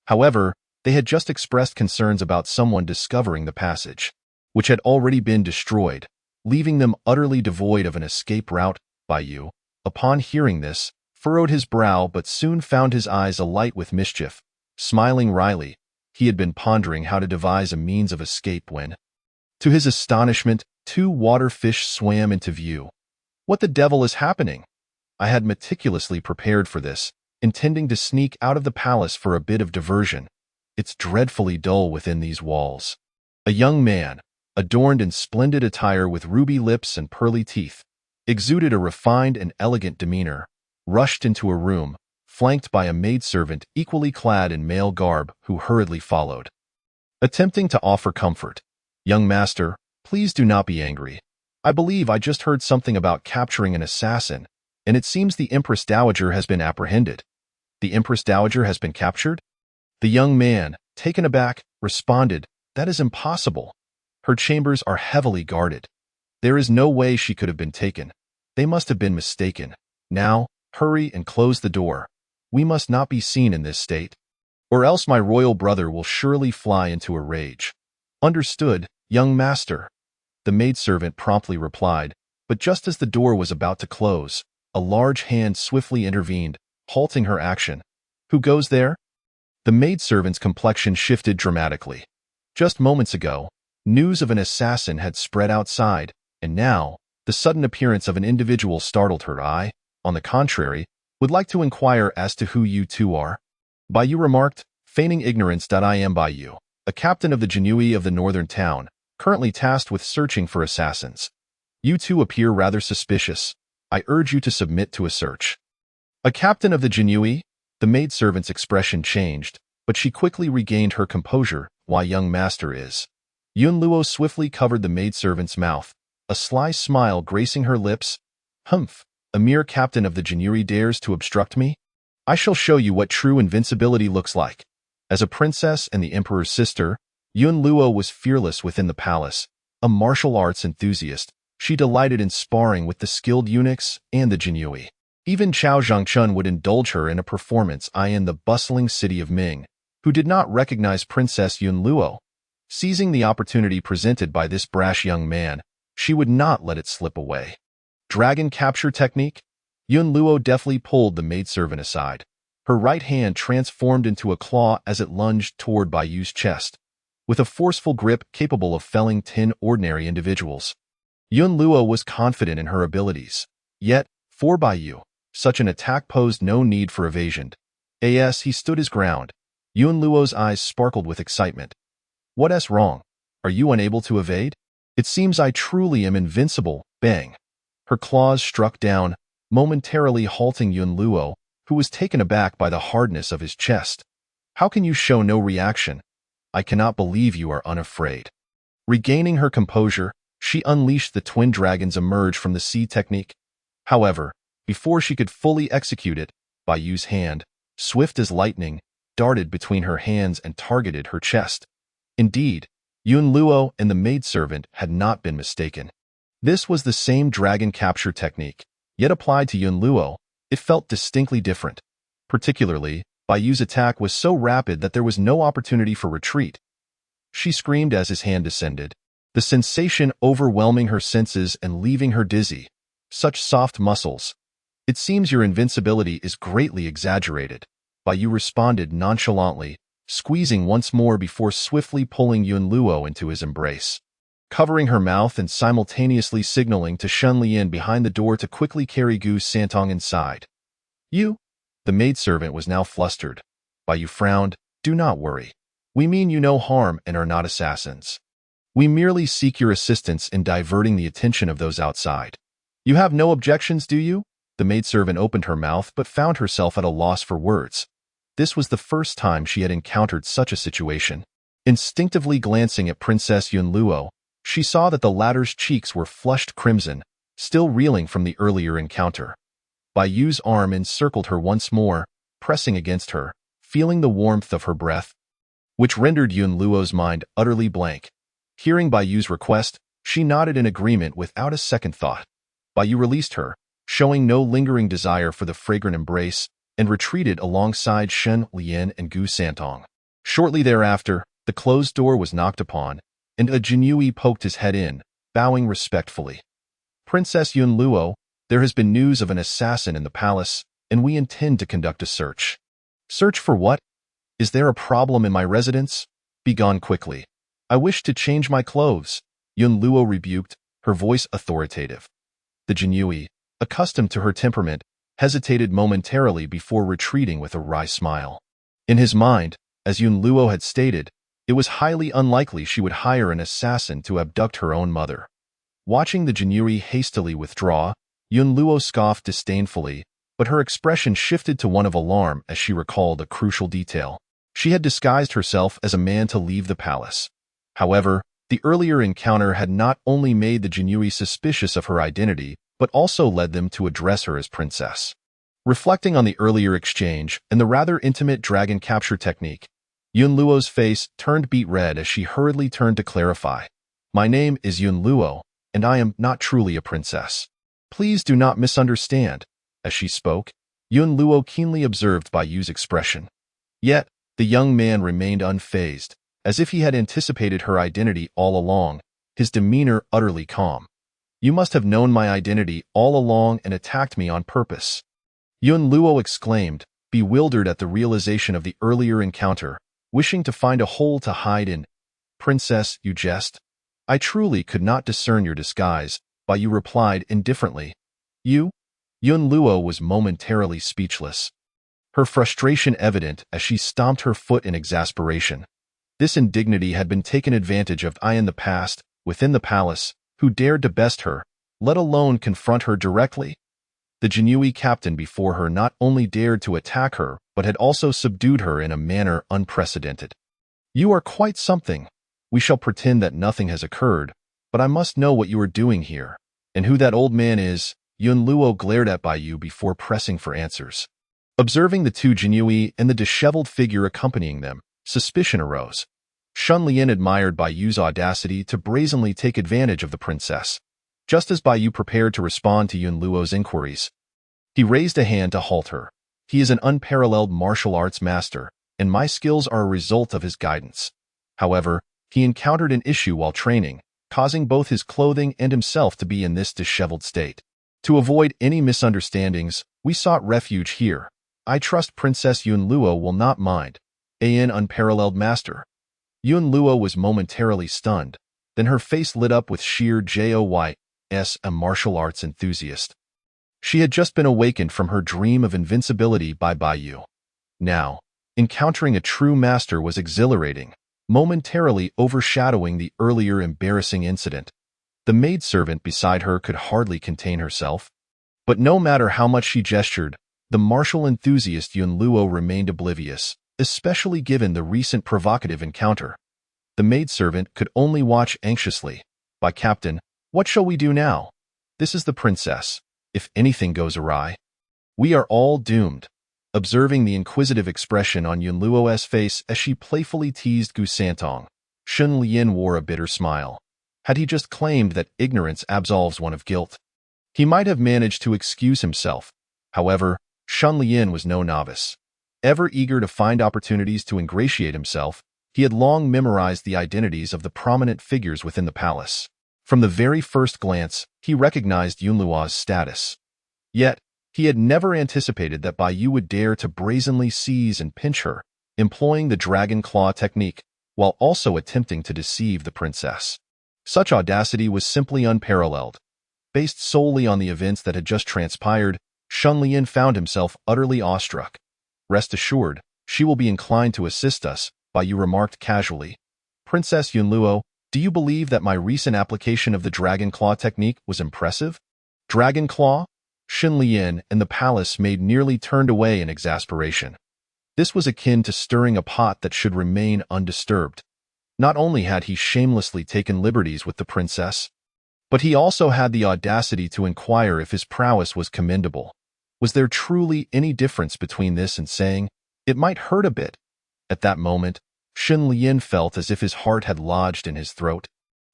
However, they had just expressed concerns about someone discovering the passage, which had already been destroyed, leaving them utterly devoid of an escape route. Bai Yu, upon hearing this, furrowed his brow but soon found his eyes alight with mischief. Smiling wryly, he had been pondering how to devise a means of escape when, to his astonishment, 2 water fish swam into view. What the devil is happening? I had meticulously prepared for this, intending to sneak out of the palace for a bit of diversion. It's dreadfully dull within these walls. A young man, adorned in splendid attire with ruby lips and pearly teeth, exuded a refined and elegant demeanor, rushed into a room, flanked by a maidservant equally clad in male garb who hurriedly followed. Attempting to offer comfort, "Young master, please do not be angry. I believe I just heard something about capturing an assassin, and it seems the Empress Dowager has been apprehended." The Empress Dowager has been captured? The young man, taken aback, responded, "That is impossible. Her chambers are heavily guarded. There is no way she could have been taken. They must have been mistaken. Now, hurry and close the door. We must not be seen in this state, or else my royal brother will surely fly into a rage." "Understood, young master," the maidservant promptly replied, but just as the door was about to close, a large hand swiftly intervened, halting her action. "Who goes there?" The maidservant's complexion shifted dramatically. Just moments ago, news of an assassin had spread outside, and now, the sudden appearance of an individual startled her. "I, on the contrary, would like to inquire as to who you two are." Bai Yu remarked, feigning ignorance. "I am Bai Yu, a captain of the Jinyiwei of the northern town, currently tasked with searching for assassins. You two appear rather suspicious. I urge you to submit to a search." "A captain of the Jinyiwei?" The maidservant's expression changed, but she quickly regained her composure. "Why, young master is." Yun Luo swiftly covered the maidservant's mouth, a sly smile gracing her lips. "Humph, a mere captain of the Jinyiwei dares to obstruct me? I shall show you what true invincibility looks like." As a princess and the emperor's sister, Yun Luo was fearless within the palace. A martial arts enthusiast, she delighted in sparring with the skilled eunuchs and the Jinyiwei. Even Chao Zhangchun would indulge her in a performance in the bustling city of Ming, who did not recognize Princess Yun Luo. Seizing the opportunity presented by this brash young man, she would not let it slip away. Dragon capture technique? Yun Luo deftly pulled the maidservant aside. Her right hand transformed into a claw as it lunged toward Bai Yu's chest, with a forceful grip capable of felling 10 ordinary individuals. Yun Luo was confident in her abilities. Yet, for Bai Yu, such an attack posed no need for evasion. As he stood his ground, Yun Luo's eyes sparkled with excitement. "What's wrong? Are you unable to evade? It seems I truly am invincible." Bang! Her claws struck down, momentarily halting Yun Luo, who was taken aback by the hardness of his chest. "How can you show no reaction? I cannot believe you are unafraid." Regaining her composure, she unleashed the twin dragons emerge from the sea technique. However, before she could fully execute it, Bai Yu's hand, swift as lightning, darted between her hands and targeted her chest. Indeed, Yun Luo and the maidservant had not been mistaken. This was the same dragon capture technique, yet applied to Yun Luo, it felt distinctly different. Particularly, Bai Yu's attack was so rapid that there was no opportunity for retreat. She screamed as his hand descended, the sensation overwhelming her senses and leaving her dizzy. Such soft muscles. It seems your invincibility is greatly exaggerated. Bai Yu responded nonchalantly, squeezing once more before swiftly pulling Yun Luo into his embrace, covering her mouth and simultaneously signaling to Shun Lian behind the door to quickly carry Gu Santong inside. You? The maidservant was now flustered. Bai Yu frowned. Do not worry. We mean you no harm and are not assassins. We merely seek your assistance in diverting the attention of those outside. You have no objections, do you? The maidservant opened her mouth but found herself at a loss for words. This was the first time she had encountered such a situation. Instinctively glancing at Princess Yun Luo, she saw that the latter's cheeks were flushed crimson, still reeling from the earlier encounter. Bai Yu's arm encircled her once more, pressing against her, feeling the warmth of her breath, which rendered Yun Luo's mind utterly blank. Hearing Bai Yu's request, she nodded in agreement without a second thought. Bai Yu released her, showing no lingering desire for the fragrant embrace, and retreated alongside Shen Lian and Gu Santong. Shortly thereafter, the closed door was knocked upon, and a Jinyiwei poked his head in, bowing respectfully. Princess Yun Luo, there has been news of an assassin in the palace, and we intend to conduct a search. Search for what? Is there a problem in my residence? Be gone quickly. I wish to change my clothes, Yun Luo rebuked, her voice authoritative. The Jinyiwei, accustomed to her temperament, hesitated momentarily before retreating with a wry smile. In his mind, as Yun Luo had stated, it was highly unlikely she would hire an assassin to abduct her own mother. Watching the Jinyiwei hastily withdraw, Yun Luo scoffed disdainfully, but her expression shifted to one of alarm as she recalled a crucial detail. She had disguised herself as a man to leave the palace. However, the earlier encounter had not only made the Jinyiwei suspicious of her identity, but also led them to address her as princess. Reflecting on the earlier exchange and the rather intimate dragon capture technique, Yun Luo's face turned beet red as she hurriedly turned to clarify. My name is Yun Luo, and I am not truly a princess. Please do not misunderstand. As she spoke, Yun Luo keenly observed Bai Yu's expression. Yet, the young man remained unfazed, as if he had anticipated her identity all along, his demeanor utterly calm. You must have known my identity all along and attacked me on purpose. Yun Luo exclaimed, bewildered at the realization of the earlier encounter, wishing to find a hole to hide in. Princess, you jest. I truly could not discern your disguise, Bai Yu replied indifferently. You? Yun Luo was momentarily speechless, her frustration evident as she stomped her foot in exasperation. This indignity had been taken advantage of in the past, within the palace, who dared to best her, let alone confront her directly. The Jinyiwei captain before her not only dared to attack her, but had also subdued her in a manner unprecedented. You are quite something. We shall pretend that nothing has occurred, but I must know what you are doing here, and who that old man is. Yun Luo glared at Bai Yu before pressing for answers. Observing the two Jinyiwei and the disheveled figure accompanying them, suspicion arose. Shun Lian admired Bai Yu's audacity to brazenly take advantage of the princess. Just as Bai Yu prepared to respond to Yun Luo's inquiries, he raised a hand to halt her. He is an unparalleled martial arts master, and my skills are a result of his guidance. However, he encountered an issue while training, causing both his clothing and himself to be in this disheveled state. To avoid any misunderstandings, we sought refuge here. I trust Princess Yun Luo will not mind. An unparalleled master. Yun Luo was momentarily stunned, then her face lit up with sheer joy, a martial arts enthusiast. She had just been awakened from her dream of invincibility by Bai Yu. Now, encountering a true master was exhilarating, momentarily overshadowing the earlier embarrassing incident. The maidservant beside her could hardly contain herself. But no matter how much she gestured, the martial enthusiast Yun Luo remained oblivious, especially given the recent provocative encounter. The maidservant could only watch anxiously. By Captain, What shall we do now? This is the princess. If anything goes awry, we are all doomed. Observing the inquisitive expression on Yunluo's face as she playfully teased Gu Santong, Shun Lian wore a bitter smile. Had he just claimed that ignorance absolves one of guilt? He might have managed to excuse himself. However, Shun Lian was no novice. Ever eager to find opportunities to ingratiate himself, he had long memorized the identities of the prominent figures within the palace. From the very first glance, he recognized Yunluo's status. Yet, he had never anticipated that Bai Yu would dare to brazenly seize and pinch her, employing the dragon claw technique, while also attempting to deceive the princess. Such audacity was simply unparalleled. Based solely on the events that had just transpired, Shun Lian found himself utterly awestruck. Rest assured, she will be inclined to assist us, Bai Yu remarked casually. Princess Yunluo, do you believe that my recent application of the dragon claw technique was impressive? Dragon claw? Shun Lian and the palace maid nearly turned away in exasperation. This was akin to stirring a pot that should remain undisturbed. Not only had he shamelessly taken liberties with the princess, but he also had the audacity to inquire if his prowess was commendable. Was there truly any difference between this and saying, "It might hurt a bit"? At that moment, Shun Lian felt as if his heart had lodged in his throat.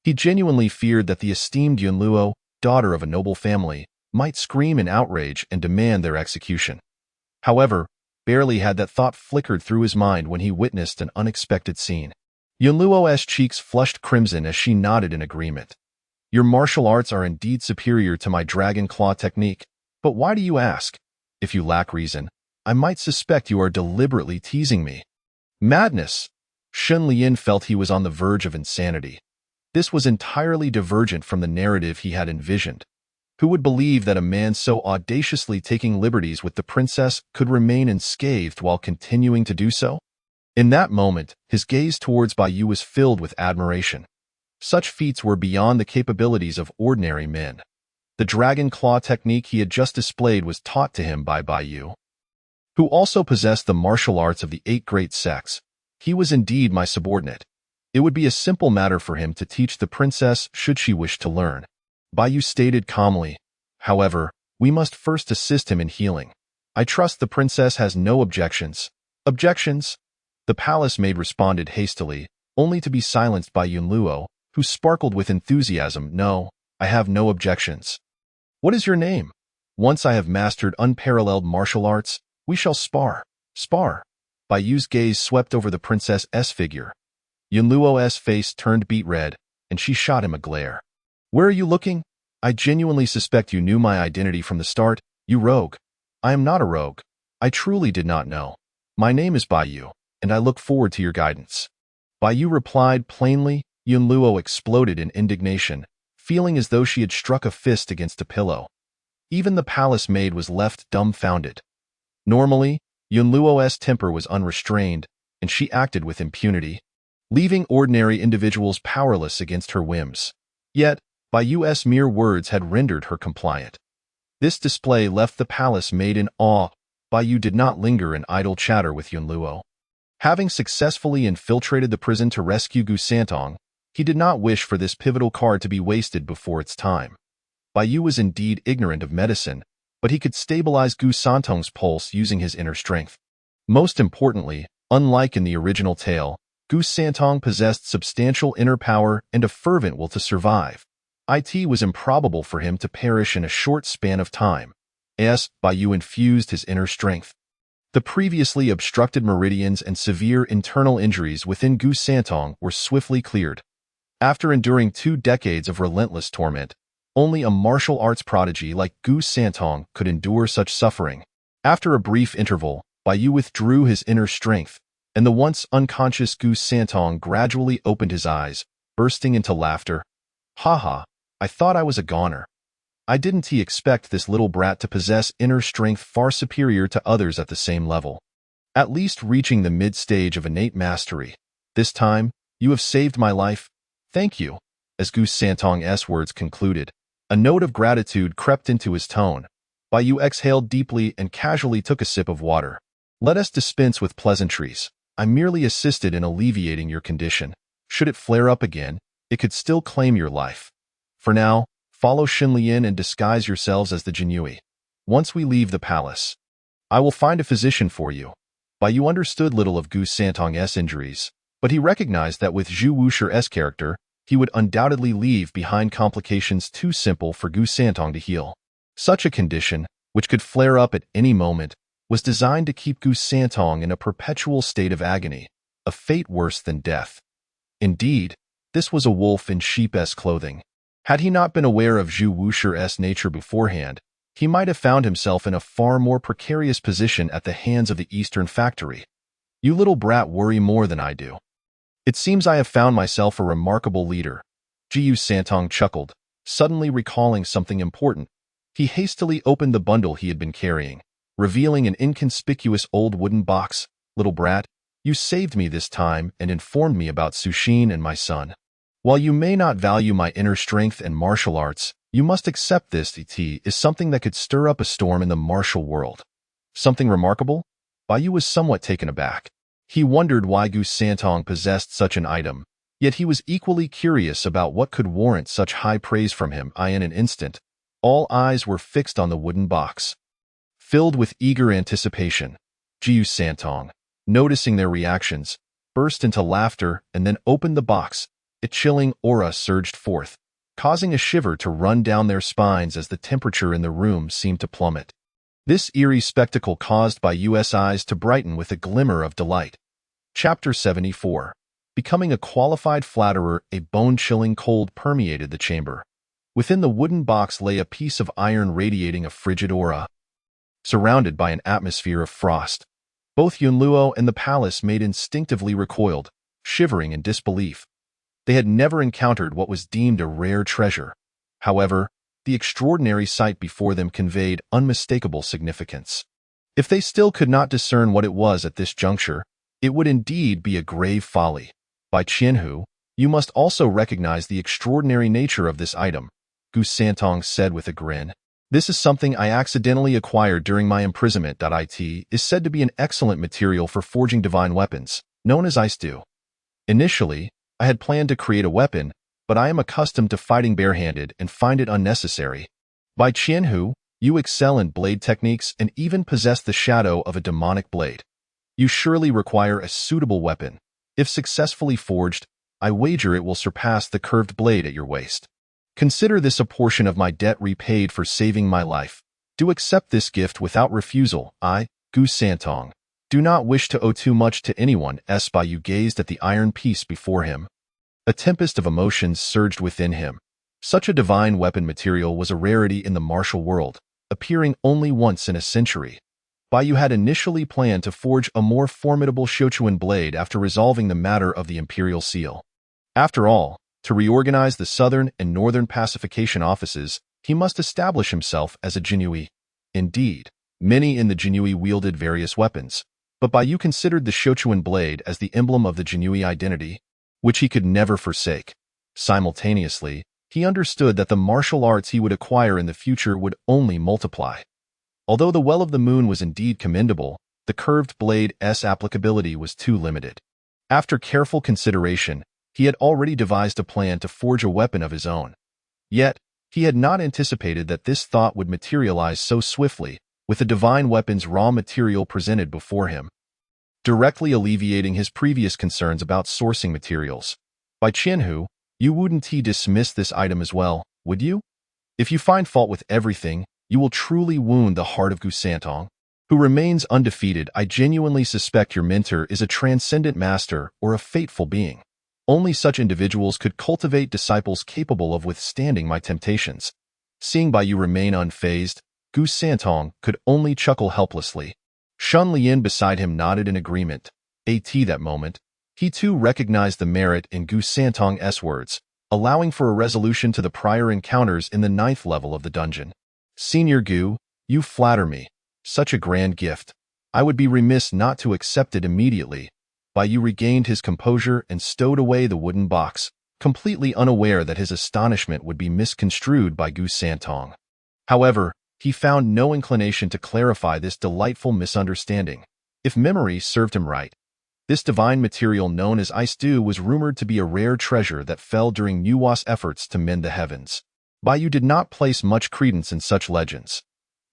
He genuinely feared that the esteemed Yunluo, daughter of a noble family, might scream in outrage and demand their execution. However, barely had that thought flickered through his mind when he witnessed an unexpected scene. Yunluo's cheeks flushed crimson as she nodded in agreement. Your martial arts are indeed superior to my dragon claw technique, but why do you ask? If you lack reason, I might suspect you are deliberately teasing me. Madness! Shun Lian felt he was on the verge of insanity. This was entirely divergent from the narrative he had envisioned. Who would believe that a man so audaciously taking liberties with the princess could remain unscathed while continuing to do so? In that moment, his gaze towards Bai Yu was filled with admiration. Such feats were beyond the capabilities of ordinary men. The dragon claw technique he had just displayed was taught to him by Bai Yu, who also possessed the martial arts of the 8 great sects. He was indeed my subordinate. It would be a simple matter for him to teach the princess should she wish to learn. Bai Yu stated calmly. However, we must first assist him in healing. I trust the princess has no objections. Objections? The palace maid responded hastily, only to be silenced by Yunluo, who sparkled with enthusiasm. No, I have no objections. What is your name? Once I have mastered unparalleled martial arts, we shall spar. Spar. Bai Yu's gaze swept over the princess's figure. Yunluo's face turned beet red, and she shot him a glare. Where are you looking? I genuinely suspect you knew my identity from the start, you rogue. I am not a rogue. I truly did not know. My name is Bai Yu, and I look forward to your guidance. Bai Yu replied plainly. Yunluo exploded in indignation, feeling as though she had struck a fist against a pillow. Even the palace maid was left dumbfounded. Normally, Yunluo's temper was unrestrained, and she acted with impunity, leaving ordinary individuals powerless against her whims. Yet, Bai Yu's mere words had rendered her compliant. This display left the palace maid in awe. Bai Yu did not linger in idle chatter with Yunluo. Having successfully infiltrated the prison to rescue Gu Santong, he did not wish for this pivotal card to be wasted before its time. Bai Yu was indeed ignorant of medicine, but he could stabilize Gu Santong's pulse using his inner strength. Most importantly, unlike in the original tale, Gu Santong possessed substantial inner power and a fervent will to survive. It was improbable for him to perish in a short span of time. Bai Yu infused his inner strength. The previously obstructed meridians and severe internal injuries within Gu Santong were swiftly cleared. After enduring 2 decades of relentless torment, only a martial arts prodigy like Gu Santong could endure such suffering. After a brief interval, Bai Yu withdrew his inner strength, and the once unconscious Gu Santong gradually opened his eyes, bursting into laughter. Ha! I thought I was a goner. I didn't expect this little brat to possess inner strength far superior to others at the same level, at least reaching the mid-stage of innate mastery. This time, you have saved my life. Thank you. As Gu Santong's words concluded, a note of gratitude crept into his tone. Bai Yu exhaled deeply and casually took a sip of water. Let us dispense with pleasantries. I merely assisted in alleviating your condition. Should it flare up again, it could still claim your life. For now, Follow Xinlian and disguise yourselves as the Jinyiwei. Once we leave the palace, I will find a physician for you. Bai Yu understood little of Gu Santong's injuries, but he recognized that with Zhu Wushir's character, he would undoubtedly leave behind complications too simple for Gu Santong to heal. Such a condition, which could flare up at any moment, was designed to keep Gu Santong in a perpetual state of agony, a fate worse than death. Indeed, this was a wolf in sheep's clothing. Had he not been aware of Zhu Wushir's nature beforehand, he might have found himself in a far more precarious position at the hands of the Eastern Factory. You little brat worry more than I do. It seems I have found myself a remarkable leader. Gu Santong chuckled, suddenly recalling something important. He hastily opened the bundle he had been carrying, revealing an inconspicuous old wooden box. Little brat, you saved me this time and informed me about Sushin and my son. While you may not value my inner strength and martial arts, you must accept this is something that could stir up a storm in the martial world. Something remarkable? Bai Yu was somewhat taken aback. He wondered why Gu Santong possessed such an item, yet he was equally curious about what could warrant such high praise from him. In an instant, all eyes were fixed on the wooden box. Filled with eager anticipation, Gu Santong, noticing their reactions, burst into laughter and then opened the box. A chilling aura surged forth, causing a shiver to run down their spines as the temperature in the room seemed to plummet. This eerie spectacle caused Bai Yu's eyes to brighten with a glimmer of delight. Chapter 74. Becoming a qualified flatterer, a bone-chilling cold permeated the chamber. Within the wooden box lay a piece of iron radiating a frigid aura. Surrounded by an atmosphere of frost, both Yunluo and the palace made instinctively recoiled, shivering in disbelief. They had never encountered what was deemed a rare treasure. However, the extraordinary sight before them conveyed unmistakable significance. If they still could not discern what it was at this juncture, it would indeed be a grave folly. By Qianhu, you must also recognize the extraordinary nature of this item, Gu Santong said with a grin. This is something I accidentally acquired during my imprisonment. It is said to be an excellent material for forging divine weapons, known as ice dew. Initially, I had planned to create a weapon, but I am accustomed to fighting barehanded and find it unnecessary. By Qianhu, you excel in blade techniques and even possess the shadow of a demonic blade. You surely require a suitable weapon. If successfully forged, I wager it will surpass the curved blade at your waist. Consider this a portion of my debt repaid for saving my life. Do accept this gift without refusal. I, Gu Santong, do not wish to owe too much to anyone. Bai Yu gazed at the iron piece before him. A tempest of emotions surged within him. Such a divine weapon material was a rarity in the martial world, appearing only once in a century. Bai Yu had initially planned to forge a more formidable Shochuan blade after resolving the matter of the imperial seal. After all, to reorganize the southern and northern pacification offices, he must establish himself as a Jinyiwei. Indeed, many in the Jinyiwei wielded various weapons, but Bai Yu considered the Shochuan blade as the emblem of the Jinyiwei identity, which he could never forsake. Simultaneously, he understood that the martial arts he would acquire in the future would only multiply. Although the Well of the Moon was indeed commendable, the curved blade's applicability was too limited. After careful consideration, he had already devised a plan to forge a weapon of his own. Yet, he had not anticipated that this thought would materialize so swiftly, with the divine weapon's raw material presented before him, directly alleviating his previous concerns about sourcing materials. By Qianhu, you wouldn't dismiss this item as well, would you? If you find fault with everything, you will truly wound the heart of Gu Santong, who remains undefeated. I genuinely suspect your mentor is a transcendent master or a fateful being. Only such individuals could cultivate disciples capable of withstanding my temptations. Seeing Bai Yu remain unfazed, Gu Santong could only chuckle helplessly. Xunlian beside him nodded in agreement. That moment, he too recognized the merit in Gu Santong's words, allowing for a resolution to the prior encounters in the 9th level of the dungeon. Senior Gu, you flatter me. Such a grand gift. I would be remiss not to accept it immediately. Bai Yu regained his composure and stowed away the wooden box, completely unaware that his astonishment would be misconstrued by Gu Santong. However, he found no inclination to clarify this delightful misunderstanding. If memory served him right, this divine material known as ice dew was rumored to be a rare treasure that fell during Nuwa's efforts to mend the heavens. Bai Yu did not place much credence in such legends.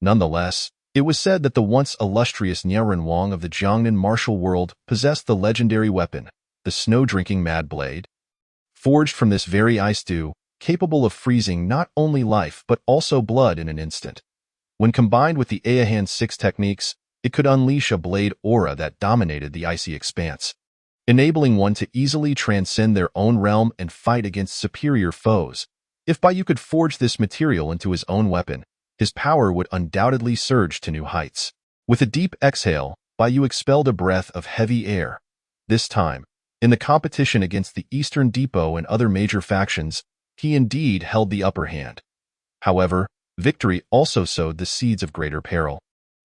Nonetheless, it was said that the once illustrious Niaoren Wang of the Jiangnan martial world possessed the legendary weapon, the snow-drinking mad blade. Forged from this very ice dew, capable of freezing not only life but also blood in an instant. When combined with the Aohan 6 techniques, it could unleash a blade aura that dominated the icy expanse, enabling one to easily transcend their own realm and fight against superior foes. If Bai Yu could forge this material into his own weapon, his power would undoubtedly surge to new heights. With a deep exhale, Bai Yu expelled a breath of heavy air. This time, in the competition against the Eastern Depot and other major factions, he indeed held the upper hand. However, victory also sowed the seeds of greater peril.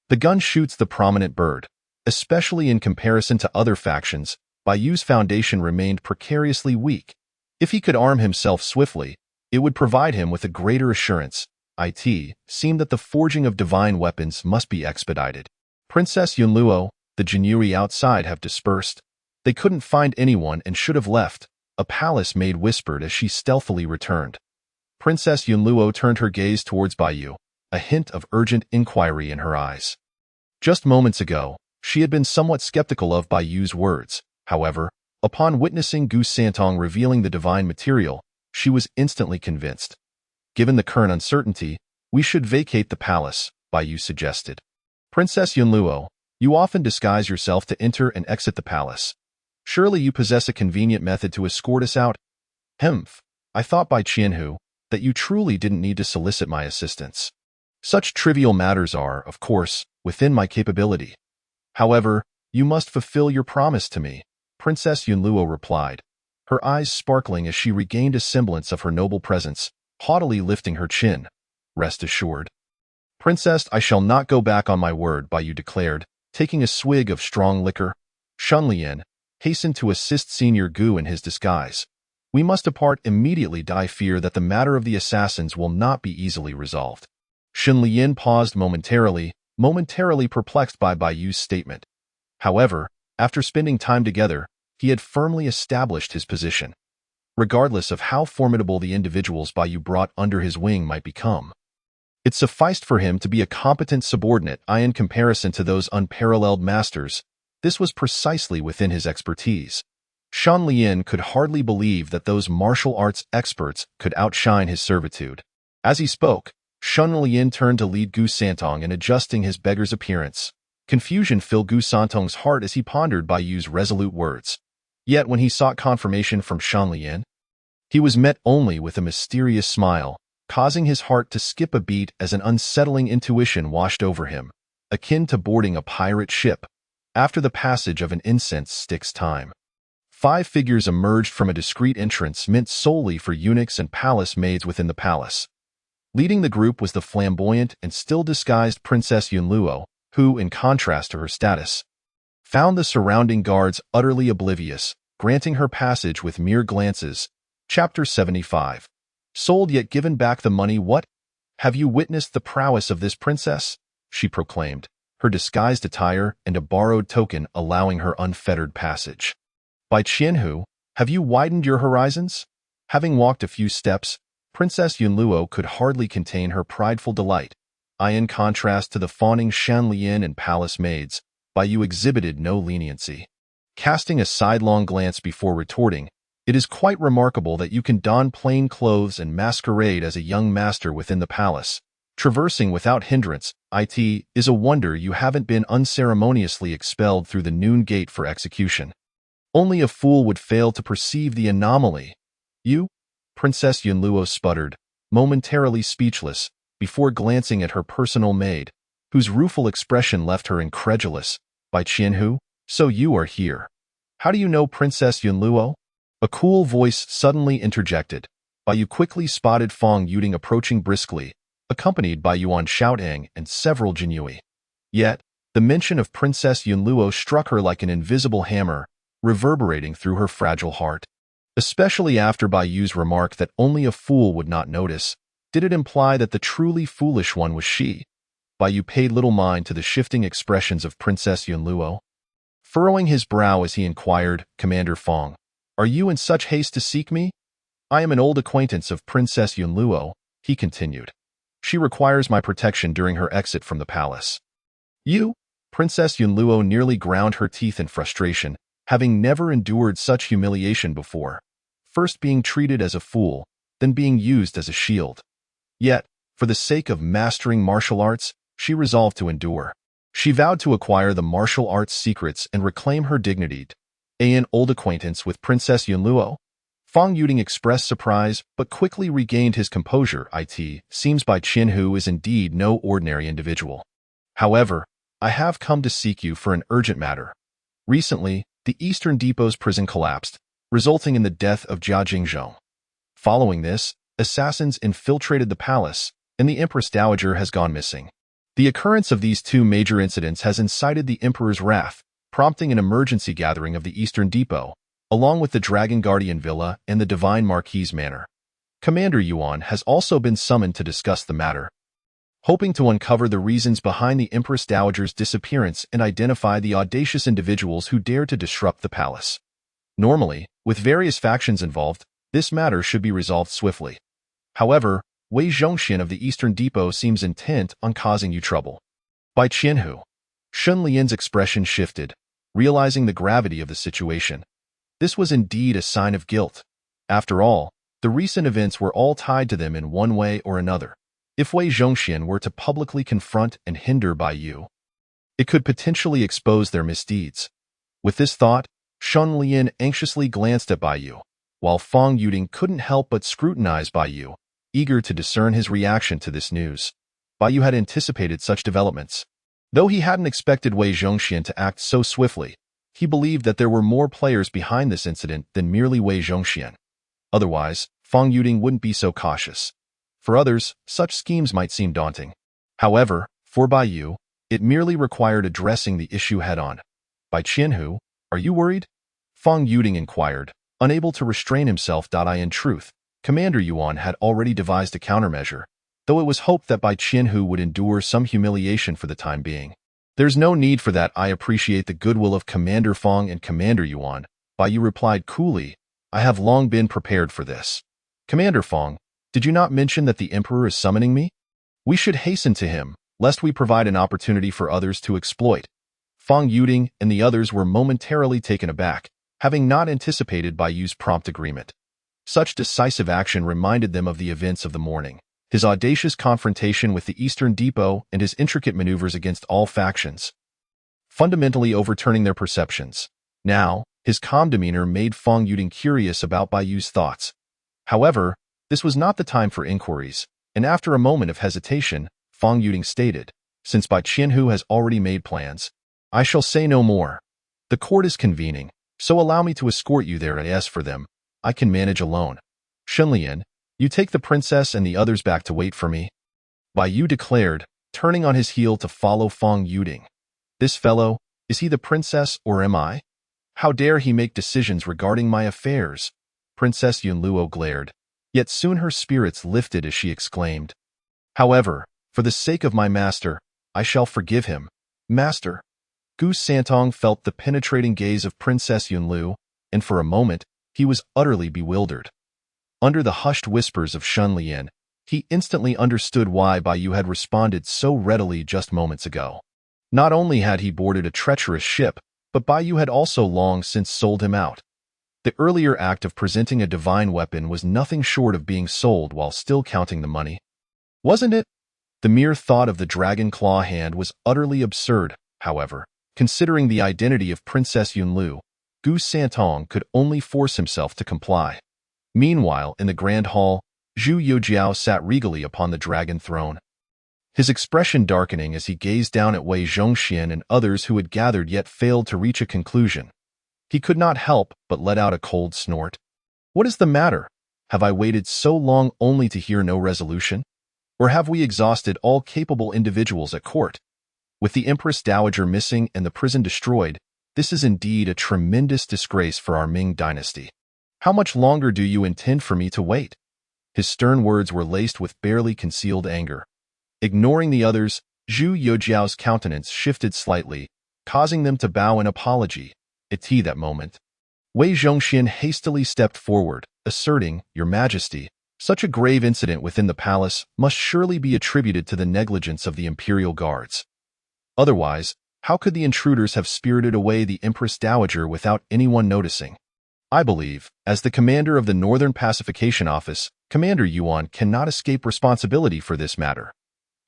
The gun shoots the prominent bird. Especially in comparison to other factions, Bai Yu's foundation remained precariously weak. If he could arm himself swiftly, it would provide him with a greater assurance. It seemed that the forging of divine weapons must be expedited. Princess Yunluo, the Jinyiwei outside have dispersed. They couldn't find anyone and should have left, a palace maid whispered as she stealthily returned. Princess Yunluo turned her gaze towards Bai Yu, a hint of urgent inquiry in her eyes. Just moments ago, she had been somewhat skeptical of Bai Yu's words. However, upon witnessing Gu Santong revealing the divine material, she was instantly convinced. Given the current uncertainty, we should vacate the palace, Bai Yu suggested. Princess Yunluo, you often disguise yourself to enter and exit the palace. Surely you possess a convenient method to escort us out? Hemph, I thought by Qianhu that you truly didn't need to solicit my assistance. Such trivial matters are, of course, within my capability. However, you must fulfill your promise to me, Princess Yunluo replied, her eyes sparkling as she regained a semblance of her noble presence, haughtily lifting her chin. Rest assured. Princess, I shall not go back on my word, Bai Yu declared, taking a swig of strong liquor. Shunlian hastened to assist Senior Gu in his disguise. We must depart immediately. I fear that the matter of the assassins will not be easily resolved. Shunlian paused momentarily perplexed by Bai Yu's statement. However, after spending time together, he had firmly established his position. Regardless of how formidable the individuals Bai Yu brought under his wing might become, it sufficed for him to be a competent subordinate. In comparison to those unparalleled masters, this was precisely within his expertise. Shan Lian could hardly believe that those martial arts experts could outshine his servitude. As he spoke, Shan Lian turned to lead Gu Santong in adjusting his beggar's appearance. Confusion filled Gu Santong's heart as he pondered Bai Yu's resolute words. Yet when he sought confirmation from Shan Lian, he was met only with a mysterious smile, causing his heart to skip a beat as an unsettling intuition washed over him, akin to boarding a pirate ship after the passage of an incense stick's time. 5 figures emerged from a discreet entrance meant solely for eunuchs and palace maids within the palace. Leading the group was the flamboyant and still disguised Princess Yunluo, who, in contrast to her status, found the surrounding guards utterly oblivious, granting her passage with mere glances. Chapter 75. Sold yet given back the money. What? Have you witnessed the prowess of this princess? She proclaimed, her disguised attire and a borrowed token allowing her unfettered passage. By Qianhu, have you widened your horizons? Having walked a few steps, Princess Yunluo could hardly contain her prideful delight. In contrast to the fawning Shan Lian and palace maids, Bai Yu exhibited no leniency. Casting a sidelong glance before retorting, it is quite remarkable that you can don plain clothes and masquerade as a young master within the palace, traversing without hindrance. It is a wonder you haven't been unceremoniously expelled through the noon gate for execution. Only a fool would fail to perceive the anomaly. You? Princess Yunluo sputtered, momentarily speechless, before glancing at her personal maid, whose rueful expression left her incredulous. By Qianhu, so you are here. How do you know Princess Yunluo? A cool voice suddenly interjected. Bai Yu quickly spotted Fong Yuding approaching briskly, accompanied by Yuan Xiaotang and several Jinyiwei. Yet, the mention of Princess Yunluo struck her like an invisible hammer, reverberating through her fragile heart. Especially after Bai Yu's remark that only a fool would not notice, did it imply that the truly foolish one was she? Bai Yu paid little mind to the shifting expressions of Princess Yunluo. Furrowing his brow as he inquired, Commander Fong, are you in such haste to seek me? I am an old acquaintance of Princess Yunluo, he continued. She requires my protection during her exit from the palace. You? Princess Yunluo nearly ground her teeth in frustration, having never endured such humiliation before. First being treated as a fool, then being used as a shield. Yet, for the sake of mastering martial arts, she resolved to endure. She vowed to acquire the martial arts secrets and reclaim her dignity. An old acquaintance with Princess Yunluo? Fang Yuding expressed surprise, but quickly regained his composure. It seems Bai Qianhu is indeed no ordinary individual. However, I have come to seek you for an urgent matter. Recently, the Eastern Depot's prison collapsed, resulting in the death of Jia Jingzhong. Following this, assassins infiltrated the palace, and the Empress Dowager has gone missing. The occurrence of these two major incidents has incited the Emperor's wrath, prompting an emergency gathering of the Eastern Depot, along with the Dragon Guardian Villa and the Divine Marquise Manor. Commander Yuan has also been summoned to discuss the matter, hoping to uncover the reasons behind the Empress Dowager's disappearance and identify the audacious individuals who dare to disrupt the palace. Normally, with various factions involved, this matter should be resolved swiftly. However, Wei Zhongxian of the Eastern Depot seems intent on causing you trouble. Bai Qianhu. Shun Lian's expression shifted, realizing the gravity of the situation. This was indeed a sign of guilt. After all, the recent events were all tied to them in one way or another. If Wei Zhongxian were to publicly confront and hinder Bai Yu, it could potentially expose their misdeeds. With this thought, Shun Lian anxiously glanced at Bai Yu, while Fang Yuding couldn't help but scrutinize Bai Yu, eager to discern his reaction to this news. Bai Yu had anticipated such developments. Though he hadn't expected Wei Zhongxian to act so swiftly, he believed that there were more players behind this incident than merely Wei Zhongxian. Otherwise, Fang Yuding wouldn't be so cautious. For others, such schemes might seem daunting. However, for Bai Yu, it merely required addressing the issue head-on. Bai Qianhu, are you worried? Fang Yuding inquired, unable to restrain himself. In truth, Commander Yuan had already devised a countermeasure, though it was hoped that Bai Qianhu would endure some humiliation for the time being. There's no need for that. I appreciate the goodwill of Commander Fang and Commander Yuan, Bai Yu replied coolly. I have long been prepared for this. Commander Fang, did you not mention that the Emperor is summoning me? We should hasten to him, lest we provide an opportunity for others to exploit. Fang Yuding and the others were momentarily taken aback, having not anticipated Bai Yu's prompt agreement. Such decisive action reminded them of the events of the morning, his audacious confrontation with the Eastern Depot and his intricate maneuvers against all factions, fundamentally overturning their perceptions. Now, his calm demeanor made Fang Yuding curious about Bai Yu's thoughts. However, this was not the time for inquiries, and after a moment of hesitation, Fang Yuding stated, since Bai Qianhu has already made plans, I shall say no more. The court is convening, so allow me to escort you there. As for them, I can manage alone. Shunlian, you take the princess and the others back to wait for me. Bai Yu declared, turning on his heel to follow Fang Yuding. This fellow, is he the princess or am I? How dare he make decisions regarding my affairs? Princess Yunluo glared, yet soon her spirits lifted as she exclaimed. However, for the sake of my master, I shall forgive him. Master. Gu Santong felt the penetrating gaze of Princess Yunlu, and for a moment, he was utterly bewildered. Under the hushed whispers of Shun Lian, he instantly understood why Bai Yu had responded so readily just moments ago. Not only had he boarded a treacherous ship, but Bai Yu had also long since sold him out. The earlier act of presenting a divine weapon was nothing short of being sold while still counting the money. Wasn't it? The mere thought of the dragon claw hand was utterly absurd, however. Considering the identity of Princess Yunlu, Gu Santong could only force himself to comply. Meanwhile, in the grand hall, Zhu Youjiao sat regally upon the dragon throne, his expression darkening as he gazed down at Wei Zhongxian and others who had gathered yet failed to reach a conclusion. He could not help but let out a cold snort. What is the matter? Have I waited so long only to hear no resolution? Or have we exhausted all capable individuals at court? With the Empress Dowager missing and the prison destroyed, this is indeed a tremendous disgrace for our Ming Dynasty. How much longer do you intend for me to wait? His stern words were laced with barely concealed anger. Ignoring the others, Zhu Youjiao's countenance shifted slightly, causing them to bow in apology. At that moment, Wei Zhongxian hastily stepped forward, asserting, Your Majesty, Such a grave incident within the palace must surely be attributed to the negligence of the imperial guards. Otherwise, how could the intruders have spirited away the Empress Dowager without anyone noticing? I believe, as the commander of the Northern Pacification Office, Commander Yuan cannot escape responsibility for this matter.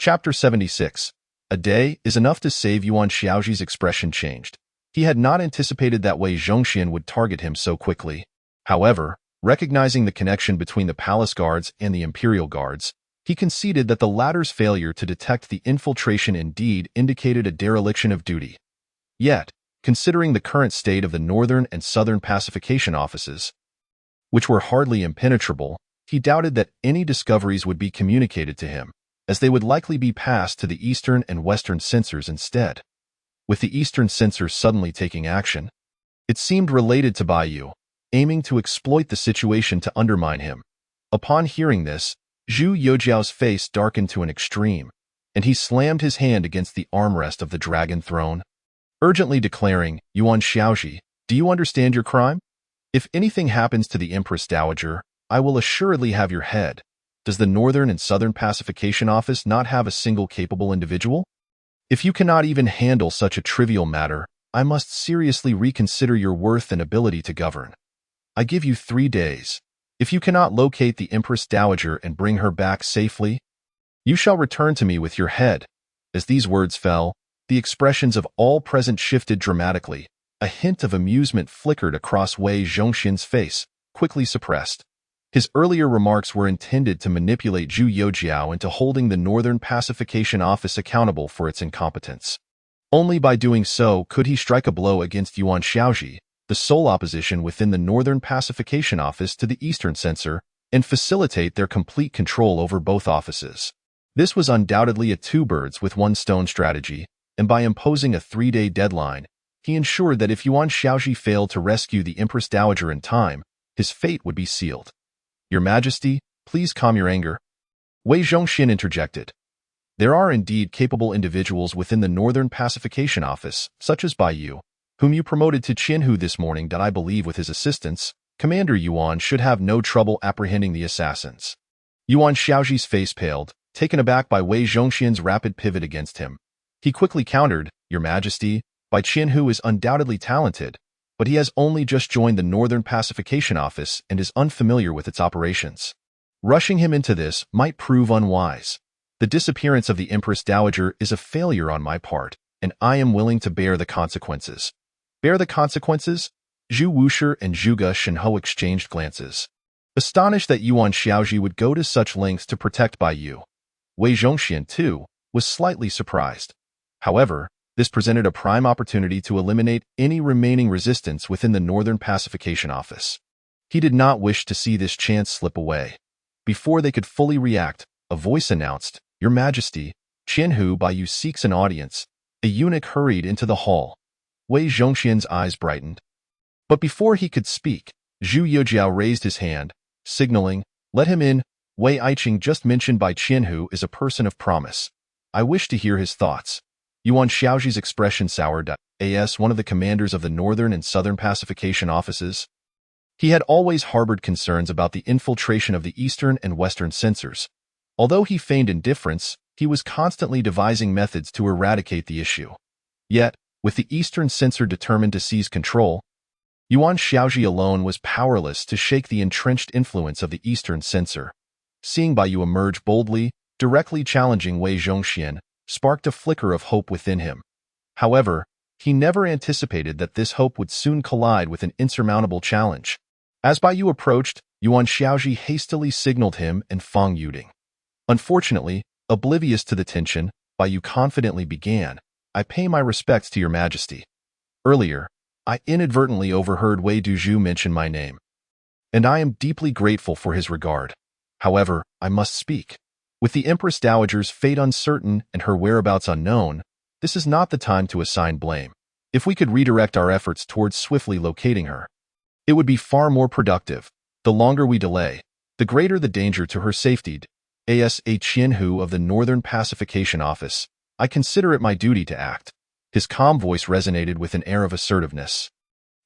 Chapter 76. A day is enough to save Yuan Xiaoji's expression changed. He had not anticipated that Wei Zhongxian would target him so quickly. However, recognizing the connection between the palace guards and the imperial guards, he conceded that the latter's failure to detect the infiltration indeed indicated a dereliction of duty. Yet, considering the current state of the Northern and Southern Pacification Offices, which were hardly impenetrable, he doubted that any discoveries would be communicated to him, as they would likely be passed to the Eastern and Western censors instead. With the Eastern censor suddenly taking action, it seemed related to Baiyu, aiming to exploit the situation to undermine him. Upon hearing this, Zhu Youjiao's face darkened to an extreme, and he slammed his hand against the armrest of the dragon throne, urgently declaring, "Yuan Xiaoji, do you understand your crime? If anything happens to the Empress Dowager, I will assuredly have your head. Does the Northern and Southern Pacification Office not have a single capable individual? If you cannot even handle such a trivial matter, I must seriously reconsider your worth and ability to govern. I give you 3 days. If you cannot locate the Empress Dowager and bring her back safely, you shall return to me with your head." As these words fell, the expressions of all present shifted dramatically. A hint of amusement flickered across Wei Zhongxian's face, quickly suppressed. His earlier remarks were intended to manipulate Zhu Youjiao into holding the Northern Pacification Office accountable for its incompetence. Only by doing so could he strike a blow against Yuan Xiaoji, the sole opposition within the Northern Pacification Office to the Eastern Censor, and facilitate their complete control over both offices. This was undoubtedly a two-birds-with-one-stone strategy, and by imposing a 3-day deadline, he ensured that if Yuan Xiaoji failed to rescue the Empress Dowager in time, his fate would be sealed. "Your Majesty, please calm your anger," Wei Zhongxian interjected. "There are indeed capable individuals within the Northern Pacification Office, such as Baiyu, whom you promoted to Qinhu this morning, that I believe with his assistance, Commander Yuan should have no trouble apprehending the assassins." Yuan Xiaoji's face paled, taken aback by Wei Zhongxian's rapid pivot against him. He quickly countered, "Your Majesty, Bai Qinhu is undoubtedly talented, but he has only just joined the Northern Pacification Office and is unfamiliar with its operations. Rushing him into this might prove unwise. The disappearance of the Empress Dowager is a failure on my part, and I am willing to bear the consequences." Bear the consequences? Zhu Wushi and Zhuge Shenhou exchanged glances, astonished that Yuan Xiaoji would go to such lengths to protect Baiyu. Wei Zhongxian, too, was slightly surprised. However, this presented a prime opportunity to eliminate any remaining resistance within the Northern Pacification Office. He did not wish to see this chance slip away. Before they could fully react, a voice announced, "Your Majesty, Qinhu Baiyu seeks an audience." A eunuch hurried into the hall. Wei Zhongxian's eyes brightened. But before he could speak, Zhu Youjiao raised his hand, signaling, "Let him in. Wei Aiqing just mentioned by Qinhu is a person of promise. I wish to hear his thoughts." Yuan Xiaoji's expression soured. As one of the commanders of the Northern and Southern Pacification Offices, he had always harbored concerns about the infiltration of the Eastern and Western censors. Although he feigned indifference, he was constantly devising methods to eradicate the issue. Yet, with the Eastern censor determined to seize control, Yuan Xiaoji alone was powerless to shake the entrenched influence of the Eastern censor. Seeing Baiyu emerge boldly, directly challenging Wei Zhongxian, sparked a flicker of hope within him. However, he never anticipated that this hope would soon collide with an insurmountable challenge. As Baiyu approached, Yuan Xiaoji hastily signaled him and Fang Yuding. Unfortunately, oblivious to the tension, Baiyu confidently began, "I pay my respects to your Majesty. Earlier, I inadvertently overheard Wei Duzhu mention my name, and I am deeply grateful for his regard. However, I must speak. With the Empress Dowager's fate uncertain and her whereabouts unknown, this is not the time to assign blame. If we could redirect our efforts towards swiftly locating her, it would be far more productive. The longer we delay, the greater the danger to her safety. As a Qinhu of the Northern Pacification Office, I consider it my duty to act." His calm voice resonated with an air of assertiveness.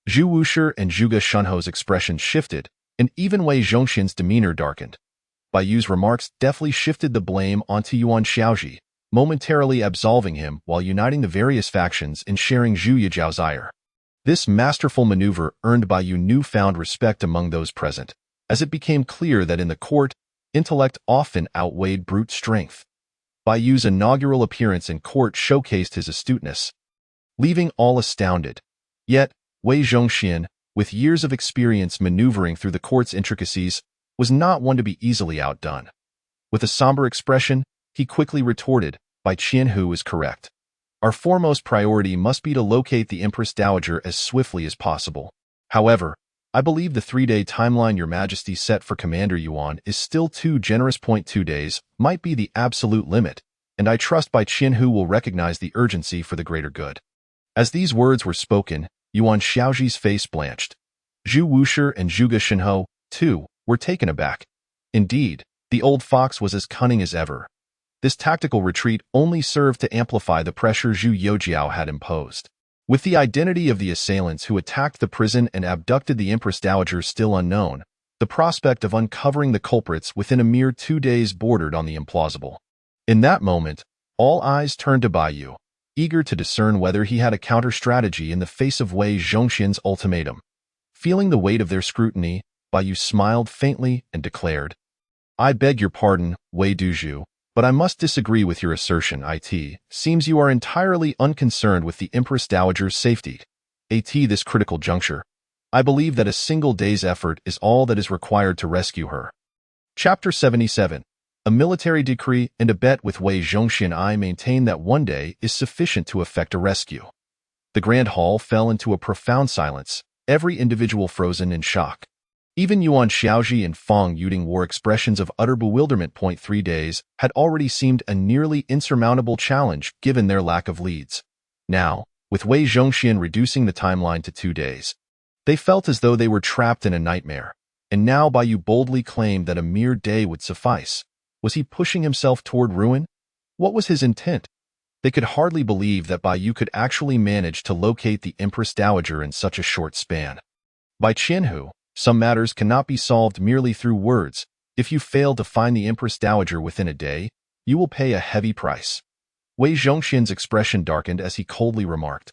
Zhu Wushi and Zhuge Shenhou's expressions shifted, and even Wei Zhongxian's demeanor darkened. Bai Yu's remarks deftly shifted the blame onto Yuan Xiaoji, momentarily absolving him while uniting the various factions and sharing Zhu Yijiao's ire. This masterful maneuver earned Bai Yu newfound respect among those present, as it became clear that in the court, intellect often outweighed brute strength. Bai Yu's inaugural appearance in court showcased his astuteness, leaving all astounded. Yet, Wei Zhongxian, with years of experience maneuvering through the court's intricacies, was not one to be easily outdone. With a somber expression, he quickly retorted, "Bai Qianhu is correct. Our foremost priority must be to locate the Empress Dowager as swiftly as possible. However, I believe the 3-day timeline Your Majesty set for Commander Yuan is still too generous. 2 days might be the absolute limit, and I trust Bai Qianhu will recognize the urgency for the greater good." As these words were spoken, Yuan Xiaoji's face blanched. Zhu Wushi and Zhuge Shenhou, too, were taken aback. Indeed, the old fox was as cunning as ever. This tactical retreat only served to amplify the pressure Zhu Youjiao had imposed. With the identity of the assailants who attacked the prison and abducted the Empress Dowager still unknown, the prospect of uncovering the culprits within a mere 2 days bordered on the implausible. In that moment, all eyes turned to Bai Yu, eager to discern whether he had a counter-strategy in the face of Wei Zhongxian's ultimatum. Feeling the weight of their scrutiny, Bai Yu smiled faintly and declared, "I beg your pardon, Wei Duzhu, but I must disagree with your assertion. It seems you are entirely unconcerned with the Empress Dowager's safety. At this critical juncture, I believe that a single day's effort is all that is required to rescue her." Chapter 77. A military decree and a bet with Wei Zhongxian. I maintain that 1 day is sufficient to effect a rescue. The Grand Hall fell into a profound silence, every individual frozen in shock. Even Yuan Xiaoji and Fang Yuding wore expressions of utter bewilderment. 3 days had already seemed a nearly insurmountable challenge given their lack of leads. Now, with Wei Zhongxian reducing the timeline to 2 days, they felt as though they were trapped in a nightmare. And now Bai Yu boldly claimed that a mere day would suffice. Was he pushing himself toward ruin? What was his intent? They could hardly believe that Bai Yu could actually manage to locate the Empress Dowager in such a short span. Bai Qianhu, some matters cannot be solved merely through words. If you fail to find the Empress Dowager within a day, you will pay a heavy price. Wei Zhongxian's expression darkened as he coldly remarked,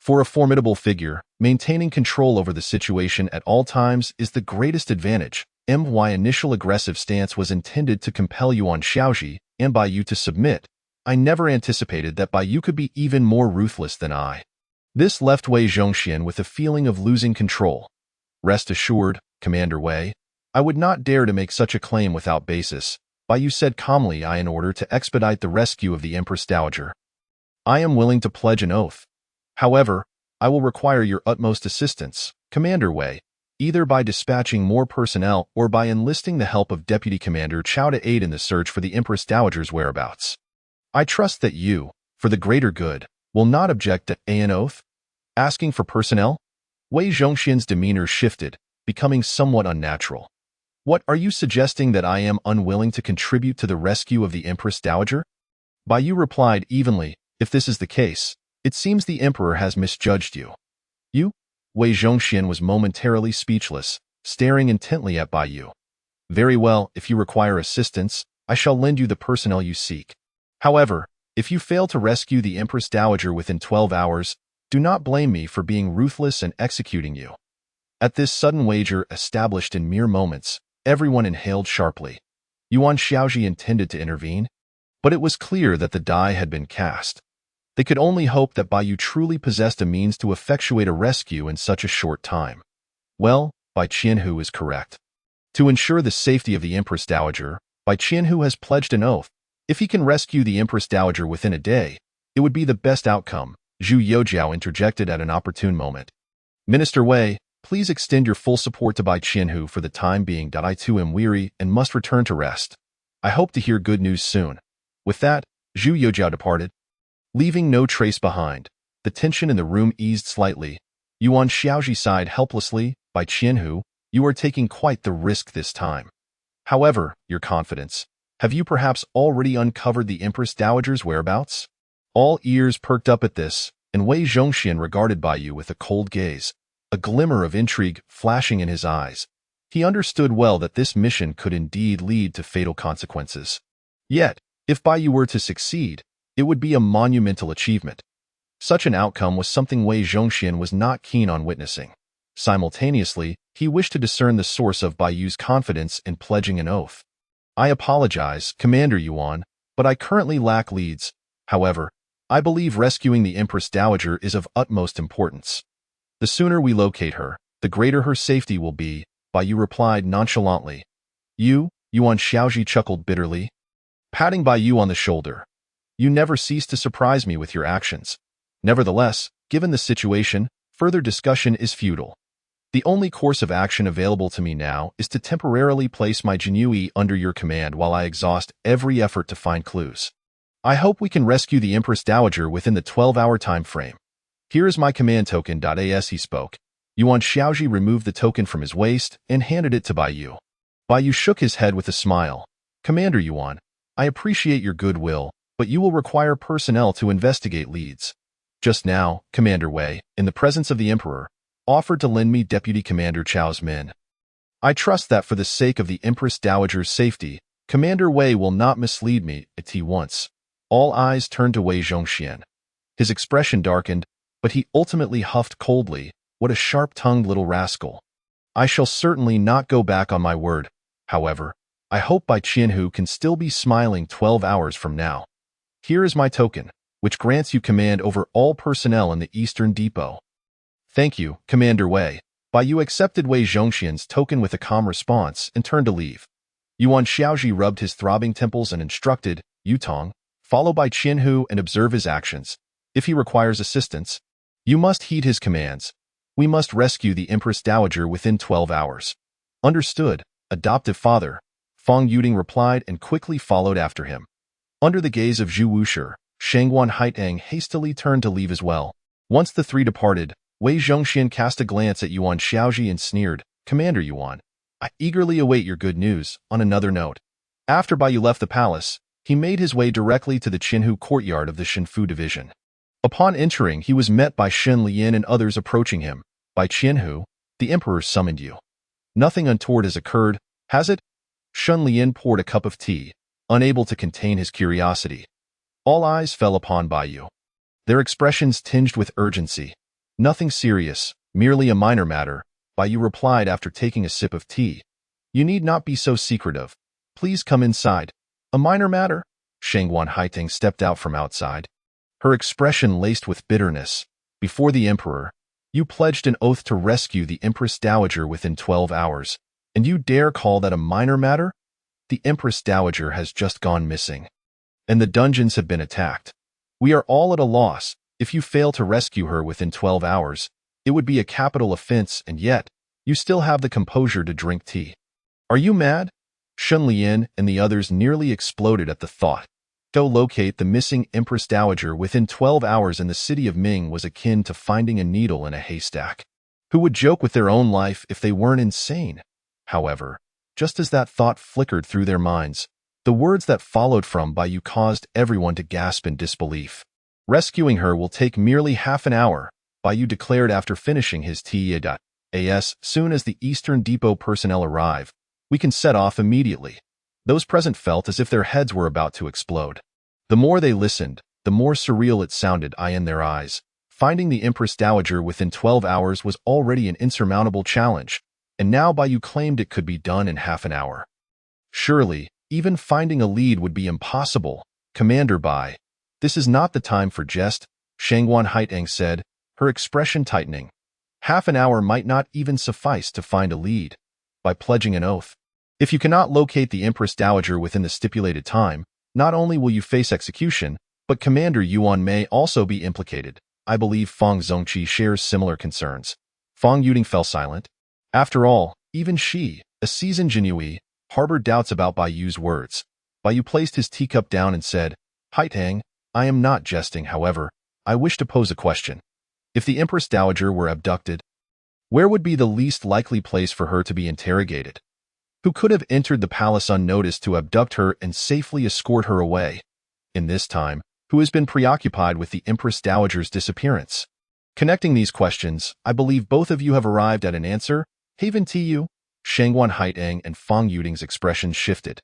"For a formidable figure, maintaining control over the situation at all times is the greatest advantage." My initial aggressive stance was intended to compel Yuan Xiaoji and Bai Yu to submit. I never anticipated that Bai Yu could be even more ruthless than I. This left Wei Zhongxian with a feeling of losing control. "Rest assured, Commander Wei, I would not dare to make such a claim without basis," Bai Yu said calmly. "In order to expedite the rescue of the Empress Dowager, I am willing to pledge an oath. However, I will require your utmost assistance, Commander Wei, either by dispatching more personnel or by enlisting the help of Deputy Commander Chao to aid in the search for the Empress Dowager's whereabouts. I trust that you, for the greater good, will not object to an oath." Asking for personnel? Wei Zhongxian's demeanor shifted, becoming somewhat unnatural. "What, are you suggesting that I am unwilling to contribute to the rescue of the Empress Dowager?" Bai Yu replied evenly, "If this is the case, it seems the Emperor has misjudged you." "You?" Wei Zhongxian was momentarily speechless, staring intently at Bai Yu. "Very well, if you require assistance, I shall lend you the personnel you seek. However, if you fail to rescue the Empress Dowager within 12 hours, do not blame me for being ruthless and executing you." At this sudden wager established in mere moments, everyone inhaled sharply. Yuan Xiaoji intended to intervene, but it was clear that the die had been cast. They could only hope that Bai Yu truly possessed a means to effectuate a rescue in such a short time. Well, Bai Qianhu is correct. To ensure the safety of the Empress Dowager, Bai Qianhu has pledged an oath. If he can rescue the Empress Dowager within a day, it would be the best outcome. Zhu Youjiao interjected at an opportune moment. "Minister Wei, please extend your full support to Bai Qianhu for the time being. I too am weary and must return to rest. I hope to hear good news soon." With that, Zhu Youjiao departed, leaving no trace behind. The tension in the room eased slightly. Yuan Xiaoji sighed helplessly. "Bai Qianhu, you are taking quite the risk this time. However, your confidence. Have you perhaps already uncovered the Empress Dowager's whereabouts?" All ears perked up at this, and Wei Zhongxian regarded Bai Yu with a cold gaze, a glimmer of intrigue flashing in his eyes. He understood well that this mission could indeed lead to fatal consequences. Yet, if Baiyu were to succeed, it would be a monumental achievement. Such an outcome was something Wei Zhongxian was not keen on witnessing. Simultaneously, he wished to discern the source of Baiyu's confidence in pledging an oath. I apologize, Commander Yuan, but I currently lack leads. However, I believe rescuing the Empress Dowager is of utmost importance. The sooner we locate her, the greater her safety will be, Baiyu replied nonchalantly. Yuan Xiaoji chuckled bitterly, patting Baiyu on the shoulder. You never cease to surprise me with your actions. Nevertheless, given the situation, further discussion is futile. The only course of action available to me now is to temporarily place my Jinyiwei under your command while I exhaust every effort to find clues. I hope we can rescue the Empress Dowager within the 12-hour time frame. Here is my command token. As he spoke, Yuan Xiaoji removed the token from his waist and handed it to Baiyu. Baiyu shook his head with a smile. Commander Yuan, I appreciate your goodwill, but you will require personnel to investigate leads. Just now, Commander Wei, in the presence of the Emperor, offered to lend me Deputy Commander Chao's men. I trust that for the sake of the Empress Dowager's safety, Commander Wei will not mislead me at once. All eyes turned to Wei Zhongxian. His expression darkened, but he ultimately huffed coldly, what a sharp-tongued little rascal. I shall certainly not go back on my word. However, I hope Bai Qianhu can still be smiling 12 hours from now. Here is my token, which grants you command over all personnel in the Eastern Depot. Thank you, Commander Wei. Baiyu accepted Wei Zhongxian's token with a calm response and turned to leave. Yuan Xiaoji rubbed his throbbing temples and instructed, Yutong, follow Bai Qianhu and observe his actions. If he requires assistance, you must heed his commands. We must rescue the Empress Dowager within 12 hours. Understood, adoptive father, Fang Yuding replied and quickly followed after him. Under the gaze of Zhu Wushi, Shangguan Haitang hastily turned to leave as well. Once the three departed, Wei Zhongxian cast a glance at Yuan Xiaoji and sneered, Commander Yuan, I eagerly await your good news. On another note, after Baiyu left the palace, he made his way directly to the Qinhu courtyard of the Shenfu division. Upon entering, he was met by Shen Lian and others approaching him. By Qinhu, the emperor summoned you. Nothing untoward has occurred, has it? Shen Lian poured a cup of tea, unable to contain his curiosity. All eyes fell upon Baiyu. Their expressions tinged with urgency. Nothing serious, merely a minor matter, Baiyu replied after taking a sip of tea. You need not be so secretive. Please come inside. A minor matter? Shangguan Haitang stepped out from outside. Her expression laced with bitterness. Before the emperor, you pledged an oath to rescue the Empress Dowager within 12 hours, and you dare call that a minor matter? The Empress Dowager has just gone missing, and the dungeons have been attacked. We are all at a loss. If you fail to rescue her within 12 hours, it would be a capital offense, and yet, you still have the composure to drink tea. Are you mad? Shen Lian and the others nearly exploded at the thought. To locate the missing Empress Dowager within 12 hours in the city of Ming was akin to finding a needle in a haystack. Who would joke with their own life if they weren't insane? However, just as that thought flickered through their minds, the words that followed from Baiyu caused everyone to gasp in disbelief. Rescuing her will take merely half an hour, Baiyu declared after finishing his tea. As soon as the Eastern Depot personnel arrive, we can set off immediately. Those present felt as if their heads were about to explode. The more they listened, the more surreal it sounded in their eyes. Finding the Empress Dowager within 12 hours was already an insurmountable challenge, and now Baiyu claimed it could be done in half an hour. Surely, even finding a lead would be impossible. Commander Bai, this is not the time for jest, Shangguan Haitang said, her expression tightening. Half an hour might not even suffice to find a lead. By pledging an oath, if you cannot locate the Empress Dowager within the stipulated time, not only will you face execution, but Commander Yuan may also be implicated. I believe Fang Zongqi shares similar concerns. Fang Yuding fell silent. After all, even she, a seasoned Jinyiwei, harbored doubts about Baiyu's words. Baiyu placed his teacup down and said, Haitang, I am not jesting. However, I wish to pose a question. If the Empress Dowager were abducted, where would be the least likely place for her to be interrogated? Who could have entered the palace unnoticed to abduct her and safely escort her away? In this time, who has been preoccupied with the Empress Dowager's disappearance? Connecting these questions, I believe both of you have arrived at an answer. Haven to you. Shangguan Haitang and Fang Yuding's expressions shifted.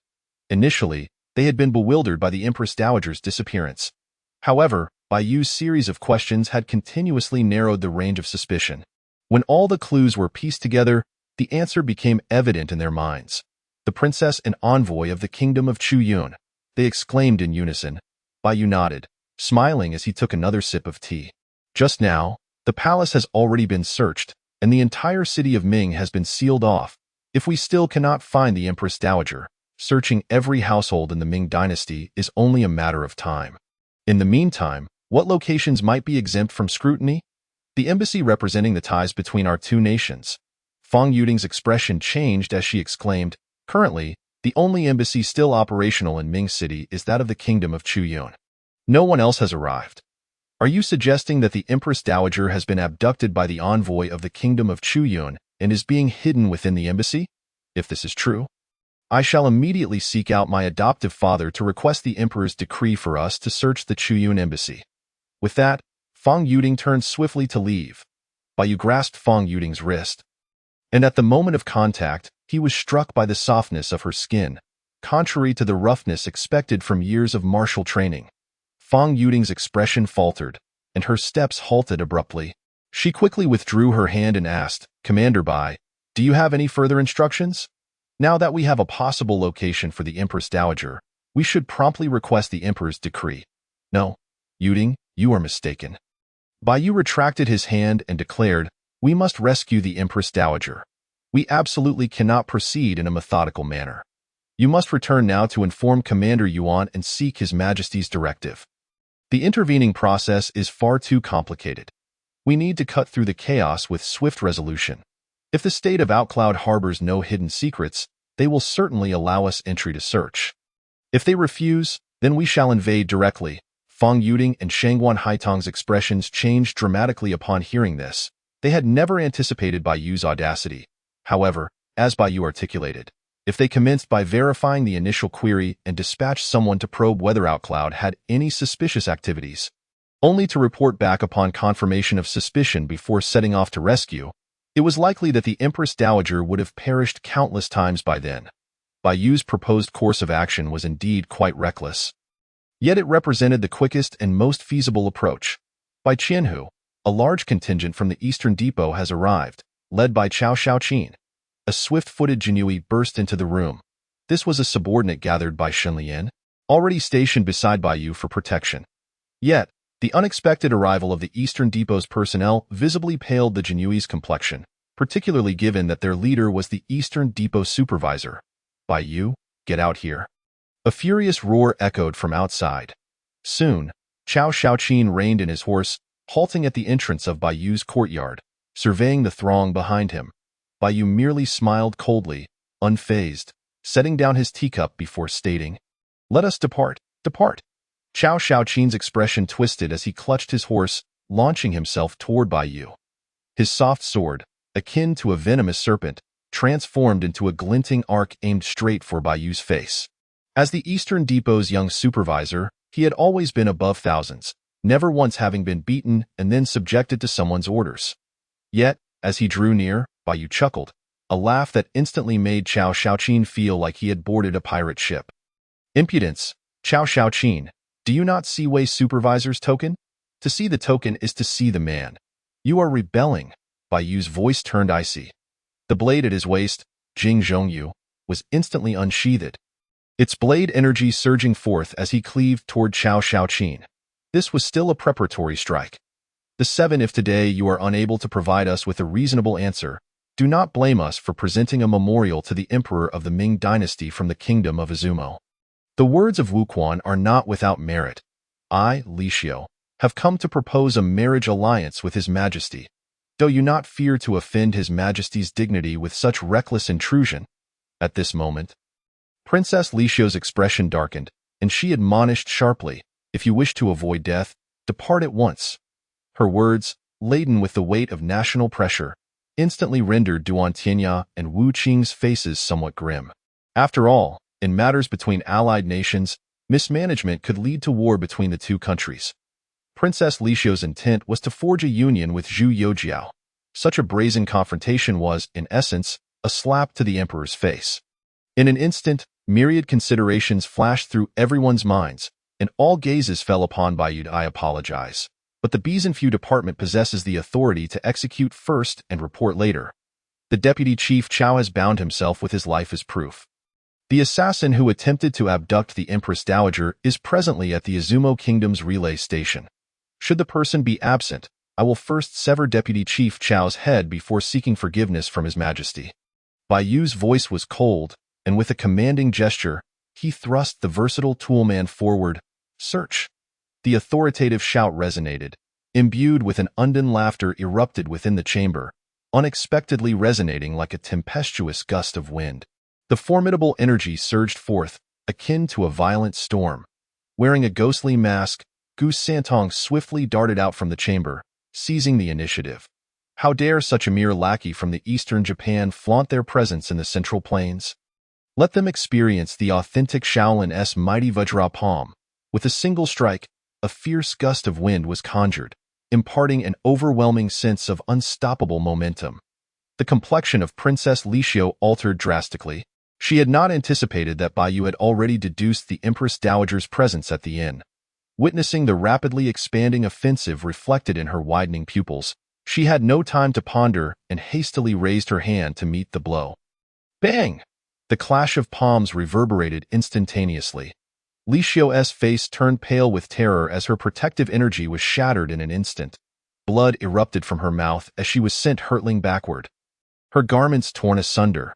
Initially, they had been bewildered by the Empress Dowager's disappearance. However, Bai Yu's series of questions had continuously narrowed the range of suspicion. When all the clues were pieced together, the answer became evident in their minds. The princess and envoy of the kingdom of Chuyun, they exclaimed in unison. Bai Yu nodded, smiling as he took another sip of tea. Just now, the palace has already been searched, and the entire city of Ming has been sealed off. If we still cannot find the Empress Dowager, searching every household in the Ming Dynasty is only a matter of time. In the meantime, what locations might be exempt from scrutiny? The embassy representing the ties between our two nations. Fang Yuding's expression changed as she exclaimed, currently, the only embassy still operational in Ming City is that of the kingdom of Chuyun. No one else has arrived. Are you suggesting that the Empress Dowager has been abducted by the envoy of the kingdom of Chuyun and is being hidden within the embassy? If this is true, I shall immediately seek out my adoptive father to request the emperor's decree for us to search the Chuyun embassy. With that, Fang Yuding turned swiftly to leave. Bai Yu grasped Fang Yuding's wrist, and at the moment of contact, he was struck by the softness of her skin, contrary to the roughness expected from years of martial training. Fang Yuding's expression faltered, and her steps halted abruptly. She quickly withdrew her hand and asked, Commander Bai, do you have any further instructions? Now that we have a possible location for the Empress Dowager, we should promptly request the Emperor's decree. No, Yuding, you are mistaken. Bai Yu retracted his hand and declared, we must rescue the Empress Dowager. We absolutely cannot proceed in a methodical manner. You must return now to inform Commander Yuan and seek His Majesty's directive. The intervening process is far too complicated. We need to cut through the chaos with swift resolution. If the state of Outcloud harbors no hidden secrets, they will certainly allow us entry to search. If they refuse, then we shall invade directly. Fang Yuding and Shangguan Haitang's expressions changed dramatically upon hearing this. They had never anticipated Bai Yu's audacity. However, as Bai Yu articulated, if they commenced by verifying the initial query and dispatched someone to probe whether Outcloud had any suspicious activities, only to report back upon confirmation of suspicion before setting off to rescue, it was likely that the Empress Dowager would have perished countless times by then. Bai Yu's proposed course of action was indeed quite reckless. Yet it represented the quickest and most feasible approach. By Qianhu, a large contingent from the Eastern Depot has arrived, led by Cao Shaoqin. A swift-footed Jinyiwei burst into the room. This was a subordinate gathered by Shenlian, already stationed beside Bai Yu for protection. Yet, the unexpected arrival of the Eastern Depot's personnel visibly paled the Jinyiwei's complexion, particularly given that their leader was the Eastern Depot supervisor. Bai Yu, get out here. A furious roar echoed from outside. Soon, Cao Shaoqin reined in his horse, halting at the entrance of Bai Yu's courtyard, surveying the throng behind him. Bai Yu merely smiled coldly, unfazed, setting down his teacup before stating, Let us depart, depart. Cao Shaoqin's expression twisted as he clutched his horse, launching himself toward Bai Yu. His soft sword, akin to a venomous serpent, transformed into a glinting arc aimed straight for Bai Yu's face. As the Eastern Depot's young supervisor, he had always been above thousands, never once having been beaten and then subjected to someone's orders. Yet, as he drew near, Bai Yu chuckled, a laugh that instantly made Cao Shaoqin feel like he had boarded a pirate ship. Impudence, Cao Shaoqin, do you not see Wei Supervisor's token? To see the token is to see the man. You are rebelling. Bai Yu's voice turned icy. The blade at his waist, Jing Zhongyu, was instantly unsheathed, its blade energy surging forth as he cleaved toward Cao Shaoqin. This was still a preparatory strike. The 7 If today you are unable to provide us with a reasonable answer, do not blame us for presenting a memorial to the Emperor of the Ming Dynasty from the Kingdom of Izumo. The words of Wu Quan are not without merit. I, Li Xiu, have come to propose a marriage alliance with His Majesty. Do you not fear to offend His Majesty's dignity with such reckless intrusion? At this moment, Princess Li Xiu's expression darkened, and she admonished sharply, if you wish to avoid death, depart at once. Her words, laden with the weight of national pressure, instantly rendered Duan Tianya and Wu Qing's faces somewhat grim. After all, in matters between allied nations, mismanagement could lead to war between the two countries. Princess Li Xiu's intent was to forge a union with Zhu Youjiao. Such a brazen confrontation was, in essence, a slap to the emperor's face. In an instant, myriad considerations flashed through everyone's minds, and all gazes fell upon Bayud. I apologize, but the Bizenfu department possesses the authority to execute first and report later. The deputy chief Chao has bound himself with his life as proof. The assassin who attempted to abduct the Empress Dowager is presently at the Izumo Kingdom's relay station. Should the person be absent, I will first sever Deputy Chief Chao's head before seeking forgiveness from His Majesty. Bayu's voice was cold, and with a commanding gesture, he thrust the versatile toolman forward. Search! The authoritative shout resonated. Imbued with an undone laughter erupted within the chamber, unexpectedly resonating like a tempestuous gust of wind. The formidable energy surged forth, akin to a violent storm. Wearing a ghostly mask, Gu Santong swiftly darted out from the chamber, seizing the initiative. How dare such a mere lackey from the eastern Japan flaunt their presence in the Central Plains? Let them experience the authentic Shaolin's mighty Vajra palm. With a single strike, a fierce gust of wind was conjured, imparting an overwhelming sense of unstoppable momentum. The complexion of Princess Lixiu altered drastically. She had not anticipated that Bayu had already deduced the Empress Dowager's presence at the inn. Witnessing the rapidly expanding offensive reflected in her widening pupils, she had no time to ponder and hastily raised her hand to meet the blow. Bang! The clash of palms reverberated instantaneously. Lixiu's face turned pale with terror as her protective energy was shattered in an instant. Blood erupted from her mouth as she was sent hurtling backward. Her garments torn asunder.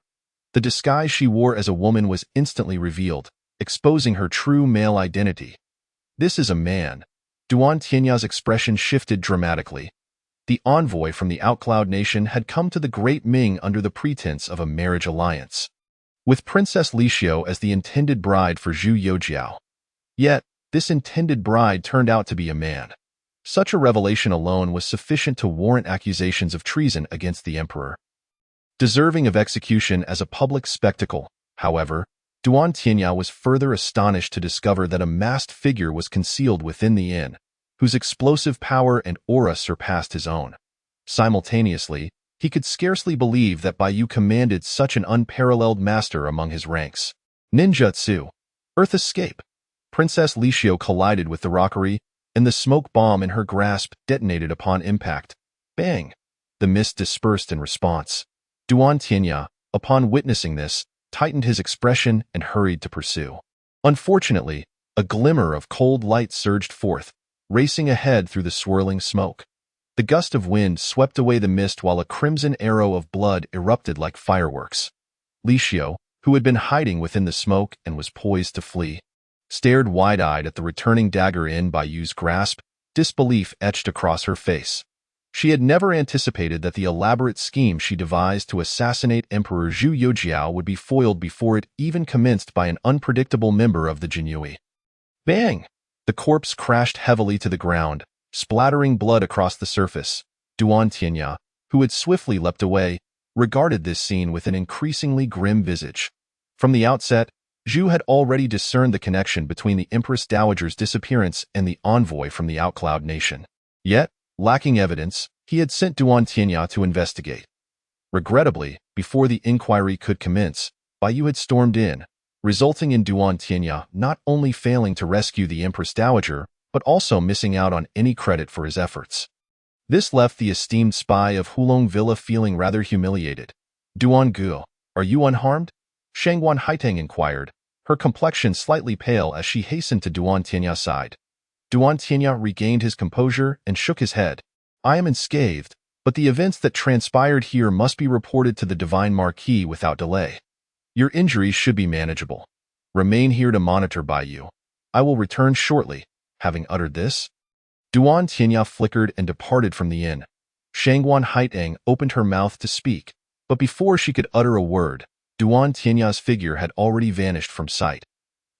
The disguise she wore as a woman was instantly revealed, exposing her true male identity. This is a man. Duan Tianya's expression shifted dramatically. The envoy from the Outcloud Nation had come to the Great Ming under the pretense of a marriage alliance, with Princess Lixiu as the intended bride for Zhu Youjiao. Yet, this intended bride turned out to be a man. Such a revelation alone was sufficient to warrant accusations of treason against the emperor. Deserving of execution as a public spectacle, however, Duan Tianya was further astonished to discover that a masked figure was concealed within the inn, whose explosive power and aura surpassed his own. Simultaneously, he could scarcely believe that Bayu commanded such an unparalleled master among his ranks. Ninjutsu. Earth escape. Princess Lixiu collided with the rockery, and the smoke bomb in her grasp detonated upon impact. Bang! The mist dispersed in response. Duan Tianya, upon witnessing this, tightened his expression and hurried to pursue. Unfortunately, a glimmer of cold light surged forth, racing ahead through the swirling smoke. The gust of wind swept away the mist while a crimson arrow of blood erupted like fireworks. Lixiu, who had been hiding within the smoke and was poised to flee, stared wide-eyed at the returning dagger in Bayu's grasp, disbelief etched across her face. She had never anticipated that the elaborate scheme she devised to assassinate Emperor Zhu Youjiao would be foiled before it even commenced by an unpredictable member of the Jinyiwei. Bang! The corpse crashed heavily to the ground, splattering blood across the surface. Duan Tianya, who had swiftly leapt away, regarded this scene with an increasingly grim visage. From the outset, Zhu had already discerned the connection between the Empress Dowager's disappearance and the envoy from the Outcloud Nation. Yet, lacking evidence, he had sent Duan Tianya to investigate. Regrettably, before the inquiry could commence, Bayu had stormed in, resulting in Duan Tianya not only failing to rescue the Empress Dowager, but also missing out on any credit for his efforts. This left the esteemed spy of Hulong Villa feeling rather humiliated. Duan Gu, are you unharmed? Shangguan Haiteng inquired, her complexion slightly pale as she hastened to Duan Tianya's side. Duan Tianya regained his composure and shook his head. I am unscathed, but the events that transpired here must be reported to the Divine Marquis without delay. Your injuries should be manageable. Remain here to monitor Bayu. I will return shortly. Having uttered this, Duan Tianya flickered and departed from the inn. Shangguan Haiteng opened her mouth to speak, but before she could utter a word, Duan Tianya's figure had already vanished from sight.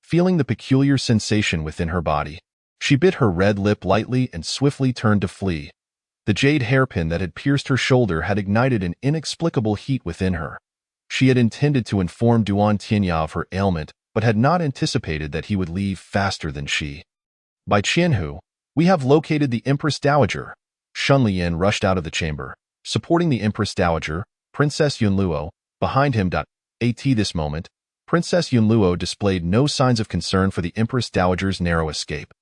Feeling the peculiar sensation within her body, she bit her red lip lightly and swiftly turned to flee. The jade hairpin that had pierced her shoulder had ignited an inexplicable heat within her. She had intended to inform Duan Tianya of her ailment, but had not anticipated that he would leave faster than she. By Qianhu, we have located the Empress Dowager. Shun Lian rushed out of the chamber, supporting the Empress Dowager, Princess Yunluo, Behind him. At this moment, Princess Yunluo displayed no signs of concern for the Empress Dowager's narrow escape,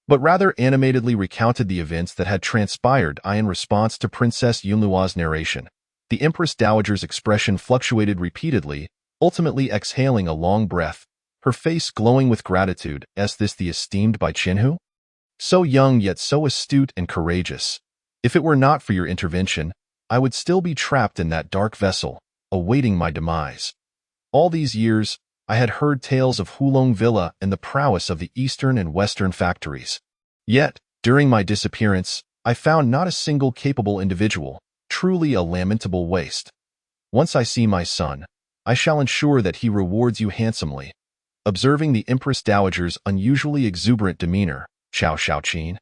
but rather animatedly recounted the events that had transpired. In response to Princess Yunluo's narration, the Empress Dowager's expression fluctuated repeatedly, ultimately exhaling a long breath, her face glowing with gratitude. Is this the esteemed Bai Qianhu? So young yet so astute and courageous. If it were not for your intervention, I would still be trapped in that dark vessel, awaiting my demise. All these years, I had heard tales of Hulong Villa and the prowess of the eastern and western factories. Yet, during my disappearance, I found not a single capable individual, truly a lamentable waste. Once I see my son, I shall ensure that he rewards you handsomely. Observing the Empress Dowager's unusually exuberant demeanor, Qiao Shaoqin,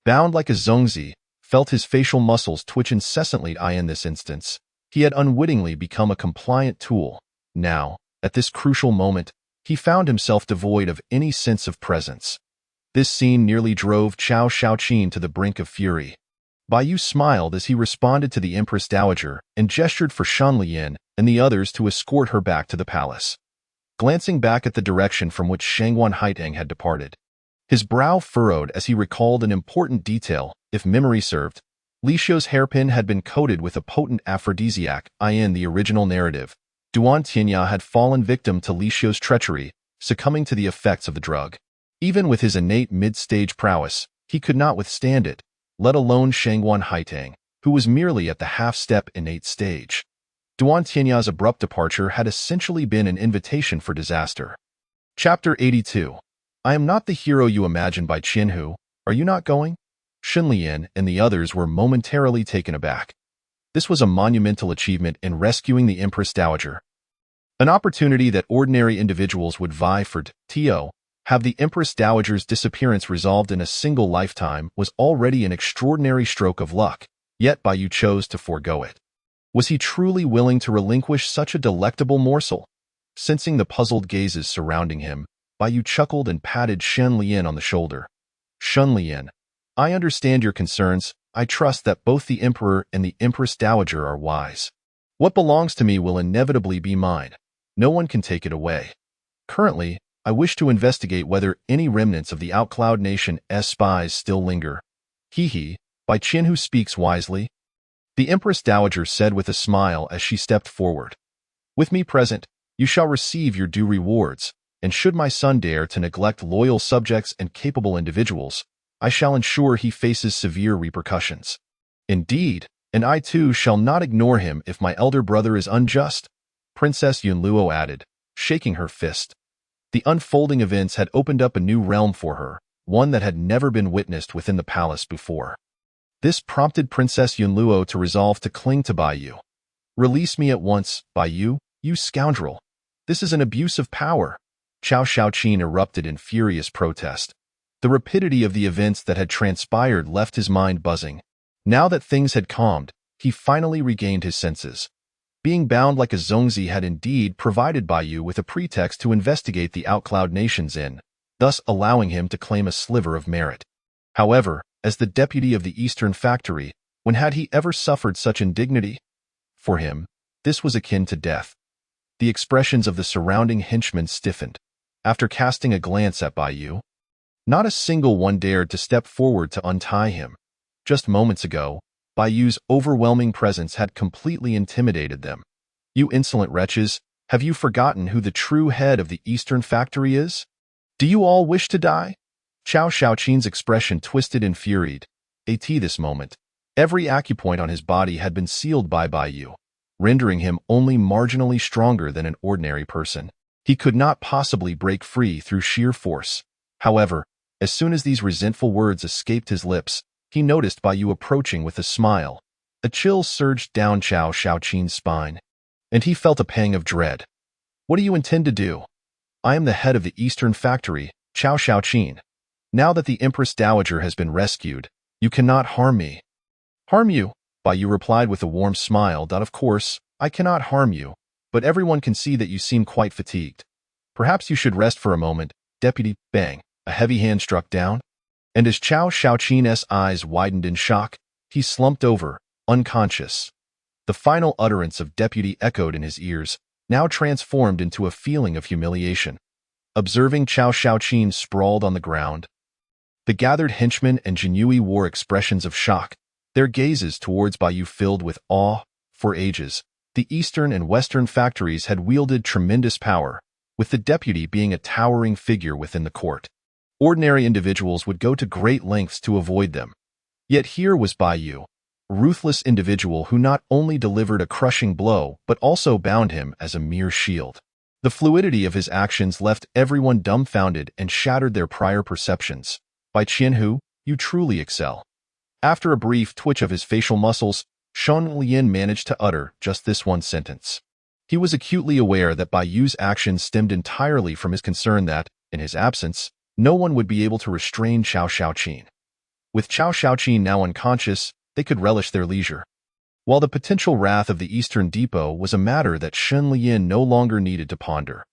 bound like a zongzi, felt his facial muscles twitch incessantly. In this instance, he had unwittingly become a compliant tool. Now, at this crucial moment, he found himself devoid of any sense of presence. This scene nearly drove Qiao Shaoqin to the brink of fury. Bai Yu smiled as he responded to the Empress Dowager and gestured for Shan Lian and the others to escort her back to the palace. Glancing back at the direction from which Shangguan Haitang had departed, his brow furrowed as he recalled an important detail. If memory served, Li Xiu's hairpin had been coated with a potent aphrodisiac. In the original narrative, Duan Tianya had fallen victim to Li Xiu's treachery, succumbing to the effects of the drug. Even with his innate mid-stage prowess, he could not withstand it, let alone Shangguan Haitang, who was merely at the half-step innate stage. Duan Tianya's abrupt departure had essentially been an invitation for disaster. Chapter 82. I am not the hero you imagine. Bai Qianhu, are you not going? Shan Lian and the others were momentarily taken aback. This was a monumental achievement in rescuing the Empress Dowager. An opportunity that ordinary individuals would vie for. To have the Empress Dowager's disappearance resolved in a single lifetime was already an extraordinary stroke of luck, yet Bai Yu chose to forego it. Was he truly willing to relinquish such a delectable morsel? Sensing the puzzled gazes surrounding him, Bai Yu chuckled and patted Shan Lian on the shoulder. Shan Lian, I understand your concerns. I trust that both the Emperor and the Empress Dowager are wise. What belongs to me will inevitably be mine. No one can take it away. Currently, I wish to investigate whether any remnants of the Outcloud Nation's spies still linger. Bai Qianhu speaks wisely. The Empress Dowager said with a smile as she stepped forward. With me present, you shall receive your due rewards, and should my son dare to neglect loyal subjects and capable individuals, I shall ensure he faces severe repercussions. Indeed, and I too shall not ignore him if my elder brother is unjust, Princess Yunluo added, shaking her fist. The unfolding events had opened up a new realm for her, one that had never been witnessed within the palace before. This prompted Princess Yunluo to resolve to cling to Bai Yu. Release me at once, Bai Yu, you scoundrel. This is an abuse of power. Qiao Shaoqin erupted in furious protest. The rapidity of the events that had transpired left his mind buzzing. Now that things had calmed, he finally regained his senses. Being bound like a zongzi had indeed provided Bai Yu with a pretext to investigate the Outcloud Nation's inn, thus allowing him to claim a sliver of merit. However, as the deputy of the Eastern Factory, when had he ever suffered such indignity? For him, this was akin to death. The expressions of the surrounding henchmen stiffened. After casting a glance at Bai Yu, not a single one dared to step forward to untie him. Just moments ago, Bai Yu's overwhelming presence had completely intimidated them. You insolent wretches, have you forgotten who the true head of the Eastern Factory is? Do you all wish to die? Qiao Shaoqin's expression twisted and furied. At this moment, every acupoint on his body had been sealed by Bai Yu, rendering him only marginally stronger than an ordinary person. He could not possibly break free through sheer force. However, as soon as these resentful words escaped his lips, he noticed Bai Yu approaching with a smile. A chill surged down Qiao Shaoqin's spine, and he felt a pang of dread. What do you intend to do? I am the head of the Eastern Factory, Qiao Shaoqin. Now that the Empress Dowager has been rescued, you cannot harm me. Harm you? Bai Yu replied with a warm smile. Of course, I cannot harm you, but everyone can see that you seem quite fatigued. Perhaps you should rest for a moment, Deputy. Bang. A heavy hand struck down, and as Qiao Shaoqin's eyes widened in shock, he slumped over, unconscious. The final utterance of deputy echoed in his ears, now transformed into a feeling of humiliation. Observing Cao Shaoqin sprawled on the ground, the gathered henchmen and Jinyiwei wore expressions of shock, their gazes towards Baiyu filled with awe. For ages, the eastern and western factories had wielded tremendous power, with the deputy being a towering figure within the court. Ordinary individuals would go to great lengths to avoid them. Yet here was Baiyu, a ruthless individual who not only delivered a crushing blow but also bound him as a mere shield. The fluidity of his actions left everyone dumbfounded and shattered their prior perceptions. By Qianhu, you truly excel. After a brief twitch of his facial muscles, Shen Lian managed to utter just this one sentence. He was acutely aware that Baiyu's actions stemmed entirely from his concern that, in his absence, no one would be able to restrain Cao Shaoqin. With Cao Shaoqin now unconscious, they could relish their leisure. While the potential wrath of the Eastern Depot was a matter that Shen Lian no longer needed to ponder.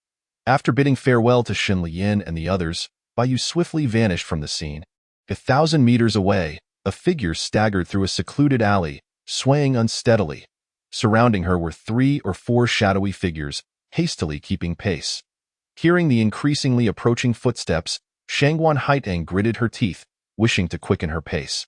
After bidding farewell to Shen Lian and the others, Baiyu swiftly vanished from the scene. 1,000 meters away, a figure staggered through a secluded alley, swaying unsteadily. Surrounding her were 3 or 4 shadowy figures, hastily keeping pace. Hearing the increasingly approaching footsteps, Shangguan Haiteng gritted her teeth, wishing to quicken her pace.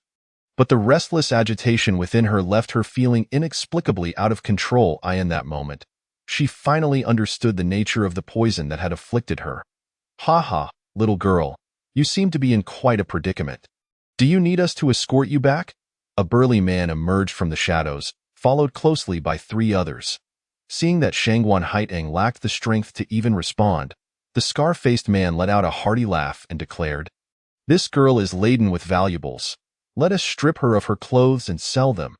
But the restless agitation within her left her feeling inexplicably out of control. In that moment, she finally understood the nature of the poison that had afflicted her. Ha ha, little girl, you seem to be in quite a predicament. Do you need us to escort you back? A burly man emerged from the shadows, followed closely by 3 others. Seeing that Shangguan Haiteng lacked the strength to even respond, the scar-faced man let out a hearty laugh and declared, "This girl is laden with valuables. Let us strip her of her clothes and sell them."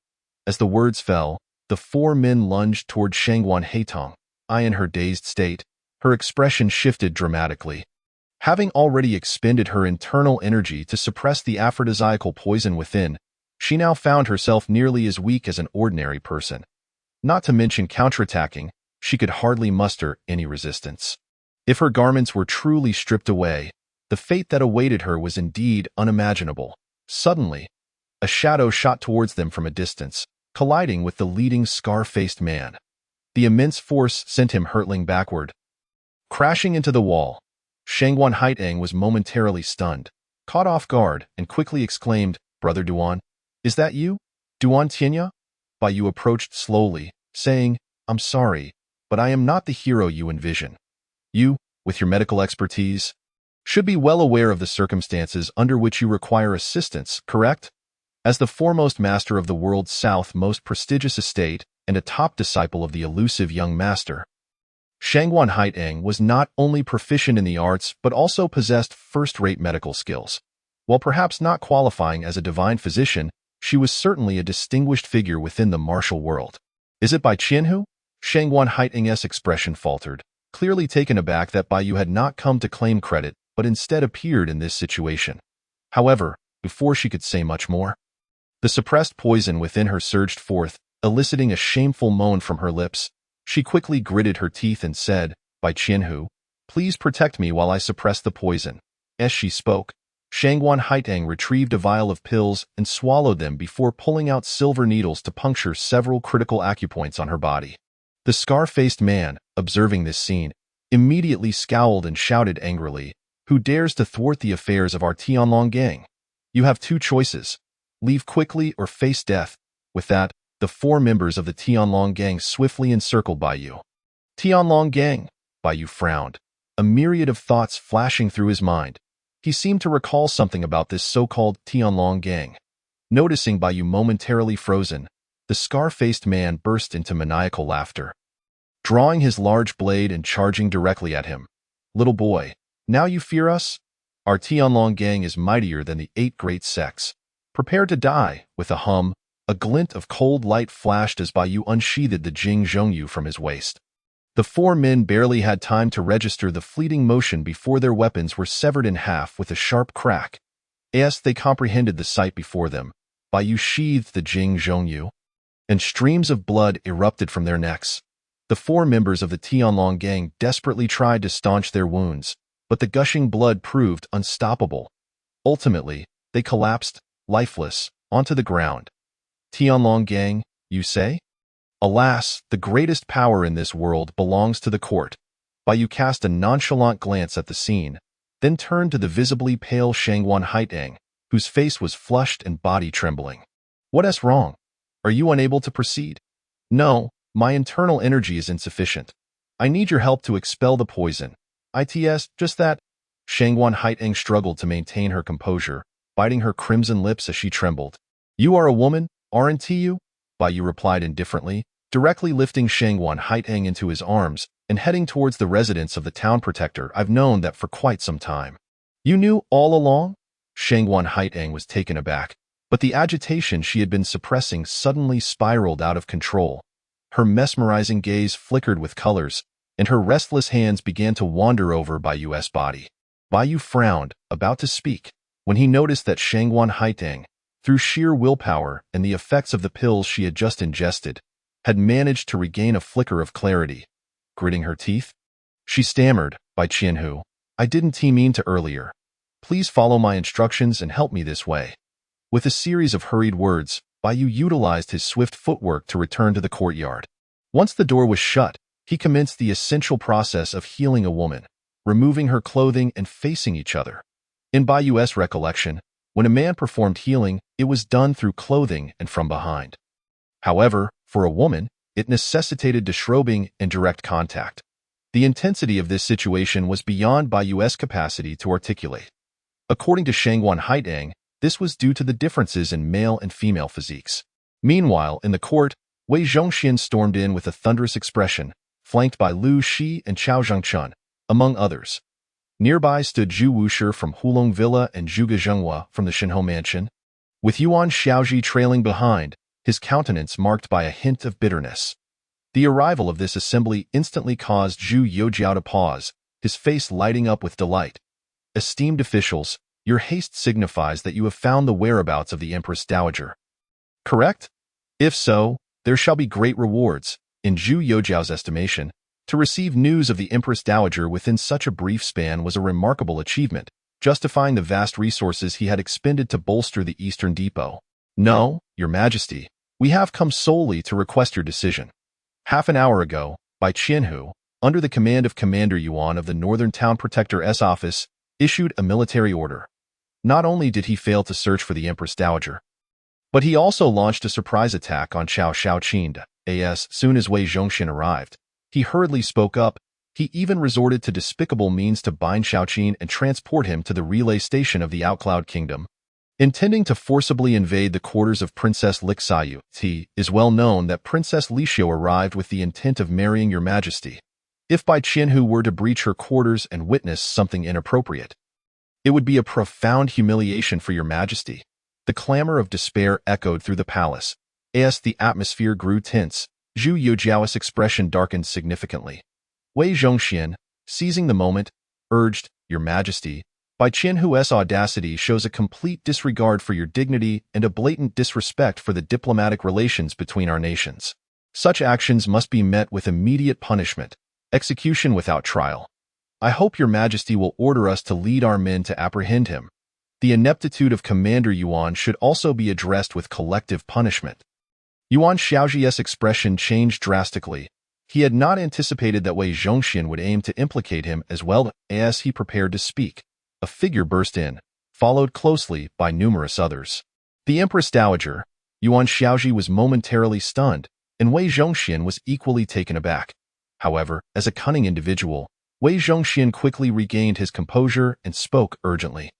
As the words fell, the 4 men lunged toward Shangguan Haiteng. In her dazed state, her expression shifted dramatically. Having already expended her internal energy to suppress the aphrodisiacal poison within, she now found herself nearly as weak as an ordinary person. Not to mention counterattacking, she could hardly muster any resistance. If her garments were truly stripped away, the fate that awaited her was indeed unimaginable. Suddenly, a shadow shot towards them from a distance, colliding with the leading scar-faced man. The immense force sent him hurtling backward. Crashing into the wall, Shangguan Haiteng was momentarily stunned, caught off guard, and quickly exclaimed, "Brother Duan, is that you? Duan Tianya?" Baiyu approached slowly, saying, "I'm sorry, but I am not the hero you envision. You, with your medical expertise, should be well aware of the circumstances under which you require assistance, correct? As the foremost master of the world's south most prestigious estate and a top disciple of the elusive young master, Shangguan Haiteng was not only proficient in the arts but also possessed first-rate medical skills. While perhaps not qualifying as a divine physician, she was certainly a distinguished figure within the martial world. "Is it by Qianhu?" Shangguan Haiteng's expression faltered, clearly taken aback that Baiyu had not come to claim credit but instead appeared in this situation. However, before she could say much more, the suppressed poison within her surged forth, eliciting a shameful moan from her lips. She quickly gritted her teeth and said, "By Qianhu, please protect me while I suppress the poison." As she spoke, Shangguan Haiteng retrieved a vial of pills and swallowed them before pulling out silver needles to puncture several critical acupoints on her body. The scar-faced man, observing this scene, immediately scowled and shouted angrily, "Who dares to thwart the affairs of our Tianlong gang? You have 2 choices. Leave quickly or face death." With that, the 4 members of the Tianlong gang swiftly encircled Baiyu. Tianlong gang, Baiyu frowned, a myriad of thoughts flashing through his mind. He seemed to recall something about this so-called Tianlong gang. Noticing Baiyu momentarily frozen, the scar-faced man burst into maniacal laughter. Drawing his large blade and charging directly at him, "Little boy, now you fear us? Our Tianlong gang is mightier than the 8 great sects. Prepare to die." With a hum, a glint of cold light flashed as Baiyu unsheathed the Jing Zhongyu from his waist. The 4 men barely had time to register the fleeting motion before their weapons were severed in half with a sharp crack. As they comprehended the sight before them, Baiyu sheathed the Jing Zhongyu, and streams of blood erupted from their necks. The 4 members of the Tianlong gang desperately tried to staunch their wounds, but the gushing blood proved unstoppable. Ultimately, they collapsed, lifeless, onto the ground. "Tianlong gang, you say?" Alas, the greatest power in this world belongs to the court. Bai Yu cast a nonchalant glance at the scene, then turned to the visibly pale Shangguan Haitang, whose face was flushed and body trembling. What's wrong? Are you unable to proceed? No, my internal energy is insufficient. I need your help to expel the poison. It's just that. Shangguan Haitang struggled to maintain her composure, biting her crimson lips as she trembled. You are a woman, aren't you? Bai Yu replied indifferently, directly lifting Shangguan Haitang into his arms and heading towards the residence of the town protector. I've known that for quite some time. You knew all along? Shangguan Haitang was taken aback, but the agitation she had been suppressing suddenly spiraled out of control. Her mesmerizing gaze flickered with colors, and her restless hands began to wander over Bai Yu's body. Bai Yu frowned, about to speak, when he noticed that Shangguan Haitang, through sheer willpower and the effects of the pills she had just ingested, had managed to regain a flicker of clarity. Gritting her teeth, she stammered, "By Qianhu, I didn't mean to earlier. Please follow my instructions and help me this way." With a series of hurried words, Bai Yu utilized his swift footwork to return to the courtyard. Once the door was shut, he commenced the essential process of healing a woman, removing her clothing and facing each other. In Bai Yu's recollection, when a man performed healing, it was done through clothing and from behind. However, for a woman, it necessitated disrobing and direct contact. The intensity of this situation was beyond Bai Yu's capacity to articulate. According to Shangguan Haitang, this was due to the differences in male and female physiques. Meanwhile, in the court, Wei Zhongxian stormed in with a thunderous expression, flanked by Lu Shi and Chao Zhengchun, among others. Nearby stood Zhu Wushi from Hulong Villa and Zhuge Zhenghua from the Shinhou Mansion, with Yuan Xiaozhi trailing behind, his countenance marked by a hint of bitterness. The arrival of this assembly instantly caused Zhu Youjiao to pause, his face lighting up with delight. Esteemed officials, your haste signifies that you have found the whereabouts of the Empress Dowager. Correct? If so, there shall be great rewards. In Zhu Youjiao's estimation, to receive news of the Empress Dowager within such a brief span was a remarkable achievement, justifying the vast resources he had expended to bolster the Eastern Depot. No, Your Majesty, we have come solely to request your decision. Half an hour ago, Bai Qianhu, under the command of Commander Yuan of the Northern Town Protector's office, issued a military order. Not only did he fail to search for the Empress Dowager, but he also launched a surprise attack on Chao Shaoqin. As soon as Wei Zhongxian arrived, he hurriedly spoke up. He even resorted to despicable means to bind Shaoqin and transport him to the relay station of the Outcloud Kingdom. Intending to forcibly invade the quarters of Princess Lixayu, it is well known that Princess Lixiu arrived with the intent of marrying Your Majesty. If Bai Qianhu were to breach her quarters and witness something inappropriate, it would be a profound humiliation for Your Majesty. The clamor of despair echoed through the palace. As the atmosphere grew tense, Zhu Youjiao's expression darkened significantly. Wei Zhongxian, seizing the moment, urged, Your Majesty, Bai Qianhu's audacity shows a complete disregard for your dignity and a blatant disrespect for the diplomatic relations between our nations. Such actions must be met with immediate punishment, execution without trial. I hope Your Majesty will order us to lead our men to apprehend him. The ineptitude of Commander Yuan should also be addressed with collective punishment. Yuan Xiaozhi's expression changed drastically. He had not anticipated that Wei Zhongxian would aim to implicate him as well. As he prepared to speak, a figure burst in, followed closely by numerous others. The Empress Dowager. Yuan Xiaozhi was momentarily stunned, and Wei Zhongxian was equally taken aback. However, as a cunning individual, Wei Zhongxian quickly regained his composure and spoke urgently.